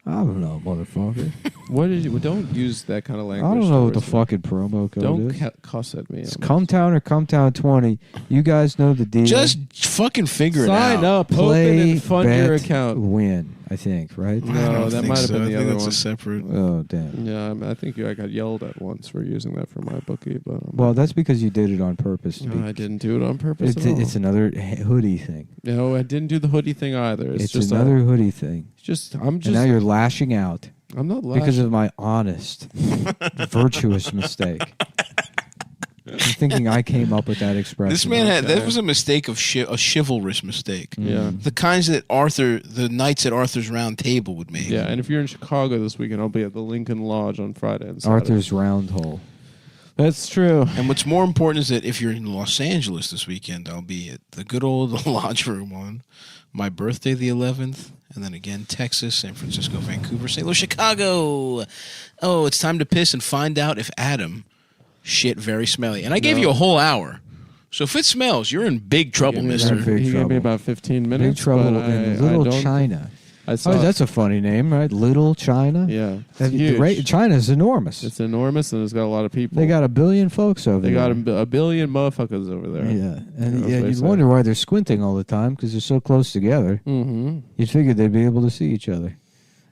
I don't know, motherfucker. What did you? Don't use that kind of language. I don't know what the towards me. fucking promo code Don't is. cuss at me. It's Cumtown or Cumtown 20. You guys know the deal. Just fucking figure Sign it out. up, open Play, and fund bet, your account. Win, I think, right? No, that might have been the I think other that's one. a separate. Oh, damn. Yeah, I think I got yelled at once for using that for my bookie, but Well, that's because you did it on purpose. no, I didn't do it on purpose. It's, at all. it's another hoodie thing. No, I didn't do the hoodie thing either. It's just another hoodie thing. I'm just. And now you're lashing out I'm not lashing. because of my honest, virtuous mistake. I'm thinking I came up with that expression. This man had that was a mistake of a chivalrous mistake. Yeah. The kinds that the knights at Arthur's Round Table would make. Yeah, and if you're in Chicago this weekend, I'll be at the Lincoln Lodge on Friday and Saturday. Arthur's Round Hole. That's true. And what's more important is that if you're in Los Angeles this weekend, I'll be at the good old Lodge Room on my birthday, the 11th, and then again Texas, San Francisco, Vancouver, St. Louis, Chicago. Oh, it's time to piss and find out if Adam shit very smelly. And I gave you a whole hour. So if it smells, you're in big trouble, mister. He gave me about 15 minutes. Big trouble but in I Little don't- China. I saw that's a funny name, right? Little China. Yeah, it's And huge. China's enormous. It's enormous, and it's got a lot of people. They got 1 billion folks over They there. got a billion motherfuckers over there. Yeah, and That's what they you'd say. wonder why they're squinting all the time because they're so close together. Mm-hmm. You'd figure they'd be able to see each other.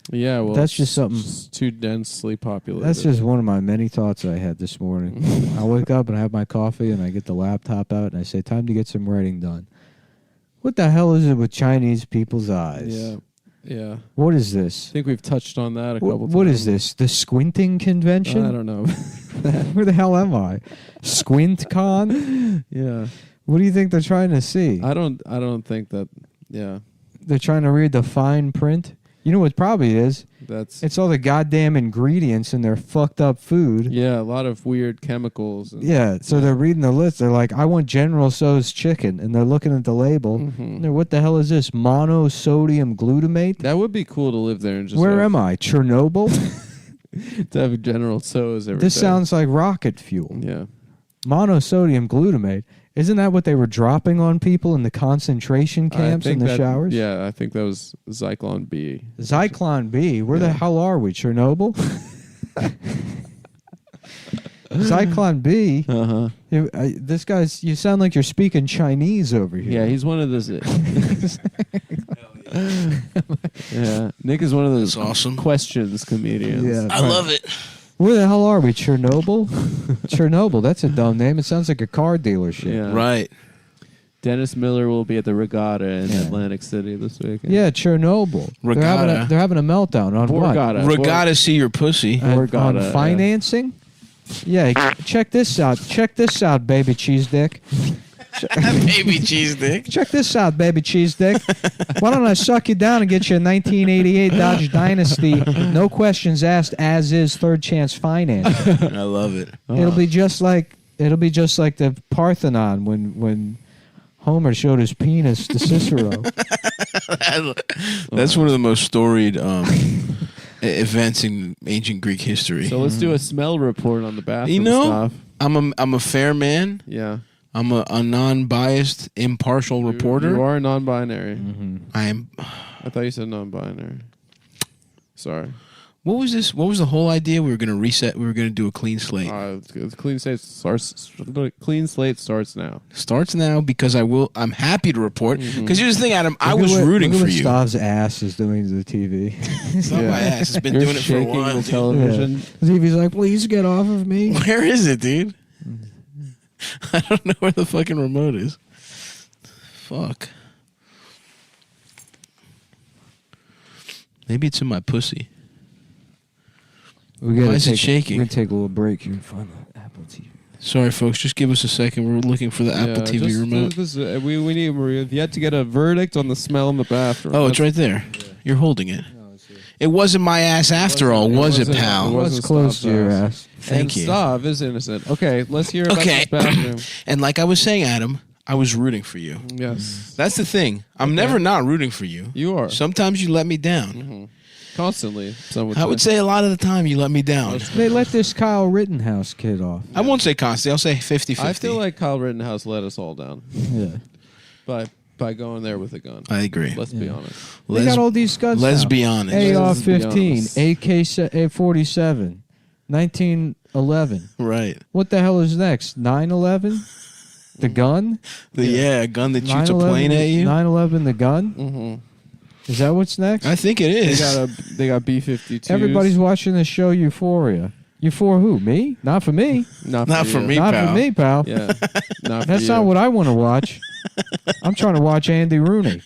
Yeah, well, that's just something. It's too densely populated. That's just one of my many thoughts I had this morning. I wake up and I have my coffee and I get the laptop out and I say, time to get some writing done. What the hell is it with Chinese people's eyes? Yeah. What is this? I think we've touched on that a couple times. What is this? The squinting convention? I don't know. Where the hell am I? SquintCon? Yeah. What do you think they're trying to see? I don't think that. Yeah. They're trying to read the fine print. You know what probably is? It's all the goddamn ingredients in their fucked up food. Yeah, a lot of weird chemicals. Yeah, so they're reading the list. They're like, I want General Tso's chicken. And they're looking at the label. And they're, what the hell is this? Monosodium glutamate? That would be cool to live there and just. Where am I? Chernobyl? To have General Tso's every This day. sounds like rocket fuel. Yeah. Monosodium glutamate. Isn't that what they were dropping on people in the concentration camps in the showers? Yeah, I think that was Zyklon B. Zyklon B? Where the hell are we? Chernobyl? Zyklon B? Uh-huh. This guy's... You sound like you're speaking Chinese over here. Yeah, he's one of those... Yeah, Nick is one of those awesome questions comedians. Yeah, I love it. Where the hell are we? Chernobyl? Chernobyl, that's a dumb name. It sounds like a car dealership. Yeah. Right. Dennis Miller will be at the Regatta in Atlantic City this weekend. Yeah, Chernobyl. Regatta. They're having a meltdown on Borgata. what? Regatta, see your pussy. On financing? Yeah, check this out. Check this out, baby cheese dick. Baby cheese dick. Check this out, baby cheese dick. Why don't I suck you down and get you a 1988 Dodge Dynasty, no questions asked, as is, third chance financing. I love it. It'll be just like the Parthenon when Homer showed his penis to Cicero. That's one of the most storied events in ancient Greek history. So let's do a smell report on the bathroom You know, stuff. I'm a fair man. Yeah. I'm a non-biased, impartial reporter. You are non-binary. I am. I thought you said non-binary. Sorry. What was this? What was the whole idea? We were going to reset. We were going to do a clean slate. Clean slate starts. Clean slate starts now. Starts now because I'm happy to report. Because here's the thing, Adam. I was rooting for you. Stav's ass is doing to the TV. It's not my ass. It's been doing it for a while. The television. Yeah. TV's like, please get off of me. Where is it, dude? I don't know where the fucking remote is. Fuck. Maybe it's in my pussy. Why is it shaking? We're going to take a little break here and find the Apple TV. Sorry, folks. Just give us a second. We're looking for the Apple TV remote. We've yet to get a verdict on the smell in the bathroom. Oh, it's right there. Yeah. You're holding it. It wasn't my ass after all, was it, pal? It was close to your ass. Thank you. Stav is innocent. Okay, let's hear about this bathroom. And like I was saying, Adam, I was rooting for you. Yes. That's the thing. I'm never not rooting for you. You are. Sometimes you let me down. Mm-hmm. Constantly. I would say a lot of the time you let me down. They let this Kyle Rittenhouse kid off. I won't say constantly. I'll say 50-50. I feel like Kyle Rittenhouse let us all down. Yeah. By going there with a gun. I agree. Let's be honest. They got all these guns Let's now. be honest. AR-15, AK-47, 1911. Right. What the hell is next? 9/11? The gun? A gun that shoots a plane at you? 9/11 the gun? Mm-hmm. Is that what's next? I think it is. They got B-52s. Everybody's watching the show Euphoria. You for who? Me? Not for me. Not for me, Not pal. for me, pal. Yeah. Not That's not what I want to watch. I'm trying to watch Andy Rooney,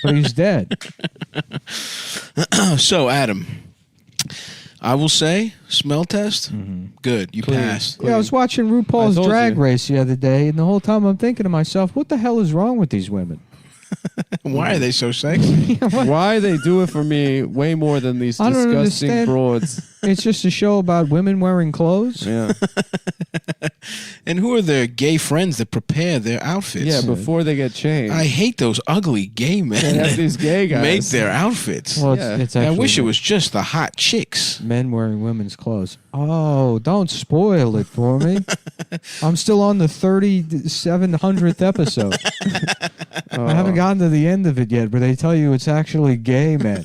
but he's dead. So, Adam, I will say, smell test, good. You passed. Yeah, I was watching RuPaul's Drag Race the other day, and the whole time I'm thinking to myself, what the hell is wrong with these women? Why are they so sexy? Why they do it for me way more than these I don't disgusting understand. broads. It's just a show about women wearing clothes. Yeah. And who are their gay friends that prepare their outfits? Yeah, before they get changed. I hate those ugly gay men They have these gay guys. make their outfits. Well, Yeah. it's I actually wish it was just the hot chicks. men wearing women's clothes. Oh, don't spoil it for me. I'm still on the 3700th episode. I haven't gotten to the end of it yet, but they tell you it's actually gay men.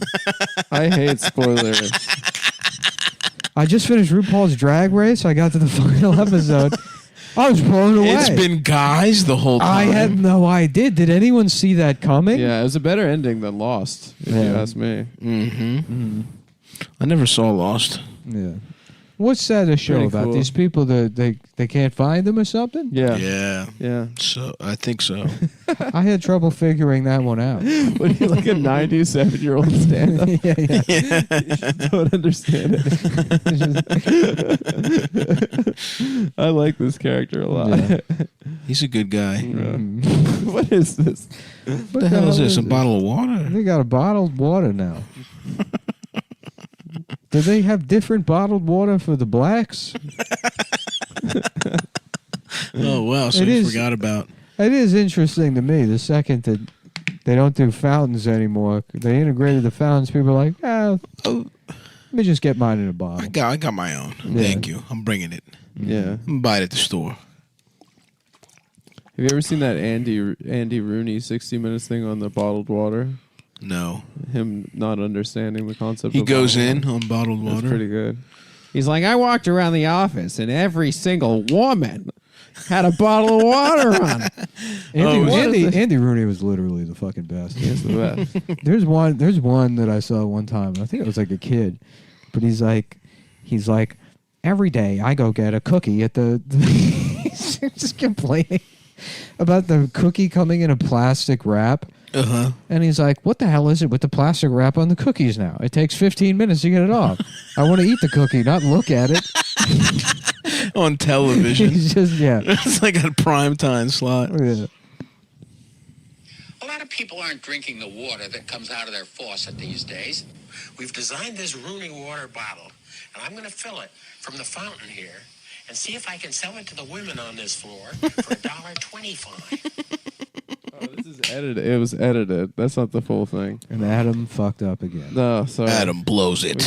I hate spoilers. I just finished RuPaul's Drag Race. I got to the final episode. I was blown away. It's been guys the whole time. I had no idea. Did anyone see that coming? Yeah, it was a better ending than Lost, if you ask me. Mm-hmm. I never saw Lost. Yeah. What's that a show Pretty about? cool. These people that they can't find them or something? Yeah. So I think so. I had trouble figuring that one out. What are you, like a 97-year-old stand-up? Yeah. You don't understand it. I like this character a lot. Yeah. He's a good guy. What is this? What the hell is this? A bottle of water? They got a bottled water now. Do they have different bottled water for the blacks? Oh, wow. So you forgot about. It is interesting to me the second that they don't do fountains anymore. They integrated the fountains. People are like, let me just get mine in a bottle. I got my own. Yeah. Thank you. I'm bringing it. Yeah. I'm gonna buy it at the store. Have you ever seen that Andy Rooney 60 Minutes thing on the bottled water? No. Him not understanding the concept He of goes bottled in water. on bottled water. That's pretty good. He's like, I walked around the office and every single woman had a bottle of water on it. Andy Rooney was literally the fucking best. He's the best. There's one that I saw one time. I think it was like a kid, but he's like, every day I go get a cookie at the he's just complaining about the cookie coming in a plastic wrap. Uh-huh. And he's like, what the hell is it with the plastic wrap on the cookies now? It takes 15 minutes to get it off. I want to eat the cookie, not look at it. On television. He's just, It's like a primetime slot. Yeah. A lot of people aren't drinking the water that comes out of their faucet these days. We've designed this Rooney water bottle, and I'm going to fill it from the fountain here and see if I can sell it to the women on this floor for $1.25. Oh, this is edited. It was edited. That's not the full thing. And Adam fucked up again. No, sorry. Adam blows it.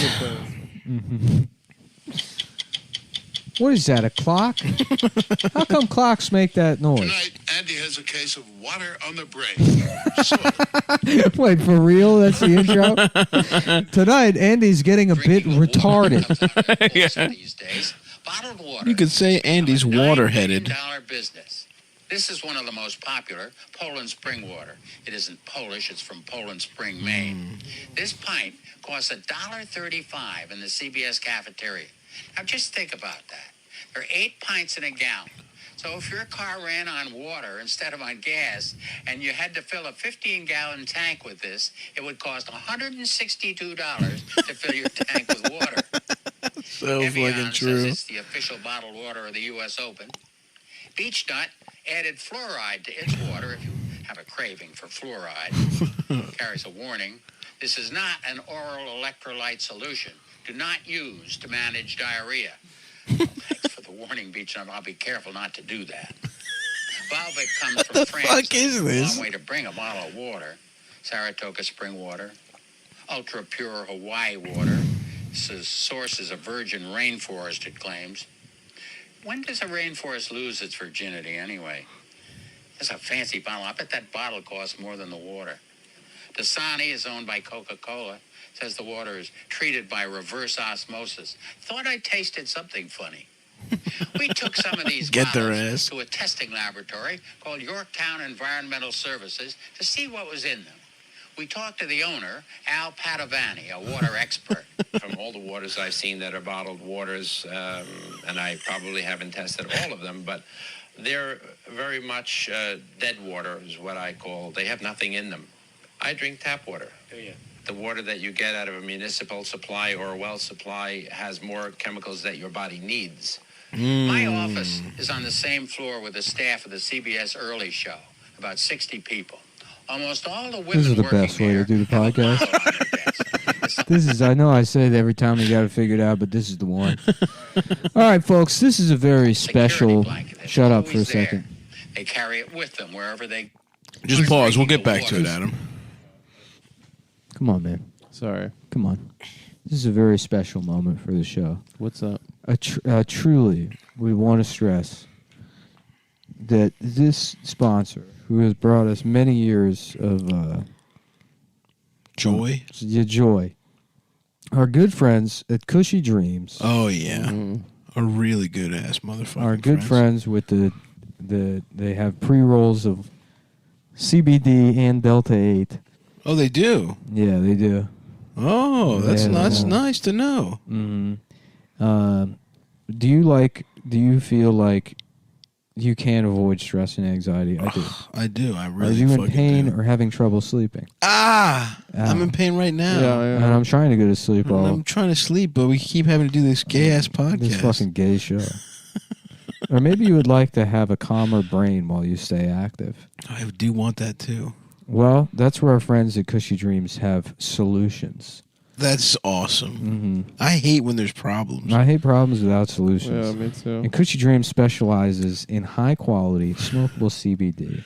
What is that, a clock? How come clocks make that noise? Tonight, Andy has a case of water on the brain. Wait, for real? That's the intro? Tonight, Andy's getting a bit retarded. These days, bottled water. You could say Andy's water-headed. $9 business. This is one of the most popular, Poland Spring water. It isn't Polish, it's from Poland Spring, Maine. This pint costs $1.35 in the CBS cafeteria. Now just think about that. There are 8 pints in a gallon. So if your car ran on water instead of on gas, and you had to fill a 15-gallon tank with this, it would cost $162 to fill your tank with water. So Evian fucking says true. it's the official bottled water of the U.S. Open. Beach Nut added fluoride to its water if you have a craving for fluoride. Carries a warning. This is not an oral electrolyte solution. Do not use to manage diarrhea. Thanks for the warning, Beach Nut. I'll be careful not to do that. Volvic comes from France. fuck is It's a this? long way to bring a bottle of water. Saratoga spring water. Ultra pure Hawaii water. This source is a virgin rainforest, it claims. When does a rainforest lose its virginity anyway? It's a fancy bottle. I bet that bottle costs more than the water. Dasani is owned by Coca-Cola. Says the water is treated by reverse osmosis. Thought I tasted something funny. We took some of these Get their bottles ass. to a testing laboratory called Yorktown Environmental Services to see what was in them. We talked to the owner, Al Padovani, a water expert. From all the waters I've seen that are bottled waters, and I probably haven't tested all of them, but they're very much dead water is what I call. They have nothing in them. I drink tap water. Do you? The water that you get out of a municipal supply or a well supply has more chemicals that your body needs. My office is on the same floor with the staff of the CBS Early Show, about 60 people. Almost all the women This is the working best way to there do the podcast. This is, I know I say it every time you got to figure it out, but this is the one. All right, folks, this is a very special. Shut up for a second. They carry it with them wherever they. Just pause. We'll get back to it, Adam. Come on, man. Sorry. Come on. This is a very special moment for the show. What's up? Truly, we want to stress that this sponsor, who has brought us many years of joy, joy, our good friends at Cushy Dreams. Oh yeah, a really good ass motherfucker. Our good friends with they have pre-rolls of CBD and Delta 8. Oh, they do? Yeah, they do. Oh, that's nice to know. Mm-hmm. Do you feel like you can avoid stress and anxiety? I do. I do. I really. Are you in fucking pain do. or having trouble sleeping? I'm in pain right now. And I'm trying to go to sleep. I'm trying to sleep, but we keep having to do this gay ass podcast. This fucking gay show. Or maybe you would like to have a calmer brain while you stay active. I do want that too. Well, that's where our friends at Cushy Dreams have solutions. That's awesome. Mm-hmm. I hate when there's problems. I hate problems without solutions. Yeah, me too. And Cushy Dreams specializes in high-quality, smokable CBD.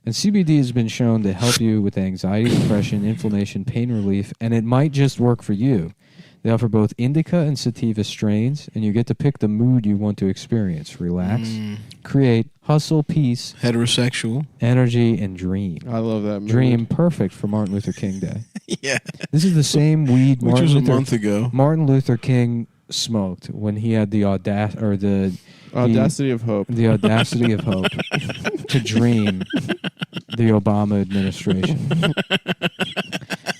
And CBD has been shown to help you with anxiety, depression, inflammation, pain relief, and it might just work for you. They offer both indica and sativa strains, and you get to pick the mood you want to experience. Relax, create, hustle, peace, heterosexual, energy, and dream. I love that mood. Dream, perfect for Martin Luther King Day. Yeah. This is the same weed Which was a month ago. Martin Luther King smoked when he had the audacity of hope. The audacity of hope to dream the Obama administration.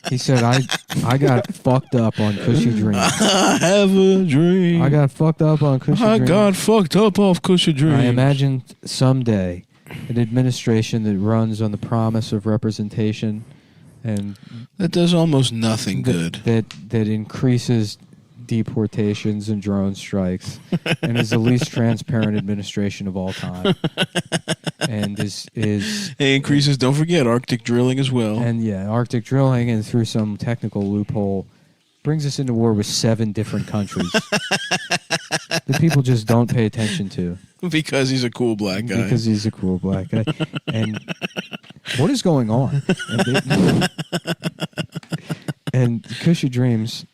He said, I got fucked up on Cushy Dreams. I have a dream. I got fucked up on Cushy Dreams. I got fucked up off Cushy Dreams. I imagine someday an administration that runs on the promise of representation and that does almost nothing good. That increases deportations and drone strikes and is the least transparent administration of all time. And it increases, don't forget, Arctic drilling as well. And Arctic drilling, and through some technical loophole brings us into war with 7 different countries that people just don't pay attention to. Because he's a cool black guy. Because he's a cool black guy. And what is going on? And Cushy Dreams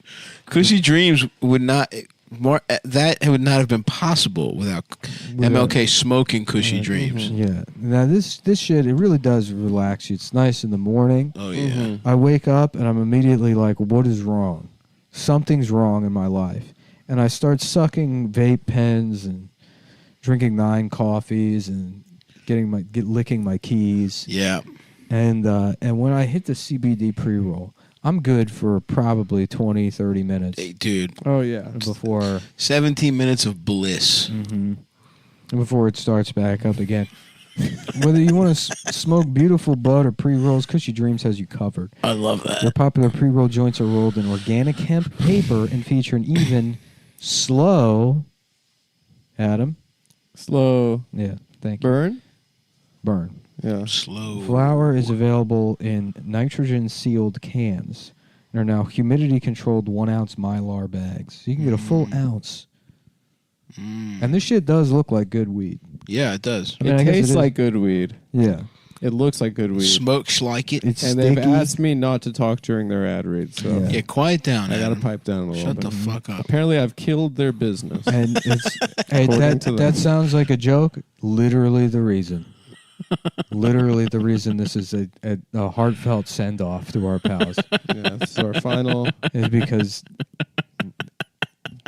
would not have been possible without MLK smoking Cushy Dreams. Yeah. Now this shit, it really does relax you. It's nice in the morning. Oh yeah. I wake up and I'm immediately like, what is wrong? Something's wrong in my life. And I start sucking vape pens and drinking 9 coffees and licking my keys. Yeah. And when I hit the CBD pre-roll, I'm good for probably 20, 30 minutes. Hey, dude. Oh, yeah. Before 17 minutes of bliss. Mm-hmm. Before it starts back up again. Whether you want to smoke beautiful bud or pre-rolls, Cushy Dreams has you covered. I love that. Their popular pre-roll joints are rolled in organic hemp paper and feature an even, slow... Adam? Slow. Yeah, thank you. Burn. Yeah. Slow. Flour is available in nitrogen-sealed cans and are now humidity-controlled 1-ounce Mylar bags. So you can get a full ounce. And this shit does look like good weed. Yeah, it does. It tastes like good weed. Yeah. It looks like good weed. Smokes like it. It's and sticky. they've asked me not to talk during their ad read. So Yeah, quiet down. I got to Adam. pipe down a little Shut bit. the fuck up. Apparently, I've killed their business. And it's hey, that sounds like a joke. Literally the reason. Literally the reason this is a heartfelt send-off to our pals. Yeah, this is our final. Is because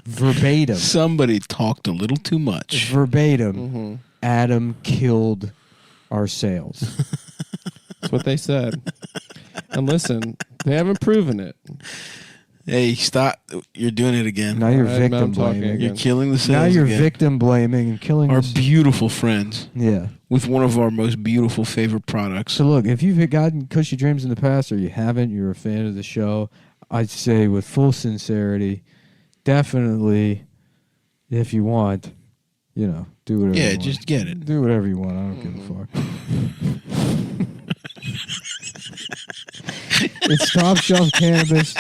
verbatim. Somebody talked a little too much. Verbatim. Adam killed our sales. That's what they said. And listen, they haven't proven it. Hey, stop. You're doing it again. Now you're All right, victim I'm talking blaming. again. You're killing the sales Now you're again. victim blaming and killing Our us. beautiful friends. Yeah. With one of our most beautiful favorite products. So look, if you've gotten Cushy Dreams in the past or you haven't, you're a fan of the show, I'd say with full sincerity, definitely, if you want, do whatever you want. just get it. Do whatever you want. I don't give a fuck. It's top shelf cannabis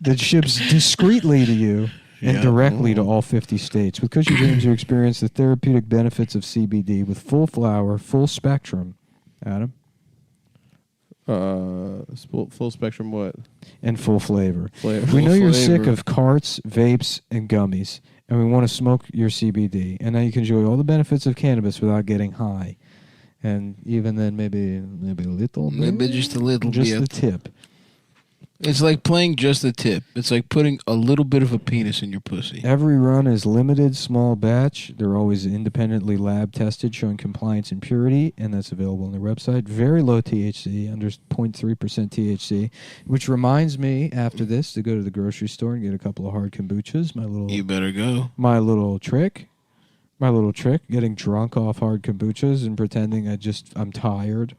that ships discreetly to you and directly to all 50 states. With Cushy Dreams, you experience the therapeutic benefits of CBD with full flower, full spectrum. Adam? Full spectrum what? And full flavor. We Full know you're sick flavor. of carts, vapes, and gummies, and we want to smoke your CBD. And now you can enjoy all the benefits of cannabis without getting high. And even then, maybe a little bit. Maybe just a little Just bit. the tip. It's like playing just the tip. It's like putting a little bit of a penis in your pussy. Every run is limited, small batch. They're always independently lab tested, showing compliance and purity, and that's available on their website. Very low THC, under 0.3% THC, which reminds me, after this, to go to the grocery store and get a couple of hard kombuchas. You better go. My little trick, getting drunk off hard kombuchas and pretending I'm tired.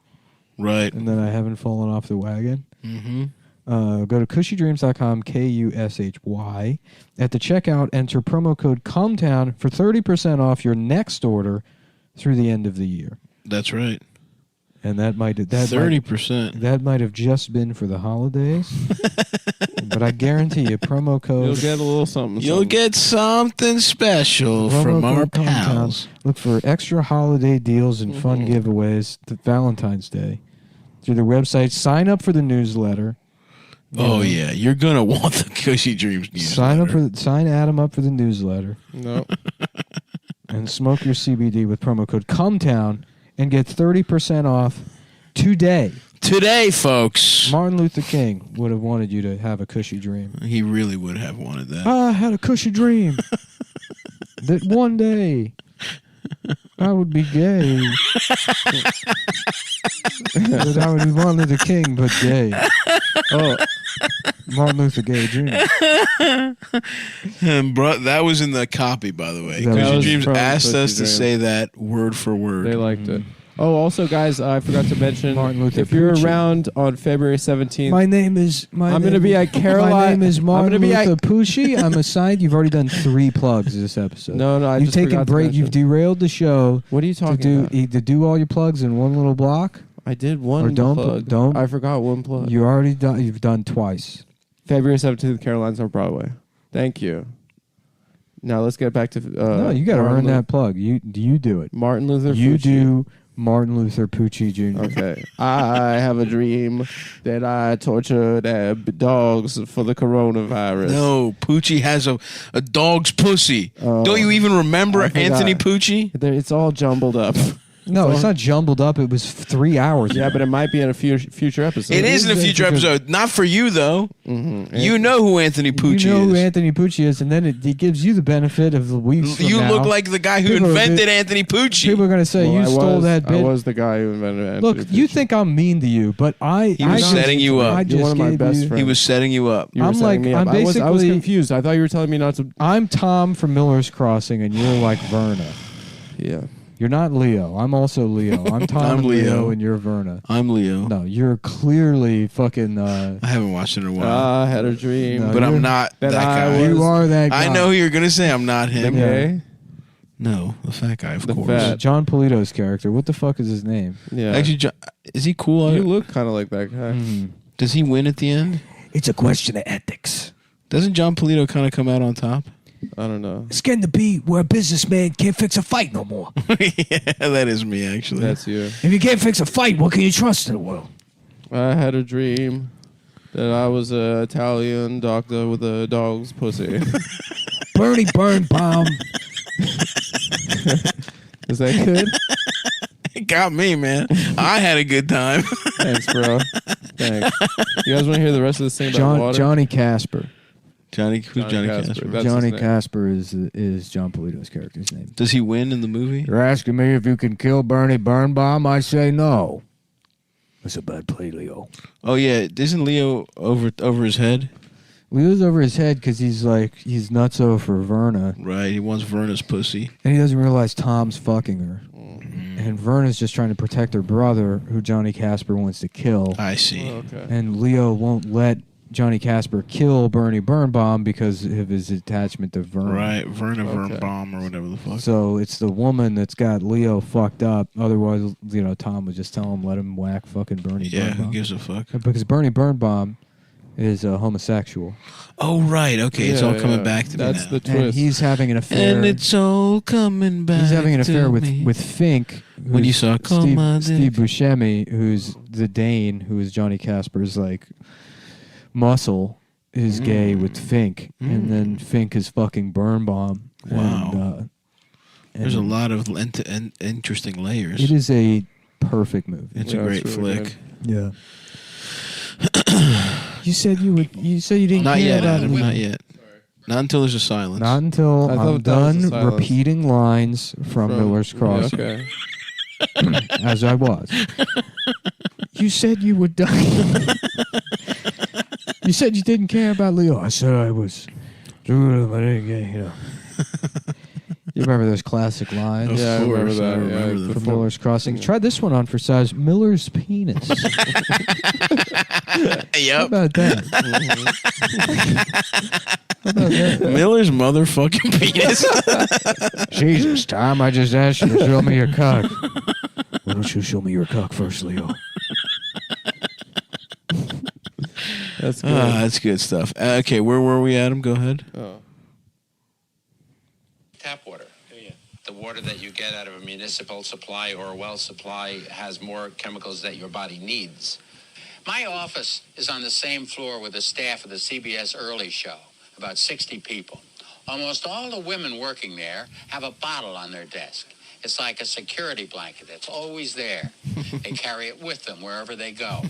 Right. And then I haven't fallen off the wagon. Mm-hmm. Go to cushydreams.com, Kushy. At the checkout, enter promo code Cumtown for 30% off your next order through the end of the year. That's right. And that 30%. That might have just been for the holidays. But I guarantee you, promo code. You'll get a little something. You'll get something special from our pals. Look for extra holiday deals and fun giveaways to Valentine's Day through their website. Sign up for the newsletter. Oh yeah, you're gonna want the Cushy Dreams newsletter. Sign Adam up for the newsletter. No. And smoke your CBD with promo code Cumtown and get 30% off today. Today, folks. Martin Luther King would have wanted you to have a cushy dream. He really would have wanted that. I had a cushy dream that one day I would be gay. That I would be Martin Luther King, but gay. Oh, Martin Luther Gay Jr. And that was in the copy, by the way. Cushy Dreams asked us to say that word for word. They liked it. Oh, also, guys, I forgot to mention, if you're around on February 17th, I'm going to be at Caroline. My name is Martin Luther Pucci. I'm assigned. You've already done 3 plugs this episode. No, you've taken a break. You've derailed the show. What are you talking about? To do all your plugs in one little block. I did one plug. I forgot one plug. You already done. You've done twice. February 17th, Caroline's on Broadway. Thank you. Now let's get back to. No, you got to earn that plug. You do it. Martin Luther. You do. Martin Luther Pucci Jr. Okay. I have a dream that I tortured dogs for the coronavirus. No, Pucci has a dog's pussy. Don't you even remember Anthony Pucci? It's all jumbled up. No, it's not jumbled up. It was 3 hours. Yeah, but it might be in a future episode. It is in a future episode. Not for you, though. Mm-hmm. You know who Anthony Pucci is. You know who Anthony Pucci is, and then it gives you the benefit of the weeks from You now. look like the guy who invented Anthony Pucci. People are going to say, you stole that bit. I was the guy who invented Anthony Look, Pucci. you think I'm mean to you, but He was setting you up. You're one of my best friends. He was setting you up. I was confused. I thought you were telling me not to. I'm Tom from Miller's Crossing, and you're like Verna. Yeah. You're not Leo. I'm also Leo. I'm Tom I'm and Leo, Leo. and you're Verna. I'm Leo. No, you're clearly fucking... I haven't watched it in a while. I had a dream. But I'm not that guy. You are that guy. I know who you're going to say. I'm not him. Okay. No, the fat guy, of course. fat. John Polito's character. What the fuck is his name? Yeah. Actually, is he cool? You look kind of like that guy. Does he win at the end? It's a question of ethics. Doesn't John Polito kind of come out on top? I don't know. It's getting to be where a businessman can't fix a fight no more. Yeah, that is me, actually. That's you. If you can't fix a fight, what can you trust in the world? I had a dream that I was an Italian doctor with a dog's pussy. Bernie Birnbaum. Is that good? It got me, man. I had a good time. Thanks, bro. Thanks. You guys want to hear the rest of the thing about water? Johnny Casper. Who's Johnny Casper? Johnny Casper is John Polito's character's name. Does he win in the movie? You're asking me if you can kill Bernie Birnbaum? I say no. That's a bad play, Leo. Oh yeah, isn't Leo over his head? Leo's over his head because he's nutso for Verna. Right, he wants Verna's pussy. And he doesn't realize Tom's fucking her. And Verna's just trying to protect her brother, who Johnny Casper wants to kill. I see. Oh, okay. And Leo won't let Johnny Casper kill Bernie Birnbaum because of his attachment to Verna. Right, Verna Birnbaum or whatever the fuck. So it's the woman that's got Leo fucked up. Otherwise, Tom would just tell him, let him whack fucking Bernie Birnbaum. Who gives a fuck? Because Bernie Birnbaum is a homosexual. Oh, right. Okay, it's all coming back to me That's now. the twist. And he's having an affair. And it's all coming back. He's having an affair to with me. Fink. When you saw Steve Buscemi, who's the Dane, who is Johnny Casper's muscle, is gay with Fink, and then Fink is fucking Birnbaum. Wow. And there's a lot of interesting layers. It is a perfect movie. It's a great flick. Yeah. You said you would. You said you didn't Not care yet, about Adam. me. Not yet. Not until there's a silence. Not until I thought I'm that was the done silence. repeating lines from Miller's Crossing. Okay. As I was. You said you would die. You said you didn't care about Leo. I said I was. You know. You remember those classic lines? Yeah, I remember that. From Miller's Crossing. Try this one on for size. Miller's penis. Yep. How about that? How about that? Miller's motherfucking penis. Jesus, Tom, I just asked you to show me your cock. Why don't you show me your cock first, Leo? That's good. That's good stuff. Okay, where were we, Adam? Go ahead. Oh. Tap water. The water that you get out of a municipal supply or a well supply has more chemicals that your body needs. My office is on the same floor with the staff of the CBS Early Show, about 60 people. Almost all the women working there have a bottle on their desk. It's like a security blanket. It's always there. They carry it with them wherever they go.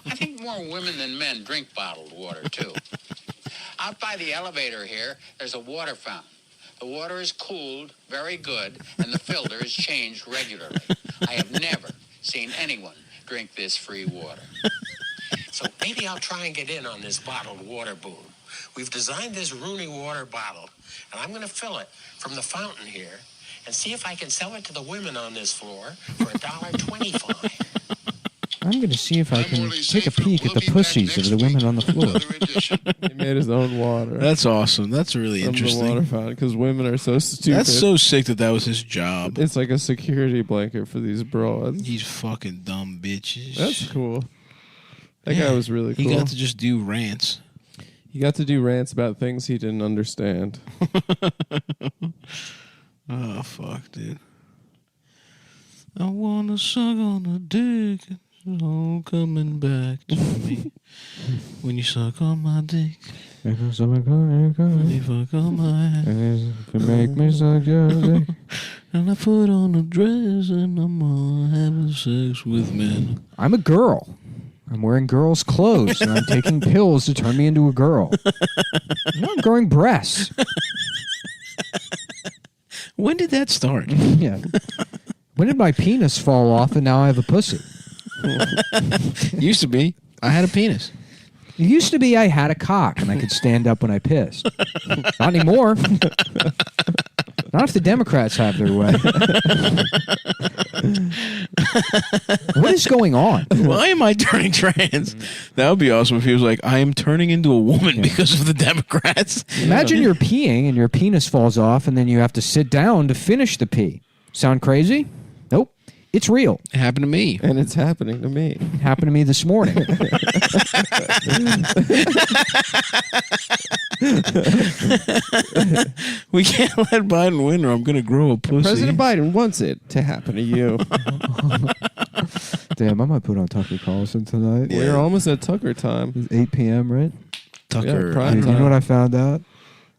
I think more women than men drink bottled water, too. Out by the elevator here, there's a water fountain. The water is cooled, very good, and the filter is changed regularly. I have never seen anyone drink this free water. So maybe I'll try and get in on this bottled water boom. We've designed this Rooney water bottle, and I'm going to fill it from the fountain here and see if I can sell it to the women on this floor for $1.25. I'm going to see if I can take a peek at the pussies of the women on the floor. He made his own water. That's awesome. That's really From interesting. the water fountain, because women are so stupid. That's so sick that was his job. It's like a security blanket for these broads. These fucking dumb bitches. That's cool. That guy was really cool. He got to just do rants. He got to do rants about things he didn't understand. Oh, fuck, dude. I want to suck on a dick. It's all coming back to me. When you suck on my dick. When you fuck on my ass. You make me suck your dick. And I put on a dress and I'm all having sex with men. I'm a girl. I'm wearing girls' clothes and I'm taking pills to turn me into a girl. I'm growing breasts. When did that start? Yeah. When did my penis fall off and now I have a pussy? Used to be. I had a penis. It used to be I had a cock and I could stand up when I pissed. Not anymore. Not if the Democrats have their way. What is going on? Why am I turning trans? That would be awesome if he was like, I am turning into a woman because of the Democrats. Imagine you're peeing and your penis falls off and then you have to sit down to finish the pee. Sound crazy? Nope. It's real. It happened to me. And it's happening to me. It happened to me this morning. We can't let Biden win or I'm going to grow a pussy. President Biden wants it to happen to you. Damn, I might put on Tucker Carlson tonight. We're almost at Tucker time. It's 8 p.m., right? Tucker. Yeah, prime You know what I found out?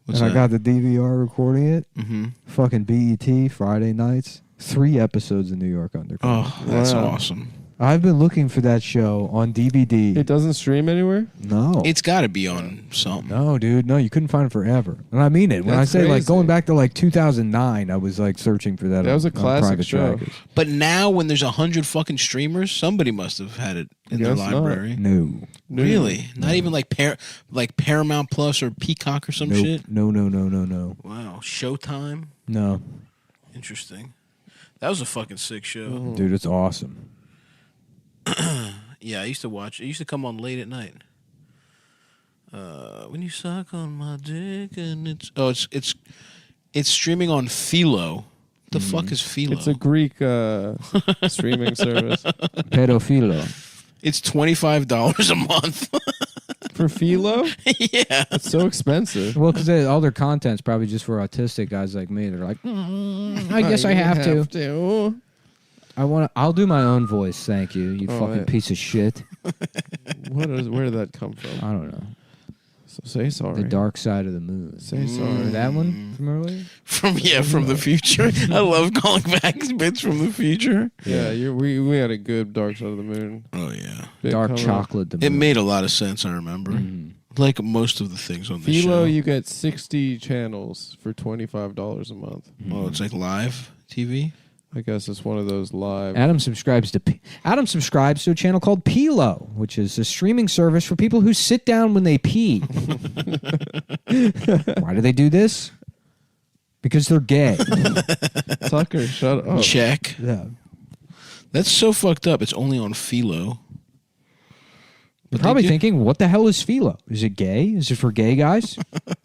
What's and that? I got the DVR recording it. Mm-hmm. Fucking BET Friday nights. 3 episodes in New York Underground. Oh, that's Wow. awesome. I've been looking for that show on DVD. It doesn't stream anywhere? No. It's got to be on something. No, dude. No, you couldn't find it forever. And I mean it. When That's I say like crazy. going back to like 2009, I was like searching for that. That was a on classic private show. trackers. But now when there's 100 fucking streamers, somebody must have had it in their Guess not. library. No. Really? Not even like Paramount Plus or Peacock or some Nope. shit? No. Wow. Showtime? No. Interesting. That was a fucking sick show. Dude, it's awesome. Yeah, I used to watch. It used to come on late at night. When you suck on my dick and it's streaming on Philo. The fuck is Philo? It's a Greek streaming service. Pedophilo. It's $25 a month. For Philo? Yeah. It's so expensive. Well, because all their content's probably just for autistic guys like me. They're like, I guess I have to. I'll do my own voice. Thank you. You fucking piece of shit. Where did that come from? I don't know. So say sorry. The Dark Side of the Moon. Say sorry. That one from earlier? From the future. I love calling back bits from the future. Yeah, we had a good Dark Side of the Moon. Oh yeah. dark chocolate. It made a lot of sense. I remember. Like most of the things on the Philo, show. you get 60 channels for $25 a month. Oh, it's like live TV? I guess it's one of those live. Adam subscribes to a channel called Pilo, which is a streaming service for people who sit down when they pee. Why do they do this? Because they're gay. Tucker, shut up. Check. Yeah. That's so fucked up. It's only on Philo. You're probably thinking, what the hell is Philo? Is it gay? Is it for gay guys?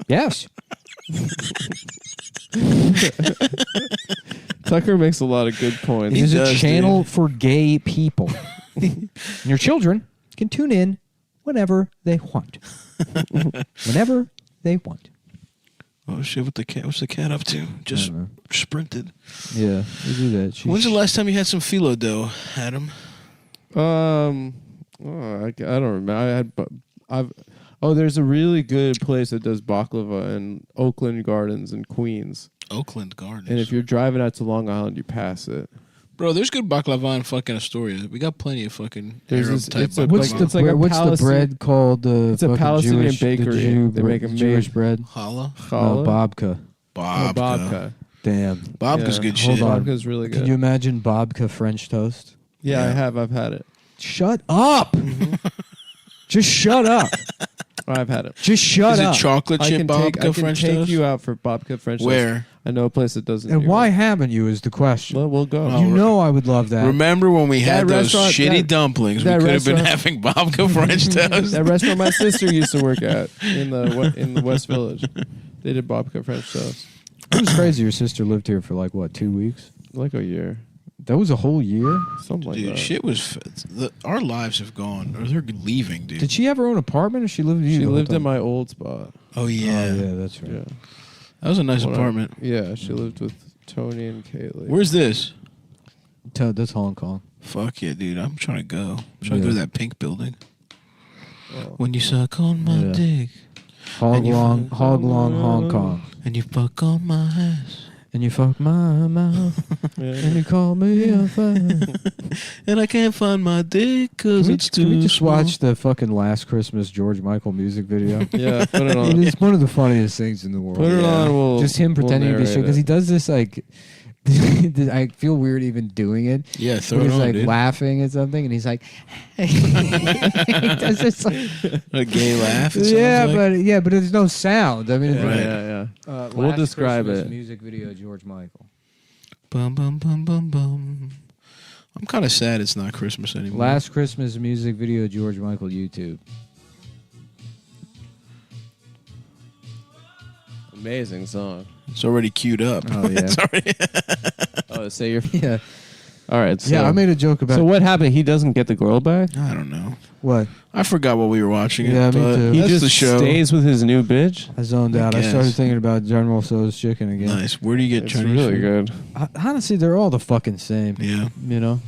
Yes. Tucker makes a lot of good points. It is a channel for gay people. And your children can tune in whenever they want. Whenever they want. Oh shit! What the cat? What's the cat up to? Just sprinted. Yeah, we do that. When's the last time you had some Philo dough, Adam? I don't remember. There's a really good place that does baklava in Oakland Gardens in Queens. Oakland Gardens. And if you're driving out to Long Island, you pass it. Bro, there's good baklava in fucking Astoria. We got plenty of fucking Arab type baklava. What's the bread called? It's a Palestinian bakery. They make a Jewish bread. Challah? Babka. Babka. Damn. Babka's good shit. Hold on. Babka's really good. Can you imagine babka French toast? Yeah, I have. I've had it. Shut up. Just shut up. I've had it. Just shut up. Is it chocolate chip babka French toast? I can take you out for babka French toast. Where? I know a place that doesn't. And why haven't you is the question. Well, we'll go. You know I would love that. Remember when we had those shitty dumplings? We could have been having babka French toast. That restaurant my sister used to work at in the West Village. They did babka French toast. It was crazy. Your sister lived here for like, what, 2 weeks? Like a year. That was a whole year? Something like that. Dude, shit was... our lives have gone... Or they're leaving, dude. Did she have her own apartment or she lived with you? She lived in my old spot. Oh, yeah. Oh, yeah, that's right. Yeah. That was a nice apartment. Yeah, she lived with Tony and Kaylee. Where's this? That's Hong Kong. Fuck yeah, dude. I'm trying to go. I'm trying to go to that pink building. Oh. When you suck on my dick. Hog long Hong Kong. And you fuck on my ass. And you fuck my mouth. And you call me a fan. And I can't find my dick because it's too Can we just small. watch the fucking Last Christmas George Michael music video? Yeah, put it on. It's one of the funniest things in the world. Put it on. Just him pretending to be shit. Because he does this like... I feel weird even doing it. Yeah, throw he's it on, like dude. laughing at something, and he's like, he does this like a gay laugh. Yeah, but there's no sound. I mean, Yeah. We'll Last describe Christmas it. Music video, George Michael. Bum bum bum bum bum. I'm kind of sad it's not Christmas anymore. Last Christmas music video, George Michael, YouTube. Amazing song. It's already queued up. Oh yeah. It's already So you're. Yeah. All right. So, Yeah, I made a joke about. So what happened? He doesn't get the girl back. I don't know. What? I forgot what we were watching. Yeah, me too. He That's just the show. stays with his new bitch. I zoned out. I guess. started thinking about General Tso's chicken again. Nice. Where do you get It's Chinese really food? good. Honestly, they're all the fucking same. Yeah. You know.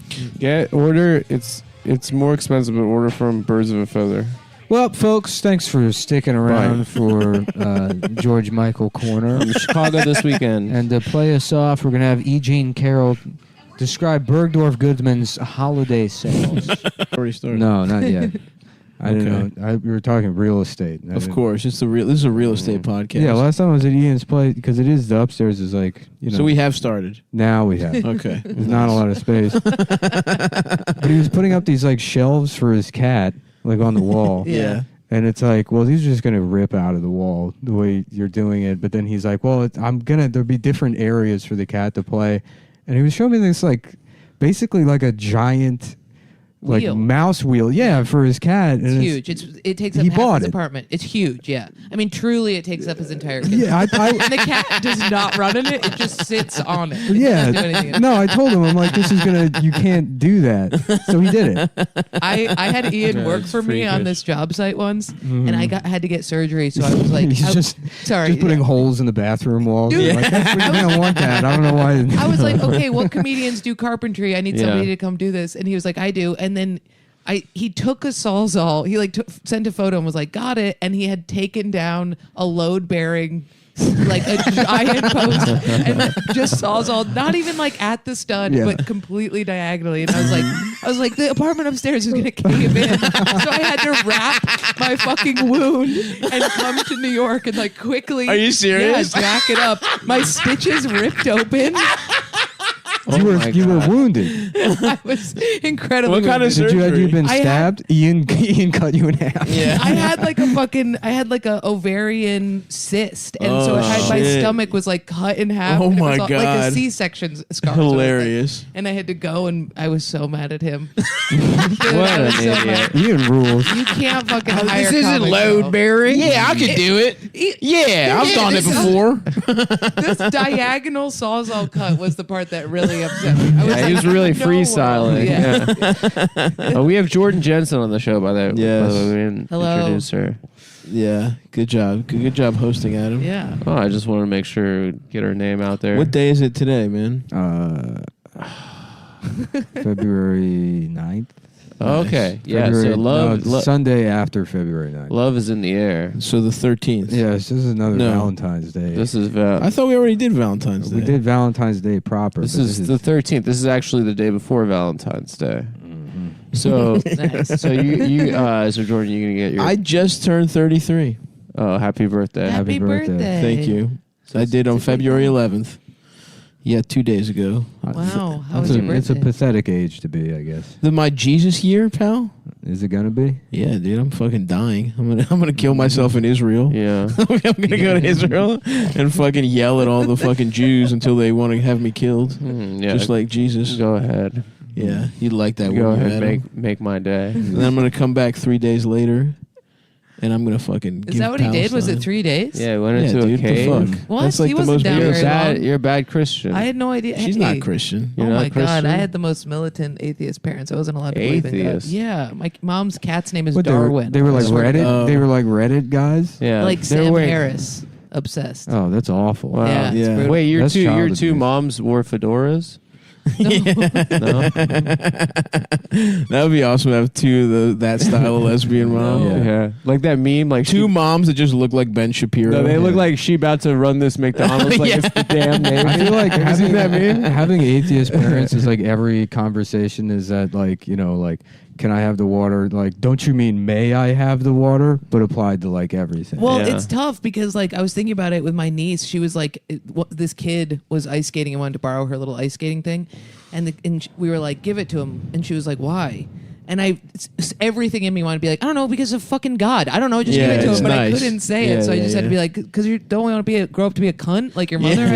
Order. It's more expensive, but order from Birds of a Feather. Well, folks, thanks for sticking around for George Michael Corner. In Chicago this weekend. And to play us off, we're going to have E. Jean Carroll describe Bergdorf Goodman's holiday sales. Already started. No, not yet. I didn't know. We were talking real estate. Of course, it's this is a real estate podcast. Yeah, last time I was at Ian's place, because it is, the upstairs is like, you know. So we have started. Now we have. Okay. There's not a lot of space. But he was putting up these like shelves for his cat, like on the wall. Yeah. And it's like, well, these are just going to rip out of the wall the way you're doing it. But then he's like, well, there'll be different areas for the cat to play. And he was showing me this, like, basically like a giant, like, Wheel. mouse wheel. Yeah, for his cat. It's And huge. It takes up he half bought his it. apartment. It's huge, yeah. I mean, truly, it takes up his entire kitchen. Yeah, and the cat does not run in it. It just sits on it. It doesn't do anything. Yeah. No, I told him, I'm like, you can't do that. So he did it. I had Ian Yeah, work it's for me on freakish. this job site once, and I had to get surgery, so I was like, He's just putting holes in the bathroom walls. Dude. Like, that's where you're gonna want that. I don't know why. I was like, okay, what comedians do carpentry? I need Yeah. somebody to come do this. And he was like, I do. And then he took a Sawzall. He like sent a photo and was like, got it. And he had taken down a load bearing like a giant post, and just Sawzall, not even like at the stud, but completely diagonally. And I was like, the apartment upstairs is gonna cave in, so I had to wrap my fucking wound and come to New York and like quickly. Are you serious? Yeah, jack it up. My stitches ripped open. You were wounded. I was incredibly. What kind of surgery? Had you been stabbed? Ian cut you in half. Yeah. I had like a ovarian cyst, and so my stomach was like cut in half. Oh and it my was God. Like a C-section scar. Hilarious. And I had to go, and I was so mad at him. What an idiot. Ian rules. You can't fucking hire. This isn't load bearing. Yeah, I could do it. Yeah, I've done it before. This diagonal Sawzall cut was the part that really upset me. I was He was really no freestyling. Yeah. Oh, we have Jordan Jensen on the show, by the way. Yes. We didn't Hello. introduce her. Yeah, good job. Good job hosting, Adam. Yeah. Oh, I just want to make sure, get her name out there. What day is it today, man? February 9th. Okay. Yeah, February, so love. Sunday after February 9th. Love is in the air. So the 13th. Yes, this is another Valentine's Day. This is I thought we already did Valentine's Day. We did Valentine's Day proper. This is the 13th. This is actually the day before Valentine's Day. So, Nice. so so Jordan, you gonna get your? I just turned 33. Oh, happy birthday! Happy birthday. Thank you. I did on February 11th. Yeah, 2 days ago. Wow. How was your birthday? It's a pathetic age to be, I guess. My Jesus year, pal. Is it gonna be? Yeah, dude, I'm fucking dying. I'm gonna kill myself in Israel. Yeah, I'm gonna go to Israel and fucking yell at all the fucking Jews until they want to have me killed. Yeah, Just like Jesus. Go ahead. Yeah, you'd like that. Go wouldn't you, ahead, Adam? make my day. And then I'm gonna come back 3 days later, and I'm gonna fucking. Is that what he did? Was it 3 days? Yeah, we went into a cave. The fuck? What? That's like He the wasn't most down beautiful. very long. You're a bad Christian. I had no idea. She's Hey. not Christian. You're Oh not my God! Christian? I had the most militant atheist parents. I wasn't allowed to believe in God. Atheist? Yeah, my mom's cat's name is What, Darwin. They were like Reddit. Oh. They were like Reddit guys. Yeah, like they were Sam wearing- Harris, obsessed. Oh, that's awful. Wow. Yeah, it's Yeah. brutal. Wait, your That's two child abuse. moms wore fedoras? No? That would be awesome to have two of that style of lesbian mom. No. Yeah. Like that meme, like Two moms that just look like Ben Shapiro. No, they look like she about to run this McDonald's like it's the damn name. I feel like Have you seen that meme? having atheist parents is like every conversation is that like, you know, like, can I have the water? Like, don't you mean may I have the water? But applied to like everything. Well, Yeah. it's tough because like I was thinking about it with my niece. She was like, this kid was ice skating and wanted to borrow her little ice skating thing, and we were like, give it to him, and she was like, why? And everything in me wanted to be like, I don't know, because of fucking God. I don't know, just give it to it's him. But I nice. couldn't say Yeah, it, so I yeah, just had to yeah. be like, because you don't want to grow up to be a cunt like your mother.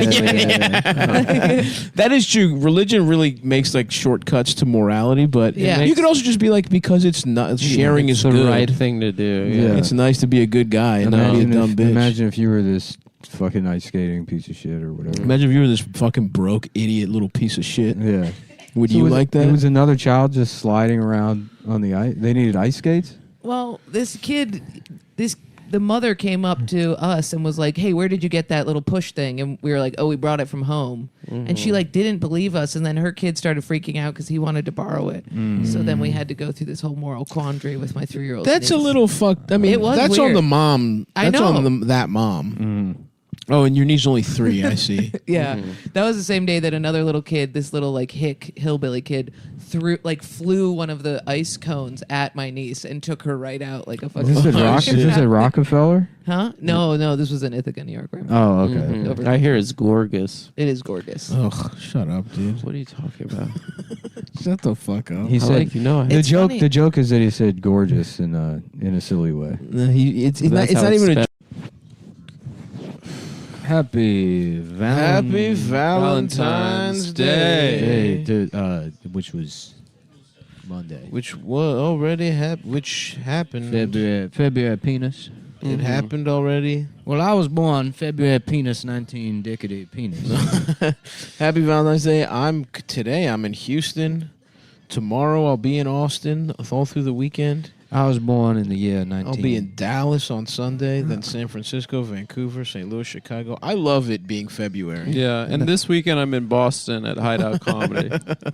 That is true. Religion really makes like shortcuts to morality, but Yeah. you could also just be like, because it's not sharing It's is the good. right thing to do. Yeah. It's nice to be a good guy and not be a dumb bitch. Imagine if you were this fucking ice skating piece of shit or whatever. Imagine if you were this fucking broke idiot little piece of shit. Yeah. Would So you was like it, that? It was another child just sliding around on the ice. They needed ice skates? Well, this kid, the mother came up to us and was like, "Hey, where did you get that little push thing?" And we were like, "Oh, we brought it from home." And she like didn't believe us, and then her kid started freaking out because he wanted to borrow it. So then we had to go through this whole moral quandary with my 3-year-old. That's a little fucked. I mean, It was that's weird. on the mom. I That's know. on that mom. Oh, and your niece only 3. I see. Yeah, that was the same day that another little kid, this little like hick hillbilly kid, flew one of the ice cones at my niece and took her right out like a fucking. Is this at Rockefeller? Huh? No, this was in Ithaca, New York. Right? Oh, okay. Over- I hear it's gorgeous. It is gorgeous. Ugh, shut up, dude. What are you talking about? Shut the fuck up. He said, like, you know, the It's joke. funny. The joke is that he said gorgeous in a silly way. No, it's not, That's it's how not it's even a. spelled. Happy Happy Valentine's Day. Which was Monday. Which already happened. February penis. It happened already. Well, I was born February penis 19 decade penis. Happy Valentine's Day. Today I'm in Houston. Tomorrow I'll be in Austin all through the weekend. I was born in the year 19. I'll be in Dallas on Sunday, then San Francisco, Vancouver, St. Louis, Chicago. I love it being February. Yeah, and this weekend I'm in Boston at Hideout Comedy.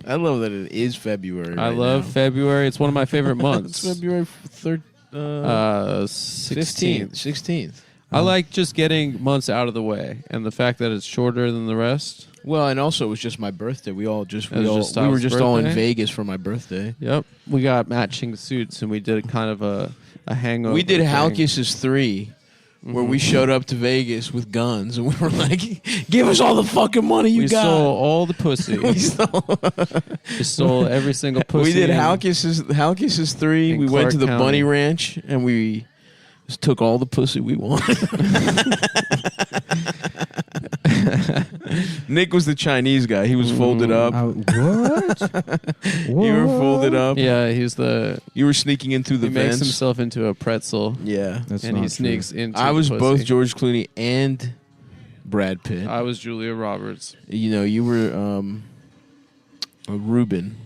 I love that it is February. I right love now. February. It's one of my favorite It's months. February 3rd. 16th. 16th. I like just getting months out of the way, and the fact that it's shorter than the rest. Well, and also it was just my birthday. We were just all in birthday? Vegas for my birthday. Yep, we got matching suits, and we did kind of a hangover. We did thing. Halkias 3, where we showed up to Vegas with guns, and we were like, "Give us all the fucking money you got." We stole all the pussy. we stole every single pussy. We did Halkias 3. We went to the County. Bunny Ranch, and we just took all the pussy we wanted. Nick was the Chinese guy. He was folded up. What? You were folded up. Yeah, he's the. You were sneaking in through the He makes vents. himself into a pretzel. Yeah, and he sneaks into. I was the both pussy. George Clooney and Brad Pitt. I was Julia Roberts. You know, you were Ruben.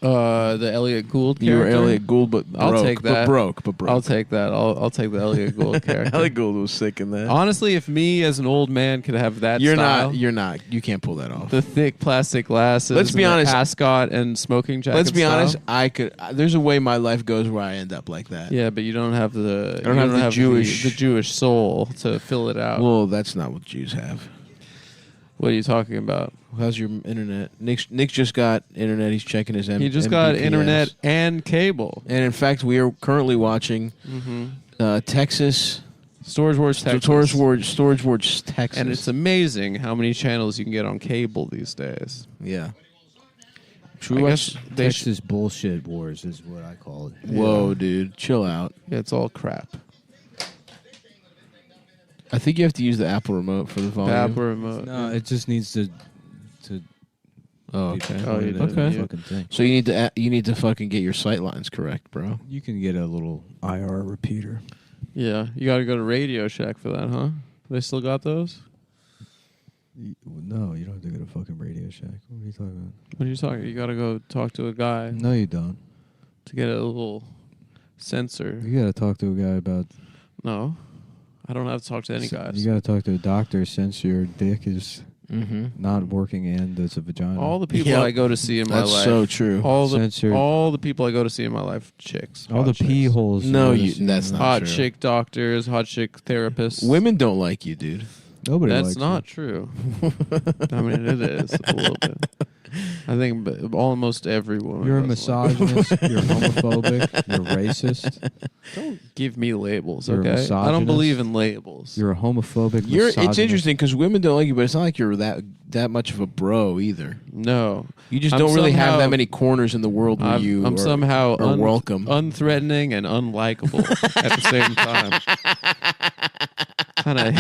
The Elliot Gould character. You were Elliot Gould, but broke. I'll take that. But broke. I'll take that. I'll take the Elliot Gould character. Elliot Gould was sick in that. Honestly, if me as an old man could have that You're style, not. You can't pull that off. the thick plastic glasses. Let's be and the honest. ascot and smoking jacket. Let's be style. honest. I could. There's a way my life goes where I end up like that. Yeah, but you don't have the. I don't have the Jewish- the Jewish soul to fill it out. Well, that's not what Jews have. What are you talking about? How's your internet? Nick just got internet. He's checking his. He just got internet and cable. And in fact, we are currently watching Texas Storage Wars, Texas. Storage Wars, Texas. And it's amazing how many channels you can get on cable these days. Yeah. Should we watch Texas bullshit wars is what I call it. Whoa, dude, chill out. Yeah, it's all crap. I think you have to use the Apple remote for the volume. The Apple remote. No, it just needs to. Oh, okay. Oh, you Okay. okay. Fucking thing. So you need to fucking get your sight lines correct, bro. You can get a little IR repeater. Yeah, you got to go to Radio Shack for that, huh? They still got those? No, you don't have to go to fucking Radio Shack. What are you talking about? What are you talking? You got to go talk to a guy No, you don't. to get a little sensor. You got to talk to a guy about. No, I don't have to talk to any guys. You got to talk to a doctor since your dick is not working and it's a vagina. All the people I go to see in my That's life. so true. All Censored. the people I go to see in my life, chicks. All the hot chicks. pee holes. No, you notice, that's not Hot true. chick doctors, hot chick therapists. Women don't like you, dude. Nobody That's likes not true. I mean, it is a little bit. I think almost every woman. you. You're a doesn't like misogynist. You're homophobic. You're racist. Don't give me labels, You're a okay? I don't misogynist. believe in labels. You're a homophobic. It's misogynist. interesting because women don't like you, but it's not like you're that much of a bro either. No, You just I'm don't really have somehow- that many corners in the world where I'm somehow are welcome. unthreatening, and unlikable at the same time. Kind of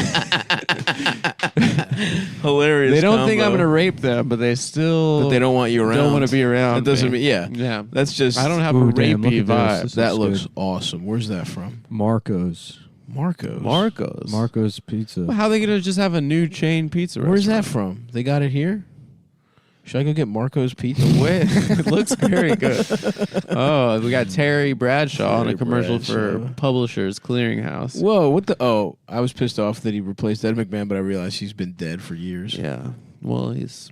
Hilarious. They don't think I'm combo. gonna rape them, but they still. But they don't want you around. Don't want to be around. That doesn't me. mean. Yeah. That's just. I don't have Ooh, a damn, look rapey at this. vibe. This That looks looks awesome. Where's that from? Marco's. Marco's. Marco's Pizza. Well, how are they gonna just have a new chain pizza? Where's that restaurant? from? They got it here? Should I go get Marco's Pizza? Wait, it looks very good. Oh, we got Terry Bradshaw on a Terry commercial for Bradshaw. Publishers Clearinghouse. Whoa, what the? Oh, I was pissed off that he replaced Ed McMahon, but I realized he's been dead for years. Yeah. Well, he's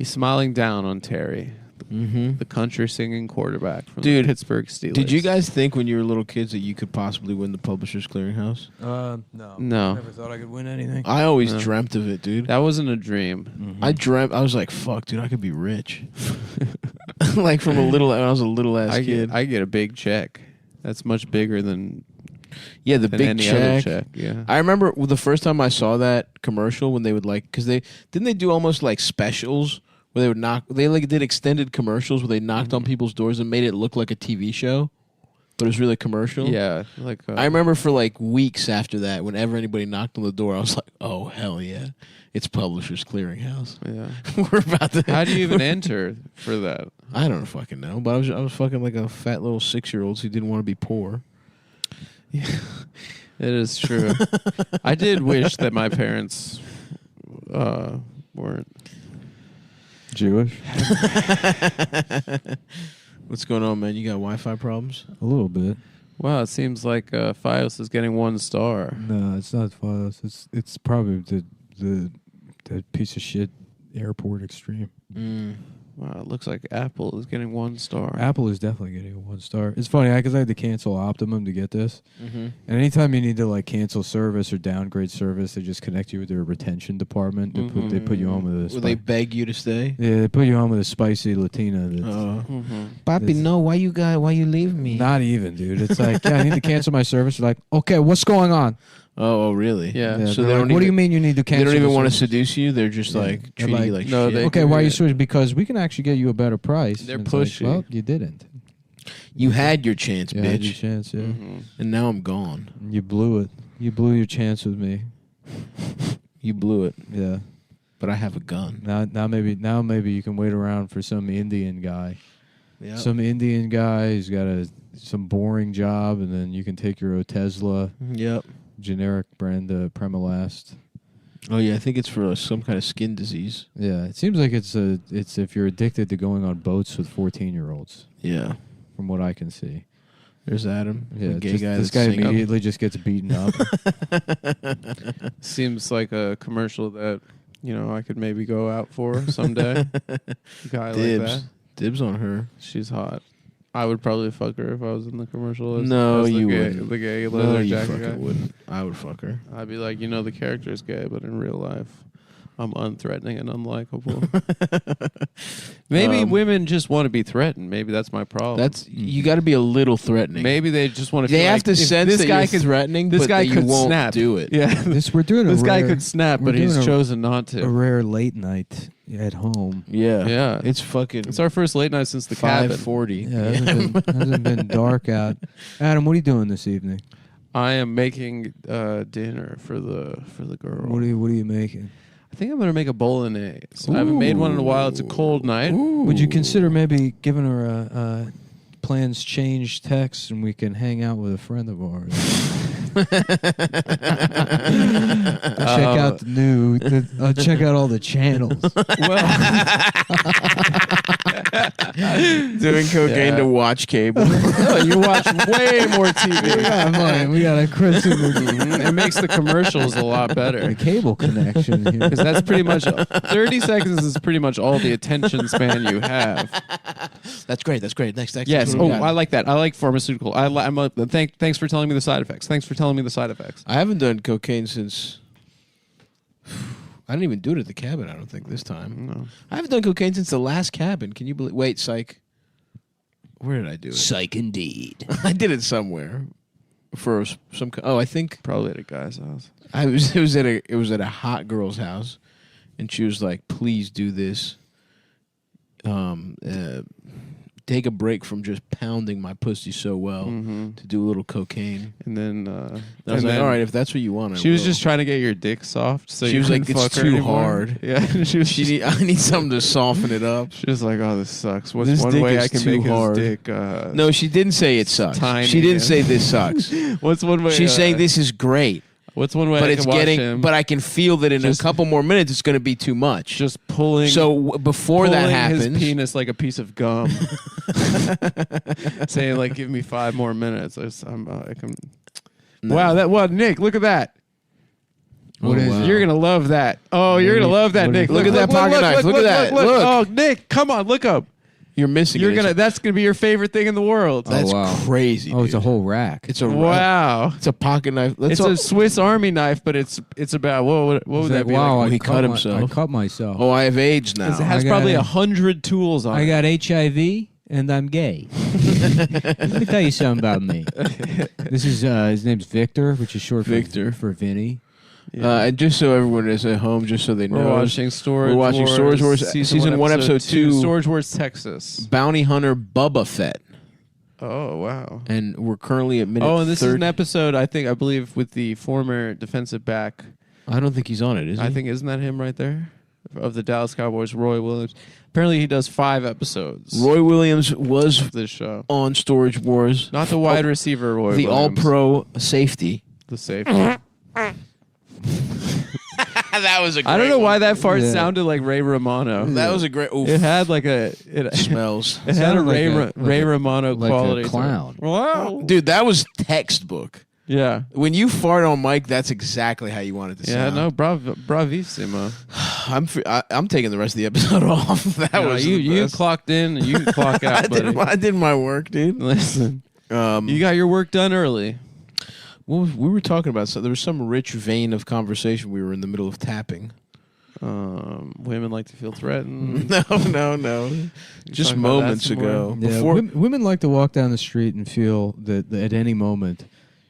smiling down on Terry, the country singing quarterback from Dude, the Pittsburgh Steelers. Did you guys think when you were little kids that you could possibly win the Publishers Clearinghouse? No. No. Never thought I could win anything. I always No. dreamt of it, dude. That wasn't a dream. I was like, fuck, dude, I could be rich. Like when I was a little ass kid. I get a big check. That's much bigger than Yeah, the than big any other check. check. Yeah. I remember the first time I saw that commercial when they would because they do almost like specials where they would did extended commercials where they knocked on people's doors and made it look like a TV show, but it was really a commercial. Yeah. Like I remember for like weeks after that, whenever anybody knocked on the door, I was like, oh hell yeah, it's Publishers Clearinghouse. Yeah. We're about to. How do you even enter for that? I don't fucking know, but I was fucking like a fat little 6-year-old who didn't want to be poor. Yeah. It is true. I did wish that my parents weren't Jewish. What's going on, man? You got Wi-Fi problems? A little bit. Wow, it seems like Fios is getting 1 star. No, it's not Fios. It's probably the piece of shit Airport Extreme. Wow, it looks like Apple is getting 1 star. Apple is definitely getting a 1 star. It's funny because I had to cancel Optimum to get this. Mm-hmm. And anytime you need to like cancel service or downgrade service, they just connect you with their retention department. They put you on with a. Will they beg you to stay? Yeah, they put you on with a spicy Latina. Papi, no, why you leave me? Not even, dude. It's like, yeah, I need to cancel my service. They're like, okay, what's going on? Oh, really? Yeah. So they're they like, don't what do even- you mean you need to cancel? They don't even the want to service? seduce you. They're just like They're treating you like no, shit. Okay, why are you switching? Because we can actually get you a better price. They're And it's like, pushy. well, you didn't. You had your chance, You bitch. had your chance, yeah. And now I'm gone. You blew it. You blew your chance with me. You blew it. Yeah. But I have a gun. Now maybe you can wait around for some Indian guy. Yep. Some Indian guy who's got some boring job, and then you can take your Tesla. Yep. Generic brand Premolast. Oh yeah, I think it's for some kind of skin disease. Yeah, it seems like it's if you're addicted to going on boats with 14-year-olds. Yeah. From what I can see. There's Adam. Yeah, the gay guy this that's guy singing. immediately just gets beaten up. Seems like a commercial that I could maybe go out for someday. A guy Dibs. like that. Dibs on her. She's hot. I would probably fuck her if I was in the commercial. No, as the you gay, wouldn't. The gay No, leather you jacket fucking guy. wouldn't. I would fuck her. I'd be like, the character is gay, but in real life, I'm unthreatening and unlikable. Maybe women just want to be threatened. Maybe that's my problem. You got to be a little threatening. Maybe they just want to. They feel have like to if sense this that guy you're could threatening, This but guy that could you won't snap. do it. Yeah, We're doing this guy could snap, but he's chosen not a to. rare late night at home. Yeah, Yeah, It's fucking. it's our first late night since the cabin. 5:40. Yeah, it hasn't been dark out. Adam, what are you doing this evening? I am making dinner for the girl. What are you making? I think I'm gonna make a bolognese. I haven't made one in a while. It's a cold night. Would you consider maybe giving her a plans change text and we can hang out with a friend of ours? Check out check out all the channels. Doing cocaine to watch cable. No, you watch way more TV. We got a Chris in It makes the commercials a lot the better. cable connection here. Because that's pretty much 30 seconds is pretty much all the attention span you have. That's great. Next. Yes. What do we Oh, got? I like that. I like pharmaceutical. Thanks for telling me the side effects. Thanks for telling me the side effects. I haven't done cocaine since. I didn't even do it at the cabin. I don't think this time. No. I haven't done cocaine since the last cabin. Can you believe? Wait, psych. Where did I do it? Psych indeed. I did it somewhere. For some. I think Probably at a guy's house. It was at a hot girl's house, and she was like, "Please do this. Take a break from just pounding my pussy so well to do a little cocaine." And then I was like, "All right, if that's what you want." She was just trying to get your dick soft. So She you was like, couldn't "It's fuck her too anymore." hard. Yeah. I need something to soften it up. She was like, "Oh, this sucks. What's This one dick way is I can too make hard." his dick?" No, she didn't say it sucks. tiny She didn't and- say this sucks. What's one way? She's saying this is great, What's one way? but I it's can watch getting. him? But I can feel that in Just- a couple more minutes it's going to be too much. just pulling. So before that pulling happens, his penis like a piece of gum, saying like, "Give me 5 more minutes." I can. No. Wow, that Nick, look at that. What is it? You're gonna love that. Oh, you're gonna love that, what Nick. is- Look at that pocket knife. Look at that. Look. Oh, Nick, come on, look up. You're missing. You're it. gonna. That's gonna be your favorite thing in the world. That's wow. crazy. Oh, it's a dude. whole rack. It's a Wow. It's a pocket knife. It's a Swiss Army knife, but it's about what would It's that like, be? wow, like? he I cut my- himself. I cut myself. Oh, I have AIDS now. It has I got probably it. 100 tools on I it. got HIV and I'm gay. Let me tell you something about me. This is his name's Victor, which is short Victor. for Vinny. And just so everyone is at home, just so they know, We're watching Storage We're watching Wars, Storage Wars, season 1, episode 2. Storage Wars, Texas. Bounty Hunter Bubba Fett, Oh, wow. and we're currently at minute. Oh, and this is 30. an episode, I believe, with the former defensive back. I don't think he's on it, is he? I think, isn't that him right there? Of the Dallas Cowboys, Roy Williams. Apparently, he does 5 episodes. Roy Williams was of this show. on Storage Wars. Not the wide receiver, Roy the Williams. All-Pro safety. The safety. That was a great I don't know why one. that fart sounded like Ray Romano. That was a great. Oof. It had like a. It smells. It had a Sounded like Ray Romano like quality. a clown. Wow. Dude, that was textbook. Yeah. When you fart on mic, that's exactly how you want it to Yeah, sound. no, bravissimo. I'm taking the rest of the episode off. That was you clocked in and you can clock out, buddy. I did my work, dude. Listen, you got your work done early. Well, we were talking about there was some rich vein of conversation we were in the middle of tapping. Women like to feel threatened. No. Just moments ago. Yeah, women like to walk down the street and feel that at any moment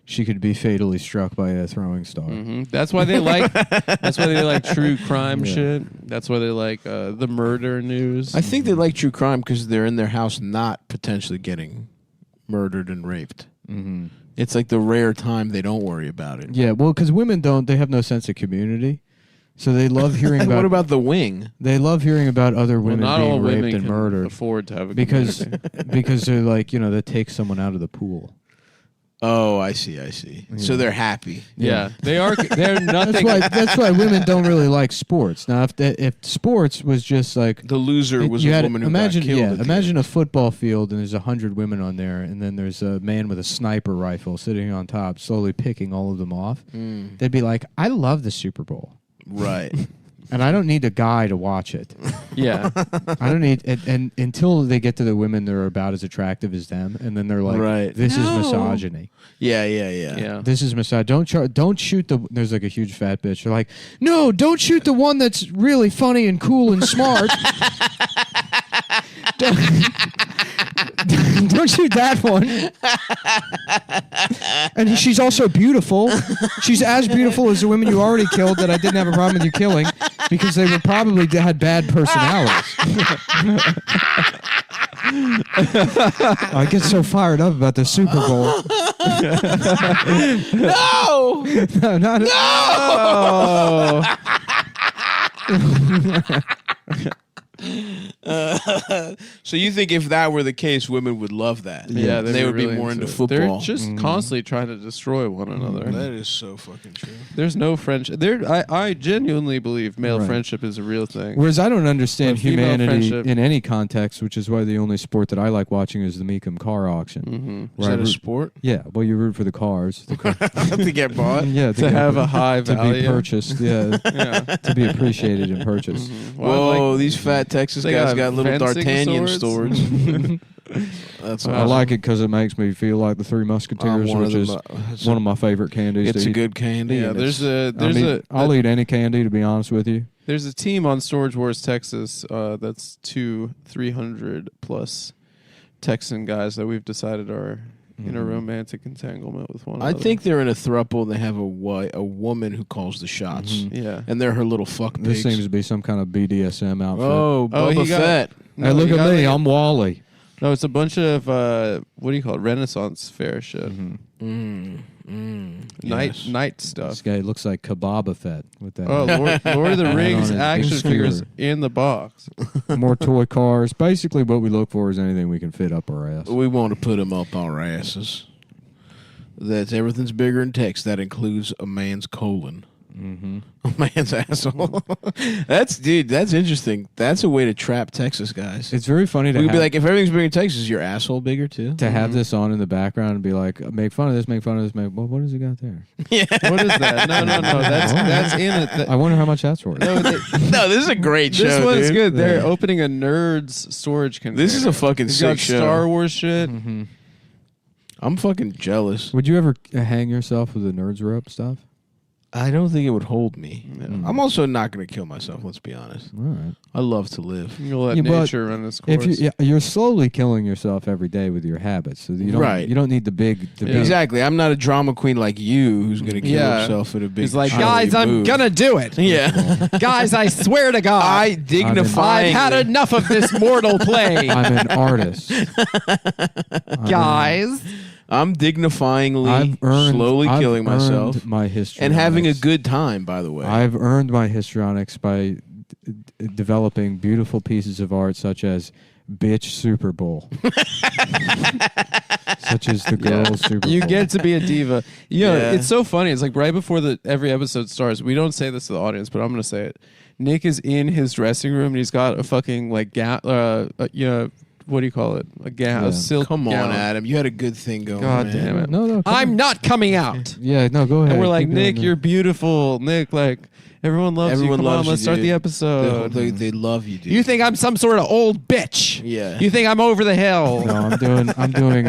she could be fatally struck by a throwing star. Mm-hmm. That's why they like. That's why they like true crime shit. That's why they like the murder news. I think they like true crime because they're in their house not potentially getting murdered and raped. Mm-hmm. It's like the rare time they don't worry about it. Yeah, well, because women don't. They have no sense of community. So they love hearing about. What about The Wing? They love hearing about other women not all being raped women and can murdered. afford to have a because community. they're like that takes someone out of the pool. Oh, I see. So they're happy. Yeah, they are. They're nothing. That's why women don't really like sports. Now, if sports was just like the loser was a woman who got killed. Imagine a football field and there's 100 women on there, and then there's a man with a sniper rifle sitting on top, slowly picking all of them off. They'd be like, "I love the Super Bowl." Right. And I don't need a guy to watch it. Yeah. I don't need and until they get to the women that are about as attractive as them, and then they're like, Right. This is misogyny. Yeah. This is misogyny. Don't shoot the. There's like a huge fat bitch. They're like, no, don't shoot the one that's really funny and cool and smart. Don't shoot that one. And she's also beautiful. She's as beautiful as the women you already killed that I didn't have a problem with you killing because they were probably had bad personalities. I get so fired up about the Super Bowl. No. So you think if that were the case, women would love that? Yeah, they would really be more into it. football. They're just constantly trying to destroy one another. That is so fucking true. There's no friendship. I genuinely believe male friendship is a real thing. Whereas I don't understand But female humanity friendship- in any context, which is why the only sport that I like watching is the Mecum car auction. Mm-hmm. Is Where I that a root- sport? Yeah, well, you root for the cars. To get bought? Yeah, To have a high to value. be purchased. Yeah, Yeah. to be appreciated and purchased. Whoa, these fat Texas they guys got got little fencing D'Artagnan swords. swords. That's I awesome. like it because it makes me feel like the Three Musketeers, one of which them, is it's one of my favorite candies. It's to a eat. good candy. Yeah, and there's it's- I'll eat any candy, to be honest with you. There's a team on Storage Wars Texas that's 300 plus Texan guys that we've decided are in a romantic entanglement with one I another. think they're in a throuple and they have a woman who calls the shots. Yeah. And they're her little fuck pigs. This seems to be some kind of BDSM outfit. Oh, Boba Fett. Hey, look at me, I'm Wally. No, it's a bunch of what do you call it? Renaissance fair shit. Night stuff. This guy looks like Kebaba Fett with that. Oh, Lord of the hat Rings on his action skewer. figures in the box. More toy cars. Basically, what we look for is anything we can fit up our ass. We want to put them up our asses. That's everything's bigger in text. That includes a man's colon. Mm-hmm. A man's asshole. That's interesting. That's a way to trap Texas guys. It's very funny to We could be have- like, if everything's bigger in Texas, is your asshole bigger too? To have this on in the background and be like, make fun of this, make fun of this, well, what has he got there? Yeah. What is that? No. That's in it. I wonder how much that's worth. No, No, this is a great show. this one's dude. good. They're Yeah. opening a nerds storage container. This is a fucking They've sick got show. Star Wars shit. Mm-hmm. I'm fucking jealous. Would you ever hang yourself with the nerds rope stuff? I don't think it would hold me. I'm also not going to kill myself. Let's be honest. All right. I love to live. You'll let Yeah, but nature run its course. If you're slowly killing yourself every day with your habits, so that you don't Right. you don't need the big. Exactly. I'm not a drama queen like you who's going to kill himself in a big. He's like, showy guys, I'm move." gonna do it. Yeah. Guys, I swear to God, I dignify. I've had enough of this mortal play. I'm an artist. Guys. I'm dignifyingly slowly killing myself my history and having a good time, by the way. I've earned my histrionics by developing beautiful pieces of art such as Bitch Super Bowl. Such as the girls Super Bowl. You get to be a diva. You know, Yeah. it's so funny. It's like right before every episode starts, we don't say this to the audience, but I'm going to say it. Nick is in his dressing room and he's got a fucking what do you call it? A silk Come on, gown. Adam. You had a good thing going. God man. damn it. No, I'm not coming out. Yeah, no, go ahead. And we're like, Keep going, Nick, man. you're beautiful. Nick, like, everyone loves you. Come on, let's start the episode. They love you, dude. You think I'm some sort of old bitch? Yeah. You think I'm over the hill? No, I'm doing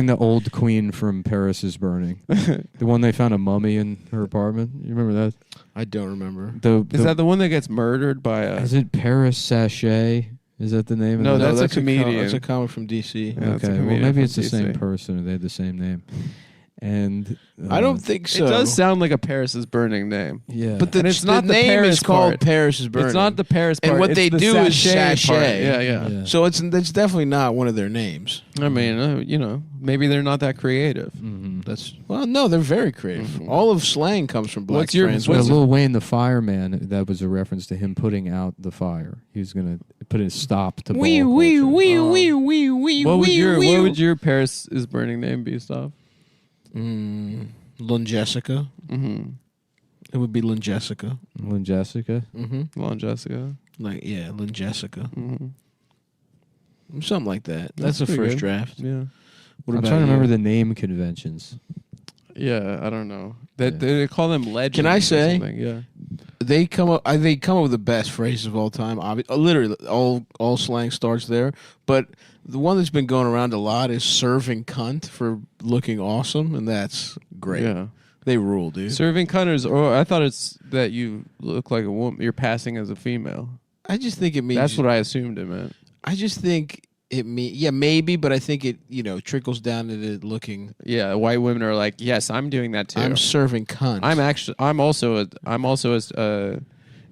the old queen from Paris is Burning. The one they found a mummy in her apartment. You remember that? I don't remember. Is that the one that gets murdered by a... Is it Paris Sachet? Is that the name? No, of that's a a comedian. That's a comic from DC. Yeah, that's a okay, well comedian maybe from it's the same DC. person. They have the same name. And I don't think so. It does sound like a Paris is Burning name. Yeah, But the, And it's the not the name Paris is called part. Paris is Burning. It's not the Paris part. And what it's they the do is sachet sachet. part. Yeah. So that's definitely not one of their names. I mean, maybe they're not that creative. No, they're very creative. All of slang comes from Black trans Well, women. Lil Wayne the Fireman, that was a reference to him putting out the fire. He was going to put a stop to Wee, ball wee, culture. wee, wee, wee, wee, What wee. would your Paris is Burning name be, Stav? Lynn Jessica. Mm-hmm. It would be Lynn Jessica. Lynn Jessica? Mm-hmm. Lynn Jessica. Lynn Jessica. Mm-hmm. Something like that. That's the pretty first good. draft. Yeah. What I'm about trying to you? remember the name conventions. Yeah, I don't know. They call them legends. Can I or say? something, yeah. They come up with the best phrases of all time. Literally, all slang starts there. But the one that's been going around a lot is serving cunt for looking awesome, and that's great. Yeah. They rule, dude. Serving cunters, or I thought it's that you look like a woman. You're passing as a female. I just think it means That's what I assumed it meant. I just think it means maybe, but I think it trickles down to the looking. Yeah, white women are like, yes, I'm doing that too. I'm serving cunt. I'm also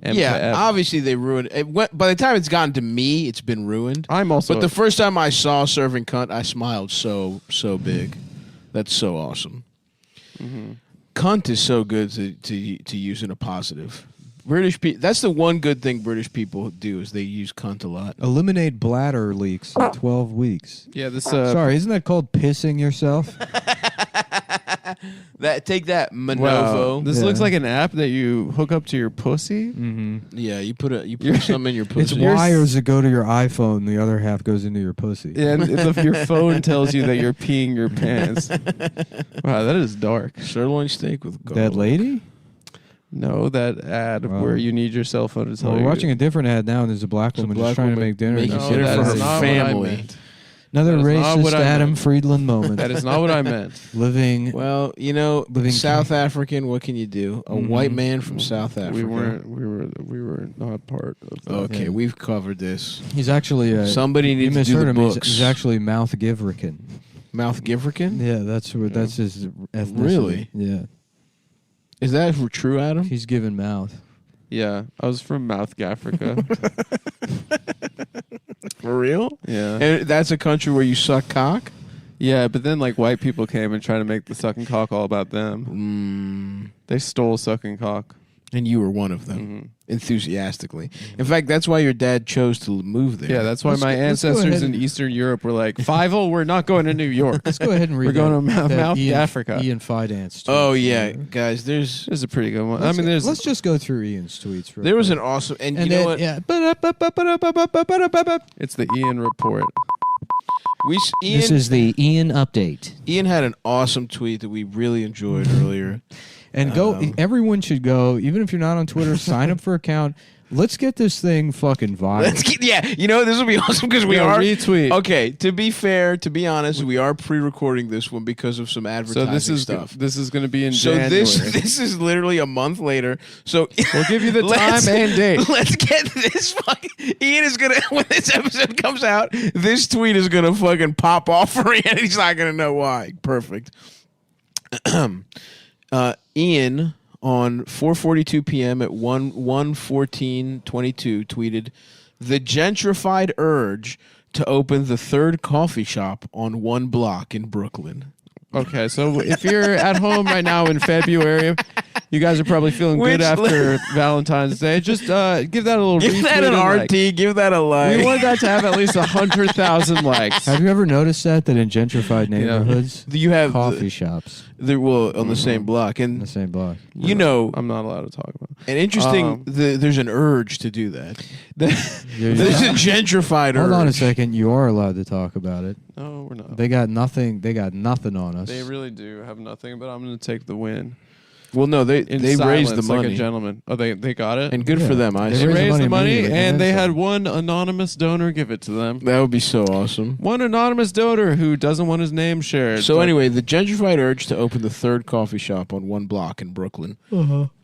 yeah, obviously they ruined it. By the time it's gotten to me, it's been ruined. I'm also. But the first time I saw serving cunt, I smiled so big. That's so awesome. Mm-hmm. Cunt is so good to use in a positive. British people. That's the one good thing British people do is they use cunt a lot. Eliminate bladder leaks in 12 weeks. Yeah, this. Sorry, isn't that called pissing yourself? Take that, Manovo. Wow. This looks like an app that you hook up to your pussy. Mm-hmm. Yeah, you put something in your pussy. It's wires that go to your iPhone. The other half goes into your pussy. Yeah, and if your phone tells you that you're peeing your pants. Wow, that is dark. Sirloin steak with garlic. That lady? No, that ad where you need your cell phone to tell Well, you. we're watching a different ad now, and there's a black woman just trying to make dinner. making No, dinner that for her is not family. Another That is not what racist I Adam meant. Friedland moment. That is not what I meant. Living. Well, Living South African. What can you do? A white man from South Africa. We were not part of that. Okay, we've covered this. He's actually somebody you needs to do misheard the him. books. He's actually Mouth Givrican. Mouth Givrican? Yeah, that's his ethnicity. Really? Yeah. Is that true, Adam? He's given mouth. Yeah, I was from Mouth Africa. For real? Yeah. And that's a country where you suck cock? Yeah, but then like white people came and tried to make the sucking cock all about them. They stole sucking cock. And you were one of them, enthusiastically. In fact, that's why your dad chose to move there. Yeah, that's why my ancestors in Eastern Europe were like, Fievel, we're not going to New York. Let's go ahead and read We're going that, to Mouth Ian, Africa. Ian Fidance. Oh, yeah. Guys, there's a pretty good one. Let's just go through Ian's tweets. There was an awesome... And you know what? Yeah. It's the Ian report. This is the Ian update. Ian had an awesome tweet that we really enjoyed earlier. And everyone should go, even if you're not on Twitter, sign up for an account. Let's get this thing fucking viral. This will be awesome because we are retweet. Okay, to be fair, to be honest, we are pre-recording this one because of some advertising stuff. This is going to be in So January. this is literally a month later. So we'll give you the time and date. Let's get this fucking Ian is gonna when this episode comes out, this tweet is gonna fucking pop off for Ian. He's not gonna know why. Perfect. Ian on 4:42 p.m. at 1:14:22 tweeted, "The gentrified urge to open the third coffee shop on one block in Brooklyn." Okay, so if you're at home right now in February, you guys are probably feeling good after Valentine's Day. Just give that a little Give that an RT. Give that a like. We want that to have at least 100,000 likes. Have you ever noticed that in gentrified neighborhoods, you have coffee shops? They're on the same block, and the same block. You know, I'm not allowed to talk about it. And interesting, there's an urge to do that. There's a gentrified urge. Hold on a second. You are allowed to talk about it. No, we're not. They got nothing. They got nothing on us. They really do have nothing, but I'm going to take the win. Well, no, they raised the money like a gentleman. Oh, they got it, and good for them. They raised the money, and they had one anonymous donor give it to them. That would be so awesome. One anonymous donor who doesn't want his name shared. So anyway, the gentrified urge to open the third coffee shop on one block in Brooklyn.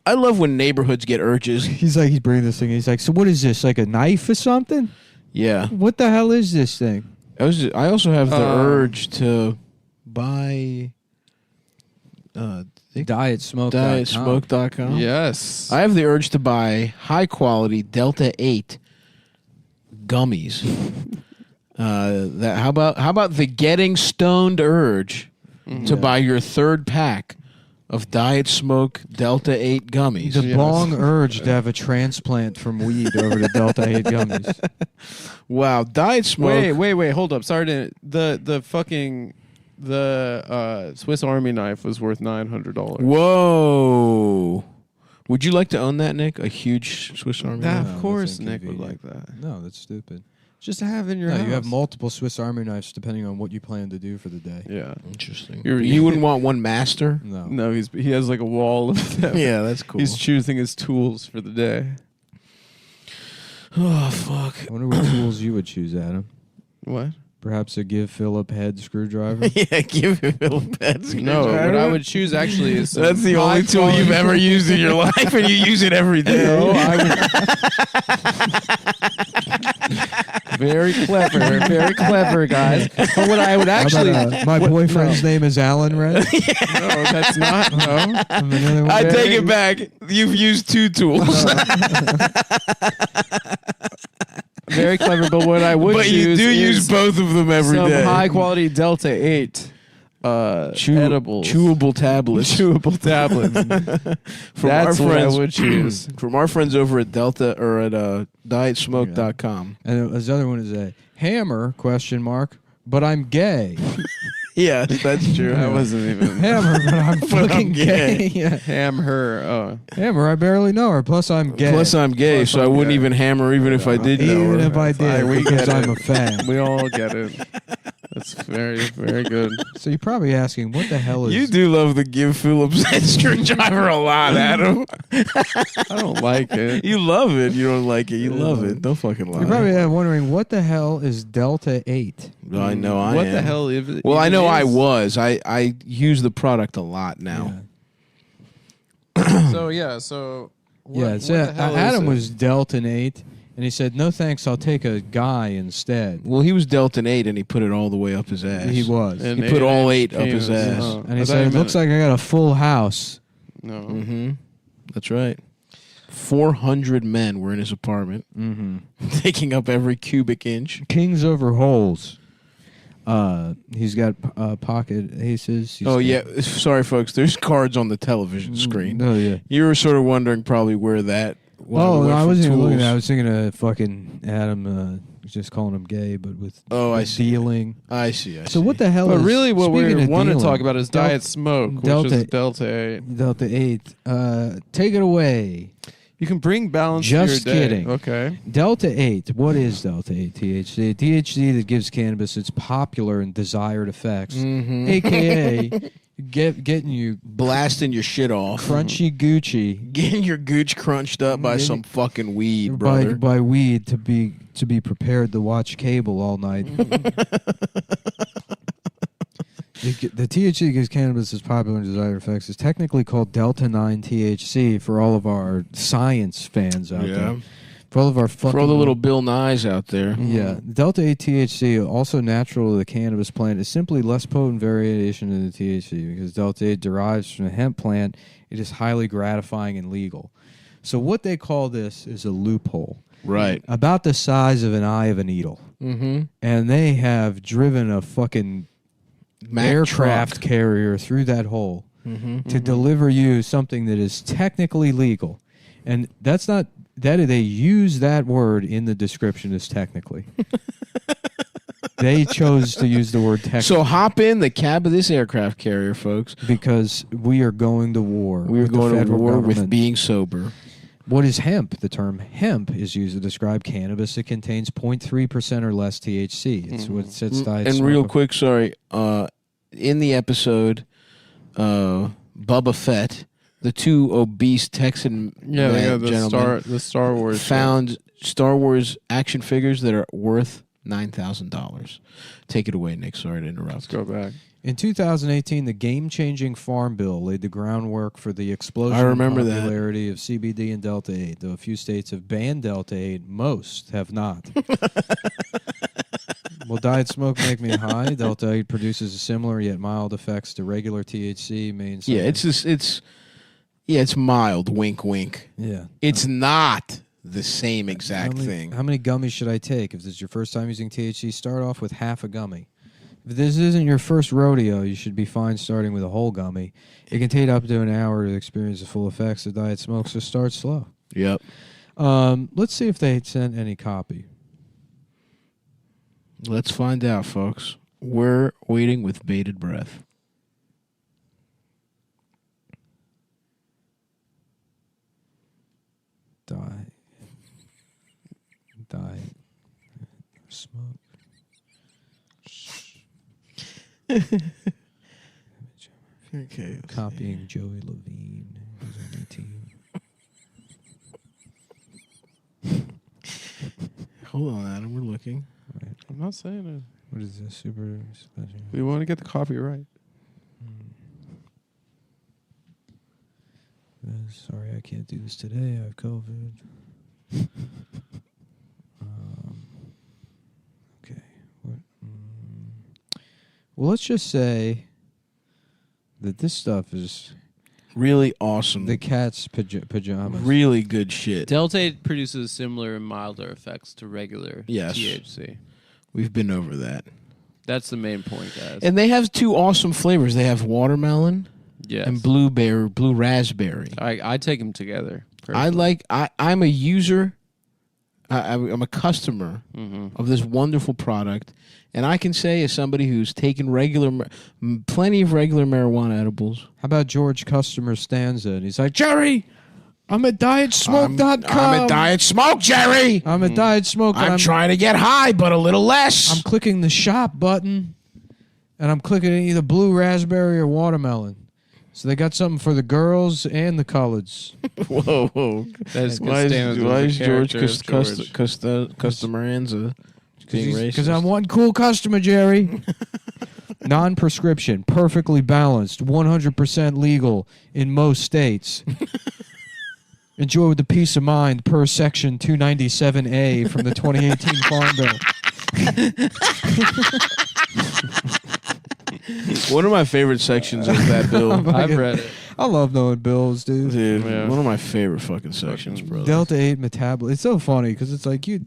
I love when neighborhoods get urges. He's bringing this thing. He's like, so what is this? Like a knife or something? Yeah. What the hell is this thing? I also have the urge to buy. Dietsmoke.com. Yes. I have the urge to buy high quality Delta 8 gummies. How about the getting stoned urge to buy your third pack of Diet Smoke Delta 8 gummies? The long urge to have a transplant from weed over to Delta 8 gummies. Wow, Diet Smoke. Wait, hold up. Sorry to the Swiss Army knife was worth $900. Whoa. Would you like to own that, Nick? A huge Swiss Army knife? Of course Nick would like that. No, that's stupid. Just to have in your house. You have multiple Swiss Army knives depending on what you plan to do for the day. Yeah. Interesting. You wouldn't want one master? No. He has like a wall of them. Yeah, that's cool. He's choosing his tools for the day. Oh, fuck. I wonder what tools you would choose, Adam. What? Perhaps a Give Philip head screwdriver? Yeah, Give Philip head screwdriver. No, what I would choose actually is that's the only tool you've ever used in your life, and you use it every day. No, I would. Very clever, guys. But what I would actually, my boyfriend's name is Alan, right? No, that's not. No, I take it back. You've used two tools. Very clever, but what I would But choose you do is use both of them every some day. high quality Delta 8 edibles. Chewable tablets. That's what I would choose. From our friends over at Delta or at dietsmoke.com. And his other one is a hammer, ? But I'm gay. Yeah, that's true. I wasn't even hammer, but I'm fucking gay. Yeah. Ham her. Oh. Hammer, I barely know her. Plus I'm gay. Plus I'm gay, so I wouldn't even hammer even if I did know her. Even if I did, because I'm a fan. We all get it. That's very, very good. So you're probably asking, what the hell is... You do love the Give Phillips head screwdriver a lot, Adam. I don't like it. You love it. You don't like it. You love it. Don't fucking lie. You're probably wondering, what the hell is Delta 8? Well, I know I am. What the hell is it? Well, I know I was. I use the product a lot now. Yeah. Adam was Delta 8. And he said, no thanks, I'll take a guy instead. Well, he was Delta 8, and he put it all the way up his ass. He was. And he put all 8 up his ass. Oh. And he said, it looks like I got a full house. No. Mm-hmm. That's right. 400 men were in his apartment, taking up every cubic inch. Kings over holes. He's got pocket aces. Sorry, folks. There's cards on the television screen. Oh, yeah. You were sort of wondering probably where that... Oh, no, I wasn't even looking at it. I was thinking of fucking Adam just calling him gay, but with dealing. I see. So what the hell but is... really what we want to dealing, talk about is Diet Smoke, which is Delta 8. Delta 8. Take it away. You can bring balance Just to your day. kidding. Okay. Delta 8. What is Delta 8 THC? THC that gives cannabis its popular and desired effects, a.k.a. getting you... Blasting your shit off. Crunchy Gucci. Getting your gooch crunched up by some fucking weed, brother. By weed to be prepared to watch cable all night. The THC that gives cannabis its popular and desired effects is technically called Delta 9 THC for all of our science fans out there. For all of our fucking... For all the little Bill Nyes out there. Yeah. Delta 8 THC, also natural to the cannabis plant, is simply less potent variation in the THC because Delta 8 derives from the hemp plant. It is highly gratifying and legal. So what they call this is a loophole. Right. About the size of an eye of a needle. Mm-hmm. And they have driven a fucking aircraft carrier through that hole to deliver you something that is technically legal. And that's not that they use that word in the description as technically. They chose to use the word technically. So hop in the cab of this aircraft carrier, folks. Because we are going to war. We're going to war with being sober. What is hemp? The term hemp is used to describe cannabis that contains 0.3% or less THC. It's what sets diet. And real quick, sorry, in the episode, Bubba Fett, the two obese Texan gentlemen, the Star Wars found Star Wars action figures that are worth $9,000. Take it away, Nick. Sorry to interrupt. Let's go back. In 2018, the game-changing Farm Bill laid the groundwork for the explosion I remember in popularity of CBD and Delta-8. Though a few states have banned Delta-8, most have not. Will diet smoke make me high? Delta-8 produces similar yet mild effects to regular THC. It's mild. Wink, wink. Yeah. It's not the same exact thing. How many gummies should I take? If this is your first time using THC, start off with half a gummy. If this isn't your first rodeo, you should be fine starting with a whole gummy. It can take up to an hour to experience the full effects of diet smoke, so start slow. Yep. Let's see if they sent any copy. Let's find out, folks. We're waiting with bated breath. Diet smoke. Okay. Copying Joey Levine. Who's on my team. Hold on, Adam. We're looking. Right. I'm not saying it. What is this? Super special. We want to get the copyright. Sorry, I can't do this today. I have COVID. Okay. Well, let's just say that this stuff is really awesome. The cat's pajamas. Really good shit. Delta-8 produces similar and milder effects to regular THC. We've been over that. That's the main point, guys. And they have two awesome flavors. They have watermelon and blue raspberry. I take them together. Personally. I'm a user. I'm a customer of this wonderful product. And I can say, as somebody who's taken plenty of regular marijuana edibles. How about George Customer Stanza? And he's like, Jerry, I'm at DietSmoke.com. I'm at Diet Smoke, Jerry. I'm at Diet Smoke. I'm trying to get high, but a little less. I'm clicking the shop button, and I'm clicking either blue raspberry or watermelon. So they got something for the girls and the coloreds. Whoa. That's why is George Customeranza being racist? Because I'm one cool customer, Jerry. Non-prescription, perfectly balanced, 100% legal in most states. Enjoy with the peace of mind per section 297A from the 2018 Farm Bill. One of my favorite sections of that bill. I've read it. I love knowing bills, dude. One of my favorite fucking sections, bro. Delta-8 metabolism. It's so funny because it's like you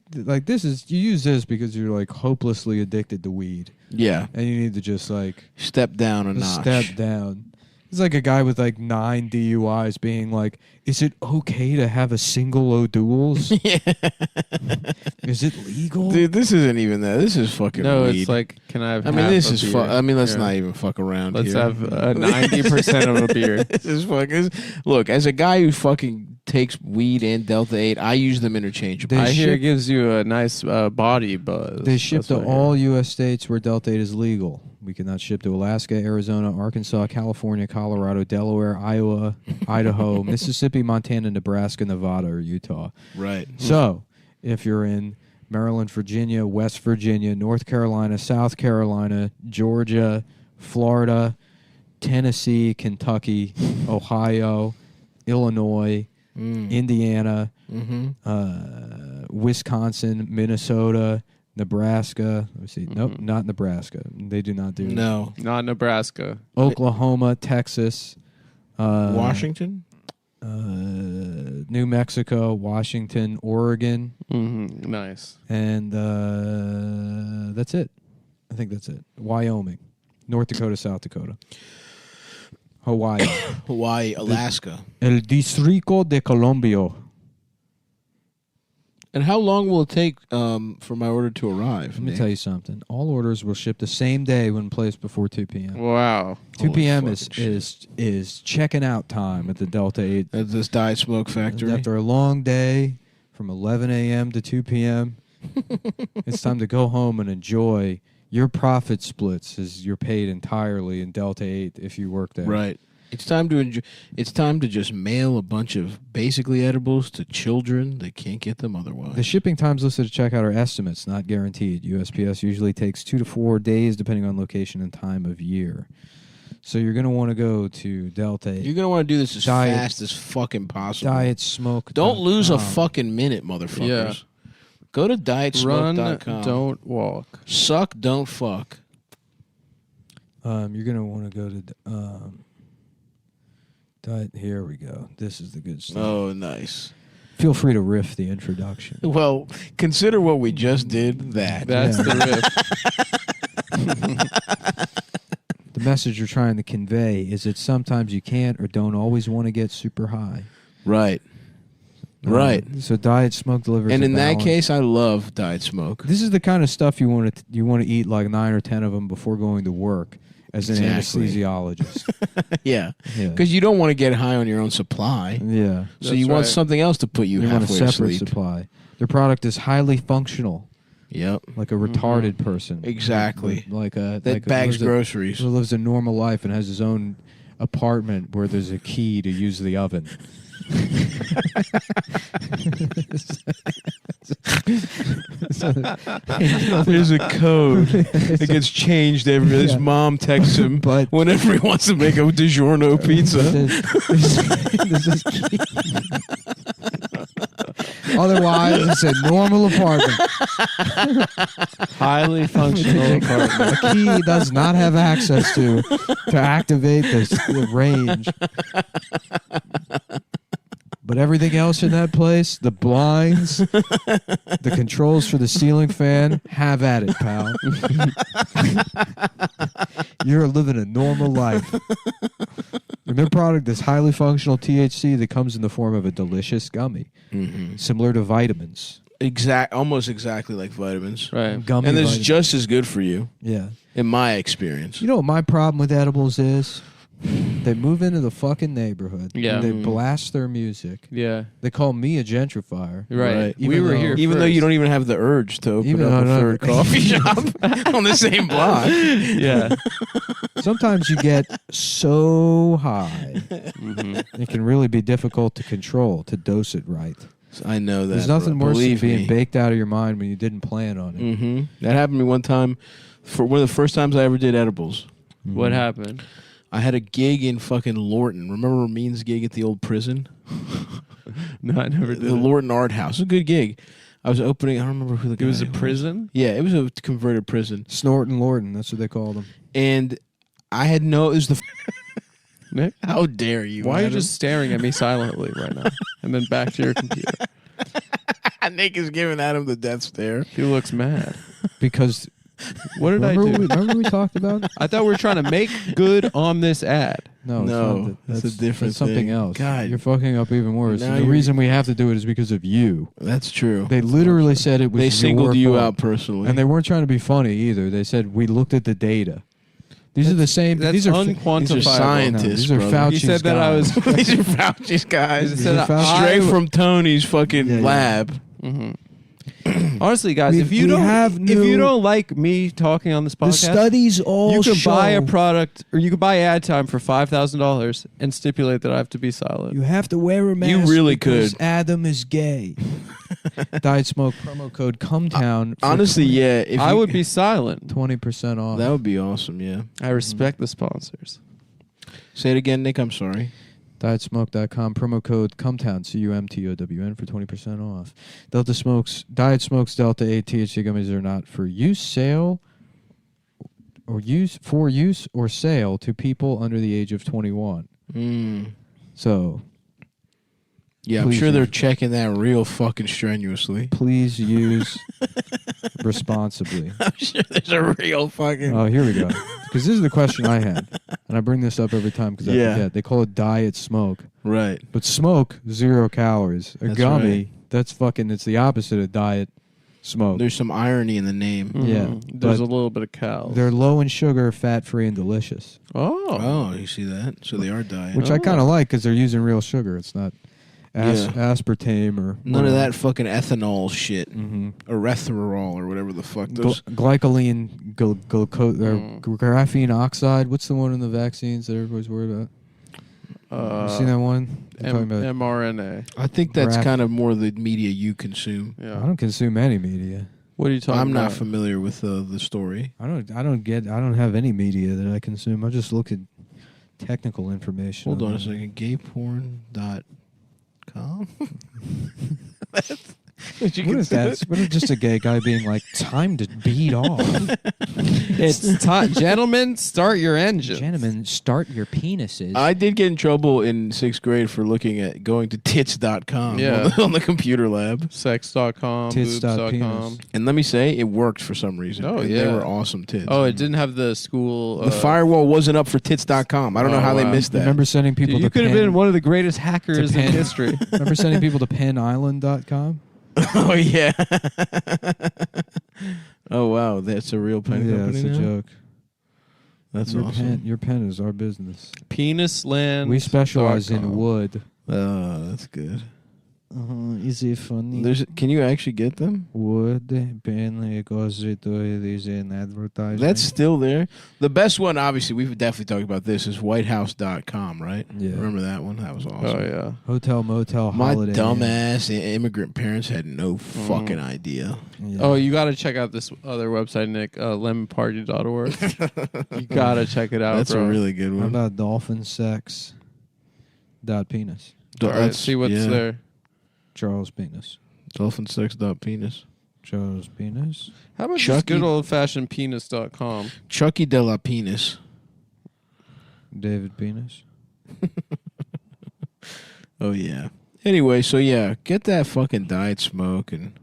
use this because you're like hopelessly addicted to weed. Yeah. And you need to just like step down a notch. Step down. It's like a guy with like 9 DUIs being like, is it okay to have a single O'Doul's? Yeah. Is it legal? Dude, this isn't even that. This is fucking weed. It's like, can I have this is let's not even fuck around Let's here. have 90% of a beer. This is fucking... Look, as a guy who fucking takes weed and Delta-8, I use them interchangeably. I hear it gives you a nice body buzz. They ship to all U.S. states where Delta-8 is legal. We cannot ship to Alaska, Arizona, Arkansas, California, Colorado, Delaware, Iowa, Idaho, Mississippi, Montana, Nebraska, Nevada, or Utah. Right. So, if you're in Maryland, Virginia, West Virginia, North Carolina, South Carolina, Georgia, Florida, Tennessee, Kentucky, Ohio, Illinois, Indiana, Wisconsin, Minnesota, Nebraska. Let me see. Nope, not Nebraska. They do not do No. Not Nebraska. Oklahoma, Texas, Washington, New Mexico, Washington, Oregon. Nice. And that's it. I think that's it. Wyoming. North Dakota, South Dakota. Hawaii. Hawaii, Alaska. El Distrito de Colombia. And how long will it take for my order to arrive? Let me tell you something. All orders will ship the same day when placed before 2 p.m. Wow. 2 p.m. is checking out time at the Delta 8. At this Diet Smoke factory. After a long day from 11 a.m. to 2 p.m., it's time to go home and enjoy your profit splits as you're paid entirely in Delta 8 if you work there. Right. It's time to enjoy. It's time to just mail a bunch of basically edibles to children that can't get them otherwise. The shipping times listed at checkout are estimates, not guaranteed. USPS usually takes 2 to 4 days depending on location and time of year. So you're going to want to go to Delta 8. You're going to want to do this as fast as fucking possible. Diet Smoke. Don't lose a fucking minute, motherfuckers. Yeah. Go to dietsmoke.com. Run, don't walk. Suck, don't fuck. You're going to want to go to Diet. Here we go. This is the good stuff. Oh, nice. Feel free to riff the introduction. Well, consider what we just did. That's the riff. The message you're trying to convey is that sometimes you can't or don't always want to get super high. Right. Right. So Diet Smoke delivers. And a in that balance. case, I love Diet Smoke. This is the kind of stuff you want to eat like 9 or 10 of them before going to work as an anesthesiologist. Yeah. Because you don't want to get high on your own supply. Yeah. So you want something else to put you want a halfway to separate sleep. supply. Their product is highly functional. Yep. Like a retarded person. Exactly. Like a that bags groceries. Who lives a normal life and has his own apartment where there's a key to use the oven. There's a code. It gets changed every. His mom texts him whenever he wants to make a DiGiorno pizza. Otherwise, it's a normal apartment. Highly functional apartment. A key does not have access to activate the range. But everything else in that place, the blinds, the controls for the ceiling fan, have at it, pal. You're living a normal life. And their product is highly functional THC that comes in the form of a delicious gummy, similar to vitamins. Almost exactly like vitamins. Right. Gummy and it's vitamins. just as good for you. Yeah. In my experience. You know what my problem with edibles is? They move into the fucking neighborhood. Yeah. They blast their music. Yeah. They call me a gentrifier. Right. Even We were though- here Even though you don't even have the urge to open Even up a though- third coffee shop on the same block. Yeah. Sometimes you get so high, it can really be difficult to control, to dose it right. I know that. There's nothing bro. worse than Believe being me. baked out of your mind when you didn't plan on it. That happened to me one time. For one of the first times I ever did edibles. What happened? I had a gig in fucking Lorton. Remember Ramin's gig at the old prison? No, I never did. The Lorton Art House. It was a good gig. I was opening. I don't remember who the guy It was a was. prison? Yeah, it was a converted prison. Snorton Lorton, that's what they called them. And I had no. It was the. Nick? How dare you? Why are you Adam? just staring at me silently right now? And then back to your computer. Nick is giving Adam the death stare. He looks mad. Because What did I do? Remember we talked about? I thought we were trying to make good on this ad. No, No, it's that's a different that's something thing. else. God. You're fucking up even worse. Now And the you're- reason we have to do it is because of you. That's true. They literally said it was They your singled you fault. out personally. And they weren't trying to be funny either. They said we looked at the data. These are the same. That's These are unquantifiable. These are scientists. these are brother. Fauci's He said that I was. These are Fauci's guys. He said Straight from Tony's fucking lab. Honestly, guys, We- if you we don't have if you new- don't like me talking on this The podcast, studies all you can show buy a product or you can buy ad time for $5,000 and stipulate that I have to be silent. You have to wear a mask. You really because could. Adam is gay. Diet Smoke promo code Cumtown. for Honestly, yeah. If I you- would be silent. 20% off. That would be awesome. Yeah. I respect the sponsors. Say it again, Nick. I'm sorry. DietSmoke.com, promo code Cumtown, CUMTOWN for 20% off. Diet Smokes Delta 8 THC gummies are not for use, sale, or use or sale to people under the age of 21. So, Yeah, I'm Please sure use- they're checking that real fucking strenuously. please use responsibly. I'm sure there's a real fucking. Oh, here we go. Because this is the question I had, and I bring this up every time because I forget. They call it diet smoke, right? But smoke 0 calories. A That's gummy, right. that's fucking. It's the opposite of diet smoke. There's some irony in the name. Yeah, There's but a little bit of cows. They're low in sugar, fat-free, and delicious. Oh, you see that? So they are diet. Which I kind of like because they're using real sugar. It's not aspartame or none of that fucking ethanol shit, erythritol or whatever the fuck. Those glycoline, graphene oxide. What's the one in the vaccines that everybody's worried about? You seen that one? mRNA. I think that's kind of more the media you consume. Yeah. I don't consume any media. What are you talking I'm about? not familiar with the story. I don't have any media that I consume. I just look at technical information. Hold on a second. Gayporn.com. What is that? What is just a gay guy being like, time to beat off? It's time, gentlemen, start your engine. Gentlemen, start your penises. I did get in trouble in 6th grade for looking at going to tits.com on the computer lab. Sex.com, Tits.penis. boobs.com. And let me say, it worked for some reason. Oh, And yeah. They were awesome tits. Oh, it didn't have the school. The firewall wasn't up for tits.com. I don't know how they missed that. Remember sending people You to could have Penn- been one of the greatest hackers to in Penn- history. Remember sending people to PennIsland.com? Oh, yeah. Oh, wow. That's a real pen Yeah, company it's a now? joke. That's your awesome. Your pen is our business. Penisland. We specialize in wood. Oh, that's good. Is it funny? Can you actually get them? Wood, pen, is an advertisement. That's still there. The best one, obviously, we've definitely talked about this, is whitehouse.com, right? Yeah. Remember that one? That was awesome. Oh, yeah. Hotel, motel, My holiday. dumbass immigrant parents had no fucking idea. Yeah. Oh, you got to check out this other website, Nick, lemonparty.org. You got to check it out, That's bro. a really good How one. about dolphin sex? Penis. All right, see what's there. Charles Penis. Dolphinsex.penis. Charles Penis. How about just Chucky- good old-fashioned penis.com? Chucky de la Penis. David Penis. Oh, yeah. Anyway, so yeah, get that fucking diet smoke. And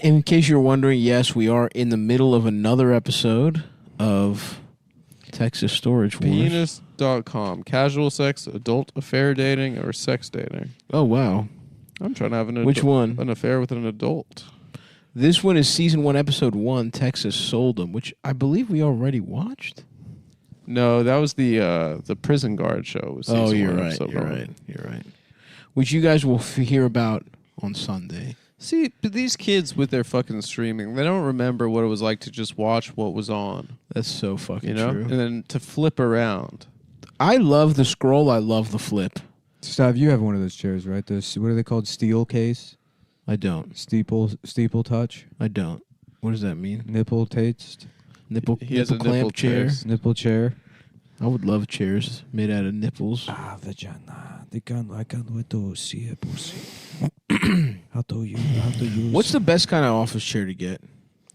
in case you're wondering, yes, we are in the middle of another episode of Texas Storage Wars. Penis.com. Casual sex, adult affair dating, or sex dating. Oh, wow. I'm trying to have Which one? An affair with an adult. This one is season 1, episode 1, Texas Sold'em, which I believe we already watched. No, that was the prison guard show. Was Oh, season you're one, right. episode You're one. right. You're right. Which you guys will hear about on Sunday. See, but these kids with their fucking streaming, they don't remember what it was like to just watch what was on. That's so fucking You know? true. And then to flip around. I love the scroll. I love the flip. Stav, you have one of those chairs, right? Those, what are they called? Steel case? I don't. Steeple touch? I don't. What does that mean? Nipple taste? Nipple, He has nipple a nipple clamp chair. chair. Nipple chair? I would love chairs made out of nipples. Vagina. I can't wait to see a pussy. How to use. What's the best kind of office chair to get?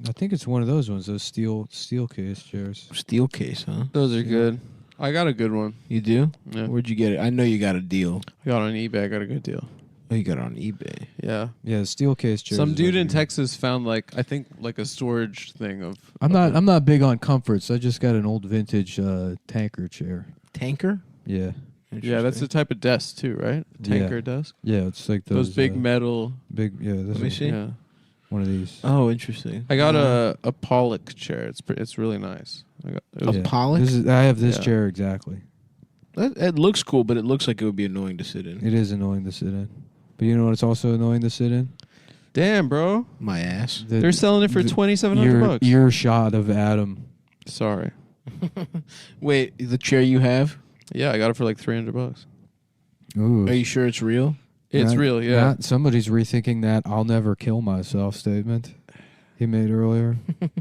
I think it's one of those ones, those steel case chairs. Steel case, huh? Those are good. I got a good one. You do? Yeah. Where'd you get it? I know you got a deal. I got it on eBay. I got a good deal. Oh, you got it on eBay. Yeah. Yeah, steel case chairs. Some is dude what in you- Texas found a storage thing of. I'm not big on comforts. I just got an old vintage tanker chair. Tanker? Yeah. Yeah, that's the type of desk too, right? Tanker desk. Yeah, it's like Those those big metal. big. Yeah, this Let me is see. Yeah. one of these. Oh, interesting. I got a Pollock chair. It's really nice. It was A Pollock? I have this Yeah. chair exactly. It looks cool, but it looks like it would be annoying to sit in. It is annoying to sit in, but you know what? It's also annoying to sit in. Damn, bro. My ass. They're selling it for $2,700. Earshot of Adam. Sorry. Wait, the chair you have? Yeah, I got it for like $300. Ooh. Are you sure it's real? It's Not- real, yeah. not- somebody's rethinking that "I'll never kill myself" statement he made earlier.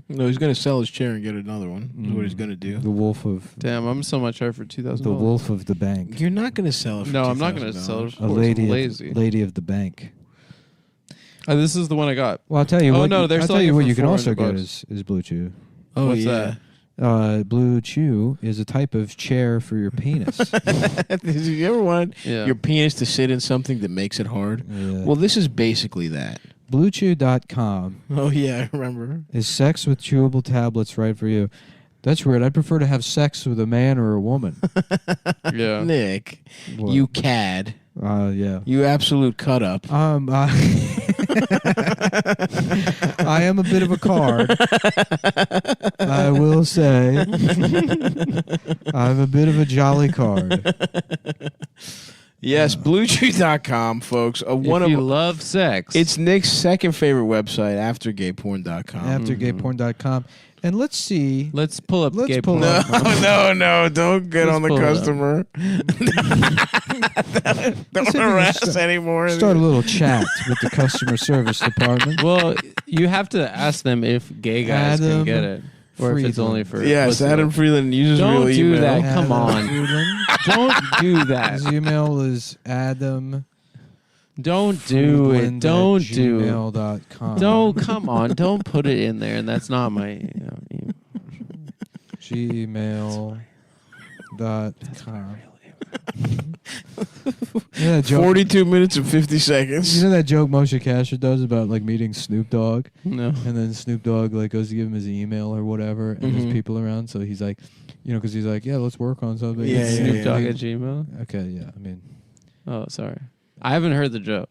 No, he's going to sell his chair and get another one. That's what he's going to do. The wolf of Damn, I'm selling my chair for $2,000. the wolf of the bank. You're not going to sell it for No, I'm not going to sell it. A Of lady, lazy. lady of the bank. This is the one I got. Well, I'll tell you Oh, what. no, they're I'll tell selling you it what for you can also get $400. is Blue Chew. Oh, What's yeah. Blue Chew is a type of chair for your penis. Have you ever wanted Yeah. your penis to sit in something that makes it hard? Yeah. Well, this is basically that. BlueChew.com. Oh, yeah, I remember. Is sex with chewable tablets right for you? That's weird. I'd prefer to have sex with a man or a woman. Yeah. Nick, What? you cad. Yeah. You absolute cut up. I am a bit of a card. I will say. I'm a bit of a jolly card. Yes, BlueChew.com, folks. If you love sex. It's Nick's second favorite website after gayporn.com. After gayporn.com. And let's see. Let's pull up gay porn. No, don't get on the customer. Don't harass anymore. Start a little chat with the customer service department. Well, you have to ask them if gay guys can get it. Or if it's only for... Yes, Adam Freeland uses Don't real do email. that. Come on. Don't do that. His email is Adam... Don't do it. Don't do gmail.com. Don't, come on. Don't put it in there. And that's not my... gmail.com. Yeah, 42 minutes and 50 seconds. You know that joke Moshe Kasher does about like meeting Snoop Dogg? No. And then Snoop Dogg like goes to give him his email or whatever, and there's Mhm. people around, so he's like, because he's like, yeah, let's work on something. Yeah, It's Snoop Dogg at Gmail? Okay, yeah, I mean. Oh, sorry. I haven't heard the joke.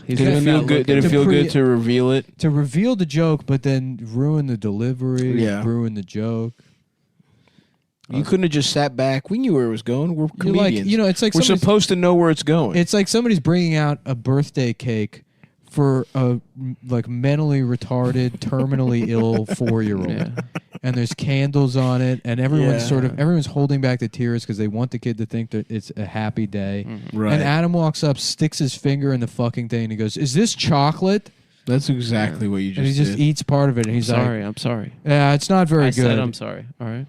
Did it feel good? Did it feel good to reveal it? To reveal the joke, but then ruin the delivery, Yeah. ruin the joke. You couldn't have just sat back. We knew where it was going. We're You're like, comedians. it's like we're somebody's- supposed to know where it's going. It's like somebody's bringing out a birthday cake for a like mentally retarded, terminally ill 4-year-old, and there's candles on it, and everyone's everyone's holding back the tears because they want the kid to think that it's a happy day. Right. And Adam walks up, sticks his finger in the fucking thing, and he goes, "Is this chocolate?" That's exactly what you just And he just did. eats part of it, and he's sorry, like, I'm sorry. Yeah, it's not very I good. said I'm sorry. All right.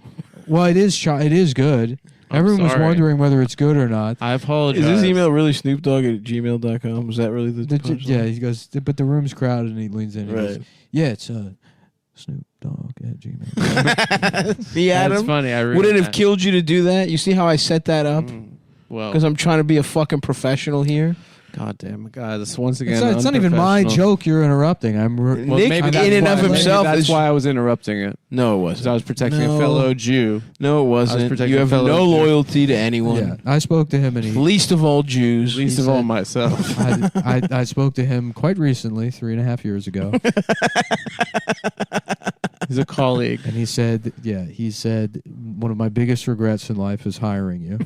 Well, it is. It is good. Everyone was sorry. wondering whether it's good or not. I apologize. Is this email really snoopdogg@gmail.com? Was that really the punchline? Yeah, he goes, but the room's crowded, and he leans in and Right. goes, yeah, it's Snoop Dogg at Gmail. See, Adam? That's funny. I Would it have killed you to do that? You see how I set that up? Well, Because I'm trying to be a fucking professional here. God damn it, guys! Once again, It's not even my unprofessional. joke you're interrupting. Nick, maybe in that's and why- of maybe himself, That's is why I was interrupting it. No, it Because wasn't. I was protecting No. a fellow Jew. No, it wasn't. protecting You a have fellow no Jew. loyalty to anyone. Yeah, I spoke to him, and he Least of all Jews. Least He of all said- myself. I spoke to him quite recently, 3.5 years ago, He's a colleague. and he said, one of my biggest regrets in life is hiring you.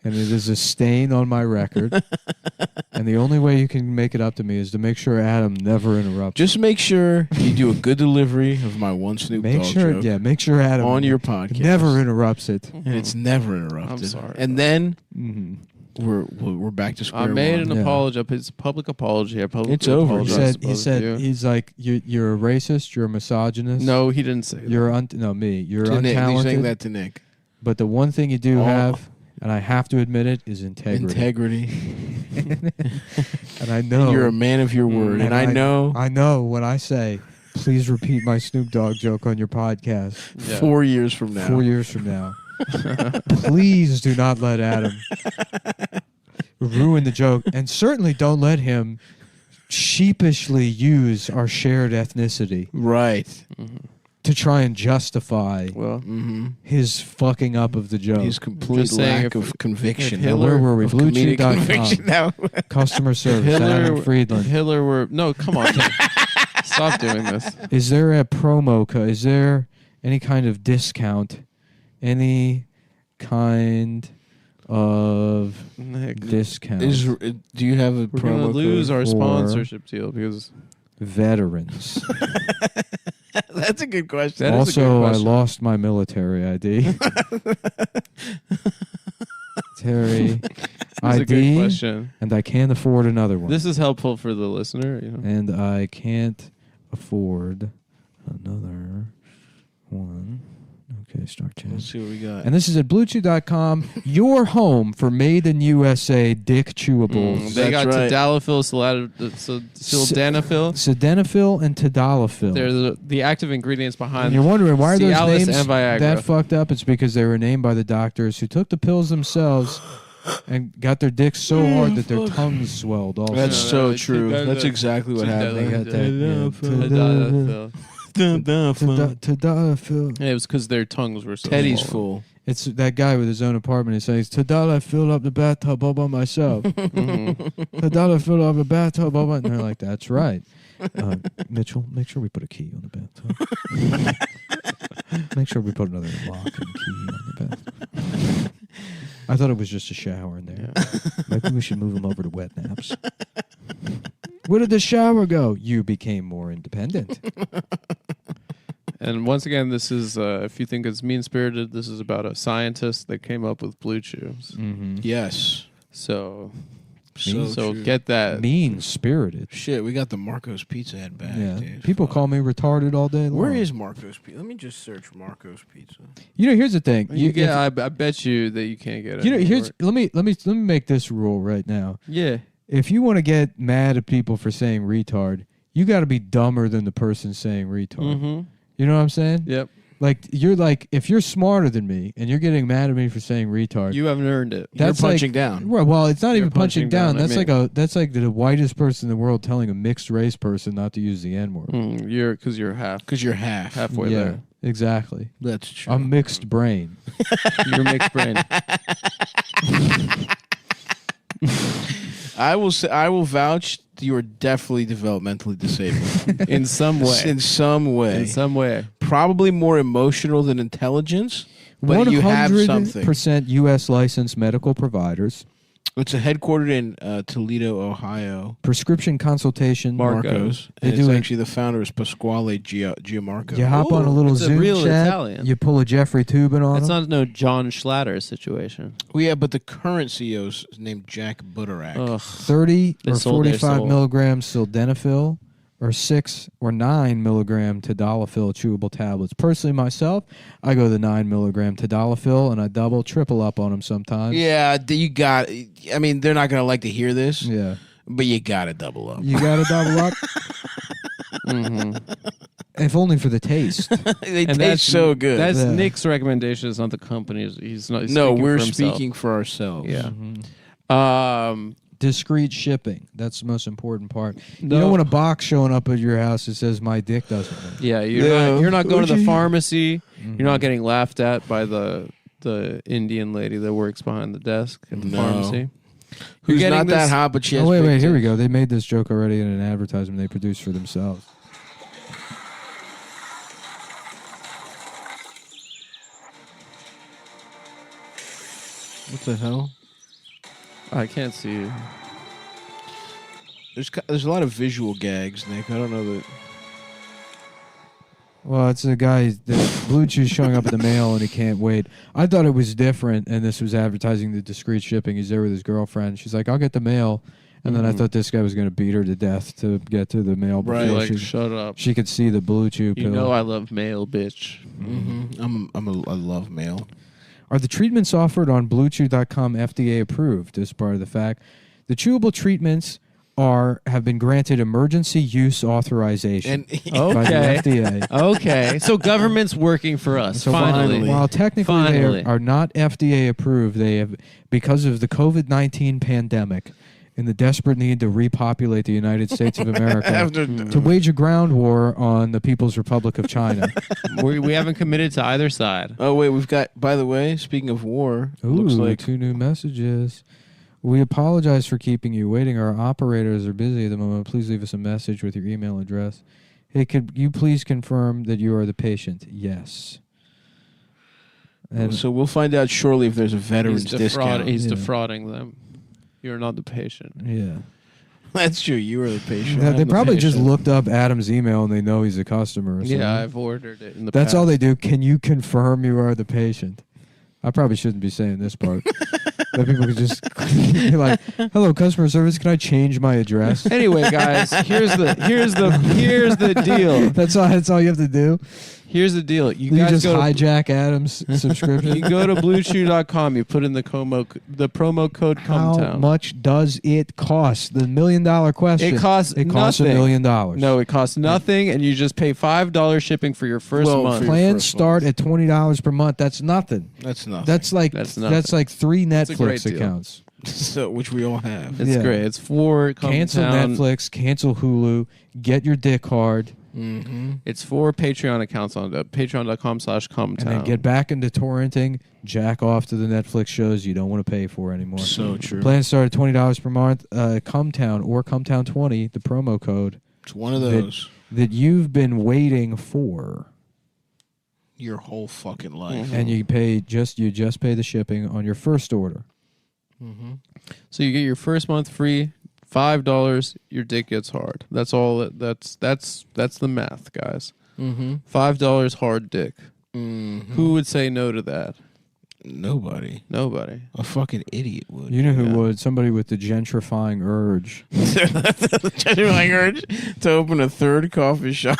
And it is a stain on my record. And the only way you can make it up to me is to make sure Adam never interrupts. Just make sure you do a good delivery of my one Snoop Make Dogg sure, joke make sure Adam on your podcast. never interrupts it. And it's never interrupted. I'm sorry. And then Mhm. we're back to square I made one. an apology. It's a public apology. I publicly It's over. apologize to He both said, of you. he's like, you're a racist, you're a misogynist. No, he didn't say that. You're you're To Nick. He's untalented. saying that to Nick. But the one thing you do have, and I have to admit it, is integrity. Integrity. And I know You're a man of your word. And I know I know when I say, please repeat my Snoop Dogg joke on your podcast 4 years from now. 4 years from now. Please do not let Adam ruin the joke, and certainly don't let him sheepishly use our shared ethnicity Right. to try and justify his fucking up of the joke. His complete Just saying, lack of conviction. Now, where were we? Of comedic conviction now. BlueChew.com. Customer service. Adam Friedland. Hitler were... No, come on. Stop doing this. Is there a promo code? Is there any kind of discount? Any kind of discount? Do you have a We're promo going to lose code? our for sponsorship deal because... Veterans. That's a good question. That is a good Also, I question. lost my military ID. Terry That's a good ID, question. and I can't afford another one. This is helpful for the listener. You know? And I can't afford another one. Okay, start chat. Let's see what we got. And this is at BlueChew.com, your home for made in USA dick chewables. They got right. tadalafil, sildenafil. Sildenafil and tadalafil. They're the active ingredients behind. And you're wondering why are those Cialis names and Viagra. that fucked up? It's because they were named by the doctors who took the pills themselves and got their dicks so hard that their tongues swelled. Also, That's so true. That's exactly what happened. They got that. Yeah, it was because their tongues were so Teddy's swollen. full. It's It's that guy with his own apartment. He says, "$2 filled up the bathtub all by myself." $2 filled up the bathtub all by. And they're like, "That's right." Mitchell, make sure we put a key on the bathtub. Make sure we put another lock and key on the bathtub. I thought it was just a shower in there. Maybe we should move him over to wet naps. Where did the shower go? You became more independent. And once again, this is, if you think it's mean-spirited, this is about a scientist that came up with Blue Chews. Mm-hmm. Yes. So true. get that. Mean-spirited. Shit, we got the Marco's Pizza Head back. Yeah. Dude. People call me retarded all day long. Where is Marco's Pizza? Let me just search Marco's Pizza. You know, here's the thing. I bet you that you can't get it. You know, here's let me make this rule right now. Yeah. If you want to get mad at people for saying retard, you got to be dumber than the person saying retard. Mm-hmm. You know what I'm saying? Yep. Like if you're smarter than me and you're getting mad at me for saying retard, You haven't earned it. that's You're punching like, down. Well, it's not You're even punching down. punching down. That's like the whitest person in the world telling a mixed race person not to use the N word. Because you're halfway yeah, there. Exactly. That's true. I'm mixed brain. You're mixed brain. I will vouch you are definitely developmentally disabled. In some way. In some way. In some way. Probably more emotional than intelligence, but you have something. 100% U.S. licensed medical providers. It's headquartered in Toledo, Ohio. Prescription consultation. Marcos. They And do it's it. actually the founder is Pasquale Giamarco. You hop on a little it's a Zoom real chat. Italian. You pull a Jeffrey Tubin on That's them. not no John Schlatter situation. Well, yeah, but the current CEO is named Jack Butterack. Ugh. 30 They or sold their 45 soul. milligrams sildenafil or 6 or 9 milligram tadalafil chewable tablets. Personally, myself, I go the 9 milligram tadalafil and I double, triple up on them sometimes. Yeah, you got. I mean, they're not gonna like to hear this. Yeah. But you gotta double up. You got to double up, Mm-hmm. if only for the taste. They taste so good. That's Yeah. Nick's recommendation. It's not the company's. He's not. He's No, speaking we're for himself. speaking for ourselves. Yeah. Discreet shipping. That's the most important part. You No. don't want a box showing up at your house that says "My dick doesn't work." Yeah, you're not going to the pharmacy. You're not getting laughed at by the Indian lady that works behind the desk at the pharmacy. Who's You're not getting that hot, but she has Oh, wait, big here we tits. go. They made this joke already in an advertisement they produced for themselves. What the hell? I can't see you. There's a lot of visual gags, Nick. I don't know that. Well, it's a guy, the Blue Chew's showing up at the mail and he can't wait. I thought it was different, and this was advertising the discreet shipping. He's there with his girlfriend. She's like, I'll get the mail. And then I thought this guy was going to beat her to death to get to the mail. Right, before like, shut up. She could see the Blue Chew pill. You know I love mail, bitch. I love mail. Are the treatments offered on BlueChew.com FDA approved? As part of the fact, the chewable treatments have been granted emergency use authorization by the FDA. Okay. So government's working for us. So finally. while technically they are not FDA approved, they have, because of the COVID-19 pandemic and the desperate need to repopulate the United States of America, to wage a ground war on the People's Republic of China. we haven't committed to either side. Oh wait, we've got. By the way, speaking of war, Ooh, looks like 2 new messages. We apologize for keeping you waiting. Our operators are busy at the moment. Please leave us a message with your email address. Hey, could you please confirm that you are the patient? Yes. And so we'll find out shortly if there's a veterans discount. He's defrauding them. You're not the patient. Yeah. That's true. You are the patient. They probably just looked up Adam's email and they know he's a customer. Or something. Yeah, I've ordered it in the That's past. all they do. Can you confirm you are the patient? I probably shouldn't be saying this part. That people could just be like, "Hello, customer service. Can I change my address?" Anyway, guys, here's the deal. That's all you have to do. Here's the deal. You Did guys just go hijack Adam's subscription. You go to BlueChew.com. You put in the promo code How Cumtown. much does it cost? The $1 million question. It costs $1 nothing. million. No, it costs nothing, and you just pay $5 shipping for your first month. Plans start at $20 per month. That's nothing. That's nothing. That's like nothing. 3 That's a great Netflix deal. accounts. So, which we all have. It's great. It's for cancel Cumtown. Netflix, cancel Hulu, get your dick hard. Mm-hmm. It's 4 Patreon accounts on patreon.com/Cumtown. And then get back into torrenting, jack off to the Netflix shows you don't want to pay for anymore. So true. Plans start at $20 per month. Cumtown or Cumtown20, the promo code. It's one of those that you've been waiting for your whole fucking life, and you just pay the shipping on your first order. Mm-hmm. So you get your first month free. $5, your dick gets hard. That's all. That's the math, guys. Mm-hmm. $5 hard dick. Mm-hmm. Who would say no to that? Nobody. A fucking idiot would. You know who would? Somebody with the gentrifying urge. Gentrifying urge to open a third coffee shop.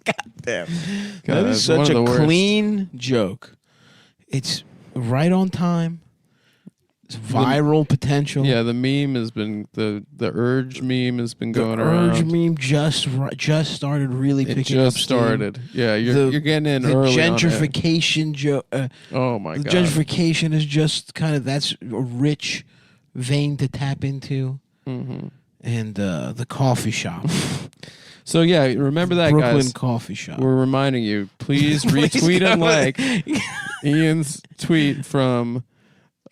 God damn. That is such a clean joke. It's right on time. It's viral potential. Yeah, the meme has been the urge meme has been going the around. urge meme just started really picking up steam. started. Yeah, you're getting in the early. gentrification joke. Oh my god. Gentrification is just kind of that's a rich vein to tap into. Mm-hmm. And the coffee shop. So yeah, remember that, Brooklyn guys. coffee shop. We're reminding you, please retweet and like Ian's tweet from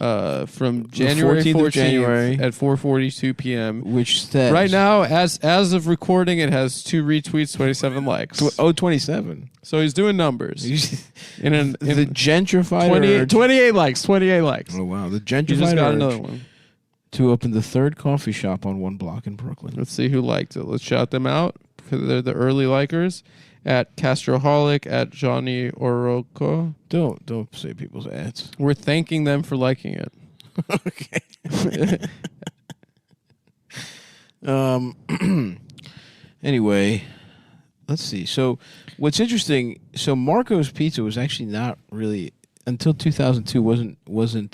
January 14th at 4:42 p.m. which says right now, as of recording, it has 2 retweets, 27 likes. 27. So he's doing numbers. in the gentrified 28 likes. 28 likes. Oh wow, the You gentrified just got urge another one. to open the third coffee shop on one block in Brooklyn. Let's see who liked it. Let's shout them out because they're the early likers. At Castroholic, at Johnny Oroco. Don't say people's ads. We're thanking them for liking it. Okay. Anyway, let's see. So what's interesting? So Marco's Pizza was actually not really until 2002 wasn't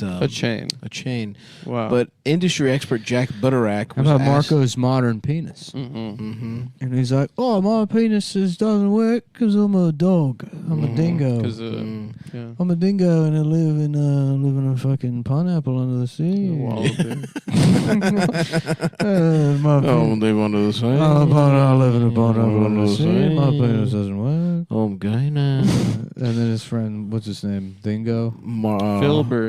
a chain. A chain. Wow. But industry expert Jack Butterack How was about asked, Marco's modern penis? Mm-hmm. And he's like, "Oh, my penis doesn't work because I'm a dog. I'm a dingo. Yeah. I'm a dingo, and I live in a fucking pineapple under the sea. live under the sea. I live in a pineapple under the sea. My penis doesn't work. Okay now. And then his friend, what's his name? Dingo.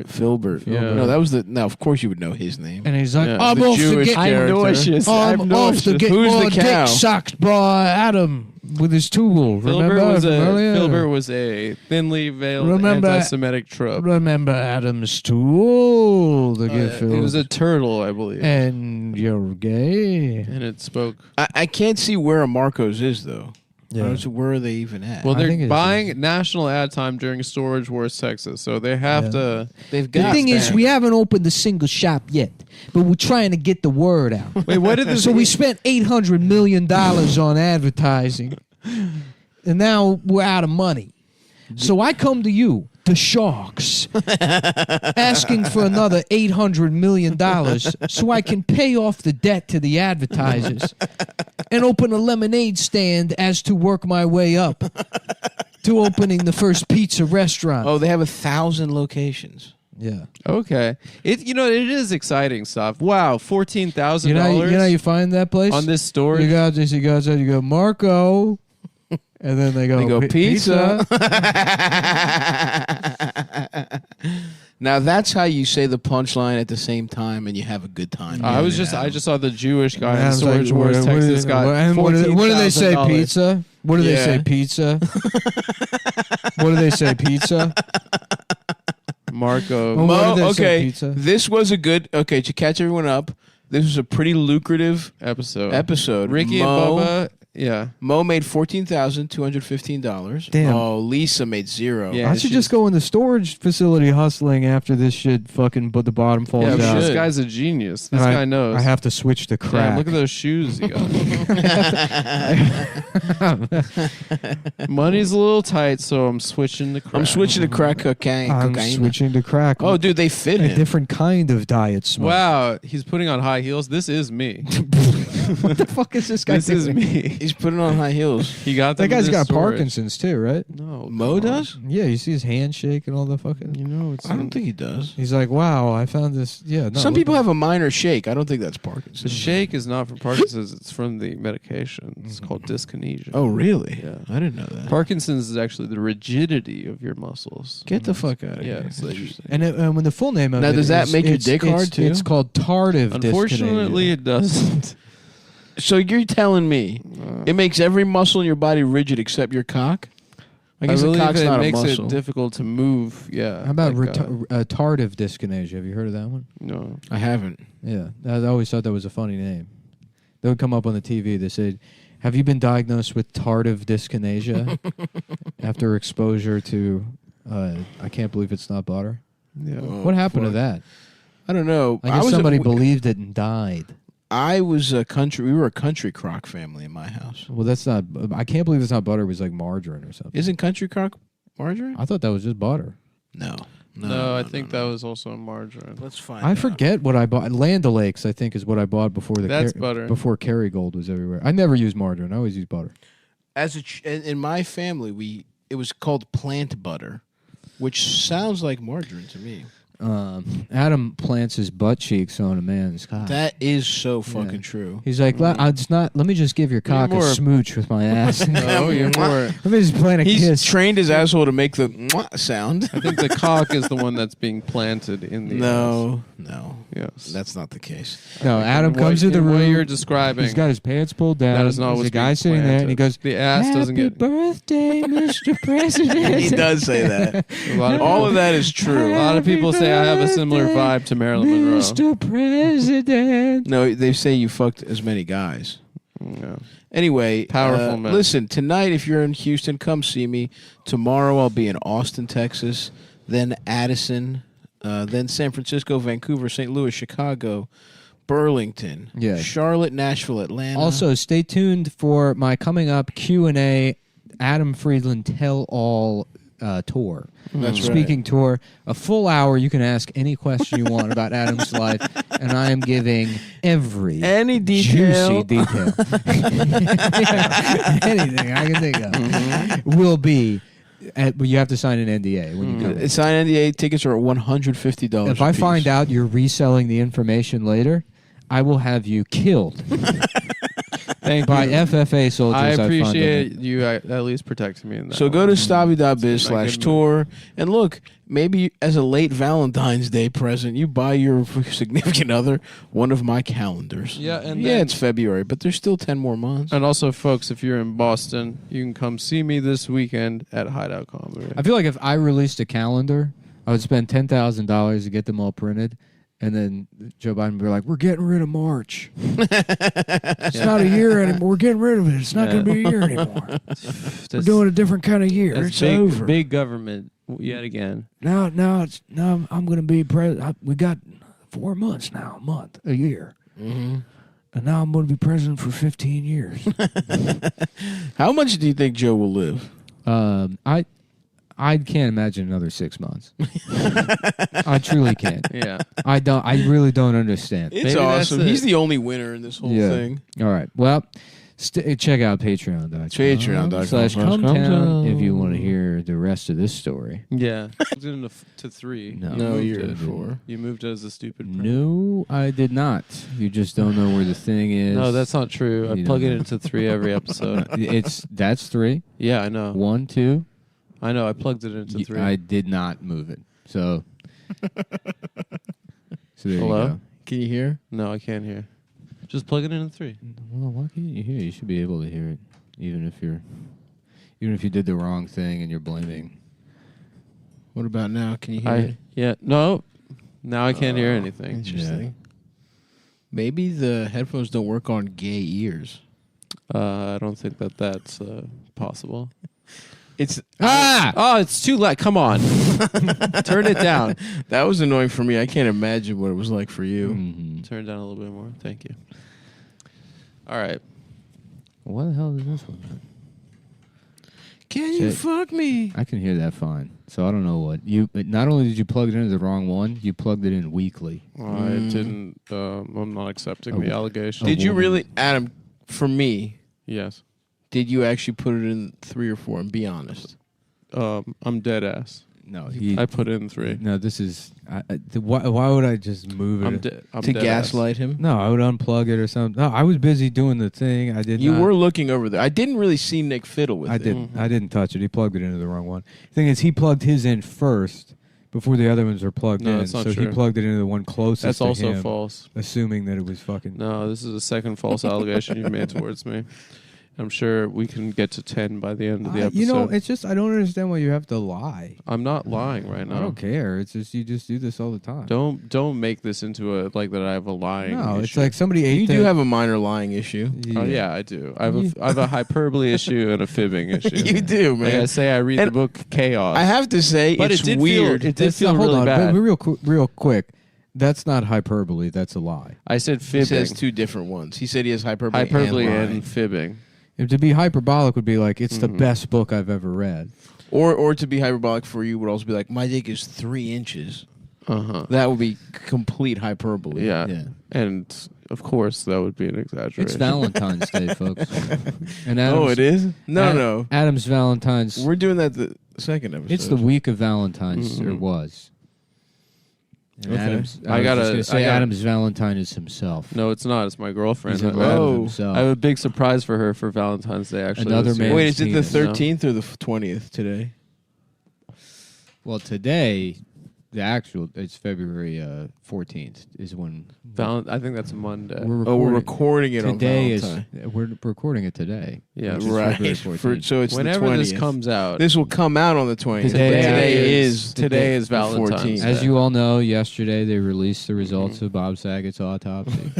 Filbert. Yeah. No, that was the. Now, of course, you would know his name. And he's like, Yeah. I'm The off Jewish to get. character. I'm off to get Who's more the cow? dick sucked by Adam with his tool. Remember? Filbert was a thinly veiled anti-Semitic trope. Remember Adam's tool? The It was a turtle, I believe. And you're gay. And it spoke. I can't see where a Marco's is though. Yeah. Where are they even at? Well, I think they're it's buying national ad time during Storage Wars Texas, so they have to. They've The got. thing is, we haven't opened a single shop yet, but we're trying to get the word out. Wait, what did this? So we spent $800 million on advertising, and now we're out of money. So I come to you, the Sharks, asking for another $800 million so I can pay off the debt to the advertisers and open a lemonade stand as to work my way up to opening the first pizza restaurant. Oh, they have 1,000 locations. Yeah. Okay. It is exciting stuff. Wow, $14,000. You know you find that place? On this storage? You go outside, you go, Marco. And then they go pizza. Now that's how you say the punchline at the same time, and you have a good time. I just saw the Jewish guy in I was like, Storage Wars Texas got what do they say? $14,000. Pizza? What do they say? Pizza? What do they say? Pizza? Marco. What did they say, okay, pizza? this was a good. Okay, to catch everyone up, this was a pretty lucrative episode. Ricky and Bubba Yeah. Mo made $14,215. Damn. Oh, Lisa made zero. Yeah, I should just go in the storage facility hustling after this shit fucking, but the bottom falls Yeah, out. this guy's a genius. This And guy knows. I have to switch to crack. Damn, look at those shoes you got. Money's a little tight, so I'm switching to crack. I'm switching to crack cocaine. I'm switching to crack. Oh, dude, they fit a him. different kind of diet smoke. Wow, he's putting on high heels. This is me. What the fuck is this guy This is doing? me. He's putting on high heels. He got them That guy's in this got storage. Parkinson's too, right? No, Mo does? Yeah, you see his hand shake and all the fucking. You know, it's. I don't think he does. He's like, wow, I found this. Yeah, no, Some look- people have a minor shake. I don't think that's The Parkinson's. shake is not from Parkinson's. It's from the medication. It's called dyskinesia. Oh, really? Yeah. I didn't know that. Parkinson's is actually the rigidity of your muscles. Get the fuck out of Yeah, here. it's interesting. And when the full name of Now, it does that is- make your it's- dick it's- hard, too? It's called tardive Unfortunately, dyskinesia. it doesn't. So you're telling me it makes every muscle in your body rigid except your cock? I guess the believe cock's it not makes a muscle. it difficult to move. Yeah. How about like, tardive dyskinesia? Have you heard of that one? No. I haven't. Yeah, I always thought that was a funny name. They would come up on the TV. They said, "Have you been diagnosed with tardive dyskinesia after exposure to?" I can't believe it's not butter. Yeah. What happened to that? I don't know. I guess somebody believed it and died. I was a country. We were a country crock family in my house. Well, that's not. I can't believe it's not butter. It was like margarine or something. Isn't country crock margarine? I thought that was just butter. No, I think that was also margarine. Let's find. I forget what I bought. Land O'Lakes, I think, is what I bought before the That's butter. before Kerrygold was everywhere. I never used margarine. I always used butter. As in my family, it was called plant butter, which sounds like margarine to me. Adam plants his butt cheeks on a man's cock. That is so fucking true. He's like, it's not. Let me just give your cock a more- smooch with my ass. No, you're more. Let me just plant a He's kiss. trained his asshole to make the mwah sound. I think the cock is the one that's being planted in the No. Yes. That's not the case. No, Adam What- comes to the what room. you're describing. He's got his pants pulled down. That is not There's what's a guy being sitting there, and he planted. goes, The ass doesn't "Happy get- birthday, Mr. President." He does say that. A lot of All of that is true. A lot of people say I have a similar vibe to Marilyn Monroe. Mr. President. No, they say you fucked as many guys. No. Anyway, Powerful man. Listen, tonight if you're in Houston, come see me. Tomorrow I'll be in Austin, Texas, then Addison, then San Francisco, Vancouver, St. Louis, Chicago, Burlington, Charlotte, Nashville, Atlanta. Also, stay tuned for my coming up Q&A Adam Friedland Tell All tour. That's Speaking tour, a full hour. You can ask any question you want about Adam's life, and I am giving any detail. juicy detail. Anything I can think of will be. But you have to sign an NDA when you come. in. Sign NDA. Tickets are $150. If I find out you're reselling the information later, I will have you killed. By FFA soldiers. I find appreciate them. you at least protecting me in that. So go to stavi.biz/tour and look, maybe as a late Valentine's Day present, you buy your significant other one of my calendars. Yeah, and yeah, then- it's February, but there's still 10 more months. And also, folks, if you're in Boston, you can come see me this weekend at Hideout Comedy. I feel like if I released a calendar, I would spend $10,000 to get them all printed. And then Joe Biden would be like, "We're getting rid of March. It's not a year anymore. We're getting rid of it. It's not going to be a year anymore. We're doing a different kind of year. That's It's big, over. big government yet again. Now I'm going to be president. We got 4 months now, a year. Mm-hmm. And now I'm going to be president for 15 years. How much do you think Joe will live? I can't imagine another 6 months. I truly can't. Yeah. I really don't understand. It's awesome. He's the only winner in this whole thing. All right. Well, check out Patreon.com. Patreon.com/Cumtown. if you want to hear the rest of this story. Yeah. I did it to 3. No, You you're moved at it. 4. You moved it as a stupid print. No, I did not. You just don't know where the thing is. No, that's not true. I You plug don't it know. into 3 every episode. That's 3. Yeah, I know. 1, 2. I know. I plugged it into 3. I did not move it. So there Hello? you go. Can you hear? No, I can't hear. Just plug it into 3. Well, why can't you hear? You should be able to hear it, even if you did the wrong thing and you're blaming. What about now? Can you hear it? Yeah. No. Now I can't hear anything. Interesting. Maybe the headphones don't work on gay ears. I don't think that's possible. It's it's too loud. Come on, turn it down. That was annoying for me. I can't imagine what it was like for you. Mm-hmm. Turn it down a little bit more. Thank you. All right. What the hell is this one? Can you fuck me? I can hear that fine. So I don't know what you. But not only did you plug it into the wrong one, you plugged it in weakly. I didn't. I'm not accepting the allegation. Did you really, Adam? For me, yes. Did you actually put it in 3 or 4? And be honest. I'm dead ass. No, I put it in 3. No, this is. Why would I just move it I'm to dead gaslight ass. him? No, I would unplug it or something. No, I was busy doing the thing. I did. You not. were looking over there. I didn't really see Nick fiddle with it. I didn't. I didn't touch it. He plugged it into the wrong one. Thing is, he plugged his in first before the other ones were plugged No, in. that's not So he true. plugged it into the one closest. That's to also him, false. Assuming that it was fucking. No, this is the second false allegation you've made towards me. I'm sure we can get to 10 by the end of the episode. You know, it's just I don't understand why you have to lie. I'm not lying right now. I don't care. It's just you just do this all the time. Don't make this into a like that I have a lying No, issue. it's like somebody ate. You do have a minor lying issue. Oh yeah, I do. I have a hyperbole issue and a fibbing issue. You do, man. Like I say, I read the book Chaos. I have to say, but it's it did weird. It did feel hold really on, bad. but real quick. That's not hyperbole. That's a lie. I said He fibbing. says 2 different ones. He said he has hyperbole, Hyperbole and and fibbing. If to be hyperbolic would be like it's the best book I've ever read. Or to be hyperbolic for you would also be like, my dick is 3 inches. That would be complete hyperbole. Yeah. And of course, that would be an exaggeration. It's Valentine's Day, folks. And it is? No. Adam's Valentine's. We're doing that the second episode. It's the week of Valentine's, or was. And Okay. Adam's, I gotta say Adam's Valentine is himself. No, it's not. It's my girlfriend. He's a man of himself. I have a big surprise for her for Valentine's Day. Actually, Another this year. man. Wait, is it the penis. 13th or the 20th today? Well, today, it's February 14th is when I think that's Monday. We're recording it today on Valentine. We're recording it today. Yeah, which is right. February 14th. So it's whenever the 20th. this comes out. This will come out on the 20th. Today is Valentine's Day. As you all know, yesterday they released the results of Bob Saget's autopsy.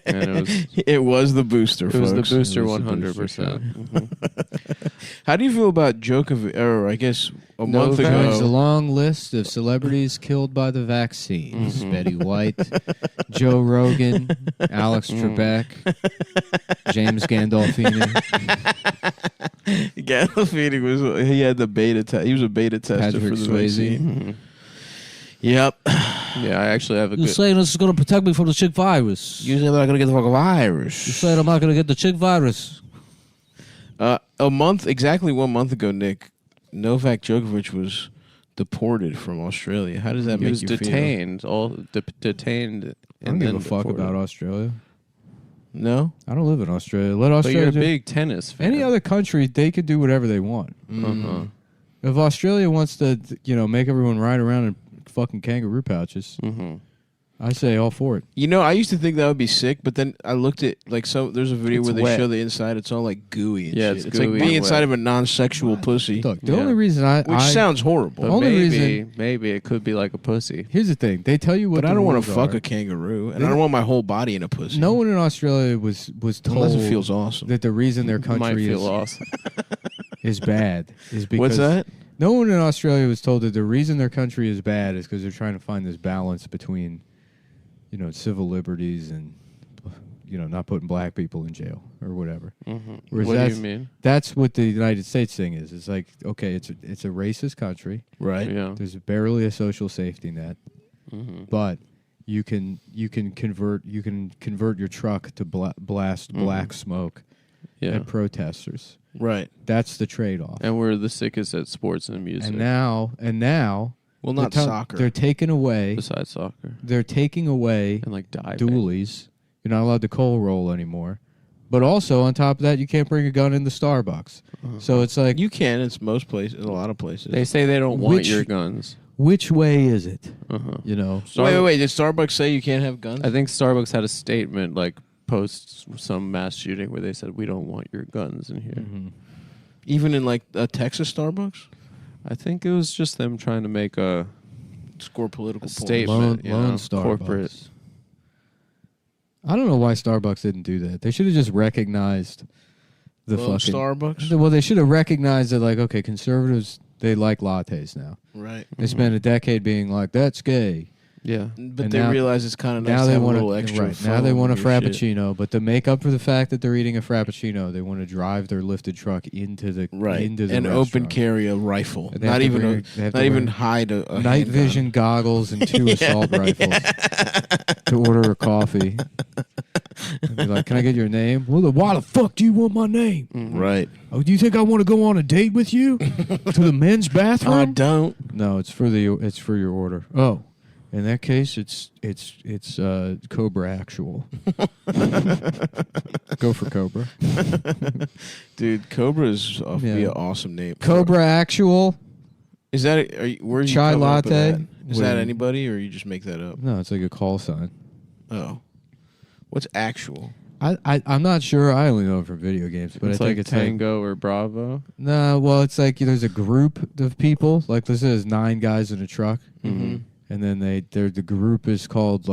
And it was the booster, It was the folks. booster It was the 100%. How do you feel about Djokovic? Or I guess a month There's a ago. long list of celebrities killed by the vaccines. Betty White, Joe Rogan, Alex Trebek, James Gandolfini. Gandolfini he had the beta test. He was a beta tester Patrick for the Swayze. vaccine. Yep. Yeah, I actually have a You're good. saying this is going to protect me from the chick virus. You're not going to get the fucking virus. You're saying I'm not going to get the chick virus. Exactly 1 month ago, Nick, Novak Djokovic was deported from Australia. How does that He make was you detained. Detained. I don't give a fuck about Australia. No? I don't live in Australia. Let But Australia you're a do- big tennis fan. Any other country, they could do whatever they want. If Australia wants to, make everyone ride around in fucking kangaroo pouches, I say all for it. You know, I used to think that would be sick, but then I looked at there's a video It's where they wet. show the inside. It's all like gooey. And Yeah, shit. it's like gooey being and inside wet. of a non-sexual pussy. Look, the only reason which sounds horrible. But only maybe it could be like a pussy. Here's the thing: they tell you what. But I don't want to to fuck a kangaroo, and I don't want my whole body in a pussy. No one in Australia was told Unless it feels awesome. that the reason their Might country feel awesome. is bad is because What's that? No one in Australia was told that the reason their country is bad is because they're trying to find this balance between, civil liberties and, not putting black people in jail or whatever. Whereas What do you mean? That's what the United States thing is. It's like, okay, it's a racist country, Right. Yeah. There's barely a social safety net, but you can convert your truck to blast black smoke Yeah. at protesters. Right. That's the trade-off. And we're the sickest at sports and music. And now, well, not soccer. They're taking away. Besides soccer. They're taking away And like diving. dualies. You're not allowed to coal roll anymore. But also, on top of that, you can't bring a gun into Starbucks. So it's like, You can. It's most places. A lot of places. They say they don't want Which- your guns. which way is it? Wait. Did Starbucks say you can't have guns? I think Starbucks had a statement post some mass shooting where they said we don't want your guns in here. Even in like a Texas Starbucks? I think it was just them trying to make a Score political points. statement. Lone Starbucks. Corporate. I don't know why Starbucks didn't do that. They should have just recognized the Love fucking Starbucks. Well, they should have recognized that, like, okay, conservatives, they like lattes now. Right. They spent a decade being like, that's gay. Yeah. But And they now- realize it's kind of nice now to they have want a little extra. right. Now they foam want a in your shit. frappuccino, but to make up for the fact that they're eating a frappuccino, they want to drive their lifted truck into the Right. into the And open restaurant. carry a rifle. And they Not have to even bring- they have to not even wear hide a night handgun. vision goggles and 2 assault rifles to order a coffee. And be like, can I get your name? Well, why the fuck do you want my name? Right. Oh, do you think I want to go on a date with you to the men's bathroom? I don't. No, it's for your order. Oh, in that case, it's Cobra Actual. Go for Cobra, Dude, Cobra is be an awesome name. Cobra Actual. Is that where you Chai come up with latte? that? Is What that do you- anybody, or you just make that up? No, it's like a call sign. Oh, what's actual? I'm not sure. I only know it from video games, but It's I think like it's Tango or Bravo. No, well, it's like there's a group of people. Like this is 9 guys in a truck, and then the group is called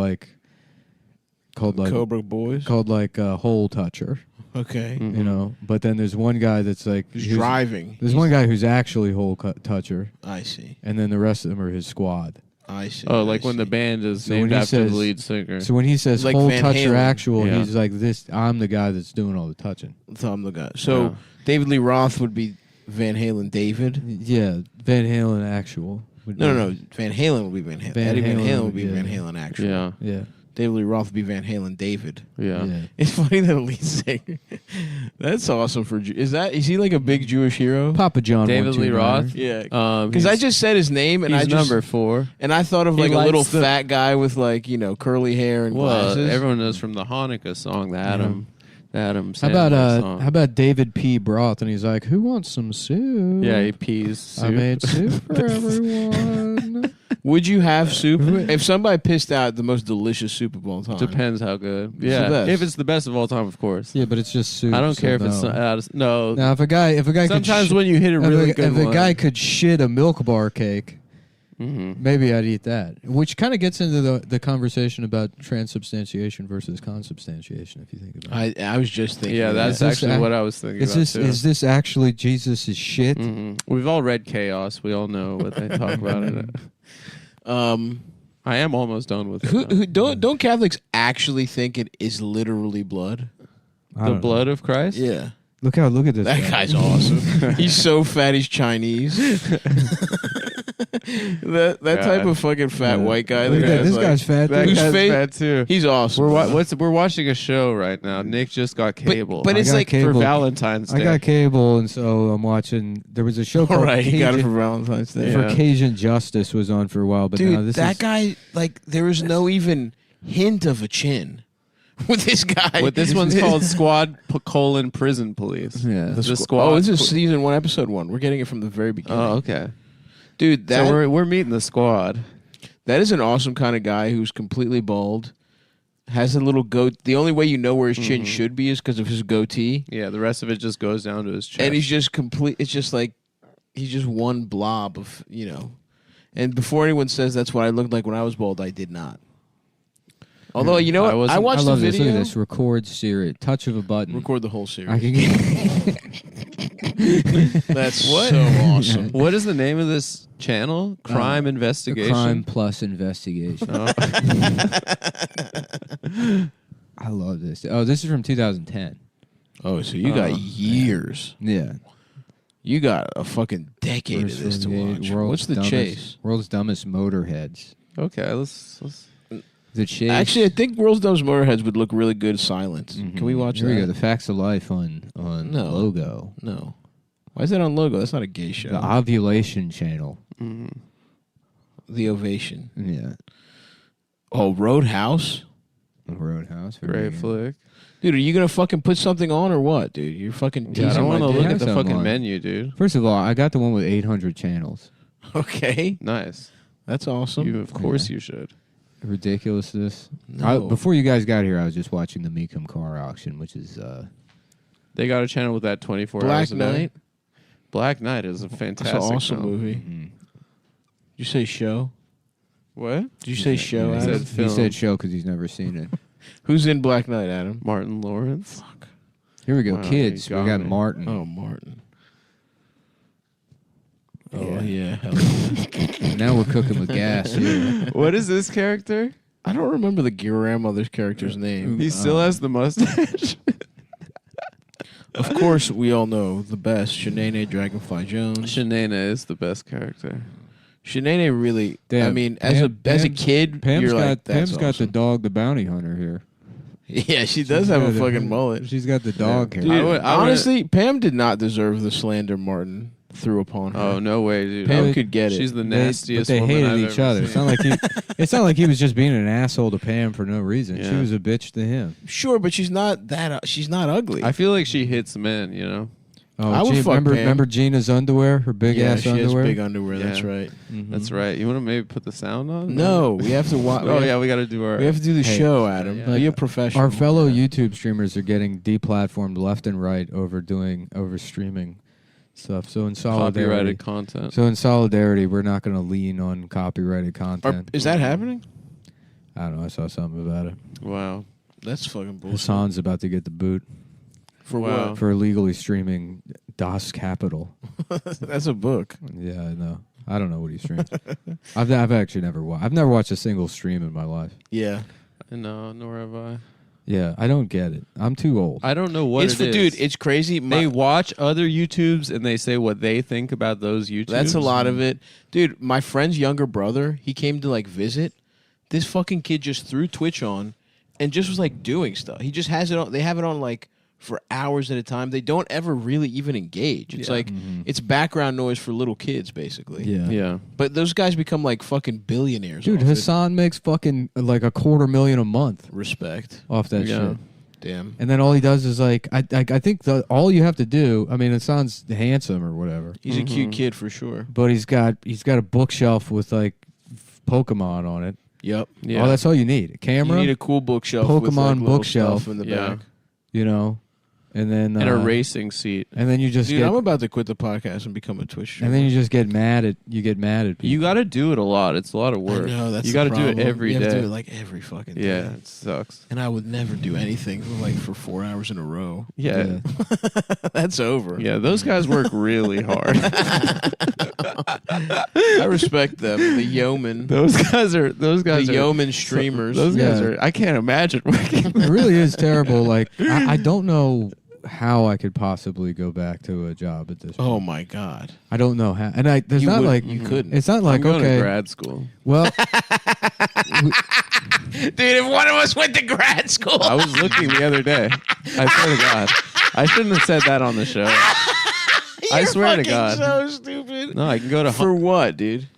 Cobra Boys. called like Hole Toucher. Okay. You know, but then there's one guy that's like Who's driving. There's one guy who's actually Hole Toucher. I see. And then the rest of them are his squad. I see. Oh, like when the band is So named when he after says- the lead singer. So when he says Like Hole Van Toucher Halen. Actual, Yeah. he's like this. I'm the guy that's doing all the touching. So I'm the guy. So Yeah. David Lee Roth would be Van Halen David. Yeah, Van Halen Actual. would No. be- Van Halen would be Van Halen. Van Eddie Van Halen Halen would would be be- Van Halen actual. Yeah. Yeah. David Lee Roth would be Van Halen David. Yeah. Yeah. It's funny that a lead singer. That's awesome for. Is he like a big Jewish hero? Papa John. David Lee 129. Roth. Yeah. Because I he's- just said his name and he's I just number 4. and I thought of He like a likes little the- fat guy with like curly hair and Well, glasses. everyone knows from the Hanukkah song, the Adam How about song. how about David P. Broth? And he's like, "Who wants some soup?" Yeah, he pees soup. I made soup for everyone. Would you have soup if somebody pissed out the most delicious soup of all time? Depends how good. the Yeah, best. if it's the best of all time, of course. Yeah, but it's just soup. I don't so care if no. it's no. Now, if a guy Sometimes could when you hit a really good if a one. guy could shit a Milk Bar cake, Mhm. maybe I'd eat that. Which kind of gets into the conversation about transubstantiation versus consubstantiation. If you think about it, I was just thinking. Yeah, of that's that. actually what I was thinking is about this too. is this actually Jesus' shit? Mhm. We've all read Chaos. We all know what they talk about in it. I am almost done with it. Don't Catholics actually think it is literally blood? I The don't blood of Christ? Yeah. Look at this. That guy. guy's awesome. He's so fat he's Chinese. that type God. of fucking fat white guy. Look that at that. has, This like- guy's fat. That dude. Whose guy's face- bad too. He's awesome. We're watching a show right now. Nick just got cable. but I it's got like cable. for Valentine's Day. I got cable, and so I'm watching. There was a show all called right. He got it for Cajun, Valentine's Day. for Yeah. Cajun Justice was on for a while, but now Dude, this that is guy, like, there was no even hint of a chin with this guy. What this one's called Squad Prison Police. Yeah. The squad. Oh, this is season 1, episode 1. We're getting it from the very beginning. Oh, okay. Dude, that So we're meeting the squad. that is an awesome kind of guy who's completely bald, has a little goat. The only way you know where his chin should be is because of his goatee, Yeah, the rest of it just goes down to his chest. and he's just complete. It's just like he's just one blob of And before anyone says that's what I looked like when I was bald, I did not. Although you know what, I I watched love the this. video. Look at this. Record series. Touch of a button. Record the whole series. I can get. That's so awesome. What is the name of this channel? Crime Investigation. Crime plus investigation. Oh. I love this. Oh, this is from 2010. Oh, so you got years. Yeah. You got a fucking decade of this to watch. What's the chase? World's dumbest motorheads. Okay, let's The chase. Actually, I think World's Dumbest Motorheads would look really good silent. Can we watch Here that? we go. The Facts of Life on No. Logo. No. Why is that on Logo? That's not a gay show. The Ovulation Channel. The Ovation. Yeah. Oh, Roadhouse? Roadhouse. great flick. Dude, are you going to fucking put something on or what, dude? You're fucking teasing Yeah, I don't my want to dick. look at the Something fucking on. menu, dude. First of all, I got the one with 800 channels. Okay. Nice. That's awesome. Of course you should. Ridiculousness. No. Before you guys got here, I was just watching the Mecum car auction, which is They got a channel with that 24 Black hours a day. Knight? Black Knight is a That's fantastic an awesome film. movie. Did you say show? What? Did you say show, he Adam? said he film. said show because he's never seen it. Who's in Black Knight, Adam? Martin Lawrence. Fuck. Here we go, Wow, kids. you We got got me. Martin. Oh, Martin. Oh, yeah. Hell yeah. Now we're cooking with gas. Here. What is this character? I don't remember the grandmother's character's name. He still has the mustache. Of course, we all know the best, Shanae Dragonfly Jones. Shanae is the best character. Shanae really, Damn, I mean, as a kid, Pam's you're got like, that's Pam's got the awesome. dog, the bounty hunter here. Yeah, she does have a fucking mullet. She's got the dog hair. Dude, honestly, Pam did not deserve the slander Martin threw upon her. Oh, no way, dude. Pam could get it. She's the But nastiest they woman hated I've each ever other. seen. It's not like he was just being an asshole to Pam for no reason. She Yeah. was a bitch to him. Sure, but she's not that. She's not ugly. I feel like she hits men, you know? Oh, I would fuck Pam. remember Gina's underwear, her big yeah, ass she underwear. has big underwear. That's Yeah. right. That's right. You want to maybe put the sound on? No, we have to watch. Oh, yeah, we got to do our... We have to do the Hey, show, Adam. yeah. Be a professional. Our fellow YouTube streamers are getting deplatformed left and right over streaming stuff. So in solidarity, Copyrighted content. So in solidarity, we're not going to lean on copyrighted content. Is that happening? I don't know. I saw something about it. Wow. That's fucking bullshit. Hassan's about to get the boot For Wow. what? for illegally streaming Das Capital. That's a book. Yeah, I know. I don't know what he streams. I've actually never watched. I've never watched a single stream in my life. Yeah. No, nor have I. Yeah, I don't get it. I'm too old. I don't know what It's it is. dude. It's crazy. They watch other YouTubes and they say what they think about those YouTubes. That's a lot of it, dude. My friend's younger brother, he came to like visit. This fucking kid just threw Twitch on, and just was like doing stuff. He just has it on. They have it on like for hours at a time. They don't ever really even engage. It's like it's background noise for little kids, basically. Yeah. Yeah. But those guys become like fucking billionaires. Dude, off it. Hassan makes fucking like $250,000 a month Respect. off that Yeah. shit. Damn. And then all he does is like, I think all you have to do. I mean, Hassan's handsome or whatever, He's a cute kid for sure. but he's got a bookshelf with like Pokemon on it. Yep. Yeah. Oh, that's all you need. A You camera, need a cool bookshelf. with, Pokemon like, little bookshelf. stuff in the Yeah. back. you know, and then And a racing seat. and then you just Dude, get, I'm about to quit the podcast and become a Twitch streamer. and then you just get mad at people. You got to do it a lot. It's a lot of work. I know, that's you got to do it every you day. have to do it like every fucking day. Yeah, it sucks. And I would never do anything like for 4 hours in a row. Yeah. That's over. Yeah, those guys work really hard. I respect them. The yeomen. Those guys are The yeoman streamers. Those guys Yeah. are. I can't imagine working. It really is terrible. Like I don't know how I could possibly go back to a job at this point. Oh my god. I don't know how. And there's You not would- like you couldn't. It's not like I'm going okay. to grad school. Well, Dude, if one of us went to grad school. I was looking the other day. I swear to God, I shouldn't have said that on the show. I swear to God. So stupid. No, I can go to. For what, dude?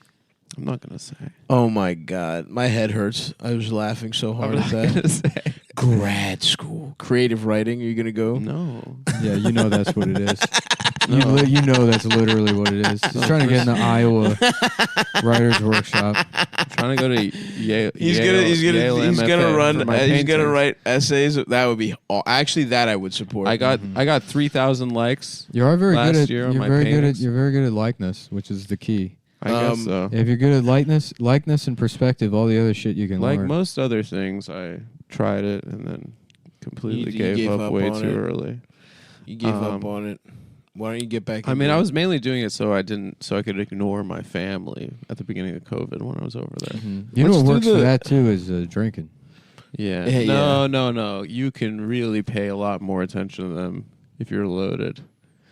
I'm not gonna say. Oh my god. My head hurts. I was laughing so hard at that. Grad school. Creative writing. Are you gonna go? No. yeah, you know that's what it is. You know that's literally what it is. He's trying to get in the Iowa Writers Workshop. I'm trying to go to Yale. He's gonna write essays. That would be actually that I would support. I got 3,000 likes. You are very last good at year on you're my very good at paintings. you're very good at likeness, which is the key. I guess so. If you're good at likeness and perspective, all the other shit you can Like learn. most other things, I tried it and then completely You gave up way on too it. early. You gave up on it. Why don't you get back? I mean, into I it? was mainly doing it so I could ignore my family at the beginning of COVID when I was over there. You know what works for that too is drinking. Yeah. Yeah, No. You can really pay a lot more attention to them if you're loaded.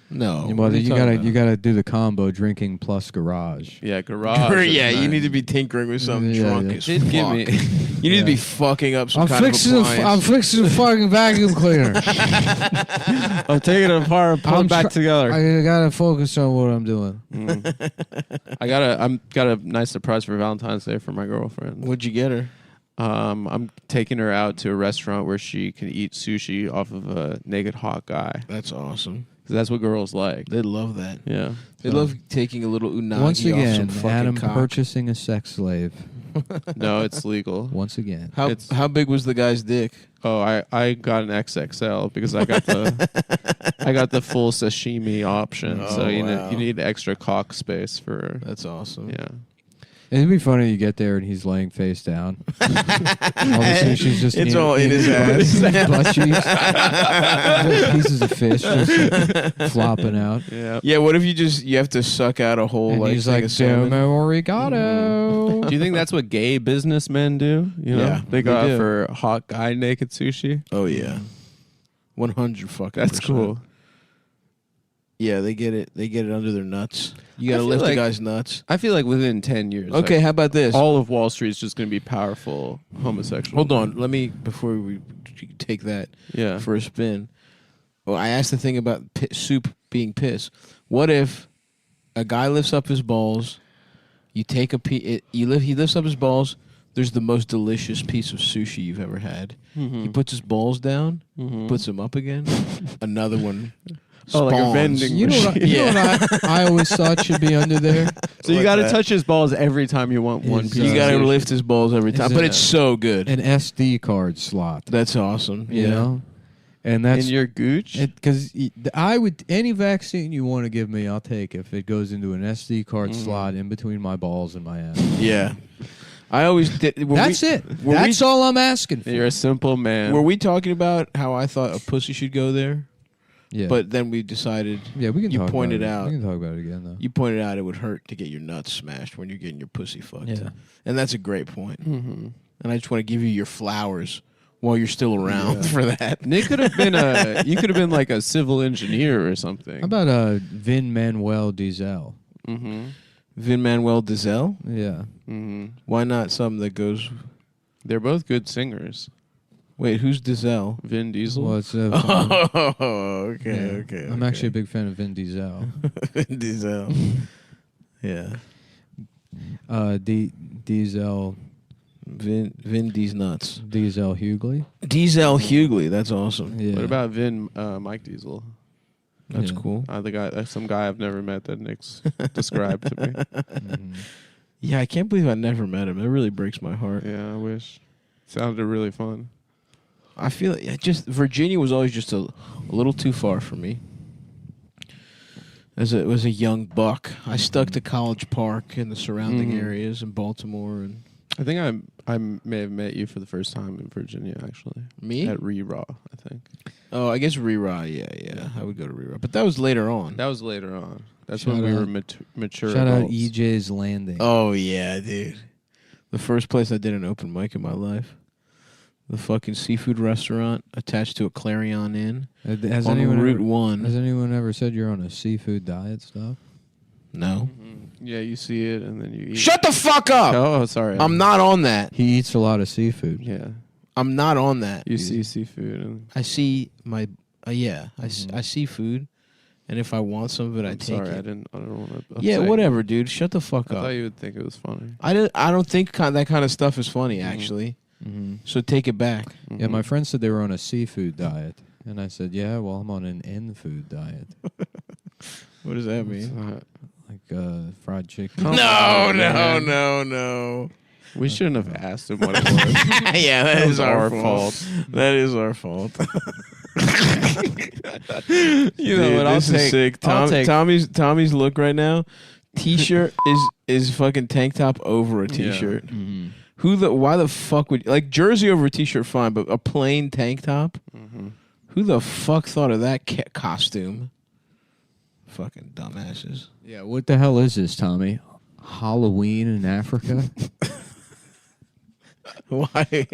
No. Well, what are you talking about? gotta do the combo drinking plus garage. Yeah, garage. Yeah, is you nice. need to be tinkering with something Yeah, drunk yeah. as Did give fuck. me- You need to be fucking up some I'm kind fixing of appliance. fixing the fucking vacuum cleaner. I'm taking it apart and putting it back together. I gotta focus on what I'm doing. I got a nice surprise for Valentine's Day for my girlfriend. What'd you get her? I'm taking her out to a restaurant where she can eat sushi off of a naked hot guy. That's awesome. 'Cause that's what girls like. They love that. Yeah. They love taking a little unagi Once off again, some fucking Adam cock. purchasing a sex slave. No, it's legal. Once again, How big was the guy's dick? Oh, I got an XXL because I got the full sashimi option. Oh, So you wow. need extra cock space for. That's awesome. Yeah. It'd be funny you get there and he's laying face down. All of a sudden she's just It's all in his ass. butt cheeks. Pieces of fish just flopping out. Yeah. What if you have to suck out a whole And like? he's like, domo arigato. Do you think that's what gay businessmen do? You know, Yeah, they they go do. out for hot guy naked sushi. Oh yeah, 100 fucking. That's percent. cool. Yeah, they get it. They get it under their nuts. You gotta I feel lift the like- guy's nuts. I feel like within 10 years. Okay, like, how about this? All of Wall Street is just going to be powerful homosexual. Hold on, let me before we take that Yeah. for a spin. Well, I asked the thing about soup being piss. What if a guy lifts up his balls? You take a he lifts up his balls. There's the most delicious piece of sushi you've ever had. Mhm. He puts his balls down, Mhm. puts them up again. Another one. Oh, like a spawns. vending You know what, machine. you know what I always thought should be under there? So you got to touch his balls every time you want one Is, piece. You of got to sushi. lift his balls every time, but it's so good. An SD card slot. That's awesome. You Yeah. know? And that's in your gooch. because I would any vaccine you want to give me, I'll take if it goes into an SD card slot in between my balls and my ass. Yeah. I always did. That's it. That's all I'm asking for. You're a simple man. Were we talking about how I thought a pussy should go there? Yeah. But then we decided. Yeah, we can. You talk pointed about out. it. We can talk about it again though. You pointed out it would hurt to get your nuts smashed when you're getting your pussy fucked. Yeah. And that's a great point. Mm-hmm. And I just want to give you your flowers while you're still around for that. Nick could have been you could have been like a civil engineer or something. How about Vin Manuel Diesel? Mm-hmm. Vin Manuel Diesel? Yeah. Mm-hmm. Why not something that goes? They're both good singers. Wait, who's Diesel? Vin Diesel. Well, it's Oh, okay, yeah. okay. I'm actually a big fan of Vin Diesel. Vin Diesel. Yeah. Diesel. Vin D's nuts. Diesel Hughley. Diesel Hughley. That's awesome. Yeah. What about Vin Mike Diesel? That's Yeah. cool. The guy, that's some guy I've never met that Nick's described to me. Mhm. Yeah, I can't believe I never met him. It really breaks my heart. Yeah, I wish. Sounded really fun. I feel like Virginia was always just a little too far for me. As it was a young buck, I stuck to College Park and the surrounding areas in Baltimore and I think I may have met you for the first time in Virginia, actually. Me? At Reraw, I think. Oh, I guess Reraw. Yeah. I would go to Reraw, but that was later on. That was later on. That's Shout when we out- were mature. Shout out adults. EJ's Landing. Oh yeah, dude. The first place I did an open mic in my life. The fucking seafood restaurant attached to a Clarion Inn Has on anyone Route ever, 1. Has anyone ever said you're on a seafood diet stuff? No. Yeah, you see it and then you eat. Shut the fuck up! Oh, sorry. I'm not on that. He eats a lot of seafood. Yeah. I'm not on that. You see seafood. And I see my I see food, and if I want some of it, I I'm take sorry, it. I don't want to. Yeah, whatever, dude. Shut the fuck I up. thought you would think it was funny. I don't think that kind of stuff is funny, actually. Mm-hmm. So take it back. Yeah, my friend said they were on a seafood diet. And I said, yeah, well, I'm on an in-food diet. What does that mean? Like fried chicken. No. We shouldn't have asked him what it was. Yeah, that was is our fault. That is our fault. You know what? I'll This is take. sick. I'll take. Tommy's look right now. T-shirt is fucking tank top over a t-shirt. Mm-hmm. Why the fuck would like jersey over a t-shirt fine, but a plain tank top? Mm-hmm. Who the fuck thought of that costume? Fucking dumbasses. Yeah, what the hell is this, Tommy? Halloween in Africa? Why?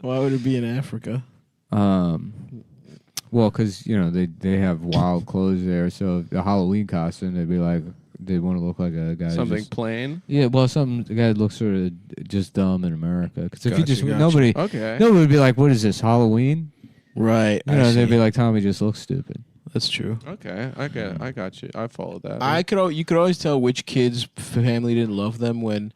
Why would it be in Africa? Well, because they have wild clothes there, so the Halloween costume they'd be like they want to look like a guy Something just, plain. Yeah, well, a guy that looks sort of just dumb in America. Because if you just Gotcha. nobody would be like, what is this, Halloween? Right. They'd be like, Tommy just looks stupid. That's true. Okay, I got you. I followed that. You could always tell which kid's family didn't love them when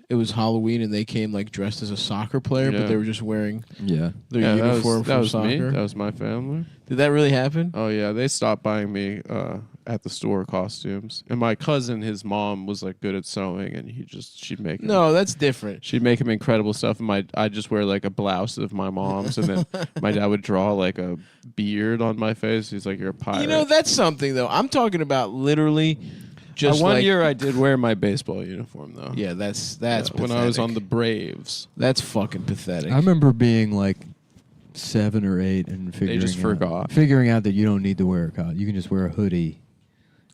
it was Halloween and they came like dressed as a soccer player, but they were just wearing their uniform that from was soccer. me. That was my family. Did that really happen? Oh yeah, they stopped buying me at the store costumes, and my cousin, his mom was like good at sewing, and she'd make him, No, that's different. she'd make him incredible stuff. And I'd just wear like a blouse of my mom's, and then my dad would draw like a beard on my face. He's like, "You're a pirate." You know, that's something though. I'm talking about literally Just one like, year I did wear my baseball uniform though. Yeah, that's when I was pathetic. on the Braves. That's fucking pathetic. I remember being like 7 or 8 and figuring out that you don't need to wear a coat. You can just wear a hoodie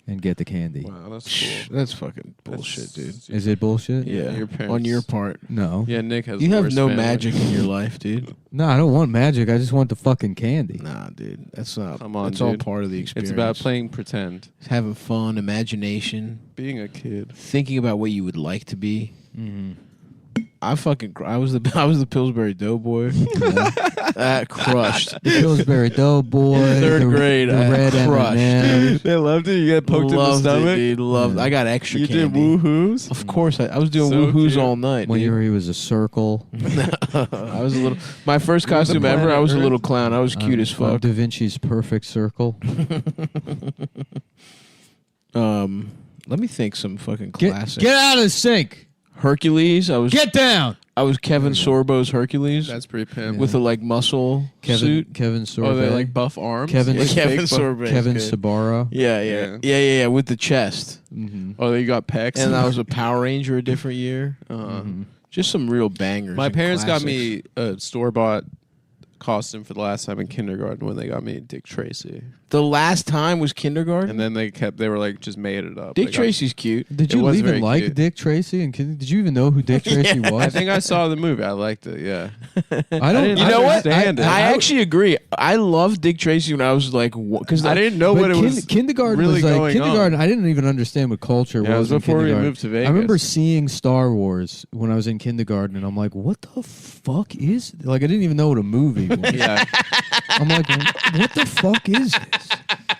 and get the candy. Wow, that's cool. That's fucking bullshit, dude. Is it bullshit? Yeah, Your parents- on your part. No. Yeah, Nick has. You the have worst no family. magic in your life, dude. No, I don't want magic. I just want the fucking candy. Nah, dude, that's not. Come on, that's all dude. part of the experience. It's about playing pretend, having fun, imagination, being a kid, thinking about what you would like to be. Mm-hmm. I was the Pillsbury Doughboy. That crushed. The Pillsbury Doughboy. Third the, grade, The red crushed. M&Ms. They loved it. You got poked Loved in the it, stomach. dude. Loved. I got extra. You candy. did woohoos. Of course, I was doing So woohoos cute. all night. When dude. he was a circle. I was a little. My first costume ever. I was a little clown. I was cute as fuck. Da Vinci's Perfect Circle. Let me think. Some fucking classics. Get out of the sink. Hercules. I was. Get down. I was Kevin Sorbo's Hercules. That's pretty pimp. With a like muscle Kevin suit. Kevin Sorbet. Oh, they like buff arms. Kevin Yeah, Kevin fake buff- Sorbet. Kevin good. Sabara. Yeah. With the chest. Mm-hmm. Oh, they got pecs. And I was a Power Ranger a different year. Mm-hmm. Just some real bangers. My and parents got classics. me a store bought costume for the last time in kindergarten when they got me Dick Tracy, The last time was kindergarten. and then they were like just made it up. Dick They got- Tracy's cute. Did It you was even very like cute. Dick Tracy? And did you even know who Dick Tracy was? I think I saw the movie. I liked it. Yeah. I don't. didn't You know what? understand it. I actually agree. I loved Dick Tracy when I was like, because I didn't know But what it was. kindergarten really was like going kindergarten. on. I didn't even understand what culture Yeah, it was. was before in we kindergarten. moved to I remember Vegas. seeing Star Wars when I was in kindergarten, and I'm like, "What the fuck is?" Like, I didn't even know what a movie was. Yeah. I'm like, "What the fuck is this?"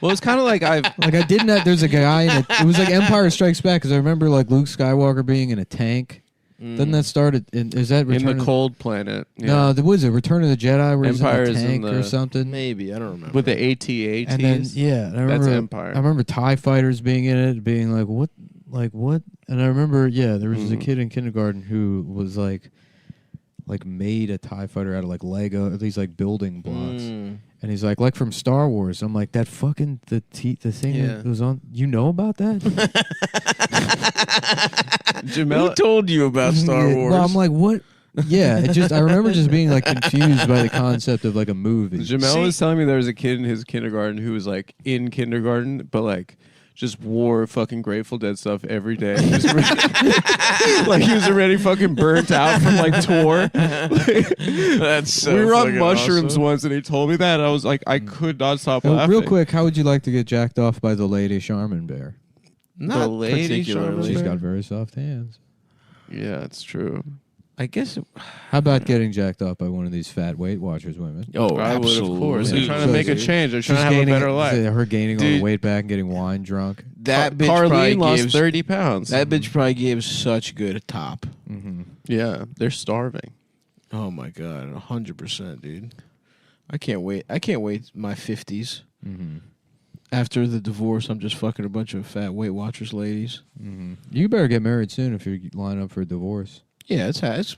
Well, it's kind of like I didn't know there's a guy in it was like Empire Strikes Back, because I remember like Luke Skywalker being in a tank. Doesn't that start is that in Return the of, cold planet. Yeah. No, there was a Return of the Jedi where Empire he's is in a in tank or the- something. maybe I don't remember. with the AT-ATs. And then I remember That's Empire. I remember TIE fighters being in it, being like what? And I remember there was a kid in kindergarten who was like made a TIE fighter out of like Lego, these like building blocks. And he's like from Star Wars. I'm like, that fucking the thing Yeah. that was on. You know about that? Who told you about Star Yeah, Wars? No, I'm like, what? Yeah, I remember just being like confused by the concept of like a movie. Jamel was telling me there was a kid in his kindergarten who was like in kindergarten, but like just wore fucking Grateful Dead stuff every day. Just like he was already fucking burnt out from like tour. That's so we were on fucking mushrooms awesome. once, and he told me that. And I was like, I could not stop laughing. Real quick, how would you like to get jacked off by the lady Charmin Bear? Not The lady particularly. She's got very soft hands. Yeah, it's true. I guess. How about getting jacked off by one of these fat Weight Watchers women? Oh, I would, of absolutely. course. They're trying to So make a she- change. They're trying to she's have a gaining- better life. Her gaining all Dude. the weight back and getting wine drunk. That bitch probably Carlene lost gives 30 pounds. That bitch probably gives such good top. Yeah, they're starving. Oh my god, 100%, dude. I can't wait. I can't wait my 50s. After the divorce, I'm just fucking a bunch of fat Weight Watchers ladies. You better get married soon if you line up for a divorce. Yeah,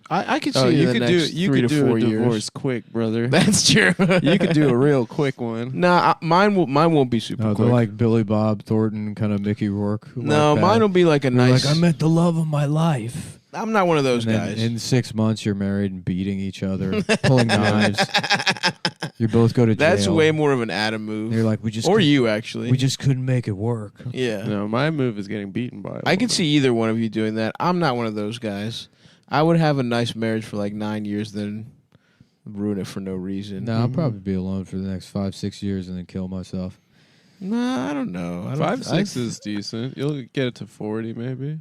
I could see Oh, it you in the could do next you 3 could to do 4 a years. divorce quick, brother. That's true. You could do a real quick one. Nah, mine won't be super No, quick. they're like Billy Bob Thornton, kind of Mickey Rourke. No, mine will be like a You're nice. like, I met the love of my life. I'm not one of those And then guys. in 6 months, you're married and beating each other, pulling knives. You both go to jail. That's way more of an Adam move. You're like, we just or couldn't- you actually. We just couldn't make it work. Yeah. No, my move is getting beaten by. I could see either one of you doing that. I'm not one of those guys. I would have a nice marriage for like 9 years, then ruin it for no reason. No, I'll probably be alone for the next 5-6 years and then kill myself. Nah, I don't know. 5-6 is decent. You'll get it to 40 maybe.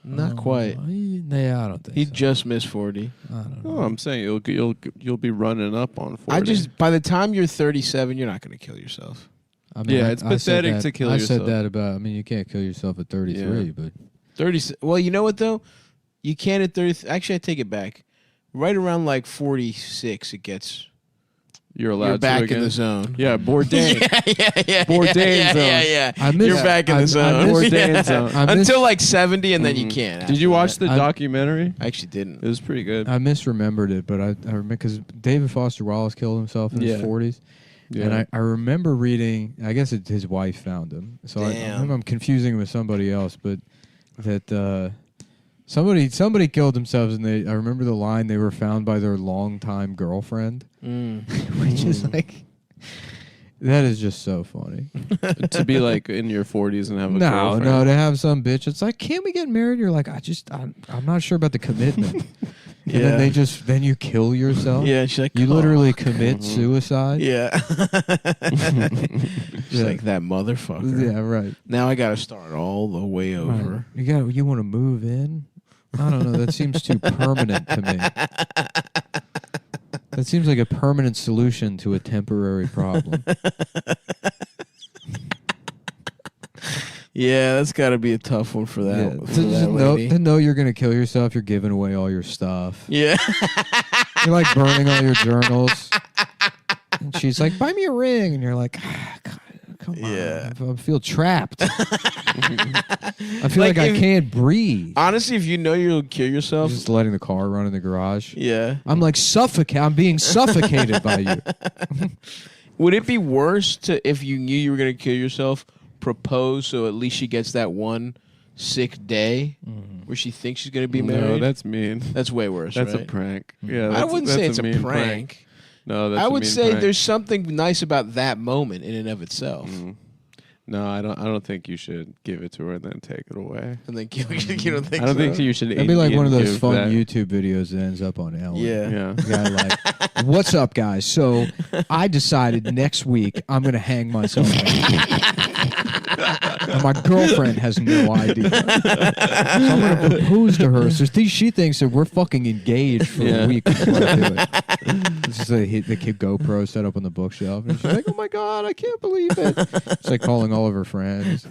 Not quite. Yeah, I don't think He so. just missed 40. I don't know. Oh, I'm saying you'll be running up on 40. By the time you're 37, you're not going to kill yourself. I mean, Yeah, it's I said pathetic that- to kill I yourself. said that about. I mean, you can't kill yourself at 33, but 30. Well, you know what though? You can at 30. Actually, I take it back. Right around like 46, it gets. You're allowed You're back to again. in the zone. Yeah, Bourdain. yeah. Bourdain zone. You're back in the zone. Bourdain zone. Until like 70, and then you can't. Did you watch the I- documentary? I actually didn't. It was pretty good. I misremembered it. But I remember because David Foster Wallace killed himself in his Yeah. 40s, Yeah. And I remember reading, I guess his wife found him. So I'm confusing him with somebody else, but that somebody killed themselves, and I remember the line, they were found by their longtime girlfriend, which is like, that is just so funny. To be like in your 40s and have a girlfriend. No, to have some bitch. It's like, can't we get married? You're like, I'm not sure about the commitment. And then you kill yourself. Yeah, she's like, you literally commit suicide. Yeah. She's like, that motherfucker. Yeah, right. Now I got to start all the way over. Right. You want to move in? I don't know. That seems too permanent to me. That seems like a permanent solution to a temporary problem. Yeah, that's got to be a tough one for that. Yeah. For that lady. To know you're going to kill yourself, you're giving away all your stuff. Yeah. You're like burning all your journals. And she's like, buy me a ring. And you're like, God, come on. Yeah. I feel trapped. I feel like I can't breathe. Honestly, if you know you'll kill yourself. Just letting the car run in the garage. Yeah. I'm like I'm being suffocated by you. Would it be worse if you knew you were going to kill yourself, propose so at least she gets that one sick day where she thinks she's going to be married? No, that's mean. That's way worse, That's right? a prank. Yeah, I wouldn't say it's a mean prank. No, that's I a would mean say prank. there's something nice about that moment in and of itself. No, I don't think you should give it to her and then take it away. And then you don't think I don't so? think you should. That'd be like one of those give fun that. YouTube videos that ends up on Ellen. Yeah. Guy like, what's up, guys? So I decided next week I'm going to hang myself. And my girlfriend has no idea. So I'm going to propose to her. So she thinks that we're fucking engaged for a week before I do it. This is the kid GoPro set up on the bookshelf. And she's like, oh my God, I can't believe it. It's like calling all of her friends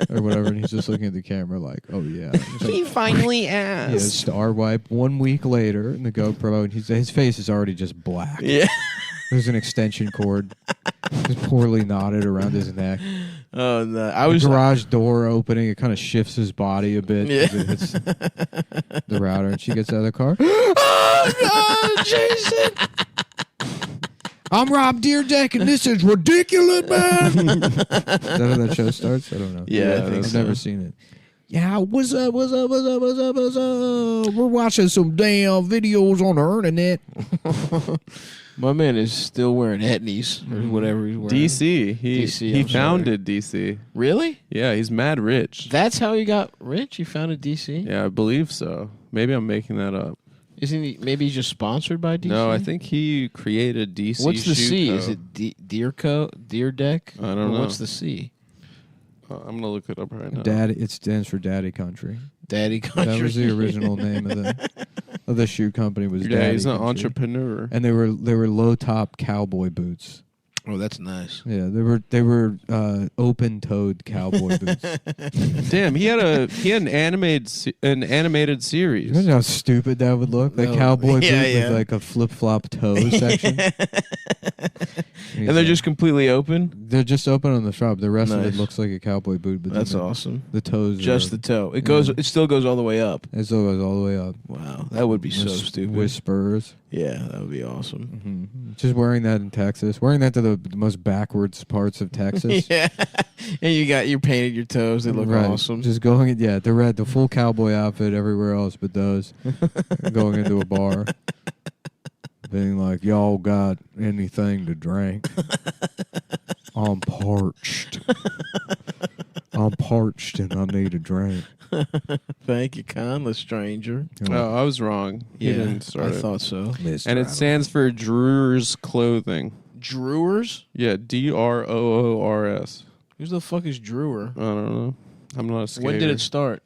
or whatever. And he's just looking at the camera like, oh yeah. He finally asked. Yeah, star wipe 1 week later in the GoPro. And his face is already just black. Yeah. There's an extension cord just poorly knotted around his neck. Oh no! The garage door opening. It kind of shifts his body a bit. Yeah. It hits the router, and she gets out of the car. Oh no, Jason! I'm Rob Deerdeck, and this is ridiculous, man. Is that how that show starts? I don't know. Yeah, I think I've so. never seen it. Yeah, what's up? We're watching some damn videos on the internet. My man is still wearing etnies or whatever he's wearing. DC. He founded DC. Really? Yeah, he's mad rich. That's how he got rich? He founded DC? Yeah, I believe so. Maybe I'm making that up. Isn't he? Maybe he's just sponsored by DC? No, I think he created DC. What's the C? Co. Is it Deerdeck? I don't know. What's the C? I'm gonna look it up right now. Daddy. It stands for Daddy Country. Daddy Country. That was the original name of the shoe company. Was Yeah, Daddy he's an Country. entrepreneur. And they were low top cowboy boots. Oh, that's nice. Yeah, they were open toed cowboy boots. Damn, he had an animated series. You know how stupid that would look? That cowboy boot with like a flip flop toe section. And they're just completely open? They're just open on the shop. The rest of Nice. it looks like a cowboy boot. But That's awesome. The toes Just the toe. It goes. It still goes all the way up. It still goes all the way up. Wow, that would be so stupid. With spurs. Yeah, that would be awesome. Mm-hmm. Just wearing that in Texas. Wearing that to the most backwards parts of Texas. Yeah, and you painted your toes. They look Right. awesome. Just going, the full cowboy outfit everywhere else but those. Going into a bar. Being like, y'all got anything to drink? I'm parched. I'm parched and I need a drink. Thank you, kindly stranger. Oh, I was wrong. He Yeah, didn't start I it. thought so. And it stands for Drewers Clothing. Drewers? Yeah, DROORS. Who the fuck is Drewer? I don't know. I'm not a skater. When did it start?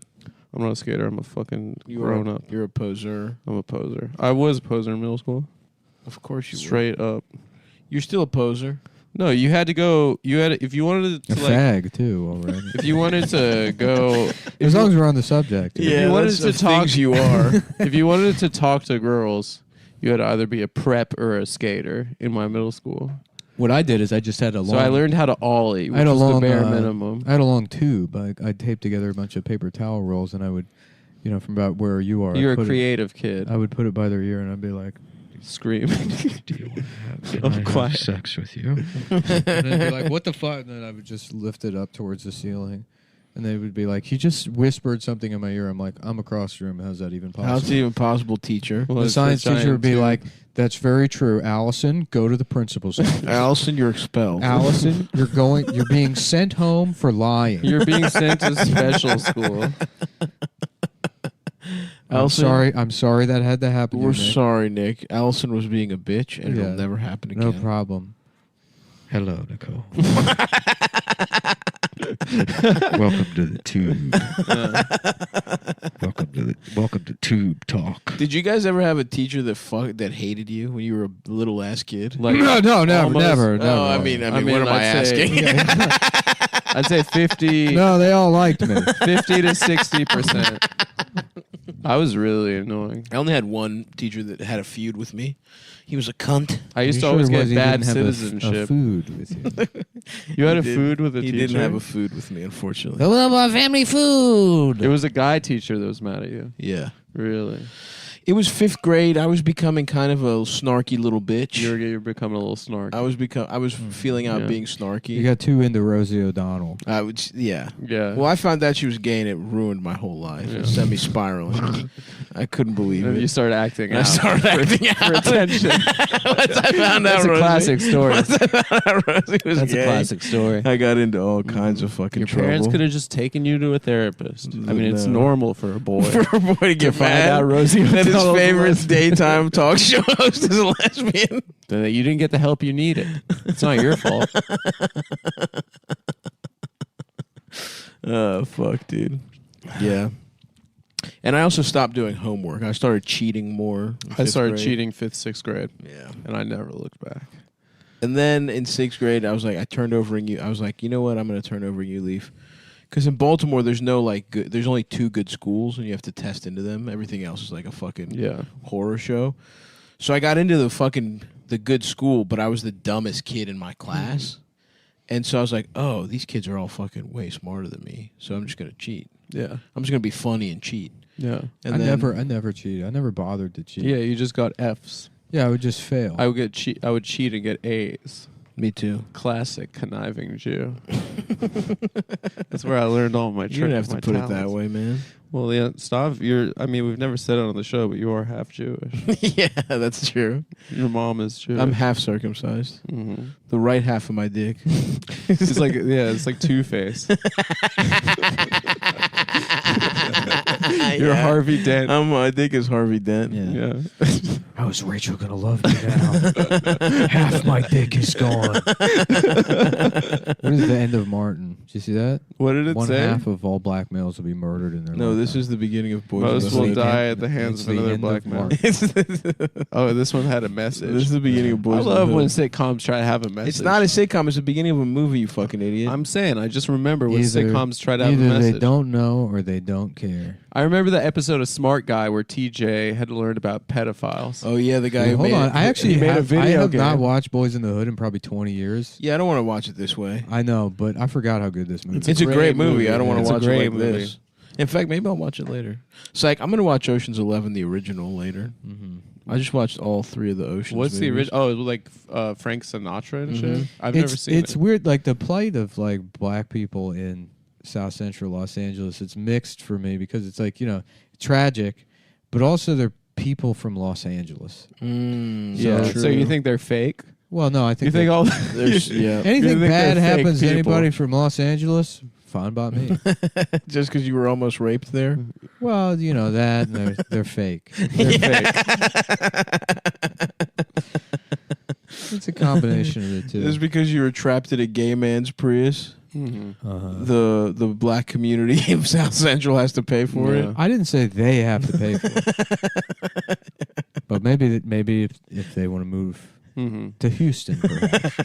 I'm not a skater. I'm a fucking grown up. You're a poser. I'm a poser. I was a poser in middle school. Of course you Straight up. You're still a poser. No, you had to go. If you wanted to A fag too already. If you wanted to go, As long as we're on the subject. if you wanted that's to the talk, things you are. if you wanted to talk to girls, you had to either be a prep or a skater in my middle school. What I did is I just had a long. So I learned how to ollie, which I had a was long the bare minimum. I had a long tube. I taped together a bunch of paper towel rolls, and I would, from about where you are. You're I'd a put it- creative kid. I would put it by their ear, and I'd be like, screaming. Do you want to have, I'm can I quiet. have sex with you? And they'd be like, what the fuck? And then I would just lift it up towards the ceiling. And they would be like, he just whispered something in my ear. I'm like, I'm across the room. How's that even possible? How's it even possible, teacher? Well, the science teacher would be like, that's very true. Allison, go to the principal's office. Allison, you're expelled. Allison, you're being sent home for lying. You're being sent to special school. Allison, I'm sorry that had to happen. We're to you, Nick. sorry, Nick. Allison was being a bitch, and it'll never happen again. No problem. Hello, Nicole. Welcome to the tube. Welcome to tube talk. Did you guys ever have a teacher that hated you when you were a little ass kid? Like, no, never. Oh, I mean, what am I asking? I'd say 50. No, they all liked me. 50 to 60%. I was really annoying. I only had one teacher that had a feud with me. He was a cunt. I used to always get bad citizenship. A food with you. You had a food with a teacher? He didn't have a food with me, unfortunately. I love our family food. It was a guy teacher that was mad at you. Yeah. Really? It was 5th grade. I was becoming kind of a snarky little bitch. You're becoming a little snarky. I was feeling out being snarky. You got too into Rosie O'Donnell. Yeah. Yeah. Well, I found out she was gay, and it ruined my whole life. It sent me spiraling. I couldn't believe And it. you started acting out. I started acting out for attention. Once I found out That's a Rosie, classic story. Once I found out Rosie was That's gay, a classic story. I got into all kinds of fucking Your trouble. parents could have just taken you to a therapist. I mean, it's normal for a boy. For a boy to get find mad out Rosie that his O'Donnell's favorite daytime talk show host is a lesbian. That you didn't get the help you needed. It's not your fault. Oh, fuck, dude. Yeah. And I also stopped doing homework. I started cheating more. I started cheating 5th, 6th grade. Yeah. And I never looked back. And then in 6th grade, I was like, I turned over I was like, you know what? I'm going to turn over a new leaf. Because in Baltimore, there's no there's only 2 good schools, and you have to test into them. Everything else is like a fucking horror show. So I got into the good school, but I was the dumbest kid in my class. And so I was like, oh, these kids are all fucking way smarter than me. So I'm just going to cheat. Yeah. I'm just going to be funny and cheat. Yeah. And I never cheated. I never bothered to cheat. Yeah, you just got Fs. Yeah, I would just fail. I would cheat and get A's. Me too. Classic conniving Jew. That's where I learned all my tricks. You didn't have to put it that way, man. Well, yeah, Stav, we've never said it on the show, but you are half Jewish. Yeah, that's true. Your mom is Jewish. I'm half circumcised. Mm-hmm. The right half of my dick. It's like Two-Face. You're Harvey Dent. My dick is Harvey Dent. Yeah. How is Rachel gonna love me now? Half my dick is gone. What is the end of Martin? Did you see that? What did it say? 1/2 of all black males will be murdered in their No, lifetime. this is the beginning of Boys. Most will in the die Hood. at the hands It's of the another end black of man. Oh, this one had a message. This is the beginning of Boys. I in the love when Hood. sitcoms try to have a message. It's not a sitcom. It's the beginning of a movie. You fucking idiot. I'm saying, I just remember when Either- sitcoms try to have a Either message. they don't know or they don't care. I remember the episode of Smart Guy where TJ had to learn about pedophiles. Oh yeah, the guy who Hold made on, it. I actually he made a have, video I have game. not watched Boys in the Hood in probably 20 years. Yeah, I don't want to watch it this way. I know, but I forgot how good this movie is. It's a great movie. I don't want It's to a watch great it like movie. this. In fact, maybe I'll watch it later. It's like I'm gonna watch Ocean's 11, the original, later. Mm-hmm. I just watched all 3 of the Ocean's. What's the movies. original? Oh, it was like Frank Sinatra and shit? I've never seen It's it. weird, like the plight of like black people in South Central Los Angeles. It's mixed for me because it's like, tragic, but also they're people from Los Angeles. Yeah, so you think they're fake? Well, no, I think You think all There's, yeah. anything you think bad they're fake happens to people? anybody from Los Angeles, fine by me. Just because you were almost raped there? Well, that, and they're fake. They're fake. It's a combination of the two. Just because you were trapped in a gay man's Prius? The black community of South Central has to pay for it. I didn't say they have to pay for it, but maybe if they want to move to Houston, perhaps.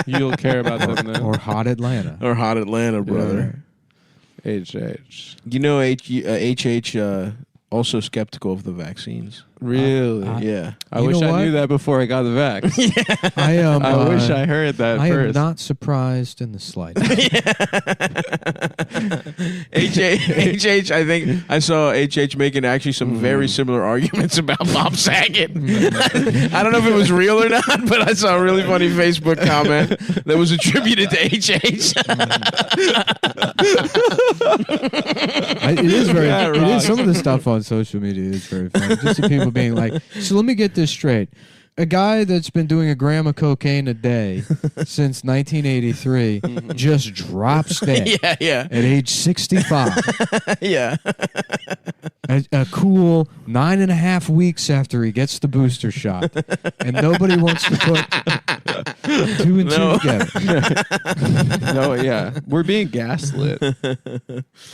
You'll care about them then. or hot Atlanta. Or hot Atlanta, brother. HH. You know, HH also skeptical of the vaccines. Really? Yeah. I wish I knew that before I got the vax. I wish I heard that I first. am not surprised in the slightest. HH, I think I saw HH making actually some very similar arguments about Bob Saget. I don't know if it was real or not, but I saw a really funny Facebook comment that was attributed to HH. It is very. It is some of the stuff on social media is very funny. Just the people being like, "So let me get this straight." A guy that's been doing a gram of cocaine a day since 1983 just drops dead at age 65. Yeah. A cool 9.5 weeks after he gets the booster shot. And nobody wants to put 2 and 2 together. No, yeah. We're being gaslit.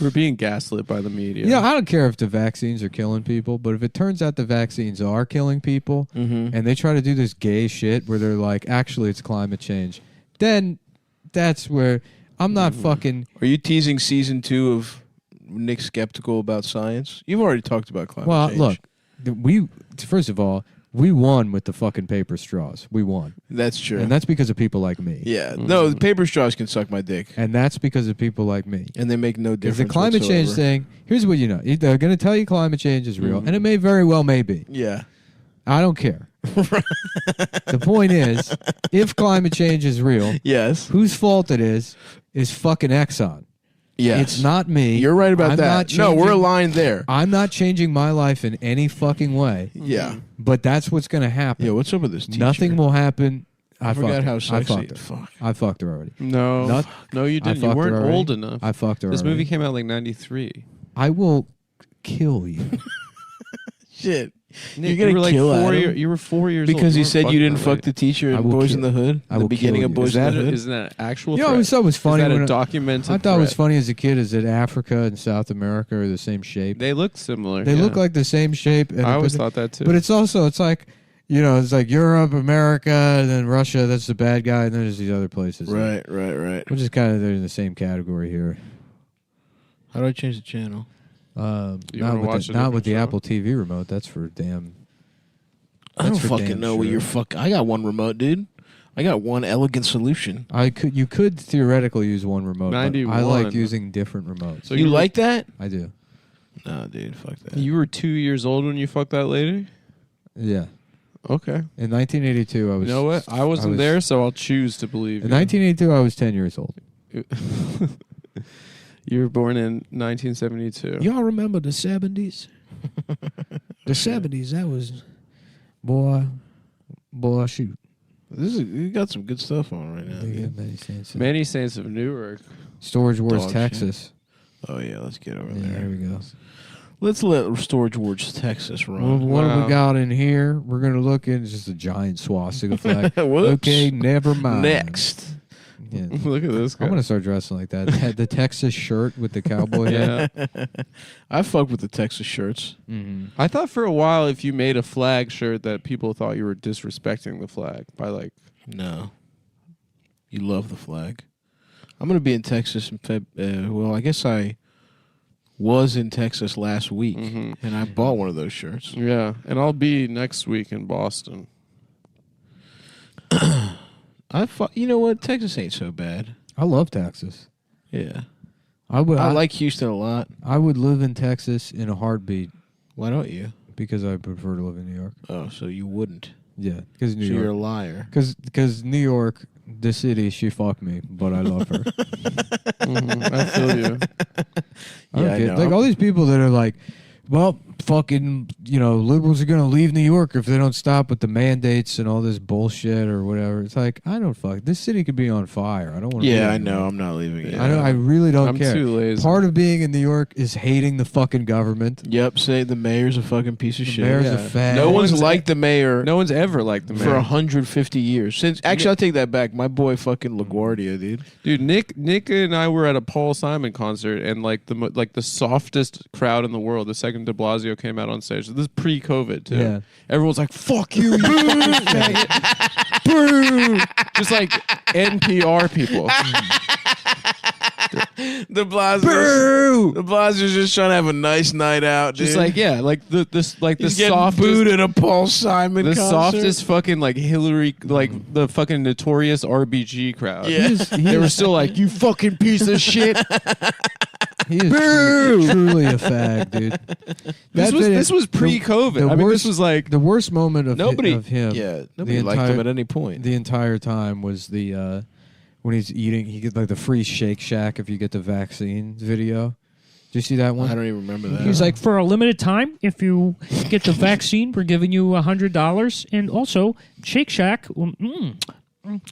We're being gaslit by the media. Yeah, I don't care if the vaccines are killing people, but if it turns out the vaccines are killing people and they try to do this gay shit where they're like, actually, it's climate change, then that's where I'm not fucking. Are you teasing season 2 of Nick Skeptical about science? You've already talked about climate change. Well, look, first of all, we won with the fucking paper straws. We won. That's true. And that's because of people like me. Yeah. No, the paper straws can suck my dick. And that's because of people like me. And they make no difference. If the climate change thing, here's what you know. They're going to tell you climate change is real, and it may very well may be. Yeah. I don't care. The point is, if climate change is real, yes, whose fault it is fucking Exxon. Yes. It's not me. You're right about that. No, we're aligned there. I'm not changing my life in any fucking way. Yeah. But that's what's going to happen. Yeah, what's up with this teacher? Nothing will happen. I forgot how sexy. sexy. Fuck. I fucked her already. No, no, you didn't. You weren't old enough. I fucked her This already. movie came out like 93. I will kill you. Shit. Nick, You're gonna kill Adam? You were 4 years old. Because he said you didn't fuck the teacher in Boys in the Hood? I will The beginning kill of you. Boys in the Hood? Isn't that an actual You know, threat? I thought it was funny. Is that when a documented I thought it was threat? funny as a kid is that Africa and South America are the same shape. They look similar. They yeah. look like the same shape. And I always thought that too. But it's also, it's like, you know, it's like Europe, America, and then Russia, that's the bad guy, and then there's these other places. Right. Which is kind of, they're in the same category here. How do I change the channel? Not with the Apple TV remote. That's for damn. I don't fucking know what you're fucking. I got one remote, dude. I got one elegant solution. You could theoretically use one remote. But 91. I like using different remotes. So you like that? I do. No, dude, fuck that. You were 2 years old when you fucked that lady? Yeah. Okay. In 1982, I was. You know what? I wasn't there, so I'll choose to believe In you. 1982, I was 10 years old. You were born in 1972. Y'all remember the 70s? The 70s, that was... Boy, shoot. You got some good stuff on right now. Yeah, Many Saints of Newark. Storage Wars, Dog Texas. Shit. Oh, yeah, let's get over Yeah, there we go. Let's let Storage Wars, Texas Well, run. what have we got in here? We're going to look at just a giant swastika flag. Okay, never mind. Next. Yeah. Look at this guy. I'm going to start dressing like that. The Texas shirt with the cowboy hat. I fuck with the Texas shirts. Mm-hmm. I thought for a while if you made a flag shirt that people thought you were disrespecting the flag by like... No. You love the flag. I'm going to be in Texas in well, I guess I was in Texas last week, and I bought one of those shirts. Yeah, and I'll be next week in Boston. You know what? Texas ain't so bad. I love Texas. Yeah. I like Houston a lot. I would live in Texas in a heartbeat. Why don't you? Because I prefer to live in New York. Oh, so you wouldn't. Yeah, because New So York. you're a liar. Because New York, the city, she fucked me, but I love her. I feel you. I know. Like all these people that are like, well, fucking, liberals are gonna leave New York if they don't stop with the mandates and all this bullshit or whatever. It's like, I don't fuck. This city could be on fire. I don't want to. Yeah, I know. I'm not leaving it. I really don't care. I'm too lazy. Part of being in New York is hating the fucking government. Yep, say the mayor's a fucking piece of shit. Mayor's a fag. No one's liked the mayor. No one's ever liked the mayor. For 150 years. Actually, I'll take that back. My boy fucking LaGuardia, dude. Dude, Nick and I were at a Paul Simon concert, and the softest crowd in the world. The second De Blasio came out on stage. This is pre-COVID too. Yeah. Everyone's like, "Fuck you, you faggot!" Boo! Just like NPR people. De Blasio's just trying to have a nice night out, dude. Just like the softest booed at a Paul Simon the concert. softest fucking like Hillary, like the fucking notorious RBG crowd. Yeah. They were still like, you fucking piece of shit. He is truly a fag, dude. This was pre-COVID. I mean, this was like the worst moment of nobody. of him. Yeah, nobody liked him at any point. The entire time was the when he's eating. He gets like the free Shake Shack if you get the vaccine video. Did you see that one? I don't even remember that. He's like, for a limited time, if you get the vaccine, we're giving you $100, and also Shake Shack.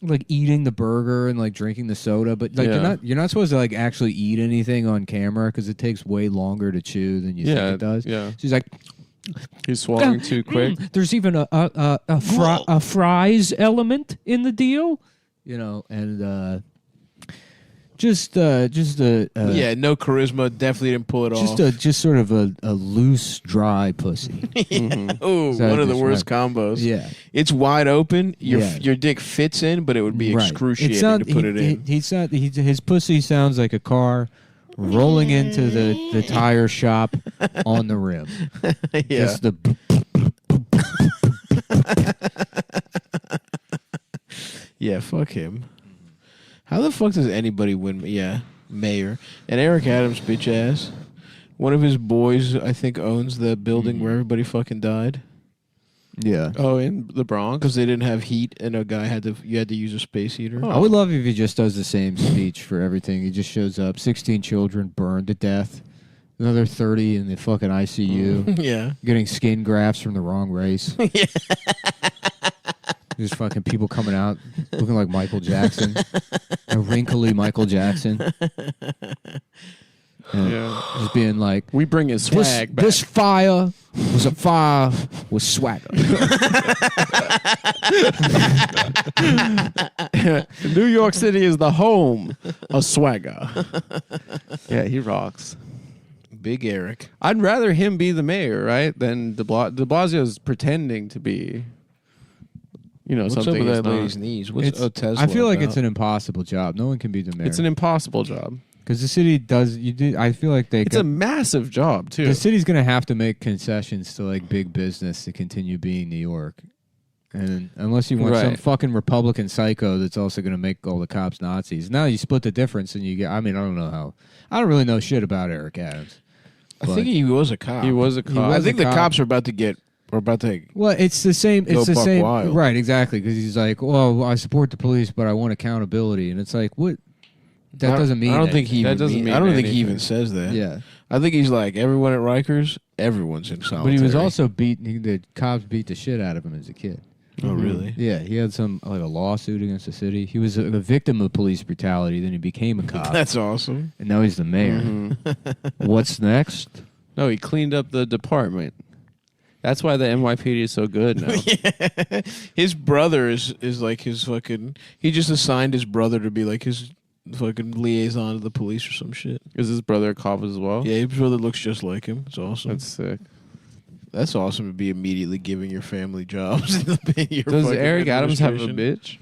Like eating the burger and like drinking the soda, but like you're not supposed to like actually eat anything on camera because it takes way longer to chew than you think it does. Yeah, she's like, he's swallowing too quick. There's even a fries element in the deal, you know, and no charisma. Definitely didn't pull it off. Just sort of a loose, dry pussy. Oh, one of the worst combos. Yeah, it's wide open. Your dick fits in, but it would be excruciating to put it in. His pussy sounds like a car rolling into the tire shop on the rim. Yeah. Just the. Yeah, fuck him. How the fuck does anybody win? Yeah, mayor. And Eric Adams, bitch ass. One of his boys, I think, owns the building where everybody fucking died. Yeah. Oh, in the Bronx? Because they didn't have heat, and you had to use a space heater. I would love if he just does the same speech for everything. He just shows up. 16 children burned to death. Another 30 in the fucking ICU. Yeah. Getting skin grafts from the wrong race. Yeah. There's fucking people coming out looking like Michael Jackson. A wrinkly Michael Jackson. Just being like, we bring his swag back. This fire was a fire with swagger. New York City is the home of swagger. Yeah, he rocks. Big Eric. I'd rather him be the mayor, right, than de Blasio's pretending to be. You know, what's something up with that not. lady's knees? What's Tesla I feel like about? it's an impossible job. No one can be the mayor. It's an impossible job. Because the city does. I feel like it's a massive job too. The city's going to have to make concessions to like big business to continue being New York, and unless you want some fucking Republican psycho that's also going to make all the cops Nazis. Now you split the difference and you get. I mean, I don't know how. I don't really know shit about Eric Adams. I think he was a cop. He was a cop. I think the cops are about to get. Well, it's the same. It's the same, wild. right? Exactly, because he's like, "Well, I support the police, but I want accountability," and it's like, what? That doesn't mean. I don't think he. That doesn't mean. I don't think anything. he even says that. Yeah, I think he's like everyone at Rikers. Everyone's in solitary. but he was also beaten. The cops beat the shit out of him as a kid. Oh, really? Yeah, he had some like a lawsuit against the city. He was a victim of police brutality. Then he became a cop. That's awesome. And now he's the mayor. Mm-hmm. What's next? No, he cleaned up the department. That's why the NYPD is so good now. Yeah. His brother is like his fucking. He just assigned his brother to be like his fucking liaison to the police or some shit. Is his brother a cop as well? Yeah, his brother looks just like him. It's awesome. That's sick. That's awesome to be immediately giving your family jobs. Does Eric Adams have a bitch?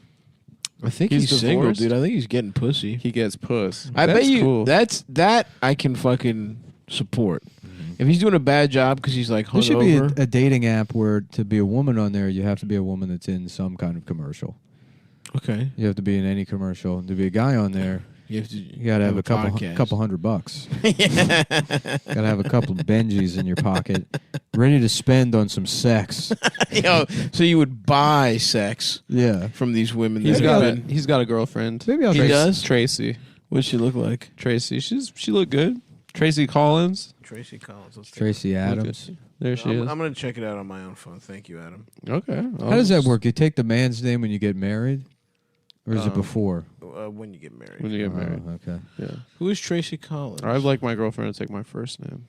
I think he's single, dude. I think he's getting pussy. He gets puss. I That's bet you cool. that I can fucking support. If he's doing a bad job because he's like There should be hungover. a dating app where to be a woman on there, you have to be a woman that's in some kind of commercial. Okay. You have to be in any commercial. To be a guy on there, you got to have a couple podcast. $100. Got to have a couple of Benjis in your pocket, ready to spend on some sex. Yo, so you would buy sex from these women. He's got a girlfriend. Maybe I'll He does? Tracy. What's she look like? Tracy. She looked good. Tracy Collins. Tracy Collins. Let's take Tracy Adams. There she is. I'm going to check it out on my own phone. Thank you, Adam. Okay. How does that work? You take the man's name when you get married, or is it before? When you get married. When you get married. Okay. Yeah. Who is Tracy Collins? I'd like my girlfriend to take my first name.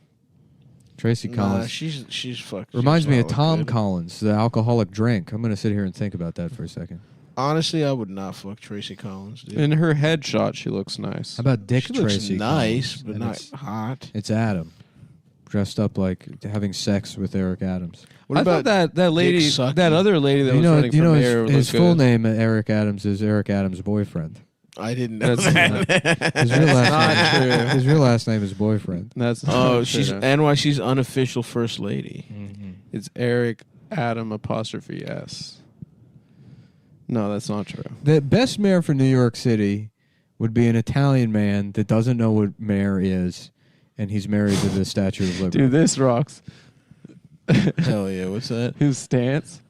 Tracy Collins. She's fucked. Reminds me of She's Tom good. Collins, the alcoholic drink. I'm going to sit here and think about that for a second. Honestly, I would not fuck Tracy Collins, dude. In her headshot, she looks nice. How about Dick She looks Tracy? nice, Collins? but And not it's- hot. It's Adam, dressed up like having sex with Eric Adams. What I about thought that lady, Dick sucking? that other lady that was running for mayor his looked full good. name, Eric Adams, is Eric Adams' boyfriend. I didn't know That's that. His real last name is boyfriend. That's she's NYC's unofficial first lady. Mm-hmm. It's Eric Adam apostrophe S. No, that's not true. The best mayor for New York City would be an Italian man that doesn't know what mayor is, and he's married to the Statue of Liberty. Dude, this rocks. Hell yeah, what's that? His stance.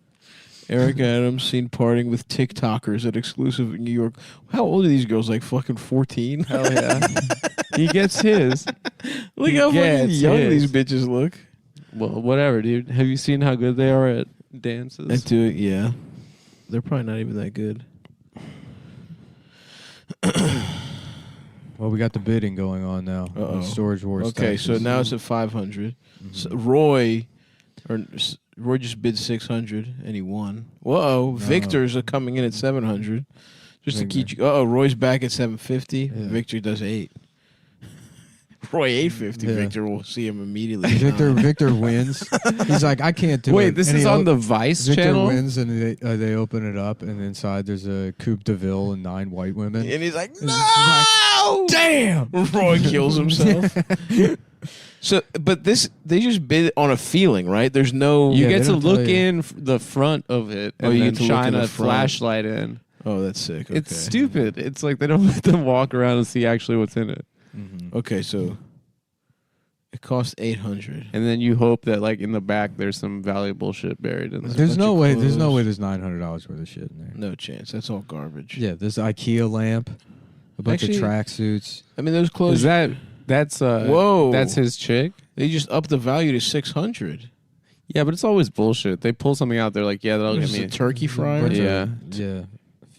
Eric Adams seen partying with TikTokers at exclusive in New York. How old are these girls? Like fucking 14? Hell yeah. He gets his. Look how fucking young these bitches look. Well, whatever, dude. Have you seen how good they are at dances? I do it, yeah. They're probably not even that good. Well, we got the bidding going on now. Uh-oh. Storage Wars. Okay, so now it's at 500. So Roy just bid 600 and he won. Whoa, Victor's are coming in at 700. Just to keep you. Roy's back at 750. Yeah. Victor does 8. Roy 850. Yeah. Victor will see him immediately. Victor wins. He's like, I can't do it. Wait, this is on the Vice channel? Victor wins, and they open it up, and inside there's a Coupe de Ville and 9 white women. And he's like, no! Damn! Roy kills himself. So, but they just bid on a feeling, right? There's no. You get to look in the front of it and you then get to look shine in the a front. flashlight in. Oh, that's sick. Okay. It's stupid. It's like they don't let them walk around and see actually what's in it. Mm-hmm. Okay, so it costs 800, and then you hope that like in the back there's some valuable shit buried in there. There's no way there's $900 worth of shit in there. No chance. That's all garbage. Yeah, this IKEA lamp, a bunch of tracksuits. I mean, those clothes. That's whoa. That's his chick. They just upped the value to 600. Yeah, but it's always bullshit. They pull something out. They're like, yeah, that'll get me a turkey fryer. Yeah,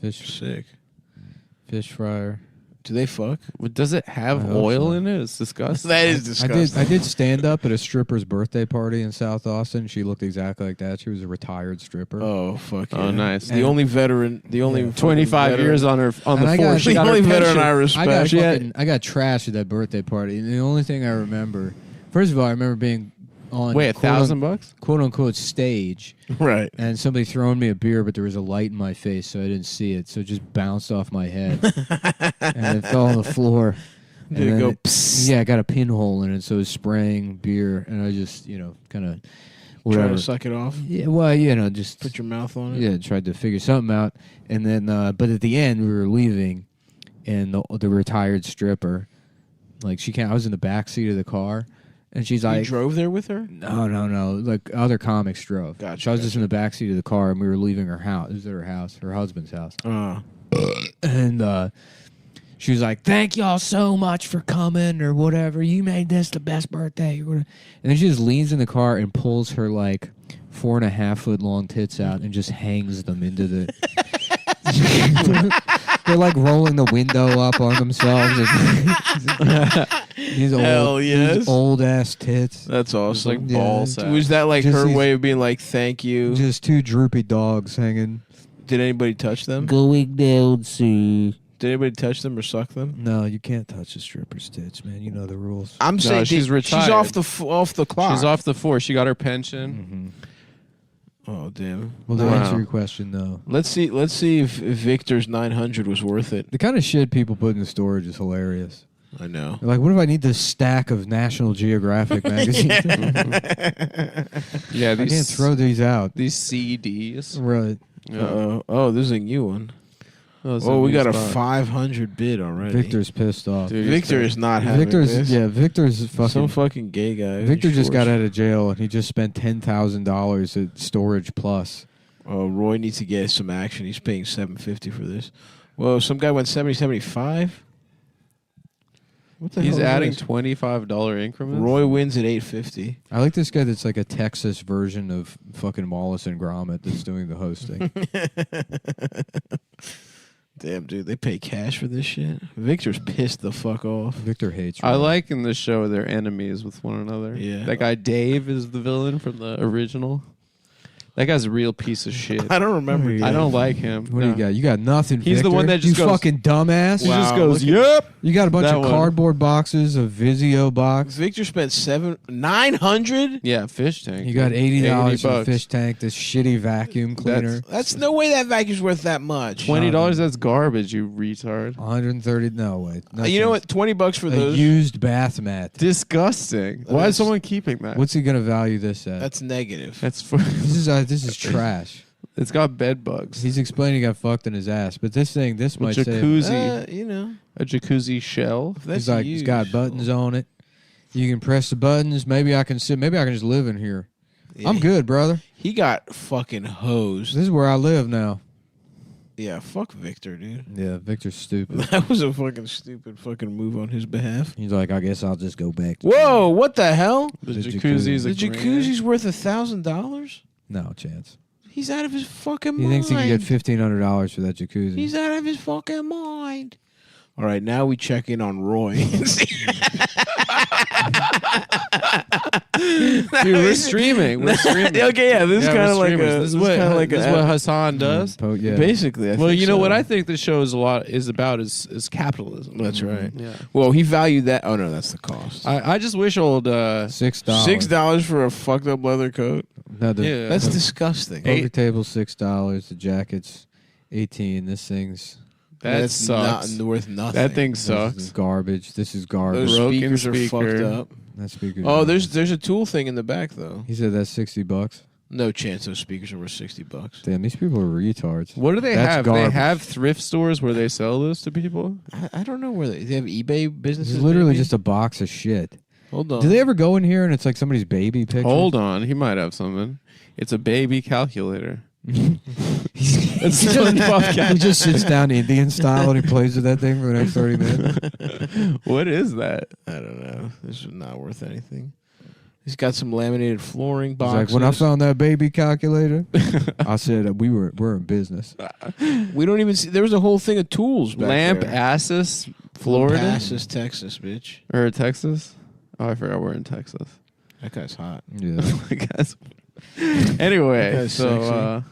fish. Sick. Fish fryer. Do they fuck? Does it have oil in it? It's disgusting. That is disgusting. I did stand up at a stripper's birthday party in South Austin. She looked exactly like that. She was a retired stripper. Oh fuck! Oh, yeah. nice. The only veteran. The only 25 years on the force. The only veteran I respect. I got trashed at that birthday party. And the only thing I remember, first of all, I remember being on $1,000 quote unquote stage, right? And somebody throwing me a beer, but there was a light in my face, so I didn't see it. So it just bounced off my head and it fell on the floor. Did it go? Yeah, I got a pinhole in it, so it was spraying beer, and I just kind of try to suck it off. Yeah, well, just put your mouth on it. Yeah, tried to figure something out, and then but at the end we were leaving, and the retired stripper, like I was in the back seat of the car. And she's like, you drove there with her? No. Like other comics drove. Gotcha. So I was just in the backseat of the car, and we were leaving her house. It was at her house, her husband's house. And she was like, "Thank y'all so much for coming, or whatever. You made this the best birthday." And then she just leans in the car and pulls her like 4.5 foot long tits out and just hangs them into the. They're like rolling the window up on themselves. These old ass tits. That's awesome. Like ball sack. Was that like Just her these- way of being like, thank you? Just 2 droopy dogs hanging. Did anybody touch them? Going down, see. Did anybody touch them or suck them? No, you can't touch a stripper's tits, man. You know the rules. I'm saying she's retired. She's off the clock. She's off the force. She got her pension. Oh damn. Well, to answer your question, though, Let's see if Victor's 900 was worth it. the kind of shit people put in storage is hilarious. I know. They're like, what if I need this stack of National Geographic magazines? Yeah, I can't throw these out. These CDs. Right. Oh, this is a new one. Oh, we got a 500 bid already. Victor's pissed off. Dude, Victor is not having this. Victor's fucking Some fucking gay guy. Victor just got out of jail and he just spent $10,000 at Storage Plus. Oh, Roy needs to get some action. He's paying $750 for this. Whoa, some guy went 70-75. What the He's hell is adding this? $25 increments. Roy wins at $850. I like this guy that's like a Texas version of fucking Wallace and Gromit that's doing the hosting. Damn, dude, they pay cash for this shit. Victor's pissed the fuck off. Victor hates I Roy. like in this show they're enemies with one another. Yeah. That guy Dave is the villain from the original. That guy's a real piece of shit. I don't remember. I don't like him. What do you got? You got nothing. He's the Victor. one that just you goes, fucking dumbass. He just goes, yep. You got a bunch That of one. cardboard boxes, a Vizio box. Victor spent $900. Yeah, fish tank. You got $80 for a $80. fish tank. This shitty vacuum cleaner. That's no way that vacuum's worth that much. $20. That's garbage. You retard. 130. No way. No You know chance. what? $20 for A those. used bath mat. Disgusting. Why is someone keeping that? What's he gonna value this at? That's negative. That's for. This is trash. It's got bed bugs. He's explaining he got fucked in his ass, but this might jacuzzi. say A jacuzzi shell. he's like it's got buttons on it. You can press the buttons. Maybe I can sit. Maybe I can just live in here. I'm good, brother. He got fucking hosed. This is where I live now. Yeah, fuck Victor, dude. Yeah, Victor's stupid. That was a fucking stupid fucking move on his behalf. He's like, I guess I'll just go back. Whoa, what the hell? The jacuzzi's The jacuzzi's worth $1,000? No chance. He's out of his fucking He mind. thinks he can get $1,500 for that jacuzzi. He's out of his fucking mind. All right, now we check in on Roy. Dude, we're streaming. We're streaming. Okay, yeah, this is kind of like this is what Hassan does. Yeah. Basically, I Well, think you know so. what I think this show is about is capitalism. That's right. Yeah. Well, he valued that. Oh no, that's the cost. I just wish old $6. $6 for a fucked up leather coat. No, That's disgusting. Poker table $6. The jacket's $18. This thing's that sucks. Not worth nothing. That thing this is sucks. garbage. This is garbage. Those Broken speakers are speaker. fucked up. That speaker. Oh, there's a tool thing in the back though. He said that's $60. No chance those speakers are worth $60. Damn, these people are retards. What do they That's have? garbage. They have thrift stores where they sell this to people. I don't know where they have eBay businesses. It's literally maybe? just a box of shit. Hold on. Do they ever go in here and it's like somebody's baby picture? Hold on, he might have something. It's a baby calculator. He just sits down Indian style and he plays with that thing for the next 30 minutes. What is that? I don't know. This is not worth anything. He's got some laminated flooring He's boxes. like, when I found that baby calculator, I said we're in business. We don't even see. There was a whole thing of tools back Lamp there. Assis, Florida, Lampasas, Texas, bitch. or Texas? Oh, I forgot we're in Texas. That guy's hot. Yeah. Anyway, That's so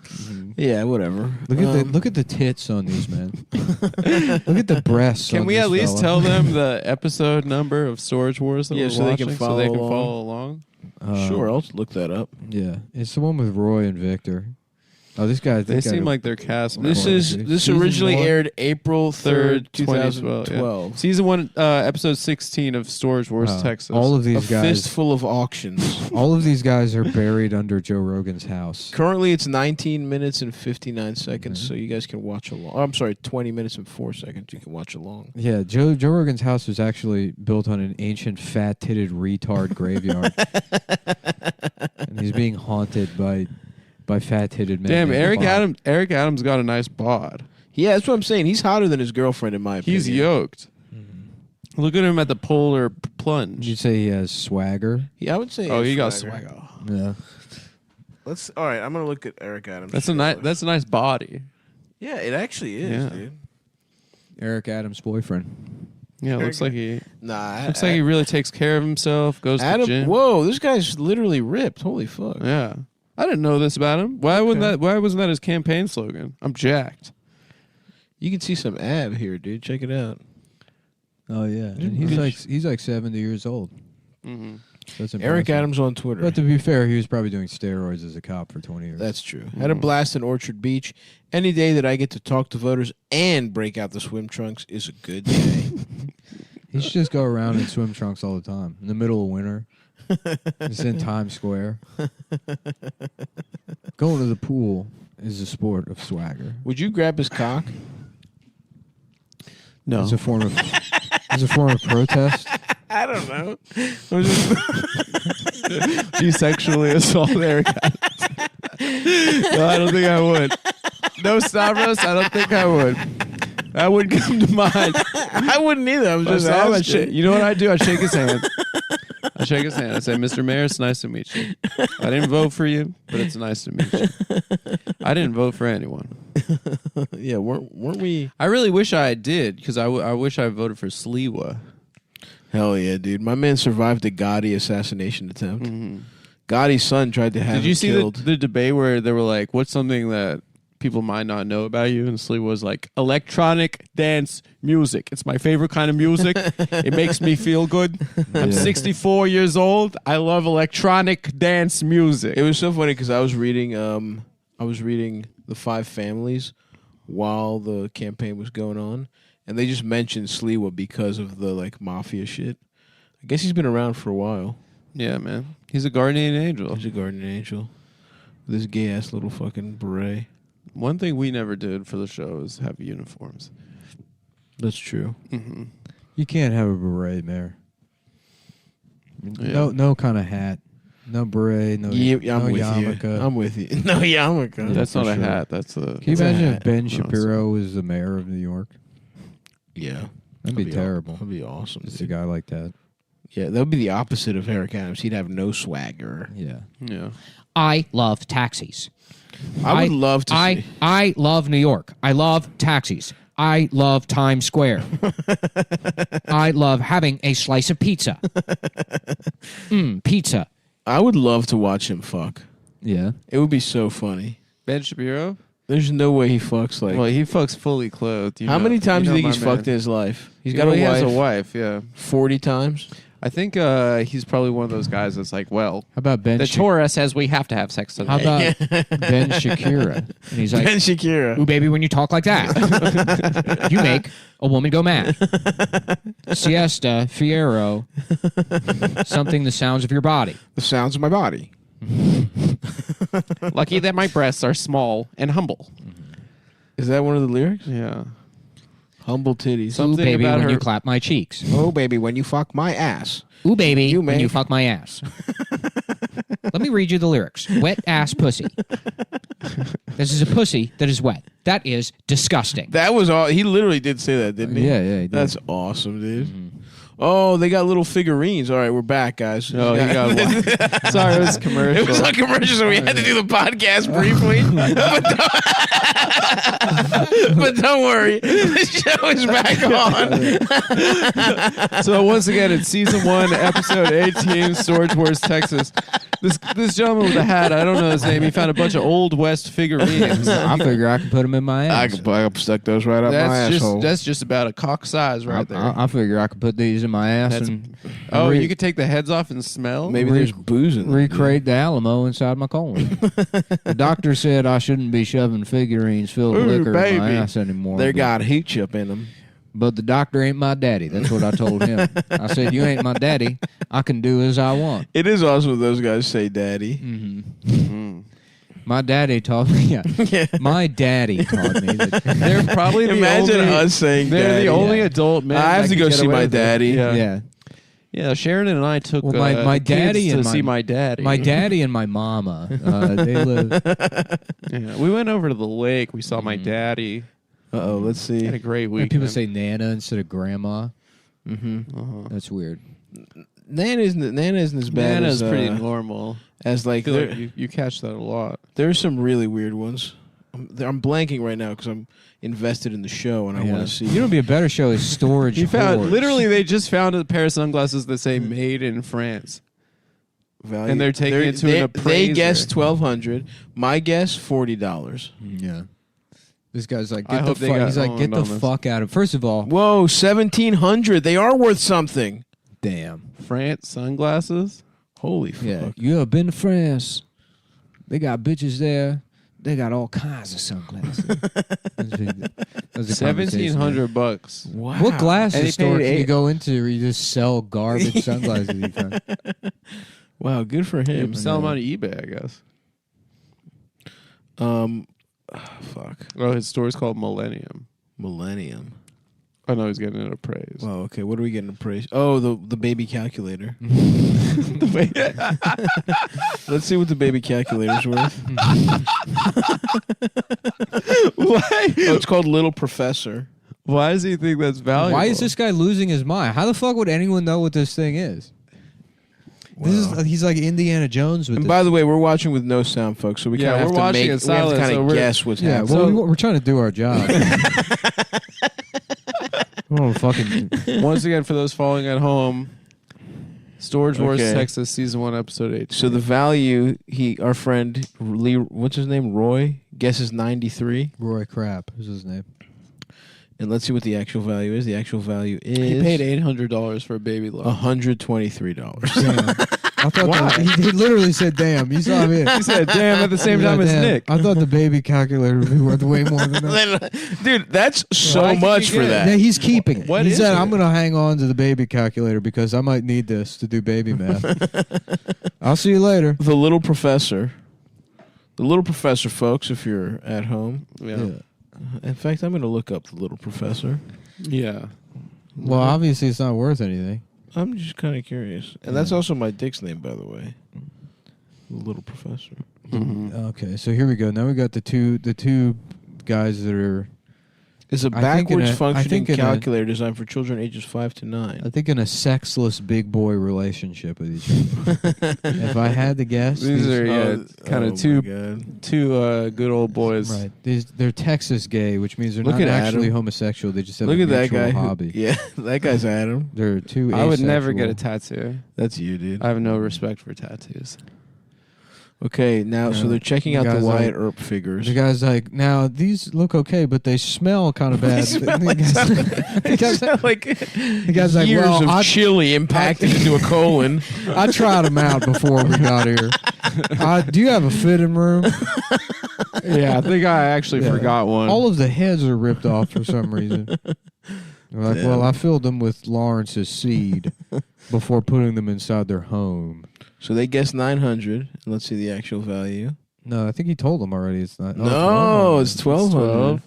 Yeah, whatever. Look at the tits on these men. Look at the breasts. can on we this at least fella. tell them the episode number of Storage Wars that Yeah, we're so they watching, can so they can follow follow along? Sure, I'll look that up. Yeah, it's the one with Roy and Victor. Oh, this guy. They seem like they're cast. This Season originally one? aired April 3rd, 2012. 2012. Yeah. Season 1, episode 16 of Storage Wars, Texas. All of these A guys. fistful of auctions. All of these guys are buried under Joe Rogan's house. Currently, it's 19 minutes and 59 seconds, so you guys can watch along. Oh, I'm sorry, 20 minutes and 4 seconds. You can watch along. Yeah, Joe Rogan's house was actually built on an ancient fat-titted retard graveyard, and he's being haunted by fat-titted men. Damn, named Bob. Eric Adams got a nice bod. Yeah, that's what I'm saying. He's hotter than his girlfriend, in my opinion. He's yoked. Look at him at the polar plunge. You'd say he has swagger. Yeah, I would say. Oh, he he got has swagger. Yeah. Let's. All right, I'm gonna look at Eric Adams. That's a nice body. Yeah, it actually is, Yeah. dude. Eric Adams' boyfriend. Yeah, it looks like he Looks like he really takes care of himself. Goes to the Adam. gym. Whoa, this guy's literally ripped. Holy fuck. Yeah, I didn't know this about him. Why wasn't that his campaign slogan? I'm jacked. You can see some ab here, dude. Check it out. Oh yeah, and he's like 70 years old. Mm-hmm. That's Eric impressive. Adams on Twitter. But to be fair, he was probably doing steroids as a cop for 20 years. That's true. Had a blast in Orchard Beach. Any day that I get to talk to voters and break out the swim trunks is a good day. He should just go around in swim trunks all the time in the middle of winter. Just in Times Square. Going to the pool is a sport of swagger. Would you grab his cock? No. As a form of protest. I don't know. Do you sexually assault Eric Adams? No, I don't think I would. No, Stavros, I don't think I would. That wouldn't come to mind. I wouldn't either. I was just asking. You know what I do? I shake his hand. I shake his hand. I say, Mr. Mayor, it's nice to meet you. I didn't vote for you, but it's nice to meet you. I didn't vote for anyone. Yeah, weren't we? I really wish I did, because I wish I voted for Sliwa. Hell yeah, dude. My man survived the Gotti assassination attempt. Mm-hmm. Gotti's son tried to have Did you him see killed. the debate where they were like, what's something that people might not know about you? And Slee was like, electronic dance music. It's my favorite kind of music. It makes me feel good. I'm 64 years old. I love electronic dance music. It was so funny because I was reading The Five Families while the campaign was going on, and they just mentioned Sliwa because of the like mafia shit. I guess he's been around for a while. Yeah, man. He's a guardian angel. He's a guardian angel. This gay ass little fucking beret. One thing we never did for the show is have uniforms. That's true. Mm-hmm. You can't have a beret, Mayor. No kind of hat. No beret. No, Yeah, no yarmulke. I'm with you. No yarmulke. That's not a sure. hat. That's a. Can you imagine if Ben Shapiro was the mayor of New York? Yeah. That'd be terrible. That'd be awesome. Just a guy like that. Yeah, that would be the opposite of Eric Adams. He'd have no swagger. Yeah. Yeah. I love taxis. I would love to see. I love New York. I love taxis. I love Times Square. I love having a slice of pizza. Pizza. I would love to watch him fuck. Yeah. It would be so funny. Ben Shapiro? There's no way he fucks like. Well, he fucks fully clothed. How many times do you think he's fucked in his life? He's got a wife. He has a wife, yeah. 40 times? I think he's probably one of those guys that's like, well, How about Ben? the Torah says we have to have sex today. How about Ben Shakira? And he's like, Ben Shakira. Ooh, baby, when you talk like that, you make a woman go mad. Siesta, Fiero, something the sounds of your body. The sounds of my body. Lucky that my breasts are small and humble. Is that one of the lyrics? Yeah. Humble titties. Something Ooh, baby, about when her- you clap my cheeks. Oh, baby, when you fuck my ass. Ooh, baby, You when make- you fuck my ass. Let me read you the lyrics. Wet ass pussy. This is a pussy that is wet. That is disgusting. That was all. He literally did say that, didn't he? Yeah, he did. That's awesome, dude. Oh, they got little figurines. All right, we're back, guys. Oh, he got one. Sorry, it was commercial. It was on commercial, so we had to do the podcast briefly. But don't worry, the show is back on. So once again, it's season 1, episode 18, Storage Wars, Texas. This gentleman with a hat, I don't know his name. He found a bunch of old West figurines. I figure I can put him in my ass. I can stuck those right up my asshole. That's just about a cock size right there. I figure I could put these in my ass and you could take the heads off and smell? Maybe there's booze in them. recreate the Alamo inside my colon. The doctor said I shouldn't be shoving figurines filled with liquor in my ass anymore. They got hooch up in them. But the doctor ain't my daddy. That's what I told him. I said, you ain't my daddy. I can do as I want. It is awesome when those guys say daddy. Mm-hmm. My daddy taught me. Yeah. My daddy taught me that They're probably the Imagine only, us saying they're daddy. the only adult men. I have that to can go get see away my with it. daddy. Yeah. Yeah, Sharon and I took my the daddy kids and to see my daddy. My daddy and my mama. They live. Yeah, we went over to the lake. We saw my daddy. Uh-oh, let's see. Had a great When week. people say Nana instead of Grandma. Mm-hmm. That's weird. Nana isn't as bad Nana's as pretty normal. as I like, feel there, like you catch that a lot. there's some really weird ones. I'm blanking right now because I'm invested in the show and I want to see. You know, what'd be a better show is Storage. You found Whores. literally they just found a pair of sunglasses that say "Made in France," value. and they're taking it to they, an appraiser. They guessed $1,200. My guess $40. Yeah. This guy's like, I get the hope they fuck. got He's like, get owned the on this. fuck out of. First of all, Whoa, $1,700. They are worth something. damn. France sunglasses. Holy fuck. Yeah, you ever been to France? They got bitches there. They got all kinds of sunglasses. $1,700. Wow. What glasses And he store paid can you eight- go into where you just sell garbage sunglasses? You find? Wow, good for him. Sell them on eBay, I guess. Fuck. Oh, his store's called Millennium. Millennium. Oh no, he's getting it appraised. Wow, okay. What are we getting appraised? Oh, the baby calculator. Let's see what the baby calculator's worth. Why? Oh, it's called Little Professor. Why does he think that's valuable? Why is this guy losing his mind? How the fuck would anyone know what this thing is? This is he's like Indiana Jones with And this. by the way, we're watching with no sound, folks, so we Yeah, kind of we're have to watching make it we have to silent, kind so of we're- guess what's yeah, happening. well, we're trying to do our job. Oh, fucking. Once again, for those following at home, Storage Wars, Okay. Texas, season 1, episode 8. So the value, our friend Lee, what's his name? Roy, guesses 93. Roy Crap is his name. And let's see what the actual value is. The actual value is He paid $800 for a baby loan. $123. Damn. I thought he literally said "damn." You saw me. He said "damn" at the same time as Nick. I thought the baby calculator would be worth way more than that. Dude, that's so much for that. Yeah, he's keeping it. What He is said, it? "I'm going to hang on to the baby calculator because I might need this to do baby math." I'll see you later. The Little Professor. The Little Professor, folks, if you're at home. Yeah. In fact, I'm going to look up The Little Professor. Yeah. Well, obviously, it's not worth anything. I'm just kind of curious. And that's also my dick's name, by the way. The Little Professor. Okay, so here we go. Now we got the two guys that are. It's a I think in backwards a- I functioning think in a- calculator designed for children ages 5 to 9. I think in a sexless big boy relationship with each other. If I had to guess, These are kind oh of two good old boys. Right. They're Texas gay, which means they're Look not at actually Adam. homosexual. They just have Look a at that mutual guy. hobby. Yeah, that guy's Adam. They're two. I would never asexual. get a tattoo. That's you, dude. I have no respect for tattoos. Okay, now, so Yeah. they're checking The out the guy's Wyatt like- Earp figures. The guy's like, now these look okay, but they smell kind of bad. The guy's like, years well, of chili impacted into a colon. I tried them out before we got here. Do you have a fitting room? Yeah, I think I actually Yeah. forgot one. All of the heads are ripped off for some reason. They're like, well, I filled them with Lawrence's seed before putting them inside their home. So they guessed 900. Let's see the actual value. No, I think he told them already. It's not. No, it's 1200.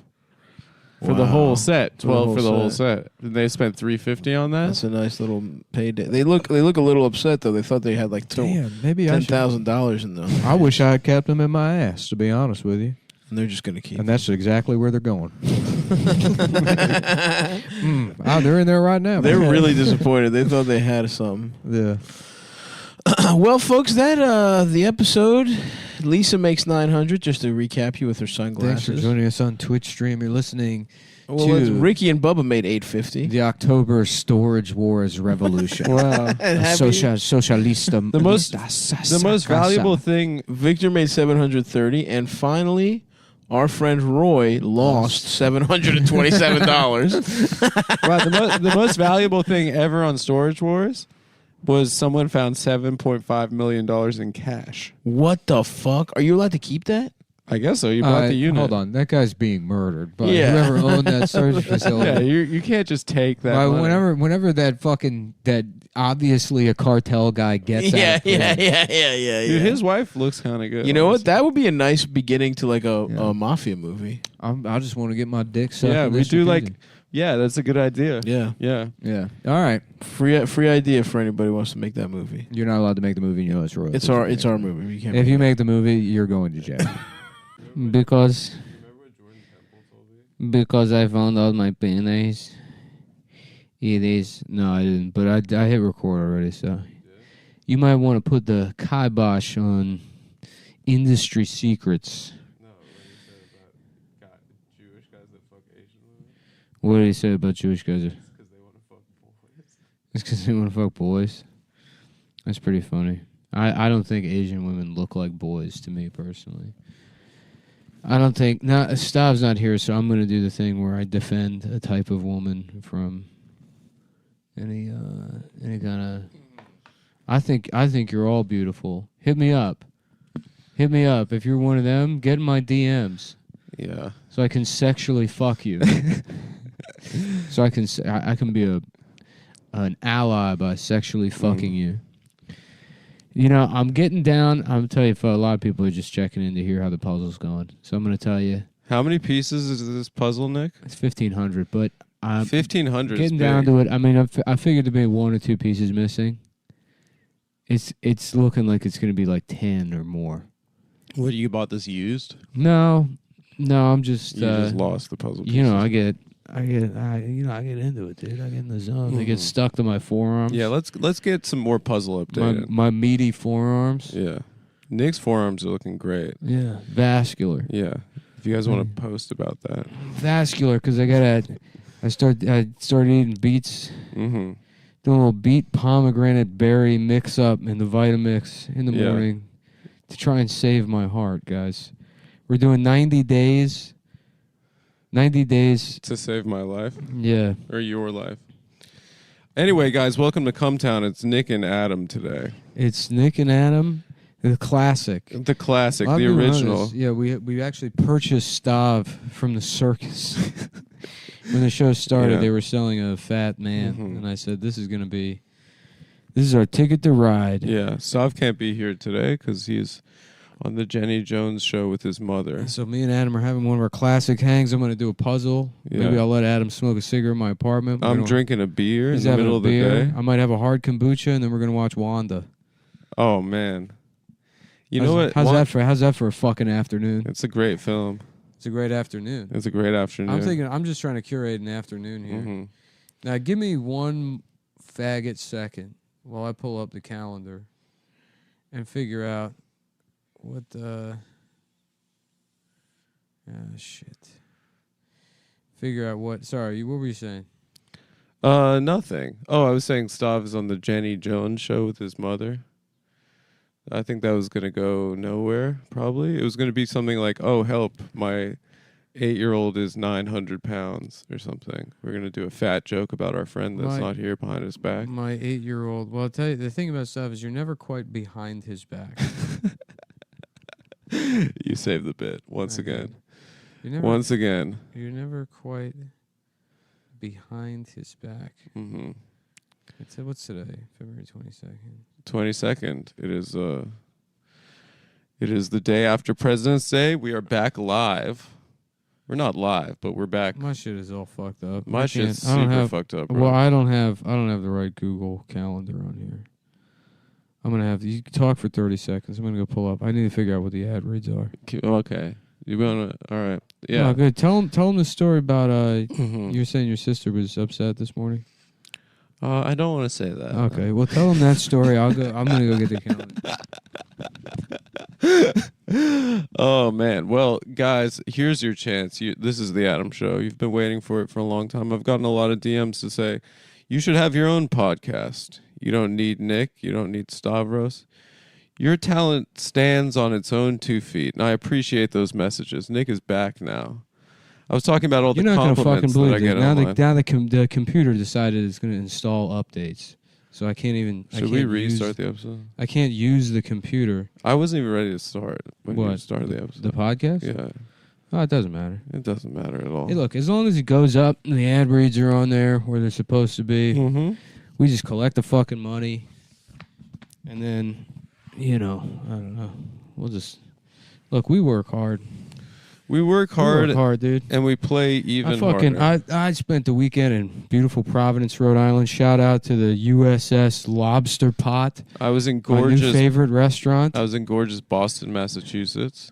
For the whole set. For the 12 whole for the whole set. set. They spent $350 on that? That's a nice little payday. They look a little upset though. They thought they had like Damn, maybe I should. $10,000 in them, I wish I had kept them in my ass, to be honest with you. and they're just gonna keep. And that's exactly where they're going. They're in there right now. They're man. really disappointed. They thought they had something. Yeah. Well, folks, that the episode. Lisa makes 900. Just to recap you with her sunglasses. Thanks for joining us on Twitch stream. You're listening Well, to Ricky and Bubba made 850. the October Storage Wars Revolution. Wow. Socialista. The most valuable thing. Victor made 730, and finally, our friend Roy lost $727. Right, the most valuable thing ever on Storage Wars was someone found $7.5 million in cash. What the fuck? Are you allowed to keep that? I guess so. You bought the unit. Hold on, that guy's being murdered. But Yeah. whoever owned that storage facility. Yeah, you can't just take that. Well, money. whenever that obviously a cartel guy gets out. Yeah. Dude, his wife looks kind of good. You know what? honestly. That would be a nice beginning to like a mafia movie. I just want to get my dick sucked. Yeah, in we this do like. jacuzzi. Yeah, that's a good idea. Yeah. Yeah. All right. Free idea for anybody who wants to make that movie. You're not allowed to make the movie. You know it's royalties. It's our movie. You can't If you make the movie, you're going to jail. because I found out my penis. It is no, I didn't. But I hit record already, so you might want to put the kibosh on industry secrets. What did he say about Jewish guys? It's because they want to fuck boys. That's pretty funny. I don't think Asian women look like boys to me personally. I don't think. Stav's not here, so I'm going to do the thing where I defend a type of woman from any kind of. I think you're all beautiful. Hit me up. If you're one of them, get in my DMs. Yeah. So I can sexually fuck you. So I can be an ally by sexually fucking you. You know, I'm getting down. I'm telling you, a lot of people are just checking in to hear how the puzzle's going. So I'm going to tell you. How many pieces is this puzzle, Nick? It's 1,500, but I'm 1,500. getting down to it. I mean, I figured to be 1 or 2 pieces missing. It's looking like it's going to be like 10 or more. What, you bought this used? No, I'm just. You just lost the puzzle pieces. You know, I get into it, dude. I get in the zone. They get stuck to my forearms. Yeah, let's get some more puzzle updated. My meaty forearms. Yeah. Nick's forearms are looking great. Yeah, vascular. Yeah. If you guys want to post about that. Vascular, because I started eating beets. Mm-hmm. Doing a little beet pomegranate berry mix up in the Vitamix in the Yeah. morning to try and save my heart, guys. We're doing 90 days. 90 days. To save my life. Yeah. Or your life. Anyway, guys, welcome to Cumtown. It's Nick and Adam today. It's Nick and Adam, the classic. The classic, I'll the be original. honest, yeah, we actually purchased Stav from the circus. When the show started, Yeah. they were selling a fat man, and I said, this is our ticket to ride. Yeah, Sav can't be here today because he's on the Jenny Jones show with his mother. So me and Adam are having one of our classic hangs. I'm going to do a puzzle. Yeah. Maybe I'll let Adam smoke a cigarette in my apartment. I'm drinking a beer in He's the having middle a of the beer. day. I might have a hard kombucha, and then we're going to watch Wanda. Oh, man. You know what? How's that for a fucking afternoon? It's a great film. It's a great afternoon. It's a great afternoon. I'm just trying to curate an afternoon here. Mm-hmm. Now, give me one faggot second while I pull up the calendar and figure out what the... shit. Figure out what... Sorry, what were you saying? Nothing. Oh, I was saying Stav is on the Jenny Jones show with his mother. I think that was going to go nowhere, probably. It was going to be something like, oh, help, my 8-year-old is 900 pounds or something. We're going to do a fat joke about our friend that's not here behind his back. My 8-year-old... Well, I'll tell you, the thing about Stav is you're never quite behind his back. You saved the bit once again. Once again. You're never quite behind his back. Mm-hmm. What's today? February 22nd. 22nd. It is the day after President's Day. We are back live. We're not live, but we're back. My shit is all fucked up. My shit's super fucked up, bro. Well, I don't have the right Google Calendar on here. I'm gonna have you talk for 30 seconds. I'm gonna go pull up. I need to figure out what the ad reads are. Okay. You wanna? All right. Yeah. No, good. Tell them the story about you were saying your sister was upset this morning. I don't want to say that. Okay. Well, tell them that story. I'm gonna go get the calendar. Oh man. Well, guys, here's your chance. This is the Adam Show. You've been waiting for it for a long time. I've gotten a lot of DMs to say you should have your own podcast. You don't need Nick. You don't need Stavros. Your talent stands on its own 2 feet, and I appreciate those messages. Nick is back now. I was talking about all the compliments that I get online. Now the computer decided it's going to install updates, so I can't even. Should we restart the episode? I can't use the computer. I wasn't even ready to start when you started the episode. The podcast? Yeah. Oh, it doesn't matter. It doesn't matter at all. Hey, look, as long as it goes up and the ad reads are on there where they're supposed to be, we just collect the fucking money, and then, I don't know. We'll just look. We work hard. We work hard, dude, and we play even harder. I spent the weekend in beautiful Providence, Rhode Island. Shout out to the USS Lobster Pot. I was in gorgeous my new favorite restaurant. I was in gorgeous Boston, Massachusetts,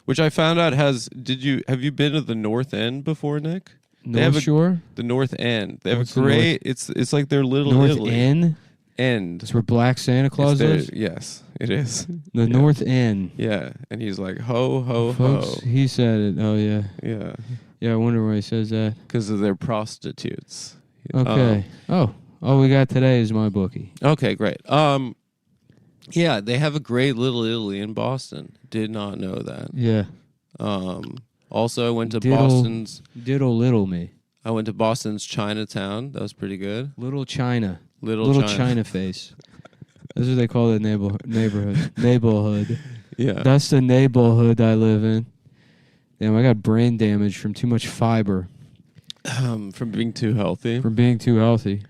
which I found out have you been to the North End before, Nick? North Shore? The North End. They have What's a great. It's like their little North Italy. End. That's where Black Santa Claus is. Yes, it is. The North End. Yeah, and he's like ho ho Folks, ho. He said it. Oh yeah. Yeah. Yeah. I wonder why he says that. Because of their prostitutes. Okay. All we got today is my bookie. Okay, great. Yeah, they have a great little Italy in Boston. Did not know that. Yeah. Also, I went to Boston's. Diddle little me. I went to Boston's Chinatown. That was pretty good. Little China. Little China face. That's what they call the neighborhood. Neighborhood. Yeah. That's the neighborhood I live in. Damn, I got brain damage from too much fiber. From being too healthy. From being too healthy.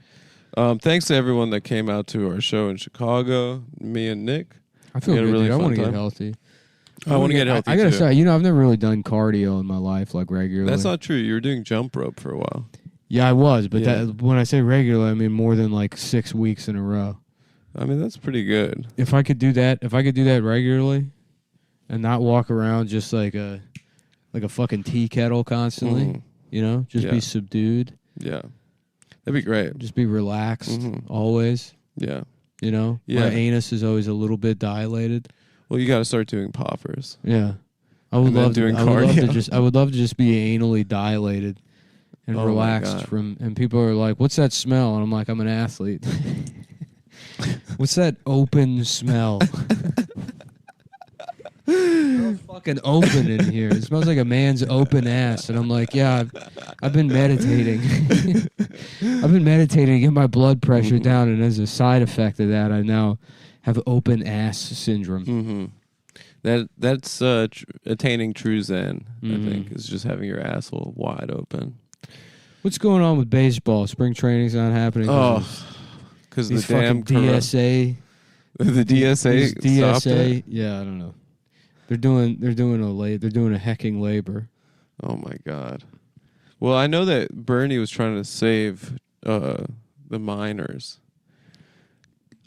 Thanks to everyone that came out to our show in Chicago. Me and Nick. I feel good, dude. I want to get healthy. I want to get healthy. I gotta say, I've never really done cardio in my life like regularly. That's not true. You were doing jump rope for a while. Yeah, I was, but when I say regular, I mean more than like 6 weeks in a row. I mean, that's pretty good. If I could do that regularly, and not walk around just like a fucking tea kettle constantly, just be subdued. Yeah, that'd be great. Just be relaxed always. Yeah, my anus is always a little bit dilated. Well, you got to start doing poppers. Yeah, I would love to just be anally dilated. and relaxed from. And people are like, "What's that smell?" And I'm like, "I'm an athlete." What's that open smell? It's fucking open in here. It smells like a man's open ass. And I'm like, yeah, I've been meditating. I've been meditating to get my blood pressure down, and as a side effect of that, I now have open ass syndrome. That's attaining true Zen, I think, is just having your asshole wide open. What's going on with baseball? Spring training's not happening. Because the fucking damn DSA. The DSA stopped it? Yeah, I don't know. They're doing a hecking labor. Oh my God. Well, I know that Bernie was trying to save the minors.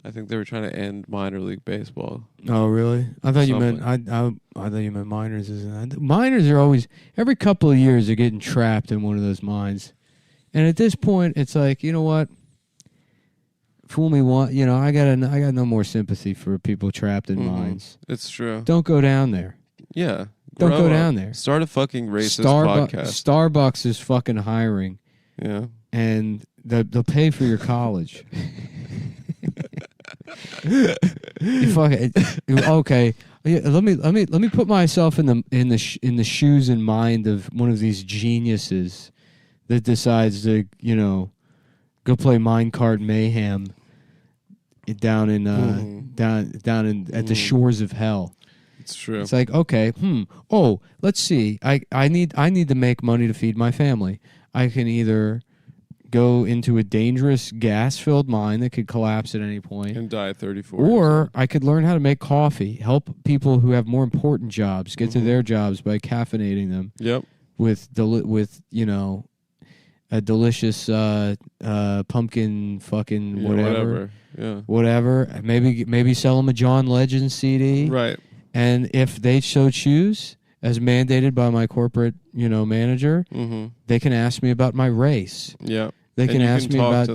I think they were trying to end minor league baseball. Oh, really? I thought you meant I thought you meant minors. Minors are always every couple of years they're getting trapped in one of those mines, and at this point it's like, you know what? Fool me once, I got no more sympathy for people trapped in mines. It's true. Don't go down there. Yeah. Don't go down there. Start a fucking racist podcast. Starbucks is fucking hiring. Yeah. And they'll pay for your college. Okay. Yeah, let me put myself in the shoes and mind of one of these geniuses that decides to, go play Minecart Mayhem down in at the shores of hell. It's true. It's like, okay, oh, let's see. I need to make money to feed my family. I can either go into a dangerous gas-filled mine that could collapse at any point and die at 34. Or I could learn how to make coffee, help people who have more important jobs get to their jobs by caffeinating them. Yep. With a delicious pumpkin fucking whatever. Yeah. Whatever. Maybe sell them a John Legend CD. Right. And if they so choose, as mandated by my corporate, manager, they can ask me about my race. Yeah. They can ask me about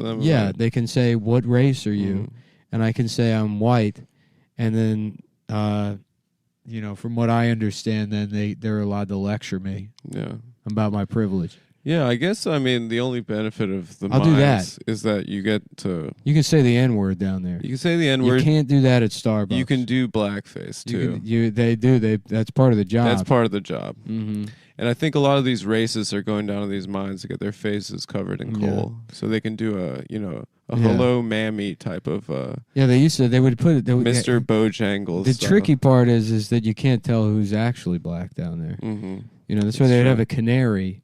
they can say, "What race are you?" And I can say I'm white. And then from what I understand, then they're allowed to lecture me about my privilege. Yeah, I guess, the only benefit of the I'll do mines that. is that you get to... You can say the N-word down there. You can say the N-word. You can't do that at Starbucks. You can do blackface, too. That's part of the job. That's part of the job. Mm-hmm. And I think a lot of these racists are going down to these mines to get their faces covered in coal. So they can do a hello mammy type of... they would put it... Mr. Bojangles. The tricky part is that you can't tell who's actually black down there. Mm-hmm. That's why they'd have a canary...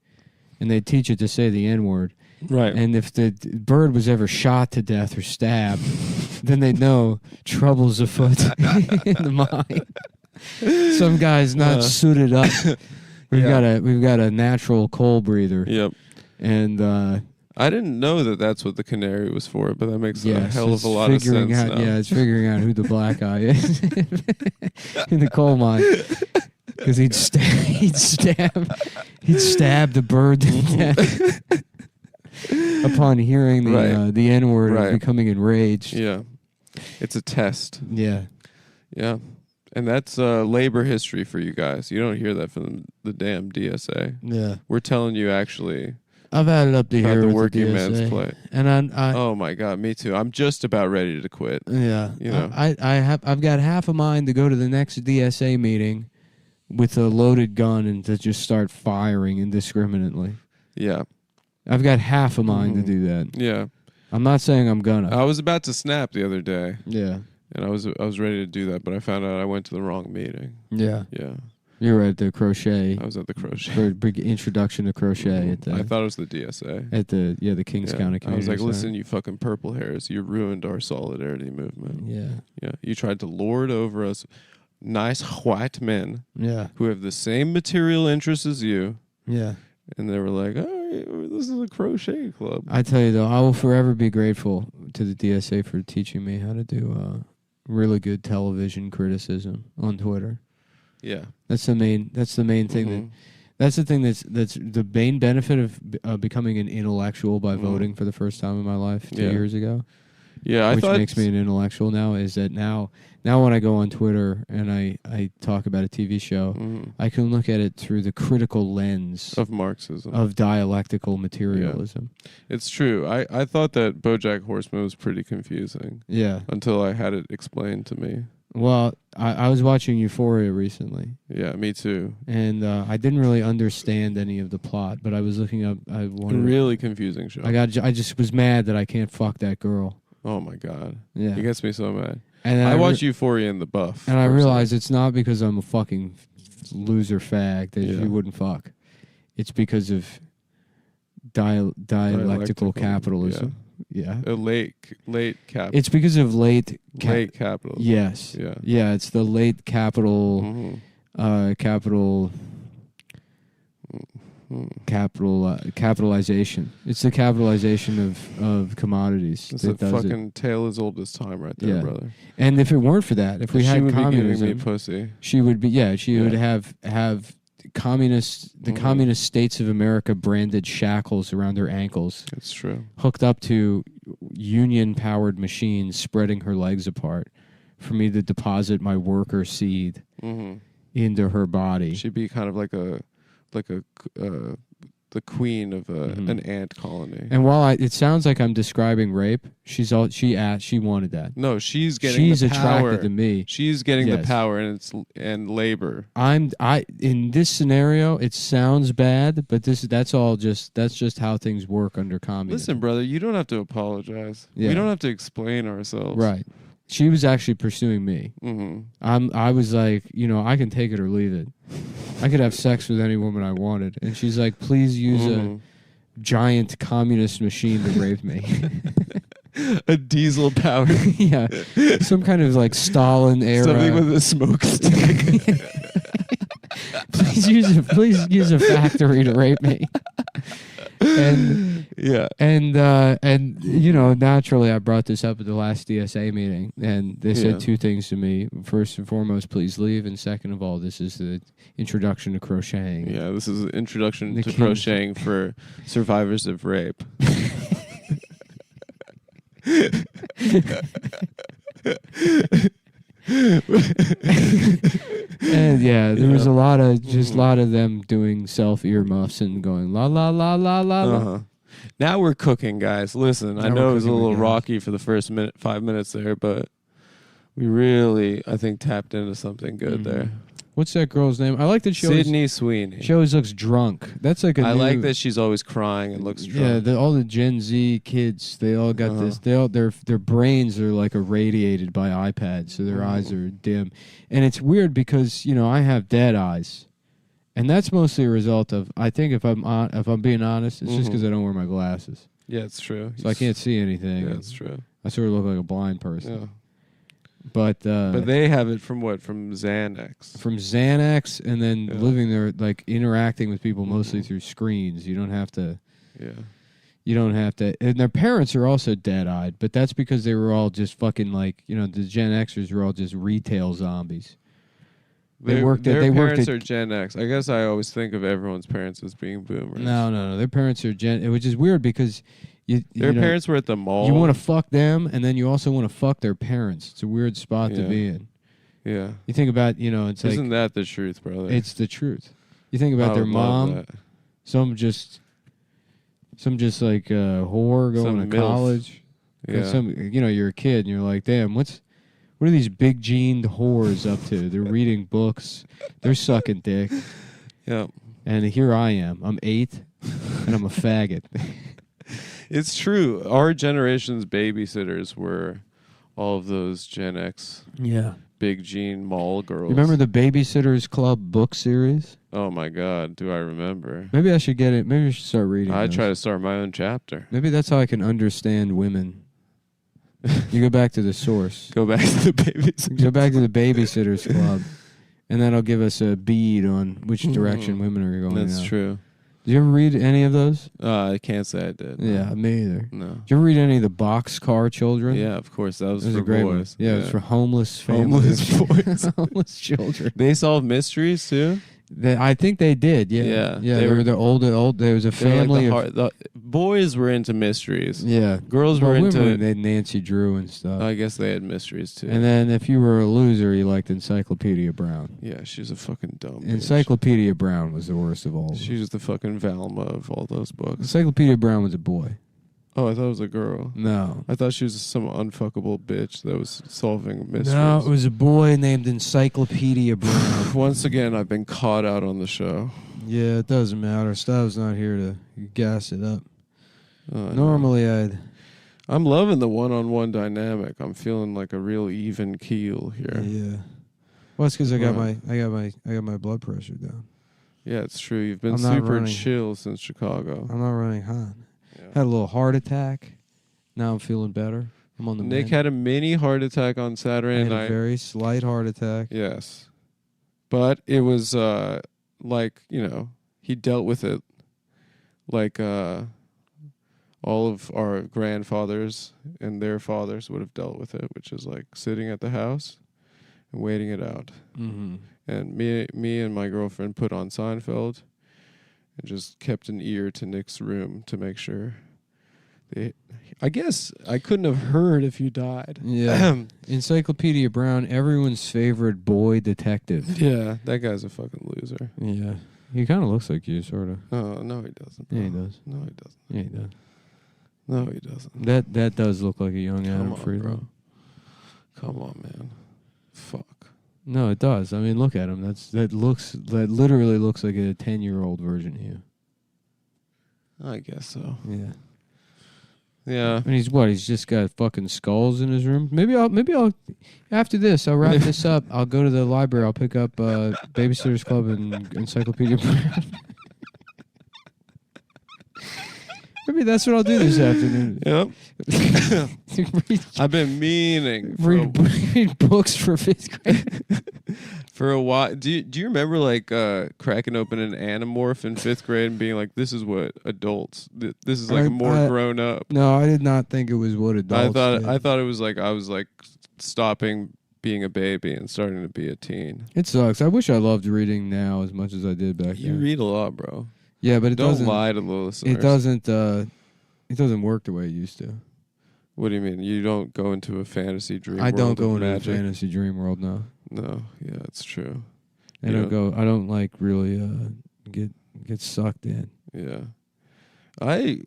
And they teach it to say the N-word. Right. And if the bird was ever shot to death or stabbed, then they'd know trouble's afoot in the mine. Some guy's not suited up. We've got a natural coal breather. Yep. And I didn't know that that's what the canary was for, but that makes a hell of a lot of sense now. Yeah, it's figuring out who the black guy is in the coal mine. Because he'd stab the bird to death upon hearing the N-word and becoming enraged. Yeah, it's a test. Yeah, yeah, and that's labor history for you guys. You don't hear that from the damn DSA. Yeah, we're telling you actually. I've had it up to here the with working the man's DSA. play. And oh my God, me too. I'm just about ready to quit. Yeah, I've got half a mind to go to the next DSA meeting with a loaded gun and to just start firing indiscriminately. Yeah. I've got half a mind to do that. Yeah. I'm not saying I'm gonna. I was about to snap the other day. Yeah. And I was ready to do that, but I found out I went to the wrong meeting. Yeah. Yeah. You were at the crochet. I was at the crochet. For a big introduction to crochet. I thought it was the DSA. At the Kings County Community I was like, Center. listen, you fucking purple hairs, you ruined our solidarity movement. Yeah. Yeah. You tried to lord over us nice white men who have the same material interests as you. Yeah. And they were like, oh, this is a crochet club. I tell you, though, I will forever be grateful to the DSA for teaching me how to do really good television criticism on Twitter. Yeah. That's the main thing. That's the thing that's the main benefit of becoming an intellectual by voting for the first time in my life 2 years ago. Yeah, which makes me an intellectual now, is that now when I go on Twitter and I talk about a TV show, I can look at it through the critical lens of Marxism, of dialectical materialism. Yeah. It's true. I thought that BoJack Horseman was pretty confusing. Yeah. Until I had it explained to me. Well, I was watching Euphoria recently. Yeah, me too. And I didn't really understand any of the plot, but I was looking up. I wanted really confusing show. I just was mad that I can't fuck that girl. Oh my god. Yeah, it gets me so mad. And I watched Euphoria in the buff, and I realized it's not because I'm a fucking loser fag that you wouldn't fuck. It's because of dialectical capitalism. Yeah. Late capital. It's because of late capital. Yes. Yeah. Yeah. It's the late capital. Capitalization. It's the capitalization of commodities. It's a fucking tale as old as time, right there, brother. And if it weren't for that, if we had communism, be pussy. She would be. Yeah. She would have the communist states of America branded shackles around her ankles. It's true. Hooked up to union-powered machines, spreading her legs apart for me to deposit my worker seed into her body. She'd be kind of like the queen of an ant colony. And while it sounds like I'm describing rape, she wanted that. No, she's getting the power. Attracted to me. She's getting the power and labor. In this scenario, it sounds bad, but that's just how things work under communism. Listen, brother, you don't have to apologize. Yeah. We don't have to explain ourselves. Right. She was actually pursuing me. I was like, I can take it or leave it. I could have sex with any woman I wanted. And she's like, please use a giant communist machine to rape me. A diesel powered. Yeah. Some kind of like Stalin era. Something with a smokestick. Please use a factory to rape me. And naturally I brought this up at the last DSA meeting, and they said two things to me. First and foremost, please leave, and second of all, this is the introduction to crocheting. Yeah, this is an introduction to crocheting for survivors of rape. And there was a lot of them doing self earmuffs and going la la la la la. Now we're cooking, guys. Listen, I know it was a little rocky for the first 5 minutes there, but we really, I think, tapped into something good there. What's that girl's name? I like that she Sydney Sweeney. She always looks drunk. That's like I like that she's always crying and looks drunk. Yeah, all the Gen Z kids, they all got this. They all their brains are like irradiated by iPads, so their eyes are dim. And it's weird because I have dead eyes, and that's mostly a result of, I think, if I'm being honest, it's just because I don't wear my glasses. Yeah, it's true. So I can't see anything. Yeah, it's true. I sort of look like a blind person. Yeah. But they have it from what? From Xanax. From Xanax, and then living there, like interacting with people mostly through screens. You don't have to. Yeah. You don't have to. And their parents are also dead-eyed, but that's because they were all just fucking like, the Gen Xers were all just retail zombies. Their parents are Gen X. I guess I always think of everyone's parents as being boomers. No. Their parents are which is weird because their parents were at the mall. You want to fuck them, and then you also want to fuck their parents. It's a weird spot to be in. Yeah. You think about, it's Isn't that the truth, brother? It's the truth. You think about their mom. Some just like a whore going to college. Yeah. You're a kid and you're like, damn, what are these big jeaned whores up to? They're reading books. They're sucking dick. Yeah. And here I am. I'm 8 and I'm a faggot. It's true. Our generation's babysitters were all of those Gen X. Yeah. Big Gene mall girls. You remember the Babysitters Club book series? Oh my God, do I remember? Maybe I should get it. Maybe I should start reading. I'd try to start my own chapter. Maybe that's how I can understand women. You go back to the source. Go back to the Babysitters. Go back to the Babysitters Club, and that'll give us a bead on which direction women are going. That's true. Did you ever read any of those? I can't say I did. Yeah, me either. No. Did you ever read any of the Boxcar Children? Yeah, of course. That was a for great boys. One. Yeah, it was for homeless families. Homeless boys. Homeless children. They solve mysteries too? I think they did. Yeah, They were the old. There was a family. The boys were into mysteries. Yeah, girls were into. They had Nancy Drew and stuff. I guess they had mysteries too. And then if you were a loser, you liked Encyclopedia Brown. Yeah, she's a fucking dumb. Encyclopedia Brown was the worst of all. She was the fucking Velma of all those books. Encyclopedia Brown was a boy. Oh, I thought it was a girl. No. I thought she was some unfuckable bitch that was solving mysteries. No, it was a boy named Encyclopedia Brown. Once again, I've been caught out on the show. Yeah, it doesn't matter. Stav's not here to gas it up. Normally, I'm loving the one-on-one dynamic. I'm feeling like a real even keel here. Yeah. Well, it's because I got my blood pressure down. Yeah, it's true. You've been super chill since Chicago. I'm not running hot. Had a little heart attack. Now I'm feeling better. I'm on the Nick mend. had a mini heart attack on Saturday night. A very slight heart attack. Yes. But it was like, he dealt with it like all of our grandfathers and their fathers would have dealt with it, which is like sitting at the house and waiting it out. Mm-hmm. And me and my girlfriend put on Seinfeld and just kept an ear to Nick's room to make sure. I guess I couldn't have heard if you died. Yeah. Encyclopedia Brown, everyone's favorite boy detective. Yeah, that guy's a fucking loser. Yeah. He kind of looks like you, sort of. Oh, no, he doesn't. Bro. Yeah, he does. No, he doesn't. Yeah, he does. No, he doesn't. That does look like a young Adam Come on, Friedman. bro. Come on, man. Fuck. No, it does. I mean, look at him. That literally looks like a 10-year-old version of you. I guess so. Yeah. Yeah. And he's just got fucking skulls in his room. Maybe I'll after this, I'll wrap this up. I'll go to the library. I'll pick up Babysitter's Club and Encyclopedia Brown. Maybe that's what I'll do this afternoon. Yep. I've been meaning. Read books for 5th grade. For a while. Do you remember like cracking open an Animorph in 5th grade and being like, this is what adults, this is like more grown up. No, I did not think it was what adults did. I thought it was like I was like stopping being a baby and starting to be a teen. It sucks. I wish I loved reading now as much as I did back then. You read a lot, bro. Yeah, but don't lie to the listeners. It doesn't work the way it used to. What do you mean? You don't go into a fantasy dream world? I don't go into magic? a fantasy dream world, no. No, yeah, it's true. I don't like really get sucked in. Yeah. I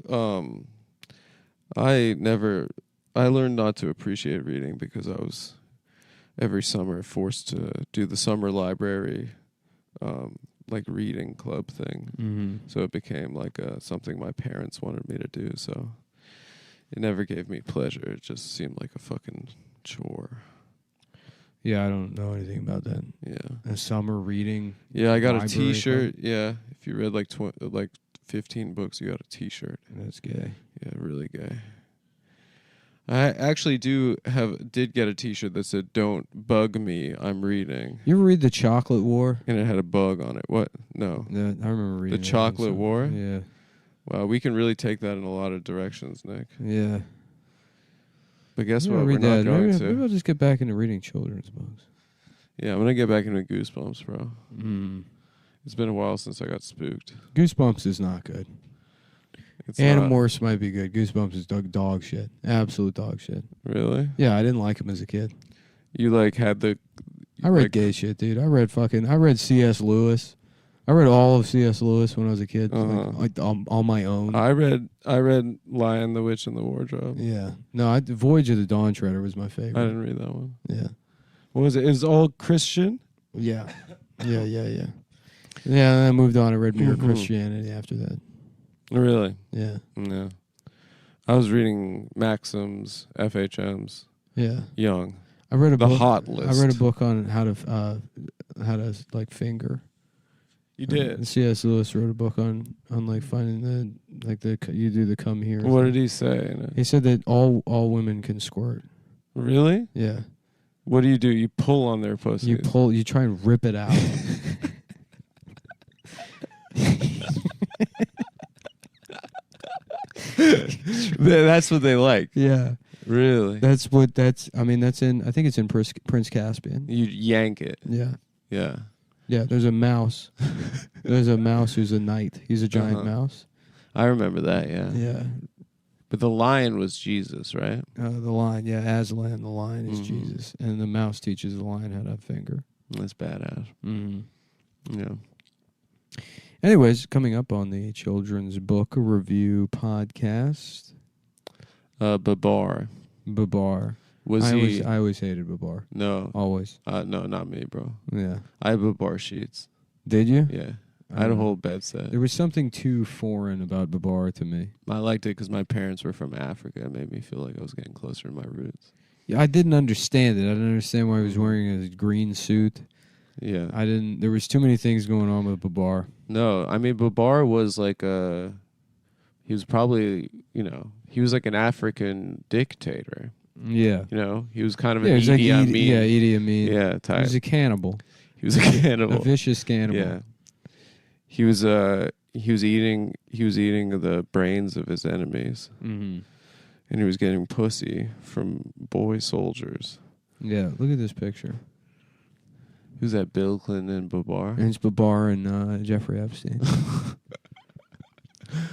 learned not to appreciate reading because I was every summer forced to do the summer library like reading club thing. Mm-hmm. So it became like something my parents wanted me to do. So it never gave me pleasure. It just seemed like a fucking chore. Yeah, I don't know anything about that. Yeah. A summer reading. Yeah, I got a library T-shirt. club? Yeah. If you read like 15 books, you got a T-shirt. That's gay. Yeah, really gay. I actually did get a T-shirt that said "Don't bug me, I'm reading." You ever read The Chocolate War? And it had a bug on it. What? No. Yeah, I remember reading The Chocolate War? Yeah. Wow, we can really take that in a lot of directions, Nick. Yeah. But guess Maybe what? I'll We're read not that. going to. Maybe I'll just get back into reading children's books. Yeah, I'm gonna get back into Goosebumps, bro. Mm. It's been a while since I got spooked. Goosebumps is not good. It's Animorphs might be good. Goosebumps is dog shit. Absolute dog shit. Really? Yeah, I didn't like him as a kid. You like had the. I read gay shit, dude. I read C.S. Lewis. I read all of C.S. Lewis when I was a kid, like on my own. I read Lion, the Witch, and the Wardrobe. Yeah. No, Voyage of the Dawn Treader was my favorite. I didn't read that one. Yeah. What was it? It was all Christian? Yeah. Yeah, and I moved on. I read Mere Christianity after that. Really? Yeah. Yeah. I was reading Maxims, FHMs. Yeah. Young. I read the hot list. I read a book on how to like finger. You did. C.S. Lewis wrote a book on like finding you do the come here. What did he say in it? He said that all women can squirt. Really? Yeah. What do? You pull on their pussy. You try and rip it out. That's what they like. Yeah. Really? I think it's in Prince Caspian. You yank it. Yeah. Yeah. Yeah, there's a mouse. There's a mouse who's a knight. He's a giant mouse. I remember that, yeah. Yeah. But the lion was Jesus, right? The lion, yeah, Aslan, the lion is Jesus. And the mouse teaches the lion how to have a finger. That's badass. Mm-hmm. Yeah. Anyways, coming up on the Children's Book Review podcast. Babar. I always hated Babar. No. Always. No, not me, bro. Yeah. I had Babar sheets. Did you? Yeah. I had a whole bed set. There was something too foreign about Babar to me. I liked it because my parents were from Africa. It made me feel like I was getting closer to my roots. Yeah, I didn't understand it. I didn't understand why he was wearing a green suit. Yeah. There was too many things going on with Babar. No, I mean, Babar was like he was probably, he was like an African dictator. Yeah. He was kind of an Edie Amin. Yeah, Edie Amin. Yeah, type. He was a cannibal. He was a cannibal. A vicious cannibal. Yeah. He was eating the brains of his enemies. Mm-hmm. And he was getting pussy from boy soldiers. Yeah, look at this picture. Who's that? Bill Clinton and Babar? And it's Babar and Jeffrey Epstein.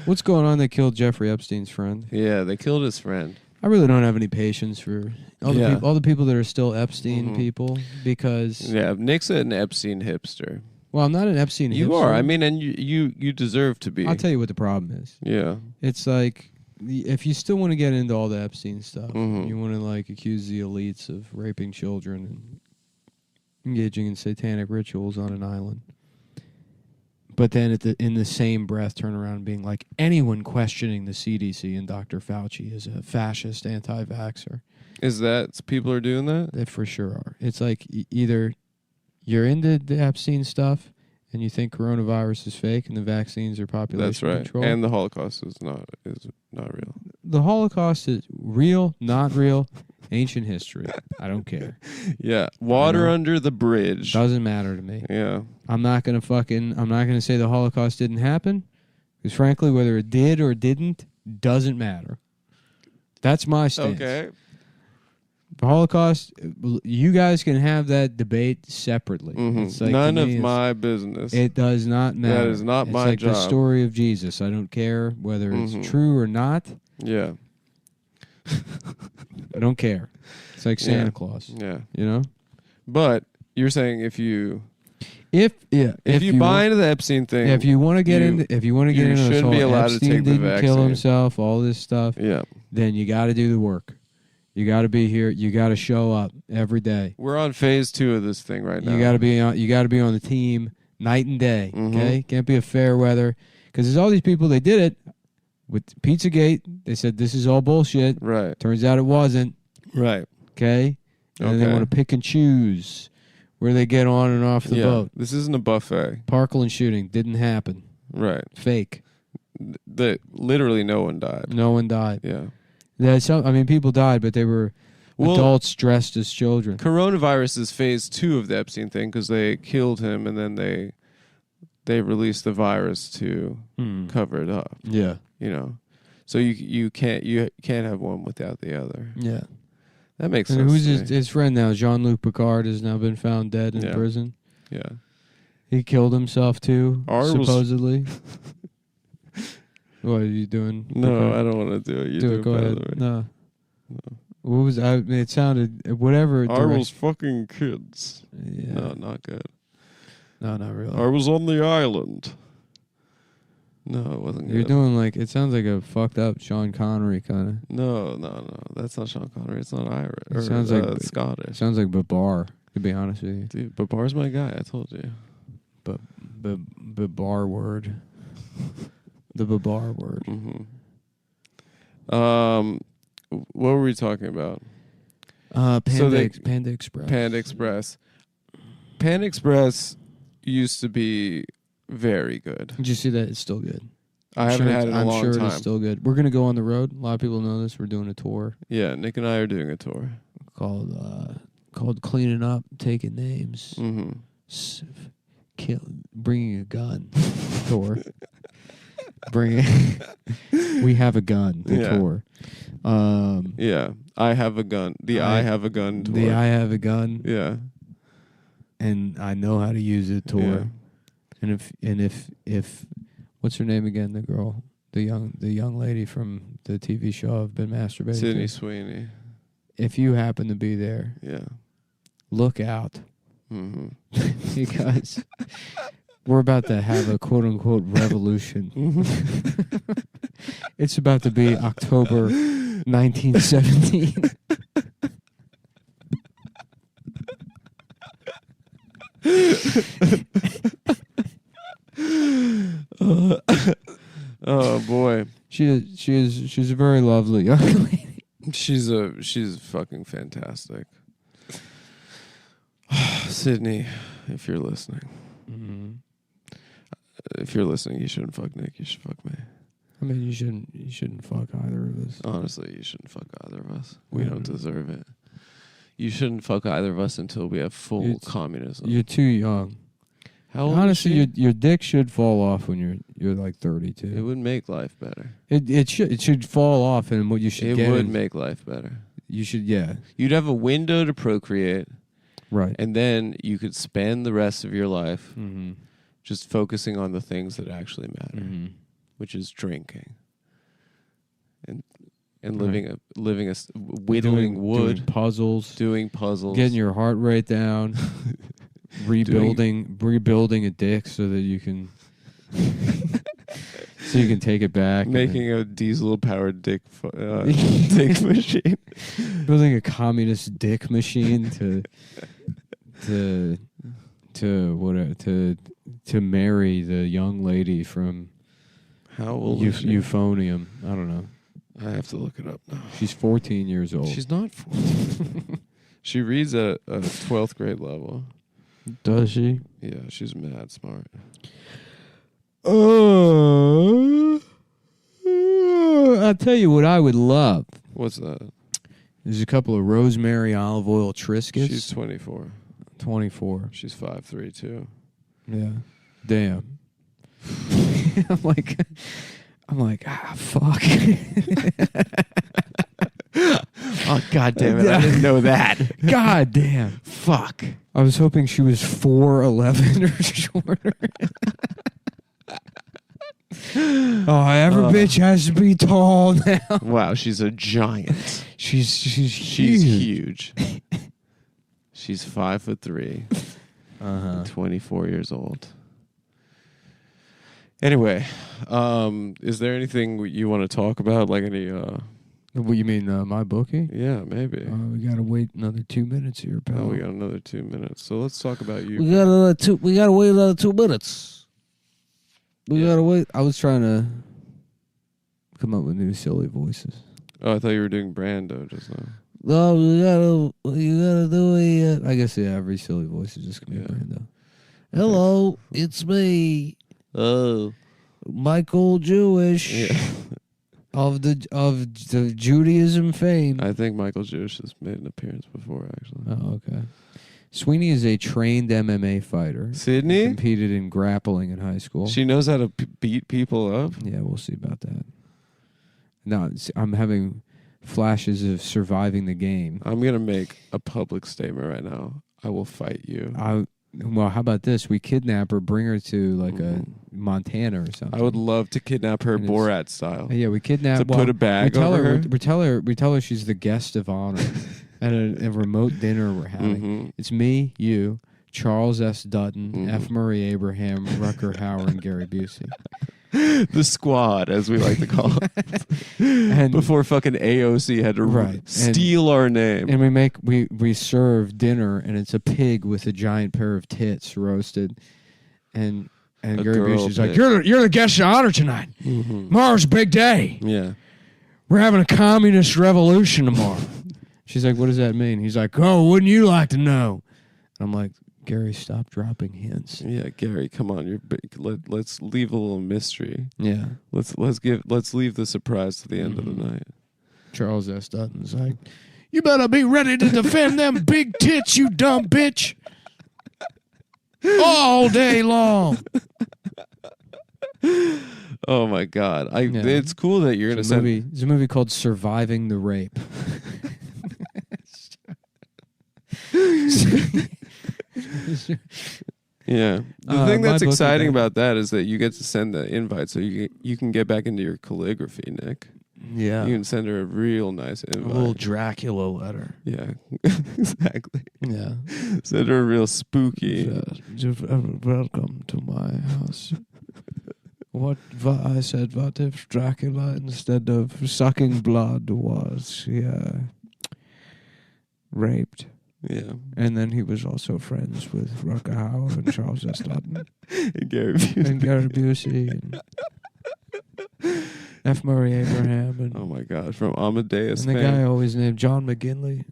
What's going on? They killed Jeffrey Epstein's friend. Yeah, they killed his friend. I really don't have any patience for all the people that are still Epstein people because... Yeah, Nick's an Epstein hipster. Well, I'm not an Epstein hipster. You are. I mean, and you deserve to be. I'll tell you what the problem is. Yeah. It's like, if you still want to get into all the Epstein stuff, you want to accuse the elites of raping children and engaging in satanic rituals on an island. But then in the same breath turn around and being like, anyone questioning the CDC and Dr. Fauci is a fascist anti-vaxxer. Is that people are doing that? They for sure are. It's like either you're into the Epstein stuff and you think coronavirus is fake and the vaccines are population control. And the Holocaust is not real. The Holocaust is real, not real, ancient history. I don't care. Yeah. Water under the bridge. Doesn't matter to me. Yeah. I'm not gonna say the Holocaust didn't happen. Because frankly, whether it did or didn't doesn't matter. That's my stance. Okay. The Holocaust, you guys can have that debate separately. It's like, none of my business. It does not matter. That is not it's my like job. The story of Jesus. I don't care whether it's true or not. Yeah. I don't care. It's like Santa Claus. Yeah. You know? But you're saying if you if buy into the Epstein thing, if you want to get into this shouldn't whole be allowed Epstein to take the didn't vaccine. kill himself, all this stuff, then you got to do the work. You got to be here. You got to show up every day. We're on phase 2 of this thing right now. You got to be on. You got to be on the team night and day. Okay, can't be a fair weather because there's all these people. They did it with Pizzagate. They said this is all bullshit. Right. Turns out it wasn't. Right. Okay. And they want to pick and choose where they get on and off the boat. This isn't a buffet. Parkland shooting didn't happen. Right. Fake. Literally no one died. No one died. Yeah. People died, but they were adults dressed as children. Coronavirus is phase 2 of the Epstein thing because they killed him and then they released the virus to cover it up. Yeah. So you can't have one without the other. Yeah. That makes and sense. Who's his friend now? Jean-Luc Picard has now been found dead in prison. Yeah. He killed himself too, supposedly. What are you doing? No, I don't want to do it. You do it. Go ahead. No. What was it? Sounded whatever. I was fucking kids. Yeah. No, not good. No, not really. I was on the island. No, it wasn't good. You're doing it sounds like a fucked up Sean Connery kind of. No. That's not Sean Connery. It's not Irish. It sounds like Scottish. Sounds like Babar, to be honest with you. Dude, Babar's my guy. I told you. Babar word. The Babar word. What were we talking about? Panda Express. Panda Express. Panda Express used to be very good. Did you see that? It's still good. I haven't had it in a long time. I'm sure it's still good. We're going to go on the road. A lot of people know this. We're doing a tour. Yeah, Nick and I are doing a tour. Called Cleaning Up, Taking Names. Bringing a gun tour. We have a gun tour. I have a gun. I have a gun tour. The I have a gun. Yeah. and I know how to use it to Yeah. her. And if what's her name again? The girl, the young lady from the TV show I've been masturbating Sydney to. Sweeney. If you happen to be there, Yeah. look out. Mm-hmm. Because we're about to have a quote unquote revolution. It's about to be October 1917. Oh boy, she's a very lovely young lady. She's fucking fantastic. Sydney, if you're listening, if you're listening, you shouldn't fuck Nick. You should fuck me. I mean, you shouldn't fuck either of us. Honestly, you shouldn't fuck either of us. We don't deserve it. You shouldn't fuck either of us until we have full communism. You're too young. How old Honestly, is she? your dick should fall off when you're like 32. It would make life better. It should fall off, and what you should get It would is- make life better. You should, yeah. You'd have a window to procreate. Right. And then you could spend the rest of your life Mm-hmm. just focusing on the things that actually matter, which is drinking and Right. whittling wood, doing puzzles, getting your heart rate down, rebuilding a dick so that you can take it back, making a diesel powered dick dick machine, building a communist dick machine to marry the young lady from how old is she? Euphonium. I don't know. I have to look it up now. She's 14 years old. She's not 14. She reads at a 12th grade level. Does she? Yeah, she's mad smart. I'll tell you what I would love. What's that? There's a couple of rosemary olive oil Triscuits. She's 24. 24. She's 5'3" too. Yeah. Damn. I'm like, fuck. Oh, God damn it. I didn't know that. God damn. Fuck. I was hoping she was 4'11" or shorter. Every bitch has to be tall now. Wow, she's a giant. She's huge. She's 5'3", 24 years old. Anyway, is there anything you want to talk about? Like any? What you mean, my bookie? Yeah, maybe. We gotta wait another 2 minutes here, pal. Oh, we got another 2 minutes. So let's talk about you. We gotta wait another 2 minutes. We gotta wait. I was trying to come up with new silly voices. Oh, I thought you were doing Brando just now. No, you gotta do a. I guess every silly voice is just gonna be Brando. Hello, it's me. Oh, Michael Jewish. Yeah. Of the Judaism fame. I think Michael Jewish has made an appearance before, actually. Oh, okay. Sweeney is a trained MMA fighter. Sydney? Competed in grappling in high school. She knows how to beat people up? Yeah, we'll see about that. No, I'm having flashes of surviving the game. I'm going to make a public statement right now. I will fight you. Well, how about this? We kidnap her, bring her to like a Montana or something. I would love to kidnap her Borat style. Yeah, we kidnap. To put a bag over her. We tell her she's the guest of honor at a remote dinner we're having. It's me, you, Charles S. Dutton, F. Murray Abraham, Rucker Hauer, and Gary Busey. The squad, as we like to call it. And before fucking AOC had to steal our name. And we serve dinner, and it's a pig with a giant pair of tits roasted, and Gary Busey's like, "You're the guest of honor tonight. Tomorrow's a big day. Yeah, we're having a communist revolution tomorrow." She's like, "What does that mean?" He's like, "Oh, wouldn't you like to know?" I'm like, Gary, stop dropping hints. Yeah, Gary, come on, you're big. Let's leave a little mystery. Yeah, let's leave the surprise to the end of the night. Charles S. Dutton's like, "You better be ready to defend them big tits, you dumb bitch, all day long." Oh my God! It's cool that you're gonna send. There's a movie called Surviving the Yeah. The thing that's my exciting bookie.com. about that is that you get to send the invite, so you can get back into your calligraphy, Nick. Yeah. You can send her a real nice A invite. little Dracula letter. Yeah, exactly. Yeah. Send her a real spooky. Welcome to my house. What I said, what if Dracula, instead of sucking blood, was raped? Yeah. And then he was also friends with Rutger Hauer and Charles S. Dutton. And Gary Busey. And Gary Busey. And F. Murray Abraham. And, Oh my God! From Amadeus. and the fame. guy always named John McGinley.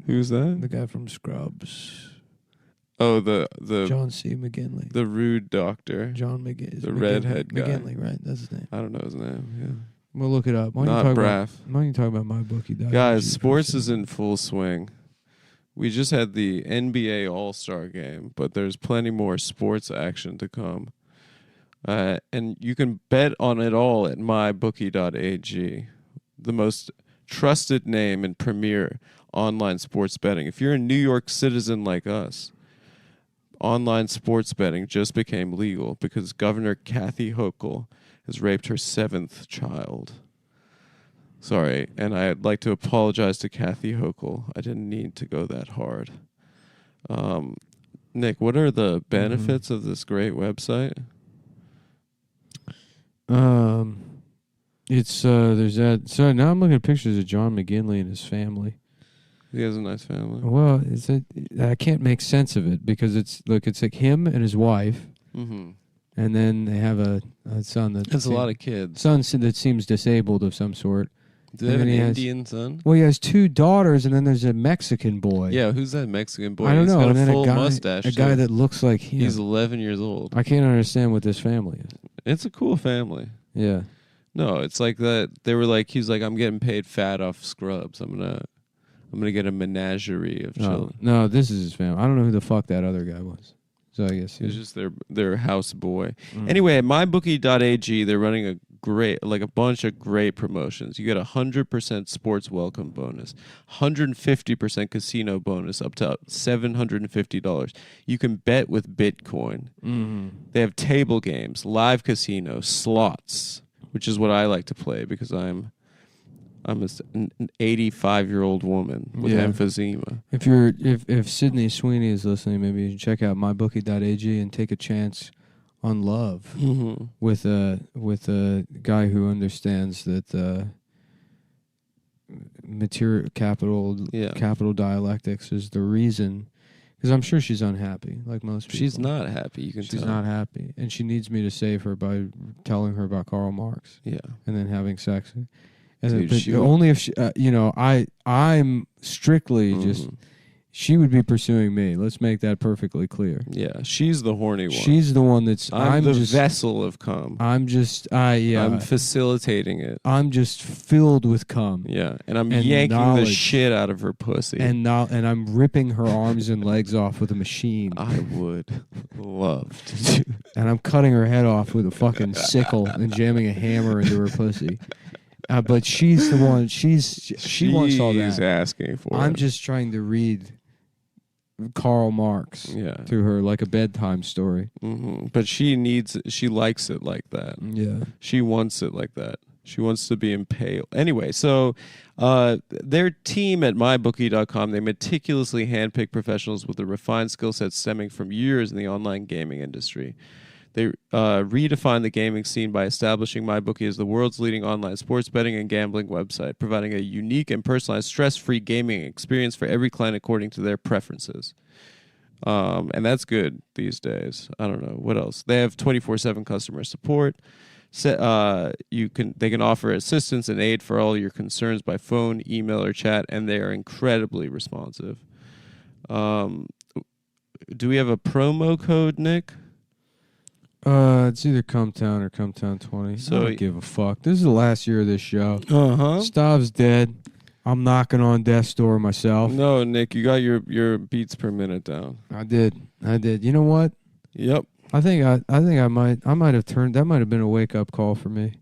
Who's that? The guy from Scrubs. Oh, the John C. McGinley. the rude doctor. John McGinley. The redhead guy. McGinley, right? That's his name. I don't know his name. We'll look it up. Why Not don't you Braff. talk about my bookie? Guys, sports is in full swing. We just had the NBA All-Star game, but there's plenty more sports action to come. And you can bet on it all at mybookie.ag, the most trusted name in premier online sports betting. If you're a New York citizen like us, online sports betting just became legal because Governor Kathy Hochul has raped her 7th child. Sorry, and I'd like to apologize to Kathy Hochul. I didn't need to go that hard. Nick, what are the benefits of this great website? It's there's that. So now I'm looking at pictures of John McGinley and his family. He has a nice family. Well, I can't make sense of it because it's like him and his wife, Mm-hmm. and then they have a son that That's a lot of kids. Son that seems disabled of some sort. Do they have And an then he has- Indian son? Well, he has 2 daughters, and then there's a Mexican boy. Yeah, who's that Mexican boy? I don't He's know. got And a then full a guy, mustache. a guy too. that looks like him. He's 11 years old. I can't understand what this family is. It's a cool family. Yeah. No, it's like that. They were like, he's like, I'm getting paid fat off Scrubs. I'm gonna get a menagerie of children. No, this is his family. I don't know who the fuck that other guy was. So I guess He's just their house boy. Mm. Anyway, at mybookie.ag, they're running a bunch of great promotions. You get 100% sports welcome bonus, 150% casino bonus, up to $750. You can bet with Bitcoin. Mhm. They have table games, live casino, slots, which is what I like to play because I'm an 85-year-old woman with Yeah. emphysema. If Sydney Sweeney is listening, maybe you should check out mybookie.ag and take a chance on love Mhm. with a guy who understands that material capital dialectics is the reason. Because I'm sure she's unhappy, like most people. She's not happy. You can She's tell. not happy, and she needs me to save her by telling her about Karl Marx. Yeah. And then having sex. And Dude, but she only if she, I'm strictly just. She would be pursuing me. Let's make that perfectly clear. Yeah, she's the horny one. She's the one that's. I'm the just, vessel of cum. I'm just. I'm facilitating it. I'm just filled with cum. Yeah, and I'm yanking the knowledge. shit out of her pussy. And I'm ripping her arms and legs off with a machine. I would love to do that. And I'm cutting her head off with a fucking sickle and jamming a hammer into her pussy. But she's the one. She wants all that. She's asking for I'm it. just trying to read Karl Marx to her like a bedtime story. Mm-hmm. But she likes it like that. Yeah. She wants it like that. She wants to be impaled. Anyway, so their team at mybookie.com, they meticulously handpick professionals with a refined skill set stemming from years in the online gaming industry. They redefine the gaming scene by establishing MyBookie as the world's leading online sports betting and gambling website, providing a unique and personalized stress-free gaming experience for every client according to their preferences. And that's good these days. I don't know. What else? They have 24/7 customer support. They can offer assistance and aid for all your concerns by phone, email, or chat, and they are incredibly responsive. Do we have a promo code, Nick? It's either Cumtown or Cumtown 20. So I don't give a fuck. This is the last year of this show. Uh-huh. Stav's dead. I'm knocking on death's door myself. No, Nick, you got your beats per minute down. I did. You know what? Yep. I think I might have turned. That might have been a wake up call for me.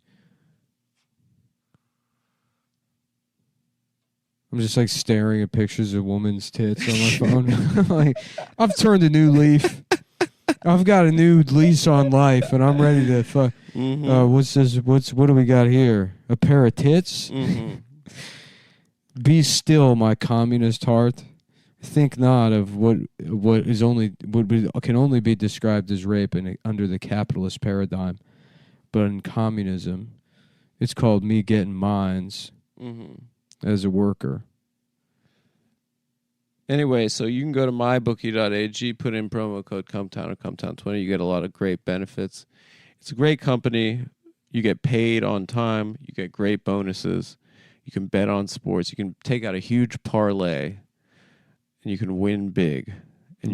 I'm just like staring at pictures of women's tits on my phone. Like, I've turned a new leaf. I've got a new lease on life, and I'm ready to fuck. What's this? What do we got here? A pair of tits? Be still, my communist heart. Think not of what can only be described as rape under the capitalist paradigm, but in communism, it's called me getting mines as a worker. Anyway, so you can go to mybookie.ag, put in promo code Cumtown or Cumtown20. You get a lot of great benefits. It's a great company. You get paid on time. You get great bonuses. You can bet on sports. You can take out a huge parlay, and you can win big. And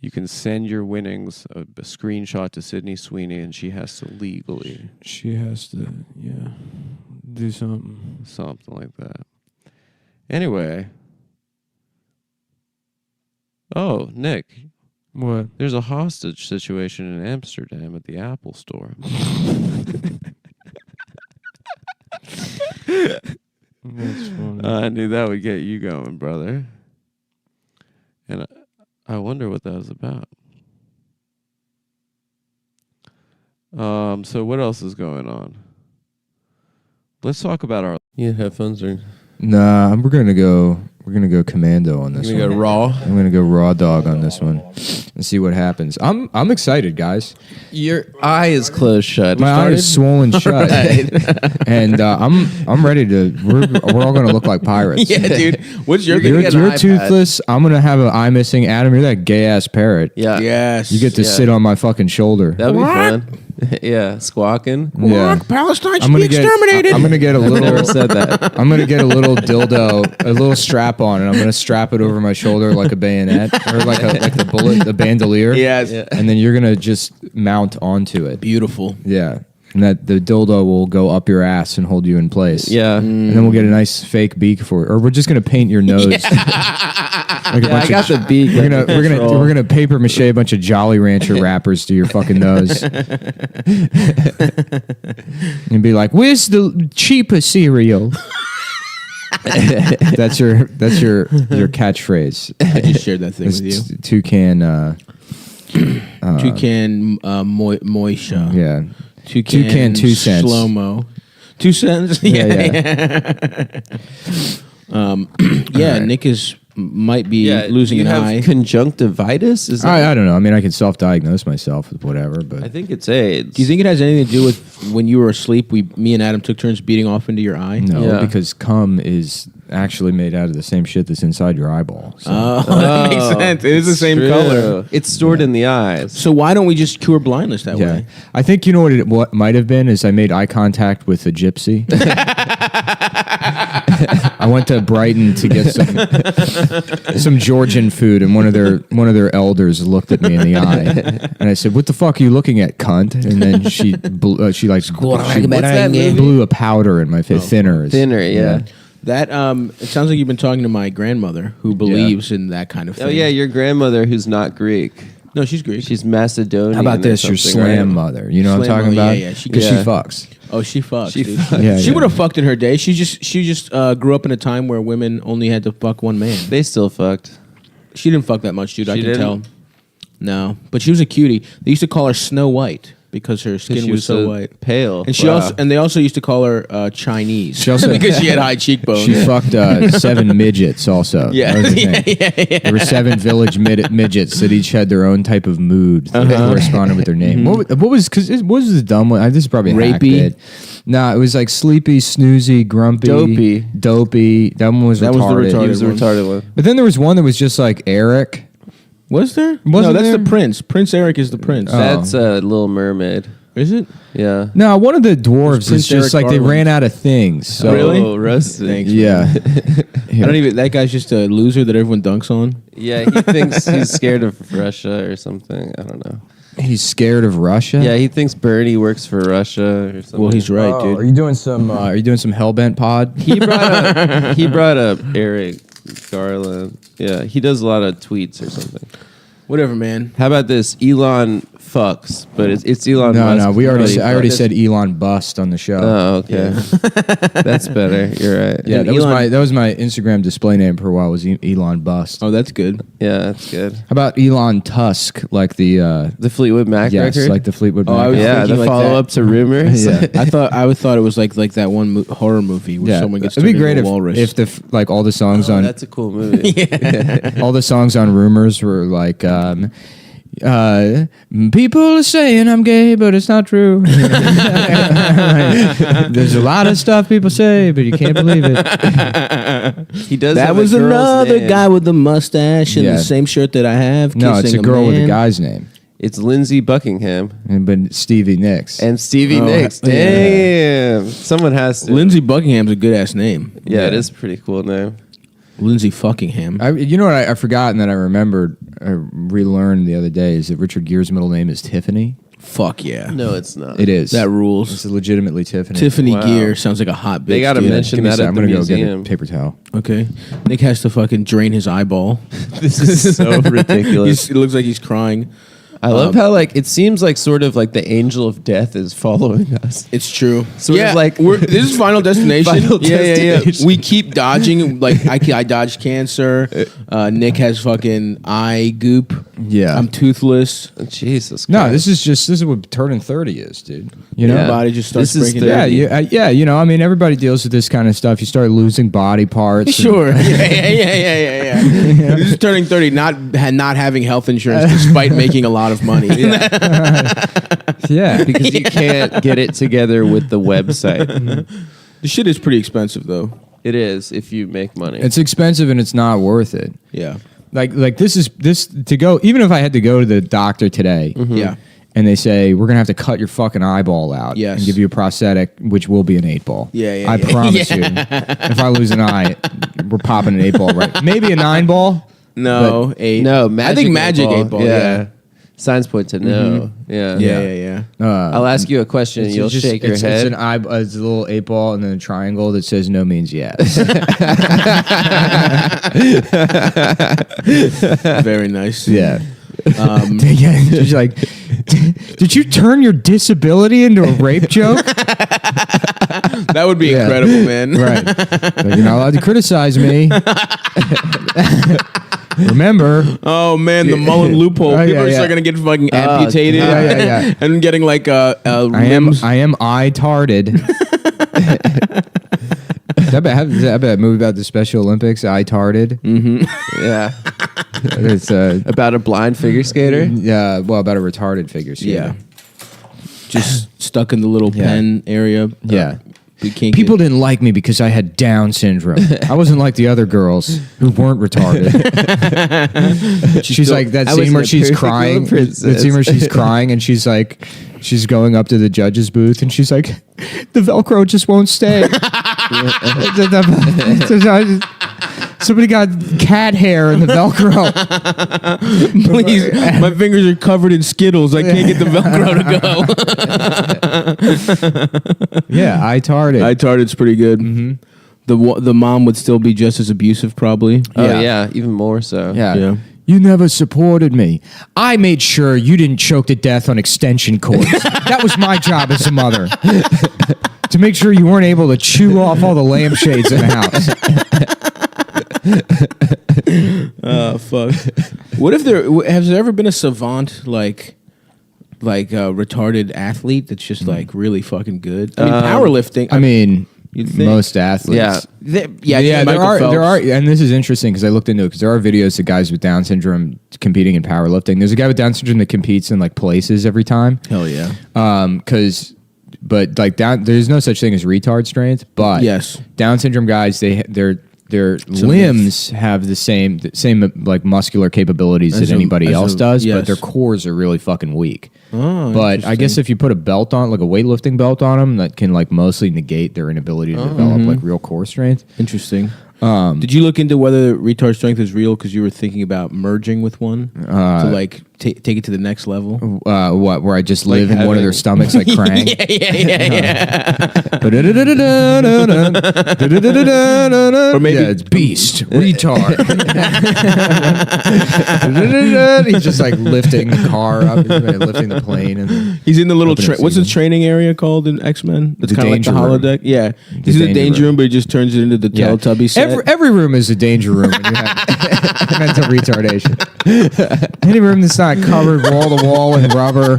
you can send your winnings a screenshot to Sydney Sweeney, and she has to legally. She has to, do something. Something like that. Anyway. Oh, Nick. What? There's a hostage situation in Amsterdam at the Apple Store. That's funny. I knew that would get you going, brother. And I wonder what that was about. So what else is going on? Let's talk about our... Yeah, headphones are... Nah, we're gonna go commando on this one. You're gonna go raw? I'm gonna go raw dog on this one and see what happens. I'm excited, guys. Your eye is closed shut. My eye is swollen shut, and I'm ready to. We're all gonna look like pirates. Yeah, dude. What's your You're toothless. I'm gonna have an eye missing. Adam, you're that gay ass parrot. Yeah. Yes. You get to sit on my fucking shoulder. That'd be fun. Yeah, squawking. Yeah. Palestine should be exterminated. I'm gonna get a little. Never said that. I'm gonna get a little dildo, a little strap on, and I'm gonna strap it over my shoulder like a bayonet or like the bullet, the bandolier. Yes. Yeah. And then you're gonna just mount onto it. Beautiful. Yeah. And that the dildo will go up your ass and hold you in place. Yeah. And then we'll get a nice fake beak for it. Or we're just gonna paint your nose. Like I got the beak. We're gonna paper mache a bunch of Jolly Rancher wrappers to your fucking nose. And be like, where's the cheaper cereal? That's your catchphase. I just shared that thing with you. Toucan Moisha. Yeah. Toucan 2 cents. Slow-mo. 2 cents? Yeah. Yeah, Nick might be losing an eye. Conjunctivitis? Is that I don't know. I mean, I can self-diagnose myself with whatever, but I think it's AIDS. Do you think it has anything to do with when you were asleep, me and Adam took turns beating off into your eye? no, because cum is actually made out of the same shit that's inside your eyeball. So. That makes sense. It is the same color. It's stored in the eyes. So why don't we just cure blindness that way? I think you know what might have been is I made eye contact with a gypsy. I went to Brighton to get some Georgian food, and one of their elders looked at me in the eye, and I said, "What the fuck are you looking at, cunt?" And then she blew a powder in my face, thinner, yeah. That it sounds like you've been talking to my grandmother, who believes in that kind of thing. Oh yeah, your grandmother who's not Greek. No, she's Greek. She's Macedonian. How about this? Your slam mother. You know what I'm talking about? Yeah, because she fucks. Oh, she fucks. She would have fucked in her day. She just grew up in a time where women only had to fuck one man. They still fucked. She didn't fuck that much, dude. I can didn't? tell. No, but she was a cutie. They used to call her Snow White because her skin was so white, pale, and they also used to call her Chinese. She also, because she had high cheekbones. She fucked 7 midgets also. Yeah. Yeah. There were 7 village midgets that each had their own type of mood that corresponded with their name. What was what was the dumb one? This is probably rapey. Nah, it was like sleepy, snoozy, grumpy, dopey. That one was retarded. He was the retarded one. But then there was one that was just like Eric. Was there? Wasn't that's there? the prince. Prince Eric is the prince. That's Little Mermaid. Is it? Yeah. No, one of the dwarves is just Eric like Garland. they ran out of things. So. Really? Oh, Rusty. Thanks, yeah. I don't even. That guy's just a loser that everyone dunks on. Yeah, he thinks he's scared of Russia or something. I don't know. He's scared of Russia? Yeah, he thinks Bernie works for Russia or something. Well, he's right, dude. Are you doing some Hellbent pod? He brought up Eric Garland. Yeah, he does a lot of tweets or something. Whatever, man. How about this? Elon fucks, but it's Elon No, Musk. no, I already said Elon bust on the show. Oh, okay. That's better. You're right. Yeah, that was my Instagram display name for a while, was Elon bust. Oh, that's good. Yeah, that's good. How about Elon Tusk, like the Fleetwood Mac record? like the Fleetwood Mac. I was yeah, the like follow up to Rumors. Yeah. I thought it was like that one horror movie where someone gets it'd be turned great into a walrus. if like all the songs on That's a cool movie. all the songs on Rumors were like people are saying I'm gay, but it's not true. There's a lot of stuff people say, but you can't believe it. He does. That have was a girl's another name. guy with the mustache and Yeah. the same shirt that I have. No, it's kissing a girl with a man. guy's name, It's Lindsey Buckingham but Stevie Nicks. and Stevie Oh, Nicks. yeah. Damn, someone has to. Lindsey Buckingham's a good ass name. Yeah, it is a pretty cool name. Lindsey Fuckingham. You know what I forgot and that I remembered, I relearned the other day, is that Richard Gere's middle name is Tiffany. Fuck yeah. No, it's not. It is. That rules. It's legitimately Tiffany. Tiffany Wow. Gere sounds like a hot bitch. They got to dude. mention Give me a that sec, at I'm the gonna go get museum. a paper towel. Okay. Nick has to fucking drain his eyeball. This is so ridiculous. It looks like he's crying. I love how like it seems like sort of like the angel of death is following us. It's true. Sort of like this is Final Destination. Final Yeah. Destination. We keep dodging. Like I dodged cancer. Nick has fucking eye goop. Yeah. I'm toothless. Jesus. No, this is what turning 30 is, dude. You know, Yeah. Body just starts This is breaking 30. down. yeah. You know, I mean, everybody deals with this kind of stuff. You start losing body parts. and- Sure. Yeah. This is turning 30, not having health insurance despite making a lot of money. yeah. because you can't get it together with the website. The shit is pretty expensive though. It is if you make money. It's expensive and it's not worth it. Yeah. Like this to go. Even if I had to go to the doctor today, Yeah. and they say we're gonna have to cut your fucking eyeball out Yes. and give you a prosthetic, which will be an 8-ball. Yeah, I yeah. promise you. If I lose an eye, we're popping an 8-ball, right? Maybe a 9-ball. No, 8. No, Magic I think Magic 8 ball. Yeah. Signs point to no. Yeah. Yeah. I'll ask you a question and you'll shake your head. It's it's a little 8-ball and then a triangle that says no means yes. Very nice. Yeah. Yeah. She's like, did you turn your disability into a rape joke? That would be incredible, man. Right. Like, you're not allowed to criticize me. Remember. Oh man, the Mullen loophole. Oh, People yeah, are yeah. still gonna get fucking amputated. Yeah. And getting like I am eye-tarded. Is that a movie about the Special Olympics? Eye-tarded. Mm-hmm. Yeah. It's about a blind figure skater. Yeah. Well, about a retarded figure skater. Yeah. Just stuck in the little pen area. Yeah. We can't People didn't like me because I had Down syndrome. I wasn't like the other girls who weren't retarded. She's like that scene where she's crying. That scene where she's crying and she's like, she's going up to the judge's booth and she's like, the Velcro just won't stay. Somebody got cat hair in the Velcro. Please, my fingers are covered in Skittles. I can't get the Velcro to go. Yeah, eye-tarded. Eye-tarded's pretty good. Mm-hmm. The mom would still be just as abusive, probably. Oh yeah, even more so. Yeah. You never supported me. I made sure you didn't choke to death on extension cords. That was my job as a mother. To make sure you weren't able to chew off all the lampshades in the house. Oh fuck! What if has there ever been a savant like a retarded athlete that's just like really fucking good? I mean, powerlifting. I mean, you'd think. most athletes. Yeah. There are, and this is interesting because I looked into it because there are videos of guys with Down syndrome competing in powerlifting. There's a guy with Down syndrome that competes in like places every time. Hell yeah. But like there's no such thing as retard strength. But yes, Down syndrome guys, their limbs have the same like muscular capabilities that anybody else does, but their cores are really fucking weak. Oh, but I guess if you put a belt on, like a weightlifting belt on them, that can like mostly negate their inability to develop like real core strength. Interesting. Did you look into whether retard strength is real because you were thinking about merging with one to like take it to the next level? What? Where I just live in one of their stomachs like Krang? Or maybe it's Beast, retard. He's just like lifting the car up, lifting the plane, and he's in the little. What's the training area called in X-Men? That's kind of like the holodeck. Yeah, he's in the danger room, but he just turns it into the Teletubby set. Every room is a danger room when you have mental retardation. Any room that's not covered wall to wall in rubber.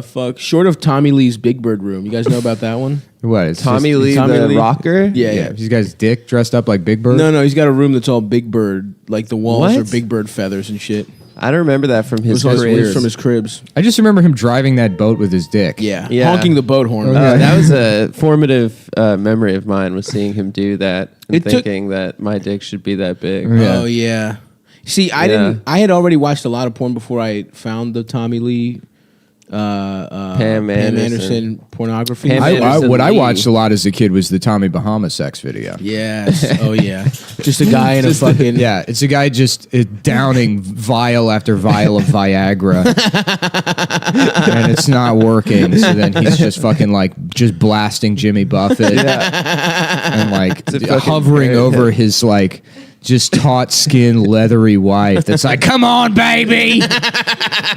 Fuck. Short of Tommy Lee's Big Bird room. You guys know about that one? What? It's Tommy Lee, the rocker? Yeah. He's got his dick dressed up like Big Bird? No, he's got a room that's all Big Bird. Like the walls are Big Bird feathers and shit. I don't remember that from his cribs. From his cribs. I just remember him driving that boat with his dick. Yeah. Honking the boat horn. That was a formative memory of mine, was seeing him do that and thinking that my dick should be that big. Oh, yeah. See, I had already watched a lot of porn before I found the Tommy Lee Pam Anderson pornography. What I watched a lot as a kid was the Tommy Bahama sex video. Yes. Oh yeah. Just a guy in a fucking it's a guy just downing vial after vial of Viagra, and it's not working. So then he's just fucking like just blasting Jimmy Buffett, and like hovering over his like just taut skin, leathery wife that's like, come on, baby,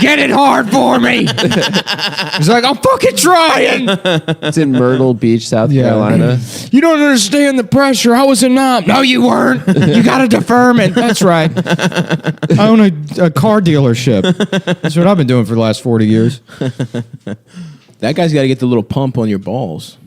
get it hard for me. He's like, I'm fucking trying. It's in Myrtle Beach, South Carolina. You don't understand the pressure. I was a knob. No, you weren't. You got a deferment. That's right. I own a car dealership. That's what I've been doing for the last 40 years. That guy's got to get the little pump on your balls.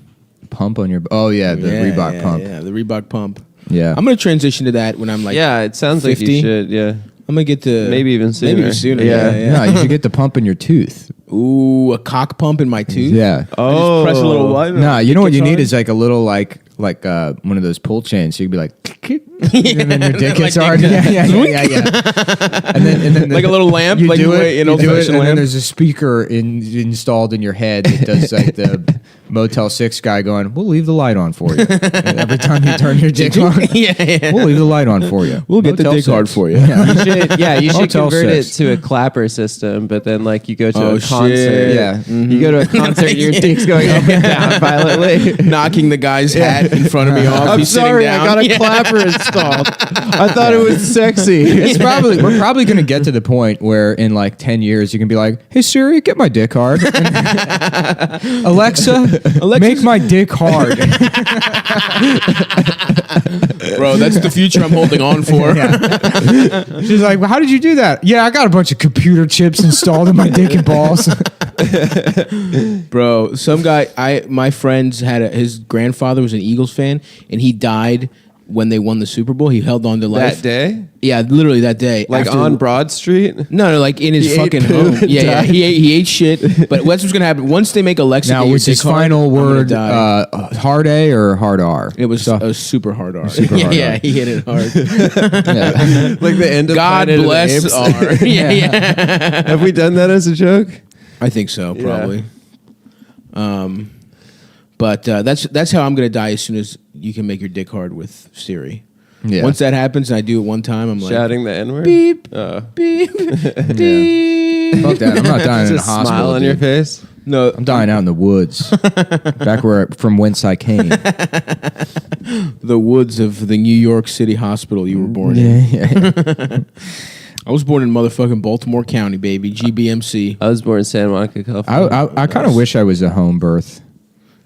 Pump on your... Oh, yeah, the Reebok pump. Yeah, the Reebok pump. Yeah. I'm going to transition to that when I'm like it sounds 50. like you should, yeah. I'm going to get to... Maybe even sooner. Yeah. No, you should get the pump in your tooth. Ooh, a cock pump in my tooth? Yeah. Oh. Just press a little button. No, you know what you need is like a little like one of those pull chains. So you'd be like... and then your dick gets hard. Yeah. And then like a little lamp? You like do it, an and old-fashioned lamp? then there's a speaker installed in your head that does like the Motel 6 guy going, we'll leave the light on for you. And every time you turn your dick on, we'll leave the light on for you. We'll get the dick hard for you. You should convert it to a clapper system, but then like you go to a concert. Shit. Yeah. You go to a concert, your dick's going up and down violently. Knocking the guy's hat in front of me off. I'm He's sorry, sitting I down. got a clapper installed. I thought it was sexy. We're probably going to get to the point where in like 10 years you can be like, hey Siri, get my dick hard. Alexa, make my dick hard. Bro, that's the future I'm holding on for. She's like, well, how did you do that? Yeah, I got a bunch of computer chips installed in my dick and balls. Bro, some guy, my friends his grandfather was an Eagles fan, and he died when they won the Super Bowl. He held on to life. That day? Yeah, literally that day. Like on Broad Street? No, like in his fucking home. Yeah, he ate shit. But that's what's gonna happen once they make Alexa. Now, was his final word hard A or hard R? It was a super hard R. Super hard yeah, R. he hit it hard. Like the end of God Planet bless of the Apes. R. yeah. Have we done that as a joke? I think so, probably. But that's how I'm gonna die as soon as you can make your dick hard with Siri. Yeah. Once that happens and I do it one time, I'm like Shouting the N-word? beep, beep, beep. Fuck that. I'm not dying in a Just a hospital. smile on your dude. face? No, I'm dying out in the woods. Back from whence I came. The woods of the New York City hospital you were born in. Yeah. I was born in motherfucking Baltimore County, baby. GBMC. I was born in Santa Monica, California. I kind of wish I was a home birth.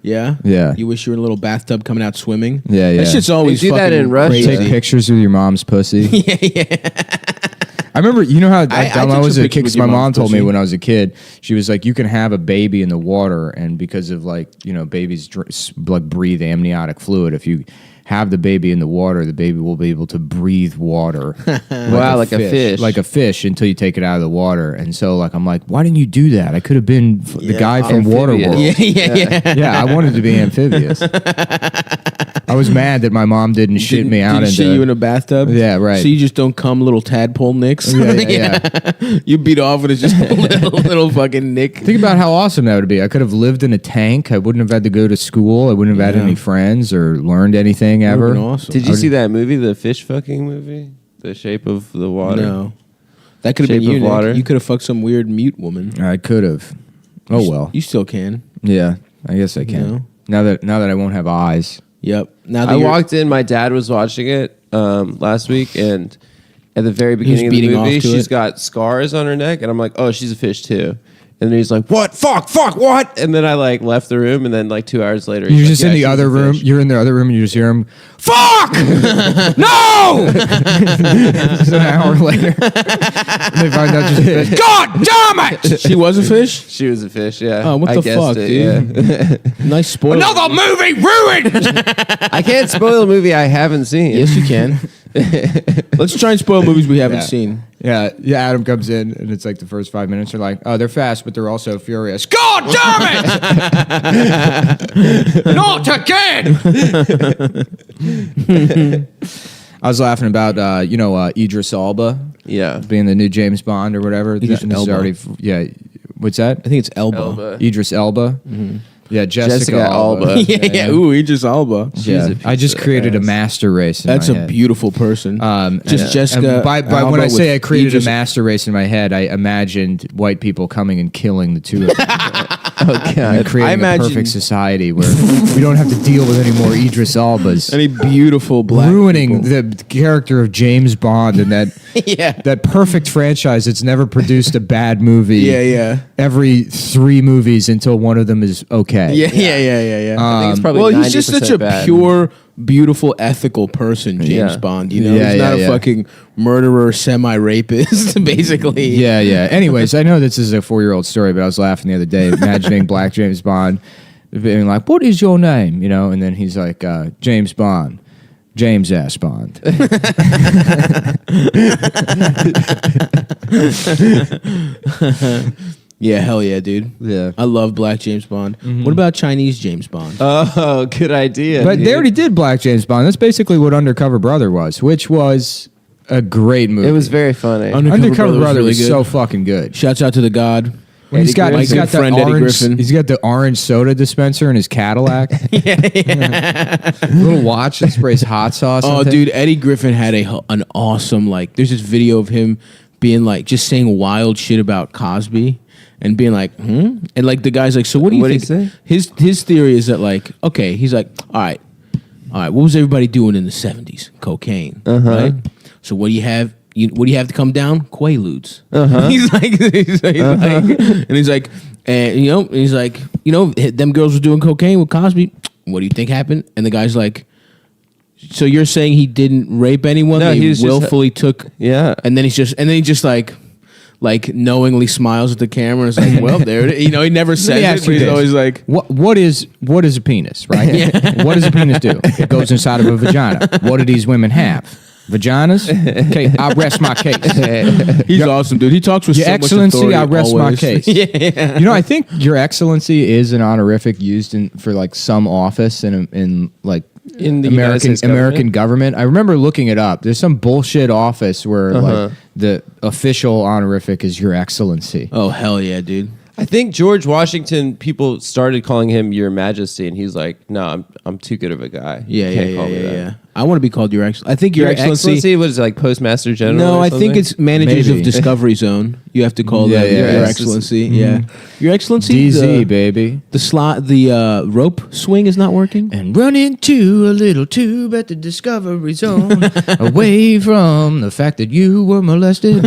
Yeah? Yeah. You wish you were in a little bathtub coming out swimming? Yeah. That shit's always They do that fucking in Russia. crazy. Take pictures with your mom's pussy. yeah. I remember, you know how dumb I took was some as a pictures kid? with Because your my mom's mom told me pussy. when I was a kid, she was like, you can have a baby in the water, and because of like, babies breathe amniotic fluid, if you have the baby in the water, the baby will be able to breathe water. Like a fish. Like a fish until you take it out of the water. And so like, I'm like, why didn't you do that? I could have been the guy from Amphibious. Waterworld. Yeah, I wanted to be amphibious. I was mad that my mom didn't shit me out. Didn't shit you in a bathtub? Yeah, right. So you just don't come little tadpole nicks? Yeah. You beat off and it's just a little fucking nick. Think about how awesome that would be. I could have lived in a tank. I wouldn't have had to go to school. I wouldn't have had any friends or learned anything ever. Awesome. Did you see that movie, the fish fucking movie? The Shape of the Water. No, that could have been Shape you. of Nick. Water. You could have fucked some weird mute woman. I could have. Oh well. You still can. Yeah, I guess I can. Now that I won't have eyes. Yep. Now that I walked in. My dad was watching it last week, and at the very beginning of the beating movie, off to she's it. got scars on her neck, and I'm like, oh, she's a fish too. And then he's like, what? Fuck, what? And then I like left the room, and then like 2 hours later, You're he's just like, in the "Yeah, she's other a room. fish." You're in the other room, and you just hear him. Fuck! No! It's an hour later. They find out just a fish. God damn it! She was a fish? She was a fish, yeah. Oh, what I the guessed fuck, it, dude? Nice spoiler. Another movie ruined! I can't spoil a movie I haven't seen. Yes, you can. Let's try and spoil movies we haven't Yeah. seen. Yeah, Adam comes in, and it's like the first 5 minutes are like, oh, they're fast, but they're also furious. God damn it! Not again! I was laughing about, Idris Elba. Yeah. Being the new James Bond or whatever. Idris This is Elba. already, what's that? I think it's Elba. Elba. Idris Elba. Mm-hmm. Yeah, Jessica Alba. yeah. Ooh, Idris Elba. Yeah, I just created a master race. In That's my a head. beautiful person. Just Jessica. And by Alba when I say with I created Idris- a master race in my head, I imagined white people coming and killing the two of them. And creating a perfect society where we don't have to deal with any more Idris Elbas. Any beautiful black ruining people. the character of James Bond and that that perfect franchise that's never produced a bad movie. Yeah. Every 3 movies until one of them is okay. Yeah. I think it's probably Well, he's just such a bad. pure, beautiful, ethical person, James Yeah. Bond. You know, Yeah, he's not yeah. a fucking murderer, semi-rapist, basically. Yeah. Anyways, I know this is a 4-year-old story, but I was laughing the other day, imagining Black James Bond being like, "What is your name?" You know, and then he's like, "James Bond." James S. Bond. Yeah, hell yeah, dude. Yeah. I love Black James Bond. What about Chinese James Bond? Oh, good idea. But dude. they already did Black James Bond. That's basically what Undercover Brother was, which was a great movie. It was very funny. Undercover Brother really was good. so fucking good. Shouts out to the God. When he's got, My he's good got the friend Eddie orange, Griffin. he's got the orange soda dispenser in his Cadillac. Little watch that sprays hot sauce. Oh, on things. dude, Eddie Griffin had an awesome, like, there's this video of him being like, just saying wild shit about Cosby and being like, And like, the guy's like, so what do you What'd think? he say? His theory is that, like, okay, he's like, all right, what was everybody doing in the 70s? Cocaine, right? So what do you have? What do you have to come down? Quaaludes. He's like, them girls were doing cocaine with Cosby. What do you think happened? And the guy's like, so you're saying he didn't rape anyone? No, He he was just- willfully took. Yeah. And then he just like knowingly smiles at the camera and is like, well, there it is. You know, he never says it, but he's always like, what is a penis, right? What does a penis do? It goes inside of a vagina. What do these women have? Vaginas? Okay, I rest my case. he's awesome, dude. He talks with Your so Excellency, much I authority rest my always. case. Yeah. You know, I think Your Excellency is an honorific used for like some office in like In the United States American government. I remember looking it up. There's some bullshit office where like the official honorific is Your Excellency. Oh, hell yeah, dude. I think George Washington, people started calling him Your Majesty, and he's like, "No, I'm too good of a guy. Yeah, You yeah, can't call me that." yeah. I want to be called Your Excellency. I think Your Excellency. What is it, like Postmaster General? No, or I think something? it's managers Maybe. of Discovery Zone. You have to call Yeah, them yeah, Your yeah. Excellency. Yeah, Your Excellency. DZ, baby. The rope swing is not working. And run into a little tube at the Discovery Zone, away from the fact that you were molested.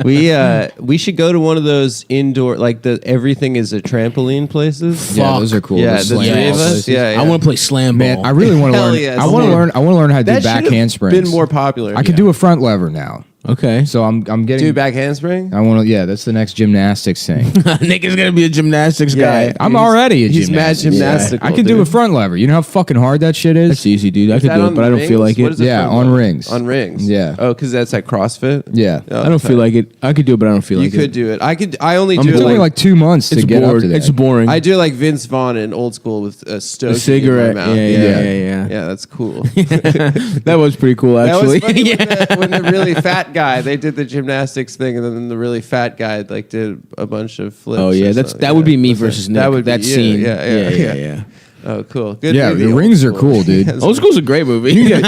we should go to one of those indoor, like the everything is a trampoline places. Yeah, those are cool. Yeah, Those the slam three of ball us. places. Yeah, I want to play slam ball. Man, I really want to Hell learn. yeah, I want to learn. I want to learn how to do That back should have handsprings. been more popular. I can do a front lever now. Okay. So I'm getting Do back handspring? I want to. Yeah, that's the next gymnastics thing. Nick is gonna be a gymnastics guy. I'm already a he's mad gymnast. gymnastical, I can do a dude. front lever. You know how fucking hard that shit is. That's easy, dude. I could that do it, on but I don't feel rings? like it. What is it Yeah, front on lever? rings. On rings. Yeah. Oh, because that's like CrossFit. Yeah. Oh, I don't feel like it. I could do it, but I don't feel You like could it. do it. I only It do took it me like 2 months to It's get bored. up to that. It's boring. I do like Vince Vaughn in Old School with a stogie cigarette. in my mouth. Yeah. Yeah, that's cool. That was pretty cool, actually. That was funny when the really fat guy, they did the gymnastics thing, and then the really fat guy like did a bunch of flips. Oh yeah, or that something. would be me That's it. versus Nick. That would be that you. scene. Yeah. Oh, cool. Good Yeah, movie, the Old rings are School. cool, dude. Old School's a great movie. You get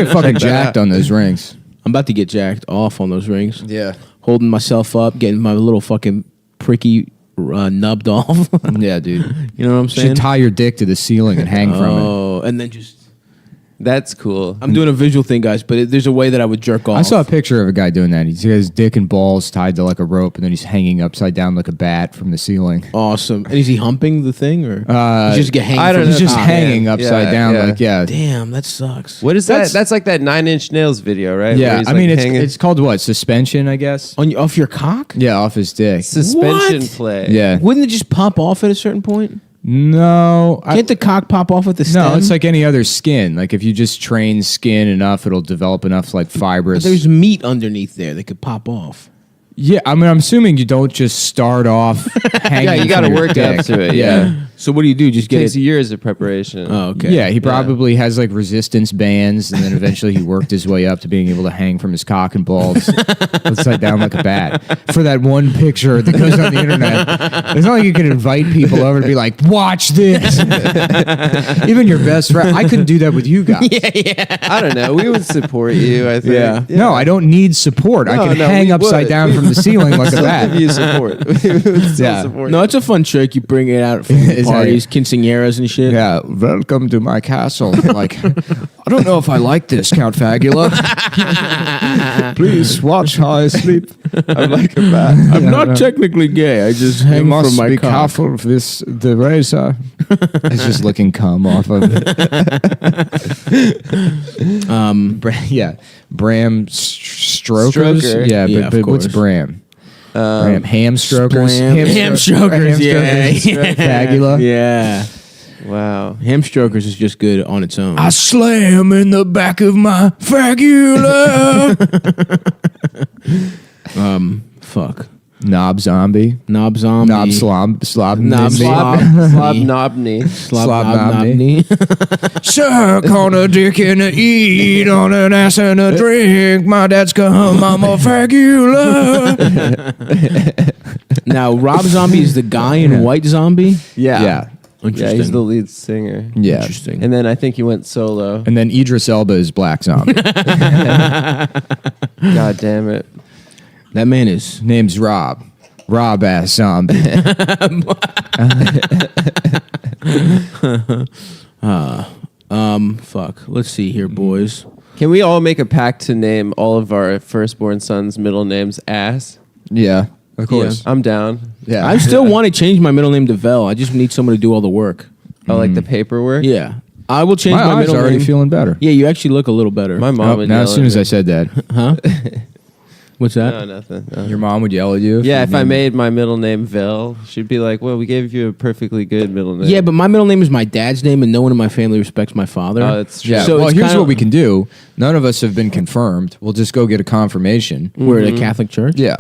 fucking that jacked out. on those rings. I'm about to get jacked off on those rings. Yeah. Holding myself up, getting my little fucking pricky nubbed off. Yeah, dude. You know what I'm You saying? should tie your dick to the ceiling and hang from it. Oh, and then just... That's cool. I'm doing a visual thing, guys, but there's a way that I would jerk off. I saw a picture of a guy doing that. He's got his dick and balls tied to like a rope, and then he's hanging upside down like a bat from the ceiling. Awesome. And is he humping the thing, or He's just get hanging? I don't from know. the just top? hanging upside down, like Damn, that sucks. What is that? That's like that 9 Inch Nails video, right? Where Yeah, he's, I like, mean hanging- it's called what? Suspension, I guess. Off your cock? Yeah, off his dick. suspension What? play. Yeah. Wouldn't it just pop off at a certain point? No, Can't the cock pop off at the stem? no, it's like any other skin. Like if you just train skin enough, it'll develop enough like fibrous. There's meat underneath there that could pop off. Yeah, I mean, I'm assuming you don't just start off hanging. Yeah, you got to work up to it. Yeah. So what do you do? Just get Takes it? years of preparation. Oh, okay. Yeah, he probably has like resistance bands, and then eventually he worked his way up to being able to hang from his cock and balls upside down like a bat. For that one picture that goes on the internet, it's not like you can invite people over to be like, "Watch this." Even your best friend, I couldn't do that with you guys. I don't know. We would support you, I think. Yeah. No, I don't need support. I can hang we upside would. down from the ceiling like a Still bat. give you support. We would still Yeah. support No, you. it's a fun trick. You bring it out from Is that- parties, quinceañeras and shit. Yeah, welcome to my castle. Like, I don't know if I like this, Count Fagula. Please watch how I sleep. I'm like a bat. I'm not technically gay. I just You hang must from my be cock. careful of this. The razor. It's just licking cum off of it. Bram Strokers. Stroker. Yeah, Yeah, but of what's course. Bram? Bram Ham Strokers. Ham strokers, yeah. Fagula. Yeah. Wow. Ham strokers is just good on its own. I slam in the back of my fagula. Fuck. Knob zombie. Knob zombie. Knob slob. Knob Slob slob. knobney. Slob Slob knobney. Suck on a dick and a eat on an ass and a drink. My dad's come, I'm a fagula. Now, Rob Zombie is the guy in White Zombie. Yeah. Yeah. Yeah, Interesting. he's the lead singer. Yeah. Interesting. And then I think he went solo. And then Idris Elba is Black Zombie. God damn it. That man is. Name's Rob. Rob ass zombie. Fuck. Let's see here, boys. Can we all make a pact to name all of our firstborn sons' middle names Ass? Yeah, of course. I'm down. Yeah. I still want to change my middle name to Vel. I just need someone to do all the work. Oh, like the paperwork? Yeah. I will change My my, eyes middle are already name. feeling better. Yeah, you actually look a little better. My mom would now, yell as soon at as me. I said that, Huh? What's that? No, nothing. No. your mom would yell at you. Yeah, if I you made my middle name Vel, she'd be like, well, we gave you a perfectly good middle name. Yeah, but my middle name is my dad's name, and no one in my family respects my father. Oh, that's true. Yeah. So well, it's here's kinda- what we can do. None of us have been confirmed. We'll just go get a confirmation. We're at a Catholic church. Yeah.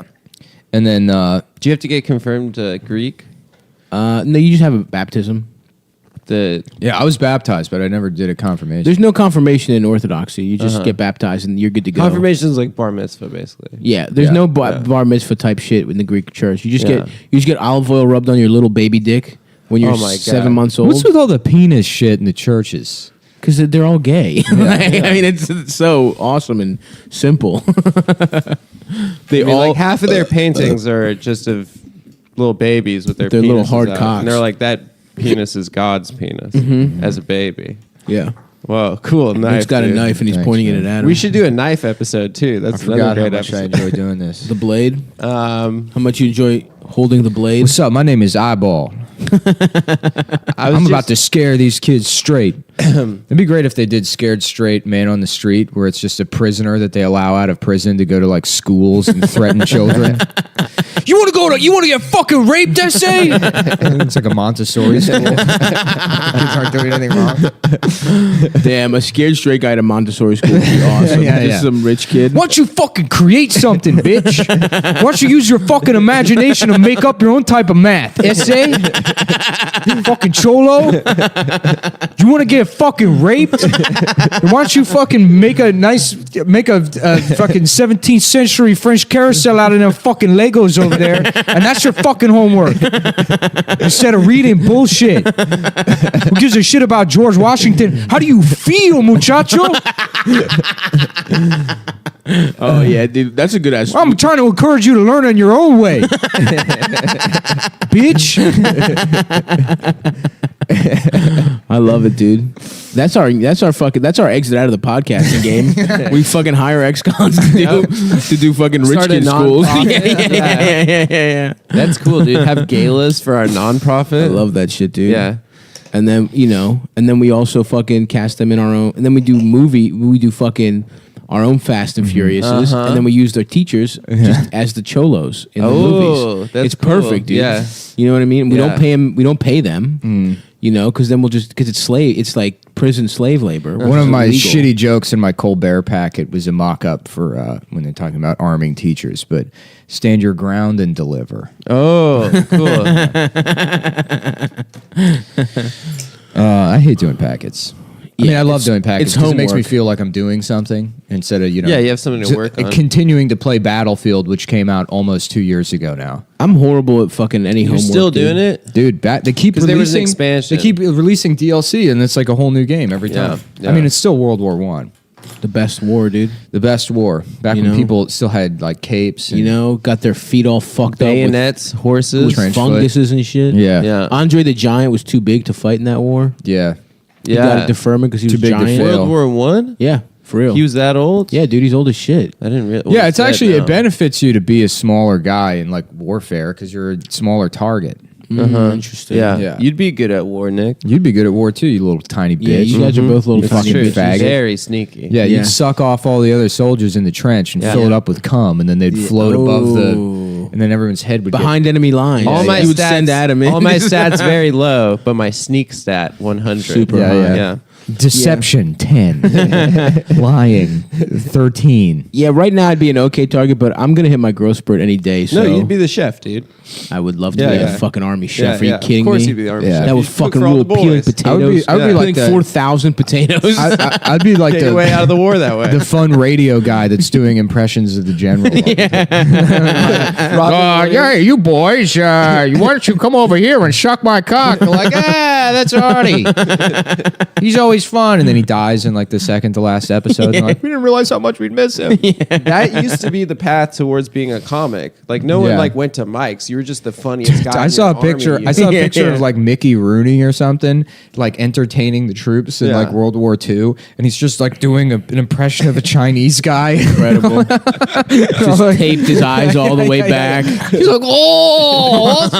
And then Do you have to get confirmed Greek? No, you just have a baptism. I was baptized, but I never did a confirmation. There's no confirmation in Orthodoxy. You just get baptized and you're good to go. Confirmation is like bar mitzvah, basically. Yeah, there's no bar mitzvah type shit in the Greek church. You just Yeah. get olive oil rubbed on your little baby dick when you're Oh my 7 God. months old. What's with all the penis shit in the churches? Because they're all gay. I mean, it's so awesome and simple. They all like half of their paintings are just of little babies with their Their little penises hard out. cocks. And they're like, that penis is God's penis as a baby. Yeah. Whoa, cool knife. He's got a dude. knife and he's Thanks, pointing man. it at him. We should do a knife episode too. I That's forgot another how great much I episode. enjoy doing this. The blade. How much you enjoy holding the blade? What's up? My name is Eyeball. I'm about to scare these kids straight. It'd be great if they did Scared Straight Man on the Street, where it's just a prisoner that they allow out of prison to go to like schools and threaten children. You want to get fucking raped, I say? It's like a Montessori school. Kids aren't doing anything wrong. Damn, a scared straight guy at a Montessori school would be awesome. Just some rich kid. Why don't you fucking create something, bitch? Why don't you use your fucking imagination to make up your own type of math? Essay? Fucking cholo. You want to get fucking raped? Why don't you fucking make a fucking 17th century French carousel out of them fucking Legos over there, and that's your fucking homework. Instead of reading bullshit. Who gives a shit about George Washington? How do you feel, muchacho? Oh yeah, dude, that's a good ass. I'm trying to encourage you to learn in your own way, bitch. I love it, dude. That's our exit out of the podcasting game. We fucking hire ex-cons to do fucking rich Start a kid schools. yeah. That's cool, dude. Have galas for our nonprofit. I love that shit, dude. Yeah. And then we also fucking cast them in our own, and then we do fucking our own Fast and Furiouses, and then we use their teachers just as the cholos in the movies. That's it's cool. perfect, dude. Yeah. You know what I mean? We don't pay them. You know, because then because it's like prison slave labor. One of my shitty jokes in my Colbert packet was a mock-up for when they're talking about arming teachers, but stand your ground and deliver. Oh, cool. I hate doing packets. I mean, I love doing packets because it makes me homework. feel like I'm doing something instead of, Yeah, you have something to work on. Continuing to play Battlefield, which came out almost 2 years ago now. I'm horrible at fucking any You're homework. still doing it? Dude, they keep 'Cause there was an releasing expansion. They keep releasing DLC, and it's like a whole new game every time. Yeah. I mean, it's still World War One. The best war, dude. The best war. Back when people still had like capes. And, got their feet all fucked bayonets, up horses, with funguses and shit. Yeah. Andre the Giant was too big to fight in that war. Yeah. He got a deferment because he was big to giant. fail. World War I? Yeah, for real. He was that old? Yeah, dude, he's old as shit. I didn't realize. Yeah, it's actually, it benefits you to be a smaller guy in like warfare because you're a smaller target. Interesting. Yeah. You'd be good at war, Nick. You'd be good at war too, you little tiny bitch. Yeah, you guys are both little It's fucking true. bitches. Very sneaky. Yeah, you'd suck off all the other soldiers in the trench and fill it up with cum, and then they'd float above and then everyone's head would behind enemy lines. All my you would stats, send Adam in. all my stats very low, but my sneak stat 100. Super high. Yeah. Deception 10, lying 13. Yeah, right now I'd be an okay target, but I'm gonna hit my growth spurt any day. So No, you'd be the chef, dude. I would love to Yeah, be yeah. a fucking army chef. Are you Yeah. kidding Of course me? you'd be the army Yeah. chef. That would You'd cook fucking for all rule. the Peeling boys. potatoes. I would be like peeling 4,000 potatoes. I'd be like Take your way out of the war that way. the fun radio guy that's doing impressions of the general. Yeah, you boys, why don't you come over here and suck my cock? They're like, that's Artie. He's always fun. And then he dies in like the second to last episode. And like, we didn't realize how much we'd miss him. That used to be the path towards being a comic. Like no one Yeah. like went to Mike's. You were just the funniest guy. I in saw a your picture. army. I saw a picture of like Mickey Rooney or something, like entertaining the troops in like World War II, and he's just like doing an impression of a Chinese guy. Incredible. Just taped his eyes all the way back. He's like, what's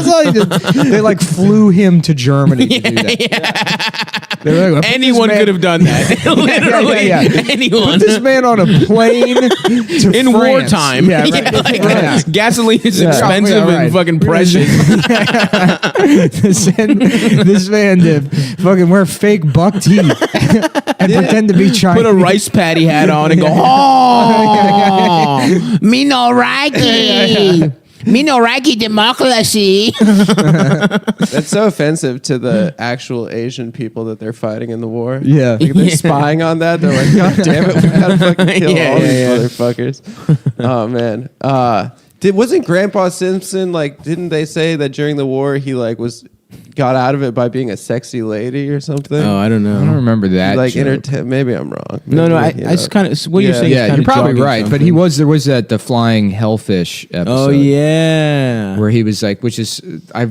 up? They like flew him to Germany to do that. They were like, "Put Anyone this man- could have done that. Literally, anyone. Put this man on a plane to in France. wartime. Yeah, right. Yeah. Gasoline is Yeah. expensive Yeah, right. and fucking precious. Send this man to fucking wear fake buck teeth and pretend to be Chinese. Put a rice patty hat on and go, oh, me no Rocky. Me no Rocky democracy. That's so offensive to the actual Asian people that they're fighting in the war. Yeah. Like they're spying on that. They're like, God damn it, we gotta fucking kill all these motherfuckers. Oh man. Wasn't Grandpa Simpson like? Didn't they say that during the war he like got out of it by being a sexy lady or something? Oh, I don't know. I don't remember that. Like joke. maybe I'm wrong. No, I Maybe, just kind of what you're saying. Yeah, is you're kinda probably jogging right. But something. there was that the flying hellfish episode. Oh yeah, where he was like, which is I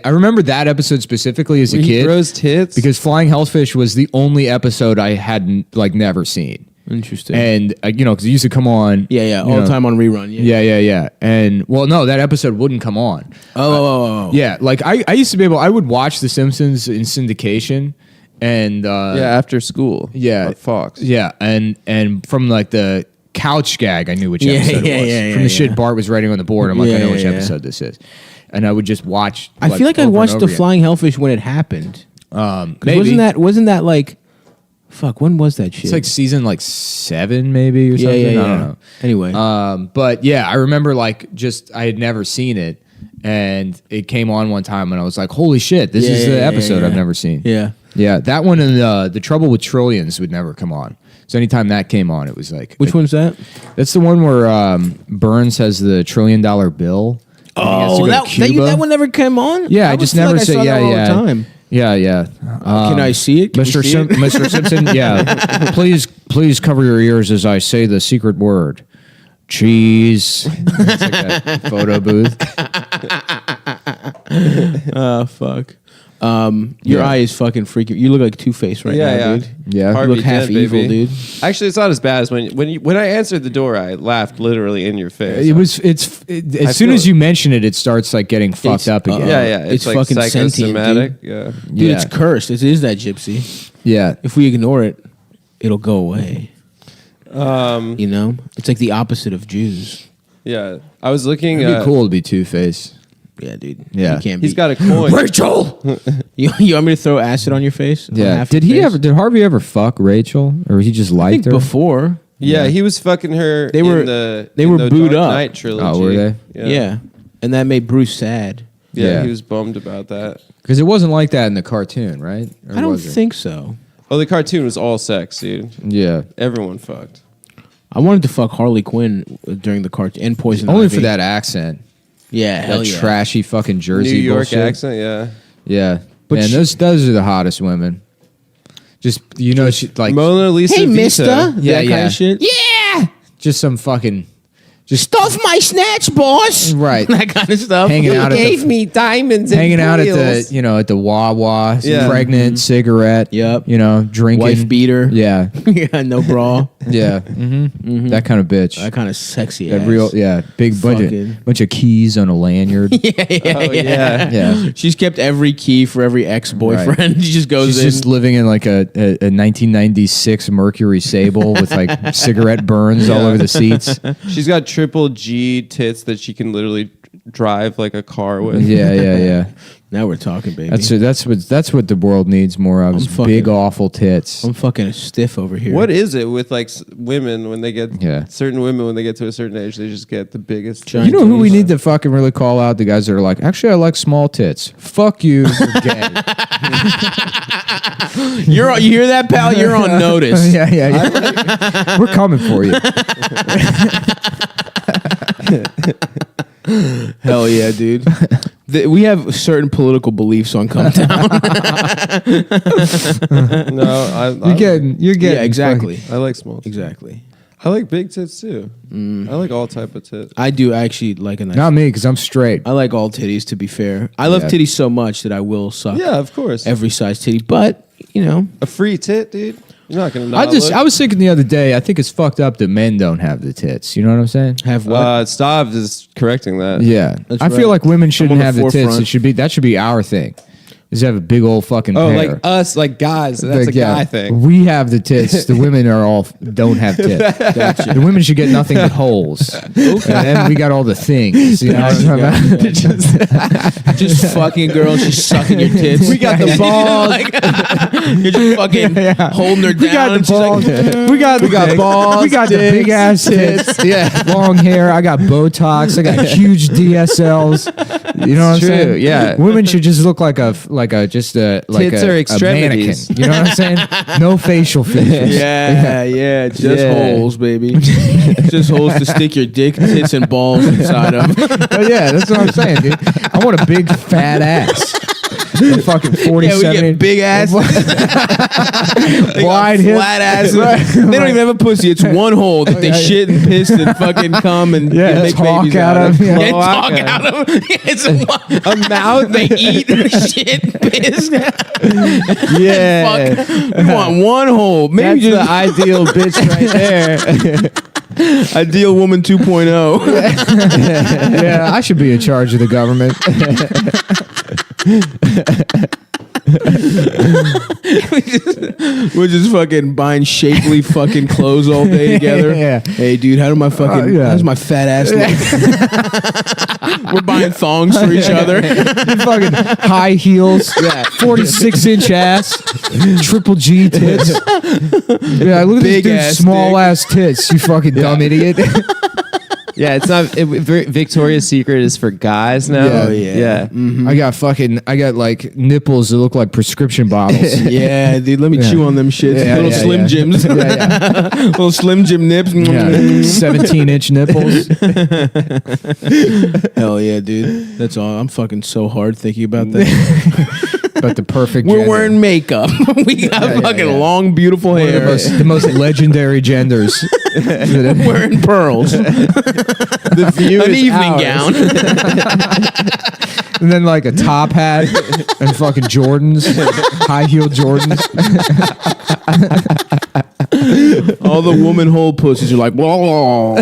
remember that episode specifically as a Where he kid. throws tits because flying hellfish was the only episode I had like never seen. Interesting. And because it used to come on. Yeah, all the time on rerun. Yeah. And well, no, that episode wouldn't come on. Oh. Yeah, like I used to be able. I would watch The Simpsons in syndication, and after school. Yeah, on Fox. Yeah, and from like the couch gag, I knew which episode it was. Yeah, from the shit Bart was writing on the board, I'm like, I know which episode this is, and I would just watch. I feel like I watched the Flying Hellfish when it happened. Maybe wasn't that like. Fuck, when was that shit? It's like season 7 maybe or something. I don't know. Anyway. But yeah, I remember I had never seen it. and it came on one time, and I was like, "Holy shit! This is the episode I've never seen." Yeah, that one and the Trouble with Trillions would never come on. So anytime that came on, it was like, which one's that? That's the one where Burns has the $1 trillion bill. Oh, that one never came on. Yeah, I just never said all the time. Yeah. Can I see it? Mr. Simpson, yeah. Please cover your ears as I say the secret word. Cheese. It's like that photo booth. Oh, fuck. Your eye is fucking freaky. You look like Two-Face right now, dude. Yeah. You look half evil, dude. Actually, it's not as bad as when I answered the door, I laughed literally in your face. As soon as you mention it, it starts like getting fucked up again. Yeah. It's like fucking sentient, psychosomatic. dude. Dude, it's cursed. It is that gypsy. Yeah. If we ignore it, it'll go away. You know, it's like the opposite of Jews. Yeah, I was looking. It'd be cool to be Two-Face. Yeah, dude. Yeah, you can't he's got a coin. Rachel. You want me to throw acid on your face? Yeah. Did Harvey ever fuck Rachel, or he just liked her before? Yeah, he was fucking her. They were booed Dark up. Knight trilogy. Oh, were they? Yeah, and that made Bruce sad. Yeah, he was bummed about that because it wasn't like that in the cartoon, right? Or I don't was it? think so. Oh, the cartoon was all sex, dude. Yeah, everyone fucked. I wanted to fuck Harley Quinn during the cartoon and Poison only Ivy. for that accent. Yeah, hell that yeah. trashy fucking Jersey New York bullshit. accent. Yeah, yeah. But Man, those are the hottest women. Just she like Mona Lisa. Hey, Vita. Mister. Yeah, that kind of shit. Yeah. Just some fucking. Just stuff my snatch, boss. Right. That kind of stuff. Hanging out gave me diamonds. hanging out wheels. at the at the Wawa, Yeah. pregnant, cigarette. Yep. Drinking. Wife beater. Yeah. Yeah, no bra. Yeah. Mm-hmm. That kind of bitch. That kind of sexy That ass. real, big bunch of keys on a lanyard. Yeah. She's kept every key for every ex-boyfriend. Right. She just goes She's in. just living in like a 1996 Mercury Sable with like cigarette burns all over the seats. She's got triple G tits that she can literally drive like a car with. Yeah. Now we're talking, baby. That's what the world needs more of. Is big awful tits. I'm fucking stiff over here. What is it with like women when they get certain women when they get to a certain age, they just get the biggest. You know who we need to fucking really call out? The guys that are like, actually, I like small tits. Fuck you, you're gay. You hear that, pal? You're on notice. Yeah. We're coming for you. Hell yeah, dude. We have certain political beliefs on Cumtown. No, you're getting. Yeah, exactly. I like small. Exactly. I like big tits too. I like all type of tits. I do actually like a nice. Not me, because I'm straight. I like all titties. To be fair, I love titties so much that I will suck. Yeah, of course. Every size titty, but a free tit, dude. You're not gonna. I was thinking the other day. I think it's fucked up that men don't have the tits. You know what I'm saying? Have what? Stav is correcting that. Yeah, That's I right. feel like women shouldn't on the have the tits. forefront. That should be our thing. Is have a big old fucking Oh, pair. like us, like guys. That's Like, a guy thing. We have the tits. The women don't have tits. Gotcha. The women should get nothing but holes. And then we got all the things. You know what I'm talking about? Just fucking girl, she's sucking your tits. We got the balls. You're just fucking holding her down. We got the and she's balls. like, we got balls. We got the dicks, big ass tits. Yeah, long hair. I got Botox. I got huge DSLs. You know what I'm true, saying? yeah. Women should just look like a Tits a are extremities. mannequin. You know what I'm saying? No facial features. Yeah, just Yeah. holes, baby. Just holes to stick your dick, tits, and balls inside of. But yeah, that's what I'm saying, dude. I want a big fat ass. A fucking 47. Yeah, we get big ass, wide hip. flat asses. Right. They don't even have a pussy. It's one hole that they shit and piss and fucking cum and make talk babies out of. Yeah, Yeah. talk out of. It's a mouth. They eat shit, piss. Yeah. Fuck. We want one hole. Maybe That's just the ideal bitch right there. ideal woman 2.0. Yeah, I should be in charge of the government. We're just fucking buying shapely fucking clothes all day together. Yeah. Hey, dude, how do my fucking how's my fat ass look? We're buying thongs for each other. Fucking high heels, 46-inch ass, triple G tits. Yeah, look at Big this ass dude's small ass tits. You fucking dumb idiot. Yeah, it's not. Victoria's Secret is for guys now. Yeah. Oh, yeah. Mm-hmm. I got like nipples that look like prescription bottles. Yeah, dude. Let me chew on them shits. Little Slim Jims. Little Slim Jim nips. 17-inch nipples. Hell yeah, dude. That's all. I'm fucking so hard thinking about that. But the perfect. We're gender. wearing makeup. We got fucking long, beautiful hair. The most legendary genders. Wearing pearls. The view An is evening ours. gown. And then like a top hat and fucking Jordans, high heel Jordans. All the woman hole pussies are like, whoa.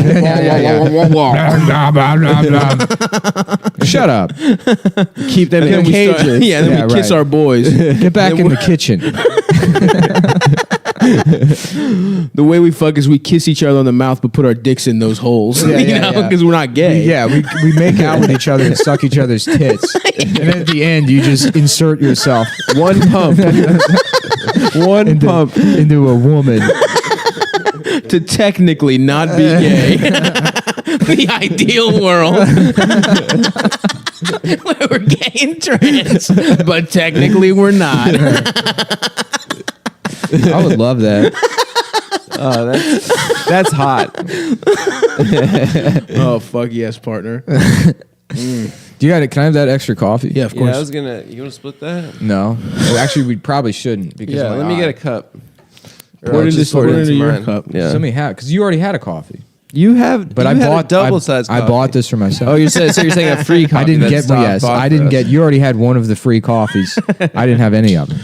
Shut up. Keep them in cages. Then we kiss our boys. Get back in the kitchen. The way we fuck is we kiss each other on the mouth, but put our dicks in those holes. Because we're not gay. Yeah, we make out with each other and suck each other's tits. And then at the end, you just insert yourself. One pump. Pump into a woman. To technically not be gay. The ideal world. Where we're gay and trans, but technically we're not. I would love that. Oh, that's hot. Oh, fuck yes, partner. Do you got it? Can I have that extra coffee? Yeah, of course. Yeah, I was gonna. You want to split that? No. Well, actually, we probably shouldn't. Because Yeah, let me get a cup. Pour it into your mine. cup. Yeah. Somebody had because you already had a coffee. You have, but you I had bought a double-sized. I bought this for myself. Oh, you're saying a free coffee? I didn't get. Yes, I didn't get. You already had one of the free coffees. I didn't have any of them.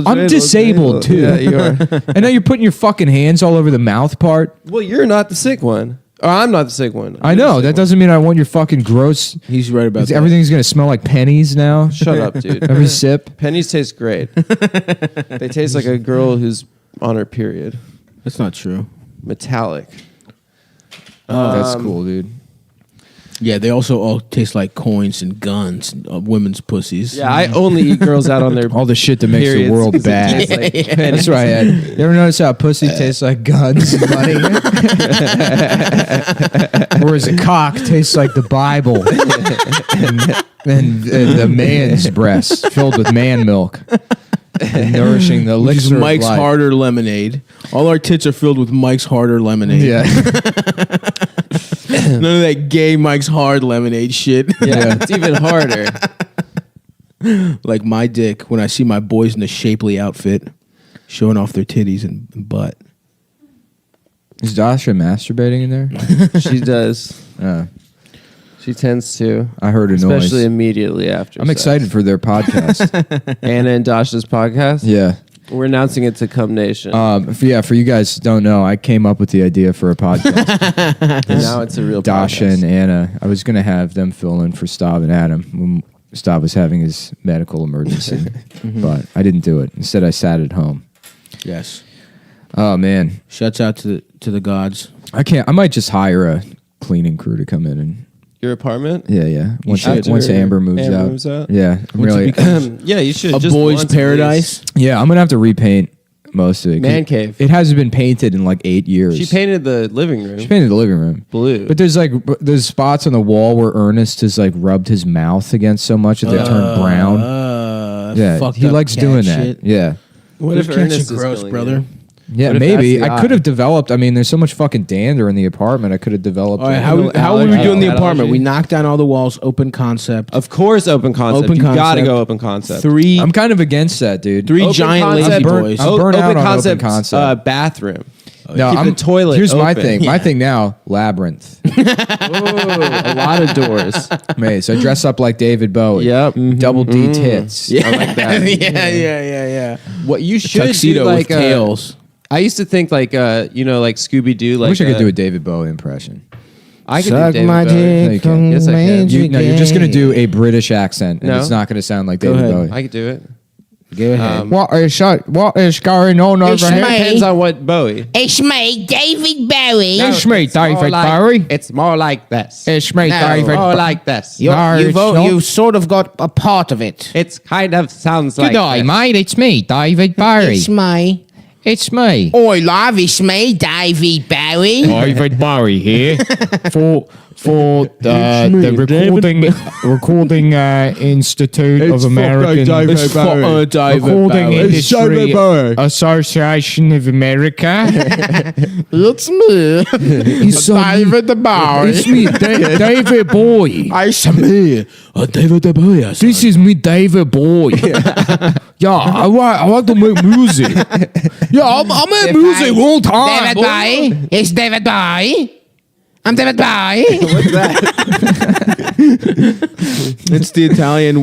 I'm disabled too. Yeah, you are. And now you're putting your fucking hands all over the mouth part. Well, you're not the sick one. Or I'm not the sick one. I know that doesn't mean I want your fucking gross. He's right about that. Everything's gonna smell like pennies now. Shut up, dude. Every sip. Pennies taste great. They taste like a girl who's on her period. That's not true. Metallic. That's cool, dude. Yeah, they also all taste like coins and guns, women's pussies. Yeah, I only eat girls out on their all the shit that makes periods. the world bad. That's right, Ed. You ever notice how pussy tastes like guns and money? Whereas a cock tastes like the Bible and the man's breast filled with man milk. And nourishing the Which is elixir Mike's of life. Harder lemonade. All our tits are filled with Mike's Harder lemonade. Yeah. None of that gay Mike's Hard lemonade shit. Yeah, it's even harder. Like my dick when I see my boys in a shapely outfit showing off their titties and butt. Is Dasha masturbating in there? She does. She tends to. I heard a noise. Especially immediately after. I'm sex. excited for their podcast. Anna and Dasha's podcast? Yeah. We're announcing it to Cum Nation. For you guys who don't know, I came up with the idea for a podcast. And now it's a real Dasha podcast. and Anna. I was going to have them fill in for Stav and Adam when Stav was having his medical emergency. But I didn't do it. Instead, I sat at home. Yes. Oh, man. Shouts out to the gods. I might just hire a cleaning crew to come in and... Your apartment? Yeah. Once After Amber moves out. Yeah. I'm really... Yeah, you should. A just boy's once, paradise? Yeah, I'm going to have to repaint most of it. Man cave. It hasn't been painted in like 8 years. She painted the living room. She painted the living room blue. But there's spots on the wall where Ernest has like rubbed his mouth against so much that they turned brown. Yeah, fucked he up likes cat doing shit. that. Yeah. What if Those cats Ernest are is gross, killing brother? you? Yeah, What if maybe. that's the I could eye? have developed. I mean, there's so much fucking dander in the apartment. I could have developed. All right, how would we do in the apartment? We knocked down all the walls, open concept. Of course, open concept. Open you gotta concept. go open concept. Three I'm kind of against that, dude. Three Open giant lazy concept. boys. I'm burnt out open on concept. open concept. Bathroom. No, Keep the toilet Here's my open. thing. My thing now, labyrinth. A lot of doors. Mate, so I dress up like David Bowie. Yep. Double D tits. I like that. yeah. What you should Tuxedo do, like with tails. I used to think like like Scooby Doo. Like I wish I could do a David Bowie impression. I could Suck do David my Bowie. No, you can't. Yes, I can. You're just gonna do a British accent, and No. it's not gonna sound like Go David ahead. Bowie. I could do it. Go ahead. What is going on over here? Depends on what Bowie. It's me, David Bowie. It's me, David like, Bowie. It's more like this. It's me, David. More like this. You've sort of got a part of it. It's kind of sounds like Good day, this. mate. It's me, David Bowie. It's me. It's me. Oi, love, it's me, David Bowie. David Bowie here for the Recording Institute of American Recording Industry Association of America. It's me. It's David Bowie. It's me, David Bowie. It's me, David Bowie. This is me, David Bowie. Yeah, I want to make music. Yeah, I make music all the time. David Bowie. It's David Bowie. I'm David Bowie. What's that? It's the Italian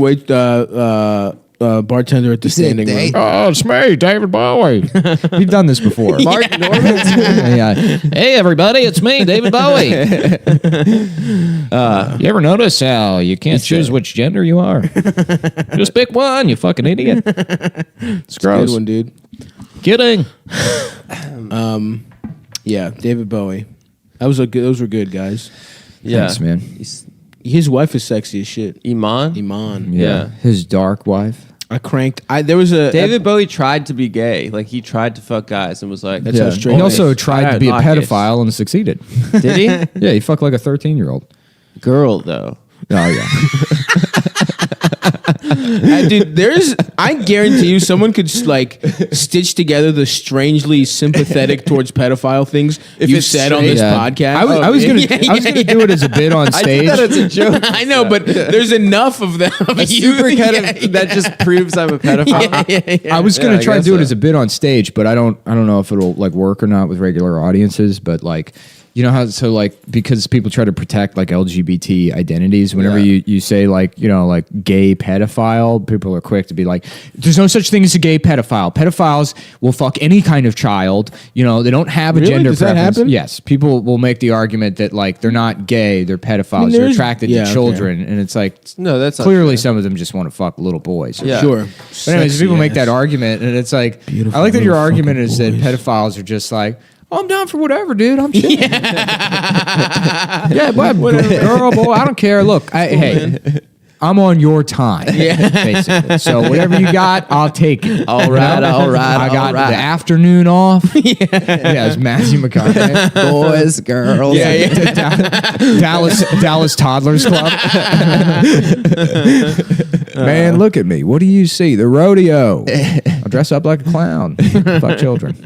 bartender at the standing room. Oh, it's me, David Bowie. We've done this before. Mark Norman. Yeah. Hey, everybody, it's me, David Bowie. You ever notice how you can't choose which gender you are? Just pick one, you fucking idiot. It's gross. Good one, dude. Kidding. Yeah, David Bowie. Those were good, guys. Yeah. Thanks, man. His wife is sexy as shit. Iman. Yeah. His dark wife. I cranked. There was a David Bowie tried to be gay. Like he tried to fuck guys and was like, That's how straight He it also is. tried to be a pedophile and succeeded. Did he? Yeah, he fucked like a 13-year-old. Girl though. Oh yeah. Dude, I guarantee you someone could like stitch together the strangely sympathetic towards pedophile things you said on this podcast. I was gonna do it as a bit on stage. I did that as a joke. I know, but there's enough of them. That just proves I'm a pedophile. I was gonna try to do it as a bit on stage, but I don't know if it'll like work or not with regular audiences. But like, you know how because people try to protect like LGBT identities. Whenever you say like like gay pedophile, people are quick to be like, "There's no such thing as a gay pedophile. Pedophiles will fuck any kind of child. They don't have a gender Does preference." that happen? Yes, people will make the argument that like they're not gay, they're pedophiles, they're attracted to children, and it's like no, that's not clearly true. some of them just want to fuck little boys. Yeah. Sure. But anyways, people make that argument, and it's like, I like that your argument is that pedophiles are just like, oh, I'm down for whatever, dude. I'm chill. Yeah, whatever. Girl, boy, I don't care. Look, hey, I'm on your time, basically. So whatever you got, I'll take it. All right. I got the afternoon off. Yeah, it's Matthew McConaughey. Boys, girls. Dallas Toddlers Club. Man, look at me. What do you see? The rodeo. I'll dress up like a clown. Fuck children.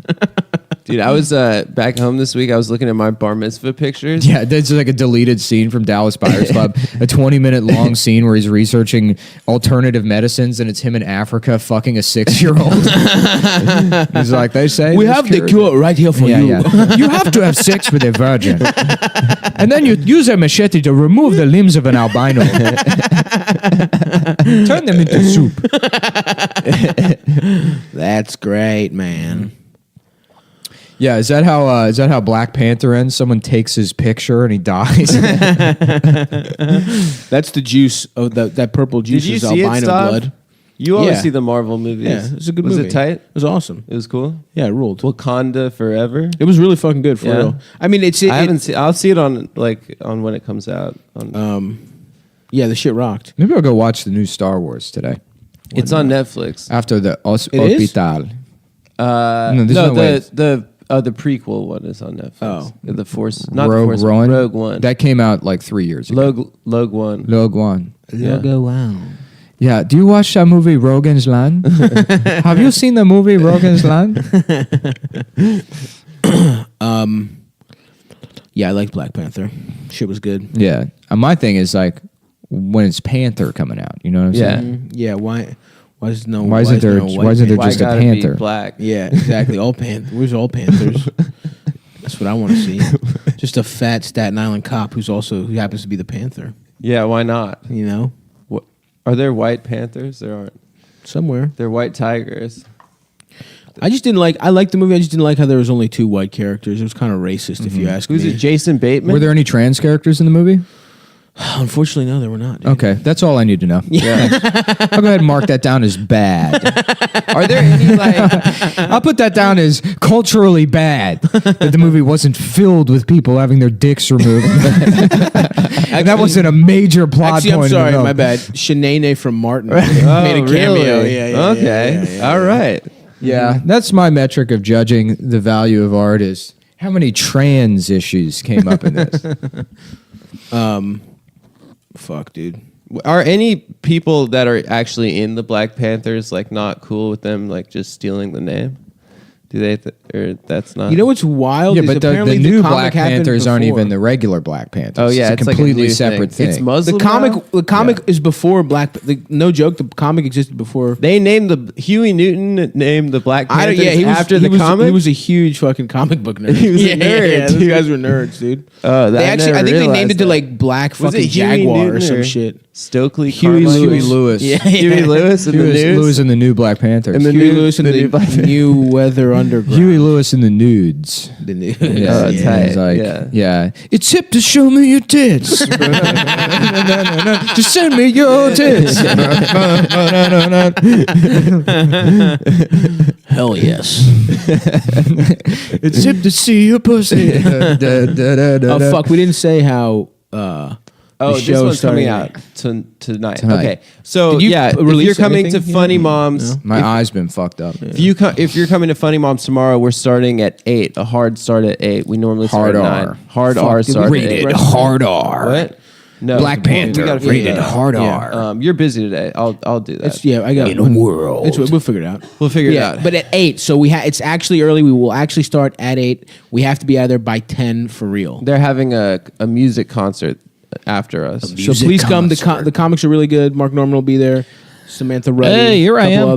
Dude, I was back home this week. I was looking at my bar mitzvah pictures. Yeah, that's like a deleted scene from Dallas Buyers Club. A 20-minute long scene where he's researching alternative medicines, and it's him in Africa fucking a 6-year-old. He's like, they say we have the cure right here for you. Yeah. You have to have sex with a virgin, and then you use a machete to remove the limbs of an albino. Turn them into soup. That's great, man. Yeah, is that how Black Panther ends? Someone takes his picture and he dies. That's the juice of that purple juice. Did you is see albino blood. You always see the Marvel movies. Yeah, it's a good movie. Was it tight? It was awesome. It was cool. Yeah, it ruled. Wakanda Forever. It was really fucking good for real. I mean, I haven't seen. I'll see it on when it comes out. Yeah, the shit rocked. Maybe I'll go watch the new Star Wars today. It's on Netflix. After the is? Hospital. The prequel one is on Netflix. Oh, the Force, not Rogue the Force, One. Rogue One. That came out like 3 years ago. Logue One. Logue One. Logo One. Yeah. Do you watch that movie Rogan's Land? Have you seen the movie Rogan's Land? Yeah, I like Black Panther. Shit was good. Yeah. My thing is like when it's Panther coming out. You know what I'm saying? Yeah. Why isn't there just a panther? Black. Yeah, exactly. All Panthers. Where's all Panthers? That's what I want to see. Just a fat Staten Island cop who happens to be the Panther. Yeah, why not? You know? What, are there white panthers? There aren't. Somewhere. They're white tigers. I just didn't like. I liked the movie. I just didn't like how there was only 2 white characters. It was kind of racist, if you ask me. Who's it? Jason Bateman. Were there any trans characters in the movie? Unfortunately, no, there were not. Dude. Okay, that's all I need to know. Yeah. I'll go ahead and mark that down as bad. Are there any like? I'll put that down as culturally bad that the movie wasn't filled with people having their dicks removed. And that wasn't a major plot Actually, point. I'm sorry, my bad. Shanae from Martin made a cameo. Really? Yeah. Okay. All right. Yeah, that's my metric of judging the value of art is how many trans issues came up in this. Fuck, dude. Are any people that are actually in the Black Panthers like not cool with them like just stealing the name? Do they? Or that's not. You know what's wild? Yeah, is but the apparently new comic Black happened Panthers aren't before. even the regular Black Panthers. Oh yeah, it's a completely like a new separate thing. It's Muslim. The comic, now? the comic is before Black. No joke, the comic existed before. They named the Huey Newton named the Black Panthers he was, after he the was, comic. He was a huge fucking comic book nerd. He was a nerd, Yeah, those dude. guys were nerds, dude. Oh, They actually, I think they named it to that. like Black Was it fucking Huey Jaguar Newton or some or shit. Stokely Huey Carmichael? Huey Lewis. Yeah, Huey Lewis and the news. Lewis and the new Black Panthers. And the Huey new- Lewis and the new Black the New Weather Underground. Huey Lewis and the nudes. The new. Yeah, Oh, tight. he's like, Yeah. It's hip to show me your tits. Just send me your tits. Hell yes. It's hip to see your pussy. Oh fuck, we didn't say how. Oh, the this show's one's coming starting out tonight. Tonight. Okay, so Did you yeah, if release you're coming to anything? Funny Yeah. Moms, My eye's been fucked up. if you're coming to Funny Moms tomorrow, we're starting at 8. A hard start at 8. We normally Hard start at R. 9. Hard Fuck, R did we start rate at 8. it hard R. What? No, Black Panther We gotta figure rated that out. hard Yeah. R. You're busy today. I'll do that. It's, yeah, I got In a world. We'll figure it out. We'll figure it Yeah, out. but at 8, so it's actually early. We will actually start at 8. We have to be out there by 10 for real. They're having a music concert after us. So please come. The comics are really good. Mark Norman will be there. Samantha Ruddy. Hey, here I am.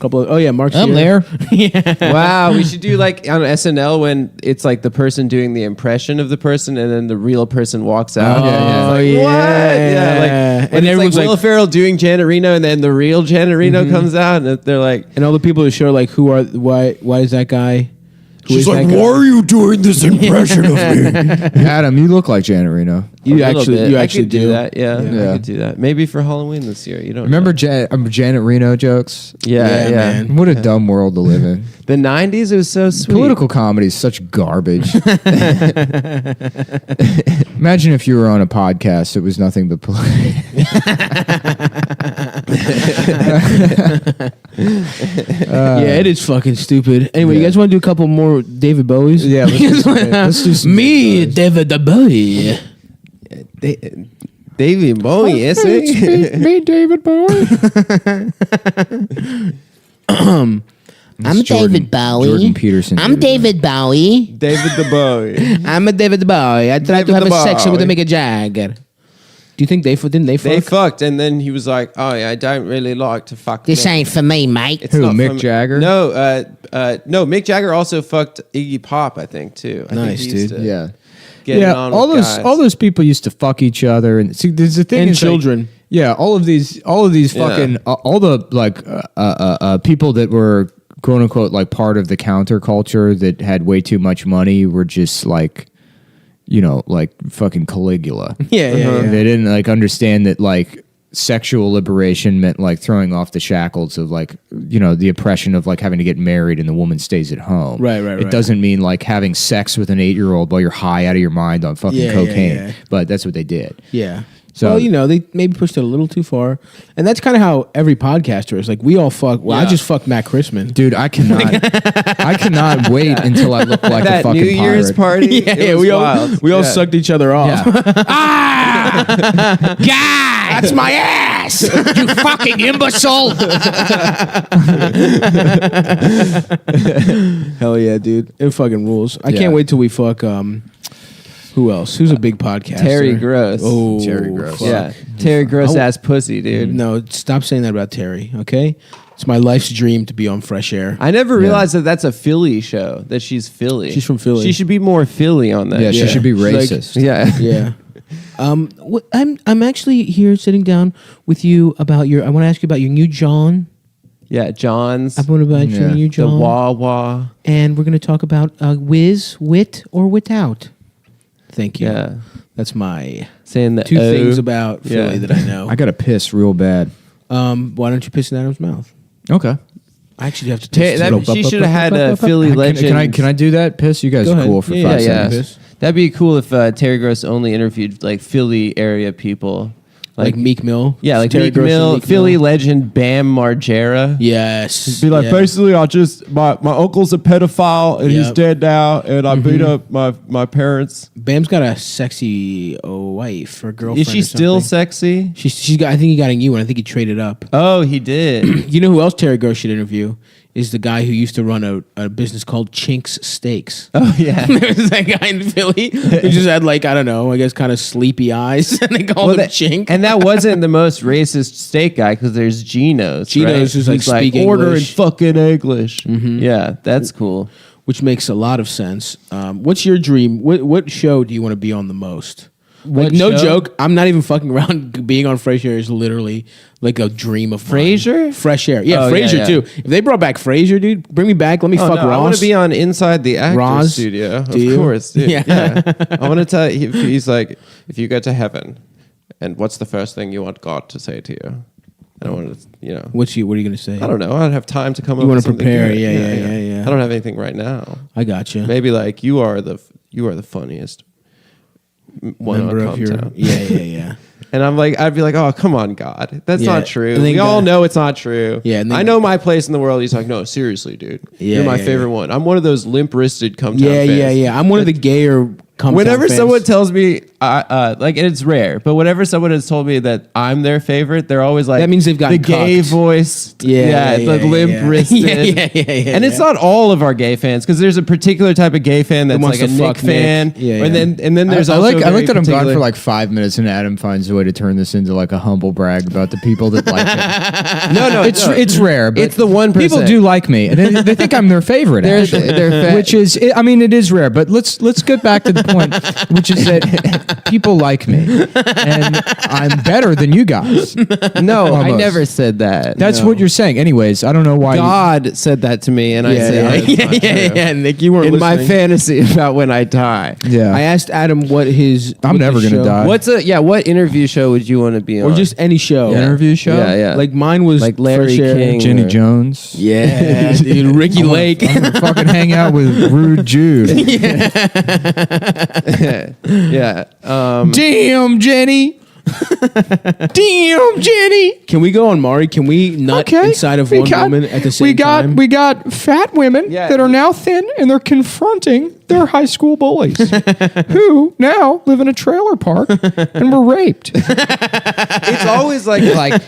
Oh yeah, Mark's I'm here. there. Wow, we should do like on SNL when it's like the person doing the impression of the person and then the real person walks out. Oh, yeah. Like, yeah. what? Yeah, like And and everyone's everyone's like Will like- Ferrell doing Janet Reno and then the real Janet Reno comes out and they're like, And all the people who show like why is that guy? Who She's is like, that guy? why are you doing this impression of me? Adam, you look like Janet Reno. You a little actually bit. you I actually could do that. Yeah, Yeah. I could do that. Maybe for Halloween this year. You don't Remember know. Janet Reno jokes? Yeah, yeah. man. What a dumb world to live in. The 90s, it was so sweet. Political comedy is such garbage. Imagine if you were on a podcast, it was nothing but Yeah, it is fucking stupid. Anyway, you guys want to do a couple more David Bowies? Yeah, let's do some Me, David Bowie. David Bowie, yes, eh? Me, David Bowie. I'm David Bowie. Jordan Peterson. I'm David Bowie. David the Bowie. I'm a David Bowie. I tried David to have the a sex with Bowie. a Mick Jagger. Do you think didn't they fuck? They fucked, and then he was like, "Oh yeah, I don't really like to fuck." This men." ain't for me, mate. It's Who, not Mick from- Jagger? No, no. Mick Jagger also fucked Iggy Pop, I think, too. I Nice, think he used dude. to Yeah. get it Yeah, on all with those guys. all those people used to fuck each other, and see, there's the thing And is, like, children. yeah, all of these Yeah. fucking all the like people that were quote unquote like part of the counterculture that had way too much money were just like, you know, like fucking Caligula. Yeah, yeah, yeah. They didn't like understand that like sexual liberation meant like throwing off the shackles of like, you know, the oppression of like having to get married and the woman stays at home. Right. It doesn't mean like having sex with an 8-year-old while you're high out of your mind on fucking Yeah, yeah, cocaine. yeah. But that's what they did. Yeah. So- Well, you know, they maybe pushed it a little too far. And that's kind of how every podcaster is. Like, we all fuck. Well, I Yeah. just fucked Matt Christman. Dude, I cannot wait until I look like a that fucking New Year's pirate. party. it was wild. we all Yeah. sucked each other off. Guy! That's my ass! You fucking imbecile! Hell yeah, dude. It fucking rules. I Yeah. can't wait till we fuck, who else? Who's a big podcaster? Terry Gross. Oh, Terry Gross. fuck. Yeah, Terry Gross ass pussy, dude. No, stop saying that about Terry, okay? It's my life's dream to be on Fresh Air. I never realized that that's a Philly show. That she's Philly. She's from Philly. She should be more Philly on that. Yeah, she should be She's like- racist. Yeah. Yeah. I'm actually here sitting down with you about I want to ask you about your new John. Yeah, John's. I want to about your Yeah. new The John. Wawa. And we're going to talk about whiz, wit, or without. Thank you. Yeah. That's my Saying the two O. things about Philly Yeah. that I know. I got to piss real bad. Why don't you piss in Adam's mouth? Okay. I actually have to Ter- piss. she should have had a Philly legend. Can I do that? Piss? You guys Go are ahead. cool for Yeah, 5 yeah. seconds. That'd be cool if Terry Gross only interviewed like Philly area people. Like Meek Mill. Yeah, like Terry Meek Gross and Mill, Meek Philly legend Bam Margera. Yes. He'd be like, Yeah. basically, my uncle's a pedophile and he's Yep. dead now, and I beat up my parents. Bam's got a sexy wife or girlfriend. Is she or still something. sexy? She's got. I think he got a new one. I think he traded up. Oh, he did. You know who else Terry Gross should interview? Is the guy who used to run a business called Chink's Steaks. Oh yeah, there's that guy in Philly who just had like I don't know, I guess kind of sleepy eyes, and they called him Chink. And that wasn't the most racist steak guy because there's Geno's. Geno's right? who's like speak order in English. fucking English. Mhm. Yeah, that's cool. Which makes a lot of sense. What's your dream? What show do you want to be on the most? What Like, no show? joke, I'm not even fucking around. Being on Fresh Air is literally like a dream of Frasier? Fresh Air, yeah, Oh, Frasier yeah. too. If they brought back Frasier, dude, bring me back. Let me fuck I want Ross. to be on Inside the Actors Roz, Studio. do Of you? course, dude. Yeah. I want to tell you. He's like, if you get to heaven, and what's the first thing you want God to say to you? I don't want to, What are you gonna say? I don't know. I don't have time to come up You with want to something prepare? good. Yeah. I don't have anything right now. I got you. Maybe like you are the funniest one on Member of your Cumtown. yeah. And I'd be like, oh, come on, God. That's Yeah. not true. And then We all know it's not true. Yeah, and then- I know my place in the world. He's like, no, seriously, dude. Yeah, You're my yeah, favorite one. I'm one of those limp-wristed Cumtown Yeah, fans. I'm one of the gayer. Cumtown Whenever fans. someone tells me, like, and it's rare, but whenever someone has told me that I'm their favorite, they're always like, That means they've gotten the gay cucked. voice. Yeah, the yeah. limp-wristed. Yeah. And it's not all of our gay fans, because there's a particular type of gay fan that's wants like a to Nick fuck Nick. fan. Yeah, And then there's I also like a that very I'm gone particular- for like 5 minutes, and Adam finds a way to turn this into like a humble brag about the people that like him. No, it's rare, but it's the 1%. people do like me, and they think I'm their favorite. They're actually, which is, I mean, it is rare. But let's get back to the point, which is that people like me, and I'm better than you guys. No, I Almost. never said that. That's No. what you're saying. Anyways, I don't know why. God said that to me, and I said, yeah. Nick, you weren't in my listening. fantasy about when I die. Yeah, I asked Adam what his. I'm what never the gonna show- die. What interview show would you want to be on? or just any show. Interview show. Yeah. Like mine was Like Larry Fresh Air. King. Jenny or- Jones. Yeah, dude, Ricky Lake. I'm gonna fucking hang out with Rude Jude. Yeah. Damn, Jenny. Damn, Jenny. Can we go on Maury? Can we nut inside of one woman at the same time? We got fat women that are now thin, and they're confronting their high school bullies who now live in a trailer park and were raped. It's always like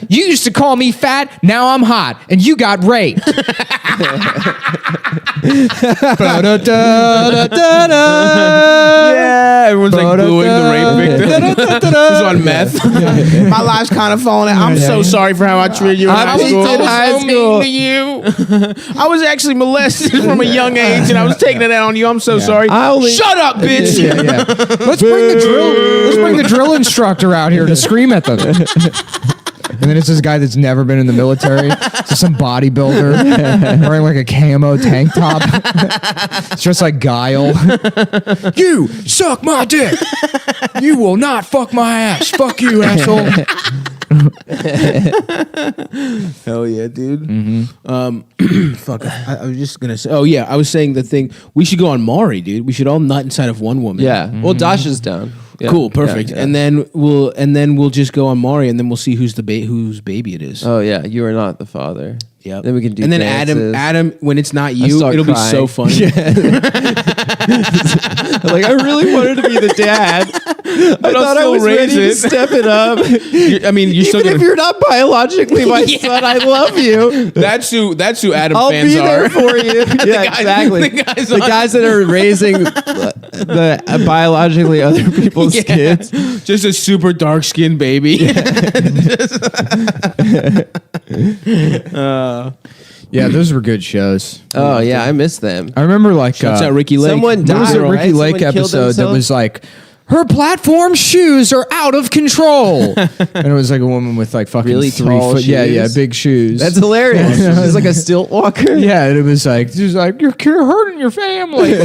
You used to call me fat, now I'm hot, and you got raped. Yeah, everyone's like booing the rape victim. Who's on meth. My life's kind of falling out. I'm so sorry for how I treated you in high school. I was so mean to you. I was actually molested from a young age, and I was taking it out on you. I'm so sorry. Shut up, bitch. Let's bring the drill instructor out here to scream at them. And then it's this guy that's never been in the military. It's just some bodybuilder wearing like a camo tank top. It's just like Guile. You suck my dick. You will not fuck my ass. Fuck you, asshole. Hell yeah, dude. Fuck. I was just gonna say. Oh yeah, I was saying the thing. We should go on Maury, dude. We should all nut inside of one woman. Yeah. Well, Dasha's down. Yeah. Cool, perfect. Yeah. And then we'll just go on Maury, and then we'll see whose baby it is. Oh yeah, you are not the father. Yep. Then we can do. And then dances. Adam, when it's not you, start it'll crying. be so funny. Like I really wanted to be the dad. I thought I was ready to step it up. You're still Even gonna. if you're not biologically my son, I love you. That's who Adam I'll fans be are. there for you. Yeah, exactly. The guys that are raising the biologically other people's kids. Just a super dark skinned baby. Yeah, those were good shows. Oh yeah, I miss them. I remember like Shouts out Ricky Lake. Someone there was died, a Ricky right? Lake Someone killed episode that themselves? was like, her platform shoes are out of control. And it was like a woman with like fucking Really 3 tall foot. Yeah, shoes? big shoes. That's hilarious. It's like a stilt walker. Yeah, and it was like, she's like, you're hurting your family.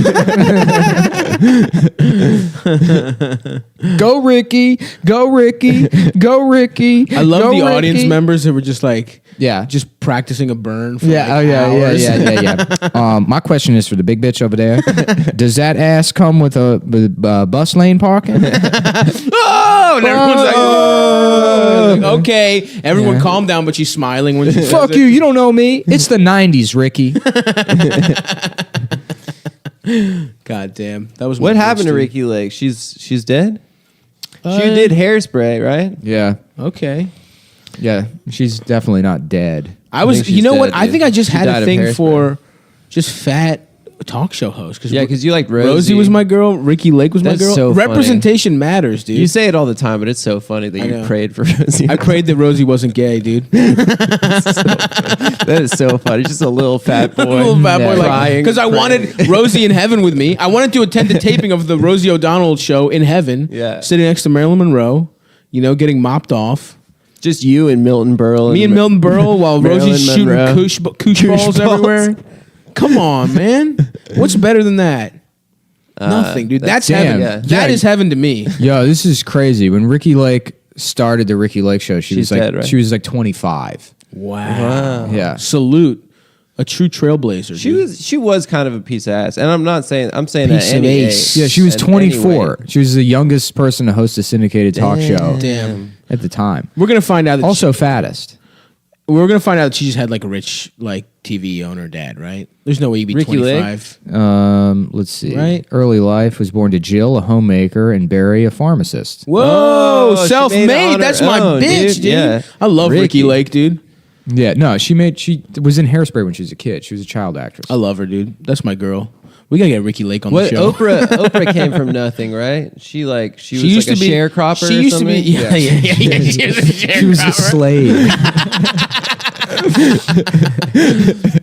Go Ricky, go Ricky, go Ricky. I love go the Ricky. audience members who were just like, Yeah. Just practicing a burn for Yeah, like hours. yeah. My question is for the big bitch over there. Does that ass come with a bus lane parking? Oh, and everyone's like, oh. Okay, everyone calm down, but she's smiling when she Fuck you, you don't know me. It's the 90s, Ricky. God damn. That was What happened to Ricky Lake? She's dead? She did Hairspray, right? Yeah. Okay. Yeah, she's definitely not dead. I was, you know what? I think I just She had died a of thing hairspray. for just fat talk show hosts. Yeah, because you like Rosie was my girl. Ricky Lake was my That's girl. so funny. Representation matters, dude. You say it all the time, but it's so funny that I you know. prayed for Rosie. I prayed that Rosie wasn't gay, dude. That is so funny. Just a little fat boy. Little fat boy, like, crying. because I wanted Rosie in heaven with me. I wanted to attend the taping of the Rosie O'Donnell show in heaven. Yeah. Sitting next to Marilyn Monroe, getting mopped off. Just you and Milton Berle. Me and Milton Berle while Marilyn Rosie's shooting Monroe. koosh balls everywhere. Come on, man. What's better than that? Nothing, dude. That's damn. heaven. Yeah. That is heaven to me. Yo, this is crazy. When Ricky Lake started the Ricky Lake show, she was like dead, right? she was like 25. Wow. Yeah. Salute. A true trailblazer. She was kind of a piece of ass, and I'm saying Piece at of any ace. age. Yeah, she was at any 24. weight. She was the youngest person to host a syndicated talk show Damn. at the time. We're gonna find out that Also fattest. we're gonna find out that she just had like a rich TV owner dad, right? There's no way you'd be Ricky 25. Let's see. Right? Early life, was born to Jill, a homemaker, and Barry, a pharmacist. Whoa, Oh, she made self-made. on That's her my own, bitch, dude. dude. Yeah. I love Ricky Lake, dude. Yeah, no, she was in Hairspray when she was a kid. She was a child actress. I love her, dude. That's my girl. We gotta get Ricky Lake on the What show. Oprah came from nothing, right? She was used like a to be sharecropper. She or used to be. something? Yeah. She was a She was a sharecropper. slave.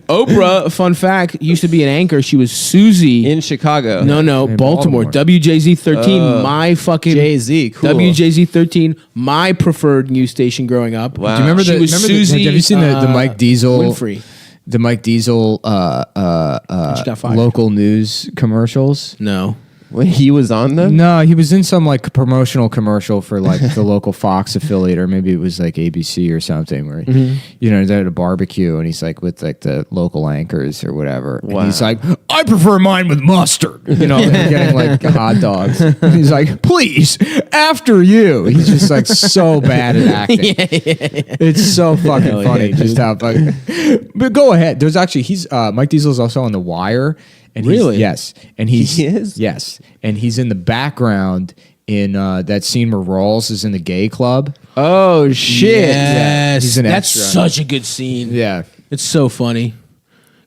Oprah, fun fact, used to be an anchor. She was Susie in Chicago. No, In Baltimore. Baltimore. WJZ 13, my fucking Jay-Z, cool. WJZ 13, my preferred news station growing up. Wow. Do you remember She was Susie. have you seen the Mike Diesel Winfrey. The Mike Diesel She got fired. local news commercials? No. When he was on them? No, he was in some like promotional commercial for like the local Fox affiliate, or maybe it was like ABC or something, where they're at a barbecue and he's like with like the local anchors or whatever. Wow. And he's like, I prefer mine with mustard. They're getting like hot dogs. And he's like, please, after you. He's just like so bad at acting. It's so fucking Hell funny. yeah, Just how fucking. But go ahead. There's actually he's Mike Diesel's also on The Wire. And Really? Yes. And he is? Yes. And he's in the background in that scene where Rawls is in the gay club. Oh shit! Yes. He's an That's extra. such a good scene. Yeah. It's so funny.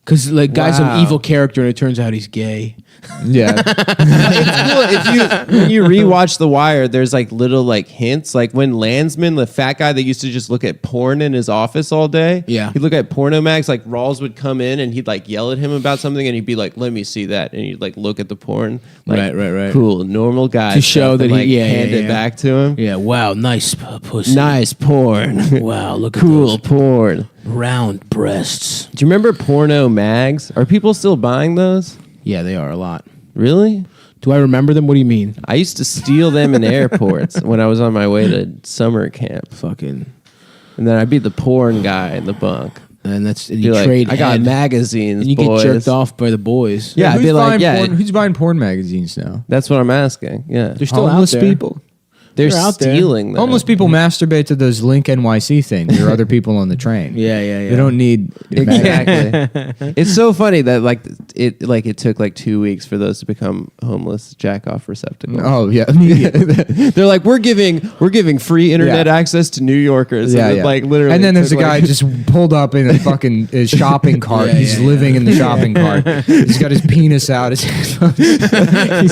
Because like guy's Wow. an evil character and it turns out he's gay. Yeah. It's cool. When you rewatch The Wire, there's like little like hints. Like when Landsman, the fat guy that used to just look at porn in his office all day, Yeah. he'd look at porno mags. Like Rawls would come in and he'd like yell at him about something, and he'd be like, "Let me see that," and he'd like look at the porn. Like, Right. Cool, normal guy To show stuff, that and, like, he hand it yeah. back to him. Yeah, wow, nice pussy. Nice porn. Wow, look at Cool those porn. round breasts. Do you remember porno mags? Are people still buying those? Yeah, they are a lot. Really? Do I remember them? What do you mean? I used to steal them in airports when I was on my way to summer camp. Fucking. And then I'd be the porn guy in the bunk. And that's and Be you like, trade. I got head, magazines, and you boys. get jerked off by the boys. Yeah, I'd who's be like, buying yeah. porn, who's buying porn magazines now? That's what I'm asking. Yeah. They're still Homeless out there. people. They're They're out there. stealing them. Homeless people masturbate to those Link NYC things. There are other people on the train. Yeah. They don't need Exactly. It's so funny that it took like 2 weeks for those to become homeless jack off receptacles. Oh yeah, immediately. They're like, we're giving free internet Yeah. access to New Yorkers. Yeah, and yeah. Like literally. And then it there's a took, guy like- just pulled up in a fucking his shopping cart. Yeah, He's yeah, living in the shopping cart. He's got his penis out. He's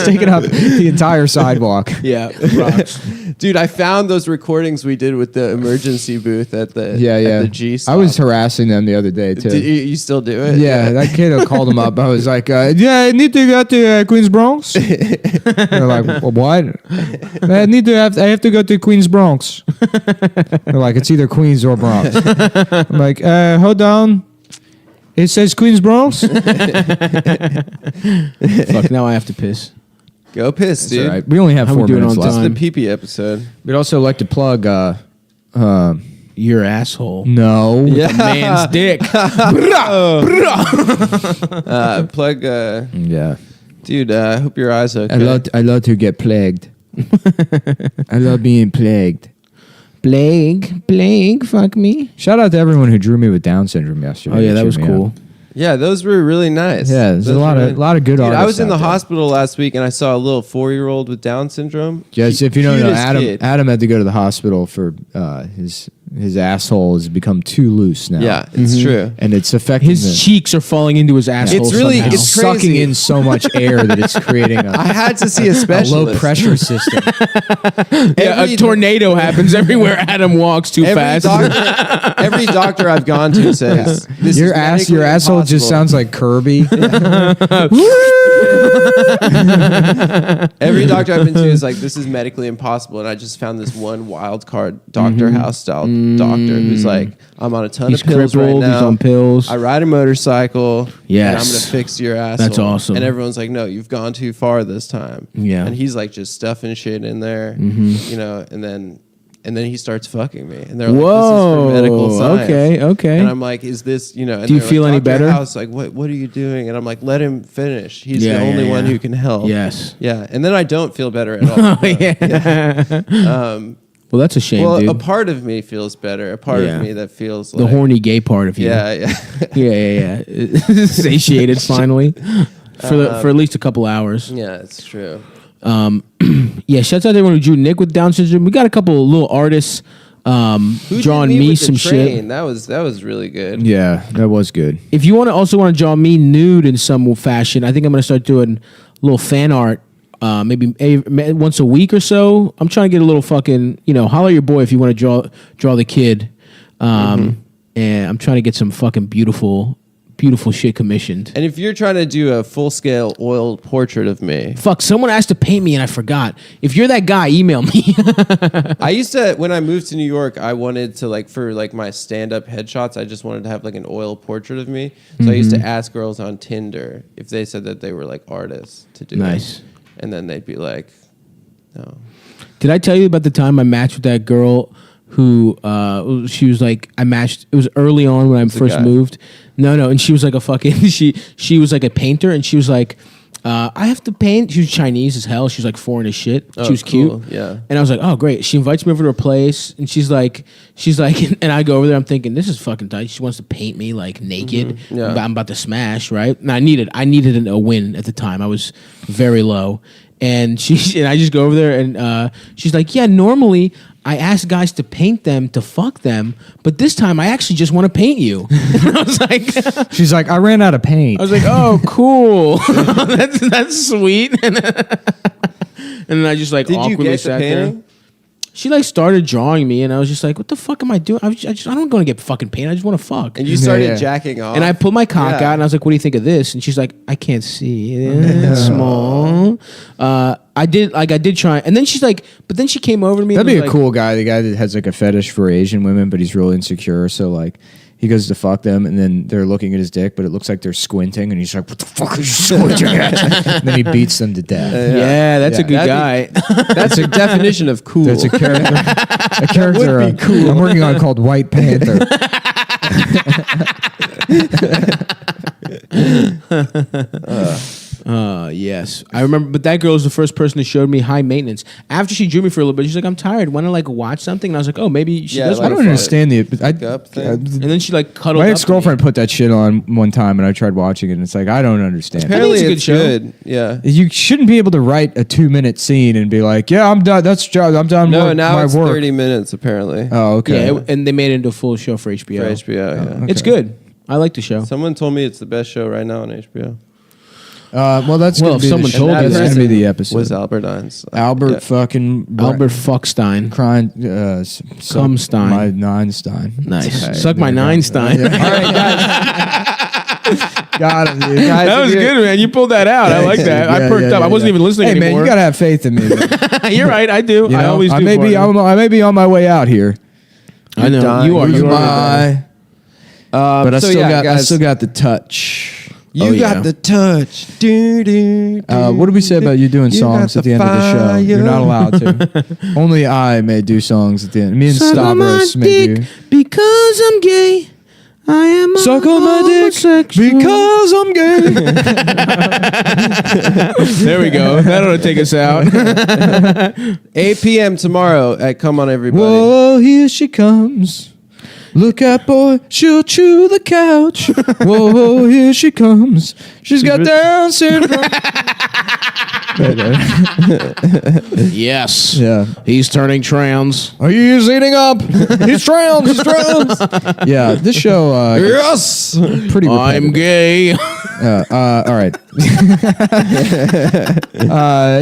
taking up the entire sidewalk. Yeah, rocks. Dude, I found those recordings we did with the emergency booth at the at the G I was harassing them the other day too. You still do it? Yeah, that kid who called him up. I was like, "Yeah, I need to go to Queens Bronx." They're like, well, "What?" I have to go to Queens Bronx. They're like, "It's either Queens or Bronx." I'm like, "Hold on." It says Queens Bronx. Fuck, now I have to piss. Go piss, It's dude. all right. We only have How we 4 doing minutes on left. This is time? the pee-pee episode. We'd also like to plug. your asshole. No. With a man's dick. Plug. Yeah. Dude, I hope your eyes are okay. I love to get plagued. I love being plagued. Plague, fuck me. Shout out to everyone who drew me with Down syndrome yesterday. Oh yeah, that was cool. Yeah, those were really nice. Yeah, there's a lot of good Dude, artists. I was in the out there. hospital last week and I saw a little 4-year-old with Down syndrome. Yes, if you don't know, Cutest kid. Adam had to go to the hospital for his asshole has become too loose now. Yeah, it's true. And it's affecting His cheeks are falling into his asshole. It's really somehow. it's sucking crazy. in so much air that it's creating I had to see a a specialist. low pressure system. Yeah, a tornado happens everywhere Adam walks too fast. Every doctor I've gone to says this your is medically your asshole just impossible. sounds like Kirby. Every doctor I've been to is like, this is medically impossible. And I just found this one wild card Dr. House style doctor who's like, I'm on a ton He's of pills right crippled, now. he's on pills. I ride a motorcycle. Yes. And I'm going to fix your asshole. That's awesome. And everyone's like, no, you've gone too far this time. Yeah. And he's like just stuffing shit in there, you know, and then he starts fucking me. And they're like, Whoa, this is for medical science. okay. And I'm like, is this, you know, and Do you they're feel like, any Dr. better? House, like, what are you doing? And I'm like, let him finish. He's Yeah, the only yeah, one yeah. who can help. Yes. Yeah. And then I don't feel better at all. Well, that's a shame, well, dude. a part of me feels better. A part Yeah. of me that feels The like horny gay part of you. Yeah. yeah. Satiated finally for at least a couple hours. Yeah, it's true. Yeah, shouts out to everyone who drew Nick with Down syndrome. We got a couple of little artists Who drawing did me with the some train? shit. That was really good. Yeah, that was good. If you want to draw me nude in some fashion, I think I'm going to start doing a little fan art. Maybe once a week or so. I'm trying to get a little fucking, holler at your boy if you want to draw the kid. And I'm trying to get some fucking beautiful shit commissioned. And if you're trying to do a full scale oil portrait of me, fuck, someone asked to paint me and I forgot. If you're that guy, email me. I used to, when I moved to New York, I wanted to for my stand up headshots, I just wanted to have an oil portrait of me. So I used to ask girls on Tinder if they said that they were artists to do Nice. it. And then they'd be like, no. Did I tell you about the time I matched with that girl who she was I matched, it was early on when I first guy. moved. No, and she was a fucking she was a painter and she was I have to paint. She was Chinese as hell. She was foreign as shit. Oh, she was cool. cute. Yeah. And I was like, oh great. She invites me over to her place and she's like, and I go over there, I'm thinking, this is fucking tight. She wants to paint me naked. Mm-hmm. Yeah. I'm about to smash, right? And I needed a win at the time. I was very low. And I just go over there and she's like, yeah, normally I ask guys to paint them to fuck them, but this time I actually just want to paint you. And I was like, she's like, I ran out of paint. I was like, oh, cool. that's sweet. And then I just Did you awkwardly get the sat there. painting? She started drawing me, and I was just like, "What the fuck am I doing? I don't going to get fucking paint. I just want to fuck." And you started jacking off. And I pulled my cock Yeah. out, and I was like, "What do you think of this?" And she's like, "I can't see. It's small." I did try, and then she's like, but then she came over to me. That'd and be was a cool guy. The guy that has a fetish for Asian women, but he's real insecure. So he goes to fuck them, and then they're looking at his dick, but it looks like they're squinting, and he's like, "What the fuck are you squinting at?" And then he beats them to death. Yeah, that's a good guy. That's a definition of cool. That's a character. A character would be cool. I'm working on called White Panther. Yes, I remember. But that girl was the first person who showed me high maintenance. After she drew me for a little bit, she's like, "I'm tired. Want to watch something?" And I was like, "Oh, maybe she does." I don't understand the. And then she cuddled. My up ex-girlfriend put that shit on one time, and I tried watching it, and it's like, I don't understand. Apparently it's a good it's show. good. Yeah. You shouldn't be able to write a 2-minute scene and be like, "Yeah, I'm done. I'm done. No, with now my it's work." 30 minutes apparently. Oh, okay. Yeah, and they made it into a full show for HBO. For HBO, yeah. It's good. I like the show. Someone told me it's the best show right now on HBO. Well, that's Well, gonna if be someone the told you that's that. gonna be the episode. Was Albert Einstein. Albert fucking Albert Fuckstein. crying, Cumstein. my Neinstein. Nice. Okay, Suck my there you go. Neinstein. All right, guys. Got him, dude. That was good, man. You pulled that out. I like that. I perked up. I wasn't even listening Hey, man, anymore. you gotta have faith in me. Man. You're right. I do. You I know, always do. I may be on my way out here. I know. You are. Who's You are. my? But I so still yeah, got guys. the touch. You got the touch. What did we say about you doing songs at the end of the show? You're not allowed to. Only I may do songs at the end. Me and Stavros may do. Because I'm gay. I am Suck on my dick because I'm gay. There we go. That ought to take us out. 8 p.m. tomorrow at Come On Everybody. Whoa, here she comes. Look at boy, she'll chew the couch. Whoa, here she comes. She's got Down syndrome. Yes. Yeah. He's turning trans. He's eating up. He's trans. He's trans. Yeah, this show. Yes. Pretty repetitive. I'm gay. All right.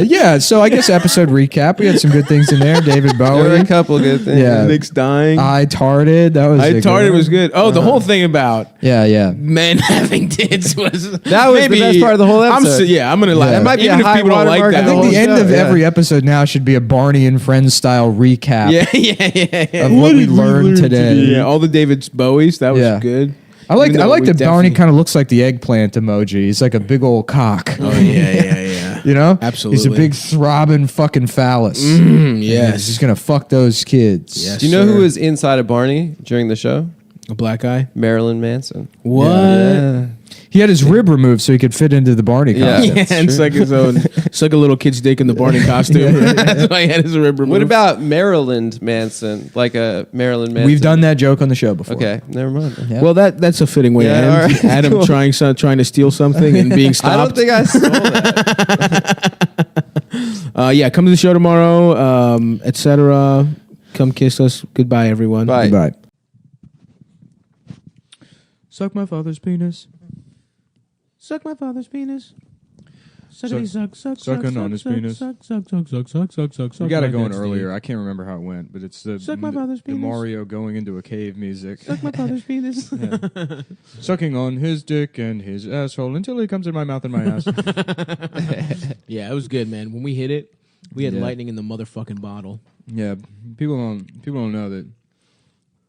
Yeah, so I guess episode recap. We had some good things in there. David Bowie. There were a couple good things. Yeah. Nick's dying. I Tarted. That was I a good Tarted one. was good. Oh, the whole thing about Yeah. men having tits was That was the best part of the whole episode. I'm gonna lie. Yeah. That might be Even a high if people don't like watermark that I think whole the end show, of yeah. every episode now should be a Barney and Friends style recap Yeah. of what we learned today. Yeah, all the David Bowies. That was Yeah. good. I like Even though we that Barney definitely- kind of looks like the eggplant emoji. He's like a big old cock. Oh yeah. You know? Absolutely. He's a big throbbing fucking phallus. Yes. He's gonna fuck those kids. Yes. Do you know sir. who was inside of Barney during the show? A black guy? Marilyn Manson. What? Yeah. He had his rib removed so he could fit into the Barney Yeah. costume. Yeah, and suck his own, suck a little kid's dick in the Barney costume. That's why he had his rib removed. What about Maryland Manson? Like a Marilyn Manson? We've done that joke on the show before. Okay, never mind. Yeah. Well, that's a fitting way to Yeah, end. all right, Adam cool. trying to steal something and being stopped. I don't think I stole that. Yeah, come to the show tomorrow, etc. Come kiss us. Goodbye, everyone. Bye. Goodbye. Suck my father's penis. Suck my father's penis. Sucking on his penis. Suck. We got it going earlier. I can't remember how it went, but it's the, Suck my father's the penis. Mario going into a cave music. Suck my father's penis. Yeah. Sucking on his dick and his asshole until he comes in my mouth and my ass. Yeah, it was good, man. When we hit it, we had Yeah. lightning in the motherfucking bottle. Yeah, people don't know that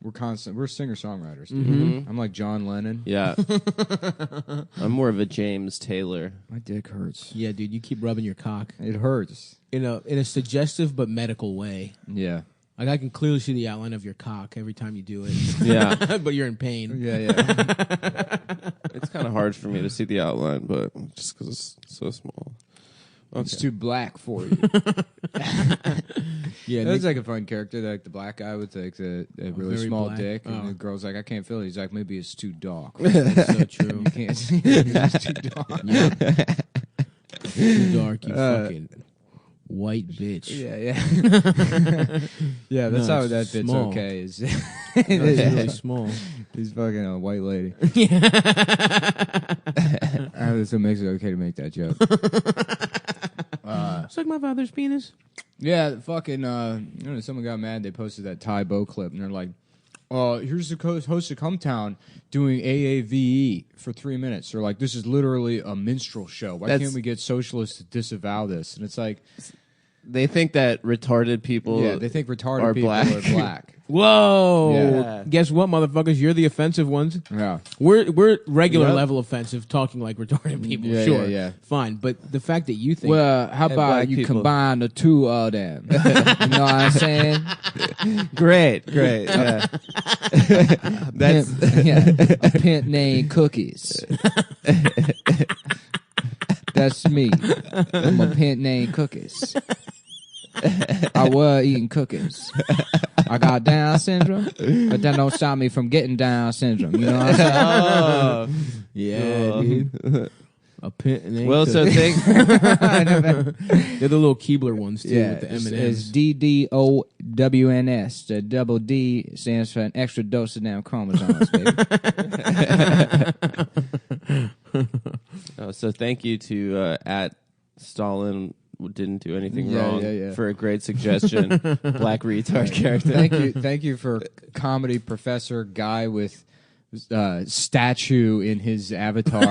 we're singer-songwriters. Dude. Mhm. I'm like John Lennon. Yeah. I'm more of a James Taylor. My dick hurts. Yeah, dude, you keep rubbing your cock It hurts. in a suggestive but medical way. Yeah. Like I can clearly see the outline of your cock every time you do it. Yeah. But you're in pain. Yeah. It's kind of hard for me to see the outline, but just because it's so small. It's too black for you. Yeah, That's like a fun character, like the black guy with like a really very small black. dick, and Oh. the girl's like, I can't feel it. He's like, maybe it's too dark. That's so true. You can't see it. It's too dark. Yeah. Too dark, you fucking white bitch. Yeah. Yeah, that's No, how it's that fits small. okay. Is It's really small. He's fucking a white lady. That's what makes it okay to make that joke. Suck my father's penis. Yeah, fucking. Someone got mad. They posted that Ty Bo clip, and they're like, here's the host of Cumtown doing AAVE for 3 minutes. They're like, this is literally a minstrel show. Why can't we get socialists to disavow this? And it's like, They think that retarded people yeah, they think retarded are people black. are black. Whoa! Yeah. Guess what, motherfuckers? You're the offensive ones. Yeah. We're regular Yep. level offensive, talking like retarded people. Yeah, sure, yeah. Fine, but the fact that you think Well, how And about black you people. combine the two of them? You know what I'm saying? Great. Yeah. That's A pimp named Cookies. That's me. I'm a pimp named Cookies. I was eating cookies. I got Down syndrome, but that don't stop me from getting Down syndrome. You know what I'm saying? oh. yeah, dude. A pin. And Well, so think they're the little Keebler ones too with the it's M&Ms. DDOWNS. The double D stands for an extra dose of damn chromosomes, baby. so thank you to at Stalin didn't do anything Yeah, wrong yeah. for a great suggestion. Black retard character. Thank you for comedy professor guy with statue in his avatar.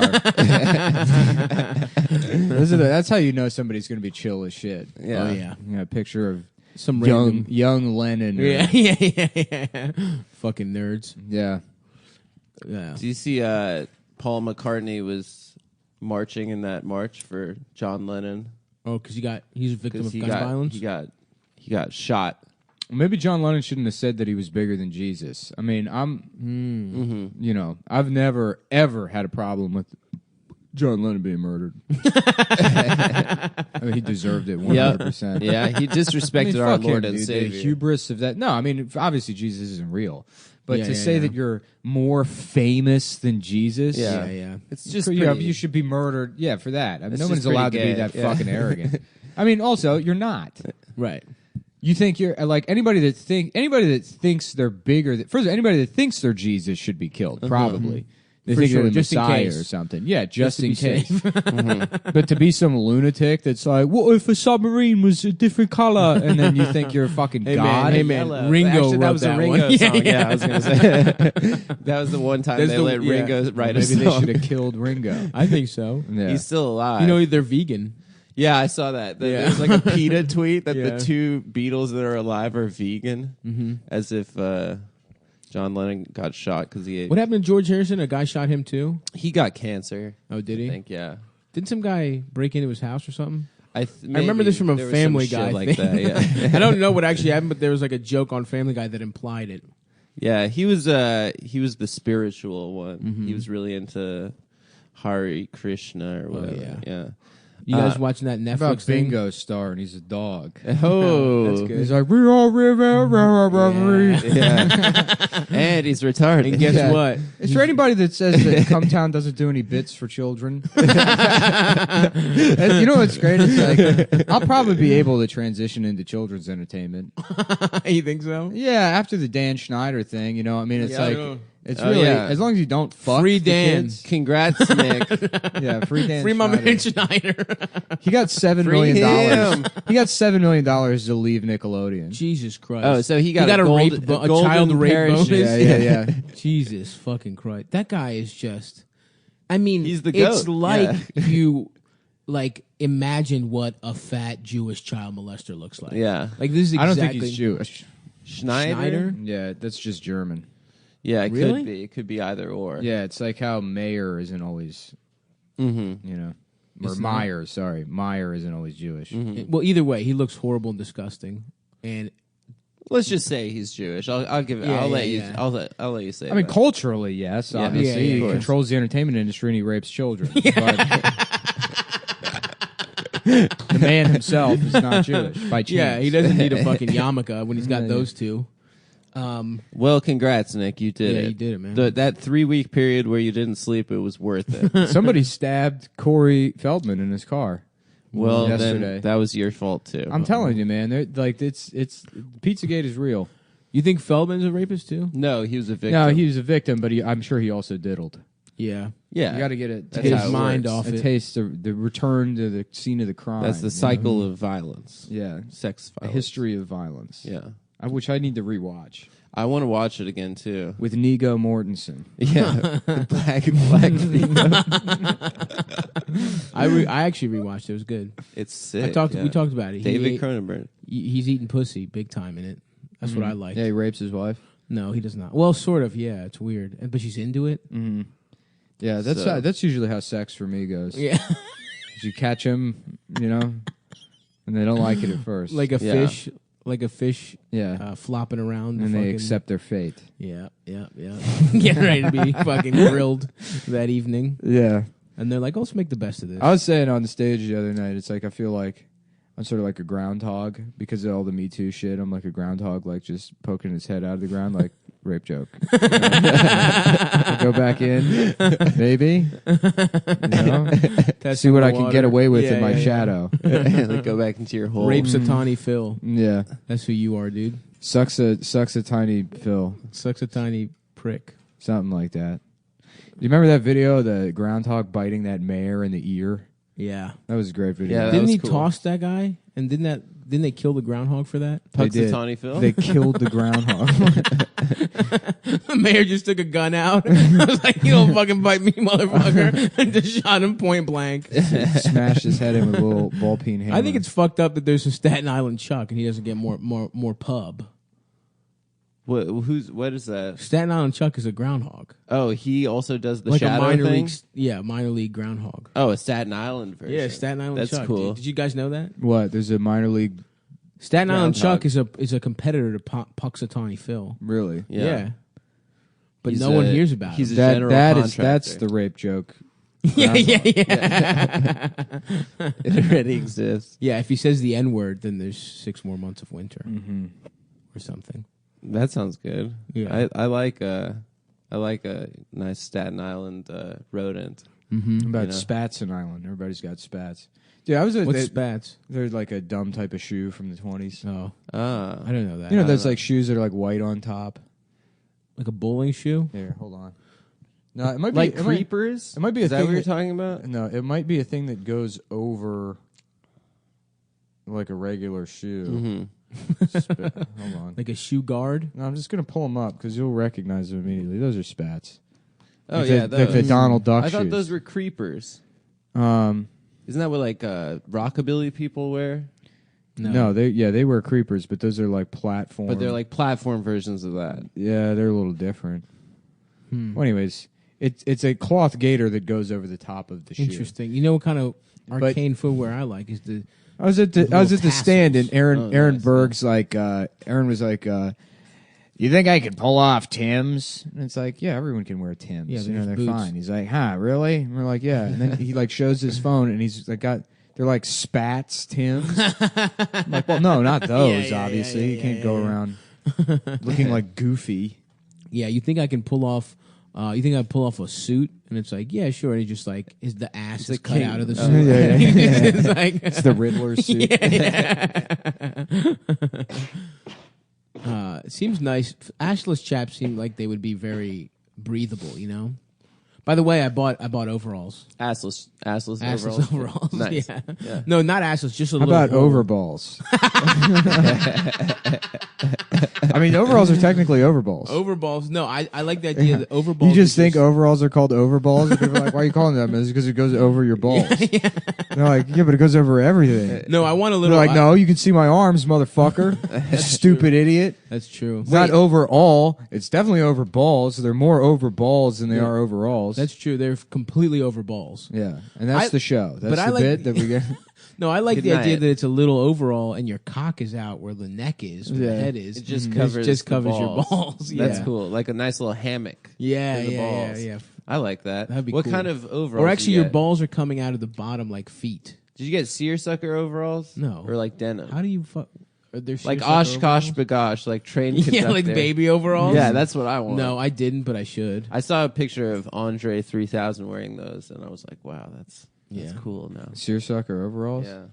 That's how you know somebody's going to be chill as shit. Yeah. Oh, yeah. You know, a picture of Some random. young Lennon. or- Yeah. Fucking nerds. yeah. Yeah. Do you see Paul McCartney was marching in that march for John Lennon. Oh, because he's a victim of gun violence? He got shot. Maybe John Lennon shouldn't have said that he was bigger than Jesus. I mean, you know, I've never, ever had a problem with John Lennon being murdered. I mean, he deserved it 100%. Yeah, he disrespected our Lord and Savior. The hubris of that. No, I mean, obviously Jesus isn't real. But to say that you're more famous than Jesus, it's just you should be murdered. Yeah, for that. I mean, no one's allowed to be that fucking arrogant. I mean, also you're not right. You think you're like anybody that thinks they're bigger. First, anybody that thinks they're Jesus should be killed. Probably. They think they're the Messiah or something. Yeah, just in case. But to be some lunatic that's like, what if a submarine was a different color? And then you think you're a fucking god? Hey, man. Ringo wrote that was a Ringo song. Yeah, I was going to say. That was the one time they let Ringo write a song. Maybe they should have killed Ringo. I think so. Yeah. He's still alive. You know, they're vegan. Yeah, I saw that. There's like a PETA tweet that the two Beatles that are alive are vegan, as if... John Lennon got shot because he ate. What happened to George Harrison? A guy shot him too? He got cancer. Oh, did he? I think, yeah. Didn't some guy break into his house or something? I remember this from a Family Guy like that. Yeah. I don't know what actually happened, but there was like a joke on Family Guy that implied it. Yeah, he was the spiritual one. Mm-hmm. He was really into Hare Krishna or whatever. Yeah. You guys watching that Netflix about thing? Bingo Star, and he's a dog. Oh, that's good. He's like, we all yeah. And he's retarded. And guess what? Is there anybody that says that Cumtown doesn't do any bits for children? You know what's great? It's like, I'll probably be able to transition into children's entertainment. You think so? Yeah, after the Dan Schneider thing, you know, I mean, it's it's Oh, really, yeah. as long as you don't fuck Free the Dan. kids. Congrats, Nick. Yeah, free Dan Free my Schneider. man Schneider. He got $7 Free million. him. He got $7 million to leave Nickeloadian. Jesus Christ. Oh, so he got a gold, rape, a golden child rape bonus. parachute. Yeah. Jesus fucking Christ. That guy is just, I mean, He's the it's goat. like Yeah. you like imagine what a fat Jewish child molester looks like. Yeah. Like this is exactly. I don't think he's Jewish. Schneider? Yeah, that's just German. Yeah, it Really? could be. It could be either or. Yeah, it's like how Mayer isn't always, you know, or It's Meyer. Sorry, Meyer isn't always Jewish. Well, either way, he looks horrible and disgusting. And Let's just say he's Jewish. I'll give it. Yeah, I'll let yeah, you. yeah. I'll let you say. I mean, that. culturally, yes, Yeah. obviously, Yeah, he of course. controls the entertainment industry and he rapes children. But the man himself is not Jewish by chance. yeah, he doesn't need a fucking yarmulke when he's got those two. Well, congrats, Nick. You did Yeah, it. you did it, man. That 3-week period where you didn't sleep, it was worth it. Somebody stabbed Corey Feldman in his car. Well, yesterday. then that was your fault too. I'm telling you, man. Like it's Pizzagate is real. You think Feldman's a rapist too? No, he was a victim. No, he was a victim, but I'm sure he also diddled. Yeah. Yeah, You got to get it. That's His how it mind works. off a it. taste of the return to the scene of the crime. That's the cycle of violence. Yeah, Sex a violence. history of violence. Yeah, Which I need to rewatch I want to watch it again too. with Nigo Mortensen. Yeah, the black I actually rewatched it. It was good. It's sick. We talked about it. David Cronenberg. He's eating pussy big time in it. That's what I like. Yeah, he rapes his wife. No, he does not. Well, sort of. Yeah, it's weird, but she's into it. Yeah, that's usually how sex for me goes. Yeah, You catch them, you know, and they don't like it at first. like a Yeah. fish. Like a fish, yeah, flopping around, and they accept their fate. Yeah. Getting ready to be fucking grilled that evening, Yeah, and they're like, "Oh, let's make the best of this." I was saying on the stage the other night, it's like I feel like I'm sort of like a groundhog because of all the Me Too shit. I'm like a groundhog, like just poking his head out of the ground, like rape joke. Go back in, baby. You know? See what I can get away with in my shadow. Like, go back into your hole. Rape Satani Phil. Yeah, That's who you are, dude. sucks a tiny Phil, Sucks a tiny prick. something like that. Do you remember that video of the groundhog biting that mayor in the ear? Yeah. That was a great video. Yeah, that Didn't was he cool. toss that guy? And didn't they kill the groundhog for that? They did. Punxsutawney Phil? They killed the groundhog. The mayor just took a gun out. I was like, "You don't fucking bite me, motherfucker!" And just shot him point blank. Smashed his head in with a little ball peen hammer. I think it's fucked up that there's a Staten Island Chuck and he doesn't get more pub. What is that? Staten Island Chuck is a groundhog. Oh, he also does the like shadow a minor thing? league, minor league groundhog. Oh, a Staten Island version. Yeah, Staten Island That's Chuck. cool. Did you guys know that? What? There's a minor league. Staten Island groundhog. Chuck is a competitor to Puxatawny Phil. Really? Yeah. But He's no one hears about he's it. a general That's contractor. the rape joke. Yeah. It already exists. Yeah, if he says the N word, then there's 6 more months of winter or something. That sounds good. Yeah. I like a nice Staten Island rodent. Mm-hmm. About Spatson Island. Everybody's got spats. Dude, I was What's spats? They're like a dumb type of shoe from the 20s. Oh, I don't know that. You know, those like shoes that are like white on top. Like a bowling shoe? Here, hold on. No, it might be like creepers. It might be a Is that thing what you're talking about? No, it might be a thing that goes over like a regular shoe. Hold on. Like a shoe guard? No, I'm just gonna pull them up because you'll recognize them immediately. Those are spats. Oh like yeah, like the Donald Duck I thought shoes. those were creepers. Um, Isn't that what like rockabilly people wear? no, they wear creepers, but those are like platform. But they're like platform versions of that. Yeah, they're a little different. Well, anyways, it's a cloth gaiter that goes over the top of the shoe. Interesting. You know what kind of arcane footwear I like is the. I was at the stand and Aaron nice. Berg's like Aaron was like, you think I could pull off Tim's? And it's like, yeah, everyone can wear Tim's. Yeah, you know, there's they're boots. fine. He's like, huh, really? And we're like, yeah. And then he like shows his phone and he's like they're like Spats Tim's. I'm like, well, no, not those. Obviously, you can't go around looking like Goofy. Yeah, you think I can pull off? You think I pull off a suit? And it's like, yeah, sure. And he just like is the ass is cut out of the suit. It's like It's the Riddler suit. It seems nice. Ashless chaps seem like they would be very breathable. You know. By the way, I bought overalls. Assless overalls. Nice. Yeah. No, not assless. Just a How little. about hole. overballs? I mean, overalls are technically overballs. Overballs. No, I like the idea that overballs. You just think overalls are called overballs? And people are like, why are you calling them? It's because it goes over your balls. They're like, yeah, but it goes over everything. No, I want a little. They're like, no, you can see my arms, motherfucker. Stupid idiot. That's true. It's not overall. It's definitely over balls. They're more over balls than they are overalls. That's true. They're completely over balls. Yeah, and that's the show. That's but I the like- bit that we get. No, I like Good the idea night. that it's a little overall and your cock is out where the neck is, where Yeah. the head is. It just Mhm. covers It just the covers your balls. balls. Yeah. That's cool. Like a nice little hammock. Yeah, for the yeah, balls. yeah. I like that. That'd be what cool. kind of overalls? Or actually, you your get? balls are coming out of the bottom like feet. Did you get seersucker overalls? No. Or like denim? How do you fuck? Are there Like seersucker Oshkosh overalls? Bagosh, like train conductor. Yeah, like baby overalls. Yeah, that's what I want. No, I didn't, but I should. I saw a picture of Andre 3000 wearing those, and I was like, wow, that's Yeah. cool now. Seersucker overalls. Yeah.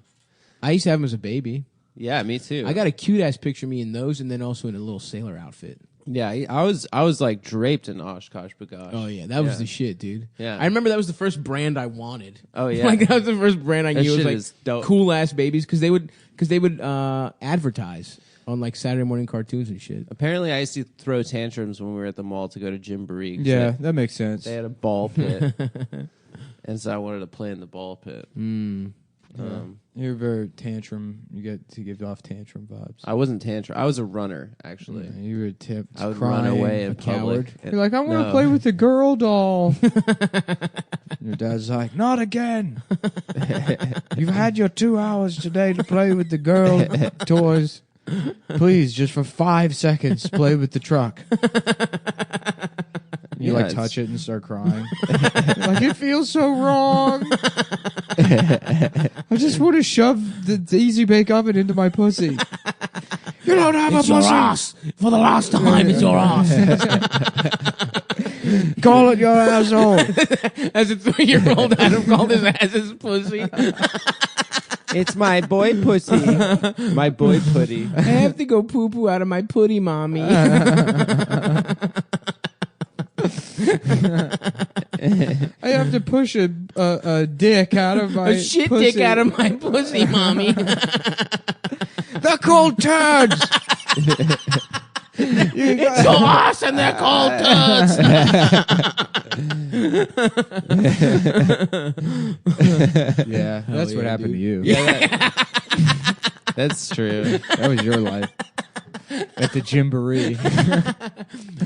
I used to have them as a baby. Yeah, me too. I got a cute ass picture of me in those, and then also in a little sailor outfit. Yeah, I was like draped in Oshkosh Bagosh. Oh yeah, that was the shit, dude. Yeah. I remember that was the first brand I wanted. Oh yeah, like that was the first brand I That knew. It shit was is dope. like cool ass babies because they would advertise on like Saturday morning cartoons and shit. Apparently, I used to throw tantrums when we were at the mall to go to Gymboree. Yeah, that makes sense. They had a ball pit, and so I wanted to play in the ball pit. You're very tantrum. You get to give off tantrum vibes. I wasn't tantrum. I was a runner, actually. Yeah, you were tipped. I would crying, run away in a public. coward. You're like, I want to play with the girl doll. Your dad's like, not again. You've had your 2 hours today to play with the girl toys. Please, just for 5 seconds, play with the truck. You Yeah, like touch it and start crying. Like, it feels so wrong. I just want to shove the Easy Bake Oven into my pussy. You don't have It's a your pussy. ass. For the last time, it's your ass. Call it your asshole. As a 3-year-old, Adam called his ass his pussy. It's my boy pussy. My boy putty. I have to go poo poo out of my putty, mommy. I have to push a dick out of my A shit pussy. dick out of my pussy, mommy. They're called turds. It's your ass and they're called turds. Yeah, that's what happened to you. Yeah, that's true. That was your life. at the Gymboree.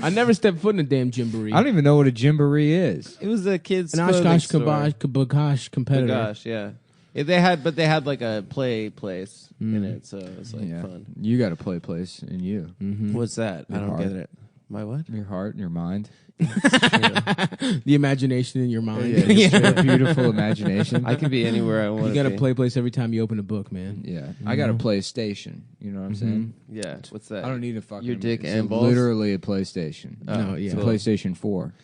I never stepped foot in a damn Gymboree. I don't even know what a Gymboree is. It was a kid's An clothing Oshkosh store. Kabosh competitor. Gosh, yeah. They had like a play place in it, so it was like fun. You got a play place in you. Mm-hmm. What's that? Your I don't heart. get it. My what? Your heart and your mind. The imagination in your mind. Yeah, beautiful imagination. I can be anywhere I want. You got a play place every time you open a book, man. Yeah, I got a PlayStation. You know what I'm saying? Yeah. What's that? I don't need a fucking. Your dick it's and balls. Literally a PlayStation. No, yeah. It's a PlayStation 4.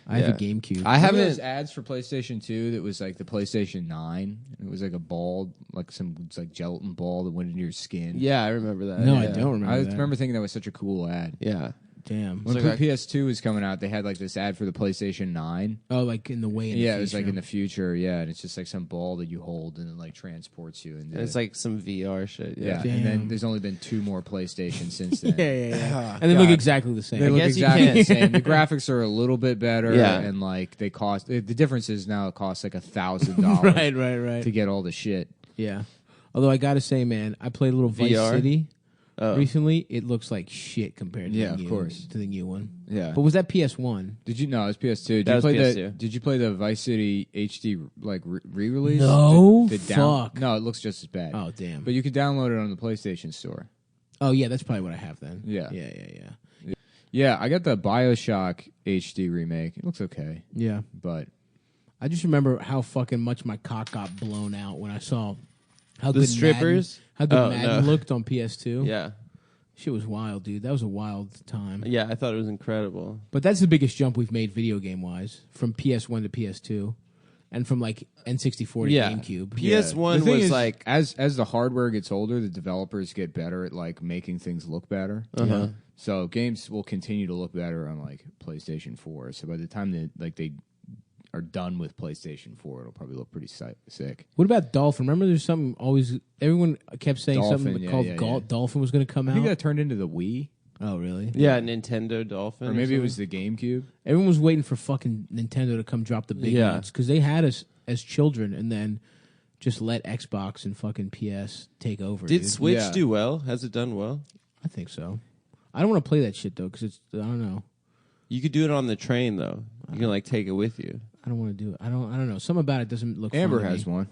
I have a GameCube. I Remember haven't. those ads for PlayStation 2 that was like the PlayStation 9. It was like a ball, like some it's like gelatin ball that went into your skin. Yeah, I remember that. No, yeah. I don't remember I that. remember thinking that was such a cool ad. Yeah. Damn. When like PS2 was coming out, they had like this ad for the PlayStation 9. Oh, like in the way in the Yeah, future. it was like in the future. Yeah, and it's just like some ball that you hold and it like transports you. And And it's like some VR shit. yeah, Damn. and then there's only been 2 more PlayStations since then. yeah. And they look God. exactly the same. They I look guess you exactly can't- the same. The graphics are a little bit better. Yeah. And like they cost. The difference is now it costs like $1,000 right. to get all the shit. Yeah. Although I gotta say, man, I played a little Vice VR? City Oh. recently. It looks like shit compared to Yeah, the of new, course. to the new one. Yeah. But was that PS1? Did you? No, it was PS2. Did That you was play PS2. Did you play the Vice City HD like re-release? No, fuck. No, it looks just as bad. Oh damn. But you can download it on the PlayStation Store. Oh yeah, that's probably what I have then. Yeah. Yeah. Yeah, I got the BioShock HD remake. It looks okay, Yeah. but I just remember how fucking much my cock got blown out when I saw how The good strippers? Madden, how good Oh, Madden no. looked on PS2. Yeah. Shit was wild, dude. That was a wild time. Yeah, I thought it was incredible. But that's the biggest jump we've made video game wise from PS1 to PS2, and from like N64 to Yeah. GameCube. PS1 the thing was is, like as the hardware gets older, the developers get better at like making things look better. Uh-huh. So games will continue to look better on like PlayStation 4. So by the time they are done with PlayStation 4, it'll probably look pretty sick. What about Dolphin? Remember, there's something always. Everyone kept saying Dolphin, something yeah, called yeah. Dolphin was going to come I out. think that turned into the Wii, Oh, really? Yeah, Nintendo Dolphin. or maybe it was the GameCube. Everyone was waiting for fucking Nintendo to come drop the big Yeah. ones because they had us as children, and then just let Xbox and fucking PS take over. Did dude. Switch Yeah. do well? Has it done well? I think so. I don't want to play that shit though because it's. I don't know. You could do it on the train though. You can like take it with you. I don't want to do it. I don't know. Something about it doesn't look. Amber fun to has me. one.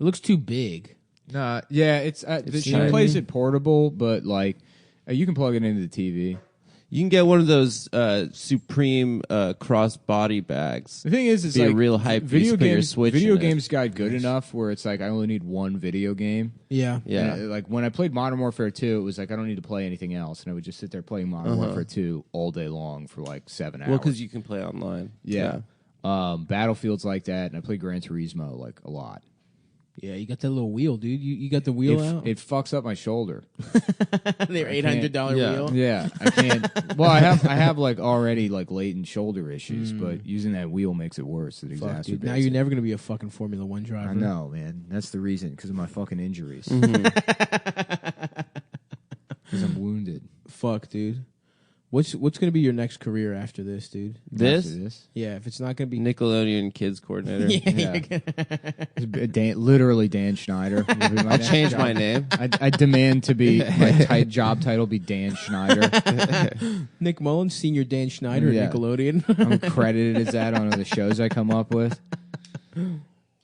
It looks too big. Nah, yeah, it's she tiny. plays it portable, but like you can plug it into the TV. You can get one of those Supreme cross body bags. The thing is, it's Be a like real hype piece, video put your games. Switch Video in it. games got good enough where it's like I only need one video game. Yeah. Yeah. And, like when I played Modern Warfare 2, it was like I don't need to play anything else, and I would just sit there playing Modern Warfare 2 all day long for like 7 hours. Well, because you can play online. yeah. Battlefield's like that, and I play Gran Turismo like a lot. Yeah, you got that little wheel, dude. You got the wheel out. It fucks up my shoulder. Their I $800 can't- wheel. Yeah, I can't. Well, I have like already like latent shoulder issues, but using that wheel makes it worse. It Fuck, exacerbates dude. Now it. you're never gonna be a fucking Formula One driver. I know, man. That's the reason, because of my fucking injuries. Because I'm wounded. Fuck, dude. What's gonna be your next career after this, dude? This? After this. Yeah, if it's not gonna be Nickelodeon Kids Coordinator. Literally Dan Schneider. I'll change my name. I demand to be my job title be Dan Schneider. Nick Mullins, Senior Dan Schneider Yeah. at Nickelodeon. I'm credited as that on the shows I come up with.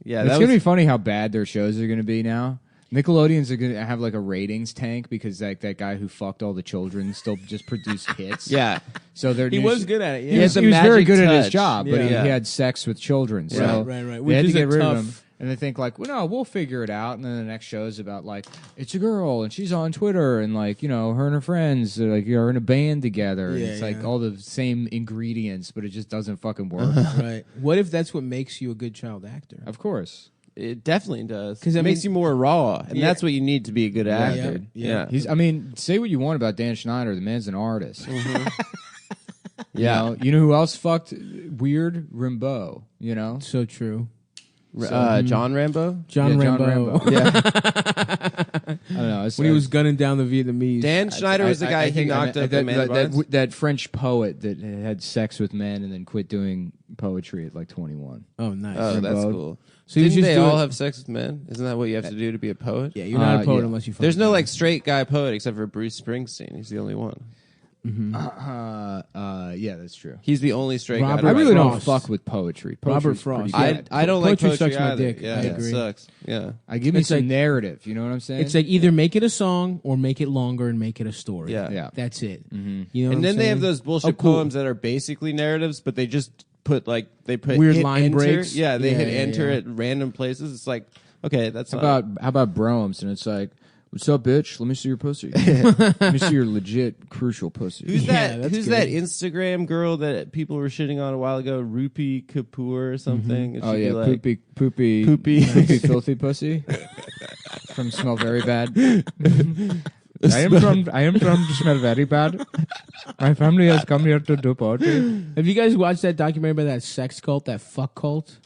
Yeah, It's gonna be funny how bad their shows are gonna be now. Nickelodeon's are gonna have like a ratings tank because like that guy who fucked all the children still just produced hits. Yeah. So He was good at it. Yeah. He was a very magic good at his touch. job, but Yeah. he had sex with children. So Right. they Which had to is get a rid tough. of him. And they think like, well, no, we'll figure it out. And then the next show is about like it's a girl and she's on Twitter and like her and her friends are in a band together. And Yeah, it's like yeah. all the same ingredients, but it just doesn't fucking work. Right. What if that's what makes you a good child actor? Of course. It definitely does. 'Cause, It I makes mean- you more raw, and Yeah. that's what you need to be a good actor. Yeah. Say what you want about Dan Schneider. The man's an artist. Yeah. You know who else fucked weird? Rimbaud. So true. John Rambo. John Rambo. Yeah. I don't know. When he was gunning down the Vietnamese. Dan Schneider was the guy who knocked up Amanda Bynes? That French poet that had sex with men and then quit doing poetry at like 21. Oh, nice. Oh, that's cool. So you Didn't just they do all it- have sex with men? Isn't that what you have to do to be a poet? Yeah, you're not a poet unless you. There's no fucking like straight guy poet except for Bruce Springsteen. He's the only one. Yeah, that's true. He's the only straight guy. I really don't fuck with poetry. Robert Poetry's Frost. pretty good. I don't like Poetry poetry sucks my either. dick. Yeah, I it agree. sucks. Yeah. I give me It's some like- narrative. You know what I'm saying? It's like either make it a song or make it longer and make it a story. Yeah. That's it. You know, And what I'm then they have saying? those bullshit Oh, cool. poems that are basically narratives, but they just put Weird hit line enter. breaks. Yeah, they Yeah, hit yeah, enter yeah. at random places. It's like, okay, that's how not about Bromes? And it's like, what's up, bitch? Let me see your pussy. Let me see your legit crucial pussy. Who's that Instagram girl that people were shitting on a while ago? Rupi Kapoor or something? And Oh she'd be yeah, like, poopy, filthy pussy from Smell Very Bad. I am from Smell Very Bad. My family has come here to do poetry. Have you guys watched that documentary about that sex cult, that fuck cult?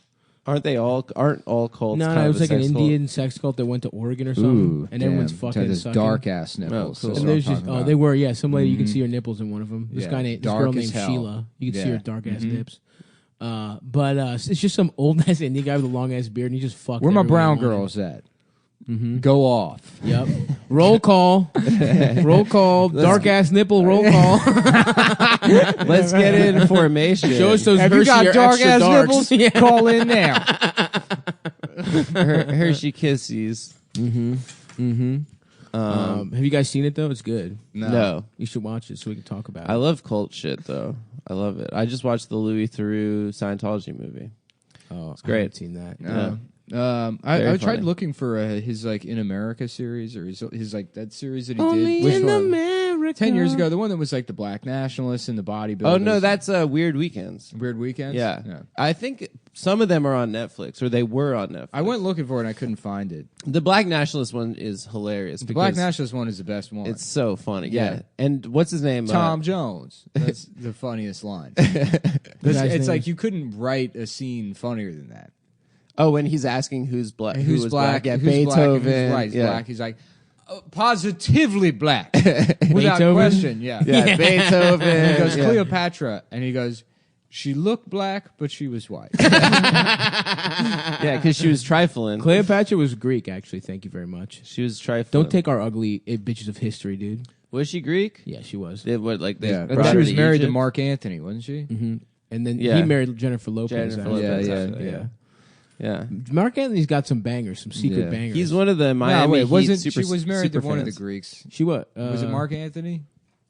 Aren't all cults? No, kind it of was a like an sex cult? Indian sex cult that went to Oregon or something, Ooh, and everyone's damn. fucking This sucking. dark ass nipples. Oh, cool. That's And what I'm there's just talking about. they were Some lady you can see her nipples in one of them. This Yeah, guy named this dark girl as named hell. Sheila. You can see Yeah. her dark ass nips. But it's just some old ass Indian guy with a long ass beard, and he just fucked. Where my everyone brown he wanted. girls at? Go off. Yep. Roll call. Roll call. Dark ass nipple. Roll call. Let's get in formation. Show us those Have you Hershey got or dark extra ass darks. nipples? Yeah. Call in now. Hershey Kissies. Have you guys seen it though? It's good. No. You should watch it so we can talk about it. I love cult shit though. I love it. I just watched the Louis Theroux Scientology movie. Oh, it's great. I haven't seen that. Yeah. I Very tried funny. looking for his like In America series or his like that series that he Only did. Which in one? America. 10 years ago, the one that was like the black nationalists and the bodybuilders. Oh no, that's Weird Weekends. Weird Weekends. Yeah. I think some of them are on Netflix, or they were on Netflix. I went looking for it and I couldn't find it. The Black Nationalist one is hilarious. The black because nationalist one is the best one. It's so funny. Yeah. Yeah. And what's his name? Tom Jones. That's the funniest line. It's like you couldn't write a scene funnier than that. Oh, when he's asking who's black, Who's who was black? Yeah, who's Beethoven. Black, and who's right? He's yeah. black. He's like positively black, without Beethoven? question. Yeah, Yeah, Beethoven. And he goes Yeah. Cleopatra, and he goes, she looked black, but she was white. Yeah, because she was trifling. Cleopatra was Greek, actually. Thank you very much. She was trifling. Don't take our ugly bitches of history, dude. Was she Greek? Yeah, she was. They, what, like they Yeah, brought but she her was to married to Egypt? Mark Anthony, wasn't she? Mm-hmm. And then Yeah. he married Jennifer Lopez. Jennifer after Lopez, that. after that, yeah. Yeah. Mark Anthony's got some bangers, some secret Yeah. bangers. He's one of the Miami No, wait, Heat wasn't super, she was married to super one of fans. the Greeks? She was. Was it Mark Anthony?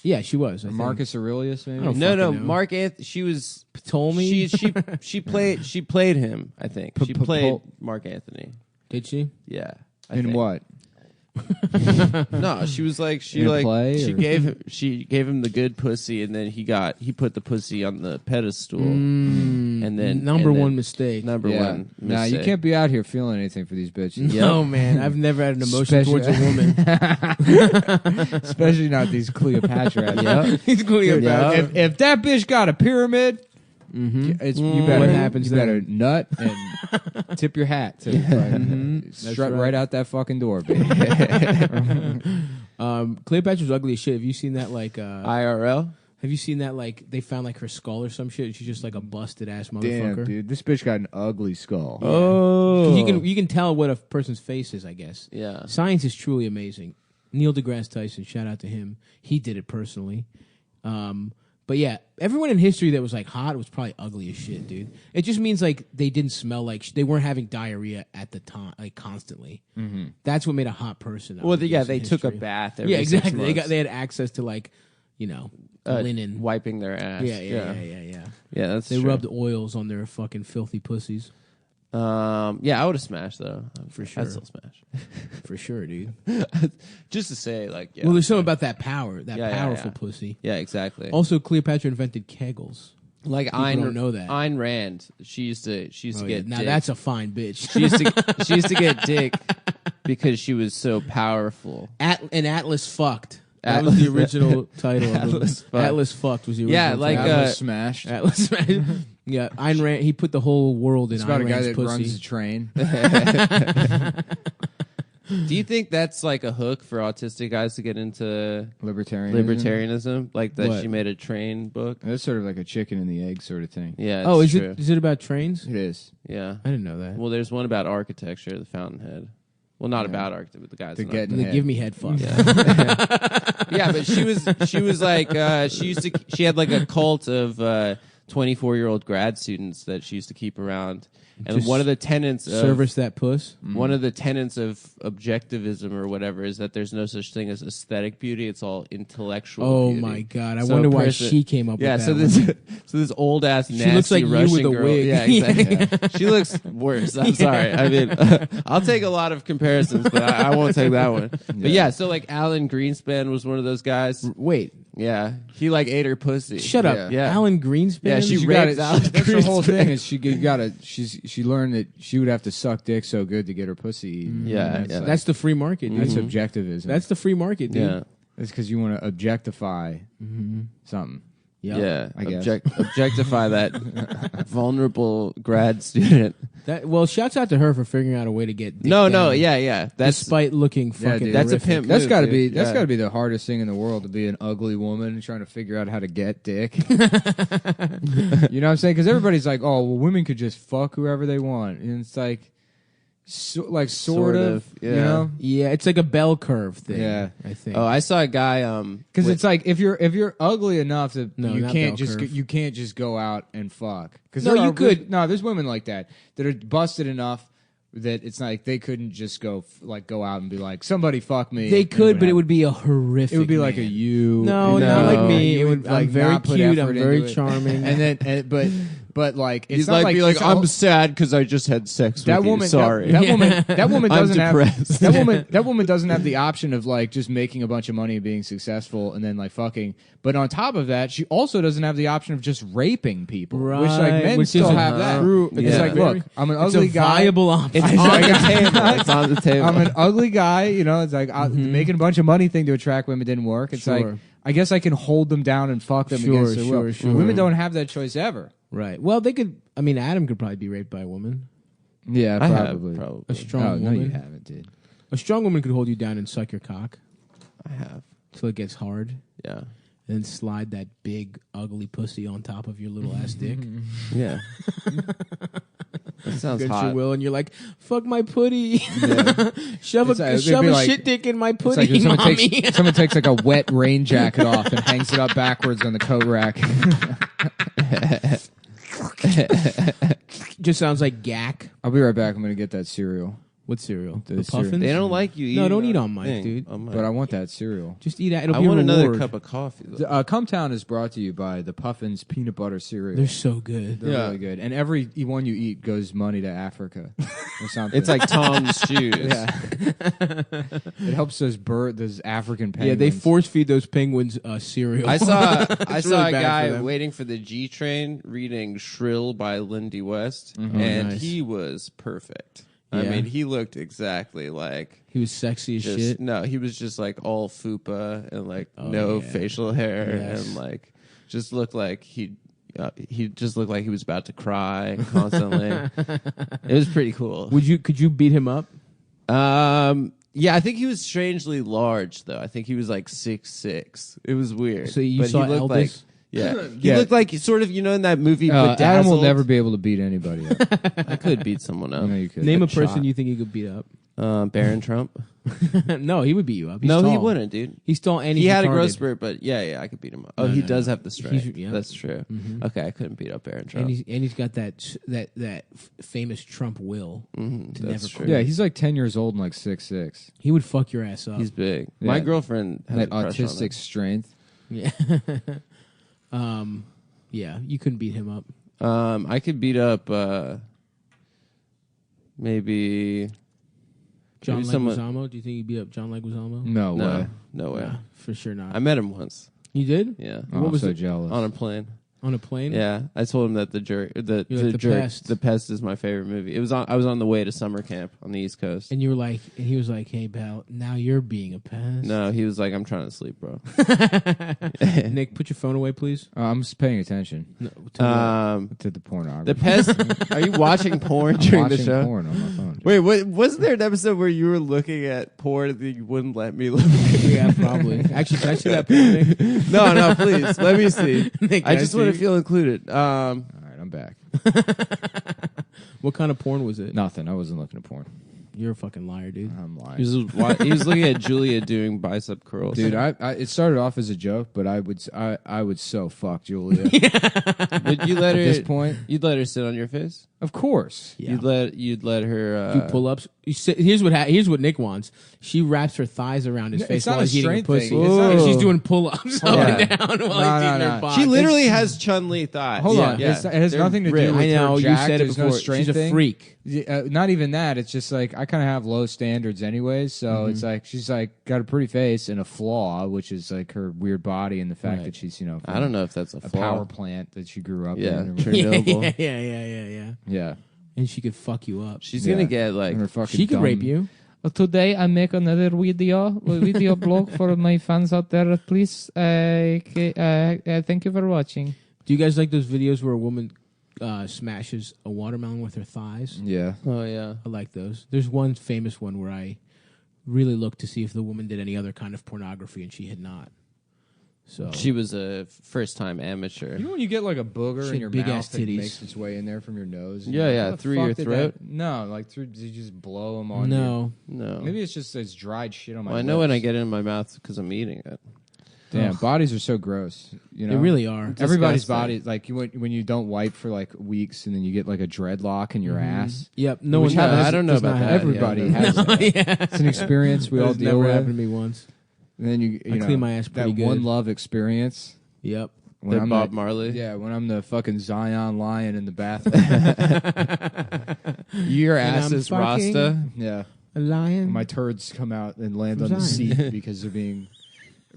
Yeah, she was. I Or think. Marcus Aurelius, maybe? I don't No, no, fucking know. Mark Anthony. She was Ptolemy. She played him. I think she played Mark Anthony. Did she? Yeah. In what? No, she was like she In a like play, she or- gave him the good pussy, and then he put the pussy on the pedestal, and then Number and then- one mistake. Number one. Nah, you mistake. can't be out here feeling anything for these bitches. No, man. I've never had an emotion towards a woman. Especially not these Cleopatra. Yeah. These Cleopatra. If that bitch got a pyramid, Mm-hmm. you better What happens You then? better nut and tip your hat to strut right out that fucking door, baby. Cleopatra's ugly as shit. Have you seen that? Like IRL. Have you seen that? Like they found like her skull or some shit. She's just like a busted ass Damn, motherfucker. dude, this bitch got an ugly skull. Oh, You can tell what a person's face is. I guess. Yeah. Science is truly amazing. Neil deGrasse Tyson, shout out to him. He did it personally. But yeah, everyone in history that was like hot was probably ugly as shit, dude. It just means like they didn't smell like they weren't having diarrhea at the time, like constantly. Mm-hmm. That's what made a hot person. Well, ugly, yeah, was they in took a history. bath. Every Yeah, 6 exactly. months. They had access to like, linen. wiping their ass. Yeah. Yeah, that's They true. rubbed oils on their fucking filthy pussies. Yeah, I would have smashed though. For sure. I'd still smash. For sure, dude. Just to say, like, yeah. Well, there's something about that power, that Yeah, powerful yeah. pussy. Yeah, exactly. Also, Cleopatra invented Kegels. Like People Ayn, don't know that. Ayn Rand, she used to Oh, get. now dick. that's a fine bitch. She used to get dick because she was so powerful. And Atlas fucked. That was the original title. Atlas of fucked. Atlas fucked was the original. Yeah, like title. Atlas smashed. Atlas smashed. Yeah, Ayn Rand. He put the whole world in It's Ayn about a guy Rand's that pussy. runs a train. Do you think that's like a hook for autistic guys to get into libertarianism? Like that What? she made a train book? That's sort of like a chicken and the egg sort of thing. Yeah. Oh, it's is true. it about trains? It is. Yeah. I didn't know that. Well, there's one about architecture, the Fountainhead. Well, not about architecture, but the guys. To in get architecture. They give me head fuck. Yeah, but she was like she had like a cult of 24-year-old grad students that she used to keep around. And Just one of the tenets of service that puss. one of the tenets of objectivism or whatever is that there's no such thing as aesthetic beauty. It's all intellectual. Oh beauty. my God! I So wonder a why person- she came up Yeah, with so that. this old ass nasty She looks like you Russian with a girl. wig. Yeah, exactly. She looks worse. I'm sorry. I mean, I'll take a lot of comparisons, but I won't take that one. But yeah, so like Alan Greenspan was one of those guys. Wait, Yeah, he like ate her pussy. shut up, Yeah. Alan Greenspan. Yeah, she You raped gotta- Alan that's the whole Greenspan. thing is she learned that she would have to suck dick so good to get her pussy eaten. Yeah, And yeah. That's the free market. Dude. that's objectivism. That's the free market, dude. Yeah. It's because you want to objectify something. Yep. Yeah, I guess. objectify that vulnerable grad student. Well, shouts out to her for figuring out a way to get dick No, down yeah. That's despite looking fucking. dude. That's a horrific. pimp. That's move, got to dude. be that's Yeah. got to be the hardest thing in the world, to be an ugly woman trying to figure out how to get dick. You know what I'm saying? Because everybody's like, oh, well, women could just fuck whoever they want, and it's like, sort of, yeah. you know? Yeah, it's like a bell curve thing. Yeah. I think. Oh, I saw a guy. Because it's like if you're ugly enough that No, you not can't bell just curve. you can't just go out and fuck. Because No, you could. there's women like that are busted enough that it's like they couldn't just go out and be like, somebody fuck me. They and could, but it happen. would be a horrific. It would be like a man. you. No, you not know? like me. You It would, would- I'm very not put cute, effort I'm very into it. charming. And then, but like it's he's not like, be like, it's I'm all- sad because I just had sex that with woman. you. Sorry, that woman I'm doesn't have depressed. that woman doesn't have the option of like just making a bunch of money and being successful and then like fucking. But on top of that, she also doesn't have the option of just raping people, which like Right, men which still is have that. true. It's Yeah. like, look, I'm an It's ugly a guy. viable option. It's on the table. It's on the table. I'm an ugly guy, you know. It's like making a bunch of money thing to attract women didn't work. It's like Sure. I guess I can hold them down and fuck them Sure, against their will. sure. Women don't have that choice ever. Right. Well, they could. I mean, Adam could probably be raped by a woman. Yeah, I have, probably. probably. A strong Oh, woman. no, you haven't, dude. A strong woman could hold you down and suck your cock I have. till it gets hard, Yeah. and then slide that big ugly pussy on top of your little ass dick. Yeah. That sounds Against your hot. will, and you're like, "Fuck my putty." shove It's like- a it'd shove be a like- shit dick in my It's putty, like if mommy. someone takes like a wet rain jacket off and hangs it up backwards on the coat rack. Just sounds like gack. I'll be right back. I'm gonna get that cereal. What cereal? The The cereal. puffins? They don't like you. No, eating don't eat our on mic, thing. dude. On mic. But I want that cereal. Just eat it. It'll I be want a another reward. cup of coffee. Though. Cumtown is brought to you by the Puffins peanut butter cereal. They're so good. They're Yeah. really good, and every one you eat goes money to Africa or something. It's like Tom's shoes. Yeah. It helps those African penguins. Yeah, they force feed those penguins cereal. I saw It's a really bad for guy them. waiting for the G train reading "Shrill" by Lindy West, Mm-hmm. and nice. he was perfect. I Yeah. mean, he looked exactly like He was sexy as just, shit. No, he was just like all fupa and like no yeah. facial hair Yes. and like just looked like he just looked like he was about to cry constantly. It was pretty cool. Could you beat him up? Yeah, I think he was strangely large though. I think he was like 6'6". It was weird. So you But saw he looked Elvis? like he Yeah. looked like sort of in that movie. Adam will Bedazzled. never be able to beat anybody up. I could beat someone up. No, you could. Name a Good person shot. you think he could beat up. Baron Trump. No, he would beat you up. He's No, he tall. wouldn't, dude. He's tall and He he's had a retarded. growth spurt, but yeah, I could beat him up. Oh, No, he no, does no. have the strength. Yeah. That's true. Mhm. Okay, I couldn't beat up Baron Trump. And he's got that famous Trump will to That's never true. quit. Yeah, he's like 10 years old and like 6'6". He would fuck your ass up. He's big. Yeah. My girlfriend has That a crush on him. autistic strength. Yeah. Yeah, you couldn't beat him up. I could beat up maybe John maybe someone. Leguizamo? Do you think he'd beat up John Leguizamo? No way. No way. Nah, for sure not. I met him once. You did? Yeah, Oh, What I'm was so it? jealous. on a plane. On a plane? Yeah, I told him that the Pest is my favorite movie. I was on the way to summer camp on the East Coast, And he was like, "Hey, pal, now you're being a pest." No, he was like, "I'm trying to sleep, bro." Nick, put your phone away, please. I'm just paying attention. No, to the pornography. The Pest. Are you watching porn during the show? Porn on my phone. Wait, wasn't there an episode where you were looking at porn and you wouldn't let me look? Yeah, probably. Actually, can I see that porn, Nick? No, please. Let me see. Nick, I just want to feel included. All right, I'm back. What kind of porn was it? Nothing. I wasn't looking at porn. You're a fucking liar, dude. I'm lying. He was looking at Julia doing bicep curls. Dude, it started off as a joke, but I would so fuck Julia. Would you let her? At this point, you'd let her sit on your face? Of course. Yeah. You'd let her do pull-ups. Here's what Nick wants. She wraps her thighs around his face while he's eating a pussy. She's doing pull-ups up and down while he's eating her box. She literally has Chun-Li thighs. Hold on, it has nothing to do with I know her you jacked. said it There's before. no strength She's a thing. freak. Not even that. It's just like I kind of have low standards anyways. So it's like she's like got a pretty face and a flaw, which is like her weird body and the fact that she's I don't know if that's a flaw. power plant that she grew up in. Chernobyl. Yeah. And she could fuck you up. She's gonna get like she could rape you. Today I make another video blog for my fans out there. Please, thank you for watching. Do you guys like those videos where a woman smashes a watermelon with her thighs? Yeah. Oh yeah. I like those. There's one famous one where I really looked to see if the woman did any other kind of pornography, and she had not. So she was a first-time amateur. You know when you get like a booger She in had your big mouth ass that titties. makes its way in there from your nose? And Yeah, you're like, yeah, "How the through fuck your did throat?" No, like through. Did you just blow them on? No. Maybe it's just it's dried shit on my. Well, I lips. know when I get it in my mouth because I'm eating it. Damn, bodies are so gross. You know, They really are. Everybody's Disgusting. body, like when you don't wipe for like weeks, and then you get like a dreadlock in your ass. Yep. No Which one. happens- I don't know does about not that. happen. Everybody Yeah. has that. Yeah. It's an experience we all That's deal never with. happened to me once. And then you I know, clean my ass pretty that good. one love experience. Yep. When I'm Bob the- Marley. Yeah, when I'm the fucking Zion lion in the bathroom. Your And ass I'm is fucking- Rasta. Yeah. A lion. My turds come out and land From on the Zion. seat because they're being.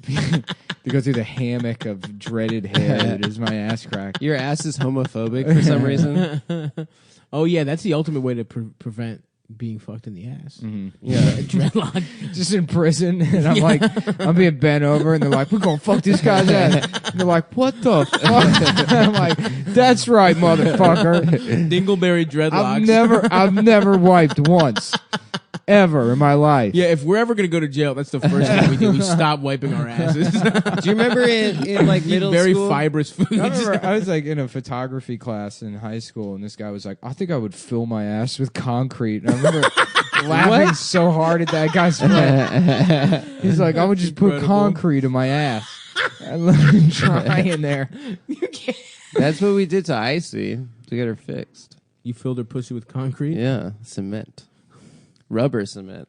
They go through the hammock of dreaded hair that is my ass crack. Your ass is homophobic for some reason. Oh yeah, that's the ultimate way to prevent being fucked in the ass. Yeah. Dreadlock. Just in prison, and I'm like, I'm being bent over, and they're like, "We're gonna fuck this guy's ass." And they're like, "What the fuck?" I'm like, "That's right, motherfucker." Dingleberry dreadlocks. I've never wiped once, ever in my life. Yeah, if we're ever gonna go to jail, that's the first thing we do. We stop wiping our asses. Do you remember in like Eat middle very school? fibrous foods. I remember I was like in a photography class in high school, and this guy was like, "I think I would fill my ass with concrete." And I remember laughing so hard at that guy's face. He's like, "I would just put Incredible. concrete in my ass." I let him try in there. That's what we did to Icy to get her fixed. You filled her pussy with concrete? Yeah, cement, rubber cement.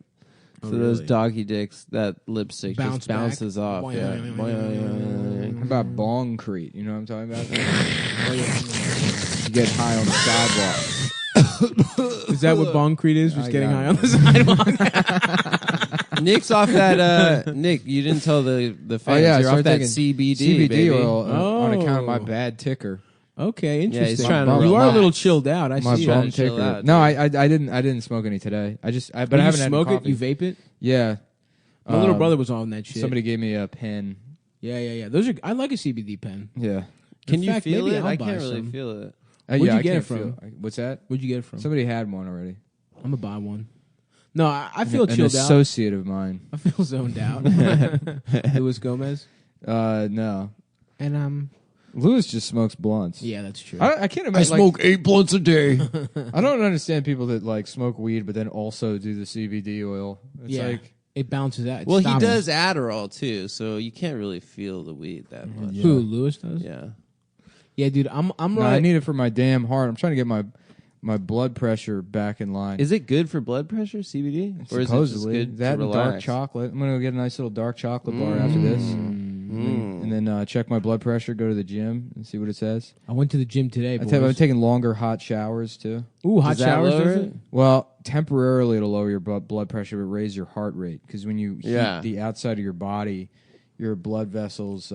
Oh, So those really? doggy dicks, that lipstick Bounce just bounces back. off. Boing, Yeah. boing, boing, How about bongcrete? You know what I'm talking about? You get high on the sidewalk. Is that what bongcrete is? Just I getting got high it. on the sidewalk? Nick's off that. Nick, you didn't tell the fans. Oh yeah, I You're off started that taking CBD, baby. oil on account of my Oh. bad ticker. Okay, he's interesting. trying to you are a little relax. chilled out. I My see. bum to chill ticker. out, No, dude. I didn't smoke any today. But I You haven't smoke had it? coffee. You vape it? Yeah. My little brother was on that shit. Somebody gave me a pen. Yeah. Those are. I like a CBD pen. Yeah. Can In you fact, feel maybe it? I'll I buy can't really some. feel it. Where'd yeah, you I get it can't from? feel- What's that? Where'd you get it from? Somebody had one already. I'm gonna buy one. No, I feel An chilled out. associate of mine. I feel zoned out. Luis Gomez. No. And Lewis just smokes blunts. yeah, that's true. I can't imagine. I smoke 8 blunts a day. I don't understand people that like smoke weed but then also do the CBD oil. It's yeah, like it bounces out. It Well, he stops. does Adderall too, so you can't really feel the weed that much. Who Lewis does? Yeah. Yeah, dude. I'm no, right. I need it for my damn heart. I'm trying to get my blood pressure back in line. Is it good for blood pressure, CBD? Or is it just Supposedly good that to and dark relax? chocolate. I'm gonna go get a nice little dark chocolate bar after this, and then check my blood pressure. Go to the gym and see what it says. I went to the gym today. I tell you, I'm boys. taking longer hot showers too. Ooh, hot Does that showers. lower Does it? it? Well, temporarily it'll lower your blood pressure, but raise your heart rate because when you heat Yeah. the outside of your body, your blood vessels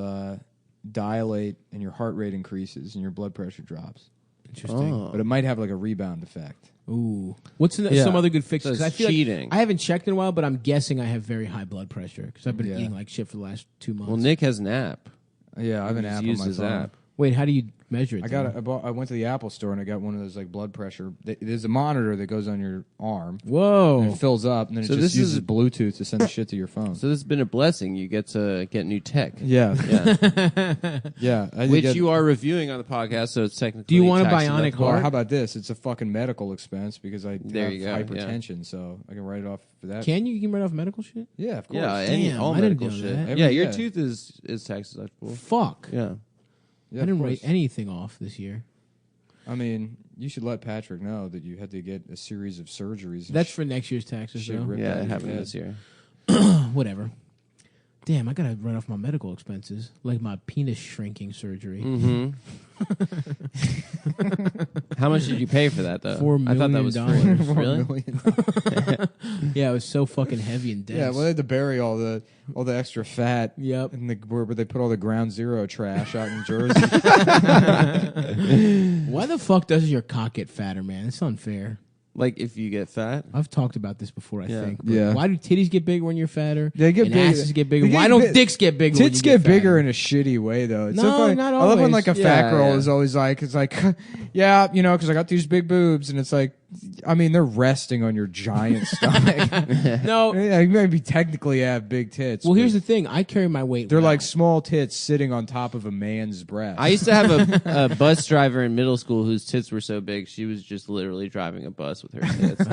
dilate and your heart rate increases and your blood pressure drops. Interesting. Oh. But it might have like a rebound effect. Ooh. What's some other good fix? 'Cause I feel like I haven't checked in a while, but I'm guessing I have very high blood pressure because I've been eating like shit for the last 2 months. Well, Nick has an app. Yeah, I have an app on my phone. Wait, how do you measure it? I went to the Apple store and I got one of those like blood pressure. There's a monitor that goes on your arm. Whoa! And it fills up, and then it just uses Bluetooth to send the shit to your phone. So this has been a blessing. You get to get new tech. Yeah, yeah. yeah. Which you are reviewing on the podcast, so it's technically. Do you want a tax bionic deductible. heart? How about this? It's a fucking medical expense because I There have you go, hypertension, so I can write it off for that. Can you write off medical shit? Yeah, of course. Yeah, all I didn't medical know shit. that. Yeah, your tooth is tax deductible. Fuck. Yeah. Yeah, I didn't of write course. anything off this year. I mean, you should let Patrick know that you had to get a series of surgeries. That's for next year's taxes, shit though. ripped out Yeah, of it your happened head. this year. Whatever. Damn, I gotta write off my medical expenses, like my penis shrinking surgery. Mm-hmm. How much did you pay for that, though? $4 million. I thought that was free. Really? $4 million. Yeah, it was so fucking heavy and dense. Yeah, well, they had to bury all the extra fat. Yep. And where they put all the Ground Zero trash out in Jersey. Why the fuck does your cock get fatter, man? It's unfair. Like if you get fat? I've talked about this before, I Yeah. think. But Yeah. why do titties get bigger when you're fatter? They get and big- asses get bigger. they Why get don't big- dicks get bigger? when Tits you get fatter? bigger in a shitty way, though. It's No, so funny. not I love when like a always. fat Yeah, girl yeah. is always like, it's like, yeah, you know, because I got these big boobs, and it's like, I mean, they're resting on your giant stomach. No. Yeah, you maybe technically have big tits. Well, but here's the thing. I carry my weight. they're well. like small tits sitting on top of a man's breast. I used to have a bus driver in middle school whose tits were so big she was just literally driving a bus with her tits.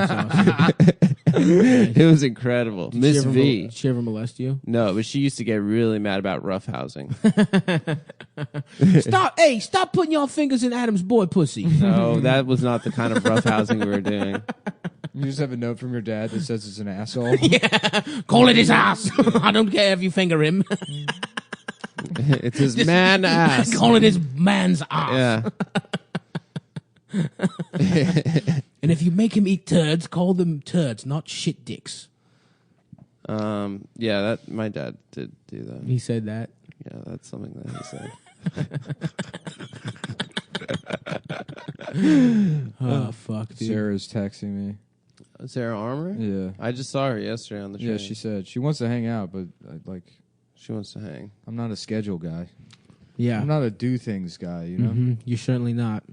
It was incredible. Miss V. Did she ever molest you? No, but she used to get really mad about roughhousing. Stop putting your fingers in Adam's boy pussy. No, that was not the kind of roughhousing we were doing. You just have a note from your dad that says it's an asshole. Yeah. Call it his ass. I don't care if you finger him. It's his man ass. Call it his man's ass. Yeah. And if you make him eat turds, call them turds, not shit dicks. Yeah, that my dad did do that. He said that. Yeah, that's something that he said. Oh, fuck, dude. Sarah's texting me. Sarah Armour? Yeah. I just saw her yesterday on the train. Yeah, she said she wants to hang out, but she wants to hang. I'm not a schedule guy. Yeah. I'm not a do things guy, you know? Mhm. You're certainly not.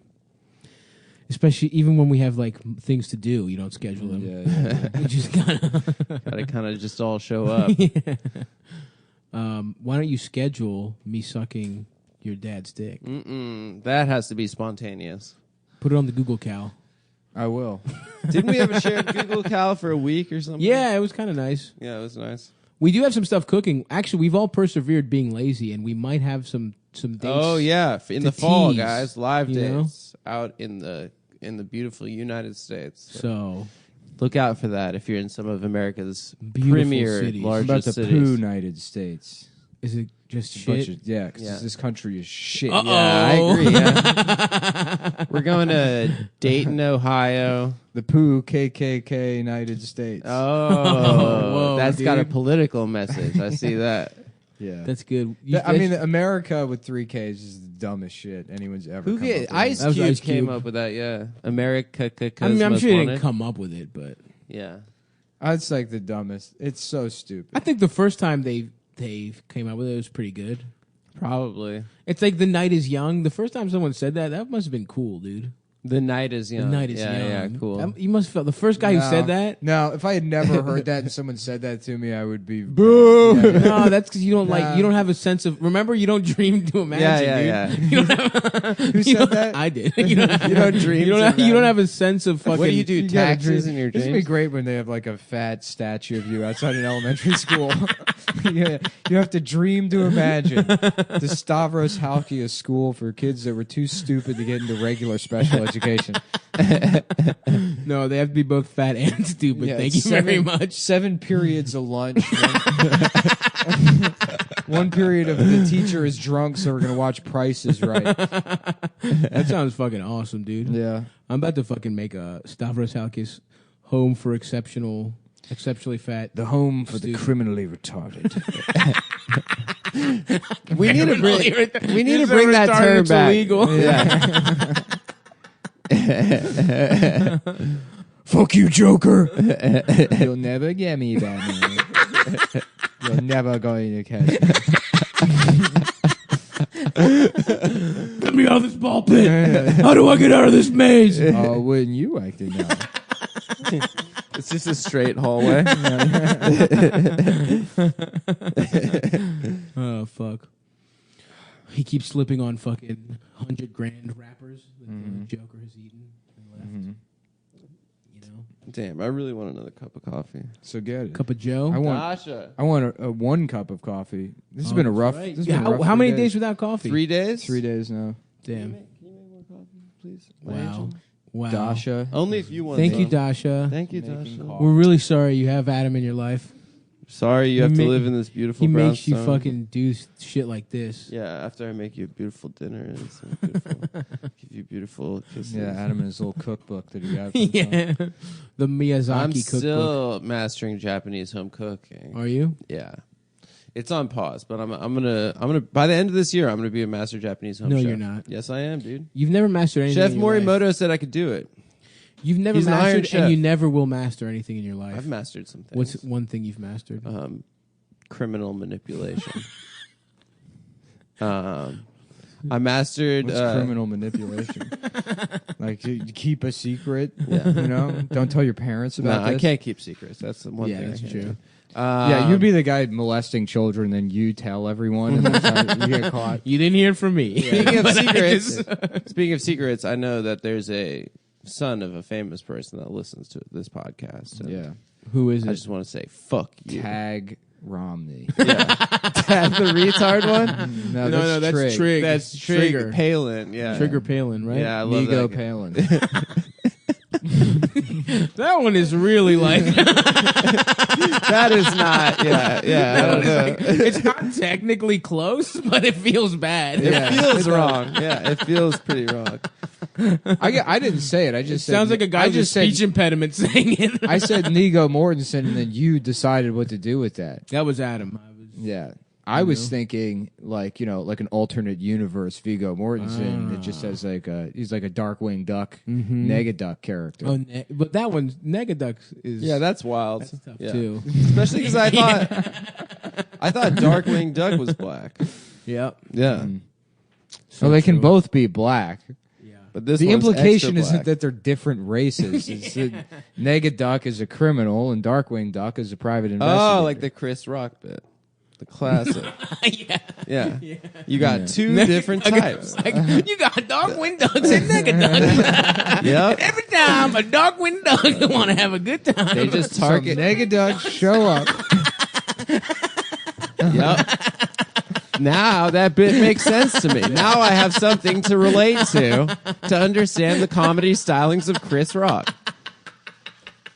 Especially even when we have like things to do, you don't schedule them. Yeah. We just gotta kind of just all show up. Yeah. Why don't you schedule me sucking your dad's dick? That has to be spontaneous. Put it on the Google Cal. I will. Didn't we have a shared Google Cal for a week or something? Yeah, it was kind of nice. Yeah, it was nice. We do have some stuff cooking. Actually, we've all persevered being lazy, and we might have some dates. Oh yeah, in to the fall, tease, guys, live you know? dates out in the beautiful United States. So look out for that if you're in some of America's Beautiful premier cities. largest About the cities. United States. Is it just It's a bunch shit? of- yeah, 'cause this country is shit. Uh-oh. Yeah, I agree. Yeah. We're going to Dayton, Ohio. The Pooh KKK United States. Oh, Whoa, that's got a dude. political message. I see that. Yeah. That's good. I mean, America with 3 Ks is the dumbest shit anyone's ever Who come get up with. Ice That was Cube Ice came Cube. up with that? Yeah, America. I mean, I'm sure he didn't wanted. come up with it, but Yeah, It's like the dumbest. It's so stupid. I think the first time they came up with it was pretty good. probably. It's like The Night is Young. The first time someone said that must have been cool, dude. The night is young. The Night is yeah, Young. Yeah, cool. You must have felt the first guy who said that. No, if I had never heard that and someone said that to me, I would be Boo! Yeah. No, that's because you don't Nah. you don't have a sense of. Remember, you don't dream to imagine. Yeah, dude. You don't have, Who said that? I did. You don't dream You to don't, you don't have a sense of fucking. What do you do? You gotta Taxes dream. in your This would be dreams? great when they have like a fat statue of you outside an elementary school. Yeah, you have to dream to imagine the Stavros Halkia school for kids that were too stupid to get into regular special education. No, they have to be both fat and stupid. Yeah, Thank you very much. 7 periods of lunch. One period of the teacher is drunk, so we're gonna watch Price is Right. That sounds fucking awesome, dude. Yeah, I'm about to fucking make a Stavros Halkis home for exceptionally fat. the home for Student. the criminally retarded. We need to bring that term back. Yeah. Fuck you, Joker. You'll never get me, Batman. You're never going to catch me. Get me out of this ball pit. How do I get out of this maze? Oh, wouldn't you like to know? It's just a straight hallway. Oh, fuck. He keeps slipping on fucking $100,000 wrappers that the Joker has eaten and left. You know? Damn, I really want another cup of coffee. So get it. Cup of Joe? I want a 1 cup of coffee. This has been a rough. Right. This has been a rough How many 3 days without coffee? 3 days? 3 days now. Damn. Can you make more coffee, please? Wow. Wow. Dasha. Only if you want. Thank you, Dasha. Thank you, Dasha. We're really sorry you have Adam in your life. Sorry you have to live in this beautiful He makes you brownstone. fucking do shit like this. Yeah, after I make you a beautiful dinner and some beautiful, give you beautiful kisses. Yeah, Adam and his little cookbook that he got. From Yeah. The Miyazaki I'm cookbook. still mastering Japanese home cooking. Are you? Yeah. It's on pause, but I'm gonna by the end of this year I'm gonna be a master Japanese home No, chef. you're not. Yes, I am, dude. You've never mastered anything Chef in your life. Morimoto said I could do it. You've never He's an iron mastered, chef. and you never will master anything in your life. I've mastered some things. What's one thing you've mastered? Criminal manipulation. I mastered What's criminal manipulation? Like you keep a secret. Yeah. You know, don't tell your parents about I this. can't keep secrets. That's the one Yeah, thing. that's I can't true. do. Yeah, you'd be the guy molesting children, then you tell everyone, and that's how you get caught. You didn't hear from me. Speaking of But I secrets, just- speaking of secrets, I know that there's a son of a famous person that listens to this podcast. and Yeah. Who is I it? just want to say, fuck you. Tag Romney. Tag the retard one? No, that's Trig. That's Trig Trigger. Palin. Yeah. Trigger Palin, right? Yeah, I love Nigo that guy. Palin. That one is really like. That is not. Yeah. I don't know. It's not technically close, but it feels bad. It feels wrong. Yeah, it feels pretty wrong. I didn't say it. I just said, Sounds like a guy I with a just said speech impediment saying it. I said Nigo Mortensen, and then you decided what to do with that. That was Adam. Yeah. I was thinking like an alternate universe Viggo Mortensen that just has he's like a Darkwing Duck, Negaduck character. Oh, but that one, Negaduck is. Yeah, that's wild. That's tough Yeah. too. Especially because I thought Darkwing Duck was black. Yep. Yeah. So they can both be black. But this the one's implication extra isn't black. that they're different races. It's that Negaduck is a criminal and Darkwing Duck is a private investigator. Oh, like the Chris Rock bit. The classic. Yeah. You got two different types. Like, you got Darkwing Ducks and Negaduck. Yep. Every time a Darkwing Duck want to have a good time. They just target. Negaduck show up. Yep. Now that bit makes sense to me. Now I have something to relate to understand the comedy stylings of Chris Rock.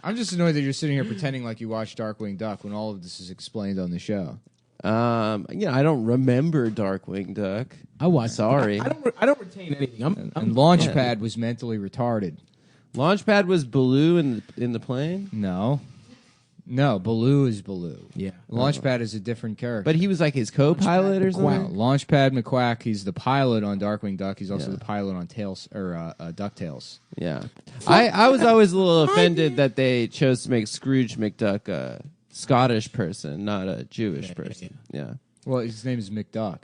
I'm just annoyed that you're sitting here pretending like you watched Darkwing Duck when all of this is explained on the show. I don't remember Darkwing Duck. I watched. Sorry. I don't retain anything. And Launchpad was mentally retarded. Launchpad was Baloo in the plane? No, Baloo is Baloo. Yeah. Launchpad is a different character. But he was like his co-pilot or No, something? Launchpad McQuack, he's the pilot on Darkwing Duck. He's also the pilot on DuckTales. Yeah. I was always a little offended that they chose to make Scrooge McDuck a Scottish person, not a Jewish person. Yeah. Well, his name is McDuck.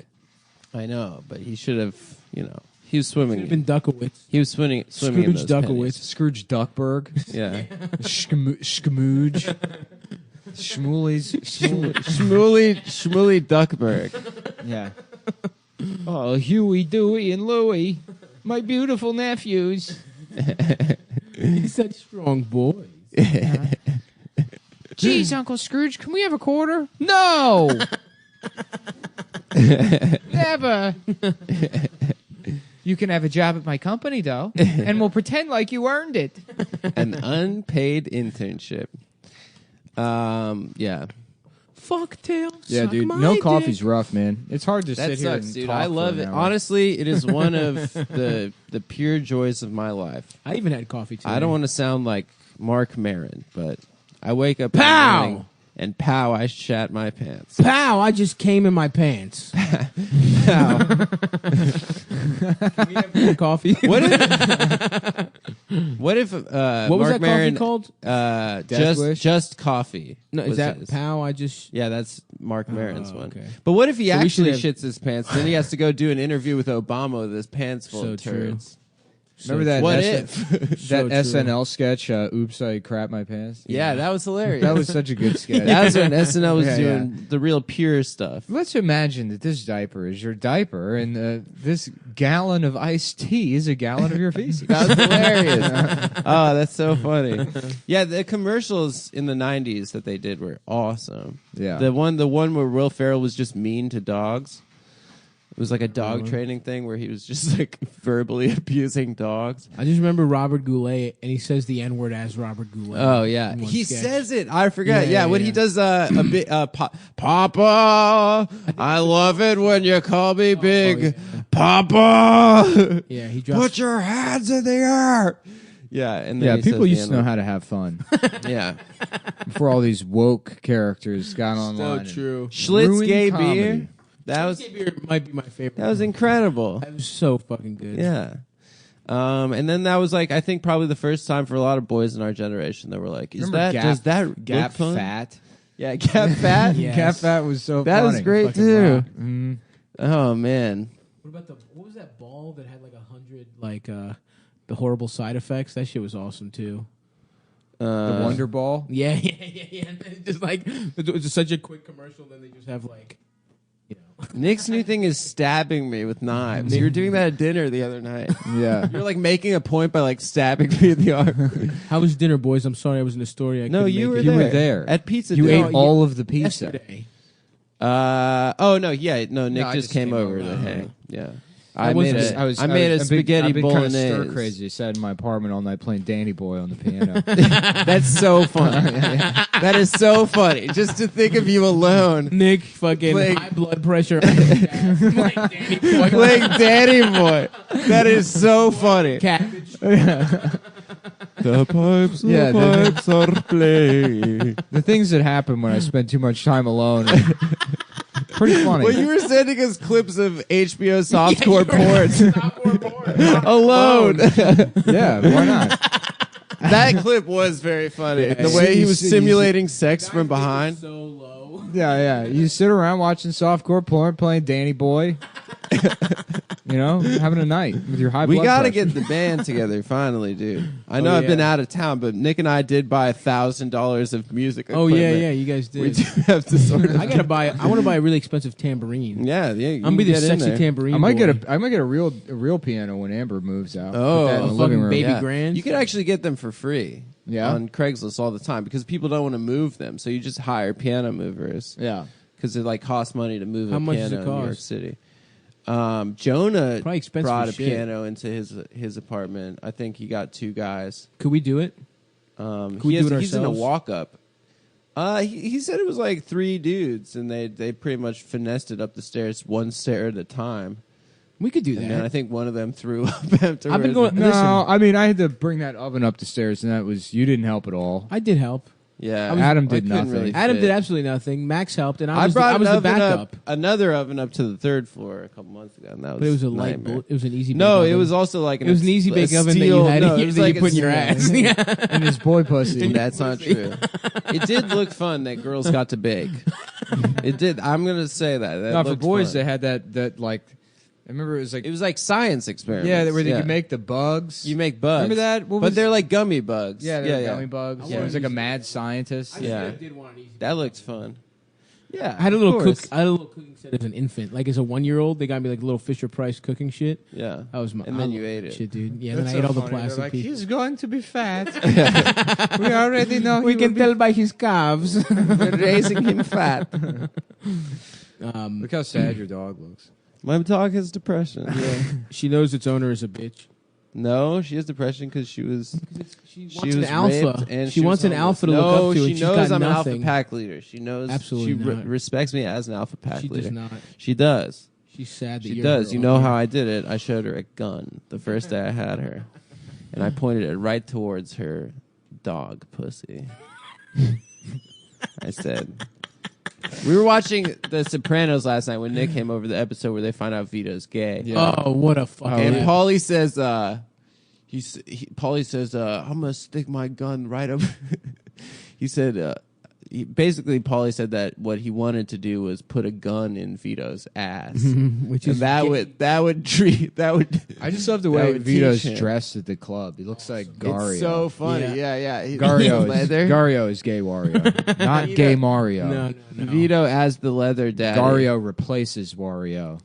I know, but he should have, he was swimming. Should have been Duckowitz. He was swimming in Scrooge those Duckowitz. pennies. Scrooge Duckberg. Yeah. Schmooge. Shmooly Duckberg. Yeah. Oh, Huey, Dewey, and Louie, my beautiful nephews. He's such strong boys. Geez, Uncle Scrooge, can we have a quarter? No! Never. You can have a job at my company, though, and we'll pretend like you earned it. An unpaid internship. Yeah. Fuck tail. Yeah, suck dude. my No dick. coffee's rough, man. It's hard to That sit here sucks, and dude. talk I for love an it. hour. Honestly, it is one of the pure joys of my life. I even had coffee today. I don't want to sound like Mark Maron, but I wake up in Pow! the morning And pow, I shat my pants. Pow! I just came in my pants. Pow. Can we have coffee? What if what was Mark that Maron, coffee called? Just coffee. No, is that pow? I just that's Mark Maron's one. Okay. But what if he So we actually should have- shits his pants? Then he has to go do an interview with Obama with his pants full So of true. turds. Remember that? What if that So true. SNL sketch? Oops, I crap my pants. Yeah, that was hilarious. That was such a good sketch. That was when SNL was Yeah, doing the real pure stuff. Let's imagine that this diaper is your diaper, and this gallon of iced tea is a gallon of your feces. That was hilarious. Oh, that's so funny. Yeah, the commercials in the '90s that they did were awesome. Yeah. the one where Will Ferrell was just mean to dogs. It was like a dog training thing where he was just like verbally abusing dogs. I just remember Robert Goulet, and he says the N word as Robert Goulet. Oh yeah, in one he sketch. says it. I forgot. Yeah, When he does a bit, Papa, I love it when you call me big, Papa. Yeah, he drops. Put your hands in the air. Yeah, and then Yeah, he people says used the to know N-word. how to have fun Yeah, before all these woke characters got online. So true. Schlitz Ruined gay comedy. beer. That was Beer might be my favorite. that was incredible. That was so fucking good. Yeah. And then that was like I think probably the first time for a lot of boys in our generation that were like, Remember Gap, does that Gap look fun? Fat? Yeah, Gap Fat. Yes. Gap Fat was so That funny. was great Fucking too. rock. Mhm. Oh man. What about what was that ball that had like 100 the horrible side effects? That shit was awesome too. The Wonder Ball. Yeah. And then just like it was just such a quick commercial. Then they just have like, Nick's new thing is stabbing me with knives. You were doing that at dinner the other night. Yeah. You're like making a point by like stabbing me in the arm. How was dinner, boys? I'm sorry I was in the story. No, couldn't you make were it. You there. were there At Pizza You Day. ate all of the pizza. Yesterday. Oh no, yeah, no. Nick I just just came came over over. to hang. Yeah, I I was- made a I made a spaghetti I've been kind of bolognese. stir crazy. Sat in my apartment all night playing Danny Boy on the piano. That's so funny. That is so funny. Just to think of you alone Nick fucking Playing- high blood pressure. Like Danny Boy. playing Danny Boy. That is so funny. Cabbage. The pipes, Yeah, the- are playing. The things that happen when I spend too much time alone. Pretty funny. Well, you were sending us clips of HBO softcore porn alone. Yeah, why not? That clip was very funny. Yeah. The way he was You see- simulating sex from behind. So low. Yeah. You sit around watching softcore porn, playing Danny Boy. You know, having a night with your high We blood got to pressure. get the band together finally, dude. I know I've been yeah. out of town, but Nick and I did buy $1,000 of music Oh equipment. yeah, you guys did. We do have to sort of. I gotta buy. I want to buy a really expensive tambourine. Yeah. You I'm gonna be can the get in sexy there. tambourine. I might boy. get a real piano when Amber moves out. Oh, Put that in the fucking living room. baby Yeah. grand. You can actually get them for free. Yeah? On Craigslist all the time because people don't want to move them, so you just hire piano movers. Yeah. Because it like costs money to move How a much piano does it in New York cost? City. Jonah Probably expensive brought a as shit. piano into his apartment. I think he got 2 guys. Could we do it? we do it He's in a ourselves? walk up. He said it was like 3 dudes, and they pretty much finessed it up the stairs, one stair at a time. We could do And that. then I think one of them threw up afterwards. I've been going. No, Listen, I mean I had to bring that oven up the stairs, and that was you didn't help at all. I did help. Yeah, Adam I did couldn't nothing. really Adam fit. did absolutely nothing. Max helped, and I I brought was the an oven backup. another oven up to the 3rd floor a couple months ago, and that was But it was a light. nightmare. It was an easy. No, bake it oven. was also like It was an easy bake a oven that you steel- had no, in it your, was that like you put in your a- ass. Yeah. And his boy pussy. That's not true. It did look fun that girls got to bake. It did. I'm gonna say that. No, for looked boys fun. they had that like. I remember it was like It was like science experiments. yeah, where they could make the bugs. You make bugs. Remember that? What but was- they're like gummy bugs. Yeah, they were gummy bugs. I Yeah, it was wanted like a to- mad scientist. Yeah. did want an easy. That looked fun. Yeah, I had a of little course. cook. I had a little cooking set as an infant. Like as a 1-year-old, they got me like little Fisher Price cooking shit. Yeah, That was my. and then I you love ate that it. shit, dude. Yeah, That's then I ate so all the funny. They're plastic like, pieces. he's going to be fat. We already know. We he can will tell by his calves. We're raising him fat. Look how sad your dog looks. My dog has depression. Yeah. She knows its owner is a bitch. No, she has depression because she was. She She wants an was alpha. raped and She was wants an homeless. alpha to no, look up to, she and she's knows got I'm nothing. an alpha pack leader. She knows. Absolutely She not. respects me as an alpha pack She leader. does not. She does. She's sad that She you're does. her You know owner. how I did it? I showed her a gun the first day I had her, and I pointed it right towards her dog pussy. I said. We were watching The Sopranos last night when Nick came over, the episode where they find out Vito's gay. Yeah. Oh, what a fucking... And Paulie says, Paulie says, I'm going to stick my gun right up... He said... basically, Paulie said that what he wanted to do was put a gun in Vito's ass, which is that would treat. I just love the way Vito's dressed at the club. He looks like Gario. It's so funny. Yeah. Gario is gay Wario, not gay Mario. No. Vito as the leather daddy. Gario replaces Wario.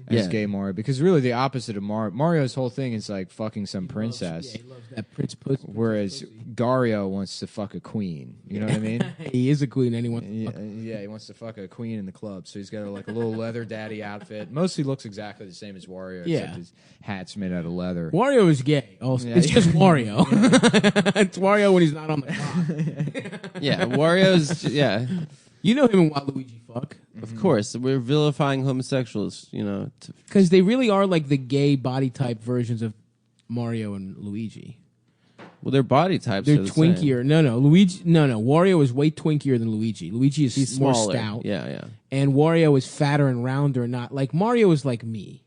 As gay Mario, because really the opposite of Mario. Mario's whole thing is like fucking some princess. He loves that prince pussy. Whereas Gario wants to fuck a queen. You know what I mean? He is a queen, and he wants he wants to fuck a queen in the club. So he's got like a little leather daddy outfit. Mostly looks exactly the same as Wario, except his hat's made out of leather. Wario is gay. Also, it's just Wario. It's Wario when he's not on the clock. Wario's You know him and Waluigi fuck. Of course, we're vilifying homosexuals, because they really are like the gay body type versions of Mario and Luigi. Well, their body types They're are the twinkier. same. No, Luigi. No. Wario is way twinkier than Luigi. Luigi is He's more smaller. stout. Yeah. And Wario is fatter and rounder. Not like Mario is like me,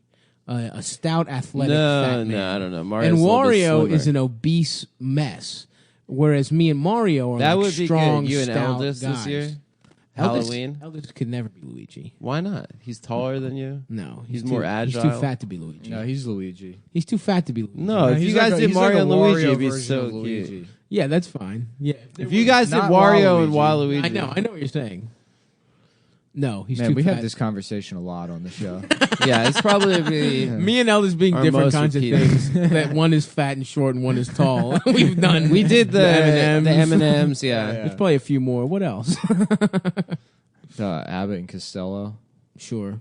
a stout, athletic, fat man. No, I don't know. Mario's and a little bit Wario slimmer. is an obese mess, whereas me and Mario are That like would be strong, good. You and stout Eldest guys. this year? Eldest, Halloween? Eldest could never be Luigi. Why not? He's taller than you? No. He's more agile. He's too fat to be Luigi. No, he's Luigi. He's too fat to be Luigi. No, if you guys did Mario and Luigi, it'd be so Luigi. cute. Yeah, that's fine. Yeah. If you guys did Wario and Waluigi. I know what you're saying. No, he's Man, too we fat. have this conversation a lot on the show. Yeah, it's probably me and Eldest being our different most kinds repeated. of things. That one is fat and short and one is tall. We've done. We did the M&Ms. M&Ms, yeah. There's probably a few more. What else? Abbott and Costello. Sure.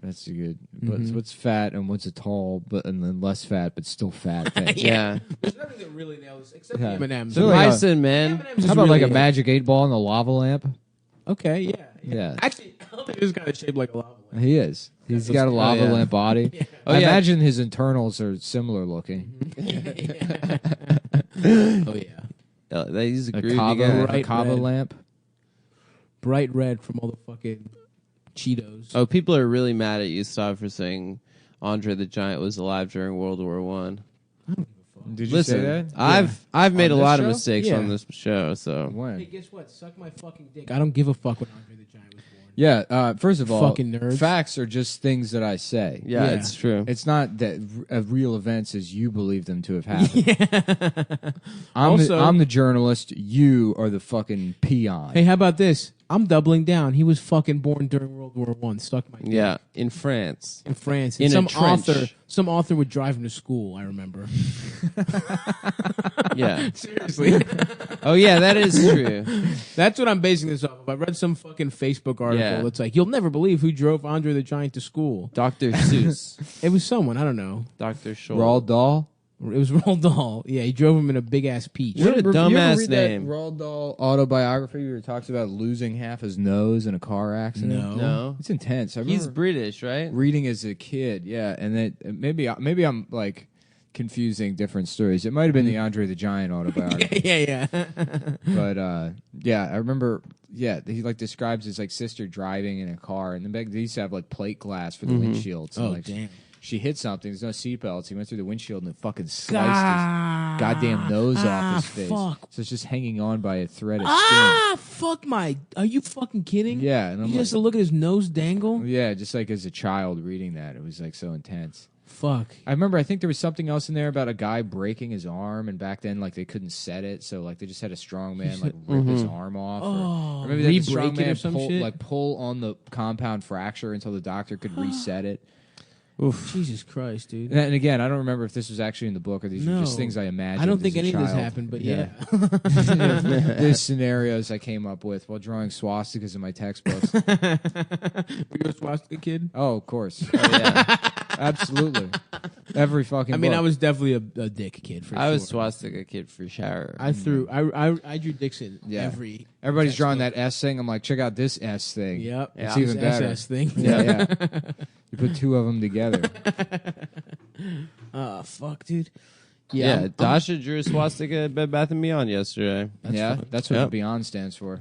That's a good. But what's fat and what's a tall, and then less fat but still fat thing? Yeah. There's nothing that really nails except the M&Ms. So like Bison, man. How about like a magic 8-ball in the lava lamp? Okay, Yeah. Actually, I don't think this guy is shaped like a lava lamp. He is. He's got a lava lamp body. I imagine his internals are similar looking. Oh yeah. They use A kava lamp. Bright red from all the fucking Cheetos. Oh, people are really mad at you, Stav, for saying Andre the Giant was alive during World War One. Did you say that? I've made a On this lot of show? mistakes Yeah. on this show, so When? Hey, guess what? Suck my fucking dick. I don't give a fuck when Andre the Giant was born. Yeah. First of all, Fucking nerds. facts are just things that I say. yeah, it's true. It's not that real events as you believe them to have happened. I'm the journalist. You are the fucking peon. Hey, how about this? I'm doubling down. He was fucking born during World War One. Suck my dick. Yeah, in France. In France. In And a trench. some author would drive him to school, I remember. Yeah. Seriously. Oh yeah, that is true. That's what I'm basing this off of. I read some fucking Facebook article. Yeah. It's like, you'll never believe who drove Andre the Giant to school. Dr. Seuss. It was someone, I don't know. Dr. Scholl. Roald Dahl. It was Roald Dahl. Yeah, he drove him in a big ass peach. What a You ever dumbass read name. That Roald Dahl autobiography where he talks about losing half his nose in a car accident. No. It's intense. I He's remember British, right? reading as a kid. Yeah, and then maybe I'm like confusing different stories. It might have been the Andre the Giant autobiography. yeah. But yeah, I remember. Yeah, he like describes his like sister driving in a car, and then back they used to have like plate glass for the windshields. Oh, like, damn. She hit something. There's no seatbelts. He went through the windshield and it fucking sliced his goddamn nose off his face. Fuck. So it's just hanging on by a thread of Fuck my. Are you fucking kidding? skin. Yeah, and I'm You just look at his nose dangle? yeah, just like as a child reading that, it was like so intense. Fuck. I remember. I think there was something else in there about a guy breaking his arm, and back then, like they couldn't set it, so like they just had a strong man like rip his arm off, or maybe they had a strong re-break it or man some pull, shit? like pull on the compound fracture until the doctor could reset it. Oof. Jesus Christ, dude. And again, I don't remember if this was actually in the book or these were just things I imagined. I don't think as a any of this child. happened, but yeah. There's scenarios I came up with while drawing swastikas in my textbooks. Were you a swastika kid? Oh, of course. Oh, yeah. Absolutely. Every fucking I mean, book. I was definitely a dick kid for sure. I was swastika kid for sure. I drew dicks in every. Everybody's drawing that S thing. I'm like, check out this S thing. Yep. It's Yeah. even This better. SS thing. Yeah. You put two of them together. Oh, fuck, dude. Yeah, Dasha drew a swastika at Bed Bath & Beyond yesterday. That's what the Beyond stands for.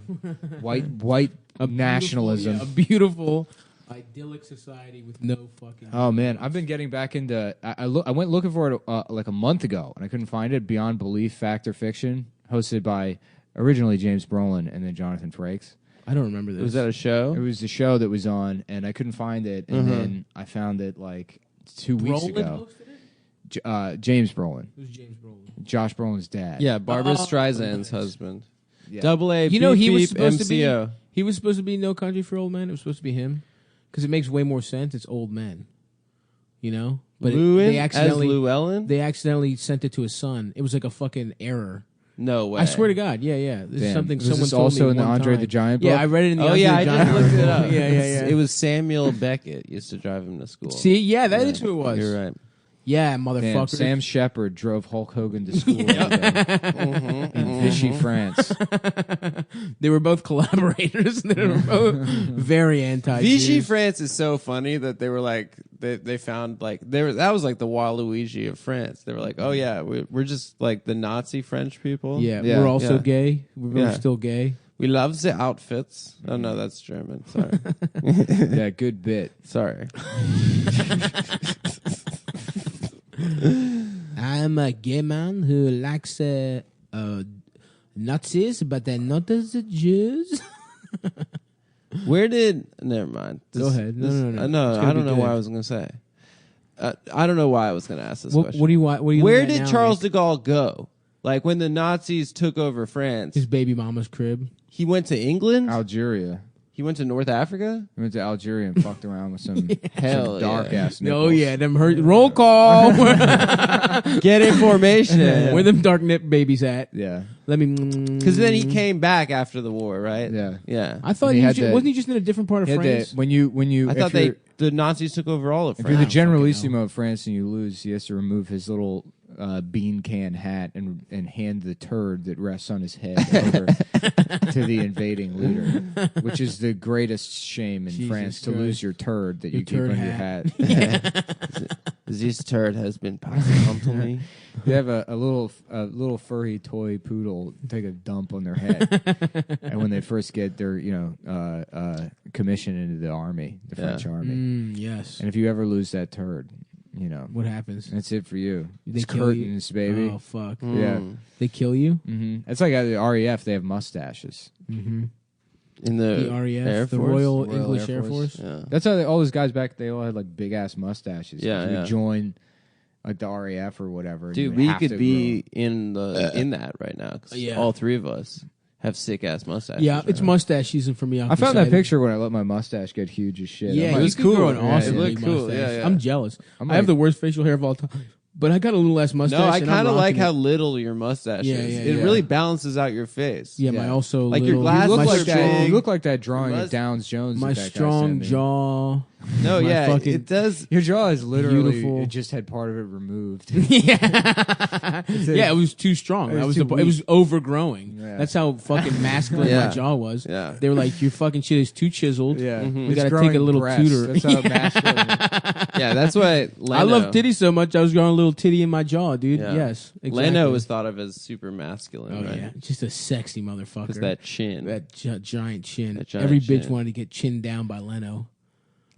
White nationalism. A beautiful, idyllic society with no fucking. Oh man, I've been getting back into. I went looking for it like a month ago, and I couldn't find it. Beyond Belief, Fact or Fiction, hosted by originally James Brolin and then Jonathan Frakes. I don't remember this. Was that a show? It was the show that was on, and I couldn't find it, and then I found it like 2 weeks ago. James Brolin. Who's James Brolin? Josh Brolin's dad. Yeah, Barbara Streisand's husband. Yeah. Double A. You know, he was beep, supposed MCO. to be. He was supposed to be No Country for Old Men. It was supposed to be him, because it makes way more sense. It's old men, you know. But they accidentally as Llewellyn? They accidentally sent it to his son. It was like a fucking error. No way. I swear to God. Yeah. This is something Was someone this told also me in the one Andre time. the Giant book? Yeah, I read it in the Oh Andre yeah, the I Giant just looked book. it up. Yeah. It was Samuel Beckett used to drive him to school. See, yeah, that is who it was. You're right. Yeah, Damn, motherfucker. Sam Shepard drove Hulk Hogan to school in Vichy, France. They were both collaborators. They were both very anti. Vichy, France is so funny that they were like they found like that was like the Waluigi of France. They were like, oh yeah, we're just like the Nazi French people. Yeah, we're also gay. We're still gay. We love the outfits. Oh no, that's German. Sorry. Yeah, good bit. Sorry. I'm a gay man who likes Nazis, but they're not as the Jews. Where did? Never mind. Go ahead. No. No, I don't know what I was going to say. I don't know why I was going to ask this question. What do you want? Where did Charles de Gaulle go? Like when the Nazis took over France, his baby mama's crib. He went to England, Algeria. He went to North Africa? He went to Algeria and fucked around with some, some dark ass nipples. Oh, yeah. Them hurt. Roll call. Get information. Where them dark nip babies at? Yeah. Let me. Because then he came back after the war, right? Yeah. Yeah. I thought wasn't he just in a different part of France? When you I thought the Nazis took over all of France. If you're the Generalissimo of France and you lose, he has to remove his little bean can hat and hand the turd that rests on his head over to the invading leader, which is the greatest shame in France, to lose your turd that you keep on your hat. This turd has been passed on to me. You have a little furry toy poodle take a dump on their head, and when they first get their commission into the army, the French army. Yes. And if you ever lose that turd, what happens? That's it for you. They it's kill curtains, you? baby. Oh fuck. Yeah. They kill you. Mm-hmm. It's like at the RAF. They have mustaches. Mm-hmm. In the RAF, Air the Force? Royal English Air Force. Yeah. That's how all those guys back. They all had like big ass mustaches. Yeah, You join like the RAF or whatever. Dude, you we have could to be in that right now. 'Cause Yeah. all three of us have sick ass mustaches. Yeah, right it's now. mustache season for me. I found that picture when I let my mustache get huge as shit. Yeah, I'm like, it was cool. An awesome It looked big cool. mustache. Yeah. I'm jealous. I'm I have like- the worst facial hair of all time, but I got a little less mustache. No, I and I'm kind of like rocking how it. little your mustache Yeah, is. yeah, It yeah. really balances out your face. Yeah, my also Like your little- glasses You look are like that. big. You look like that drawing Your of Downs Jones. my that guy strong sent me. jaw. No, my yeah, fucking- it does. Your jaw is literally. Beautiful. It just had part of it removed. Yeah, it was too strong. It was That too was it was weak. overgrowing. Yeah. That's how fucking masculine Yeah. my jaw was. Yeah. They were like, "Your fucking shit is too chiseled. Yeah, we It's got to growing take a little breasts. tutor." That's how masculine. Yeah, that's why I love titties so much. I was growing a little titty in my jaw, dude. Yeah. Yes, exactly. Leno was thought of as super masculine, Oh right? yeah, just a sexy motherfucker. Because that chin. That giant chin. That giant Every bitch chin. wanted to get chinned down by Leno.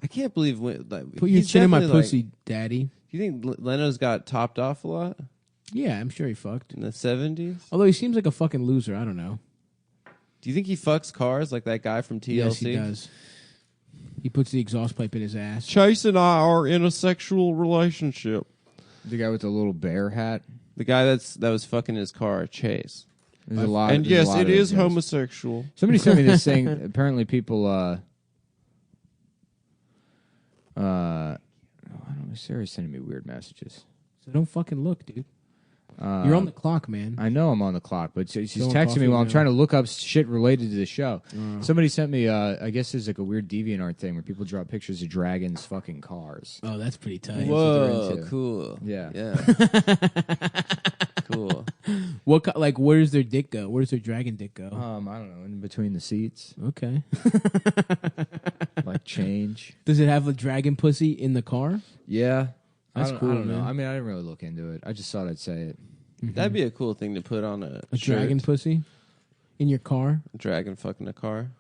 I can't believe Put your chin in my pussy, daddy. Do you think Leno's got topped off a lot Yeah, I'm sure he fucked. in the 70s? Although he seems like a fucking loser. I don't know. Do you think he fucks cars like that guy from TLC? Yes, he does. He puts the exhaust pipe in his ass. Chase and I are in a sexual relationship. The guy with the little bear hat. The guy that was fucking his car, Chase. There's a lot. And there's a yes, lot it of is those guys. homosexual. Somebody sent me this thing. Apparently, people. I don't know. Sarah's sending me weird messages. So don't fucking look, dude. You're on the clock, man. I know I'm on the clock, but she's Don't texting coffee me while I'm now. trying to look up shit related to the show. Somebody sent me, I guess there's like a weird DeviantArt thing where people draw pictures of dragons fucking cars. Oh, that's pretty tight. Whoa, into. cool. Yeah. Cool. Where's their dick go? Where's their dragon dick go? I don't know, in between the seats, Okay. like change. Does it have a dragon pussy in the car? Yeah. That's cool, I don't know. man. I mean, I didn't really look into it. I just thought I'd say it. That'd be a cool thing to put on a shirt. dragon pussy in your car. Dragon fucking a car.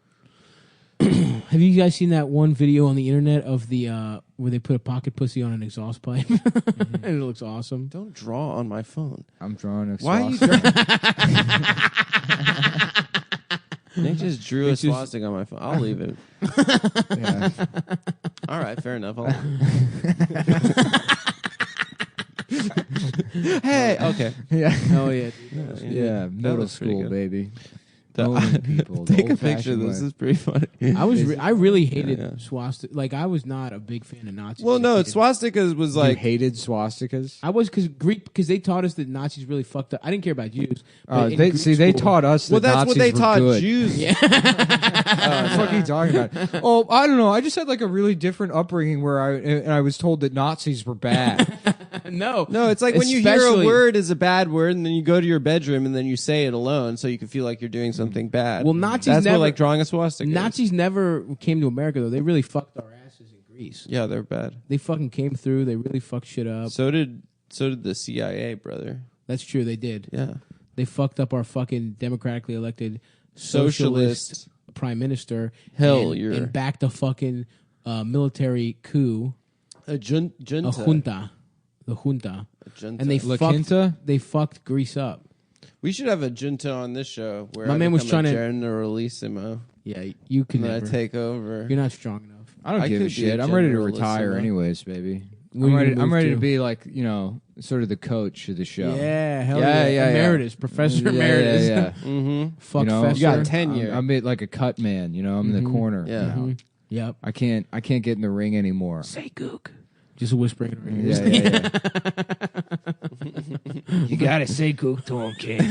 Have you guys seen that one video on the internet of the where they put a pocket pussy on an exhaust pipe and it looks awesome? Don't draw on my phone. I'm drawing a Why are you Nick just drew a swastika on my phone. I'll leave it. Yeah. All right, fair enough. Hey, okay. Yeah. Oh yeah. Yeah. Middle school, baby. People, Take a picture of this. This is pretty funny. I really hated swastika. Like I was not a big fan of Nazis. Well, no, swastikas was like you hated swastikas. I was because they taught us that Nazis really fucked up. I didn't care about Jews. They taught us. Well, that that's Nazis what they were taught good. Jews. Yeah. What the fuck are you talking about? Oh, I don't know. I just had like a really different upbringing where I was told that Nazis were bad. No, it's like when you hear a word is a bad word, and then you go to your bedroom and then you say it alone, so you can feel like you're doing something bad. Well, Nazis that's never what like drawing a swastika. Nazis never came to America though. They really fucked our asses in Greece. Yeah, they're bad. They fucking came through. They really fucked shit up. So did the CIA, brother. That's true. They did. Yeah, they fucked up our fucking democratically elected socialist prime minister. And backed a fucking military coup. A junta. The junta. And they fucked Greece up. We should have a junta on this show where my man was trying to generalissimo. Yeah, you can never take over. You're not strong enough. I don't give a shit. I'm ready to retire anyways, baby. I'm ready to be like, sort of the coach of the show. Yeah, hell yeah. Emeritus, Professor Emeritus. Yeah. Mm-hmm. Fuck you got tenure. I'm like a cut man, I'm in the corner. Yeah. Yep. I can't get in the ring anymore. Say gook. Just whispering in her ears. Yeah. You gotta say gook to him, kid.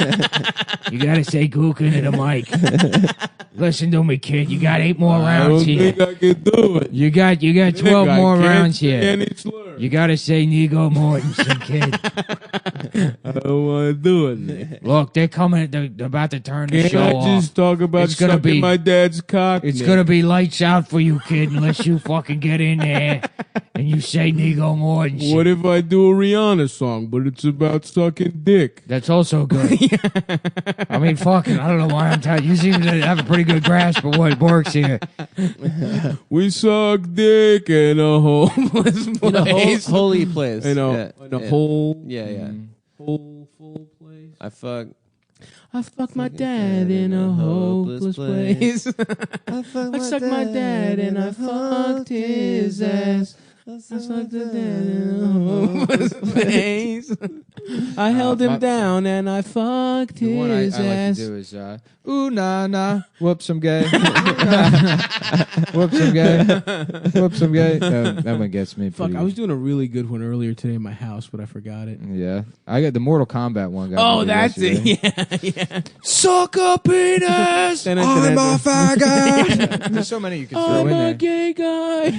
You gotta say gook into the mic. Listen to me, kid. You got 8 more rounds here. I think I can do it. You got 12 more rounds here. Any slur. You gotta say Nigo Mortensen, kid. I don't want to do it, Nick. Look, they're coming. They're about to turn the Can't show I off. just talk about It's gonna sucking be my dad's cock? It's Nick? gonna be lights out for you, kid, unless you fucking get in there and you say Nigo Mortensen. What if I do a Rihanna song, but it's about sucking dick? That's also good. I mean, fucking, I don't know why I'm telling you. You seem to have a pretty good grasp of what works here. We suck dick in a homeless place. In a holy place. In a whole... Yeah. Whole full place. I fuck my dad in a hopeless place. I sucked my dad and I fucked his ass. I sucked the dad in a hopeless place. I held him down and I fucked The one I his like ass. to do is, ooh, nah, nah, whoops, I'm gay. Whoops, I'm gay. Whoops, I'm gay. That one gets me. Fuck, pretty I was doing a really good one earlier today in my house, but I forgot it. Yeah. I got the Mortal Kombat one. Oh, that's it. Yeah. Suck a penis! I'm a faggot! There's so many you can throw I'm in a there. gay guy.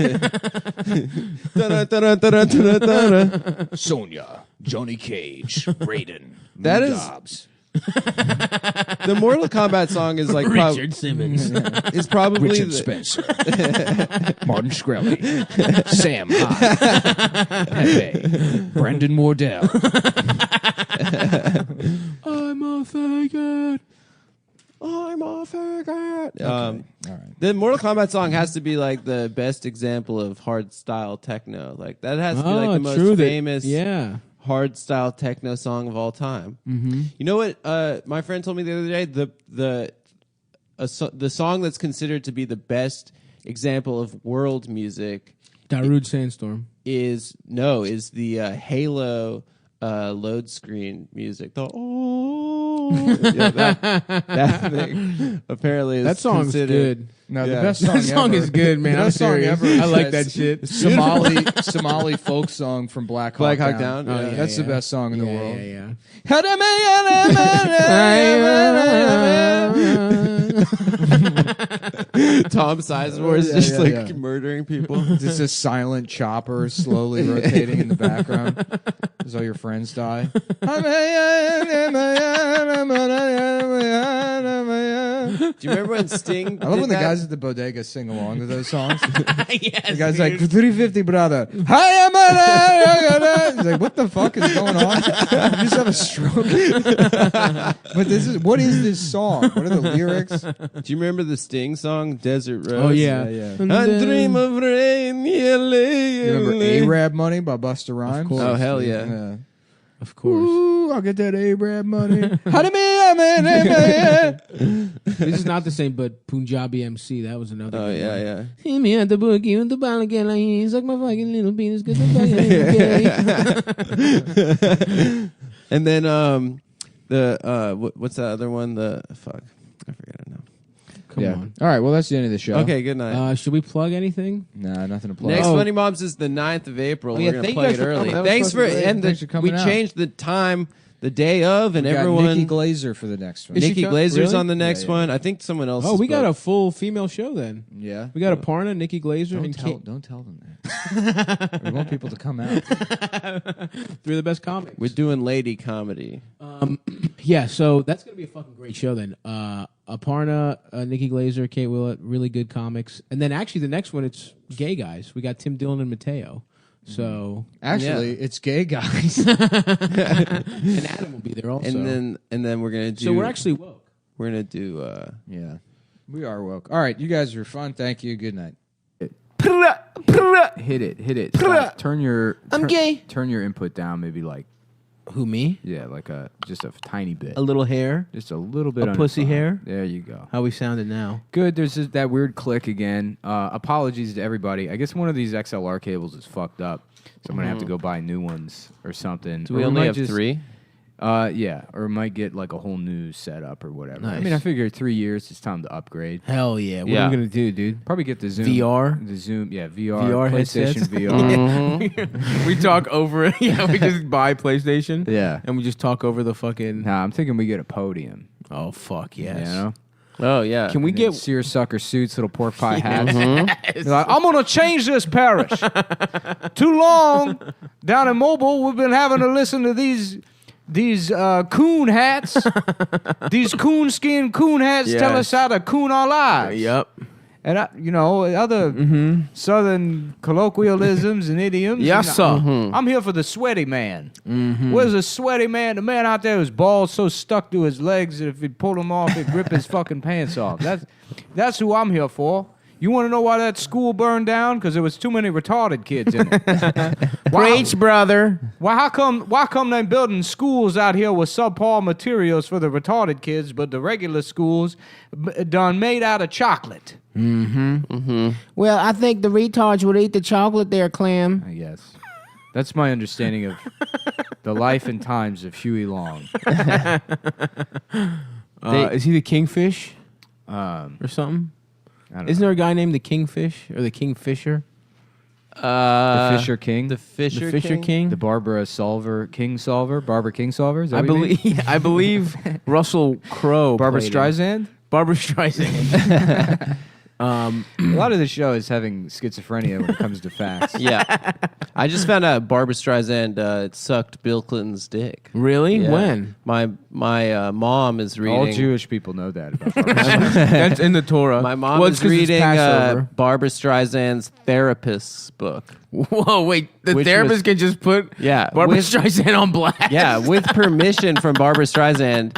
Sonya, Johnny Cage, Raiden, That is- Dobbs. The Mortal Kombat song is like Richard Simmons. It's probably Richard Spencer, Martin Shkreli, Sam High, Pepe, Brendan Wardell. I'm a faggot. I'm a faggot. All right. The Mortal Kombat song has to be like the best example of hard style techno. Like that has to be like the most famous hard style techno song of all time. Mm-hmm. You know what? My friend told me the other day the song that's considered to be the best example of world music. Darude Sandstorm is the Halo load screen music. That thing apparently is that song's good. No, the best song that song ever. is good, man. The I'm best song serious. ever. I is like that that shit. Somali folk song from Black Hawk Down. Oh, yeah, that's the best song in the world. Yeah. Tom Sizemore is just murdering people. Just a silent chopper slowly rotating in the background as all your friends die. Do you remember when Sting? I love when the that? guys at the bodega sing along to those songs. Yes, the guy's dude. like 350, brother. like, what the fuck is going on? You just have a stroke. But what is this song? What are the lyrics? Do you remember the Sting song, Desert Rose? Oh, yeah. I dream of rain, You remember Arab Money by Busta Rhymes? Of course. Oh, hell yeah. Of course. Ooh, I'll get that Arab money. This is not the same, but Punjabi MC, that was another. Oh, yeah. Hit me at the boogie with the ball again, like he's like my fucking little penis. And then what's that other one? I forget it now. Come on. All right, well, that's the end of the show. Okay, good night. Should we plug anything? Nah, nothing to plug. Next Funny Moms is the 9th of April. Oh, yeah, We're going to thank plug you it guys for early. coming. Thanks for we out. changed the time the day of, and We got everyone. Nikki Glazer for the next one. Is she Nikki come- Glazer's really? on the next Yeah. one. I think someone else. Oh, is we got a booked. full female show then. Yeah. We got Aparna, Nikki Glazer, Don't and tell them that. We want people to come out. Three of the best comics. We're doing lady comedy. Yeah, so that's going to be a fucking great show then. Aparna, Nikki Glazer, Kate Willett, really good comics. And then actually the next one, it's gay guys. We got Tim Dillon and Mateo. So Actually, it's gay guys. and Adam will be there also. And then we're gonna do. So we're actually woke. We're gonna do. Yeah, we are woke. All right, you guys were fun. Thank you. Good night. Hit it. Stop. Turn your. I'm gay. Turn your input down, maybe like. Who, me? Yeah, like just a tiny bit. A little hair? Just a little bit. A pussy hair? There you go. How we sounded now? Good. There's that weird click again. Apologies to everybody. I guess one of these XLR cables is fucked up, so I'm gonna have to go buy new ones or something. Do we Or only might have 3? Yeah, or might get like a whole new setup or whatever. I Nice. mean, I figure 3 years it's time to upgrade. Hell yeah. What are we going to do, dude? Probably get the Zoom. VR? The Zoom, yeah, VR. VR PlayStation headsets? VR. We talk over it. Yeah, we just buy PlayStation. Yeah. And we just talk over the fucking... Nah, I'm thinking we get a podium. Oh, fuck yes. You know? Oh, yeah. Can we And then get... seersucker suits, little pork pie hats. Yes. Be like, I'm going to change this parish. Too long down in Mobile, we've been having to listen to these coon hats. These coon hats tell us how to coon our lives. Yep. And, other southern colloquialisms and idioms. Yes, sir. I'm here for the sweaty man. Where's the sweaty man? The man out there whose balls so stuck to his legs that if he pulled them off, he'd rip his fucking pants off. That's who I'm here for. You want to know why that school burned down? Because there was too many retarded kids in it. Preach, brother. Why come they building schools out here with subpar materials for the retarded kids, but the regular schools done made out of chocolate? Well, I think the retards would eat the chocolate there, Clam. I guess. That's my understanding of the life and times of Huey Long. Is he the kingfish or something? I don't Isn't know. there a guy named the Kingfish or the Kingfisher? The Fisher King? The Fisher King? The Barbara King Solver? Barbara King Solver? Is that I what you mean? believe. I believe Russell Crowe. Barbara played him. Streisand? Barbara Streisand. A lot of the show is having schizophrenia when it comes to facts. Yeah. I just found out Barbara Streisand sucked Bill Clinton's dick. Really? Yeah. When? My mom is reading. All Jewish people know that about Barbara Streisand. That's in the Torah. My mom Well, is it's 'cause it's reading Passover. Barbara Streisand's therapist's book. Whoa, wait. The Which therapist was- can just put Yeah, Barbara with- Streisand on blast. Yeah, with permission from Barbara Streisand.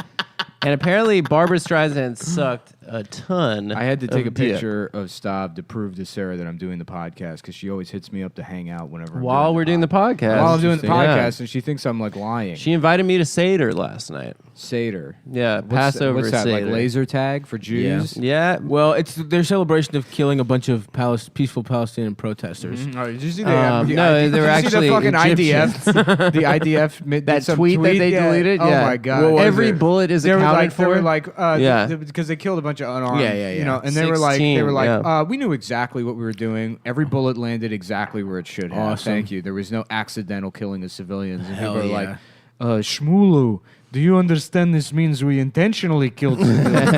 And apparently Barbara Streisand sucked a ton. I had to take a of dick. picture of Stav to prove to Sarah that I'm doing the podcast because she always hits me up to hang out whenever While we're doing the podcast. While I'm doing the Yeah. podcast, and she thinks I'm like lying. She invited me to Seder last night. Seder. Yeah, Passover What's that, like Seder. laser tag for Jews? Yeah. Well, it's their celebration of killing a bunch of peaceful Palestinian protesters. Oh, did you see No, they were did you actually see the fucking Egyptians. IDF. The IDF made That some tweet that they Yeah. deleted? Oh Yeah. my god! What was Every it? bullet is They were accounted like, They for? were like, Yeah. because they killed a bunch of unarmed. Yeah, yeah, yeah. You know, and they were like, 16, yeah. we knew exactly what we were doing. Every bullet landed exactly where it should have. Awesome. Thank you. There was no accidental killing of civilians. And Hell people were yeah. like, Shmulu, do you understand this means we intentionally killed civilians?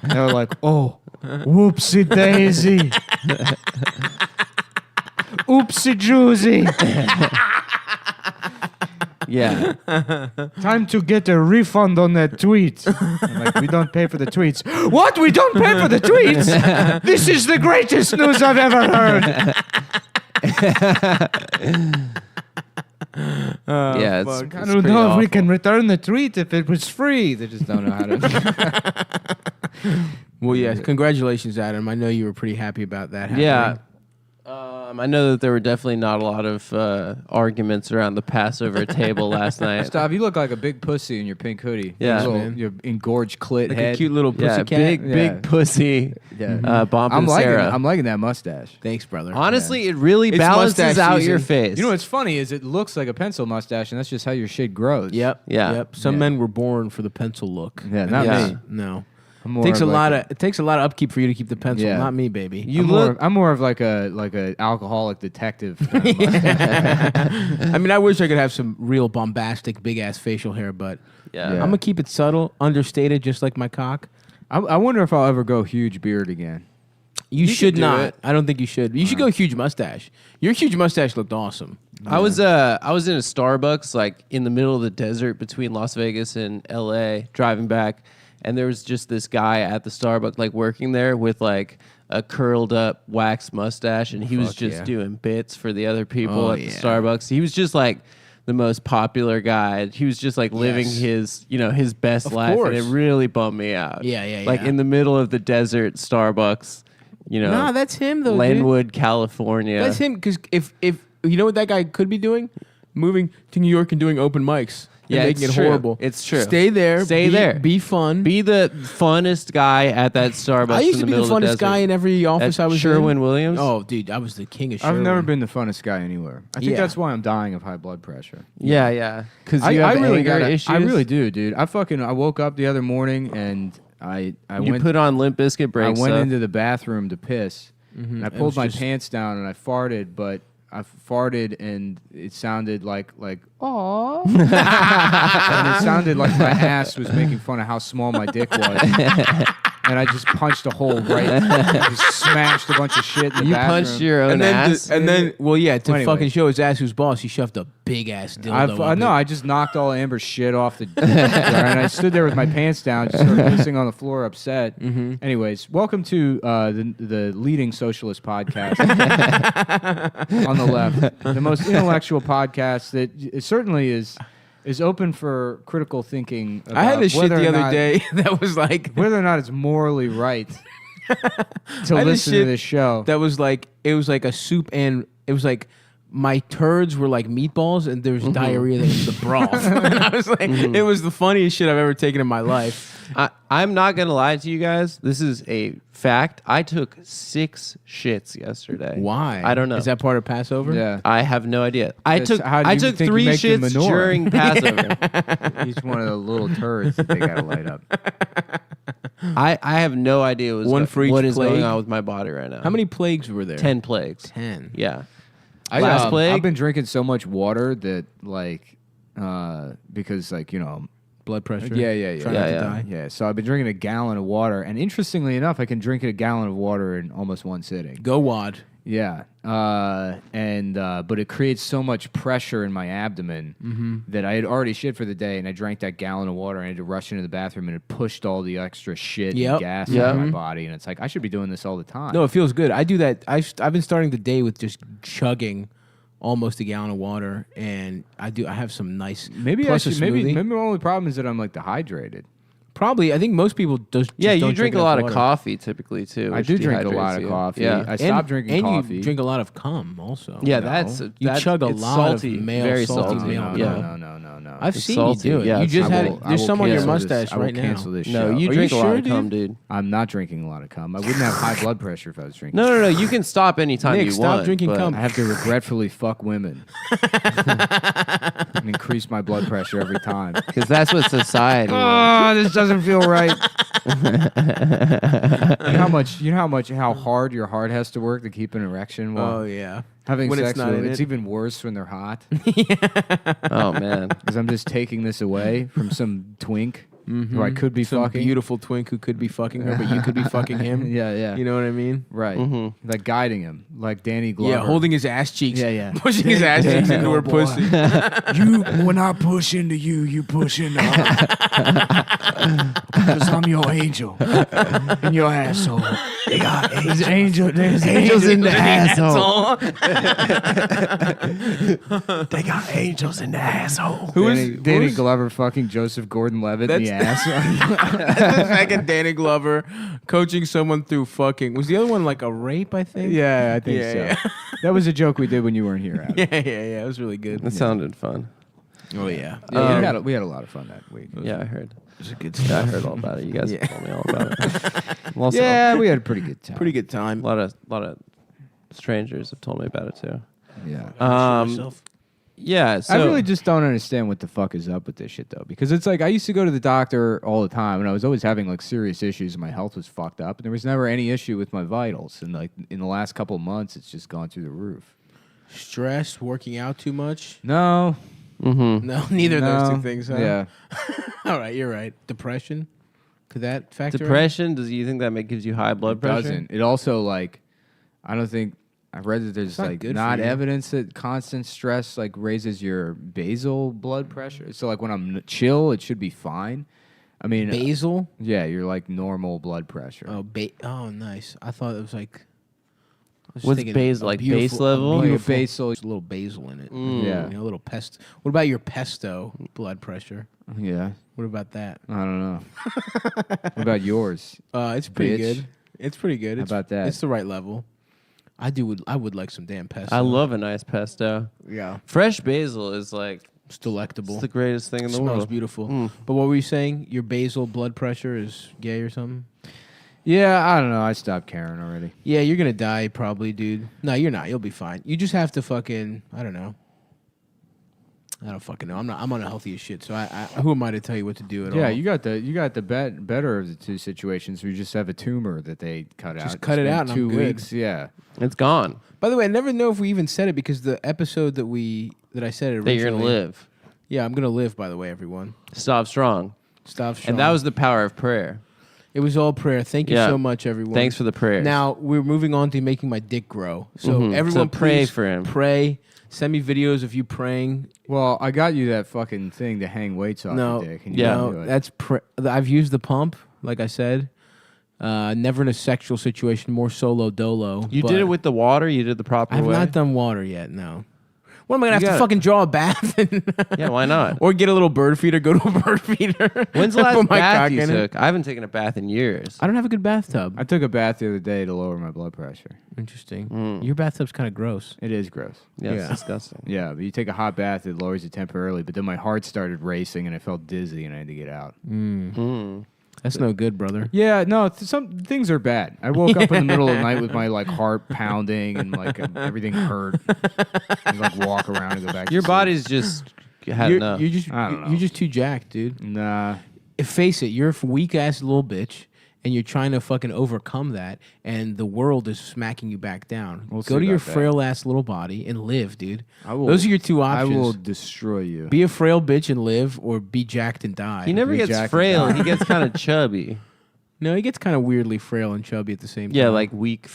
They were like, oh, whoopsie daisy. Oopsie Juicy. Yeah. Time to get a refund on that tweet. I'm like, we don't pay for the tweets. What? We don't pay for the tweets? This is the greatest news I've ever heard. Yeah, it's, fuck. I it's don't pretty know if we awful. can return the treat if it was free. They just don't know how to. Well, yeah. Congratulations, Adam. I know you were pretty happy about that happening. Yeah. I know that there were definitely not a lot of arguments around the Passover table last night. Stop! You look like a big pussy in your pink hoodie. Yeah. Your, Man. your engorged clit Like head. a cute little pussy Yeah, cat. big pussy. Yeah. Bump I'm and liking. Sarah. I'm liking that mustache. Thanks, brother. Honestly, it really It's balances mustache out season. your face. You know what's funny is it looks like a pencil mustache, and that's just how your shit grows. Yep. Yeah. Yep. Some men were born for the pencil look. Yeah, not Yeah. me. No. I'm more Takes of a like lot of it takes a lot of upkeep for you to keep the pencil. Yeah. Not me, baby. I'm more of like a alcoholic detective. Kind of mustache. I mean, I wish I could have some real bombastic, big ass facial hair, but Yeah. I'm gonna keep it subtle, understated, just like my cock. I wonder if I'll ever go huge beard again. You should do not. it. I don't think you should. You should go huge mustache. Your huge mustache looked awesome. I was in a Starbucks like in the middle of the desert between Las Vegas and LA driving back, and there was just this guy at the Starbucks like working there with like a curled up wax mustache, and he was Fuck just yeah. doing bits for the other people Oh, at the yeah. Starbucks. He was just like the most popular guy. He was just like living Yes. his best Of life, and it course. really bummed me out. Yeah, Like yeah. in the middle of the desert Starbucks, Nah, that's him though. Dude. Lenwood, California. That's him. Because if you know what that guy could be doing, moving to New York and doing open mics. And Yeah, making it's it true. horrible. It's true. Stay there. Stay be, there. Be fun. Be the funnest guy at that Starbucks. I used in to the be the middle of funnest desert. guy in every office At I was Sherwin in. Williams. Oh, dude, I was the king of Sherwin. I've never been the funnest guy anywhere. I think Yeah. that's why I'm dying of high blood pressure. Yeah. Because I, you have I really anger gotta- issues. I really do, dude. I woke up the other morning and I You went put on Limp Bizkit I breaks. went stuff. into the bathroom to piss. And I It pulled was my just- pants down and I farted, but I farted and it sounded like aww. And it sounded like my ass was making fun of how small my dick was. And I just punched a hole right, just smashed a bunch of shit in the You bathroom. punched your own And then, ass. to Anyway. fucking show his ass who's boss, he shoved a big ass dildo. up No, it. I just knocked all Amber's shit off the and I stood there with my pants down, just started pissing on the floor, upset. Anyways, welcome to the leading socialist podcast on the left, the most intellectual podcast that it certainly is open for critical thinking. I had about this shit whether the or other not- day that was like whether or not it's morally right to I had listen to shit this show. That was like it was like a soup, and it was like my turds were like meatballs, and there was diarrhea that was the broth. And I was like, it was the funniest shit I've ever taken in my life. I'm not gonna lie to you guys. This is a fact. I took 6 shits yesterday. Why? I don't know. Is that part of Passover? Yeah. I have no idea. I That's took how do I you took think you 3 make the shits menorah? during Passover. Each one of the little turds that they gotta light up. I have no idea One for each what is plague? going on with my body right now. How many plagues were there? 10 plagues. 10. Yeah. Last plague? I've been drinking so much water that because Blood pressure. yeah. Try not to Yeah. die. Yeah, so I've been drinking a gallon of water, and interestingly enough, I can drink a gallon of water in almost one sitting. Go wad. Yeah, but it creates so much pressure in my abdomen that I had already shit for the day, and I drank that gallon of water, and I had to rush into the bathroom, and it pushed all the extra shit Yep. and gas out of my body, and it's like I should be doing this all the time. No, it feels good. I do that. I've been starting the day with just chugging almost a gallon of water, and I have some nice. maybe plus a maybe smoothie. my only problem is that I'm like dehydrated. Probably, I think most people just Yeah, you don't drink a enough lot of water. coffee typically too. I which do drink a dehydrates lot of you. coffee. Yeah. I stopped drinking and coffee. you drink a lot of cum also. Yeah, No. that's you that's- chug a it's lot salty, of male very salty salty. male no, cum. no. I've It's seen salty, you do it. yeah, you it's just salty. had it. There's some on your mustache I will right now. cancel this No, show. you Are drink you a lot sure, of cum, dude? dude. I'm not drinking a lot of cum. I wouldn't have high blood pressure if I was drinking. No. You can stop anytime Nick, you stop want. drinking but- cum. I have to regretfully fuck women and increase my blood pressure every time. Because that's what society wants. Oh, this doesn't feel right. You know how hard your heart has to work to keep an erection while Oh yeah. having When it's sex not with in them. It's it. even worse when they're hot Oh man. because I'm just taking this away from some twink. who I could be Some fucking. beautiful twink who could be fucking her, but you could be fucking him. Yeah. You know what I mean? Right. Mm-hmm. Like guiding him, like Danny Glover. Yeah, holding his ass cheeks. Yeah. Pushing his ass cheeks into her boy. pussy. When I push into you, you push into her. Because I'm your angel in your asshole. They got angels. There's angels in the asshole. They got angels in the asshole. Danny Glover fucking Joseph Gordon-Levitt in the ass? That's the second Danny Glover coaching someone through fucking. Was the other one like a rape, I think? Yeah, I think so. Yeah. That was a joke we did when you weren't here, Adam. Yeah. It was really good. That sounded fun. Oh, yeah. We had a lot of fun that week. Yeah, I heard. It was a good Yeah, I heard all about it. You guys told me all about it. Also, Yeah, we had a pretty good time. Pretty good time. A lot of strangers have told me about it too. Yeah. Yeah, so I really just don't understand what the fuck is up with this shit though, because it's like I used to go to the doctor all the time, and I was always having like serious issues, and my health was fucked up, and there was never any issue with my vitals, and like in the last couple of months, it's just gone through the roof. Stress, working out too much? No. Mm-hmm. No, neither of those two things, huh? Yeah. All right, you're right. Depression? Could that factor in? Depression? Do you think that gives you high blood pressure? Doesn't. It also like, I don't think I read that there's not like good for not you. evidence that constant stress like raises your basal blood pressure. So like when I'm chill, it should be fine. I mean, Basal? Yeah, you're like normal blood pressure. Oh, nice. I thought it was like. I was What's thinking base, a like beautiful- base level? a Like a beautiful- basal. There's a little basil in it. Yeah. You know, a little pesto. What about your pesto blood pressure? Yeah. What about that? I don't know. What about yours? It's pretty bitch? good. It's pretty good. How It's, about that? It's the right level. I would like some damn pesto. I love a nice pesto. Yeah. Fresh basil is like It's delectable. it's the greatest thing in the Smells world. beautiful. Mm. But what were you saying? Your basal blood pressure is gay or something? Yeah, I don't know. I stopped caring already. Yeah, you're gonna die probably, dude. No, you're not. You'll be fine. You just have to fucking. I don't know. I don't fucking know. I'm unhealthy as shit. So who am I to tell you what to do at all? Yeah, you got the better of the two situations where you just have a tumor that they cut out. Just cut it Spend out and I'm 2 good. weeks. Yeah. It's gone. By the way, I never know if we even said it because the episode that I said it originally. That you're gonna live. Yeah, I'm gonna live. By the way, everyone. Stop strong. Stop strong. And that was the power of prayer. It was all prayer. Thank you Yeah. so much, everyone. Thanks for the prayers. Now we're moving on to making my dick grow. So Mhm. everyone, So pray please for him. Pray. Send me videos of you praying. Well, I got you that fucking thing to hang weights off No, your dick. And you didn't do no, it. that's I've used the pump, like I said. Never in a sexual situation, more solo dolo. You but did it with the water. You did the proper I've way. not done water yet. No. What am I gonna You have to gotta- fucking draw a bath? Yeah, why not? Or get a little bird feeder? Go to a bird feeder. When's the Put last my bath cock you in it. took? I haven't taken a bath in years. I don't have a good bathtub. I took a bath the other day to lower my blood pressure. Interesting. Your bathtub's kind of gross. It is gross. Yeah, it's disgusting. Yeah, but you take a hot bath, it lowers it temporarily, but then my heart started racing and I felt dizzy and I had to get out. That's no good, brother. Yeah, no, some things are bad. I woke up in the middle of the night with my like heart pounding and like everything hurt. And, like walk around and go back. Your to sleep. body's just had enough. You're just I don't know. you're just too jacked, dude. Nah. Face it, you're a weak ass little bitch, and you're trying to fucking overcome that, and the world is smacking you back down. We'll Go see to your about that. frail ass little body and live, dude. I will, Those are your two options. I will destroy you. Be a frail bitch and live, or be jacked and die. He never Be gets jacked and frail. die. He gets kind of chubby. No, he gets kind of weirdly frail and chubby at the same time. Yeah, like weak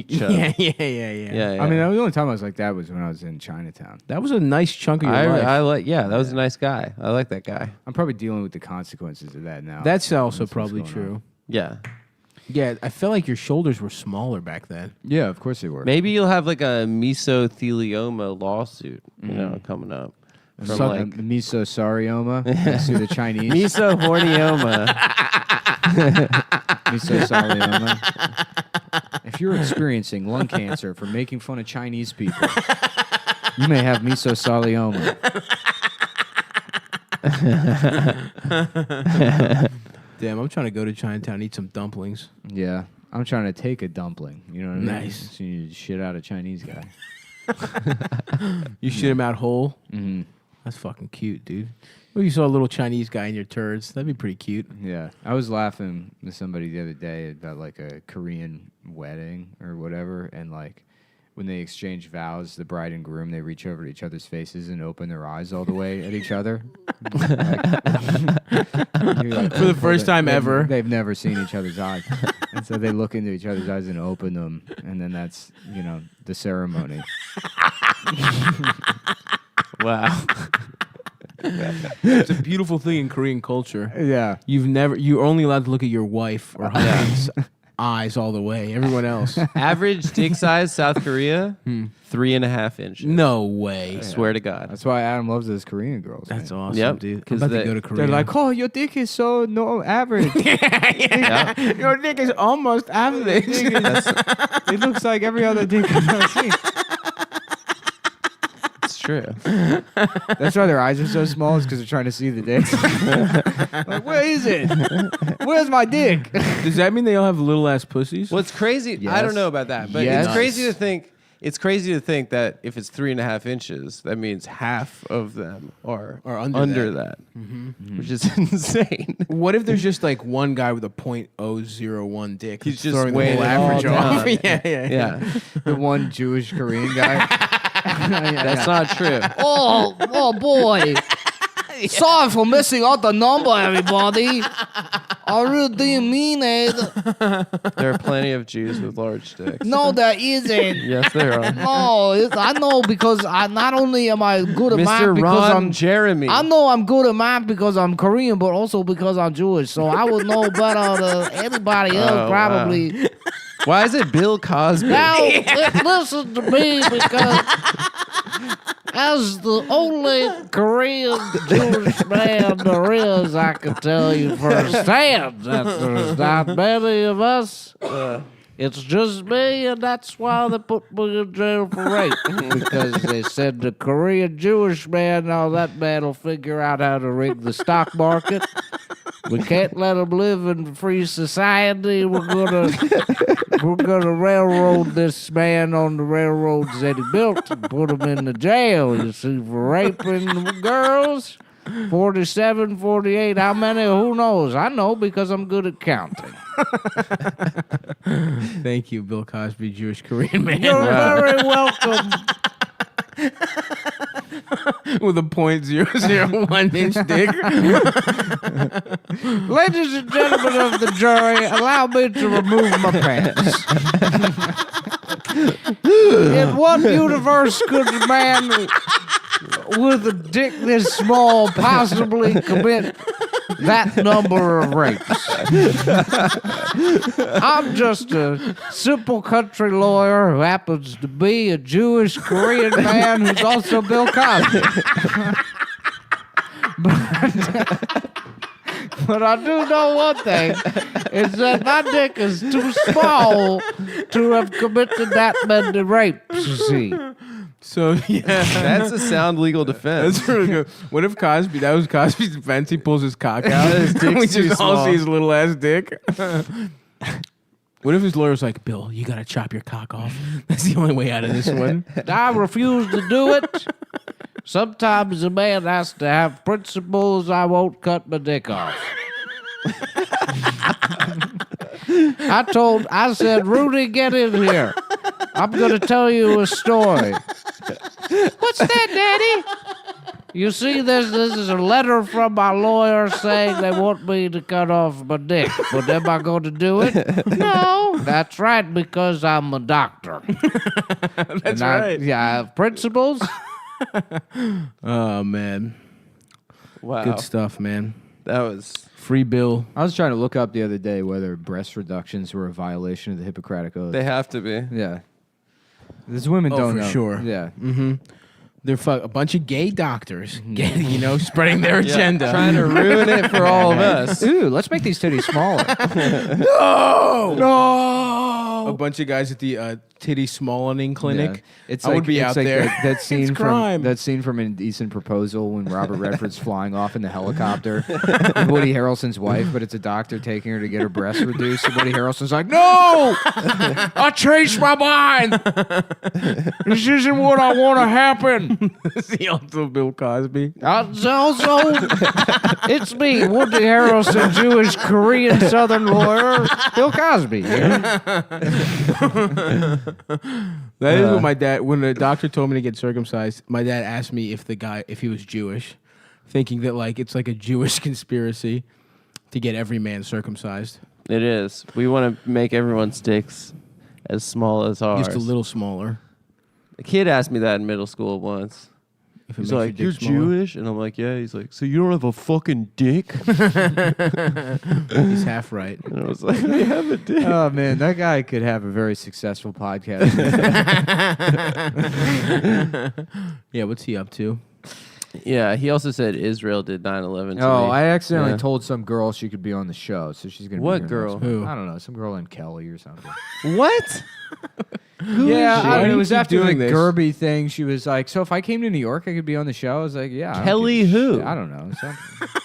chub. yeah. Yeah, I mean, the only time I was like that was when I was in Chinatown. That was a nice chunk of your life. I like. Yeah, that was a nice guy. I like that guy. I'm probably dealing with the consequences of that now. That's also what's probably going true. on. Yeah. Yeah, I felt like your shoulders were smaller back then. Yeah, of course they were. Maybe you'll have like a mesothelioma lawsuit, you know, coming up. From like Misosarioma. To the Chinese. mesohornioma. Misosarioma. If you're experiencing lung cancer from making fun of Chinese people, you may have misosarioma. Damn, I'm trying to go to Chinatown and eat some dumplings. Yeah. I'm trying to take a dumpling. You know what I mean? Nice. So you shit out a Chinese guy. You shit him out whole? Mm-hmm. That's fucking cute, dude. Well, you saw a little Chinese guy in your turds. That'd be pretty cute. Yeah. I was laughing with somebody the other day about like a Korean wedding or whatever, and like when they exchange vows, the bride and groom, they reach over to each other's faces and open their eyes all the way at each other. You're like, For the first time ever. They've never seen each other's eyes. And so they look into each other's eyes and open them. And then that's, the ceremony. Wow. It's a beautiful thing in Korean culture. Yeah. You're only allowed to look at your wife or husband's eyes all the way. Everyone else. Average dick size, South Korea, 3.5 inches. No way. I swear to God. That's why Adam loves those Korean girls. That's awesome, Yep. dude. Because I'm about to go to Korea. They're like, oh, your dick is so average. Yeah. Your dick is almost average. It looks like every other dick I've ever seen. It's true. That's why their eyes are so small, is because they're trying to see the dick. Like, where is it? Where's my dick? Does that mean they all have little ass pussies? What's crazy? Yes. I don't know about that, but Yes. it's crazy to think. It's crazy to think that if it's 3.5 inches, that means half of them are under that, which is insane. What if there's just like one guy with a .001 dick? He's that's just throwing the weighing whole it all average off. down. Yeah. The one Jewish Korean guy. That's not true. Oh boy. Sorry for missing out the number, everybody. I really didn't mean it. There are plenty of Jews with large dicks. No, there isn't. Yes, there are. No, I know because not only am I good at math Mr. because Ron Jeremy. I know I'm good at math because I'm Korean, but also because I'm Jewish. So I would know better than anybody else, probably. Wow. Why is it Bill Cosby? Now, listen to me because as the only Korean Jewish man there is, I can tell you firsthand that there's not many of us. It's just me, and that's why they put me in jail for rape. Because they said the Korean Jewish man, now that man will figure out how to rig the stock market. We can't let him live in a free society. We're gonna railroad this man on the railroads that he built and put him in the jail. You see, for raping girls. 47, 48, how many? Who knows? I know because I'm good at counting. Thank you, Bill Cosby, Jewish Korean man. You're very welcome. With a .001 inch dick. Ladies and gentlemen of the jury, allow me to remove my pants. In what universe could a man with a dick this small possibly commit that number of rapes? I'm just a simple country lawyer who happens to be a Jewish Korean man who's also Bill Cosby. But I do know one thing, is that my dick is too small to have committed that many rapes, you see. So, yeah. That's a sound legal defense. That's really good. What if that was Cosby's defense? He pulls his cock out. His dick's we too just all small. see his little ass dick. What if his lawyer's like, Bill, you got to chop your cock off? That's the only way out of this one. I refuse to do it. Sometimes a man has to have principles. I won't cut my dick off. I said, Rudy, get in here. I'm going to tell you a story. What's that, Daddy? You see, this is a letter from my lawyer saying they want me to cut off my dick. But am I going to do it? No. That's right, because I'm a doctor. That's right. I have principles. Oh, man. Wow. Good stuff, man. That was free Bill. I was trying to look up the other day whether breast reductions were a violation of the Hippocratic Oath. They have to be. Yeah. These women don't for know. sure. Yeah. Mm-hmm. They're a bunch of gay doctors, spreading their agenda. Trying to ruin it for all of us. Ooh, let's make these titties smaller. No! A bunch of guys at the titty smallening clinic. Yeah. It's I would be out like there. That scene It's crime. from that scene from Indecent Proposal when Robert Redford's flying off in the helicopter with Woody Harrelson's wife, but it's a doctor taking her to get her breasts reduced. And Woody Harrelson's like, "No, I changed my mind. This isn't what I want to happen." See, also Bill Cosby. Also, it's me, Woody Harrelson, Jewish Korean Southern lawyer, Bill Cosby. Here. That is what my dad. When the doctor told me to get circumcised, my dad asked me if he was Jewish, thinking that like it's like a Jewish conspiracy to get every man circumcised. It is. We want to make everyone's dicks as small as ours. Just a little smaller. A kid asked me that in middle school once. He's like, "You're Jewish?" And I'm like, "Yeah." He's like, "So you don't have a fucking dick?" He's half right. And I was like, "I have a dick." Oh man, that guy could have a very successful podcast. Yeah, what's he up to? Yeah, he also said Israel did 9/11 to Oh, me. I accidentally Yeah. told some girl she could be on the show, so she's gonna. What be here girl? next week. Who? I don't know. Some girl named Kelly or something. What? Yeah, Why do it you was keep after the doing this? Gerby thing. She was like, "So if I came to New York, I could be on the show." I was like, "Yeah." I don't Kelly give a who? shit. I don't know. Something.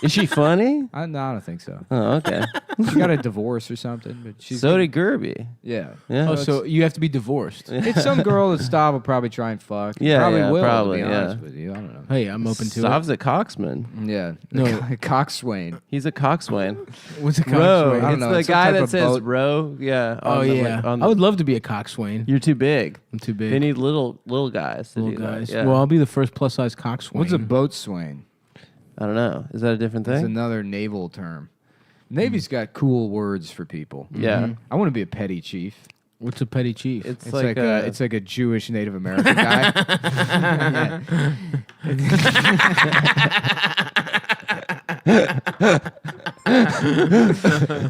Is she funny? No, I don't think so. Oh, okay. She got a divorce or something, but she's So did Gerby. Yeah. Yeah. Oh, so you have to be divorced. It's some girl that Stav will probably try and fuck. Yeah, probably yeah, will. probably, to be honest yeah. with you, I don't know. Hey, I'm open to Stav's a coxman. Yeah, No. coxswain. He's a coxswain. What's a Row. coxswain? I don't It's know, the it's some guy type that of says boat. row. Yeah. Oh on the, yeah, like, on I the- would love to be a coxswain. You're too big. I'm too big. They need little guys to Little do guys. that. Yeah. Well, I'll be the first plus size coxswain. What's a boat swain? I don't know. Is that a different It's thing? another naval term. Navy's got cool words for people. Yeah. I want to be a petty chief. What's a petty chief? It's like a Jewish Native American guy.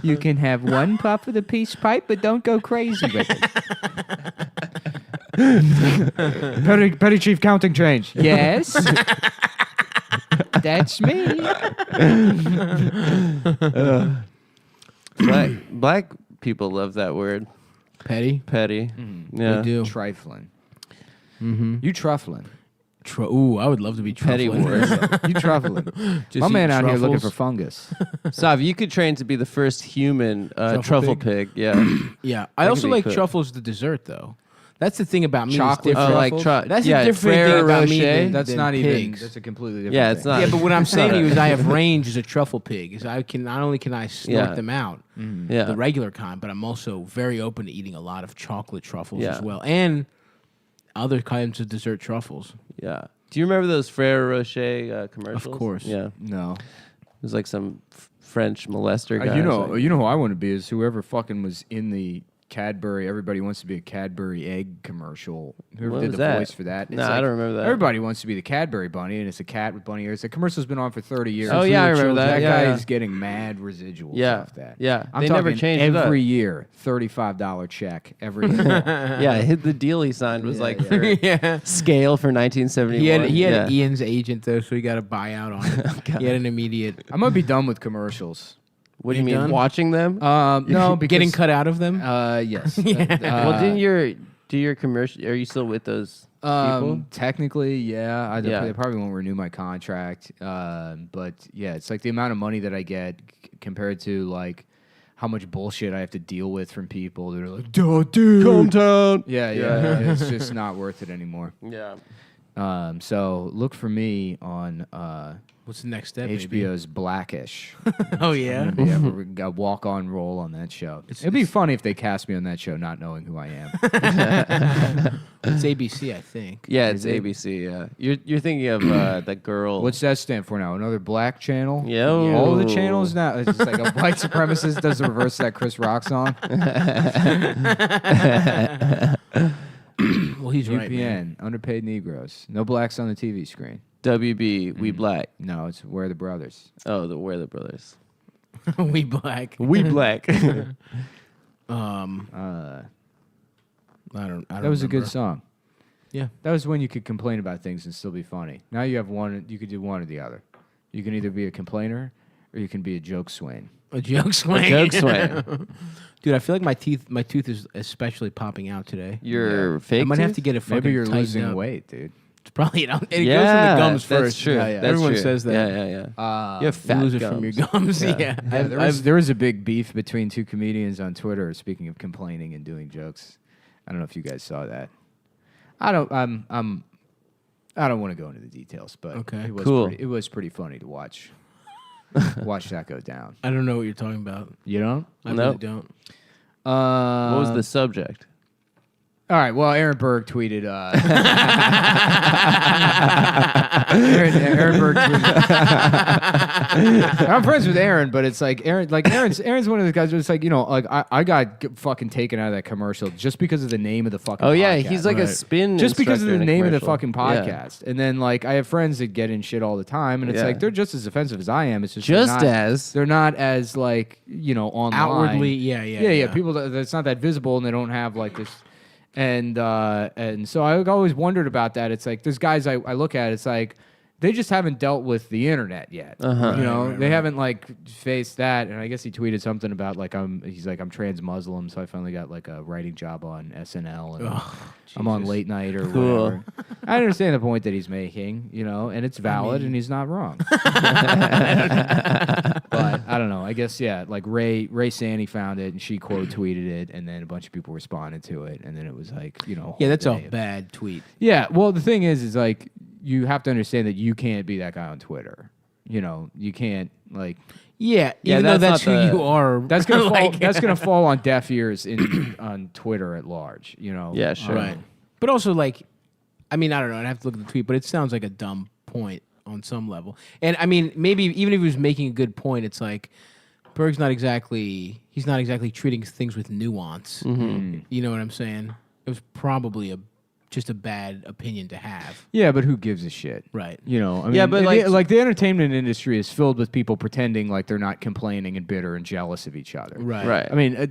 You can have one puff of the peace pipe, but don't go crazy with it. Petty chief counting change. Yes. That's me. Black people love that word. petty. Petty. Yeah. They do. Trifling. Mm-hmm. You truffling. Ooh, I would love to be Petty truffling. wars. You truffling. Just My eat man out here looking truffles. for fungus. Sav, you could train to be the first human truffle pig. Yeah. Yeah, I That also could be like cool. truffles the dessert though. That's the thing about me. is Chocolate different. truffles? That's yeah, a different Ferrero thing about me. Rocher. Than, That's than not pigs. even. That's a completely different. Yeah, it's thing. not. Yeah, but what I'm saying to you is I have Yeah. range as a truffle pig. Is I can not only can I snort Yeah. them out, Yeah. the regular kind, but I'm also very open to eating a lot of chocolate truffles Yeah. as well, and other kinds of dessert truffles. Yeah. Do you remember those Ferrero Rocher commercials? Of course. Yeah. No. It was like some French molester guy. You Like- know who I want to be is whoever fucking was in the Cadbury. Everybody wants to be a Cadbury egg commercial. Whoever What did was the that? voice for that? No, I don't remember that. Everybody wants to be the Cadbury bunny, and it's a cat with bunny ears. The commercial's been on for 30 years. Oh, yeah, I remember that. That Yeah, guy yeah. is getting mad residuals Yeah, off that. yeah. I'm They talking never changed it up. every year. $35 check every year. Yeah, the deal he signed was Yeah, like yeah. for Yeah. scale for 1971. He had yeah. Ian's agent though, so he got a buyout on it. He had an immediate. I'm gonna be done with commercials. What do you You're mean, done? watching them? No, because Getting cut out of them. Yes. Well, didn't do your commercial? Are you still with those people? Technically, yeah. Yeah. They probably won't renew my contract. But yeah, it's like the amount of money that I get compared to like how much bullshit I have to deal with from people that are like, "Duh, dude, Cumtown." Yeah, yeah. It's just not worth it anymore. Yeah. So look for me on What's the next step? maybe? HBO's Blackish. Oh yeah. I'm gonna be a walk-on role on that show. It'd be funny if they cast me on that show, not knowing who I am. It's ABC, I think. Yeah, it's Is it? ABC. Yeah, you're thinking of that girl. What's that stand for now? Another black channel? Yo. All the channels now. It's just like a white supremacist does the reverse of that Chris Rock song. Well, he's right, man. UPN, underpaid Negroes. No blacks on the TV screen. WB? We black. No, it's We're the Brothers. Oh, the We're the Brothers. We black. We black. I don't. That was a good remember. song. Yeah. That was when you could complain about things and still be funny. Now you have one. You could do one or the other. You can either be a complainer or you can be a joke swain. A joke swing. A joke swing. Dude, I feel like my tooth is especially popping out today. Your fake I might have tooth? to get a fucking Maybe you're tightened losing up. weight, dude. It's probably it goes from the Yeah, gums that's first. true. Yeah, yeah. That's Everyone true. says that. Yeah. You have fat You lose it gums. from your gums. Yeah. Yeah, there was a big beef between two comedians on Twitter. Speaking of complaining and doing jokes, I don't know if you guys saw that. I don't want to go into the details, but Okay. it was Cool. it was pretty funny to watch. Watch that go down. I don't know what you're talking about. You don't? I really Nope. don't. What was the subject? All right. Well, Aaron Berg tweeted. Aaron Berg tweeted. I'm friends with Aaron, but it's like Aaron's one of those guys. Where it's like I got fucking taken out of that commercial just because of the name of the fucking. Oh yeah, podcast. he's like a spin. Just because of the name of the commercial. fucking podcast, and then like I have friends that get in shit all the time, and it's like they're just as offensive as I am. It's just they're not as like online outwardly. Yeah. People that's not that visible, and they don't have like this. And so I always wondered about that. It's like there's guys I look at. It's like they just haven't dealt with the internet yet. They haven't like faced that. And I guess he tweeted something about like I'm trans Muslim, so I finally got like a writing job on SNL, and I'm on late night or whatever. I understand the point that he's making, and it's valid, and he's not wrong. But I don't know. I guess like Ray Sandy found it, and she quote tweeted it, and then a bunch of people responded to it, and then it was like yeah, that's a bad tweet. Yeah, well the thing is like you have to understand that you can't be that guy on Twitter. You can't like. Yeah, even though that's who you are. That's gonna fall. That's gonna fall on deaf ears on Twitter at large. Yeah, sure. Right. But also, like, I mean, I don't know. I'd have to look at the tweet, but it sounds like a dumb point on some level. And I mean, maybe even if he was making a good point, it's like Berg's not exactly. He's not exactly treating things with nuance. Mm-hmm. You know what I'm saying? It was probably just a bad opinion to have. Yeah, but who gives a shit? Right. I mean, yeah, but like the entertainment industry is filled with people pretending like they're not complaining and bitter and jealous of each other. Right. I mean,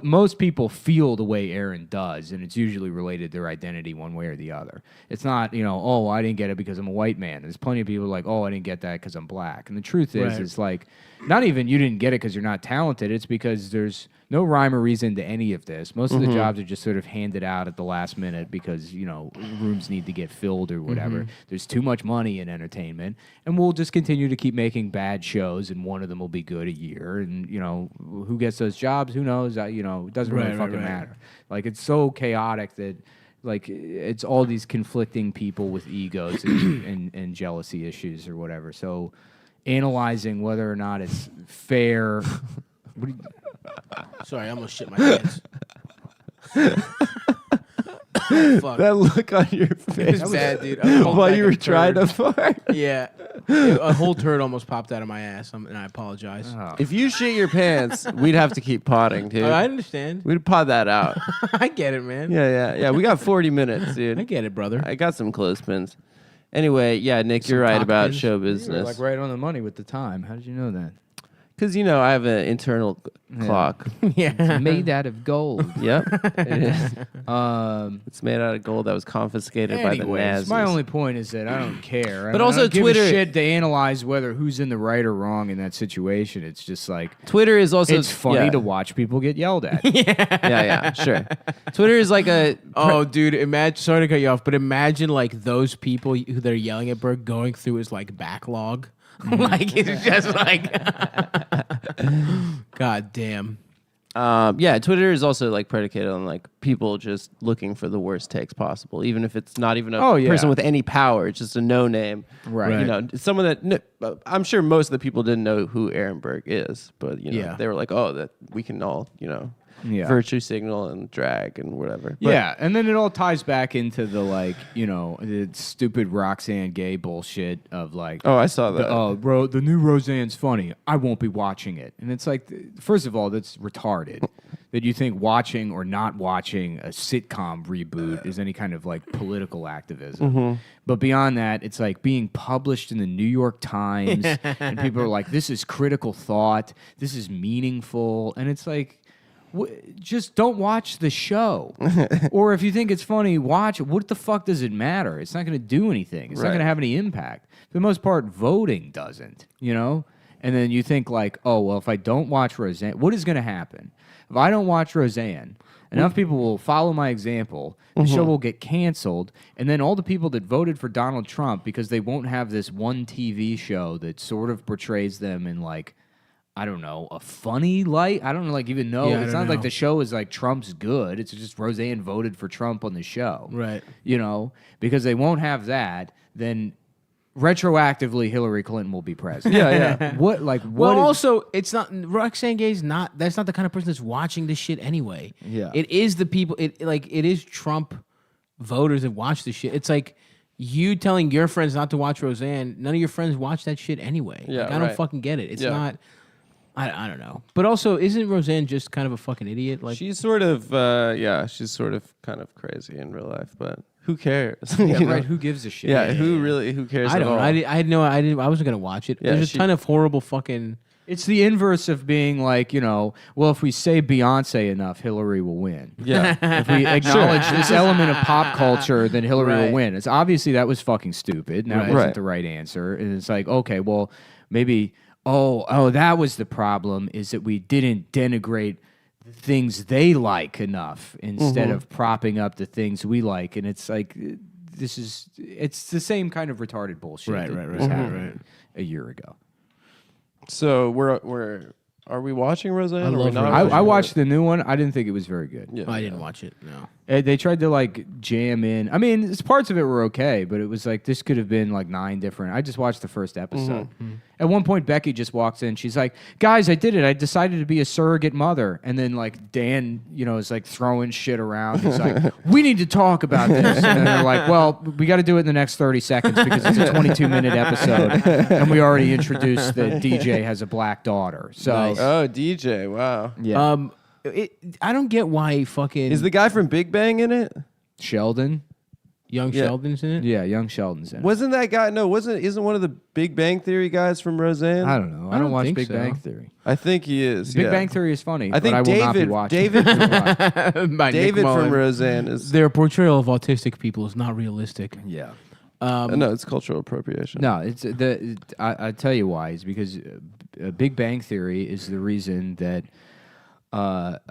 most people feel the way Aaron does, and it's usually related to their identity one way or the other. It's not, oh, I didn't get it because I'm a white man. There's plenty of people like, oh, I didn't get that because I'm black. And the truth is, it's like, not even you didn't get it because you're not talented. It's because there's no rhyme or reason to any of this. Most of the jobs are just sort of handed out at the last minute because, rooms need to get filled or whatever. There's too much money in entertainment, and we'll just continue to keep making bad shows, and one of them will be good a year. And, who gets those jobs? Who knows? It doesn't really fucking matter. Like, it's so chaotic that, like, it's all these conflicting people with egos and jealousy issues or whatever. So analyzing whether or not it's fair... Sorry, I almost shit my pants. Fuck. That look on your face. That was bad, dude. While you were trying to fart. Yeah. A whole turd almost popped out of my ass, and I apologize. Oh. If you shit your pants, we'd have to keep potting, dude. I understand. We'd pod that out. I get it, man. Yeah. We got 40 minutes, dude. I get it, brother. I got some clothespins. Anyway, yeah, Nick, you're right about show business. You were like right on the money with the time. How did you know that? Because, I have an internal clock. Yeah. It's made out of gold. Yep. It is. It's made out of gold that was confiscated by the Nazis. My only point is that I don't care. But I also don't give Twitter... a shit to analyze whether who's in the right or wrong in that situation. It's just like... Twitter is also... It's funny to watch people get yelled at. Yeah, sure. Twitter is like a... Oh, dude, sorry to cut you off, but imagine like those people who they're yelling at Berg going through his like backlog. Like it's just like God damn. Yeah, Twitter is also like predicated on like people just looking for the worst takes possible, even if it's not even a person with any power. It's just a no name, right? Someone that I'm sure most of the people didn't know who Aaron Berg is, but they were like, oh, that we can all virtue signal and drag and whatever. But yeah, and then it all ties back into the like the stupid Roxanne Gay bullshit of like, oh, I saw that. The new Roseanne's funny. I won't be watching it. And it's like, first of all, that's retarded that you think watching or not watching a sitcom reboot is any kind of like political activism. But beyond that, it's like being published in the New York Times, and people are like, this is critical thought, this is meaningful, and it's like, just don't watch the show. Or if you think it's funny, watch it. What the fuck does it matter? It's not going to do anything. It's not going to have any impact. For the most part, voting doesn't, And then you think like, oh, well, if I don't watch Roseanne, what is going to happen? If I don't watch Roseanne, enough people will follow my example, the show will get canceled, and then all the people that voted for Donald Trump, because they won't have this one TV show that sort of portrays them in like, I don't know, a funny light? I don't like even know. It's not like the show is like Trump's good. It's just Roseanne voted for Trump on the show. Right. Because they won't have that, then retroactively Hillary Clinton will be president. Yeah. What Well, is- also, it's not Roxane Gay's not. That's not the kind of person that's watching this shit anyway. Yeah. it is the people. It is Trump voters that watch this shit. It's like you telling your friends not to watch Roseanne. None of your friends watch that shit anyway. Yeah, Like, I don't right. fucking get it. It's Yeah. not. I don't know. But also, isn't Roseanne just kind of a fucking idiot? Like She's sort of, she's sort of kind of crazy in real life, but who cares? Yeah, You know? right. Who gives a shit? Yeah, who cares I at don't. all? I had no. I didn't. I wasn't gonna watch it. Yeah, There's a ton of horrible fucking. It's the inverse of being like, well, if we say Beyonce enough, Hillary will win. Yeah. If we acknowledge this element of pop culture, then Hillary Right. will win. It's obviously that was fucking stupid. And that Right. wasn't Right. the right answer. And it's like, okay, well, maybe, oh, that was the problem, is that we didn't denigrate the things they like enough instead of propping up the things we like. And it's like, it's the same kind of retarded bullshit that was happening a year ago. So are we watching Roseanne? I or are we love not Roseanne. watching I watched the new one. I didn't think it was very good. Yeah. I didn't watch it. No. They tried to like jam in. I mean, parts of it were okay, but it was like this could have been like 9 different. I just watched the first episode. At one point, Becky just walks in. She's like, "Guys, I did it. I decided to be a surrogate mother." And then like Dan, is like throwing shit around. He's like, "We need to talk about this." And then they're like, "Well, we got to do it in the next 30 seconds because it's a 22-minute episode, and we already introduced that DJ has a black daughter." So Oh, DJ! Wow. yeah, I don't get why fucking Is the guy from Big Bang in it? Sheldon. young Yeah. Sheldon's in it. Yeah, young Sheldon's in it. Wasn't that guy? No, isn't one of the Big Bang Theory guys from Roseanne? I don't know. I I don't don't watch think Big so. Bang Theory. I think he is. Big yeah. Bang Theory is funny. I think but I will not be David. watching. David. By Nick David from Mullen. Roseanne is. Their portrayal of autistic people is not realistic. Yeah. No, it's cultural appropriation. No, it's I tell you why. It's because Big Bang Theory is the reason that I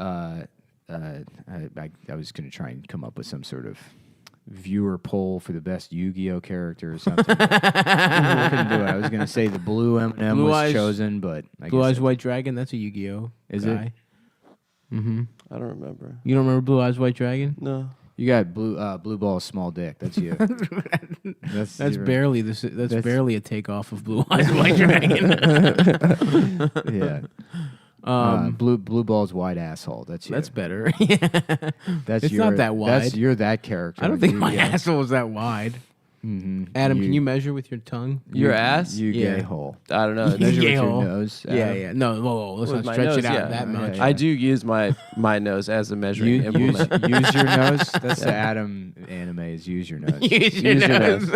was going to try and come up with some sort of viewer poll for the best Yu-Gi-Oh character or something. I couldn't do it. I was going to say the blue M&M Blue was Eyes- chosen, but I Blue guess Eyes White Dragon. That's a Yu-Gi-Oh. Is guy. it? Mm-hmm. I don't remember. You don't remember Blue Eyes White Dragon? No. You got blue ball, small dick. That's you. That's your- barely this. That's barely a takeoff of Blue Eyes White Dragon. Yeah. Blue ball's wide asshole. That's you. That's better. Yeah. That's It's not that wide. You're that character. I don't think You my get- asshole is that wide. Mhm. Adam, can you measure with your tongue? Your ass? You Yeah. gay hole. I don't know. Measure with Gay your hole. nose. Yeah, Adam. yeah. No, whoa, let's With not my stretch nose, it out yeah. that much. yeah. I do use my nose as a measuring Use implement. your nose. That's the Adam anime. Is use your nose. Use your nose.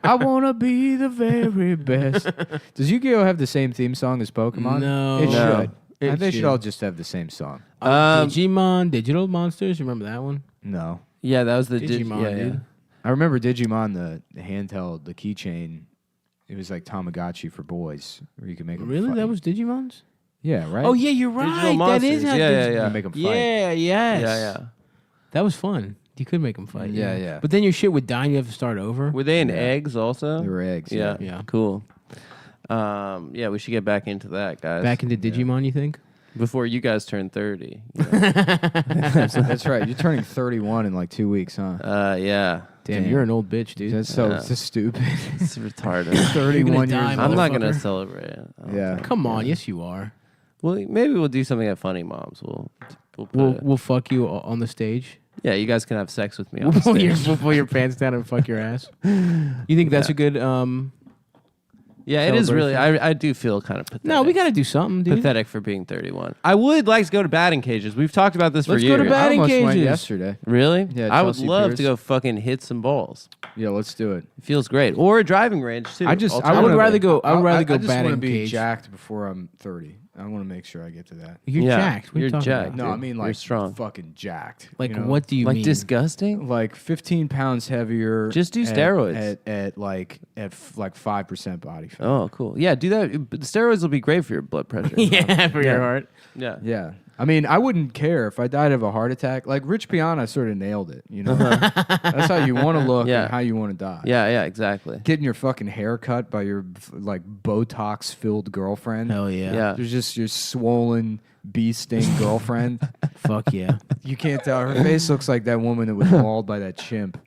I wanna be the very best. Does Yu-Gi-Oh have the same theme song as Pokemon? No. It No. should. It They should should. all just have the same song. Digimon, Digital Monsters. Remember that one? No, Yeah, that was the Digimon, yeah, dude. I remember Digimon, the handheld, the keychain. It was like Tamagotchi for boys, where you could make them Really? fight. That was Digimons? Yeah, right. Oh yeah, you're Digital right. That Monsters. is how Yeah, Digi- yeah, yeah. You make them fight. Yeah, yes. Yeah, yeah. That was fun. You could make them fight. Yeah, yeah. But then your shit would die and you have to start over. Were they in eggs also? They were eggs. Yeah. Yeah. Cool. Yeah, we should get back into that, guys. Back into Digimon, you think? before you guys turn 30. You know? That's right. You're turning 31 in like 2 weeks, huh? Yeah. Damn, you're an old bitch, dude. That's so stupid. It's retarded. 31 years old. I'm not gonna celebrate it. Yeah. Come on, yes you are. Well, maybe we'll do something at Funny Moms. We'll fuck you on the stage. Yeah, you guys can have sex with me on the stage. We'll pull your pants down and fuck your ass. You think that's a good Yeah, it is really. celebration? I do feel kind of pathetic. No, we got to do something, dude. Pathetic for being 31. I would like to go to batting cages. We've talked about this Let's for go years. to batting I almost went cages. yesterday. Really? Yeah, I would Chelsea love Piers. to go fucking hit some balls. Yeah, let's do it. It feels great. Or a driving range too. I just I would wanna- rather go. I would rather go I just want batting to be cage. jacked before I'm 30. I want to make sure I get to that. You're Yeah, jacked. What are you you're talking jacked. about? No, dude. I mean You're like strong. fucking jacked. Like, you know? what do you Like mean? disgusting? Like 15 pounds heavier. Just do at- steroids. at like 5% body fat. Oh, cool. Yeah, do that. But the steroids will be great for your blood pressure. Yeah, for Yeah. your heart. Yeah. Yeah. I mean, I wouldn't care if I died of a heart attack. Like Rich Piana sort of nailed it. You know, that's how you want to look Yeah. and how you want to die. Yeah, exactly. Getting your fucking hair cut by your like Botox filled girlfriend. Hell yeah. Yeah. There's just your swollen bee sting girlfriend. Fuck yeah. You can't tell. Her face looks like that woman that was mauled by that chimp.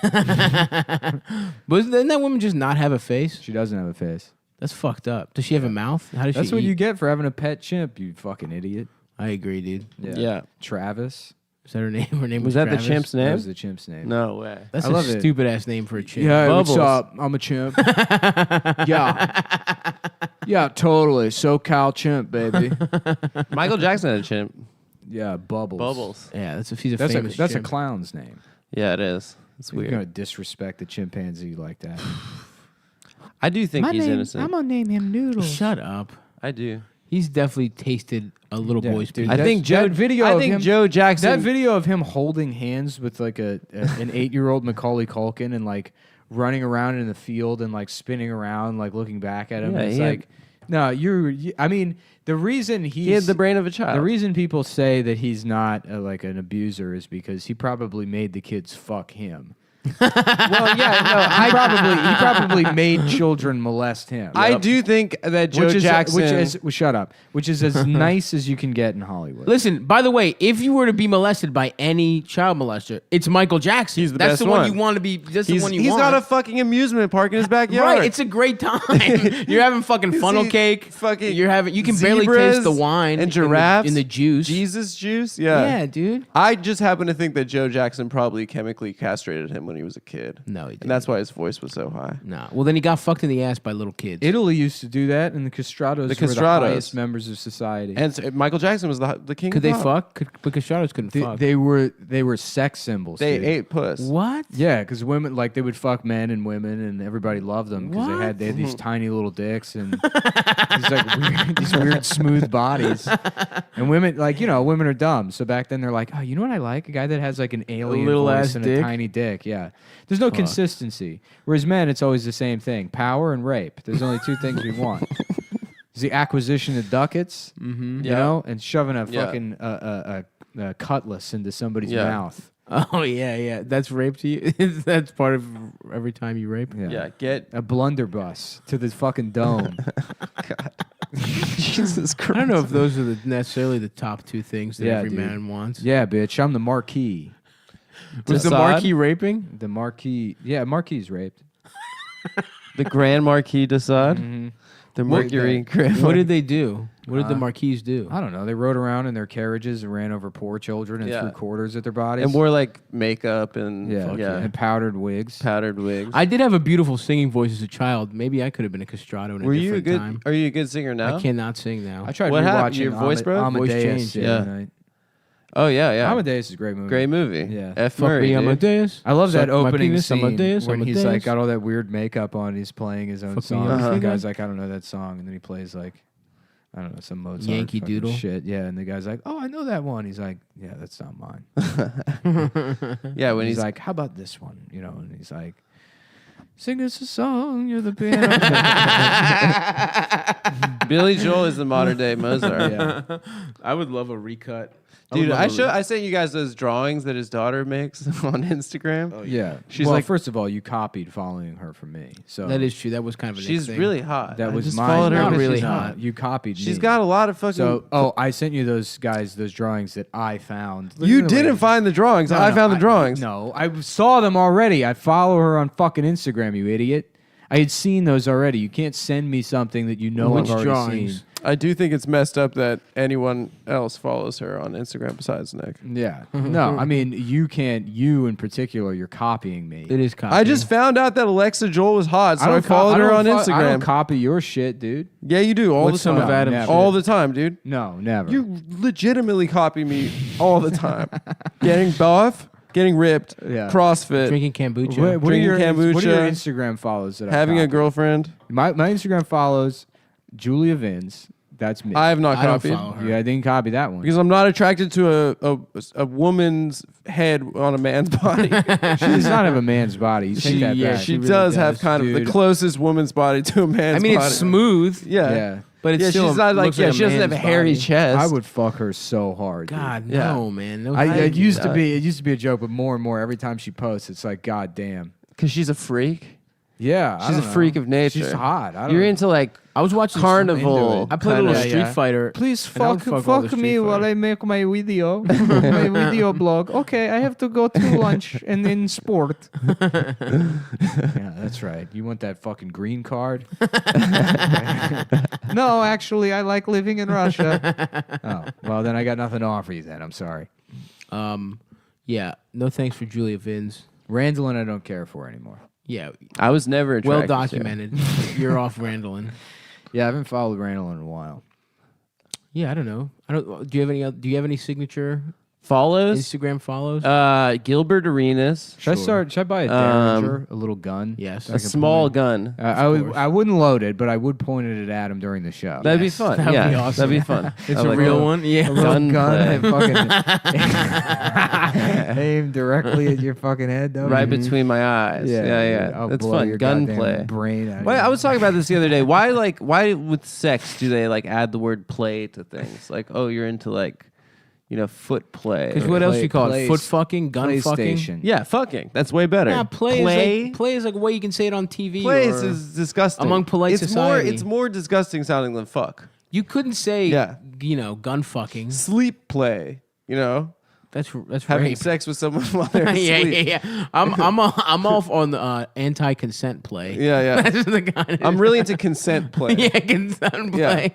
But didn't that woman just not have a face? She doesn't have a face. That's fucked up. Does she have a mouth? How does That's she what eat? you get for having a pet chimp, you fucking idiot. I agree, dude. Yeah. Travis. Is that her name? Her name Was that Travis? the chimp's name? That was the chimp's name. No way. That's I a love it. stupid ass name for a chimp. Yeah, Bubbles. what's up? I'm a chimp. Yeah. Yeah, totally. SoCal chimp, baby. Michael Jackson had a chimp. Yeah, Bubbles. Bubbles. Yeah, he's a That's famous that's chimp. a clown's name. Yeah, it is. It's You're weird. gonna disrespect the chimpanzee like that. I do think he's innocent. I'm gonna name him Noodles. Shut up. I do. He's definitely tasted a little Yeah, boy's dude, pee. I think that video. I of think him, Joe Jackson. That video of him holding hands with like an 8-year-old Macaulay Culkin and like running around in the field and like spinning around, like looking back at him. Yeah, It's he had- like, no, I mean, the reason he had the brain of a child. The reason people say that he's not like an abuser is because he probably made the kids fuck him. Well, yeah, no, he probably made children molest him. I do think that Joe Jackson. Shut up. Which is as nice as you can get in Hollywood. Listen, by the way, if you were to be molested by any child molester, it's Michael Jackson. He's the That's best the one one. you want to be. That's the one you He's want. got a fucking amusement park in his backyard. Right, it's a great time. You're having fucking funnel cake. Fucking You're having. You can barely zebras taste the wine and giraffes in the juice. Jesus juice. Yeah, Yeah, dude. I just happen to think that Joe Jackson probably chemically castrated him when he was a kid. No, he didn't. And that's why his voice was so high. Nah. Well, then he got fucked in the ass by little kids. Italy used to do that, and the castratos were the castratos. highest members of society. And so Michael Jackson was the king. Could of they pop. fuck? But castratos couldn't fuck. They were sex symbols. They dude. ate puss. What? Yeah, because women they would fuck men and women, and everybody loved them because they had these tiny little dicks and these weird smooth bodies. And women women are dumb. So back then they're like, oh, you know what I like? A guy that has like an alien little voice ass and dick? a tiny dick. Yeah, there's no consistency. Whereas men, it's always the same thing: power and rape. There's only two things we want. It's the acquisition of ducats, you know, and shoving a fucking a cutlass into somebody's mouth. Oh yeah. That's rape to you. That's part of every time you rape. Yeah, get a blunderbuss to the fucking dome. God. Jesus Christ. I don't know if those are necessarily the top two things that every dude. man wants. Yeah, bitch. I'm the Marquis. Was the Marquis raping? The Marquis. Yeah, Marquis raped. The Grand Marquis de Sade. Mm-hmm. The Mercury. What did they do? What did the Marquis do? I don't know. They rode around in their carriages and ran over poor children and threw quarters at their bodies. And wore like makeup and and powdered wigs. I did have a beautiful singing voice as a child. Maybe I could have been a castrato in a Were you different a good? time. Are you a good singer now? I cannot sing now. I tried What happened? rewatching Your voice broke? Amadeus Voice changed, the yeah. other night. Oh yeah. Amadeus is a great movie. Great movie. Yeah. F. Fuck Murray. me, dude. Amadeus. I love that Suck my opening penis, scene Amadeus, when he's Amadeus. like got all that weird makeup on. He's playing his own Fuck me, song. And the Amadeus. guy's like, I don't know that song, and then he plays like, I don't know, some Mozart Yankee fucking Doodle. shit. Yeah, and the guy's like, oh, I know that one. He's like, yeah, that's not mine. Yeah, when he's he's like, how about this one? You know, and he's like, sing us a song. You're the piano. Billy Joel is the modern day Mozart. Yeah. I would love a recut. Dude, I sent you guys those drawings that his daughter makes on Instagram. Oh, Yeah. She's well, like, first of all, you copied following her from me. So That is true. That was kind of a she's thing. really hot. that I was just mine. followed her Not because really she's hot. You copied She's me. got a lot of fucking. So, I sent you those drawings that I found. you didn't find the drawings. I found the drawings. No, I saw them already. I follow her on fucking Instagram, you idiot. I had seen those already. You can't send me something that you know Which I've already drawings? seen. I do think it's messed up that anyone else follows her on Instagram besides Nick. Yeah. No, I mean, you can't. You in particular, you're copying me. It is copying. I just found out that Alexa Joel was hot, so I don't followed her on I Instagram. don't copy your shit, dude. Yeah, you do all What's the some time. of Adam's shit? All the time, dude. No, never. You legitimately copy me all the time. Getting buff, getting ripped, Yeah. CrossFit, drinking kombucha. What are drinking your kombucha, Instagram follows that having I a copy? girlfriend. My Instagram follows Julia Vins. That's me. I have not I don't copied follow her. Yeah, I didn't copy that one. because I'm not attracted to a woman's head on a man's body. She does not have a man's body. You take that back. she really does have kind of Dude. the closest woman's body to a man's I mean, body. it's smooth, Yeah. Yeah. but it's Yeah, still she's not like, looks yeah, like she doesn't have a man's hairy body. chest. I would fuck her so hard. dude. God, Yeah. no, man. No, It used to that. be. It used to be a joke, but more and more every time she posts, it's like, God damn. Because she's a freak. Yeah, she's a freak of nature. She's hot. You're into like I was watching carnival. I played a little Street Fighter. Please and I would fuck all the me Street while Fighter. I make my video, my video blog. Okay, I have to go to lunch and then sport. Yeah, that's right. You want that fucking green card? No, actually, I like living in Russia. Oh, well, then I got nothing to offer you. Then I'm sorry. Yeah, no thanks for Julia Vins. Randallin, I don't care for anymore. Yeah, I was never well attracted to her. documented. You're off Randallin. Yeah, I haven't followed Randallin in a while. Yeah, I don't know. Do you have any signature Follows? Instagram follows? Gilbert Arenas. Should I buy a Derringer, a little gun? Yes. A small gun. I wouldn't load it, but I would point it at him during the show. That'd be fun. That'd yeah, be awesome. that'd be fun. It's I a like real that. one? Yeah. A little Gun gun play. and fucking aim directly at your fucking head, though. Right between my eyes. Yeah. I'll That's blow fun. your Gunplay. goddamn brain out of Why, you. I was talking about this the other day. Why with sex do they like add the word play to things? Like, oh, you're into like, foot play. Because what else you call it? Play- Foot fucking, gun fucking. PlayStation. Yeah, fucking. That's way better. Yeah, play is like a way you can say it on TV. Play or is disgusting. among polite it's society. It's more disgusting sounding than fuck. You couldn't say, Yeah. gun fucking. Sleep play. That's Having rape. sex with someone while they're yeah, asleep. yeah. I'm off on the anti-consent play. Yeah. That's the kind. I'm really into consent play. Yeah, consent play.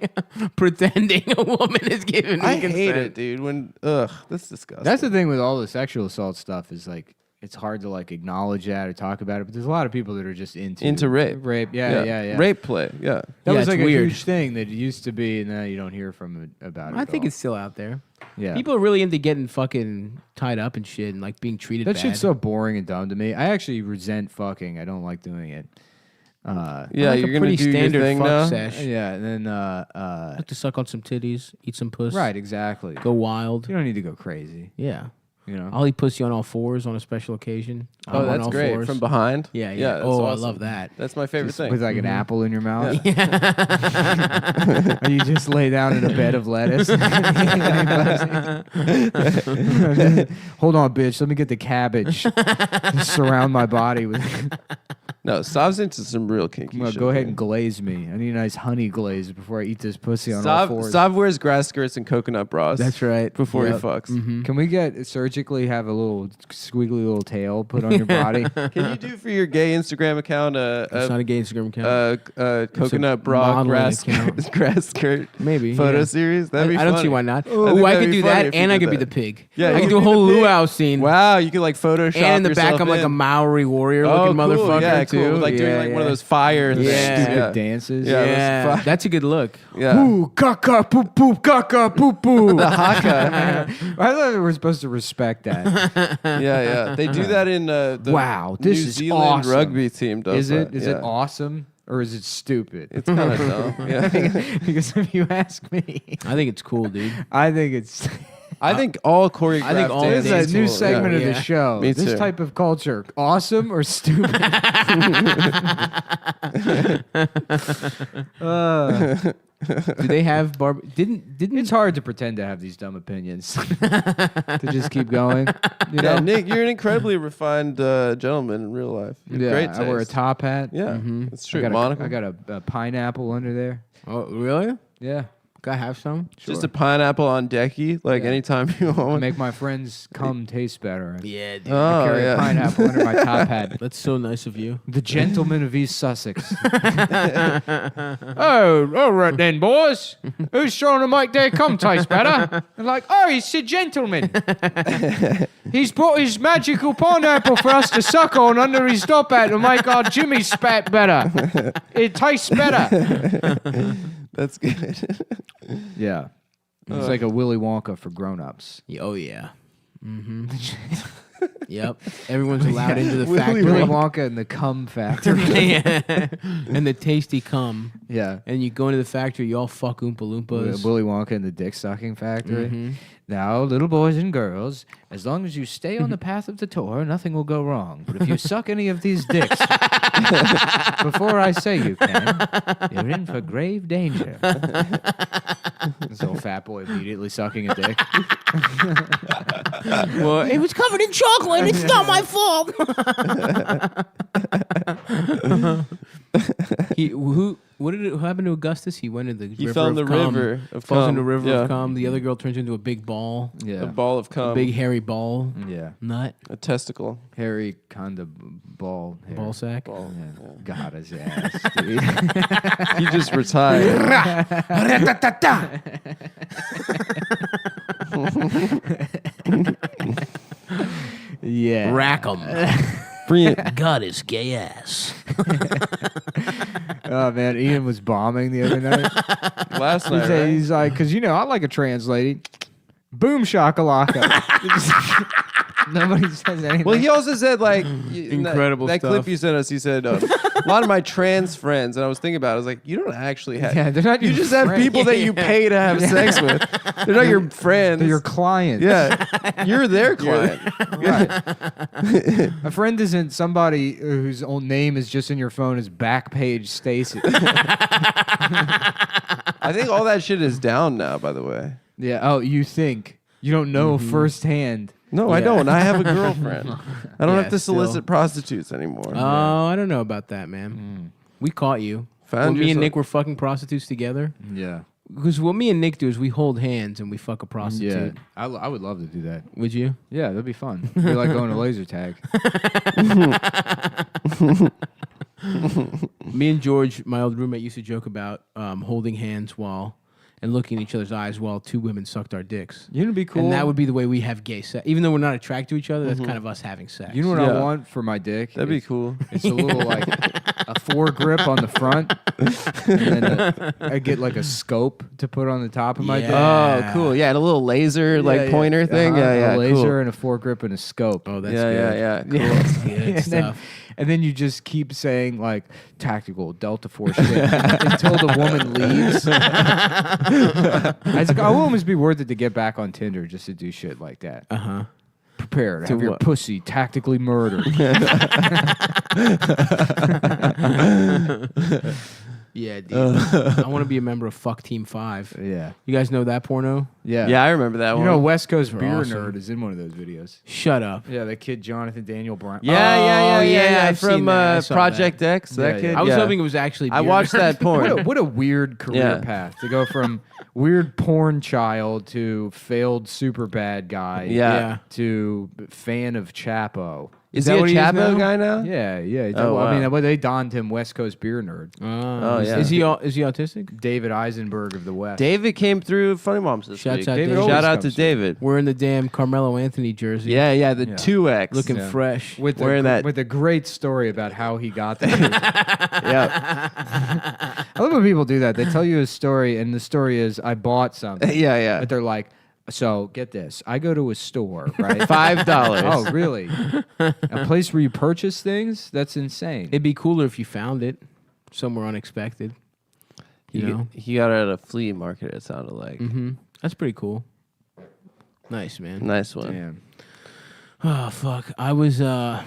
Pretending a woman is giving me I consent. hate it, dude. That's disgusting. That's the thing with all the sexual assault stuff is like it's hard to like acknowledge that or talk about it, but there's a lot of people that are just into rape. Yeah. Rape play. Yeah. That was it's like weird. a huge thing that used to be, and now you don't hear from it about it. I at think all. it's still out there. Yeah. People are really into getting fucking tied up and shit and like being treated that bad. shit's so boring and dumb to me. I actually resent fucking. I don't like doing it. Yeah, like a you're gonna pretty do your standard thing fuck now. sesh. Yeah, and then Like to suck on some titties, eat some puss. right, exactly. Go wild. You don't need to go crazy. Yeah. You know. I'll eat pussy on all fours on a special occasion. Oh, I'm on that's all great. fours. From behind. Yeah. that's Oh, awesome. I love that. That's my favorite Just thing. with like an apple in your mouth. Yeah. Or you just lay down in a bed of lettuce. Hold on, bitch. Let me get the cabbage. Just surround my body with. No, Stav's into some real kinky Well, shit. go ahead man. and glaze me. I need a nice honey glaze before I eat this pussy on all fours. Stav wears grass skirts and coconut bras. That's right. Before Yep. he fucks. Can we get surgically have a little squiggly little tail put on your body? Can you do for your gay Instagram account It's not a gay Instagram account. coconut bra modeling grass account. skirt, grass skirt Maybe photo yeah. series? That'd be I don't funny. see why not. think Oh, I that'd could be do funny that, if you and I did could be that. the pig. Yeah, I you could do a be the whole pig. luau scene. Wow, you could like Photoshop And in the back, yourself I'm like a in. Maori warrior looking cool. motherfucker Yeah, too. cool. Like doing like one of those fire things. Yeah. Stupid dances. Yeah, Yeah, those fi- that's a good look. Yeah. Ooh, caca, poop, poop, caca, poop, poop. The haka. I thought we were supposed to respect that. Yeah. They do that in the Wow, this New is Zealand awesome. rugby team does Is it? that. Is Yeah. it awesome or is it stupid? It's kind of dumb. Yeah. Because if you ask me, I think it's cool, dude. I think it's. I think all choreographed. I think all This is a dance new cool, segment of yeah. the show. Me This too. type of culture, awesome or stupid? Do they have Didn't It's hard to pretend to have these dumb opinions. To just keep going. You know? Yeah, Nick, you're an incredibly refined gentleman in real life. You have Yeah, great I wear a taste. top hat. Yeah, that's true. I got, Monocle. I got a pineapple under there. Oh, really? Yeah. Can I have some? Just a pineapple on decky, like Yeah. anytime you want one. Make my friends cum taste better. Yeah, dude. Oh, I carry yeah. a pineapple under my top hat. That's so nice of you. The gentleman of East Sussex. Oh, all right then, boys. Who's trying to make their cum taste better? They're like, oh, he's a gentleman. He's brought his magical pineapple for us to suck on under his top hat to make our Jimmy spat better. It tastes better. That's good. Yeah. It's like a Willy Wonka for grown-ups. Oh yeah. Mm-hmm. Yep. Everyone's allowed into the Willy factory. Wonka and the cum factory. Yeah. And the tasty cum. Yeah. And you go into the factory, you all fuck Oompa Loompas. Willy Wonka and the dick sucking factory. Mm-hmm. Now, little boys and girls, as long as you stay on the path of the Torah, nothing will go wrong. But if you suck any of these dicks before I say you can, you're in for grave danger. This old fat boy immediately sucking a dick. Well, it was covered in chocolate. It's not my fault. What happened to Augustus? He went in the river fell in the of cum. river of Falls cum. in the river Yeah. of cum. The other girl turns into a big ball. A ball of cum. A big hairy ball. Yeah. Nut. A testicle. Hairy kind of ball. Hair. Ball sack. Yeah. God, his ass, dude. He just retired. Yeah. Rack 'em. God, his gay ass. Oh man, Ian was bombing the other night. Last night, right? He's like, because I like a trans lady. Boom shakalaka. Nobody says anything. Well, he also said like Incredible that stuff. clip you sent us. He said a lot of my trans friends, and I was thinking about it. I was like, you don't actually have. Yeah, they're not You your just have friends. people that you pay to have sex with. They're not your friends. They're your clients. Yeah, you're their client. A friend isn't somebody whose own name is just in your phone as Backpage Stacy. I think all that shit is down now. By the way. Yeah. Oh, you think you don't know firsthand? No, I don't. I have a girlfriend. I don't Yeah, have to solicit still. prostitutes anymore. Oh, I don't know about that, man. We caught you. Found Me and yourself- Nick were fucking prostitutes together. Yeah. Because what me and Nick do is we hold hands and we fuck a prostitute. Yeah. I would love to do that. Would you? Yeah, that'd be fun. It'd be like going to laser tag. Me and George, my old roommate, used to joke about holding hands and looking in each other's eyes while two women sucked our dicks. You know what'd be cool? And that would be the way we have gay sex. Even though we're not attracted to each other, that's kind of us having sex. You know what Yeah. I want for my dick? That'd be cool. It's a little like a foregrip on the front, and then I get like a scope to put on the top of my dick. Oh, cool. Yeah, and a little laser Yeah, pointer thing. Uh-huh, Yeah, a laser cool. and a foregrip and a scope. Oh, that's Yeah, good. yeah. Cool. That's good and stuff. and then you just keep saying like tactical Delta Force shit until the woman leaves. I was like, I will almost be worth it to get back on Tinder just to do shit like that. Uh-huh. Prepare to To have your what? pussy tactically murdered. Yeah, dude. I want to be a member of Fuck Team 5. Yeah. You guys know that porno? Yeah. Yeah, I remember that You one. know, West Coast They're Beer awesome. Nerd is in one of those videos. Shut up. Yeah, that kid Jonathan Daniel Brown. Yeah, I've seen from that. I saw Project that. X. That Yeah, kid. I was yeah. hoping it was actually I Beer watched Nerd. that porn. What a weird career Yeah. path to go from weird porn child to failed super bad guy Yeah. to fan of Chapo. Is that he a what Chapo guy now? Yeah. Oh, I wow. mean, they donned him West Coast Beer Nerd. Oh, yeah. Is he autistic? David Eisenberg of the West. David came through Funny Moms this Shouts week. out David David. Shout out to comes through. David. We're in the damn Carmelo Anthony jersey. Yeah, the Yeah. 2X. Looking Yeah. fresh. with wearing that- with a great story about how he got there. Yeah. I love when people do that. They tell you a story, and the story is, I bought something. Yeah. But they're like, so get this. I go to a store, right? $5. Oh, really? A place where you purchase things? That's insane. It'd be cooler if you found it somewhere unexpected. You know? He got it at a flea market, it sounded like. Mm-hmm. That's pretty cool. Nice, man. Nice one. Damn. Oh, fuck. I was, what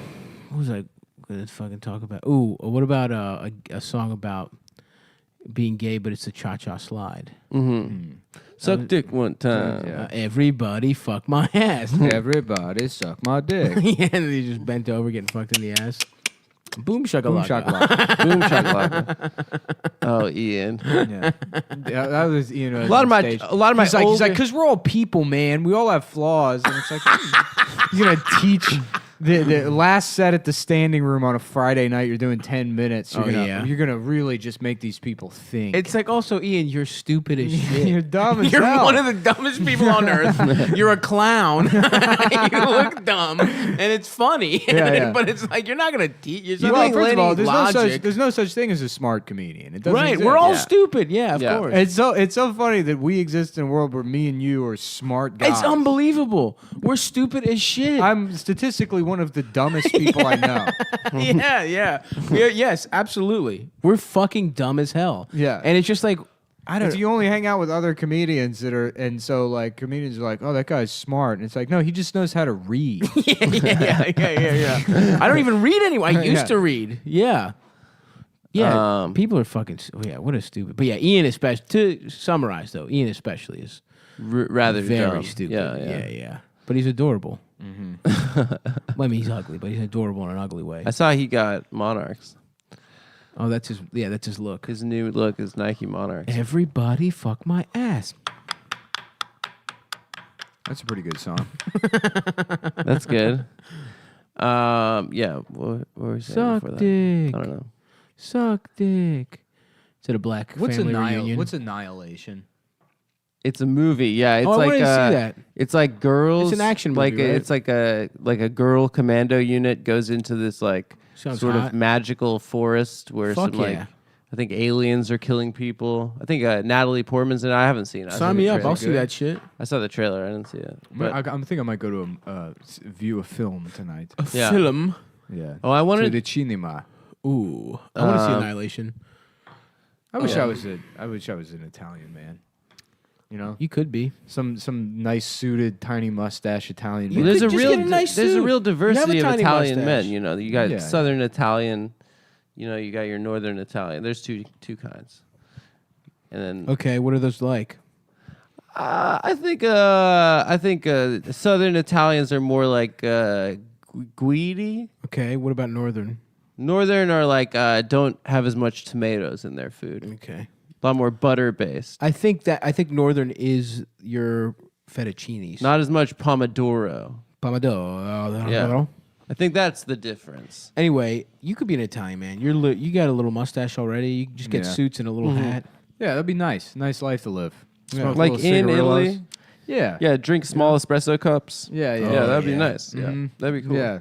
was I going to fucking talk about? Ooh, what about a song about being gay, but it's a cha-cha slide? Mm-hmm. Suck dick one time. Yeah. Everybody fuck my ass. Everybody suck my dick. Yeah, and they just bent over, getting fucked in the ass. Boom Boom shakalaka. shakalaka. Boom shakalaka. Oh, Ian. Yeah. Yeah, that was, you know, A lot of my he's older- like, because we're all people, man. We all have flaws, and it's like he's gonna teach the last set at the standing room on a Friday night. You're doing 10 minutes. You're gonna really just make these people think. It's like, also, Ian, you're stupid as shit. You're dumb as You're hell. one of the dumbest people on earth. You're a clown. You look dumb, and it's funny. Yeah. But it's like, you're not going to teach. You're Well, not first of all, learning logic. there's no such thing as a smart comedian. It doesn't Right, exist. we're all Yeah. stupid. Yeah, of Yeah. course. It's so funny that we exist in a world where me and you are smart guys. It's unbelievable. We're stupid as shit. I'm statistically one of the dumbest people I know. Yeah. Yes, absolutely. We're fucking dumb as hell. Yeah. And it's just like, I don't If you only hang out with other comedians that are, and so like comedians are like, oh, that guy's smart, and it's like, no, he just knows how to read. yeah. I don't even read anymore. I used Yeah. to read. Yeah. Yeah. People are fucking. Yeah. What a stupid. But yeah, Ian especially. To summarize though, Ian especially is Rather very dumb. stupid. Yeah. Yeah. But he's adorable. Well, I mean, he's ugly, but he's adorable in an ugly way. I saw he got Monarchs. Oh, that's his look. His new look is Nike Monarchs. Everybody fuck my ass. That's a pretty good song. That's good. Yeah. What were we saying Suck before that? dick. I don't know. Suck dick. Is it a black family reunion? What's Annihilation? It's a movie. Yeah, it's I like wanted to see that. It's like girls. It's an action movie, Like right? it's like a girl commando unit goes into this like Sounds sort hot. of magical forest where Fuck some like yeah. I think aliens are killing people. I think Natalie Portman's in it. I haven't seen it. I saw Sign the me up. trailer. I'll see that shit. I saw the trailer. I didn't see it. But I think I might go to view a film tonight. Yeah. Film. Yeah. Oh, I wanted to the cinema. Ooh, I want to see Annihilation. I wish I was an Italian man. You know, You could be. some nice suited, tiny mustache Italian You man. there's could a just real get a nice there's a suit. real You have a diversity of tiny Italian mustache. men. You know, you got Yeah. Southern Italian. You know, you got your Northern Italian. There's two kinds. And then Okay, what are those like? I think Southern Italians are more like Guidi. Okay, what about Northern? Northern are like don't have as much tomatoes in their food. Okay. A lot more butter based. I think Northern is your fettuccinis. Not as much pomodoro. Pomodoro. Yeah. I think that's the difference. Anyway, you could be an Italian man. You got a little mustache already. You can just get Yeah. suits and a little hat. Yeah, that'd be nice. Nice life to live. Yeah. Smoke Like little in cigarillos. Italy. Yeah. Yeah, drink small espresso cups. Yeah, yeah. Yeah, that'd be yeah. nice. Yeah, Mhm. that'd be cool. Yeah.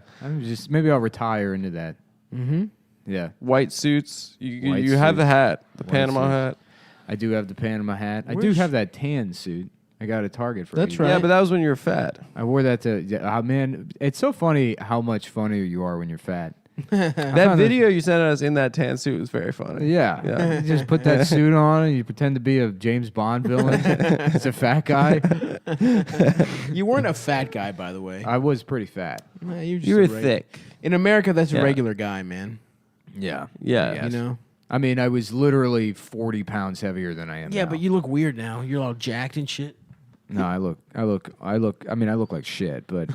Maybe I'll retire into that. Mm-hmm. Yeah. White suits. You White have the suit. hat, the White Panama suit. hat. I do have the Panama hat. I do Where's- have that tan suit. I got a Target for That's $80. right. Yeah, but that was when you were fat. I wore that to. Yeah, man, it's so funny how much funnier you are when you're fat. That video you sent us in that tan suit was very funny. Yeah. Yeah. You just put that suit on and you pretend to be a James Bond villain. It's a fat guy. You weren't a fat guy, by the way. I was pretty fat. Nah, you're just You were a reg- thick. In America, that's a Yeah. regular guy, man. Yeah. Yeah. You know. I mean, I was literally 40 pounds heavier than I am Yeah, now. but you look weird now. You're all jacked and shit. No, I look like shit, but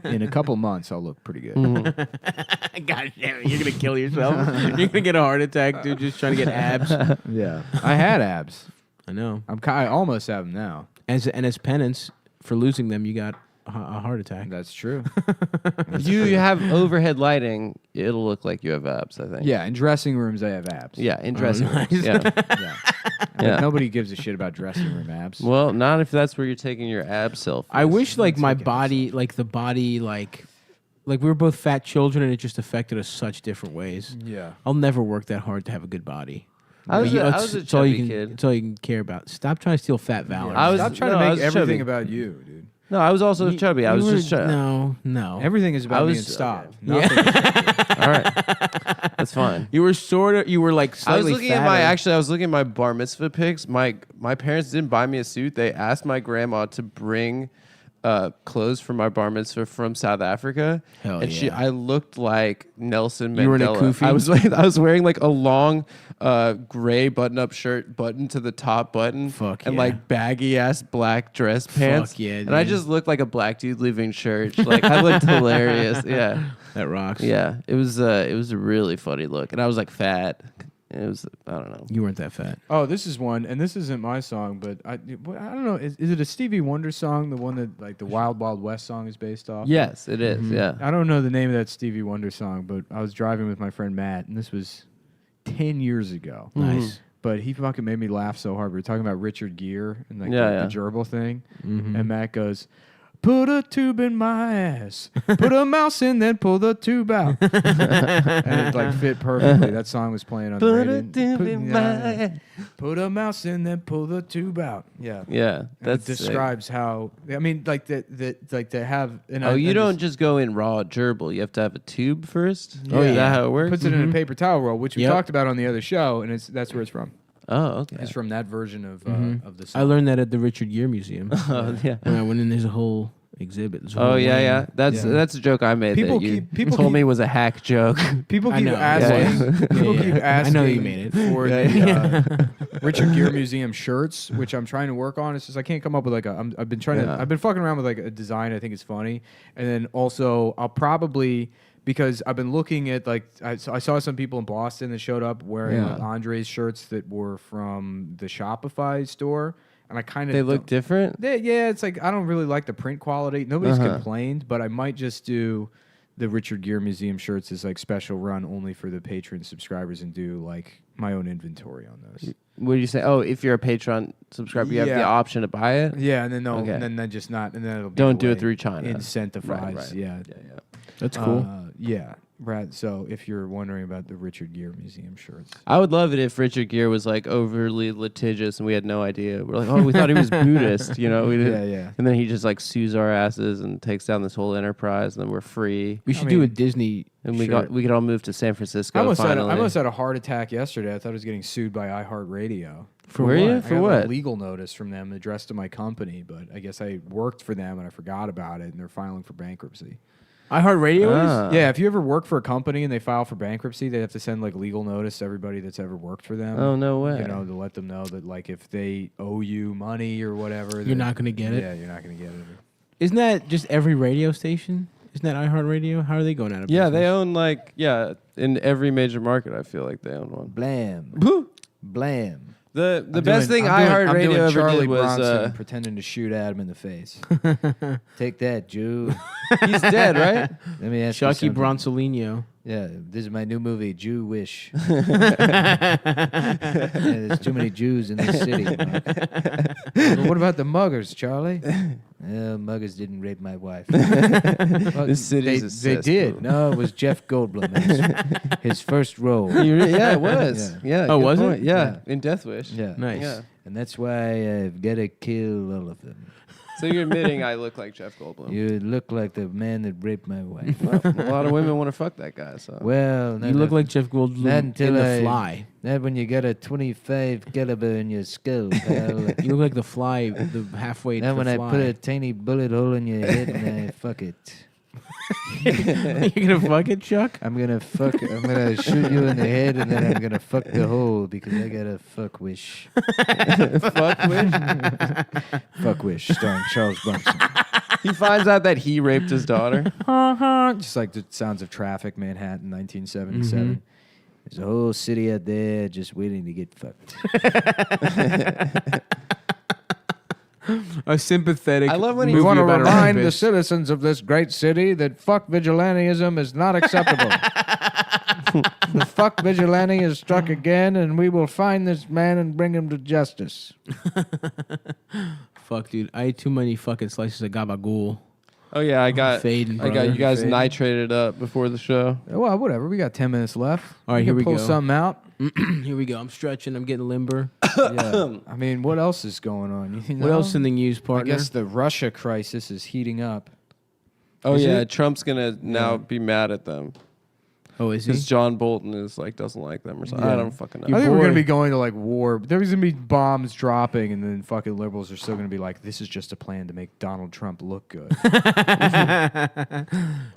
in a couple months, I'll look pretty good. God damn it, you're gonna kill yourself. You're gonna get a heart attack, dude, just trying to get abs. Yeah. I had abs. I know. I almost have them now. As penance for losing them, you got a heart attack. That's true. You have overhead lighting. It'll look like you have abs, I think. Yeah, in dressing rooms, I have abs. Yeah, in dressing nice. rooms. Yeah. Yeah. Yeah. Like, nobody gives a shit about dressing room abs. Well, not if that's where you're taking your ab selfies. I wish like my body, like the body, like we were both fat children, and it just affected us such different ways. Yeah. I'll never work that hard to have a good body. I was But a- I it's- was a it's all you chubby can, kid. It's all you can care about. Stop trying to steal fat valor. I was- Stop trying no, to I make was everything chubby. about you, dude. No, I was also chubby. I was just no. Everything is about I me was- and stop. okay. Nothing. All right. That's fine. You were like I was slightly looking fatter. I was looking at my bar mitzvah pics. My parents didn't buy me a suit. They asked my grandma to bring clothes for my bar mitzvah from South Africa. Hell and yeah. I looked like Nelson Mandela. You were in a kufi? I was wearing like a long gray button-up shirt buttoned to the top button. Fuck and yeah. like baggy ass black dress pants. Fuck yeah, And I dude. just looked like a black dude leaving church. Like I looked hilarious. Yeah. That rocks. Yeah. It was a really funny look. And I was like fat. It was I don't know. You weren't that fat. Oh, this is one, and this isn't my song, but I don't know. Is it a Stevie Wonder song? The one that like the Wild Wild West song is based off? Yes, it is. Yeah. I don't know the name of that Stevie Wonder song, but I was driving with my friend Matt, and this was 10 years ago. Nice. But he fucking made me laugh so hard. We were talking about Richard Gere and like Yeah, the yeah. gerbil thing, Mhm. and Matt goes, "Put a tube in my ass, put a mouse in, then pull the tube out," and it like fit perfectly. That song was playing on the Put radio. a tube in my ass. Put a mouse in, then pull the tube out. Yeah, Yeah. And That's it sick. describes how. I mean, like like to have. And Oh, you don't just go in raw gerbil. You have to have a tube first. Oh, Is yeah. that how it works? Puts it in a paper towel roll, which we Yep. talked about on the other show, and that's where it's from. Oh, okay. It's from that version of the song. I learned that at the Richard Gere Museum. Oh, yeah. When I went in, there's a whole exhibit. Oh yeah. That's a joke I made. People that you people told me was a hack joke. People I keep know. asking. People keep asking. I know you made it. For the Richard Gere Museum shirts, which I'm trying to work on. It's just I can't come up with like a. I've been trying to. I've been fucking around with like a design I think is funny, and then also I'll probably. Because I've been looking at like I saw some people in Boston that showed up wearing like, Andre's shirts that were from the Shopify store, and I kind of They look different. Yeah, it's like I don't really like the print quality. Nobody's complained, but I might just do the Richard Gere Museum shirts as like special run only for the Patreon subscribers and do like my own inventory on those. What do you say? Oh, if you're a Patreon subscriber, you have the option to buy it. Yeah, and then and then just not, and then it'll be don't do it through China. Incentivize, right. yeah. That's cool. Yeah, Brad. So if you're wondering about the Richard Gere Museum shirts, I would love it if Richard Gere was like overly litigious and we had no idea. We're like, oh, we thought he was Buddhist, you know? We didn't. Yeah. And then he just like sues our asses and takes down this whole enterprise, and then we're free. We should do a Disney. And we could all move to San Francisco. I almost finally. had a heart attack yesterday. I thought I was getting sued by iHeartRadio. For what? I For got what? a legal notice from them addressed to my company, but I guess I worked for them and I forgot about it, and they're filing for bankruptcy. iHeartRadio is? Yeah, if you ever work for a company and they file for bankruptcy, they have to send like legal notice to everybody that's ever worked for them. Oh, no way. You know, to let them know that like if they owe you money or whatever, You're not going to get it? Yeah, you're not going to get it. Isn't that just every radio station? Isn't that iHeartRadio? How are they going out of business? Yeah, they own like, in every major market, I feel like they own one. Blam. Blam. The best thing iHeartRadio ever Charlie did was Bronson pretending to shoot Adam in the face. Take that, Jew. He's dead, right? Let me ask you Chucky something. Bronsolino. Yeah, this is my new movie, Jew Wish. There's too many Jews in this city. Well, what about the muggers, Charlie? Muggers didn't rape my wife. Well, This city's they did. No, it was Jeff Goldblum. His first role. Yeah, it was. Yeah. Oh, good was it? point. Yeah, in Death Wish. Yeah. Nice. Yeah. And that's why I've got to kill all of them. So you're admitting I look like Jeff Goldblum? You look like the man that raped my wife. Well, a lot of women want to fuck that guy. So Well, You look like Jeff Goldblum not in until The Fly. Not when you got a 25 caliber in your skull, pal. You look like The Fly, the halfway to Now when The I Fly. put a tiny bullet hole in your head and I fuck it. You're going to fuck it, Chuck? I'm gonna shoot you in the head and then I'm gonna fuck the hole because I got a fuck wish. fuck wish. Fuck wish, starring Charles Bronson. He finds out that he raped his daughter. Just like the sounds of traffic, Manhattan, 1977. There's a whole city out there just waiting to get fucked. A sympathetic. I love when movie we want to about a remind the rapist. citizens of this great city that fuck vigilantism is not acceptable. The fuck vigilante is struck again, and we will find this man and bring him to justice. Fuck, dude. I ate too many fucking slices of gabagool. Oh yeah, I got Fading, you brother. guys Fading. nitrated up before the show. Well, whatever. We got 10 minutes left. All right, We here can we pull go. something out. Here we go. I'm stretching. I'm getting limber. Yeah. I mean, what else is going on? You What know? else in the news, I partner? guess the Russia crisis is heating up. Oh Is yeah, it? Trump's gonna now be mad at them Oh, is he? because John Bolton is like doesn't like them or something. I don't fucking know. I think we're boy. going to be going to like war. There's going to be bombs dropping, and then fucking liberals are still going to be like, this is just a plan to make Donald Trump look good.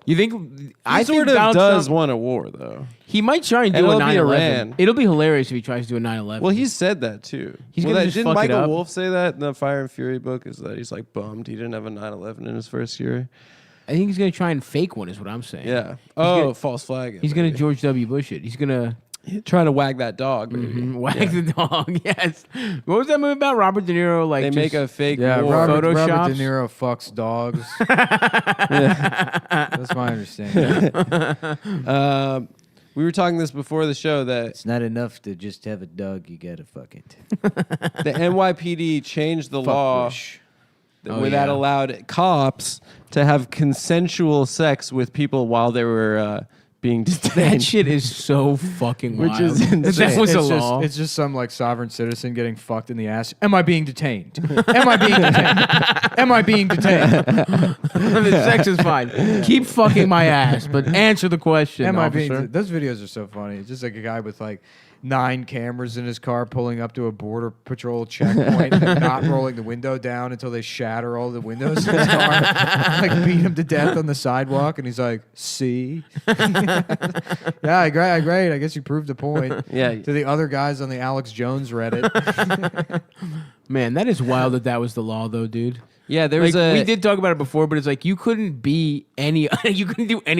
You think? He I think sort of Donald does Trump, want a war though. He might try and And do a it'll be 9/11. Iran. It'll be hilarious if he tries to do a 9/11. Well, he said that too. He's well, gonna that, just didn't fuck it Michael up. Wolff say that in the Fire and Fury book? Is that he's like bummed he didn't have a 9/11 in his first year? I think he's gonna try and fake one. Is what I'm saying. Yeah. gonna- False flag. it, He's gonna maybe. George W. Bush it. He's gonna trying to wag that dog. Maybe. wag the dog. Yes. What was that movie about? Robert De Niro. Like They make a fake Yeah, war. Robert De Photoshops? Niro fucks dogs. That's my understanding. We were talking this before the show that It's not enough to just have a dog. You got to fuck it. the NYPD changed the Fuck law wish. where that allowed cops to have consensual sex with people while they were being detained. That shit is so fucking wild. Which is insane. That was a It's just- law. It's just some like sovereign citizen getting fucked in the ass. Am I being detained? Am I being detained? Am I being detained? The sex is fine. Keep fucking my ass, but answer the question, Am I officer. being? Those videos are so funny. It's just like a guy with like, 9 cameras in his car pulling up to a border patrol checkpoint and not rolling the window down until they shatter all the windows in his car. Like beat him to death on the sidewalk, and he's like, see? Yeah, great. I guess you proved the point. Yeah. To the other guys on the Alex Jones Reddit. Man, that is wild that was the law, though, dude. Yeah, there was we did talk about it before, but it's like you couldn't do any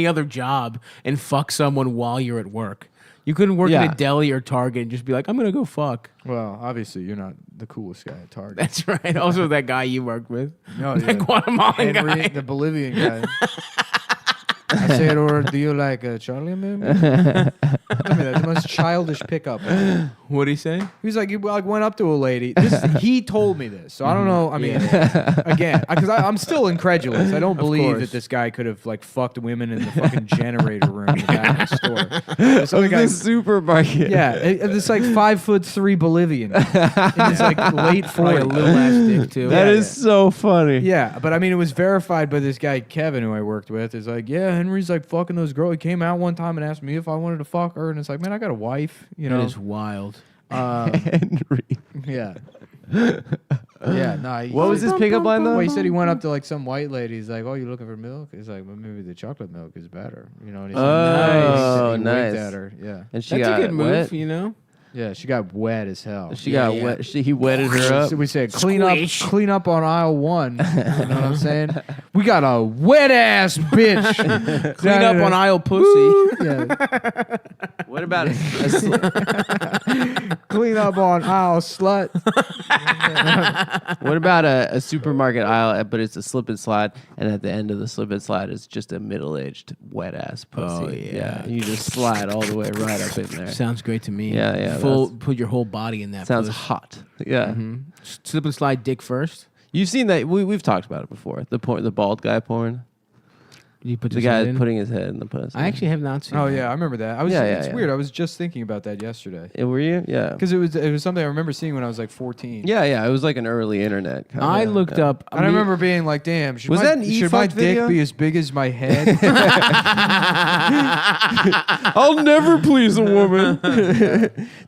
other job and fuck someone while you're at work. You couldn't work in a deli or Target and just be like, I'm gonna go fuck. Well, obviously you're not the coolest guy at Target. That's right. Also, that guy you worked with, that Guatemalan guy, the Bolivian guy. I said, or do you like Charlie maybe? Tell me that. The most childish pickup. What'd he say? He was like, he went up to a lady. He told me this, so I don't know. I mean, again, because I'm still incredulous. I don't believe that this guy could have like fucked women in the fucking generator room in the back of the store. This other guy, the supermarket. yeah, this like 5'3" Bolivian in his like late 40s, a little ass dick too. That is so funny. Yeah, but I mean, it was verified by this guy Kevin, who I worked with. Is like, yeah, Henry's like fucking those girls. He came out one time and asked me if I wanted to fuck her, and it's like, man, I got a wife. You know, that is wild. Henry. Yeah. Yeah. No. What was his pickup line though? Well, he said he went up to like some white lady. He's like, "Oh, you looking for milk?" He's like, "Well, maybe the chocolate milk is better." You know. And he's like, nice. At her. Yeah. And she That's got a good move, wet. you know. Yeah, she got wet as hell. She got wet. He wetted her up. So we said, clean up on aisle 1. You know what I'm saying? We got a wet ass bitch. Clean up on aisle pussy. Yeah. What about Clean up on aisle slut. what about a supermarket aisle, but it's a slip and slide, and at the end of the slip and slide is just a middle-aged wet ass pussy. Oh, yeah. You just slide all the way right up in there. Sounds great to me. Yeah. Put your whole body in that. Sounds puss. hot. Yeah. Slip and slide dick first. You've seen that. We've talked about it before. The bald guy porn. You put the guy putting his head in the pussy. I actually have not seen. Oh that. yeah, I remember that. It's weird. I was just thinking about that yesterday. Were you? Yeah. Because it was something I remember seeing when I was like 14. Yeah. It was like an early internet. I looked up. I remember being like, "Damn, should my dick video? be as big as my head?" I'll never please a woman.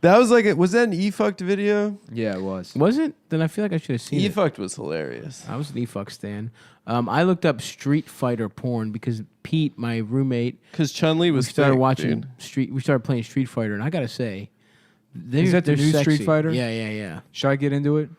That was like was that an e-fucked video? Yeah, it was. Was it? Then I feel like I should have seen it. E-fucked was hilarious. I was an e-fuck stan. I looked up Street Fighter porn because Pete, my roommate, because Chun-Li was started fake, watching dude. We started playing Street Fighter, and I gotta say, is that the new sexy. Street Fighter? Yeah. Should I get into it?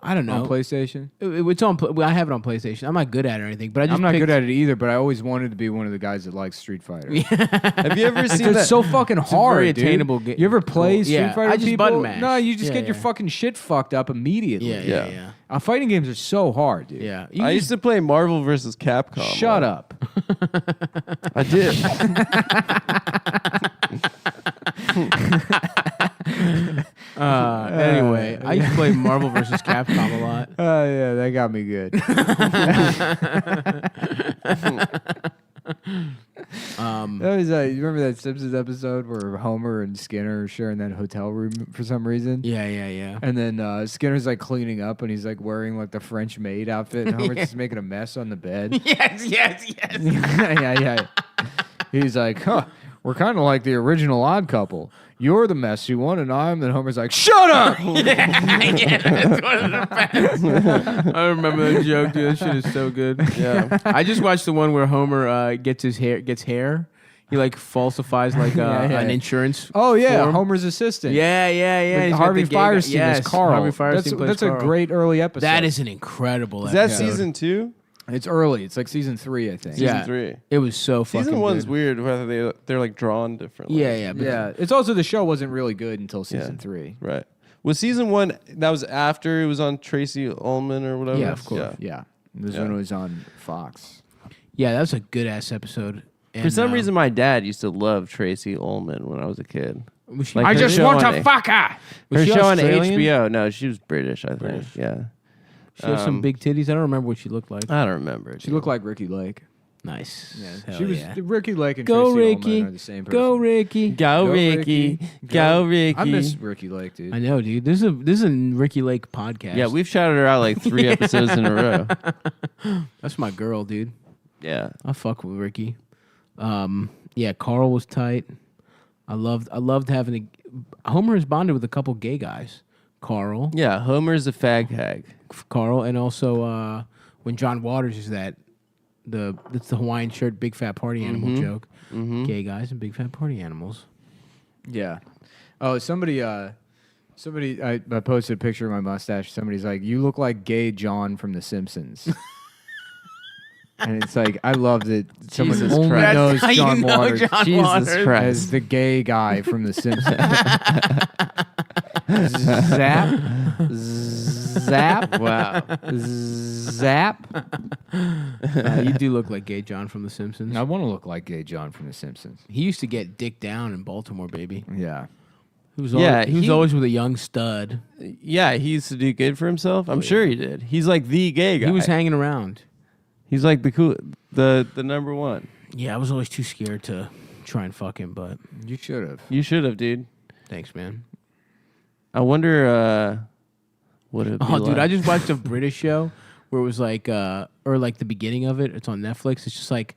I don't know. On PlayStation? It's on. I have it on PlayStation. I'm not good at it or anything, but I'm not good at it either. But I always wanted to be one of the guys that likes Street Fighter. Have you ever seen that? It's so fucking hard, very dude. attainable You ever play Street Fighter? I just people? button mash. No, you just Yeah, get your yeah. fucking shit fucked up immediately. Yeah. Fighting games are so hard, dude. Yeah. I used to play Marvel vs. Capcom. Shut up. I did. Anyway, I used to play Marvel vs. Capcom a lot. Oh yeah, that got me good. That was you remember that Simpsons episode where Homer and Skinner are sharing that hotel room for some reason? Yeah. And then Skinner's like cleaning up and he's like wearing like the French maid outfit and Homer's just making a mess on the bed. Yes. Yeah. He's like, we're kind of like the original Odd Couple. You're the messy one, and I'm. Then Homer's like, "Shut up!" That's one of the best. I remember that joke, dude. That shit is so good. Yeah. I just watched the one where Homer gets hair. He like falsifies like an insurance. Oh yeah, form. Homer's assistant. Yeah. Like He's got Harvey the gay Firestein guy. is Carl. Harvey Firestein plays That's Carl. a great early episode. That is an incredible. Is that episode. season 2? It's early. It's like season 3, I think. Season 3. It was so fucking Season 1's good. weird. Whether they're like drawn differently. Yeah. Yeah. It's also the show wasn't really good until season 3. Right. Was season 1? That was after it was on Tracy Ullman or whatever. Yeah, of course. Yeah. This one was on Fox. Yeah, that was a good ass episode. And, For some reason, my dad used to love Tracy Ullman when I was a kid. She, I her just show want on to fuck her. Her she show on Australian? HBO. No, she was British, I think. Yeah. She had some big titties. I don't remember what she looked like. I don't remember. She looked like Ricky Lake. Nice. Yeah. Hell She was yeah. Ricky Lake and Go Tracy Ricky. Ullman are the same person. Go Ricky. Go Ricky. Go Ricky. I miss Ricky Lake, dude. I know, dude. This is a Ricky Lake podcast. Yeah, we've shouted her out like 3 episodes in a row. That's my girl, dude. Yeah. I fuck with Ricky. Yeah, Carl was tight. I loved having Homer has bonded with a couple gay guys. Carl. Yeah, Homer's a fag hag. Carl, and also when John Waters is that's the Hawaiian shirt, big fat party animal joke. Gay guys and big fat party animals. Yeah. Oh, somebody I posted a picture of my mustache. Somebody's like, "You look like gay John from The Simpsons." And it's like, I love that someone Jesus only Christ. knows That's how John you know Waters John Jesus Waters. Christ. as the gay guy from The Simpsons. Zap. Zap. Wow. Zap. You do look like gay John from The Simpsons. I want to look like gay John from The Simpsons. He used to get dick down in Baltimore, baby. Yeah. He was he- always with a young stud. Yeah, he used to do good for himself. I'm sure he did. He's like the gay guy. He was hanging around. He's like the number one. Yeah, I was always too scared to try and fuck him, but You should have. You should have, dude. thanks, man. I wonder what it. Oh, dude, I just watched a British show where it was like, or like the beginning of it. It's on Netflix. It's just like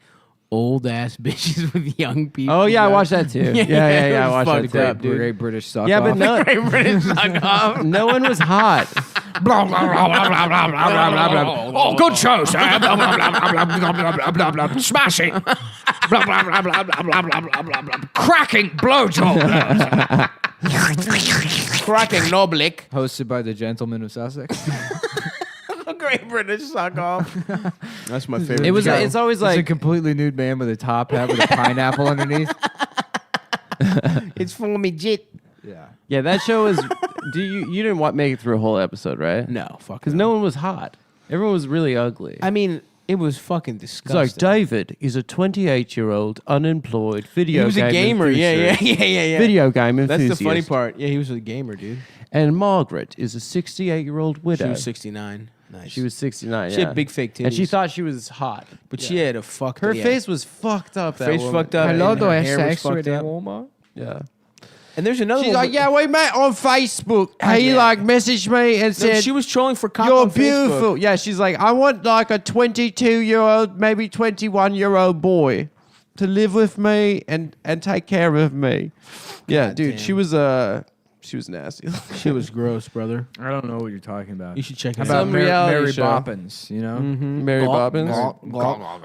old ass bitches with young people. Oh yeah, I watched that too. Yeah. I watched that fucked too. up, dude. Great British suck Yeah, but off. no, Great British suck off. no one was hot. Oh, good show, sir. Smashing. Cracking blowjob. Cracking Noblik. Hosted by the Gentlemen of Sussex. Great British suck off. That's my favorite. It was. show. It's always It's a like completely nude man with a top hat with a pineapple underneath. It's for me, jit. Yeah. yeah. That show was. You didn't make it through a whole episode, right? No, fuck. Because no one was hot. Everyone was really ugly. I mean, it was fucking It's disgusting. like David is a 28-year-old unemployed video. He was a game gamer. Yeah. enthusiast. Video game That's enthusiast. the funny part. Yeah, he was a gamer, dude. And Margaret is a 68-year-old widow. She was 69. Nice. She was 69. She yeah. had big fake titties. and she thought she was hot, but she had a fucked. her yeah. face was fucked up. That face woman. fucked up. Hello, and do her I have hair was sex fucked with a up. woman? Yeah. And there's another She's one. like, yeah, we met on Facebook. He messaged me and No, said, she was trolling for cop "You're on Facebook. beautiful." Yeah, she's like, I want like a 22-year-old, maybe 21-year-old boy to live with me and take care of me. Yeah, God dude, damn. she was nasty. She was gross, brother. I don't know what you're talking about. You should check How it about out. Some reality Mary show. Boppins, you know? Mary Bobbins.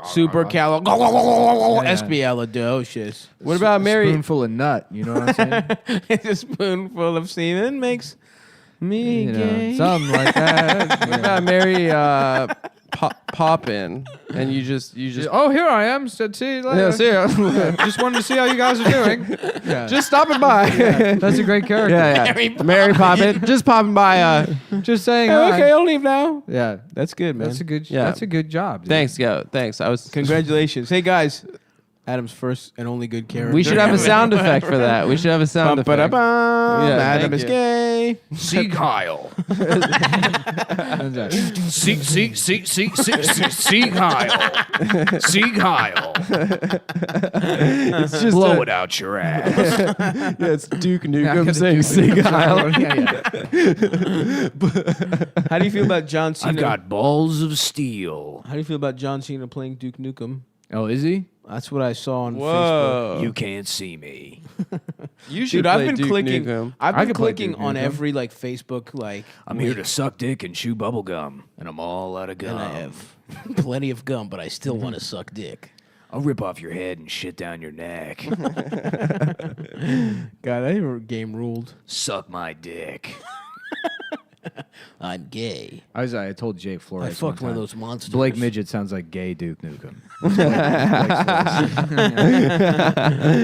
Super cal. Yeah. Expialidocious. What about Mary? Spoonful of nut, you know what I'm saying? It's a spoonful of semen makes me You know, gay. something like that. What about Mary Poppin? And you just Oh, here I am. So, see you later. yeah, see ya. Just wanted to see how you guys are doing. Yeah. Just stopping by. That's a great character. Yeah. Mary Poppin. Just popping by. Just saying. Hey, hi. okay, I'll leave now. Yeah, That's good, man. that's a good. Yeah. That's a good job. dude. Thanks, Thanks. I was. Congratulations. Hey, guys. Adam's first and only good character. We should have a sound effect for that. We should have a sound effect. Bum-ba-da-bum. Yeah, Adam thank is you. gay. See Kyle. See Kyle. See Kyle. It's just Blow it out your ass. Yeah, it's Duke Yeah, Nukem get saying the "Sing Duke Kyle." How do you feel about John Cena? I've got balls of steel. How do you feel about John Cena playing Duke Nukem? Oh, is he? That's what I saw on Whoa. You can't see me. You should Facebook. Dude, I've play been Duke clicking. Nukem. I've I been could play clicking Duke on Nukem. every like Facebook like. I'm here to suck dick and chew bubble gum, and I'm all out of gum. And I have plenty of gum, but I still want to suck dick. I'll rip off your head and shit down your neck. God, that game ruled. Suck my dick. I'm gay. I told Jake Flores. I fucked one of time, those monsters. Blake Midget sounds like gay Duke Nukem.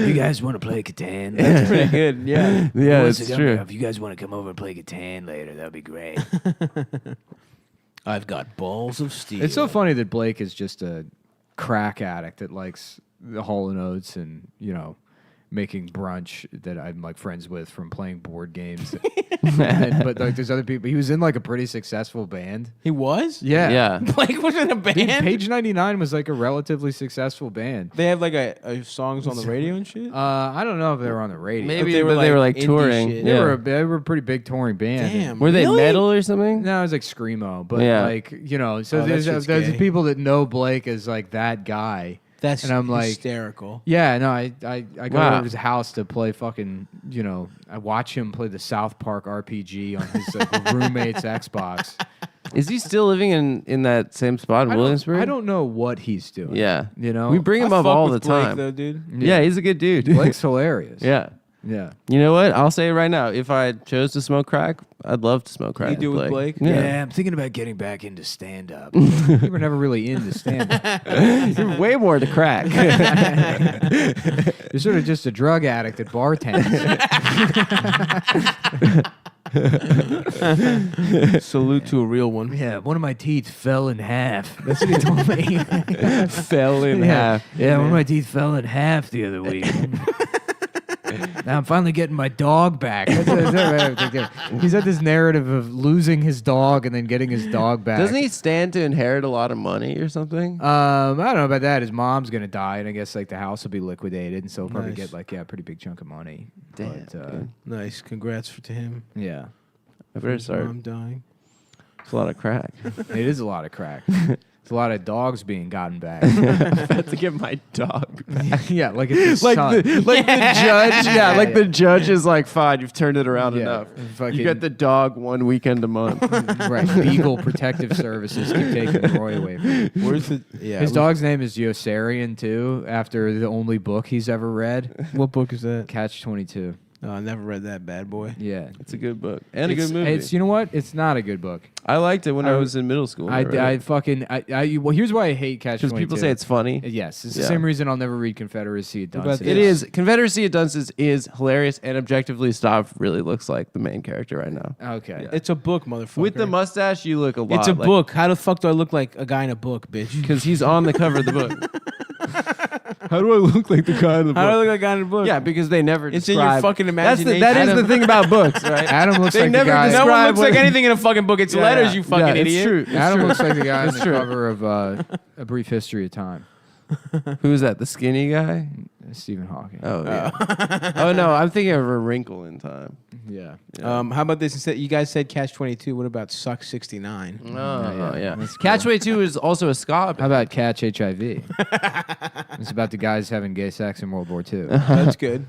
You guys want to play Catan? That's pretty good. Yeah. Yeah, Once it's again, true. If you guys want to come over and play Catan later, that'd be great. I've got balls of steel. It's so funny that Blake is just a crack addict that likes the Hall & Oates and, making brunch that I'm like friends with from playing board games. But like there's other people. He was in like a pretty successful band. He was? Yeah. Yeah. Blake was in a band? Page 99 was like a relatively successful band. They have like a songs on the radio and shit? I don't know if they were on the radio. Maybe they they were were like indie touring. shit. Yeah. They were a pretty big touring band. Damn. Were they really? metal or something? No, it was like screamo, but Yeah. like so Oh, that there's shit's there's gay. people that know Blake as like that guy. That's and I'm like hysterical. Yeah, no, I go over to his house to play fucking, I watch him play the South Park RPG on his roommate's Xbox. Is he still living in that same spot in Williamsburg? I don't know what he's doing. Yeah. We bring him up all the time. though, dude. Yeah, he's a good dude. Blake's hilarious. Yeah. Yeah. You know what? I'll say it right now. If I chose to smoke crack, I'd love to smoke crack. You do with Blake? Yeah, I'm thinking about getting back into stand-up. You were never really into stand-up. You're way more to crack. You're sort of just a drug addict at bartenders. Salute to a real one. Yeah, one of my teeth fell in half. That's what he told me. Fell in half. Yeah, one of my teeth fell in half the other week. Now I'm finally getting my dog back. He's had this narrative of losing his dog and then getting his dog back. Doesn't he stand to inherit a lot of money or something? I don't know about that. His mom's gonna die, and I guess the house will be liquidated, and so he'll probably get a pretty big chunk of money. Damn. But, Nice. Congrats to him. yeah, I better His start. mom dying. It's a lot of crack. it is a lot of crack. It's a lot of dogs being gotten back. I have to get my dog back. Yeah, like it's his like son. the judge. Yeah, like the judge is like, fine, you've turned it around Yeah, enough. fucking- You get the dog one weekend a month. Right, Beagle Protective Services keep taking Roy away from him. Where's the? Yeah. His dog's name is Yossarian too, after the only book he's ever read, What book is that? Catch-22. Oh, I never read that bad boy. Yeah, It's a good book and a It's- good movie. It's you know what? It's not a good book. I liked it when I I- was in middle school. Well, here's why I hate Catch-22. Because people say it's funny. Yes, it's the Yeah. same reason I'll never read Confederacy at about Dunces. It is. Confederacy at Dunces is hilarious, and objectively, Stav really looks like the main character right now. Okay. It's a book, motherfucker. With the mustache, you look a lot. It's a like, book. How the fuck do I look like a guy in a book, bitch? because he's on the cover of the book. How do I look like the guy in the book? How do I look like a guy in a book? Yeah, because they never. It's in describe, your fucking That imagination. is the thing about books, right? Adam looks They like never the guy. describe No one looks what- like anything in a fucking book. It's Yeah, letters, yeah. you fucking Yeah, it's idiot. true. Adam looks like the guy on It's the true. cover of A Brief History of Time. Who is that? The skinny guy? Stephen Hawking. Oh yeah. Oh no, I'm thinking of A Wrinkle in Time. Yeah. How about this? Instead, you guys said Catch-22. What about Suck 69? Oh yeah. That's Catch-22 is also a ska. How about Catch HIV? It's about the guys having gay sex in World War II. That's good.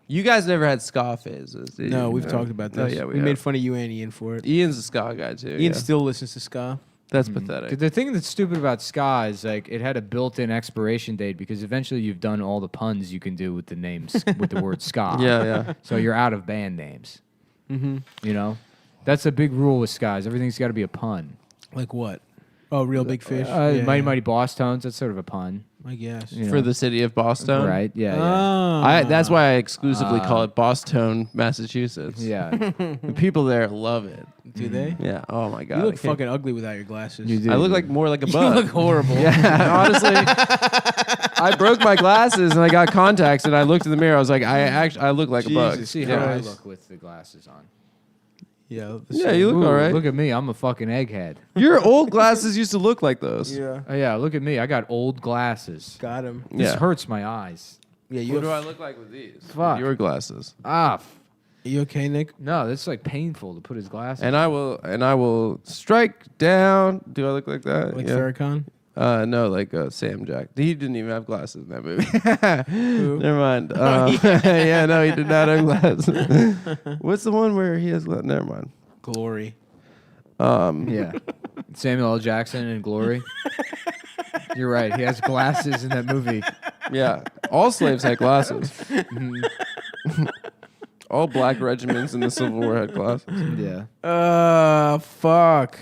You guys never had ska phases. did No, you? we've talked about Oh, this. yeah, we made fun of you and Ian for it. Ian's a ska guy too. Ian yeah. still listens to ska. That's pathetic. The thing that's stupid about ska is it had a built-in expiration date because eventually you've done all the puns you can do with the names with the word ska. Yeah, yeah. So you're out of band names. Mm-hmm. You know, that's a big rule with ska. Everything's got to be a pun. Like what? Oh, Real Big Fish? Mighty Mighty Boss Tones. That's sort of a pun. I guess. You know. For the city of Boston, Right? Yeah. Ah. That's why I exclusively call it Boston, Massachusetts. Yeah. The people there love it. Do they? Yeah. Oh my god. You look I can't- fucking ugly without your glasses. You do. I look like more like a You bug. look horrible. Yeah, honestly, I broke my glasses and I got contacts and I looked in the mirror. I was like, I look like a bug. Jesus See Yeah. how I look with the glasses on. Yeah. Yeah, you look all right. Look at me. I'm a fucking egghead. Your old glasses used to look like those. Yeah. Oh, yeah, look at me. I got old glasses. Got him. This Yeah. hurts my eyes. Yeah, you What do I have, look like with these? Fuck. Your glasses. you okay, Nick? No, that's like painful to put his glasses. And I will strike down. Do I look like that? Like yeah. Farrakhan? No, like Sam Jack. He didn't even have glasses in that movie. Never mind. Yeah, no, he did not have glasses. What's the one where he has glasses? Never mind. Glory. Yeah. Samuel L. Jackson in Glory. You're right. He has glasses in that movie. Yeah, all slaves had glasses. All black regiments in the Civil War had glasses. Yeah. Fuck.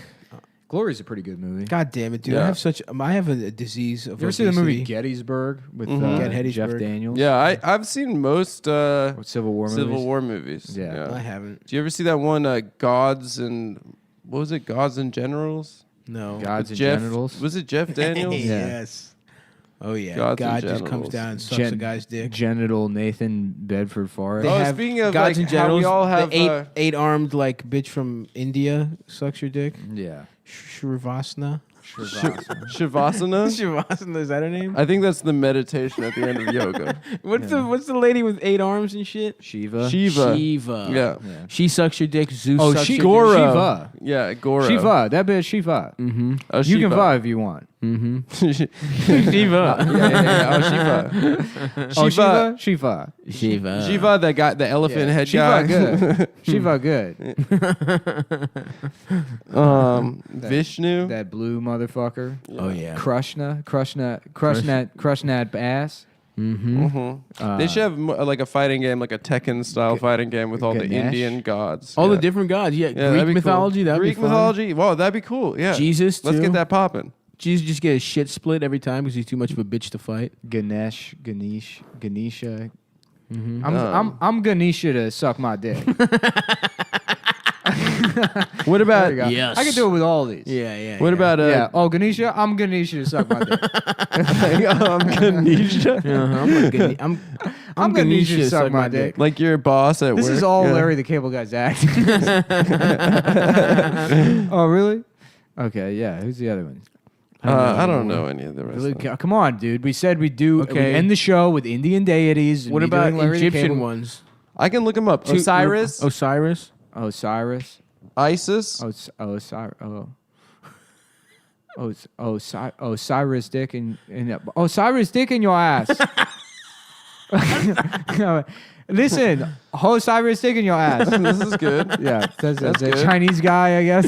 Glory's a pretty good movie. God damn it, dude. Yeah. I have a disease of You ever see the movie obesity. Gettysburg with Get Jeff Gettysburg. Daniels? Yeah, I've seen most Civil War movies? Yeah. I haven't. Do you ever see that one Gods and what was it? Gods and Generals? No. Gods With and Jeff- Genitals? Was it Jeff Daniels? Yes. Oh, yeah. Gods God and just comes genitals. down and sucks a guy's dick. Genital Nathan Bedford Forrest. They Oh, have speaking of, gods like, and how we generals, all have, the eight-armed like bitch from India sucks your dick. Yeah. Shrivasana. Shavasana? Shavasana, is that her name? I think that's the meditation at the end of yoga. What's the lady with 8 arms and shit? Shiva. Shiva. Yeah. She sucks your dick. Zeus Oh, sucks your Goro. dick. Shiva. Yeah, Goro. Shiva. That bitch Shiva. Mm-hmm. Oh, You can Shiva. vibe if you want. Mm-hmm. Shiva. Oh, Shiva. Shiva, that got the elephant head Shiva guy. good. Shiva good. Vishnu. That blue motherfucker. Oh yeah. Krushnat ass. Mm-hmm. They should have like a fighting game, like a Tekken style fighting game with all the Ganesh? Indian gods. All the different gods. Yeah, that'd Greek be mythology. Cool. That'd Greek be fun. mythology. Wow, that'd be cool. Yeah. Jesus. Let's too. get that popping. Jesus just get his shit split every time because he's too much of a bitch to fight. Ganesha. Mm-hmm. I'm Ganesha to suck my dick. What about? Yes. I can do it with all these. Yeah. What about? Yeah. Oh, Ganesha. I'm Ganesha to suck my dick. I'm Ganesha. I'm Ganesha to suck my dick. Like your boss at work. This is all Yeah. Larry the Cable Guy's act. Oh, really? Okay, yeah. Who's the other one? I don't know any of the rest. Of them. Come on, dude. We said we'd do. Okay. We end the show with Indian deities. and What me about doing Larry the Egyptian Cable- ones? I can look them up. Osiris, Osiris. Isis. Osiris dick in Osiris dick in your ass. Listen, Osiris dick in your ass. This is good. Yeah, that's a good. Chinese guy, I guess.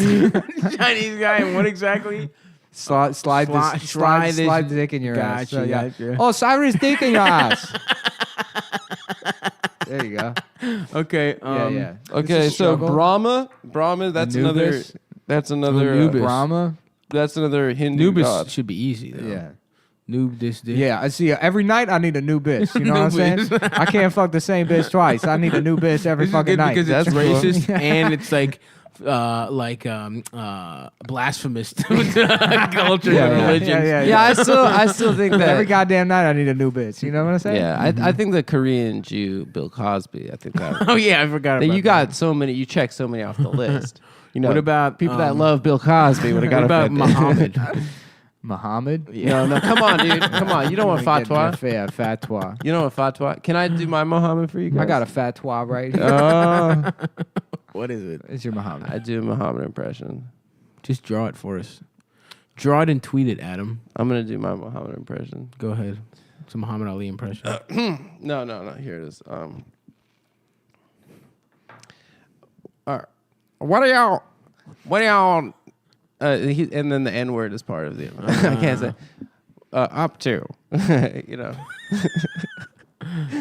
Chinese guy. And what exactly? Slide the dick in your ass. So, yeah. Gotcha. Osiris dick in your ass. There you go. Okay. Yeah. Okay, This is so struggle. Brahma. That's another. Anubis. That's another. Anubis. Brahma. That's another Hindu Anubis god. should be easy though. Yeah. Noob this dick. Yeah, I see. Every night I need a new bitch. You know what I'm saying? I can't fuck the same bitch twice. I need a new bitch every This is fucking good night. because That's it's cool. racist and it's like blasphemous to culture and religion. Yeah, I still think that Every goddamn night I need a new bitch. You know what I'm saying? Yeah, I think the Korean Jew Bill Cosby. I think that. Oh yeah, I forgot that about you got so many. You checked so many off the list. You know, What about people that love Bill Cosby would have got What about offended. Muhammad? Muhammad? No, come on, dude. Come on. You don't want fatwa. Fatwa. You know what fatwa? Can I do my Muhammad for you guys? I got a fatwa right here. What is it? It's your Muhammad. I do a Muhammad impression. Just draw it for us. Draw it and tweet it, Adam. I'm gonna do my Muhammad impression. Go ahead. It's a Muhammad Ali impression. No. Here it is. All right. What are y'all? And then the N word is part of the. I can't say. Up to, you know.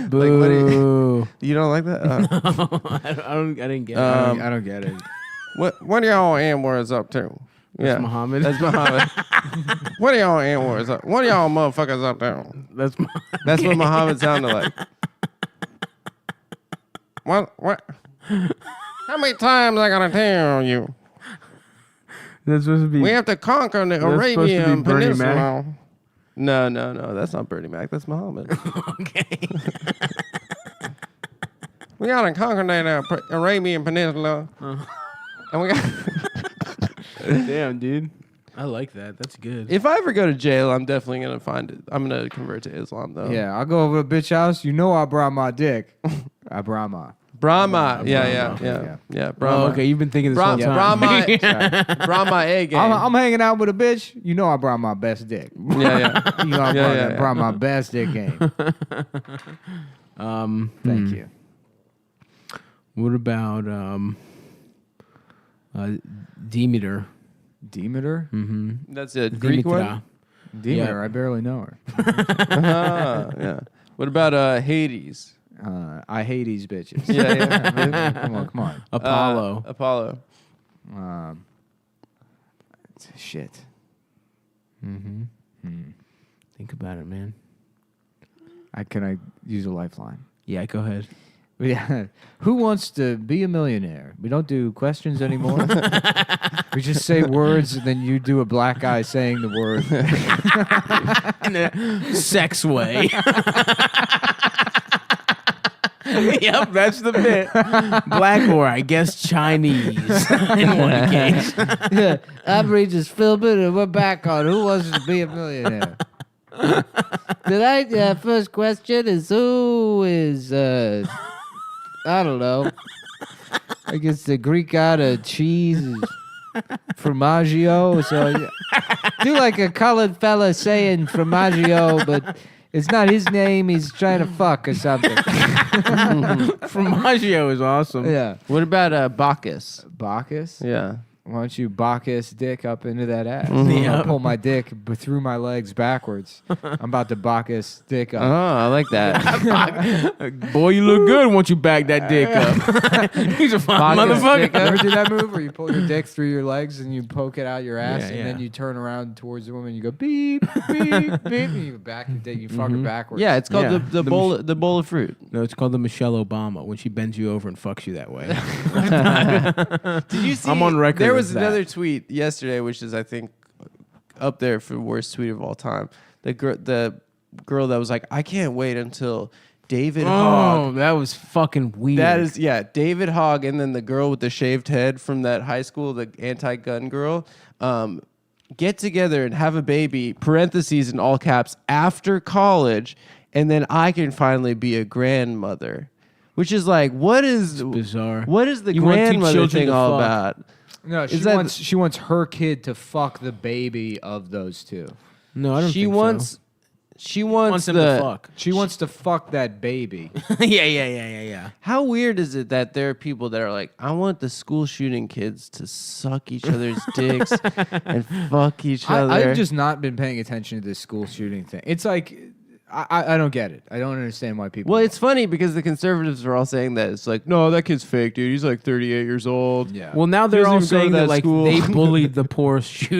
Boo. Like, what you don't like that? I didn't get it. I don't get it. What are y'all N words up to? That's Muhammad. That's Muhammad. What are y'all N words up? What are y'all motherfuckers up to? That's what Muhammad sounded like. What? How many times I gotta tell you? That's supposed to be. We have to conquer the That's supposed to be Arabian Bernie Peninsula. Mac. No, that's not Bernie Mac. That's Muhammad. Okay. We gotta conquer that Arabian Peninsula, and we got. Damn, dude. I like that. That's good. If I ever go to jail, I'm definitely gonna find it. I'm gonna convert to Islam though. Yeah, I'll go over to a bitch house. You know I brought my dick. I brought my. Brahma. Yeah. Brahma. Oh, okay, you've been thinking this whole time. Brahma A game. I'm hanging out with a bitch. You know I brought my best dick. Yeah. You know I brought my best dick game. Thank you. What about Demeter? Demeter? Mm-hmm. That's a Greek one. Demeter, I barely know her. Yeah. What about Hades? I hate these bitches. Yeah. Come on. Apollo. Apollo. Shit. Think about it, man. Can I use a lifeline? Yeah, go ahead. Yeah. Who wants to be a millionaire? We don't do questions anymore. We just say words, and then you do a black guy saying the word In a sex way. Yep, that's the bit. Black or I guess Chinese in one case. Yeah, I'm Regis Philbin, and we're back on Who Wants to Be a Millionaire. Tonight, first question is who is, I don't know. I guess the Greek god of cheese is Formaggio. So Do like a colored fella saying Formaggio, but it's not his name. He's trying to fuck or something. Formaggio is awesome. Yeah. What about Bacchus? Bacchus? Yeah. Why don't you Bacchus dick up into that ass? Mhm. I'll pull my dick through my legs backwards. I'm about to Bacchus dick up. Oh, I like that. Boy, you look good once you back that dick up. He's a fine Bacchus dick motherfucker. up. Ever do that move where you pull your dick through your legs and you poke it out your ass, Yeah, and yeah. then you turn around towards the woman and you go beep, beep, beep, and you back your dick, you fuck her backwards. Yeah, it's called Yeah. the bowl of fruit. No, it's called the Michelle Obama when she bends you over and fucks you that way. Did you see? I'm on record. There with was that. another tweet yesterday, which is I think up there for worst tweet of all time. The girl that was like, I can't wait until David Hogg. Oh, that was fucking weird. That is, yeah, David Hogg, and then the girl with the shaved head from that high school, the anti-gun girl, get together and have a baby, parentheses in all caps, after college, and then I can finally be a grandmother. Which is like, what is bizarre? What is the You wanna teach grandmother children thing to all fuck. about? No, she wants her kid to fuck the baby of those two. No, I don't She think wants. so. She wants him the to fuck. She wants to fuck that baby. Yeah. How weird is it that there are people that are like, I want the school shooting kids to suck each other's dicks and fuck each other. I've just not been paying attention to this school shooting thing. It's like I don't get it. I don't understand why people. Well, it's funny because the conservatives are all saying that it's like, no, that kid's fake, dude. He's like 38 years old. Yeah. Well, now He they're doesn't all even go to saying that like school. they bullied the poor shooter.